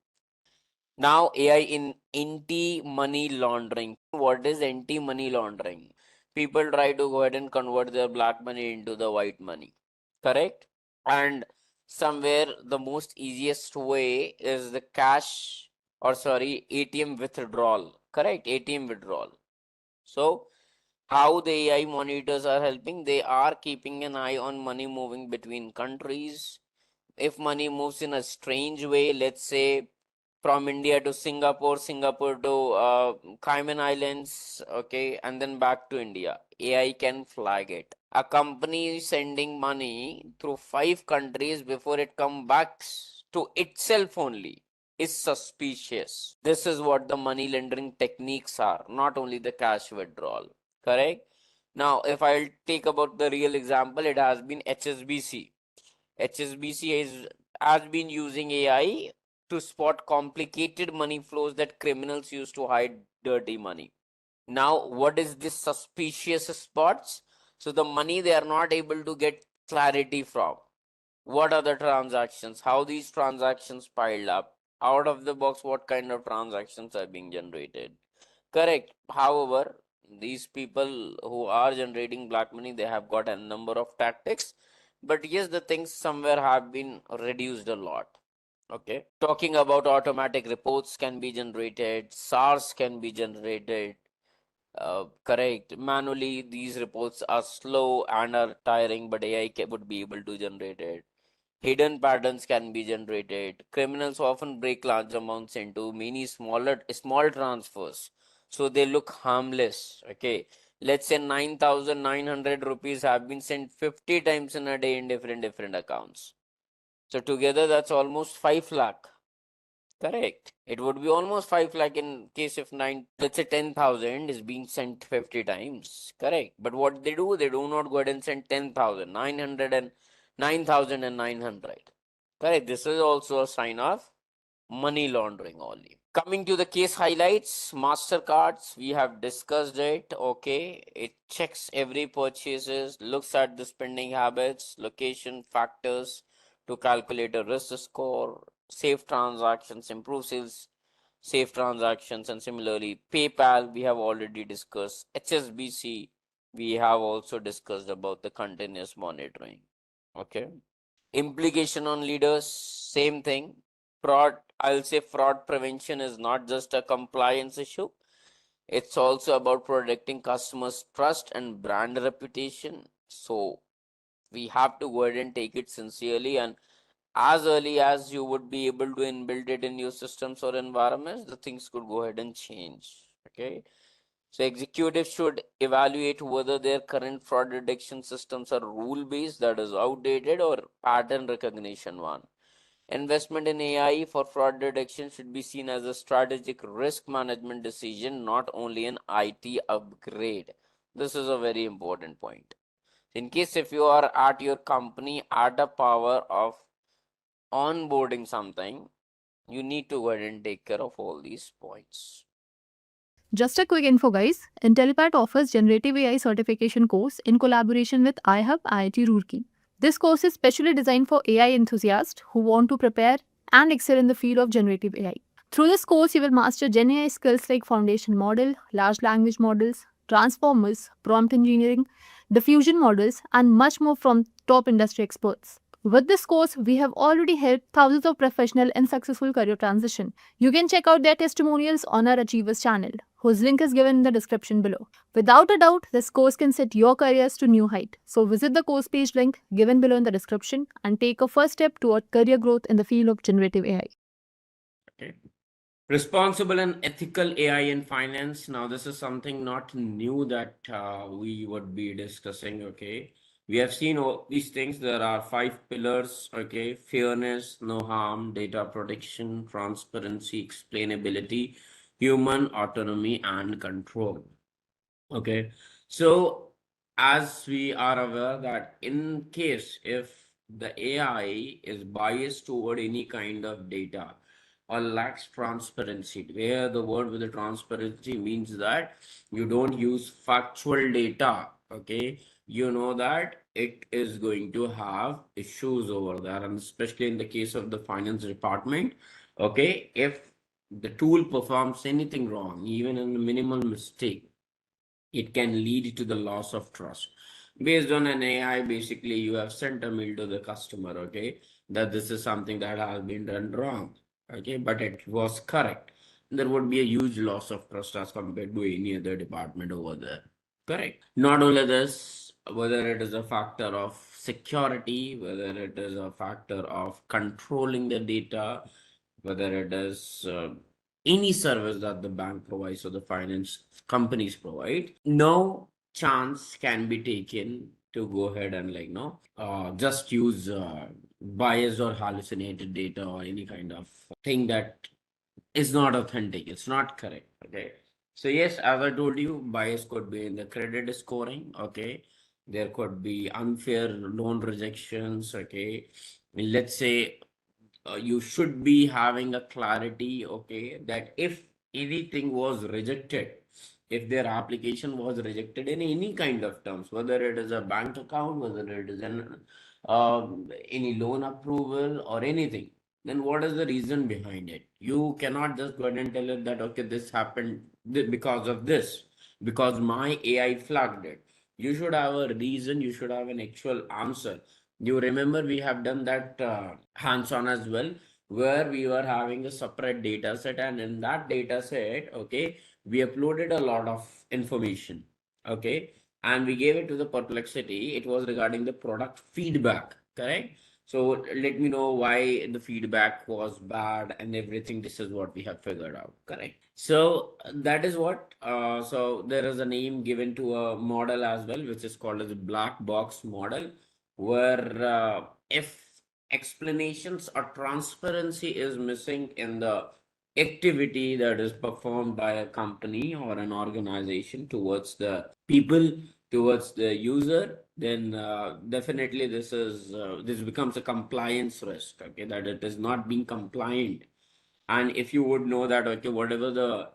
Now, AI in anti-money laundering. What is anti-money laundering? People try to go ahead and convert their black money into the white money. Correct? And somewhere the most easiest way is the cash or sorry, ATM withdrawal. Correct? ATM withdrawal. So, how the AI monitors are helping? They are keeping an eye on money moving between countries. If money moves in a strange way, let's say from India to Singapore, Singapore to Cayman Islands, okay, and then back to India, AI can flag it. A company is sending money through 5 countries before it comes back to itself only is suspicious. This is what the money laundering techniques are, not only the cash withdrawal. Correct? Now, if I'll take about the real example, it has been HSBC. Has been using AI to spot complicated money flows that criminals use to hide dirty money. Now, what is this suspicious spots? So the money they are not able to get clarity from. What are the transactions? How these transactions piled up? Out of the box, what kind of transactions are being generated? Correct. However, these people who are generating black money, they have got a number of tactics. But yes, the things somewhere have been reduced a lot. Okay. Talking about automatic reports can be generated, SARS can be generated. Correct. Manually, these reports are slow and are tiring, but AI would be able to generate it. Hidden patterns can be generated. Criminals often break large amounts into many small transfers. So they look harmless. Okay. Let's say 9,900 rupees have been sent 50 times in a day in different accounts. So together that's almost 5 lakh. Correct. It would be almost 5 lakh in case of let's say 10,000 is being sent 50 times. Correct. But what they do not go ahead and send 10,000, 900 and 9,900. Correct. This is also a sign of money laundering only. Coming to the case highlights, MasterCards, we have discussed it. Okay. It checks every purchases, looks at the spending habits, location factors to calculate a risk score, safe transactions, improve sales, safe transactions, and similarly, PayPal, we have already discussed. HSBC, we have also discussed about the continuous monitoring. Okay. Implication on leaders, same thing. Fraud, I'll say fraud prevention is not just a compliance issue. It's also about protecting customers' trust and brand reputation. So we have to go ahead and take it sincerely, and as early as you would be able to inbuild it in your systems or environments, the things could go ahead and change. Okay. So executives should evaluate whether their current fraud detection systems are rule-based, that is outdated, or pattern recognition one. Investment in AI for fraud detection should be seen as a strategic risk management decision, not only an IT upgrade. This is a very important point. In case if you are at your company at a power of onboarding something, you need to go ahead and take care of all these points. Just a quick info, guys. Intellipaat offers Generative AI certification course in collaboration with iHub IIT Roorkee. This course is specially designed for AI enthusiasts who want to prepare and excel in the field of generative AI. Through this course, you will master Gen AI skills like foundation model, large language models, transformers, prompt engineering, diffusion models, and much more from top industry experts. With this course, we have already helped thousands of professionals in successful career transition. You can check out their testimonials on our Achievers channel, whose link is given in the description below. Without a doubt, this course can set your careers to new height. So visit the course page link given below in the description and take a first step toward career growth in the field of generative AI. Okay. Responsible and ethical AI in finance. Now, this is something not new that we would be discussing. Okay. We have seen all these things. There are 5 pillars. Okay. Fairness, no harm, data protection, transparency, explainability, human autonomy, and control. Okay. So, as we are aware that in case if the AI is biased toward any kind of data or lacks transparency, where the word with the transparency means that you don't use factual data, okay, you know that it is going to have issues over there, and especially in the case of the finance department, okay, if the tool performs anything wrong, even in a minimal mistake, it can lead to the loss of trust. Based on an AI, basically, you have sent a mail to the customer, okay, that this is something that has been done wrong, okay, but it was correct. There would be a huge loss of trust as compared to any other department over there. Correct. Not only this, whether it is a factor of security, whether it is a factor of controlling the data, whether it is any service that the bank provides or the finance companies provide, no chance can be taken to go ahead and just use biased or hallucinated data or any kind of thing that is not authentic. It's not correct. Okay. So yes, as I told you, bias could be in the credit scoring. Okay. There could be unfair loan rejections. Okay. Let's say you should be having a clarity, okay, that if anything was rejected, if their application was rejected in any kind of terms, whether it is a bank account, whether it is an any loan approval or anything, then what is the reason behind it? You cannot just go ahead and tell it that okay, this happened because of this, because my AI flagged it. You should have a reason, you should have an actual answer. You remember we have done that hands-on as well, where we were having a separate data set, and in that data set, okay, we uploaded a lot of information, okay, and we gave it to the perplexity. It was regarding the product feedback, correct? So let me know why the feedback was bad and everything. This is what we have figured out, correct? So that is what so there is a name given to a model as well, which is called as a black box model, where if explanations or transparency is missing in the activity that is performed by a company or an organization towards the people, towards the user, then definitely this becomes a compliance risk, okay, that it is not being compliant. And if you would know that okay, whatever the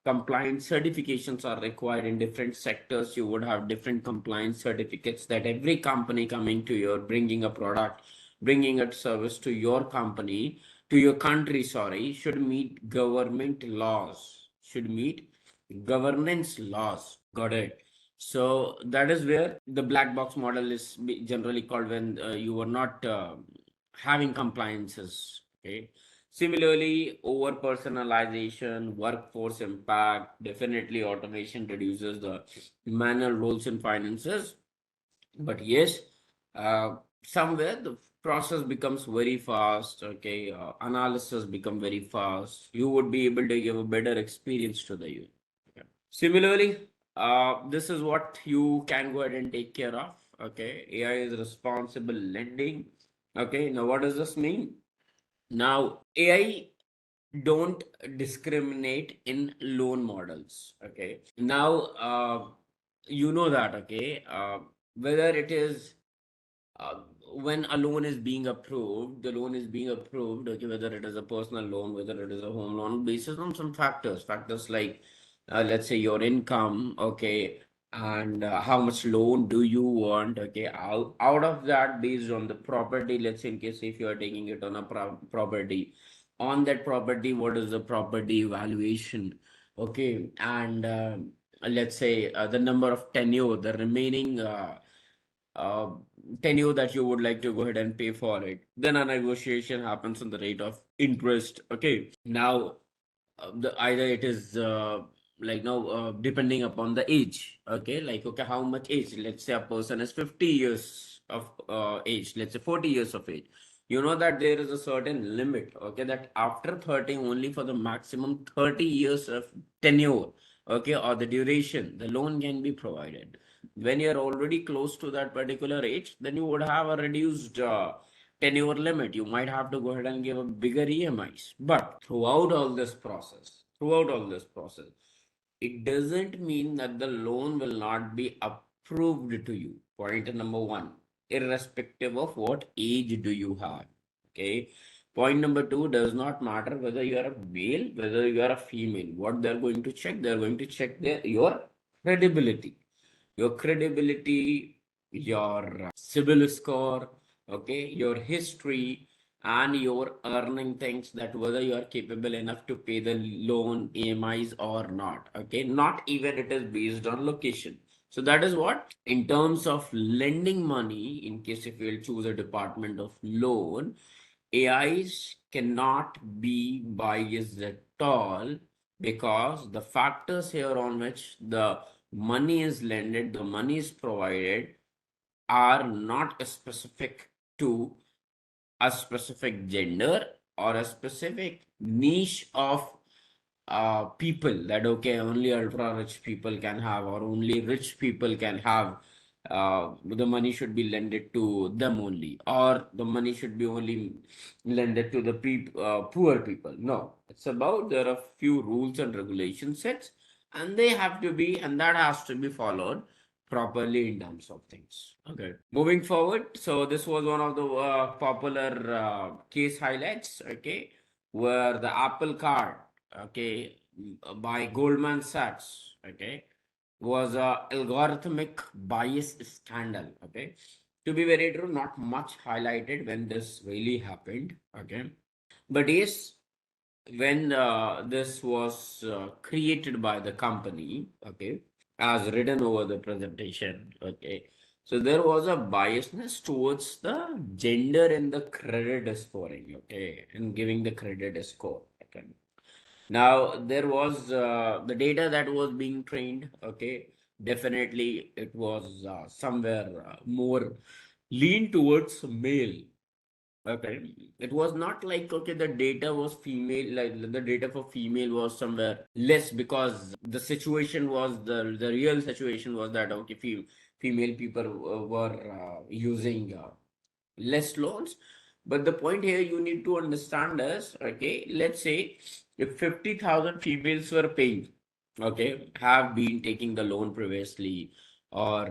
compliance certifications are required in different sectors, you would have different compliance certificates that every company coming to your bringing a product, bringing a service to your company, to your country, sorry, should meet government laws, should meet governance laws. Got it? So that is where the black box model is generally called, when you are not having compliances, okay. Similarly, over personalization, workforce impact, definitely automation reduces the manual roles in finances. But yes, somewhere the process becomes very fast. Okay, analysis become very fast. You would be able to give a better experience to the user. Okay. Similarly, this is what you can go ahead and take care of. Okay, AI is responsible lending. Okay, now what does this mean? Now, AI don't discriminate in loan models. Okay, now you know that. Okay, whether it is uh, when a loan is being approved, the loan is being approved, okay, whether it is a personal loan, whether it is a home loan, basis on some factors like, let's say your income, okay, and how much loan do you want, okay, out of that, based on the property, let's say in case if you are taking it on a property, on that property, what is the property valuation, okay, and let's say the number of tenure, the remaining uh, tenure that you would like to go ahead and pay for it. Then a negotiation happens on the rate of interest. Okay. Now, either it is like now depending upon the age. Okay. Like, okay, how much age? Let's say a person is 50 years of age. Let's say 40 years of age. You know that there is a certain limit. Okay. That after 30, only for the maximum 30 years of tenure. Okay. Or the duration, the loan can be provided. When you're already close to that particular age, then you would have a reduced tenure limit. You might have to go ahead and give a bigger EMIs. But throughout all this process, it doesn't mean that the loan will not be approved to you. Point number one, irrespective of what age do you have. Okay. Point number two, does not matter whether you are a male, whether you are a female. What they're going to check, they're going to check your credibility, your civil score, okay, your history, and your earning things, that whether you are capable enough to pay the loan EMIs or not. Okay, not even it is based on location. So that is what, in terms of lending money, in case if you will choose a department of loan, AIs cannot be biased at all, because the factors here on which the money is lended, the money is provided, are not specific to a specific gender or a specific niche of people, that okay, only ultra rich people can have, or only rich people can have, the money should be lended to them only, or the money should be only lended to the poor people. No, it's about, there are few rules and regulation sets, and they have to be, and that has to be followed properly in terms of things. Okay, moving forward. So this was one of the popular case highlights. Okay, where the Apple Card, okay, by Goldman Sachs, okay, was a algorithmic bias scandal. Okay, to be very true, not much highlighted when this really happened. Okay, but yes, when this was created by the company, okay, as written over the presentation, okay, so there was a biasness towards the gender in the credit scoring, okay, and giving the credit score. Okay, now there was the data that was being trained. Okay, definitely it was somewhere more lean towards male. Okay, it was not like, okay, the data was female, like the data for female was somewhere less, because the situation was, the real situation was that, okay, female people were using less loans. But the point here you need to understand is, okay, let's say if 50,000 females were paying, okay, have been taking the loan previously, or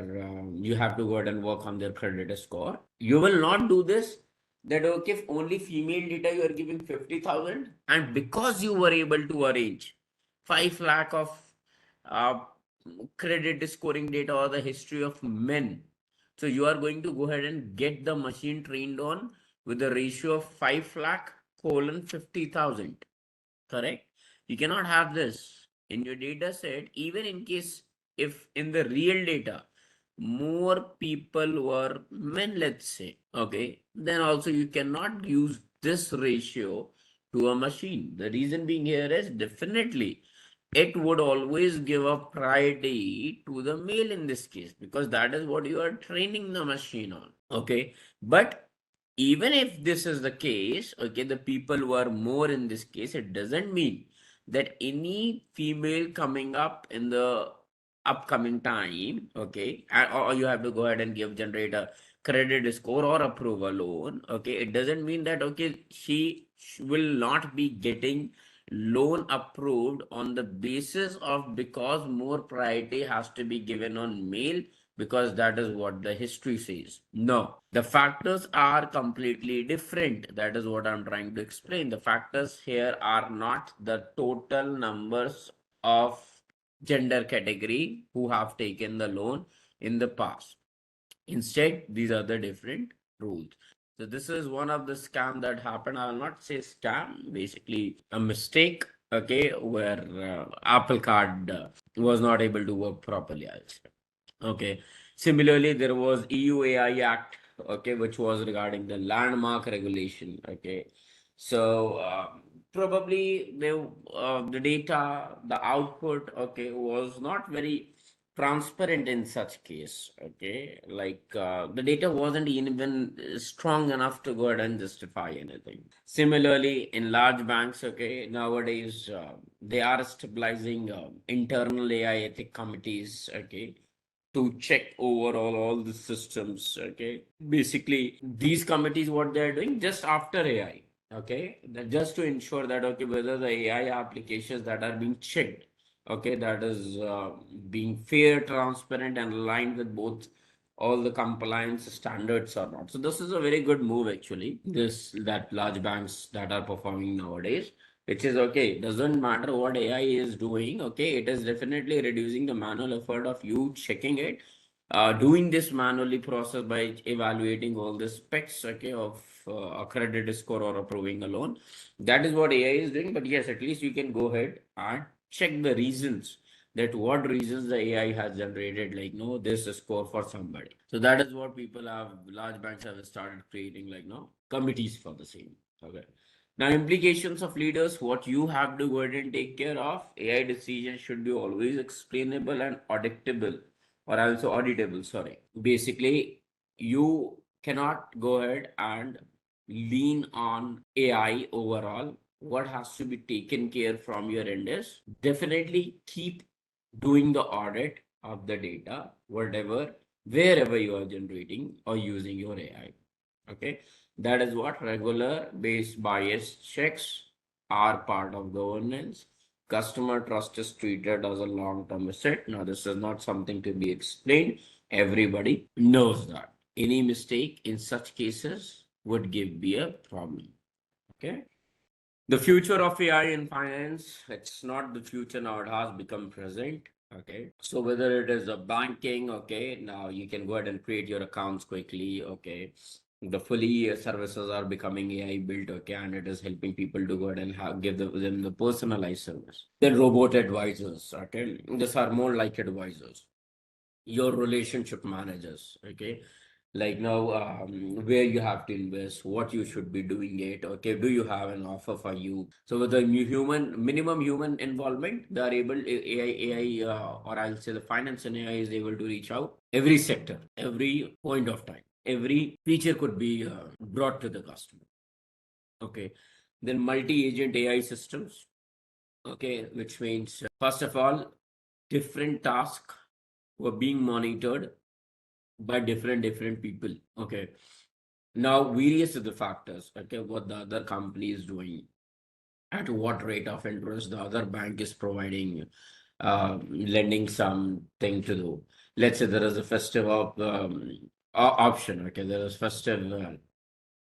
you have to go ahead and work on their credit score, you will not do this, that okay, if only female data you are giving 50,000, and because you were able to arrange 5 lakh of uh, credit scoring data or the history of men, so you are going to go ahead and get the machine trained on with a ratio of 5 lakh colon 50,000. Correct? You cannot have this in your data set, even in case if in the real data more people were men, let's say, okay, then also you cannot use this ratio to a machine. The reason being here is, definitely it would always give a priority to the male in this case, because that is what you are training the machine on. Okay, but even if this is the case, okay, the people who are more in this case, it doesn't mean that any female coming up in the upcoming time, okay, or you have to go ahead and generate a credit score or approve a loan, okay, it doesn't mean that, okay, she will not be getting loan approved on the basis of because more priority has to be given on male, because that is what the history says. No, the factors are completely different. That is what I'm trying to explain. The factors here are not the total numbers of gender category who have taken the loan in the past. Instead, these are the different rules. So this is one of the scam that happened. I will not say scam, basically a mistake. Okay, where Apple Card was not able to work properly. I'll say. Okay. Similarly, there was EU AI Act, okay, which was regarding the landmark regulation. Okay. So probably the data, the output, okay, was not very transparent in such case. Okay. Like the data wasn't even strong enough to go ahead and justify anything. Similarly, in large banks, okay, nowadays they are stabilizing internal AI ethic committees, okay, to check overall all the systems. Okay, basically these committees, what they're doing just after AI, okay, just to ensure that, okay, whether the AI applications that are being checked, okay, that is being fair, transparent, and aligned with both all the compliance standards or not. So this is a very good move actually, this that large banks that are performing nowadays, which is okay. Doesn't matter what AI is doing, okay, it is definitely reducing the manual effort of you checking it, doing this manually process by evaluating all the specs, okay, of a credit score or approving a loan. That is what AI is doing. But yes, at least you can go ahead and check the reasons, that what reasons the AI has generated, like, no, this score for somebody. So that is what people have, large banks have started creating, like, no, committees for the same. Okay. Now, implications of leaders, what you have to go ahead and take care of. AI decisions should be always explainable and auditable, or also auditable, sorry. Basically, you cannot go ahead and lean on AI overall. What has to be taken care from your end is definitely keep doing the audit of the data, whatever, wherever you are generating or using your AI. Okay, that is what regular base bias checks are part of governance. Customer trust is treated as a long-term asset. Now, this is not something to be explained. Everybody knows that. Any mistake in such cases would be a problem. Okay. The future of AI in finance, it's not the future now, it has become present. Okay. So whether it is a banking, okay, now you can go ahead and create your accounts quickly. Okay. The fully services are becoming AI built, okay, and it is helping people to go ahead and give them the personalized service. Then robot advisors, okay, these are more like advisors, your relationship managers, okay, like now where you have to invest, what you should be doing it, okay, do you have an offer for you. So with the minimum human involvement, they are able, AI or I'll say the finance and AI is able to reach out every sector, every point of time, every feature could be brought to the customer. Okay. Then multi-agent AI systems, okay, which means first of all, different tasks were being monitored by different people. Okay. Now various of the factors, okay, what the other company is doing, at what rate of interest the other bank is providing, lending something to do. Let's say there is a festive option, okay, there is festive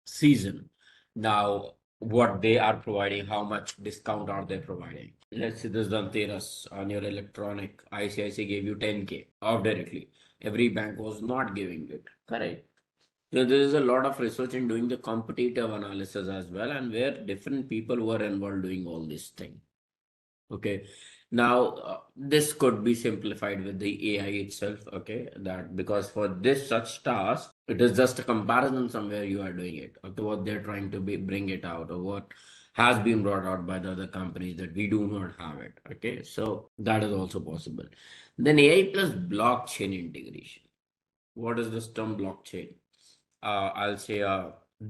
season. Now, what they are providing, how much discount are they providing? Let's say this Dhanteras on your electronic, ICICI gave you 10K off directly. Every bank was not giving it. Correct. So there is a lot of research in doing the competitive analysis as well, and where different people were involved doing all this thing. Okay. Now, this could be simplified with the AI itself. Okay. That because for this such task, it is just a comparison somewhere you are doing it, or to what they're trying to bring it out, or what has been brought out by the other companies that we do not have it. Okay. So that is also possible. Then AI plus blockchain integration. What is this term blockchain? I'll say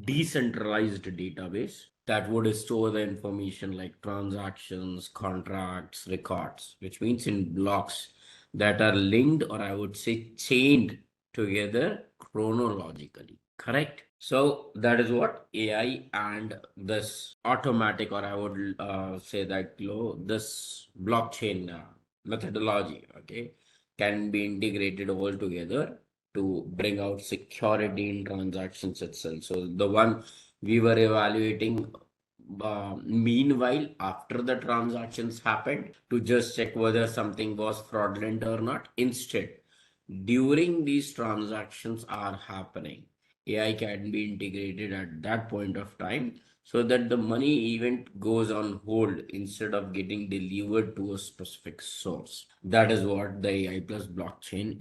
decentralized database that would store the information like transactions, contracts, records, which means in blocks that are linked, or I would say chained together chronologically. Correct? So that is what AI and this automatic, or I would say that this blockchain methodology, okay, can be integrated all together to bring out security in transactions itself. So the one we were evaluating, meanwhile, after the transactions happened, to just check whether something was fraudulent or not. Instead, during these transactions are happening, AI can be integrated at that point of time so that the money event goes on hold instead of getting delivered to a specific source. That is what the AI plus blockchain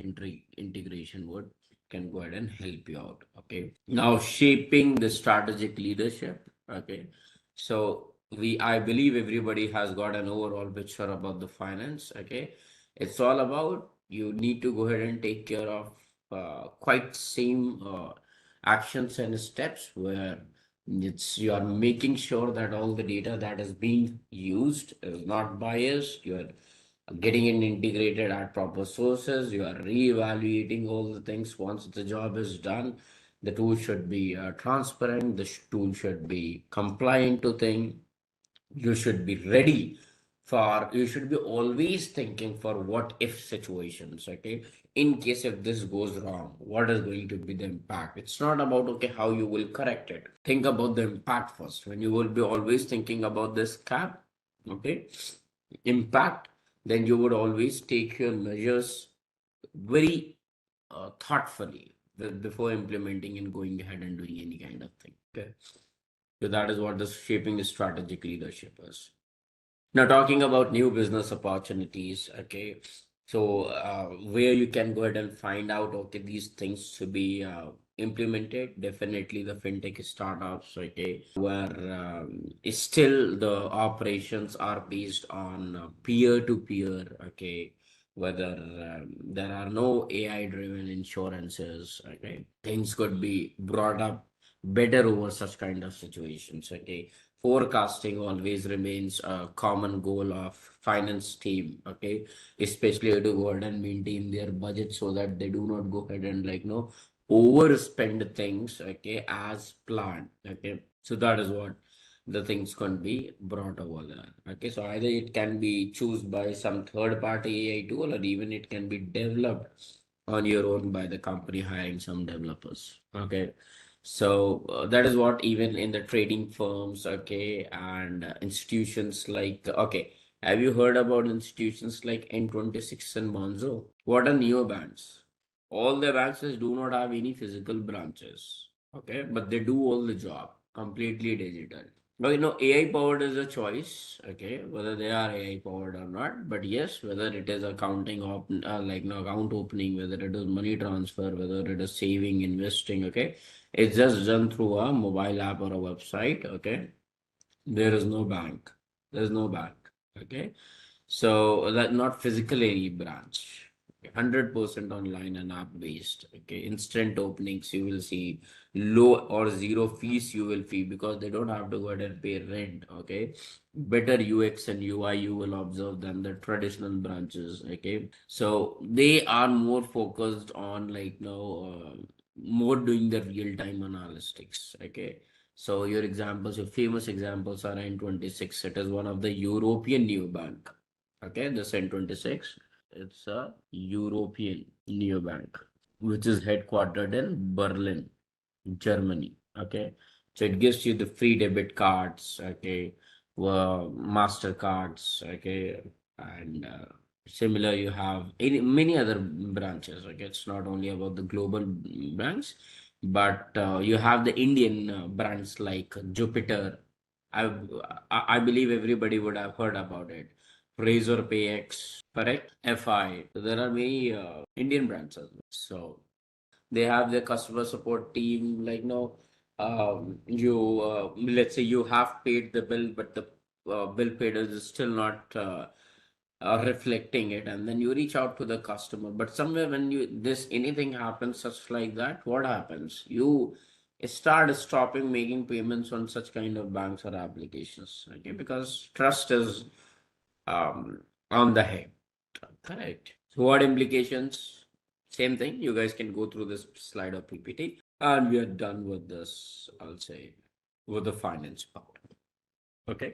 integration would can go ahead and help you out. Okay. Now shaping the strategic leadership. Okay. So I believe everybody has got an overall picture about the finance. Okay. It's all about you need to go ahead and take care of quite same actions and steps where it's you are making sure that all the data that is being used is not biased. You are getting it integrated at proper sources. You are re-evaluating all the things once the job is done. The tool should be transparent. The tool should be compliant to thing. You should be ready for, you should be always thinking for what if situations. Okay, in case if this goes wrong, what is going to be the impact? It's not about okay how you will correct it. Think about the impact first. When you will be always thinking about this cap, okay, impact, then you would always take your measures very thoughtfully before implementing and going ahead and doing any kind of thing. Okay, so that is what the shaping strategic leadership is. Now, talking about new business opportunities, okay. So, where you can go ahead and find out, okay, these things to be implemented, definitely the fintech startups, okay, where still the operations are based on peer to peer, okay, whether there are no AI driven insurances, okay, things could be brought up better over such kind of situations, okay. Forecasting always remains a common goal of finance team, okay, especially to go ahead and maintain their budget so that they do not go ahead and overspend things, okay, as planned, okay. So that is what the things can be brought over there, okay. So either it can be chosen by some third party AI tool, or even it can be developed on your own by the company hiring some developers, okay. So that is what even in the trading firms, okay, and institutions like, okay, have you heard about institutions like N26 and Monzo? What are neobanks? All the banks do not have any physical branches, okay, but they do all the job completely digital. Now, AI powered is a choice, okay, whether they are AI powered or not. But yes, whether it is accounting account opening, whether it is money transfer, whether it is saving, investing, okay, it's just done through a mobile app or a website, okay. There is no bank. There's no bank, okay. So that not physically branch, 100% online and app based. Okay, instant openings you will see, low or zero fees you will fee because they don't have to go ahead and pay rent. Okay, better UX and UI you will observe than the traditional branches. Okay, so they are more focused on more doing the real time analytics. Okay, so your examples, your famous examples are N26. It is one of the European new bank. Okay, the N26. It's a European neobank, which is headquartered in Berlin, Germany. Okay, so it gives you the free debit cards. Okay, Mastercards. Okay, and similar you have many other branches. Okay, it's not only about the global brands, but you have the Indian brands like Jupiter. I I believe everybody would have heard about it. Razor PX, correct? FI. So there are many Indian brands as well. So they have their customer support team. You let's say you have paid the bill, but the bill paid is still not reflecting it, and then you reach out to the customer. But somewhere when you this anything happens such like that, what happens? You start stopping making payments on such kind of banks or applications. Okay, because trust is um, on the head. Correct. So what implications? Same thing. You guys can go through this slide of PPT, and we are done with this. I'll say with the finance part. Okay.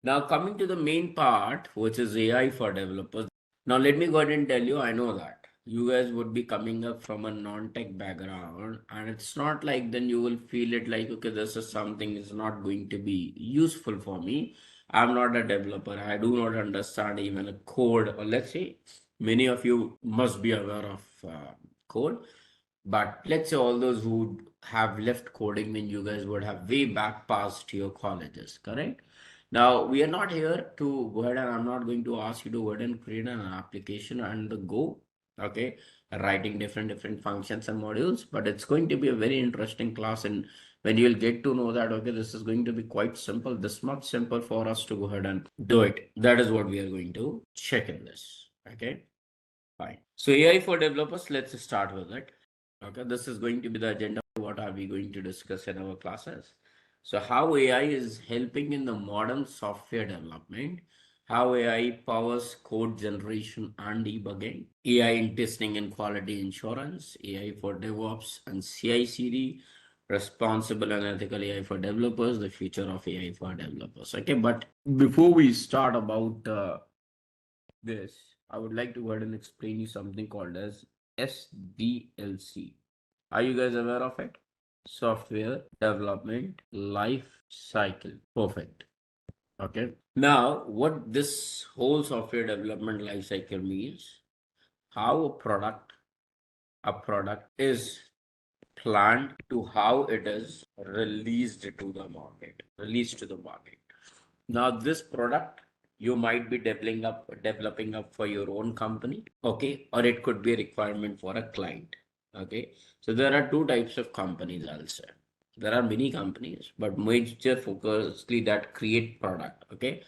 Now coming to the main part, which is AI for developers. Now let me go ahead and tell you, I know that you guys would be coming up from a non-tech background, and it's not like then you will feel it like, okay, this is something is not going to be useful for me. I'm not a developer. I do not understand even a code, or let's say many of you must be aware of code. But let's say all those who have left coding, then you guys would have way back past your colleges, correct? Now, we are not here to go ahead, and I'm not going to ask you to go ahead and create an application and go, okay, writing different functions and modules, but it's going to be a very interesting class. And when you'll get to know that, okay, this is going to be quite simple, this much simple for us to go ahead and do it. That is what we are going to check in this, okay? Fine. So AI for developers, let's start with it. Okay, this is going to be the agenda. What are we going to discuss in our classes? So how AI is helping in the modern software development, how AI powers code generation and debugging, AI in testing and quality insurance, AI for DevOps and CI/CD, responsible and ethical AI for developers, the future of AI for developers. Okay, but before we start about this, I would like to go ahead and explain you something called as SDLC. Are you guys aware of it? Software Development Life Cycle. Perfect. Okay. Now, what this whole software development life cycle means, how a product is planned to how it is released to the market. Now, this product you might be developing up for your own company, okay, or it could be a requirement for a client, okay. So there are two types of companies, I'll say. There are many companies, but major focusly that create product, okay.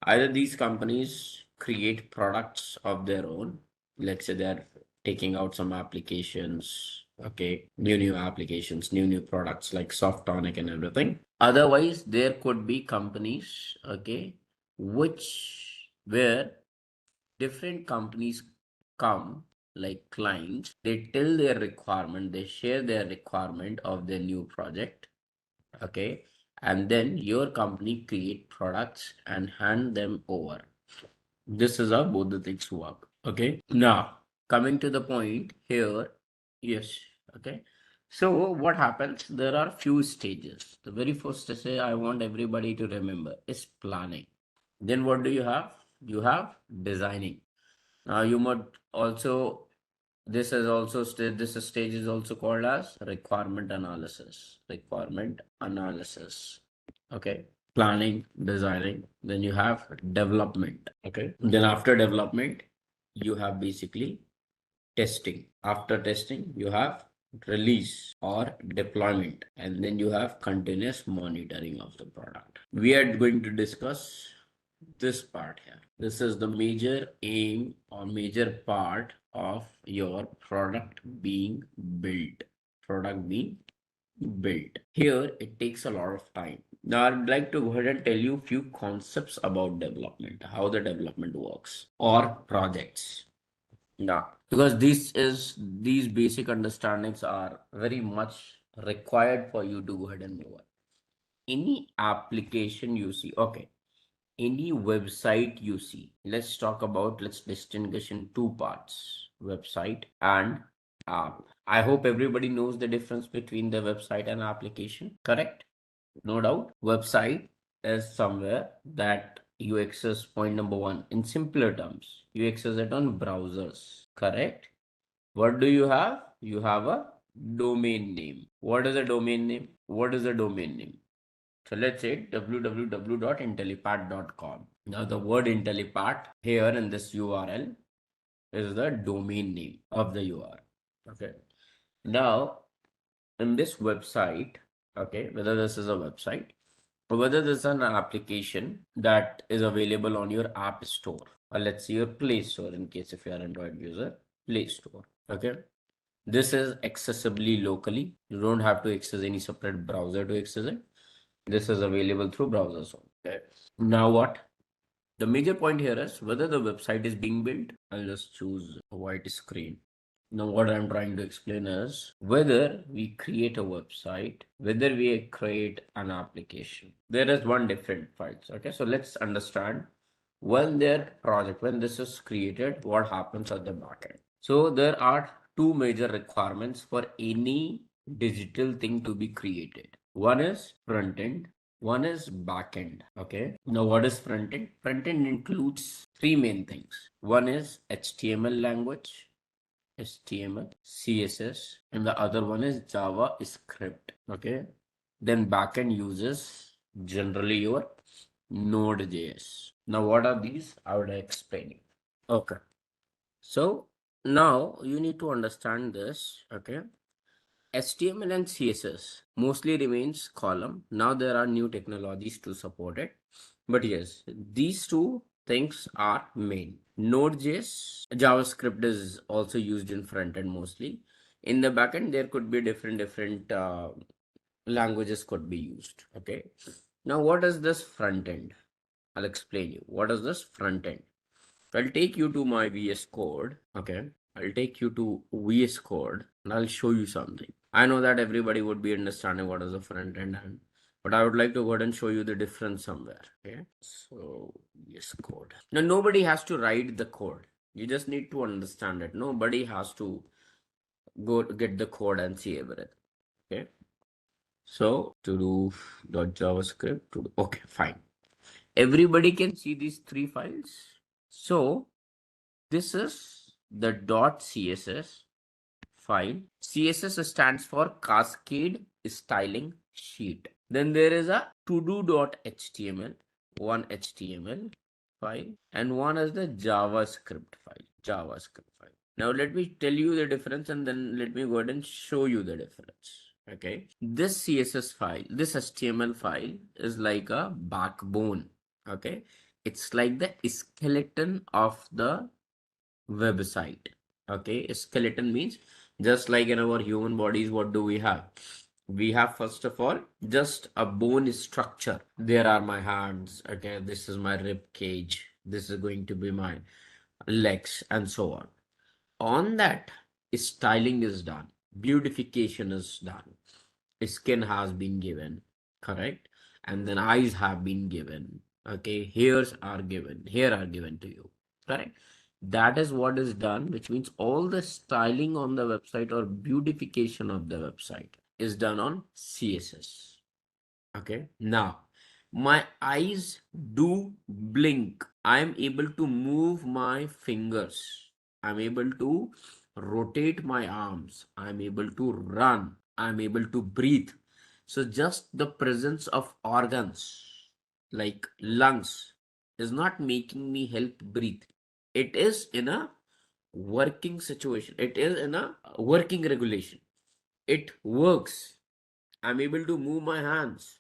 Either these companies create products of their own, let's say they're taking out some applications, okay, new applications, new products like Softonic and everything. Otherwise, there could be companies, okay, which where different companies come like clients, they tell their requirement, they share their requirement of their new project, okay, and then your company create products and hand them over. This is how both the things work. Okay. Now, coming to the point here, yes. Okay. So what happens? There are few stages. The very first to I want everybody to remember is planning. Then what do you have? You have designing. Now you might also this stage is also called as requirement analysis. Requirement analysis. Okay. Planning, designing, then you have development. Okay. Then after development, you have basically testing. After testing, you have release or deployment, and then you have continuous monitoring of the product. We are going to discuss this part here. This is the major aim or major part of your product being built. Product being built. Here, it takes a lot of time. Now, I'd like to go ahead and tell you a few concepts about development, how the development works, or projects. Now, because these basic understandings are very much required for you to go ahead and move on. Any application you see, okay, any website you see, let's distinguish in two parts, website and app. I hope everybody knows the difference between the website and application, correct? No doubt. Website is somewhere that you access, point number one, in simpler terms, you access it on browsers, correct? What do you have? You have a domain name. What is a domain name? What is a domain name? So let's say www.intellipaat.com. Now the word Intellipaat here in this URL is the domain name of the URL. Okay. Now in this website, okay, whether this is a website or whether this is an application that is available on your app store, or let's say your Play Store in case if you are an Android user, Play Store. Okay. This is accessibly locally. You don't have to access any separate browser to access it. This is available through browsers. Okay. Now what? The major point here is whether the website is being built. I'll just choose a white screen. Now, what I'm trying to explain is whether we create a website, whether we create an application. There is one different files. Okay, so let's understand when their project, when this is created, what happens at the backend. So there are two major requirements for any digital thing to be created. One is front end, one is back end. Okay. Now, what is front end? Front end includes three main things. One is HTML language, HTML, CSS, and the other one is JavaScript. Okay. Then backend uses generally your Node.js. Now, what are these? I would explain you. Okay. So now you need to understand this. Okay. HTML and CSS mostly remains column. Now there are new technologies to support it. But yes, these two things are main. Node.js, JavaScript is also used in front end mostly. In the backend, there could be different languages could be used. Okay. Now, what is this front end? I'll explain you. What is this front end? I'll take you to my VS Code. Okay. I'll take you to VS Code and I'll show you something. I know that everybody would be understanding what is the front end, but I would like to go ahead and show you the difference somewhere. Okay. So VS Code. Now nobody has to write the code. You just need to understand it. Nobody has to go get the code and see everything. Okay. So to do .javascript to do, okay, fine. Everybody can see these three files. So this is the .css file. CSS stands for Cascade Styling Sheet. Then there is a to-do.html, one HTML file, and one is the JavaScript file. JavaScript file. Now let me tell you the difference and then let me go ahead and show you the difference. Okay. This CSS file, this HTML file is like a backbone. Okay. It's like the skeleton of the website. Okay, skeleton means just like in our human bodies, what do we have? We have first of all just a bone structure. There are my hands. Okay, this is my rib cage. This is going to be my legs and so on. On that, styling is done, beautification is done, skin has been given, correct, and then eyes have been given. Okay, hairs are given, hair are given to you, correct. That is what is done, which means all the styling on the website or beautification of the website is done on CSS. Okay, now my eyes do blink. I'm able to move my fingers. I'm able to rotate my arms. I'm able to run. I'm able to breathe. So just the presence of organs like lungs is not making me help breathe. It is in a working situation. It is in a working regulation. It works. I'm able to move my hands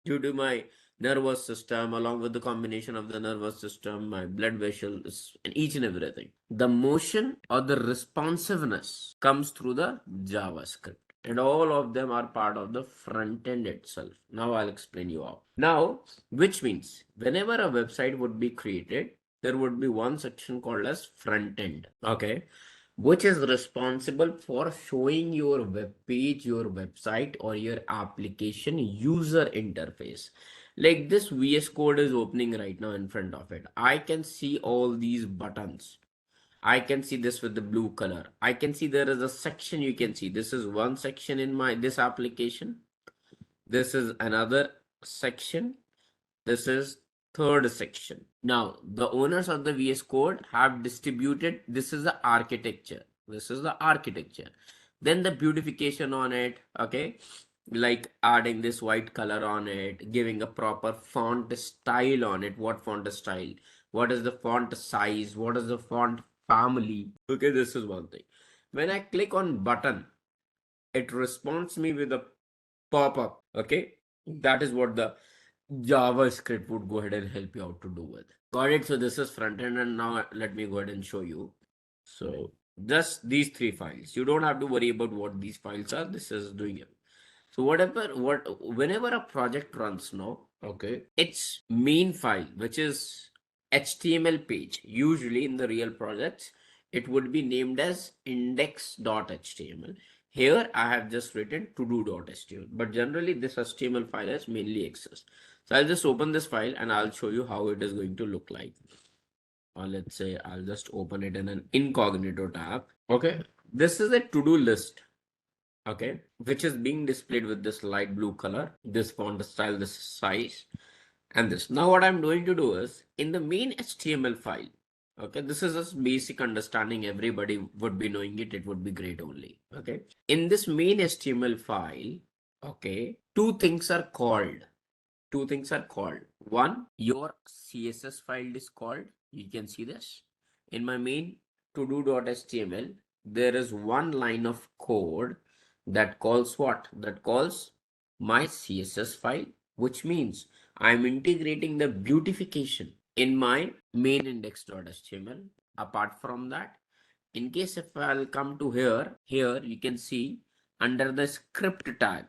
due to my nervous system, along with the combination of the nervous system, my blood vessels, and each and everything. The motion or the responsiveness comes through the JavaScript. And all of them are part of the front end itself. Now I'll explain you all. Now, which means whenever a website would be created, there would be one section called as front end. Okay, which is responsible for showing your web page, your website, or your application user interface. Like this VS Code is opening right now in front of it. I can see all these buttons. I can see this with the blue color. I can see there is a section you can see. This is one section in my this application. This is another section. This is third section. Now, the owners of the VS Code have distributed, this is the architecture. This is the architecture. Then the beautification on it, okay? Like adding this white color on it, giving a proper font style on it. What font style? What is the font size? What is the font family? Okay, this is one thing. When I click on button, it responds me with a pop-up. Okay, that is what the JavaScript would go ahead and help you out to do with. Got it? So this is front end, and now let me go ahead and show you. So Just these three files. You don't have to worry about what these files are. This is doing it. So whenever a project runs now, okay, its main file, which is HTML page, usually in the real projects, it would be named as index.html. Here I have just written to-do.html, but generally this HTML file is mainly accessed. So I'll just open this file and I'll show you how it is going to look like. Or let's say I'll just open it in an incognito tab. Okay, this is a to-do list. Okay, which is being displayed with this light blue color, this font style, this size, and this. Now what I'm going to do is in the main HTML file. Okay, this is just basic understanding. Everybody would be knowing it. It would be great only. Okay, in this main HTML file, okay, two things are called. One, your CSS file is called. You can see this. In my main to-do.html, there is one line of code that calls what? That calls my CSS file, which means I'm integrating the beautification in my main index.html. Apart from that, in case if I'll come to here you can see under the script tag,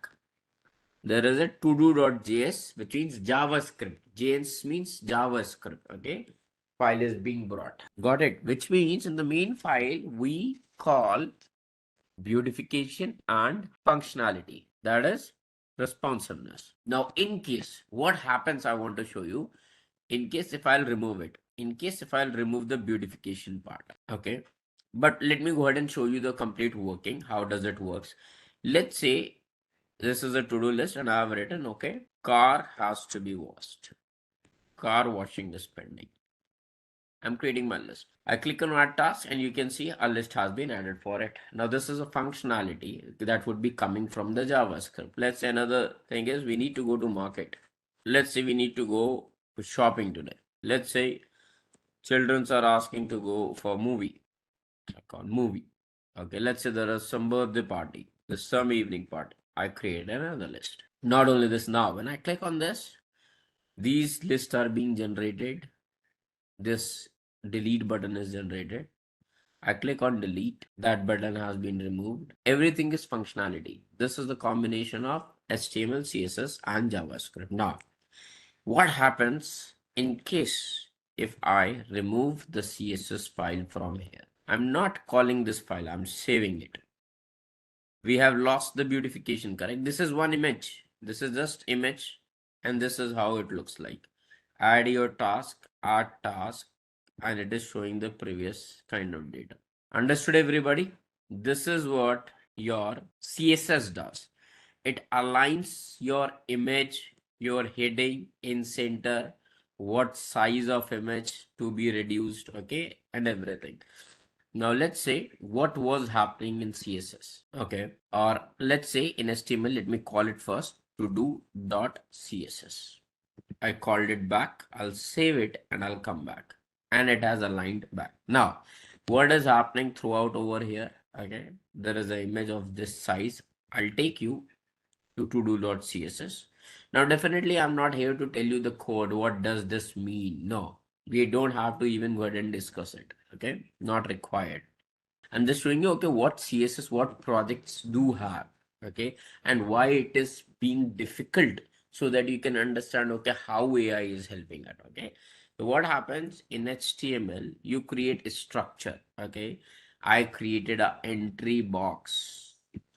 there is a to-do.js, which means JavaScript. JS means JavaScript. Okay. File is being brought. Got it? Which means in the main file, we call beautification and functionality. That is responsiveness. Now, in case, what happens, I want to show you. In case if I'll remove it, in case if I'll remove the beautification part. Okay. But let me go ahead and show you the complete working. How does it works? Let's say this is a to-do list and I have written, okay, car has to be washed. Car washing is pending. I'm creating my list. I click on add task and you can see a list has been added for it. Now this is a functionality that would be coming from the JavaScript. Let's say another thing is we need to go to market. Let's say we need to go to shopping today. Let's say childrens are asking to go for movie. Click on movie. Okay, let's say there is some birthday party. There's some evening party. I create another list. Not only this, now when I click on this, these lists are being generated. This delete button is generated. I click on delete. That button has been removed. Everything is functionality. This is the combination of HTML, CSS, and JavaScript. Now, what happens in case if I remove the CSS file from here? I'm not calling this file, I'm saving it. We have lost the beautification, correct? This is one image. This is just image, and this is how it looks like. Add your task, add task, and it is showing the previous kind of data. Understood, everybody? This is what your CSS does. It aligns your image, your heading in center, what size of image to be reduced, okay, and everything. Now let's say what was happening in CSS, okay, or let's say in HTML, let me call it first to do dot CSS. I called it back. I'll save it and I'll come back and it has aligned back. Now, what is happening throughout over here? Okay, there is an image of this size. I'll take you to do.css. Now, definitely, I'm not here to tell you the code. What does this mean? No, we don't have to even go ahead and discuss it. Okay, not required. I'm just showing you, okay, what CSS, what projects do have, okay, and why it is being difficult so that you can understand, okay, how AI is helping it, okay. So what happens in HTML, you create a structure, okay. I created a entry box.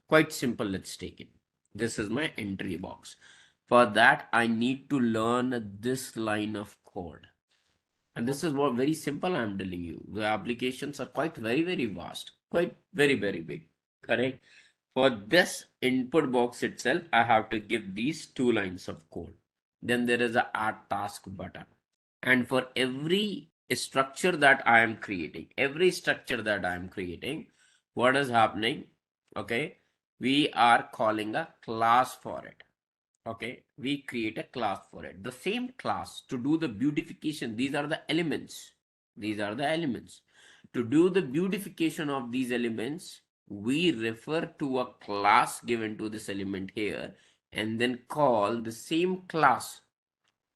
Quite simple, let's take it. This is my entry box. For that, I need to learn this line of code. And this is what very simple I'm telling you. The applications are quite very vast, quite very big. Correct. For this input box itself, I have to give these two lines of code. Then there is a add task button. And for every structure that I am creating, what is happening? Okay, we are calling a class for it. Okay, we create a class for it. The same class to do the beautification. These are the elements. To do the beautification of these elements, we refer to a class given to this element here and then call the same class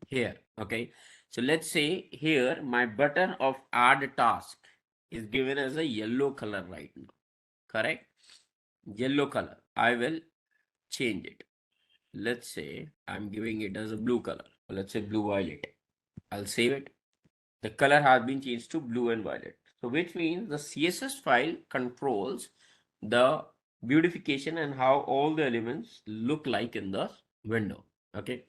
here. Okay, so let's say here my button of add task is given as a yellow color right now. Correct? Yellow color. I will change it. Let's say I'm giving it as a blue color. Let's say blue violet. I'll save it. The color has been changed to blue and violet. So which means the CSS file controls the beautification and how all the elements look like in the window. Okay.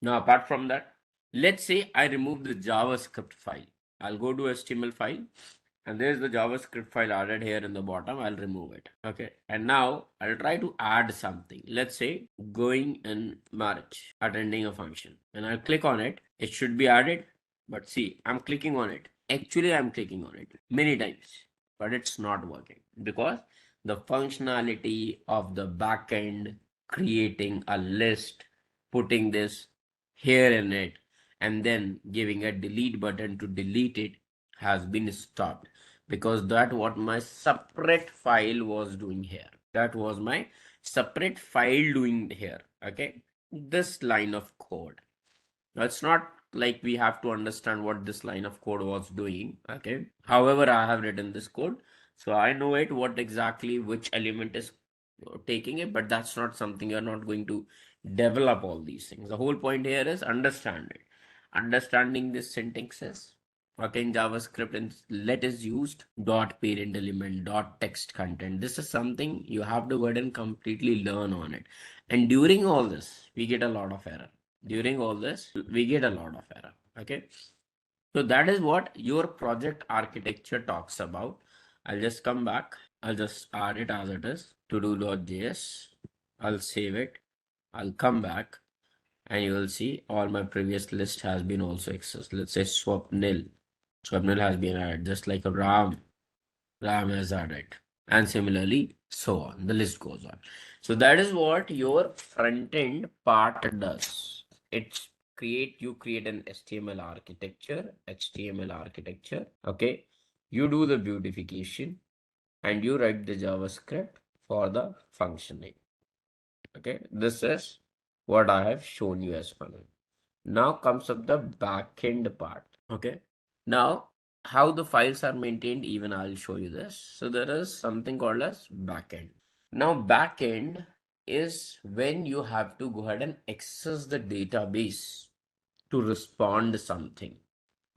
Now apart from that, let's say I remove the JavaScript file. I'll go to HTML file and there's the JavaScript file added here in the bottom. I'll remove it. Okay. And now I'll try to add something. Let's say going in marriage, attending a function, and I'll click on it. It should be added. But see, I'm clicking on it. Actually, I'm clicking on it many times, but it's not working because the functionality of the backend creating a list, putting this here in it, and then giving a delete button to delete it has been stopped because that what my separate file was doing here. That was my separate file doing here. Okay, this line of code. Now, it's not like we have to understand what this line of code was doing. Okay. However, I have written this code, so I know it what exactly which element is taking it, but that's not something you're not going to develop all these things. The whole point here is understand it. Understanding this syntaxes. Okay, in JavaScript and let is used dot parent element dot text content. This is something you have to go ahead and completely learn on it. And during all this, we get a lot of error. During all this, we get a lot of error. Okay. So that is what your project architecture talks about. I'll just come back. I'll just add it as it is to do.js. I'll save it. I'll come back and you will see all my previous list has been also accessed. Let's say Swapnil. Swapnil has been added just like a Ram has added. And similarly, so on. The list goes on. So that is what your front end part does. You create an HTML architecture. Okay. You do the beautification and you write the JavaScript for the functioning. Okay. This is what I have shown you as funnel. Now comes up the backend part. Okay. Now, how the files are maintained, even I'll show you this. So there is something called as backend. Now, backend is when you have to go ahead and access the database to respond something.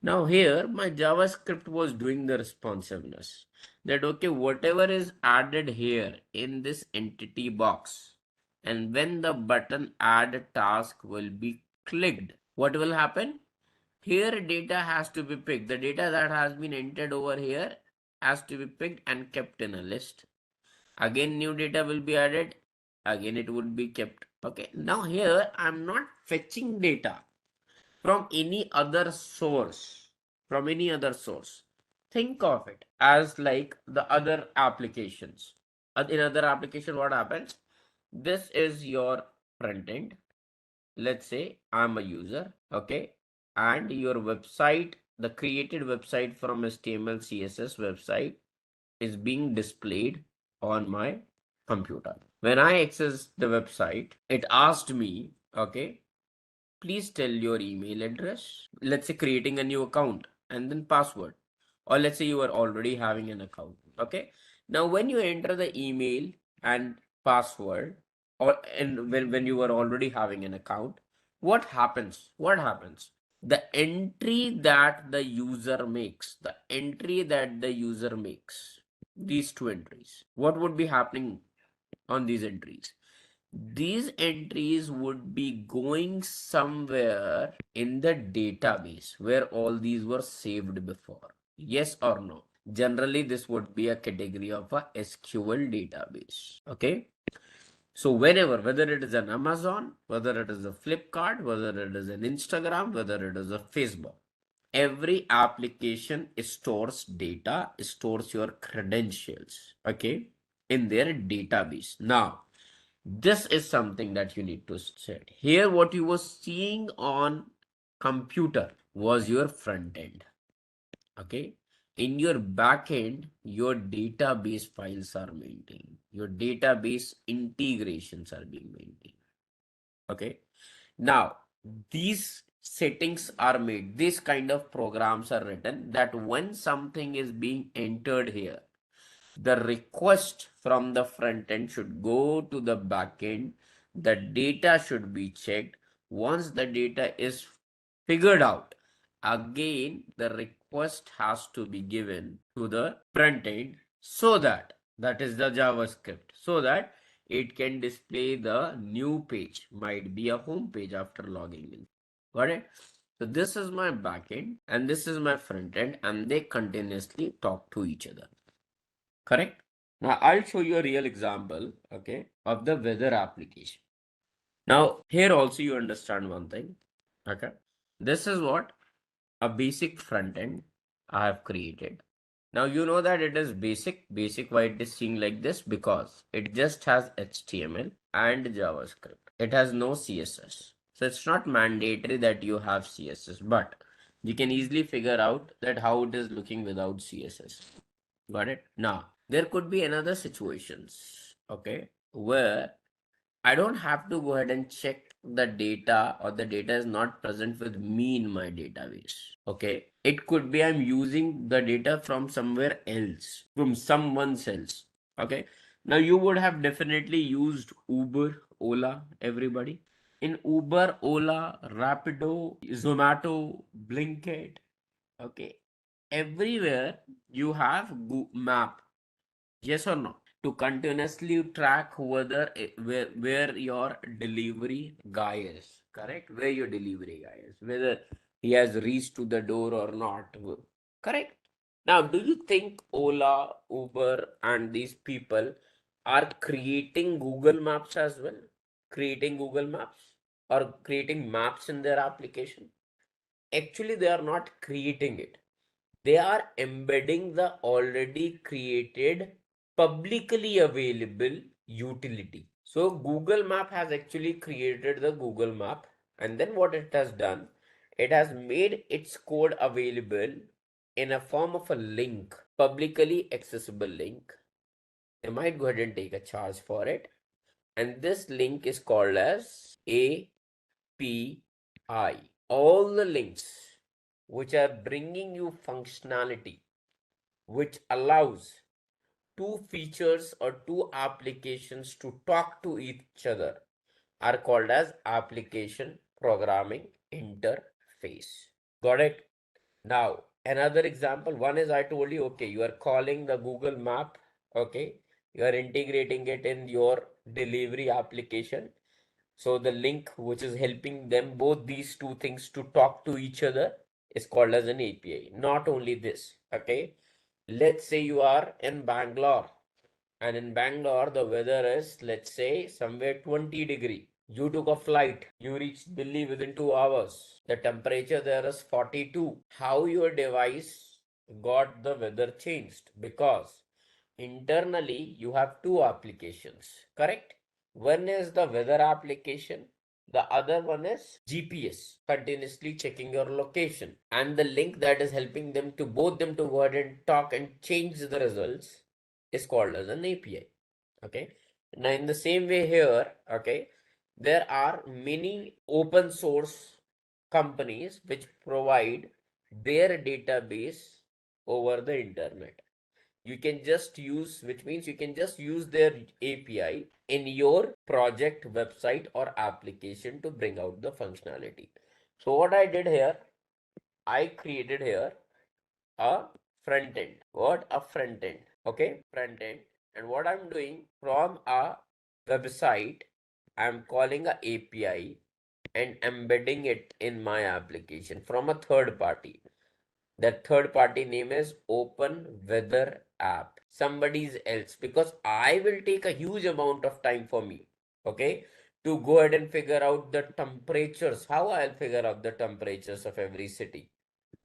Now here my JavaScript was doing the responsiveness that okay, whatever is added here in this entity box, and when the button add task will be clicked, what will happen? Here data has to be picked. The data that has been entered over here has to be picked and kept in a list. Again, new data will be added. Again, it would be kept. Okay. Now here I'm not fetching data from any other source. From any other source. Think of it as like the other applications. In other application, what happens? This is your front end. Let's say I'm a user, okay, and your website, the created website from HTML CSS website is being displayed on my computer. When I access the website, it asked me, okay, please tell your email address. Let's say creating a new account and then password. Or let's say you are already having an account. Okay. Now, when you enter the email and password, or and when you are already having an account, what happens? What happens? The entry that the user makes, these two entries, what would be happening on these entries? These entries would be going somewhere in the database where all these were saved before. Yes or no? Generally, this would be a category of a SQL database. Okay. So whenever, whether it is an Amazon, whether it is a Flipkart, whether it is an Instagram, whether it is a Facebook, every application stores data, stores your credentials, okay, in their database. Now, this is something that you need to set. Here, what you were seeing on computer was your front end. Okay. In your back end, your database files are maintained. Your database integrations are being maintained. Okay. Now, these settings are made, this kind of programs are written, that when something is being entered here, the request from the front end should go to the back end, the data should be checked. Once the data is figured out, again the request has to be given to the front end, so that, that is the JavaScript, so that it can display the new page, might be a home page after logging in. Got it? So this is my backend and this is my front end, and they continuously talk to each other. Correct? Now I'll show you a real example, okay, of the weather application. Now here also you understand one thing. Okay. This is what a basic front end I have created. Now you know that it is basic. Basic why it is seeing like this, because it just has HTML and JavaScript. It has no CSS. So it's not mandatory that you have CSS, but you can easily figure out that how it is looking without CSS. Got it? Now, there could be another situations, okay, where I don't have to go ahead and check the data, or the data is not present with me in my database. Okay. It could be I'm using the data from somewhere else, from someone else. Okay. Now you would have definitely used Uber, Ola, everybody. In Uber, Ola, Rapido, Zomato, Blinkit, okay. Everywhere you have map. Yes or no? To continuously track whether where your delivery guy is. Correct? Where your delivery guy is. Whether he has reached to the door or not. Correct? Now, do you think Ola, Uber, and these people are creating Google Maps as well? Creating Google Maps or creating maps in their application? Actually, they are not creating it. They are embedding the already created publicly available utility. So Google Map has actually created the Google Map, and then what it has done, it has made its code available in a form of a link, publicly accessible link. They might go ahead and take a charge for it, and this link is called as API. All the links which are bringing you functionality, which allows two features or two applications to talk to each other, are called as application programming interface. Got it? Now, another example, one is I told you, okay, you are calling the Google Map, okay, you are integrating it in your delivery application. So the link which is helping them, both these two things to talk to each other, is called as an API. Not only this, okay, let's say you are in Bangalore, and in Bangalore the weather is, let's say, somewhere 20 degree. You took a flight, you reached Delhi within 2 hours. The temperature there is 42. How your device got the weather changed? Because internally you have two applications, correct? One is the weather application, the other one is GPS, continuously checking your location, and the link that is helping them to both them to go ahead and talk and change the results is called as an API. Okay. Now in the same way here, okay, there are many open source companies which provide their database over the internet. You can just use, which means you can just use their API in your project, website, or application to bring out the functionality. So what I did here, I created here a front end. What? A front end. Okay, front end. And what I'm doing, from a website, I'm calling a API and embedding it in my application from a third party. That third party name is Open Weather App. Somebody's else, because I will take a huge amount of time for me, okay, to go ahead and figure out the temperatures. How I'll figure out the temperatures of every city,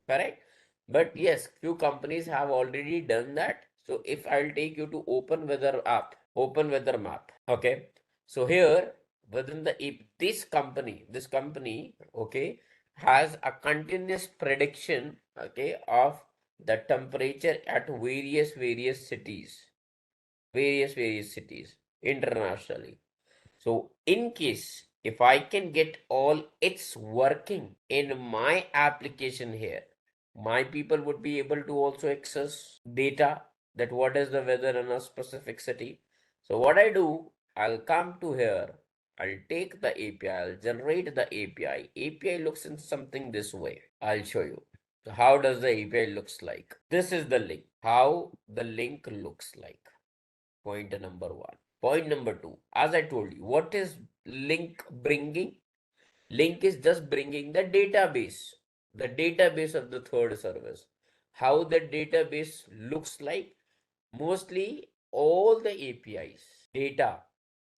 correct? But yes, few companies have already done that. So if I'll take you to Open Weather App, Open Weather Map, okay. So here within the this company, okay, has a continuous prediction, okay, of the temperature at various cities internationally. So in case if I can get all it's working in my application here, my people would be able to also access data that what is the weather in a specific city. So what I do, I'll come to here, I'll take the API, I'll generate the API. API looks in something this way. I'll show you. So how does the API looks like? This is the link. How the link looks like. Point number one. Point number two, as I told you, what is link bringing? Link is just bringing the database of the third service. How the database looks like? Mostly all the APIs data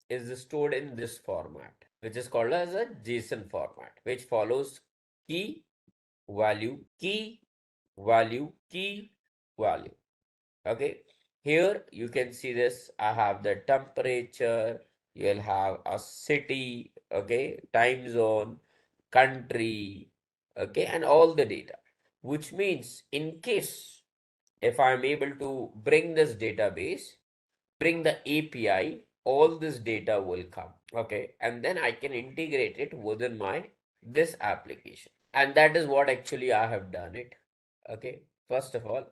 is stored in this format, which is called as a JSON format, which follows key, value, key, value, key, value. Okay, here you can see this. I have the temperature, you'll have a city, okay, time zone, country, okay, and all the data, which means in case if I'm able to bring this database, bring the API, all this data will come, okay, and then I can integrate it within my this application, and that is what actually I have done it. Okay, first of all,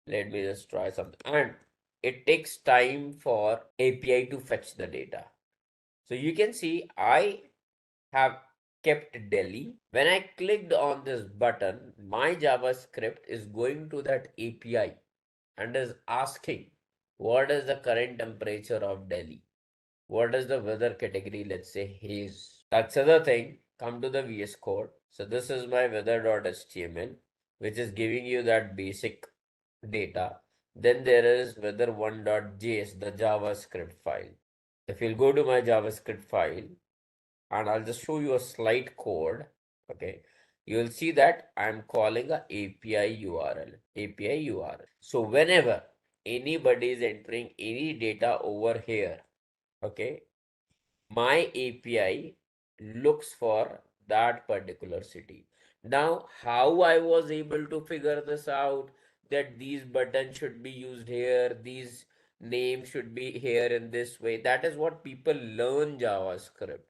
let me just try something. And it takes time for API to fetch the data. So you can see I have kept Delhi. When I clicked on this button, my JavaScript is going to that API and is asking what is the current temperature of Delhi? What is the weather category? Let's say haze. That's other thing. Come to the VS Code. So this is my weather.html, which is giving you that basic data. Then there is weather1.js, the JavaScript file. If you'll go to my JavaScript file, and I'll just show you a slide code, okay, you'll see that I'm calling a API URL, API URL. So whenever anybody is entering any data over here, okay, my API looks for that particular city. Now, how I was able to figure this out that these buttons should be used here, these names should be here in this way. That is what people learn JavaScript.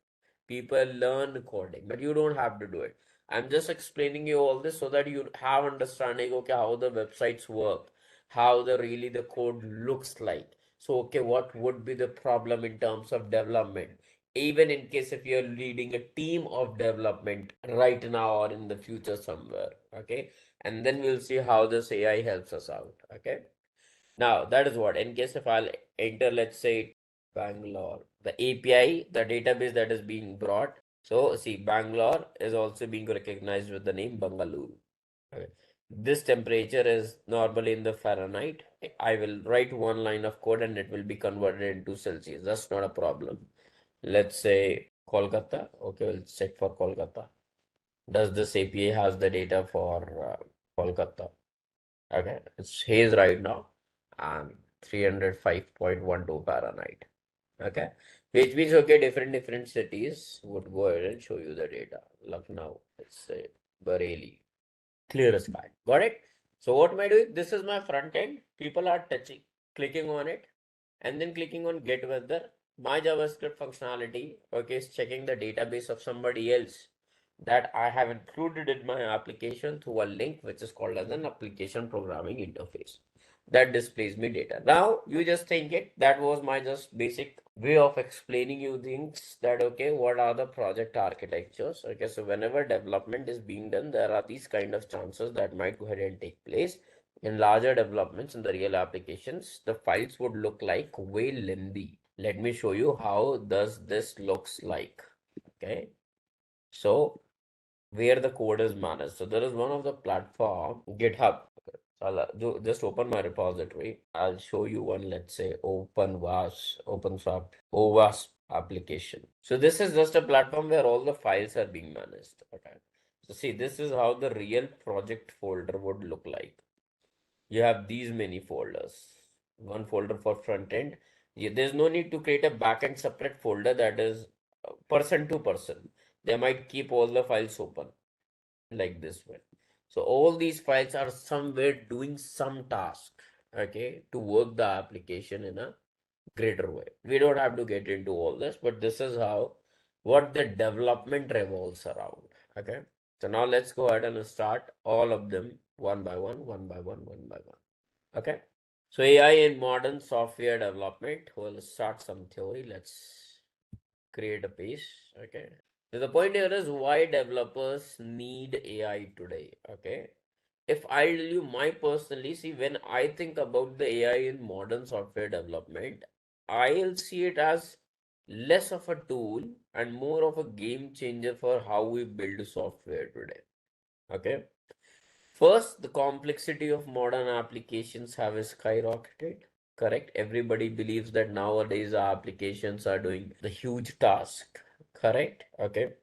People learn coding, but you don't have to do it. I'm just explaining you all this so that you have understanding, okay, how the websites work, how the really the code looks like. So, okay, what would be the problem in terms of development? Even in case if you're leading a team of development right now or in the future somewhere, okay, and then we'll see how this AI helps us out. Okay, now that is what, in case if I'll enter, let's say Bangalore, the API, the database that is being brought. So see, Bangalore is also being recognized with the name Bangalore. Okay. This temperature is normally in the Fahrenheit. I will write one line of code and it will be converted into Celsius. That's not a problem. Let's say Kolkata. Okay, we'll check for Kolkata. Does this API has the data for Kolkata? Okay, it's haze right now and 305.12 Fahrenheit. Okay, which means okay, different cities would go ahead and show you the data. Lucknow, let's say Bareilly, clear sky. Got it? So what am I doing? This is my front end. People are touching, clicking on it, and then clicking on get weather. My JavaScript functionality, okay, is checking the database of somebody else that I have included in my application through a link which is called as an application programming interface that displays me data. Now you just think it, that was my just basic way of explaining you things that okay, what are the project architectures? Okay, so whenever development is being done, there are these kind of chances that might go ahead and take place. In larger developments in the real applications, the files would look like way lengthy. Let me show you how does this looks like. Okay, so where the code is managed. So there is one of the platform, GitHub. So just open my repository. I'll show you one, let's say OpenSwap, OWASP application. So this is just a platform where all the files are being managed. Okay. So see, this is how the real project folder would look like. You have these many folders. One folder for front end. There's no need to create a backend separate folder that is person to person. They might keep all the files open like this way. So all these files are somewhere doing some task, okay, to work the application in a greater way. We don't have to get into all this, but this is how what the development revolves around. Okay. So now let's go ahead and start all of them one by one, one by one, one by one. Okay. So AI in modern software development. We'll start some theory. Let's create a piece. Okay. So the point here is why developers need AI today. Okay. If I tell you my personally, see, when I think about the AI in modern software development, I'll see it as less of a tool and more of a game changer for how we build software today. Okay. First, the complexity of modern applications have skyrocketed. Correct. Everybody believes that nowadays our applications are doing the huge task. Correct. Okay.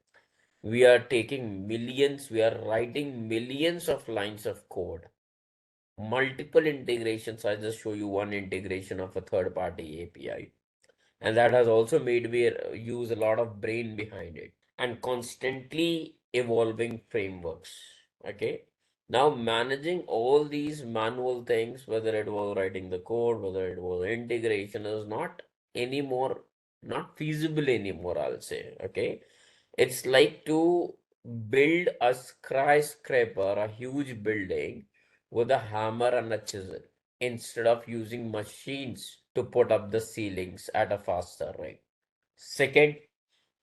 We are taking millions, we are writing millions of lines of code, multiple integrations. I just show you one integration of a third party API. And that has also made me use a lot of brain behind it and constantly evolving frameworks. Okay. Now managing all these manual things, whether it was writing the code, whether it was integration, is not anymore, not feasible anymore, I'll say. Okay. It's like to build a skyscraper, a huge building with a hammer and a chisel instead of using machines to put up the ceilings at a faster rate. Second,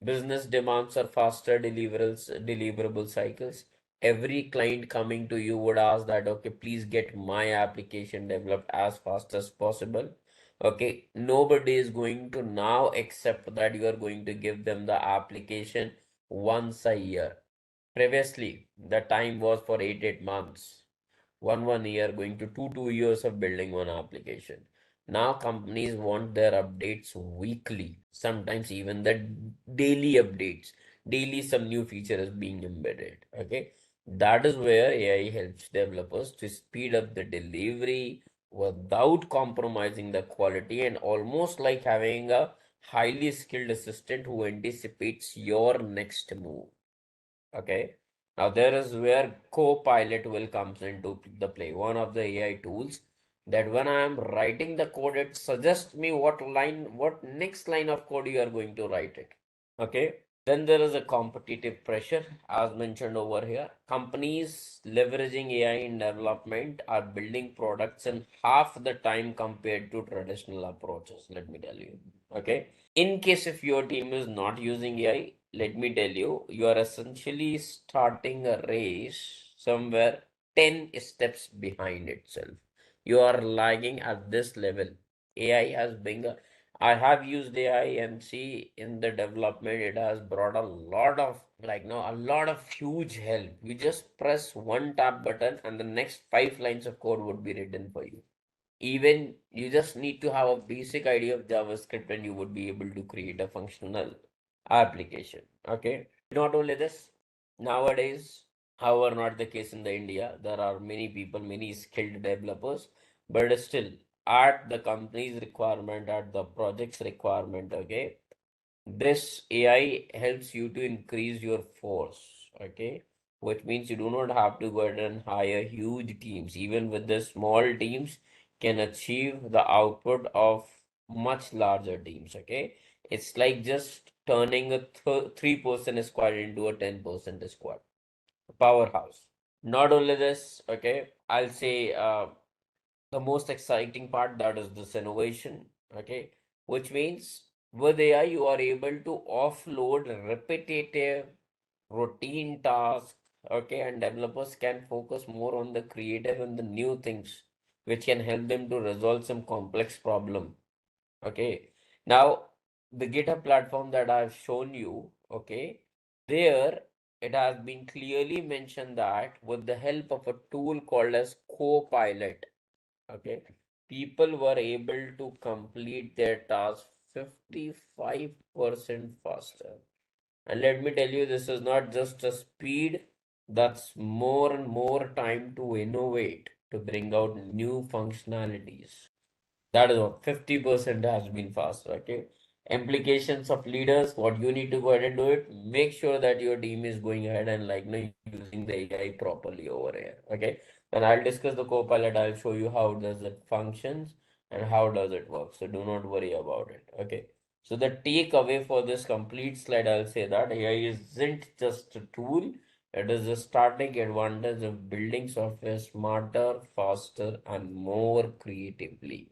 business demands are faster deliverable cycles. Every client coming to you would ask that, okay, please get my application developed as fast as possible. Okay, nobody is going to now accept that you are going to give them the application once a year. Previously, the time was for 8 months, one year, going to 2 years of building one application. Now companies want their updates weekly, sometimes even the daily updates. Daily some new feature is being embedded. Okay. That is where AI helps developers to speed up the delivery without compromising the quality, and almost like having a highly skilled assistant who anticipates your next move. Okay. Now there is where Copilot will comes into the play. One of the AI tools that when I am writing the code, it suggests me what next line of code you are going to write it. Okay. Then there is a competitive pressure, as mentioned over here. Companies leveraging AI in development are building products in half the time compared to traditional approaches. Let me tell you. Okay. In case if your team is not using AI, let me tell you, you are essentially starting a race somewhere 10 steps behind itself. You are lagging at this level. AI has been, I have used AI and see in the development, it has brought a lot of, like, no, a lot of huge help. You just press one tap button and the next 5 lines of code would be written for you. Even you just need to have a basic idea of JavaScript and you would be able to create a functional application. Okay. Not only this, nowadays, however, not the case in the India, there are many people, many skilled developers, but still at the company's requirement, at the project's requirement, okay, this AI helps you to increase your force, okay, which means you do not have to go ahead and hire huge teams. Even with the small teams, can achieve the output of much larger teams, okay. It's like just turning a 3% squad into a 10% squad, powerhouse. Not only this, okay, I'll say the most exciting part, that is this innovation, okay, which means with AI you are able to offload repetitive routine tasks, okay, and developers can focus more on the creative and the new things which can help them to resolve some complex problem. Okay. Now, the GitHub platform that I've shown you, okay, there it has been clearly mentioned that with the help of a tool called as Copilot, okay, people were able to complete their task 55% faster. And let me tell you, this is not just a speed, that's more and more time to innovate, to bring out new functionalities. That is what 50% has been faster. Okay. Implications of leaders, what you need to go ahead and do it. Make sure that your team is going ahead and like using the AI properly over here. Okay. Then I'll discuss the Copilot. I'll show you how does it functions and how does it work. So do not worry about it. Okay. So the takeaway for this complete slide, I'll say that AI isn't just a tool, it is a starting advantage of building software smarter, faster, and more creatively.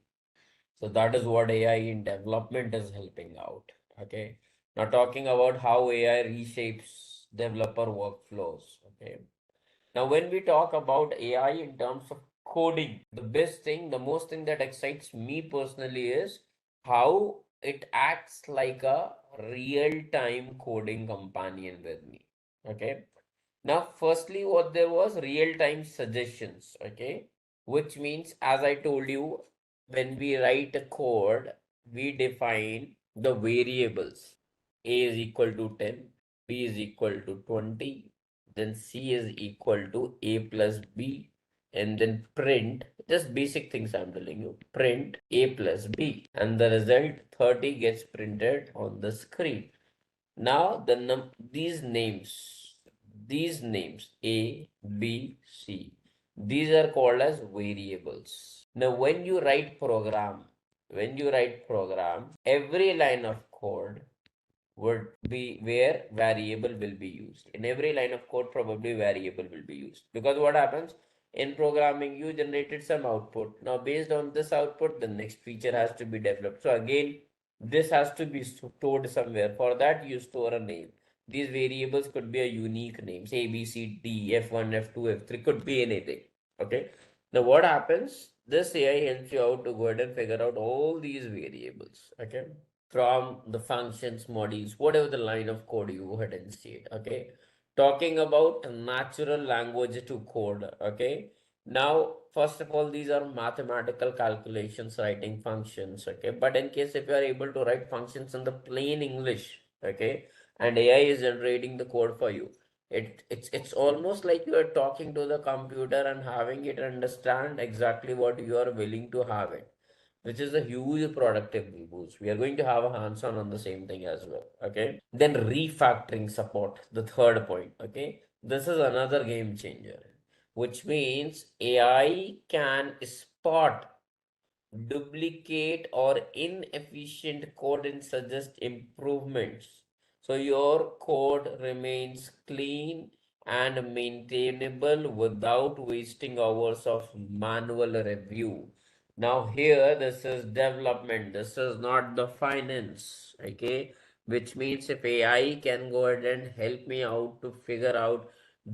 So that is what AI in development is helping out. Okay. Now talking about how AI reshapes developer workflows. Okay. Now when we talk about AI in terms of coding, the best thing, the most thing that excites me personally is how it acts like a real-time coding companion with me. Okay. Now, firstly, what there was real-time suggestions, okay, which means, as I told you, when we write a code, we define the variables. A is equal to 10, B is equal to 20, then C is equal to A plus B, and then print, just basic things I'm telling you, print A plus B, and the result 30 gets printed on the screen. Now these names A, B, C, these are called as variables. Now when you write program, every line of code would be where variable will be used. In every line of code, probably variable will be used. Because what happens in programming, you generated some output. Now, based on this output, the next feature has to be developed. So again, this has to be stored somewhere. For that, you store a name. These variables could be a unique names, A, B, C, D, F1, F2, F3, could be anything. Okay. Now, what happens? This AI helps you out to go ahead and figure out all these variables. Okay, from the functions, modules, whatever the line of code you had and state. Okay, talking about natural language to code. Okay, now first of all, these are mathematical calculations, writing functions. Okay, but in case if you are able to write functions in the plain English, okay, and AI is generating the code for you, it's almost like you are talking to the computer and having it understand exactly what you are willing to have it, which is a huge productivity boost. We are going to have a hands-on the same thing as well. Okay. Then refactoring support, the third point. Okay. This is another game changer, which means AI can spot duplicate or inefficient code and suggest improvements. So your code remains clean and maintainable without wasting hours of manual review. Now here this is development. This is not the finance. Okay. Which means if AI can go ahead and help me out to figure out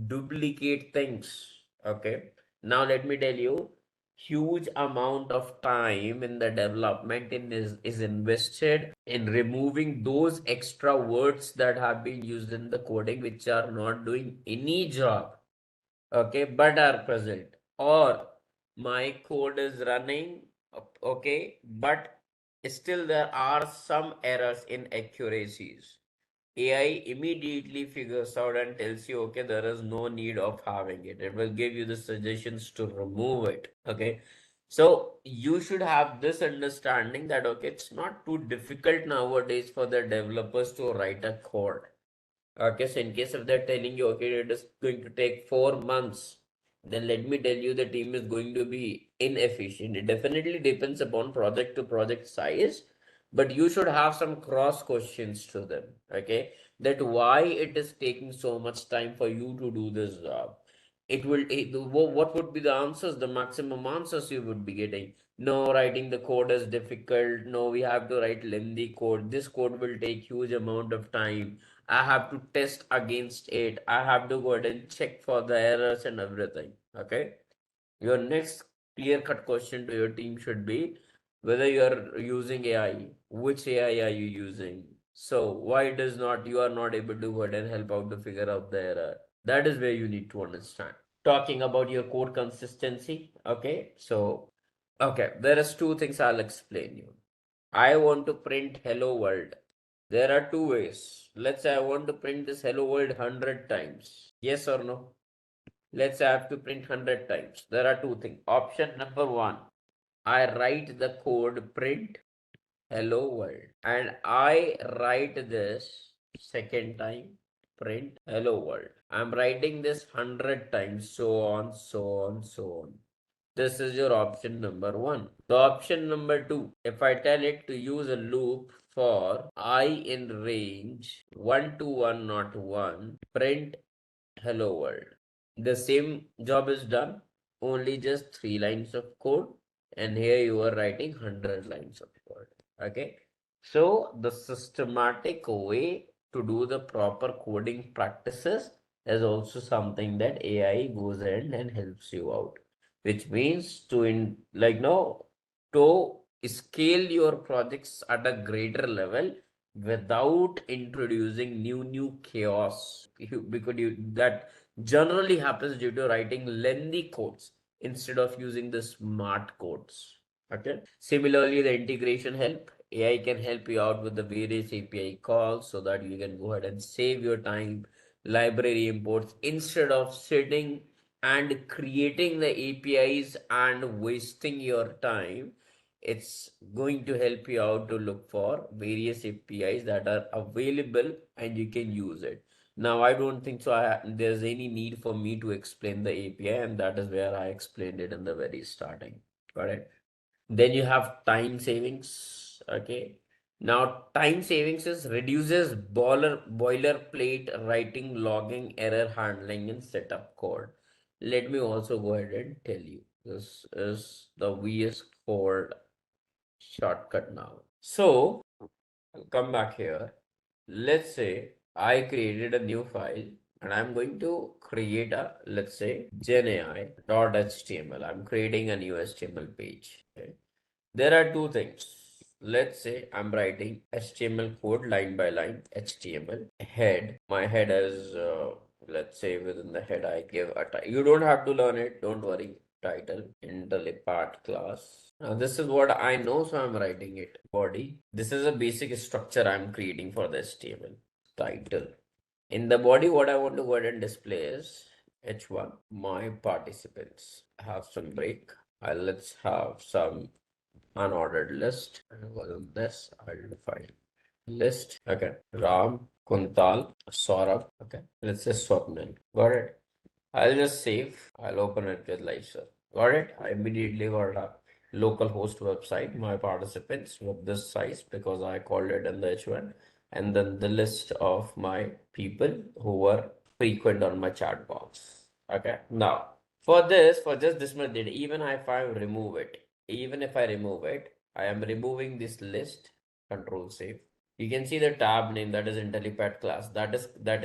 duplicate things. Okay. Now let me tell you, huge amount of time in the development is invested in removing those extra words that have been used in the coding which are not doing any job, okay, but are present. Or my code is running, okay, but still there are some errors in accuracies. AI immediately figures out and tells you, okay, there is no need of having it. It will give you the suggestions to remove it. Okay. So you should have this understanding that, okay, it's not too difficult nowadays for the developers to write a code. Okay, so in case if they're telling you, okay, it is going to take 4 months, then let me tell you, the team is going to be inefficient. It definitely depends upon project to project size, but you should have some cross questions to them. Okay, that why it is taking so much time for you to do this job. What would be the answers, the maximum answers you would be getting? No, writing the code is difficult. No, we have to write lengthy code. This code will take huge amount of time. I have to test against it. I have to go ahead and check for the errors and everything. Okay. Your next clear cut question to your team should be whether you are using AI, which AI are you using? So why it is not you are not able to go ahead and help out to figure out the error? That is where you need to understand. Talking about your code consistency. Okay. So okay, there is two things I'll explain you. I want to print hello world. There are two ways. Let's say I want to print this hello world 100 times. Yes or no? Let's say I have to print 100 times. There are two things. Option number one, I write the code print hello world. And I write this second time print hello world. I'm writing this 100 times, so on, so on, so on. This is your option number one. The option number two, if I tell it to use a loop for I in range 1 to 1 not 1, print hello world. The same job is done, only just 3 lines of code, and here you are writing 100 lines of code. Okay, so the systematic way to do the proper coding practices is also something that AI goes in and helps you out, which means to to scale your projects at a greater level without introducing new chaos. Because that generally happens due to writing lengthy codes instead of using the smart codes. Okay. Similarly, the integration help. AI can help you out with the various API calls so that you can go ahead and save your time, library imports, instead of sitting and creating the APIs and wasting your time. It's going to help you out to look for various APIs that are available and you can use it. Now, I don't think so. There's any need for me to explain the API, and that is where I explained it in the very starting. Got it? Then you have time savings. Okay. Now, time savings is reduces boilerplate writing, logging, error handling, and setup code. Let me also go ahead and tell you. This is the VS Code shortcut now. So, I'll come back here. Let's say I created a new file and I'm going to create a, let's say, genai.html. I'm creating a new HTML page. Okay. There are two things. Let's say I'm writing HTML code line by line, HTML head. My head is, let's say within the head, I give a title. You don't have to learn it. Don't worry. Title, Intellipaat class. Now this is what I know, so I'm writing it. Body. This is a basic structure I'm creating for the HTML. Title. In the body, what I want to go ahead and display is H1. My participants have some break. Let's have some unordered list. And within this, I'll define list. Okay. Ram, Kuntal, Saurabh. Okay. Let's say Swapnil. Got it. I'll just save. I'll open it with LiveServe. Got it? I immediately got a local host website, my participants with this size because I called it in the H1. And then the list of my people who were frequent on my chat box. Okay. Now, for just this method, even if I remove it, I am removing this list, control save. You can see the tab name, that is Intellipaat class. That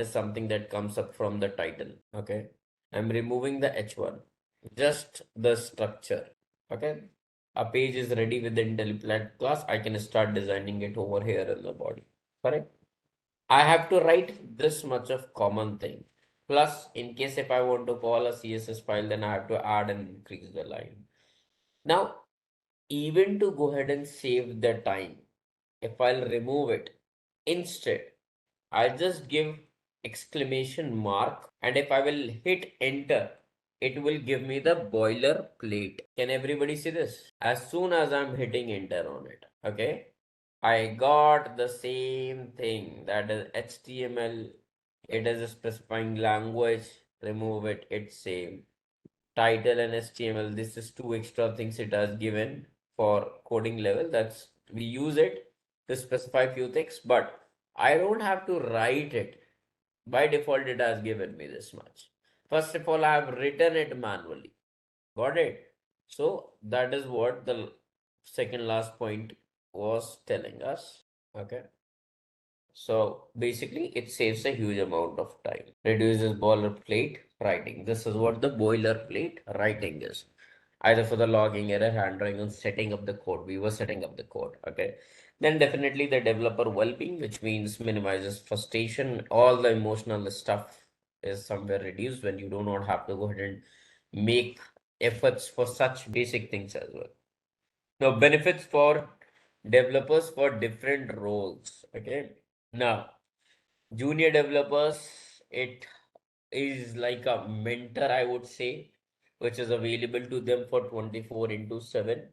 is something that comes up from the title. Okay. I'm removing the H1, just the structure. Okay. A page is ready with the Intellipaat class. I can start designing it over here in the body. Correct. I have to write this much of common thing. Plus, in case if I want to call a CSS file, then I have to add and increase the line. Now, even to go ahead and save the time, if I'll remove it, instead, I'll just give exclamation mark, and if I will hit enter, it will give me the boilerplate. Can everybody see this? As soon as I'm hitting enter on it, okay, I got the same thing, that is HTML. It is a specifying language. Remove it. It's same. Title and HTML. This is two extra things it has given for coding level. That's we use it to specify few things, but I don't have to write it. By default, it has given me this much. First of all, I have written it manually. Got it? So that is what the second last point was telling us. Okay. So basically, it saves a huge amount of time. Reduces boilerplate writing. This is what the boilerplate writing is. Either for the logging, error handling, and setting up the code. We were setting up the code. Okay. Then definitely the developer well-being, which means minimizes frustration. All the emotional stuff is somewhere reduced when you do not have to go ahead and make efforts for such basic things as well. Now, benefits for developers for different roles. Okay. Now, junior developers, it is like a mentor, I would say, which is available to them for 24 into 7.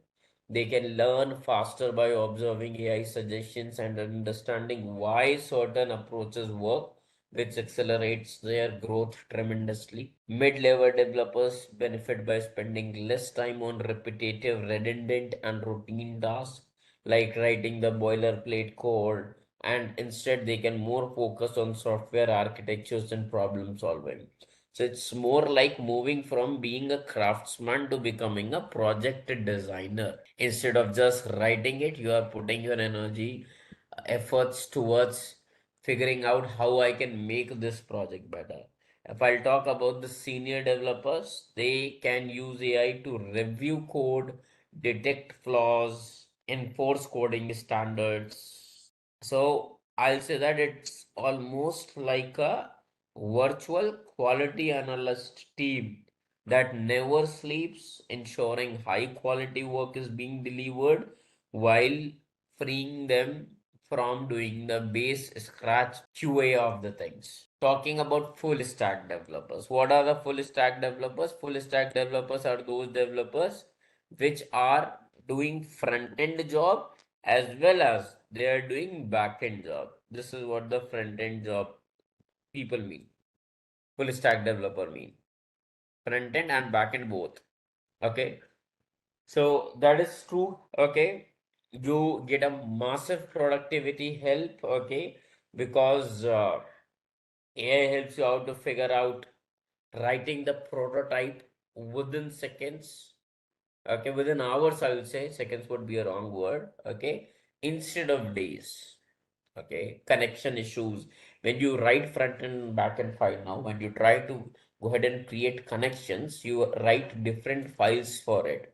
They can learn faster by observing AI suggestions and understanding why certain approaches work, which accelerates their growth tremendously. Mid-level developers benefit by spending less time on repetitive, redundant, and routine tasks, like writing the boilerplate code, and instead they can more focus on software architectures and problem solving. So it's more like moving from being a craftsman to becoming a project designer. Instead of just writing it, you are putting your energy, efforts towards figuring out how I can make this project better. If I'll talk about the senior developers, they can use AI to review code, detect flaws, enforce coding standards. So I'll say that it's almost like a virtual quality analyst team that never sleeps, ensuring high quality work is being delivered while freeing them from doing the base scratch QA of the things. Talking about full stack developers. What are the full stack developers? Full stack developers are those developers which are doing front end job as well as they are doing back end job. This is what the front end job people mean. Full stack developer mean. Front end and back end both. Okay. So that is true. Okay. You get a massive productivity help. Okay. Because AI helps you out to figure out writing the prototype within seconds. Okay. Within hours, I would say. Seconds would be a wrong word. Okay. Instead of days. Okay, connection issues. When you write front and back end file now, when you try to go ahead and create connections, you write different files for it.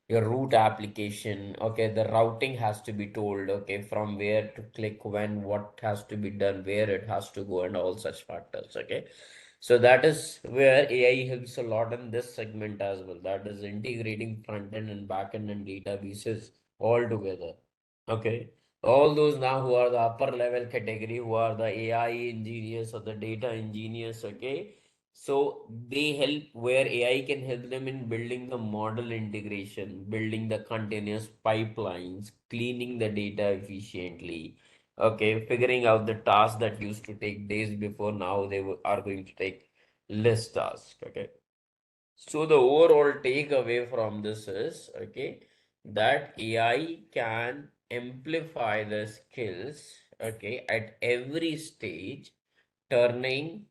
Your root application, okay, the routing has to be told, okay, from where to click, when, what has to be done, where it has to go, and all such factors. Okay, so that is where AI helps a lot in this segment as well. That is integrating front end and back end and databases all together. Okay. All those now who are the upper level category, who are the AI engineers or the data engineers, okay. So they help where AI can help them in building the model integration, building the continuous pipelines, cleaning the data efficiently, okay, figuring out the tasks that used to take days before, now are going to take less tasks, okay. So the overall takeaway from this is, okay, that AI can amplify the skills, okay, at every stage, turning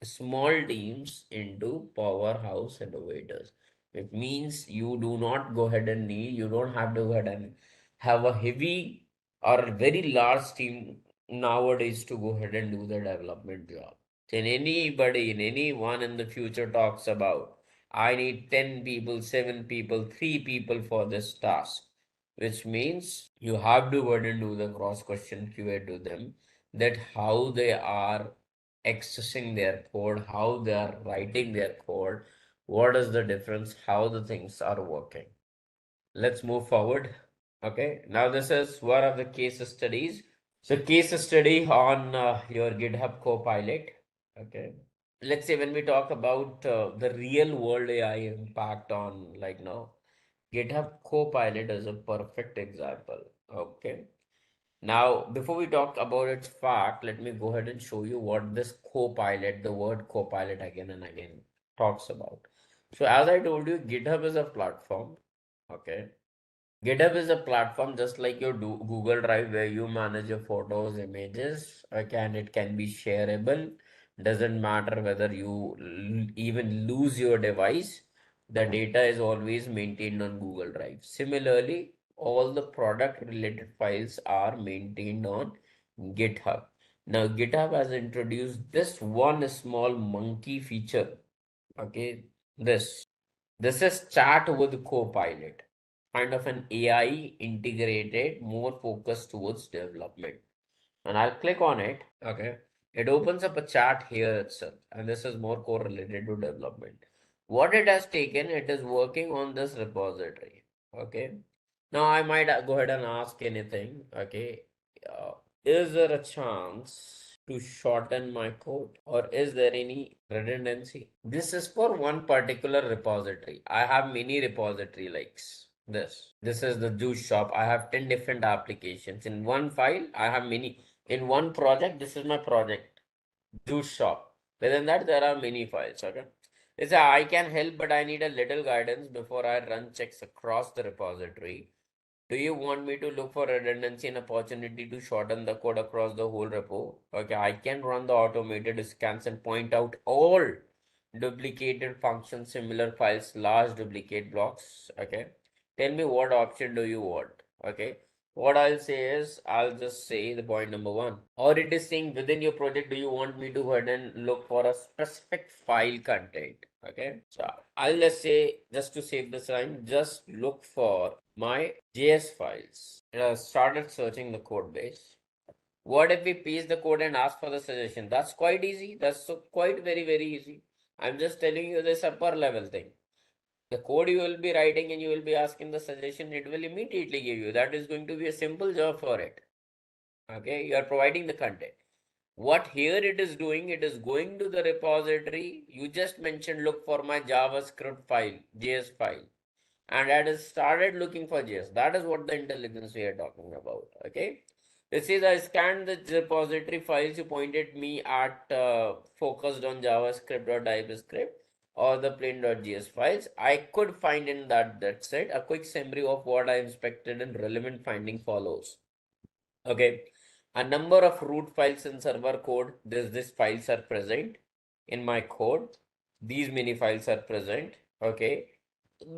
small teams into powerhouse innovators. It means you do not go ahead and you don't have to go ahead and have a heavy or very large team nowadays to go ahead and do the development job. Then anybody in anyone in the future talks about, I need 10 people, 7 people, 3 people for this task, which means you have to go ahead and do the cross question QA to them, that how they are accessing their code, how they are writing their code, what is the difference, how the things are working. Let's move forward. Okay, now this is one of the case studies. So, case study on your GitHub Copilot. Okay, let's say when we talk about the real world AI impact on, like, now, GitHub Copilot is a perfect example. Okay, now, before we talk about its fact, let me go ahead and show you what this Copilot, the word Copilot again and again talks about. So, as I told you, GitHub is a platform. Okay. GitHub is a platform just like your Google Drive where you manage your photos, images, okay, and it can be shareable. Doesn't matter whether you even lose your device, the data is always maintained on Google Drive. Similarly, all the product related files are maintained on GitHub. Now, GitHub has introduced this one small monkey feature. Okay, this is chat with Copilot, kind of an AI integrated, more focused towards development. And I'll click on it. Okay. It opens up a chat here itself, and this is more correlated to development. What it has taken, it is working on this repository. Okay. Now I might go ahead and ask anything. Okay. Uh, is there a chance to shorten my code, or is there any redundancy? This is for one particular repository. I have many repository likes this. This is the juice shop. I have 10 different applications. In one file, I have many. In one project, this is my project, juice shop. Within that, there are many files. Okay. It's I can help, but I need a little guidance before I run checks across the repository. Do you want me to look for redundancy and opportunity to shorten the code across the whole repo? Okay, I can run the automated scans and point out all duplicated functions, similar files, large duplicate blocks. Okay, tell me what option do you want? Okay, what I'll say is I'll just say the point number one, or it is saying within your project, do you want me to go ahead and look for a specific file content? Okay, so I'll just say, just to save this time, just look for my JS files. And I started searching the code base. What if we paste the code and ask for the suggestion? That's quite easy. That's so quite very easy. I'm just telling you this upper level thing. The code you will be writing and you will be asking the suggestion, it will immediately give you. That is going to be a simple job for it. Okay, you are providing the content. What here it is doing, it is going to the repository. You just mentioned look for my JavaScript file, JS file, and it has started looking for JS. That is what the intelligence we are talking about. Okay, this is I scanned the repository files. You pointed me at focused on JavaScript or TypeScript or the plain.js files. I could find in that set a quick summary of what I inspected and relevant finding follows. Okay, a number of root files in server code. These files are present in my code. These many files are present. Okay,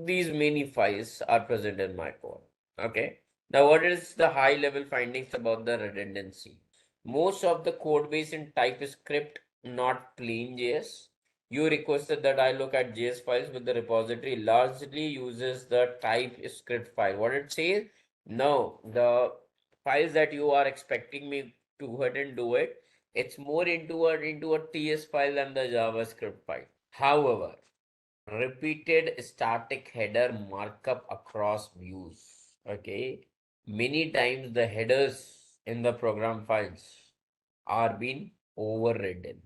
these many files are present in my code. Okay, now what is the high level findings about the redundancy? Most of the code base in TypeScript, not plain JS. You requested that I look at JS files, with the repository largely uses the TypeScript file. What it says? No, the files that you are expecting me to go ahead and do it, it's more into a TS file than the JavaScript file. However, repeated static header markup across views. Okay, many times the headers in the program files are being overridden.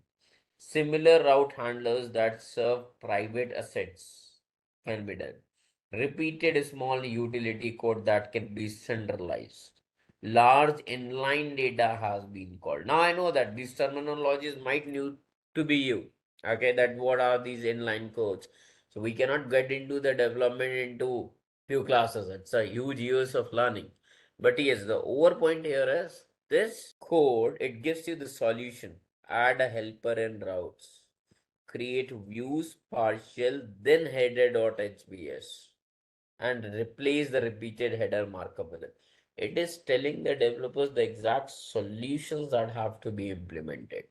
Similar route handlers that serve private assets can be done. Repeated small utility code that can be centralized. Large inline data has been called. Now I know that these terminologies might new to be you. Okay, that what are these inline codes? So we cannot get into the development into few classes. It's a huge years of learning. But yes, the over point here is this code, it gives you the solution. Add a helper in routes, create views partial, then header.hbs, and replace the repeated header markup with it. It is telling the developers the exact solutions that have to be implemented.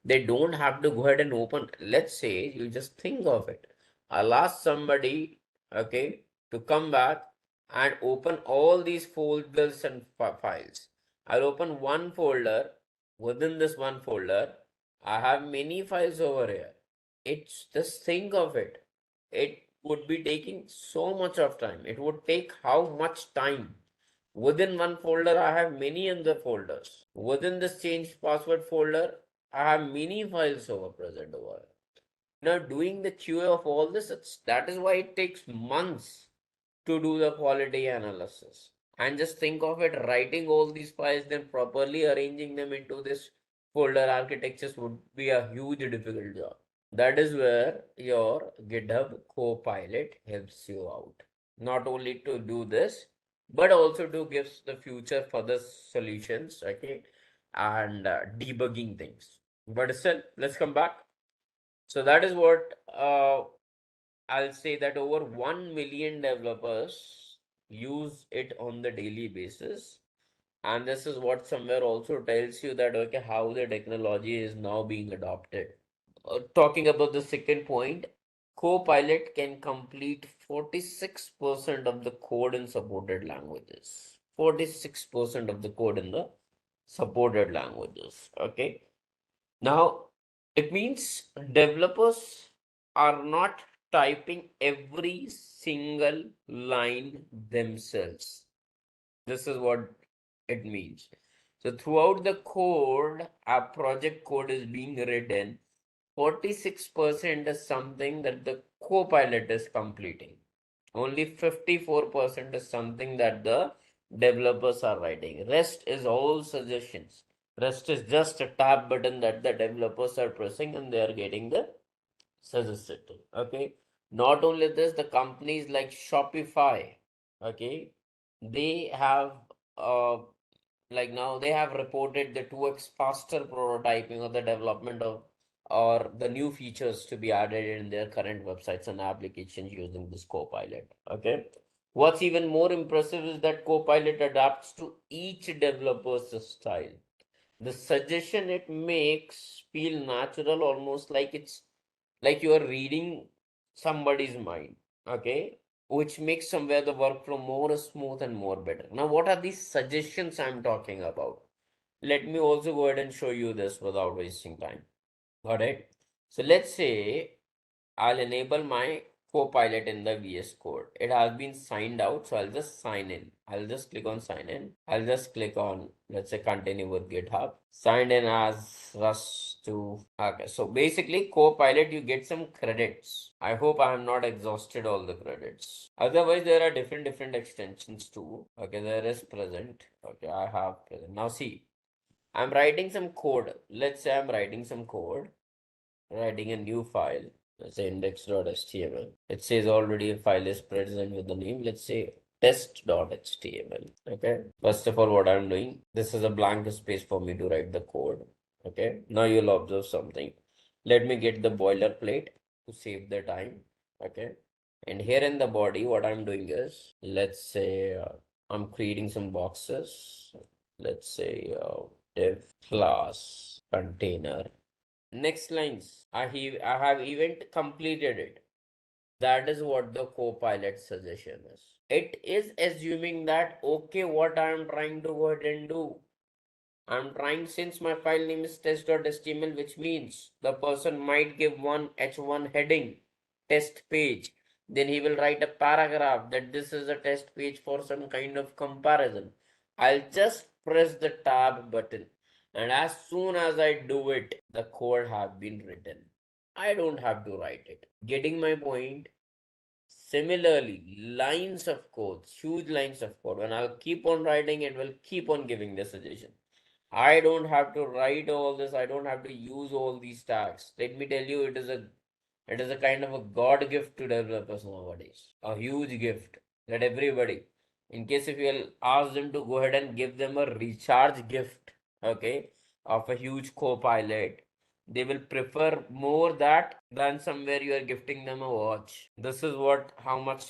They don't have to go ahead and open. Let's say you just think of it. I'll ask somebody, okay, to come back and open all these folders and files. I'll open one folder. Within this one folder, I have many files over here. It's just think of it. It would be taking so much of time. It would take how much time? Within one folder, I have many other folders. Within this change password folder, I have many files over present over. Now doing the QA of all this, that is why it takes months to do the quality analysis. And just think of it, writing all these files, then properly arranging them into this folder architectures would be a huge difficult job. That is where your GitHub Copilot helps you out. Not only to do this, but also to give the future further solutions, okay, and debugging things. But still, let's come back. So that is what I'll say, that over 1 million developers use it on the daily basis. And this is what somewhere also tells you that, okay, how the technology is now being adopted. Talking about the second point, Copilot can complete 46% of the code in supported languages. 46% of the code in the supported languages. Okay. Now, it means developers are not typing every single line themselves. This is what it means. So, throughout the code, a project code is being written. 46% is something that the co-pilot is completing. Only 54% is something that the developers are writing. Rest is all suggestions. Rest is just a tab button that the developers are pressing and they are getting the suggested thing. Okay. Not only this, the companies like Shopify, okay, they have uh like now they have reported the 2x faster prototyping or the development of or the new features to be added in their current websites and applications using this Copilot. Okay. What's even more impressive is that Copilot adapts to each developer's style. The suggestion it makes feel natural, almost like it's like you are reading somebody's mind. Okay, which makes somewhere the workflow more smooth and more better. Now, what are these suggestions I'm talking about? Let me also go ahead and show you this without wasting time. Got it? So let's say I'll enable my Copilot in the VS Code. It has been signed out, so I'll just sign in. I'll just click on sign in. I'll just click on, let's say, continue with GitHub. Signed in as Rust to. Okay, so basically, Copilot, you get some credits. I hope I have not exhausted all the credits. Otherwise, there are different extensions too. Okay, there is present. Okay, I have present. Now see, I'm writing some code. Let's say I'm writing some code, writing a new file. Let's say index.html. It says already a file is present with the name. Let's say test.html. Okay. First of all, what I'm doing, this is a blank space for me to write the code. Okay. Now you'll observe something. Let me get the boilerplate to save the time. Okay. And here in the body, what I'm doing is, let's say I'm creating some boxes. Let's say div class container. Next lines, I have even completed it. That is what the Copilot suggestion is. It is assuming that, okay, what I am trying to go ahead and do. I'm trying, since my file name is test.html, which means the person might give one H1 heading, test page. Then he will write a paragraph that this is a test page for some kind of comparison. I'll just press the tab button. And as soon as I do it, the code have been written. I don't have to write it. Getting my point? Similarly, lines of code, huge lines of code. When I'll keep on writing, it will keep on giving the suggestion. I don't have to write all this. I don't have to use all these tags. Let me tell you, it is a kind of a God gift to developers nowadays. A huge gift that everybody, in case if you'll ask them to go ahead and give them a recharge gift, okay, of a huge co-pilot, they will prefer more that than somewhere you are gifting them a watch. This is what how much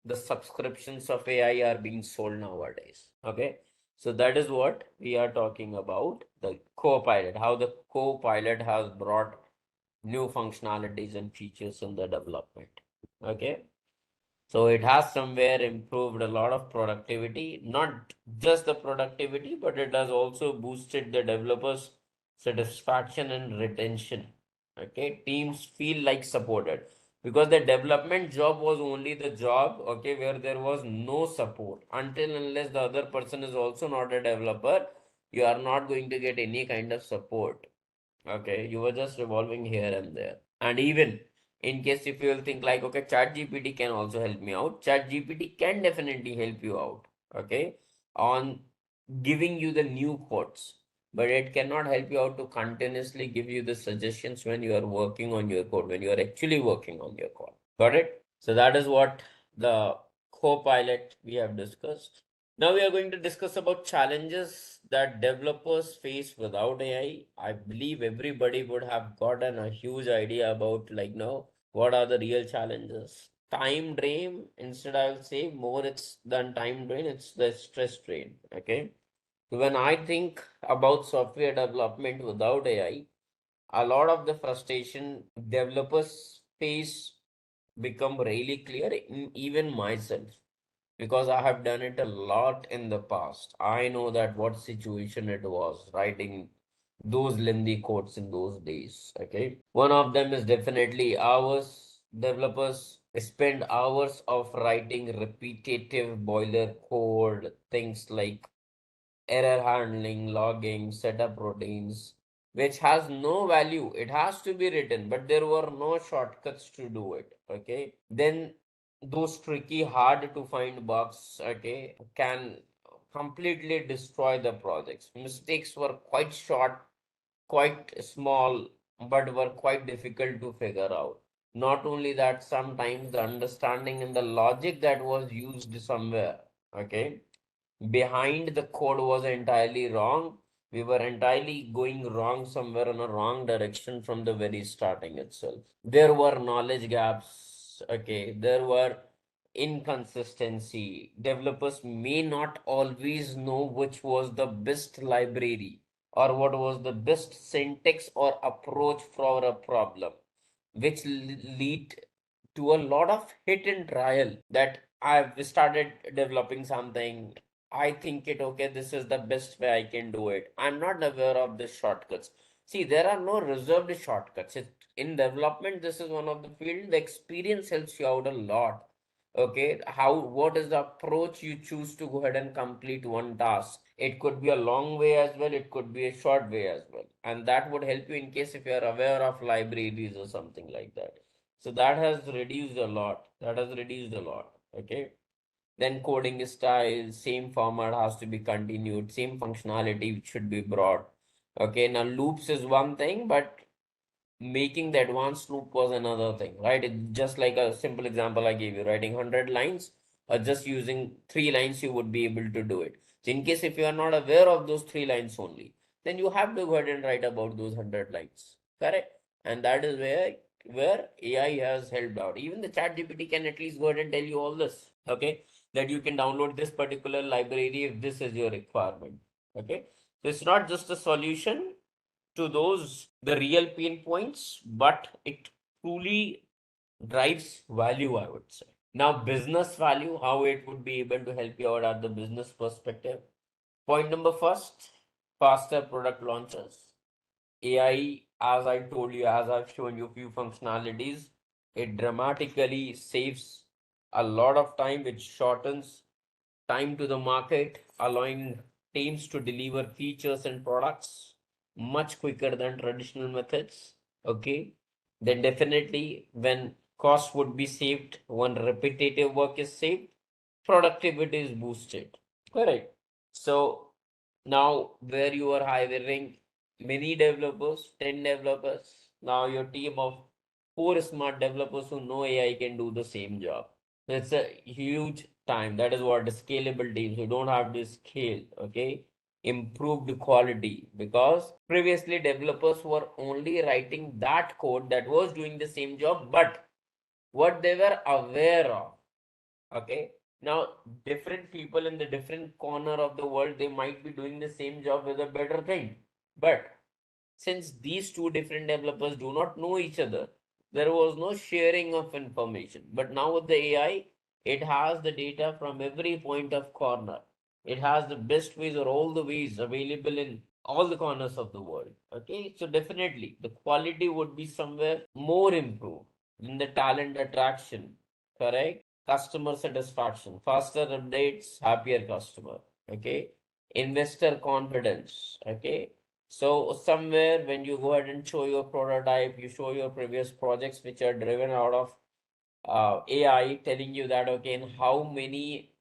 the subscriptions of AI are being sold nowadays. Okay. So that is what we are talking about, the co-pilot, how the co-pilot has brought new functionalities and features in the development. Okay. So it has somewhere improved a lot of productivity, not just the productivity, but it has also boosted the developers' satisfaction and retention. Okay, teams feel like supported because the development job was only the job, okay, where there was no support. Until unless the other person is also not a developer, you are not going to get any kind of support. Okay, you were just revolving here and there. And even in case if you will think like, okay, ChatGPT can also help me out. ChatGPT can definitely help you out. Okay, on giving you the new quotes, but it cannot help you out to continuously give you the suggestions when you are working on your code, when you are actually working on your code. Got it? So that is what the co-pilot we have discussed. Now we are going to discuss about challenges that developers face without AI. I believe everybody would have gotten a huge idea about like now what are the real challenges. Time drain, instead I will say more it's than time drain, it's the stress drain. Okay. When I think about software development without AI, a lot of the frustration developers face become really clear in even myself because I have done it a lot in the past. I know that what situation it was writing those lengthy codes in those days. Okay. One of them is definitely hours. Developers spend hours of writing repetitive boiler code, things like error handling, logging, setup routines, which has no value. It has to be written, but there were no shortcuts to do it. Okay. Then those tricky, hard to find bugs, okay, can completely destroy the projects. Mistakes were quite short, quite small, but were quite difficult to figure out. Not only that, sometimes the understanding and the logic that was used somewhere Okay. Behind the code was entirely wrong. We were entirely going wrong somewhere in a wrong direction from the very starting itself. There were knowledge gaps. Okay. There were inconsistency. Developers may not always know which was the best library or what was the best syntax or approach for a problem, which lead to a lot of hit and trial that I've started developing something. I think it okay, this is the best way I can do it. I'm not aware of the shortcuts. See, there are no reserved shortcuts. In development, this is one of the field. The experience helps you out a lot. Okay, what is the approach you choose to go ahead and complete one task? It could be a long way as well, it could be a short way as well. And that would help you in case if you are aware of libraries or something like that. So that has reduced a lot. That has reduced a lot. Okay. Then coding style, same format has to be continued, same functionality should be brought. Okay, now loops is one thing, but making the advanced loop was another thing, right? It, just like a simple example I gave you, writing 100 lines or just using 3 lines, you would be able to do it. So in case if you are not aware of those 3 lines only, then you have to go ahead and write about those 100 lines, correct? And that is where AI has helped out. Even the chat GPT can at least go ahead and tell you all this, okay? That you can download this particular library if this is your requirement, okay? So it's not just a solution to those the real pain points, but it truly drives value, I would say. Now, business value, how it would be able to help you out at the business perspective. Point number first, faster product launches. AI, as I told you, as I've shown you few functionalities, it dramatically saves a lot of time, which shortens time to the market, allowing teams to deliver features and products much quicker than traditional methods. Okay, then definitely when cost would be saved, when repetitive work is saved, productivity is boosted. Correct. So now where you are hiring many developers, 10 developers, now your team of 4 smart developers who know AI can do the same job. It's a huge time. That is what the scalable teams. You don't have to scale. Okay. Improved quality because previously developers were only writing that code that was doing the same job, but what they were aware of. Okay. Now, different people in the different corner of the world, they might be doing the same job with a better thing. But since these two different developers do not know each other, there was no sharing of information. But now with the AI, it has the data from every point of corner. It has the best ways or all the ways available in all the corners of the world. Okay, so definitely the quality would be somewhere more improved in the talent attraction, correct? Customer satisfaction, faster updates, happier customer. Okay, investor confidence. Okay, so somewhere when you go ahead and show your prototype, you show your previous projects which are driven out of AI, telling you that okay, in how many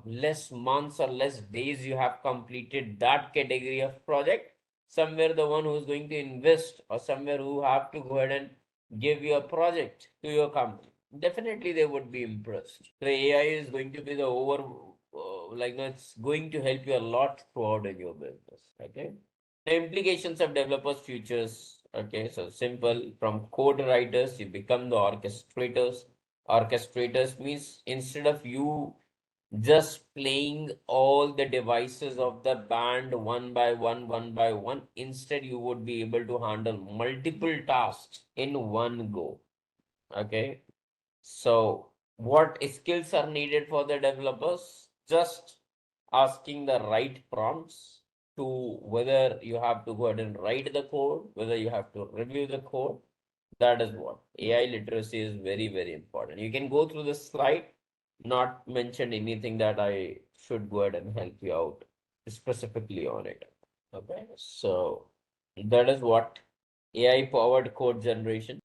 less months or less days you have completed that category of project. Somewhere the one who's going to invest or somewhere who have to go ahead and give you a project to your company, definitely they would be impressed. The AI is going to be the like it's going to help you a lot throughout in your business. Okay. The implications of developers' futures. Okay, so simple from code writers, you become the orchestrators. Orchestrators means instead of you just playing all the devices of the band one by one, instead you would be able to handle multiple tasks in one go. Okay, so what skills are needed for the developers? Just asking the right prompts to whether you have to go ahead and write the code, whether you have to review the code. That is what AI literacy is very, very important. You can go through the slide, not mention anything that I should go ahead and help you out specifically on it. Okay, so that is what AI powered code generation.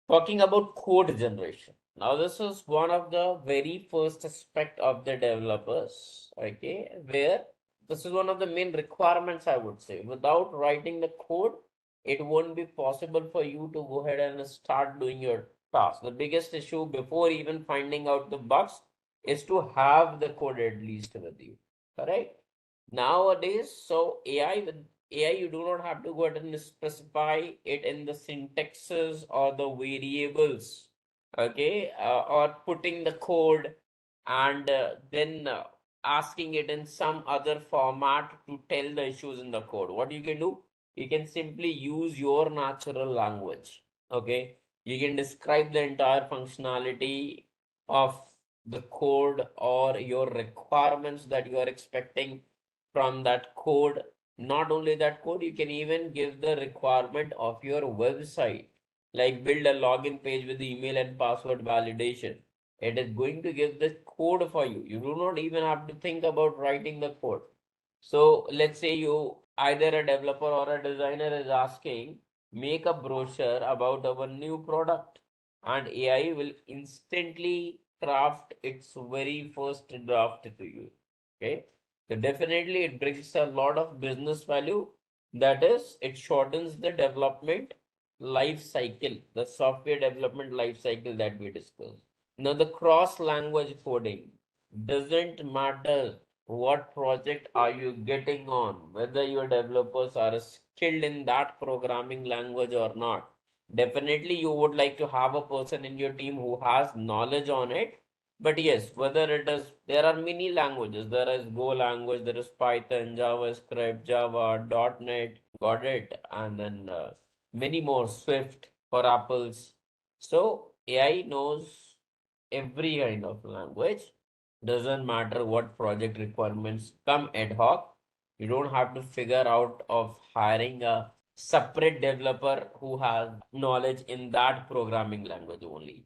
Talking about code generation. Now, this is one of the very first aspect of the developers, okay, where this is one of the main requirements, I would say. Without writing the code, it won't be possible for you to go ahead and start doing your task. The biggest issue before even finding out the bugs is to have the code at least with you. Correct? Nowadays, so AI, you do not have to go ahead and specify it in the syntaxes or the variables, okay, or putting the code and then asking it in some other format to tell the issues in the code. What you can do, you can simply use your natural language. Okay, you can describe the entire functionality of the code or your requirements that you are expecting from that code. Not only that code, you can even give the requirement of your website, like build a login page with email and password validation. It is going to give the code for you. You do not even have to think about writing the code. So let's say you either a developer or a designer is asking, make a brochure about our new product, and AI will instantly craft its very first draft to you. Okay. So definitely it brings a lot of business value. That is, it shortens the development life cycle, the software development life cycle that we discussed. Now the cross language coding doesn't matter what project are you getting on, whether your developers are skilled in that programming language or not. Definitely you would like to have a person in your team who has knowledge on it. But yes, whether it is, there are many languages. There is Go language, there is Python, JavaScript, Java, .NET, got it, and then many more, Swift for Apples. So AI knows every kind of language. Doesn't matter what project requirements come ad hoc. You don't have to figure out of hiring a separate developer who has knowledge in that programming language only.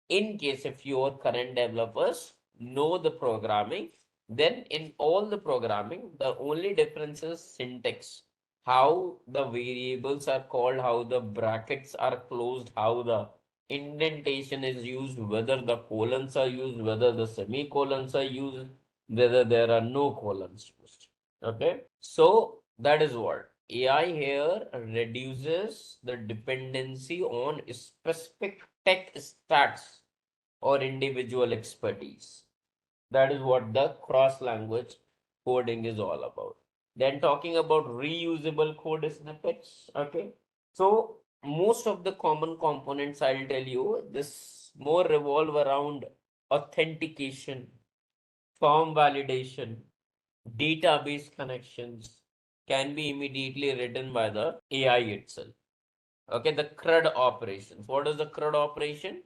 In case if your current developers know the programming, then in all the programming, the only difference is syntax. How the variables are called, how the brackets are closed, how the indentation is used, whether the colons are used, whether the semicolons are used, whether there are no colons used. Okay, so that is what AI here reduces the dependency on specific tech stacks or individual expertise. That is what the cross language coding is all about. Then talking about reusable code snippets. Okay, so most of the common components, I'll tell you, this more revolve around authentication, form validation, database connections can be immediately written by the AI itself. Okay, the CRUD operations. What is the CRUD operation?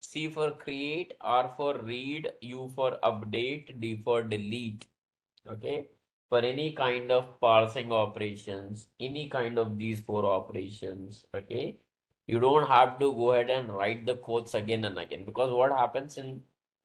C for create, R for read, U for update, D for delete. Okay, for any kind of parsing operations, any kind of these four operations. Okay, you don't have to go ahead and write the codes again and again, because what happens in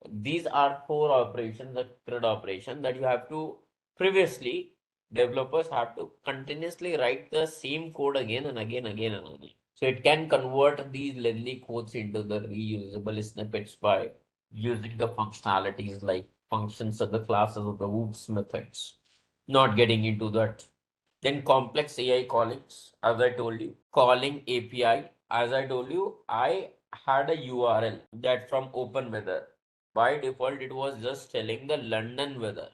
these are four operations, the CRUD operation, that you have to previously developers have to continuously write the same code again and again, again and again. So it can convert these lengthy codes into the reusable snippets by using the functionalities like functions of the classes of the OOPS methods. Not getting into that. Then complex AI callings, as I told you, calling API. As I told you, I had a URL that from Open Weather. By default, it was just telling the London weather.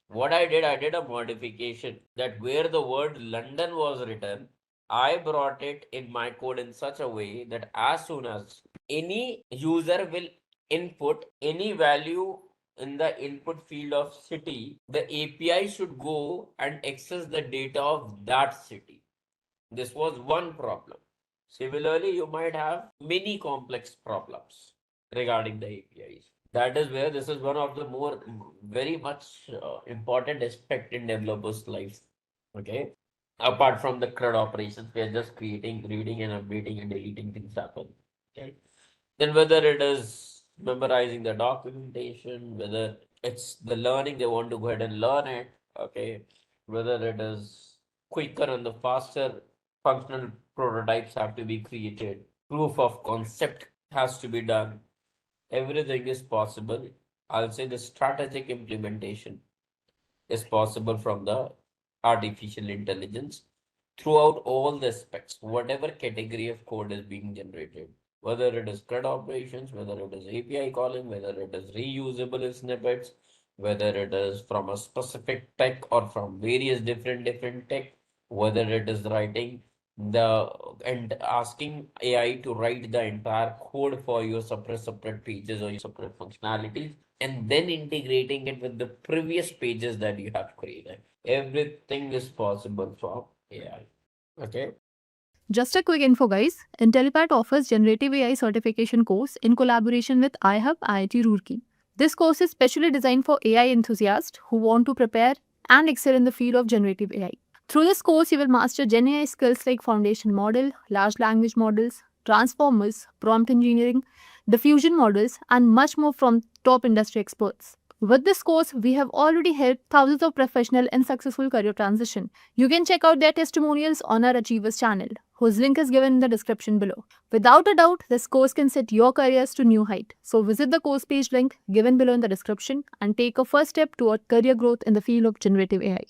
What I did a modification that where the word London was written, I brought it in my code in such a way that as soon as any user will input any value in the input field of city, the API should go and access the data of that city. This was one problem. Similarly, you might have many complex problems regarding the APIs. That is where this is one of the more very much important aspect in developers' life. Okay. Apart from the CRUD operations, we are just creating, reading, and updating and deleting things happen. Okay. Then whether it is memorizing the documentation, whether it's the learning, they want to go ahead and learn it. Okay. Whether it is quicker and the faster functional prototypes have to be created, proof of concept has to be done. Everything is possible. I'll say the strategic implementation is possible from the artificial intelligence throughout all the aspects, whatever category of code is being generated. whether it is CRUD operations, whether it is API calling, whether it is reusable snippets, whether it is from a specific tech or from various different tech, whether it is writing the and asking AI to write the entire code for your separate pages or your separate functionalities, and then integrating it with the previous pages that you have created. Everything is possible for AI. Okay. Just a quick info, guys. Intellipaat offers Generative AI certification course in collaboration with iHub IIT Roorkee. This course is specially designed for AI enthusiasts who want to prepare and excel in the field of generative AI. Through this course, you will master Gen AI skills like foundation model, large language models, transformers, prompt engineering, diffusion models, and much more from top industry experts. With this course, we have already helped thousands of professionals in successful career transition. You can check out their testimonials on our Achievers channel, whose link is given in the description below. Without a doubt, this course can set your careers to new height. So visit the course page link given below in the description and take a first step toward career growth in the field of generative AI.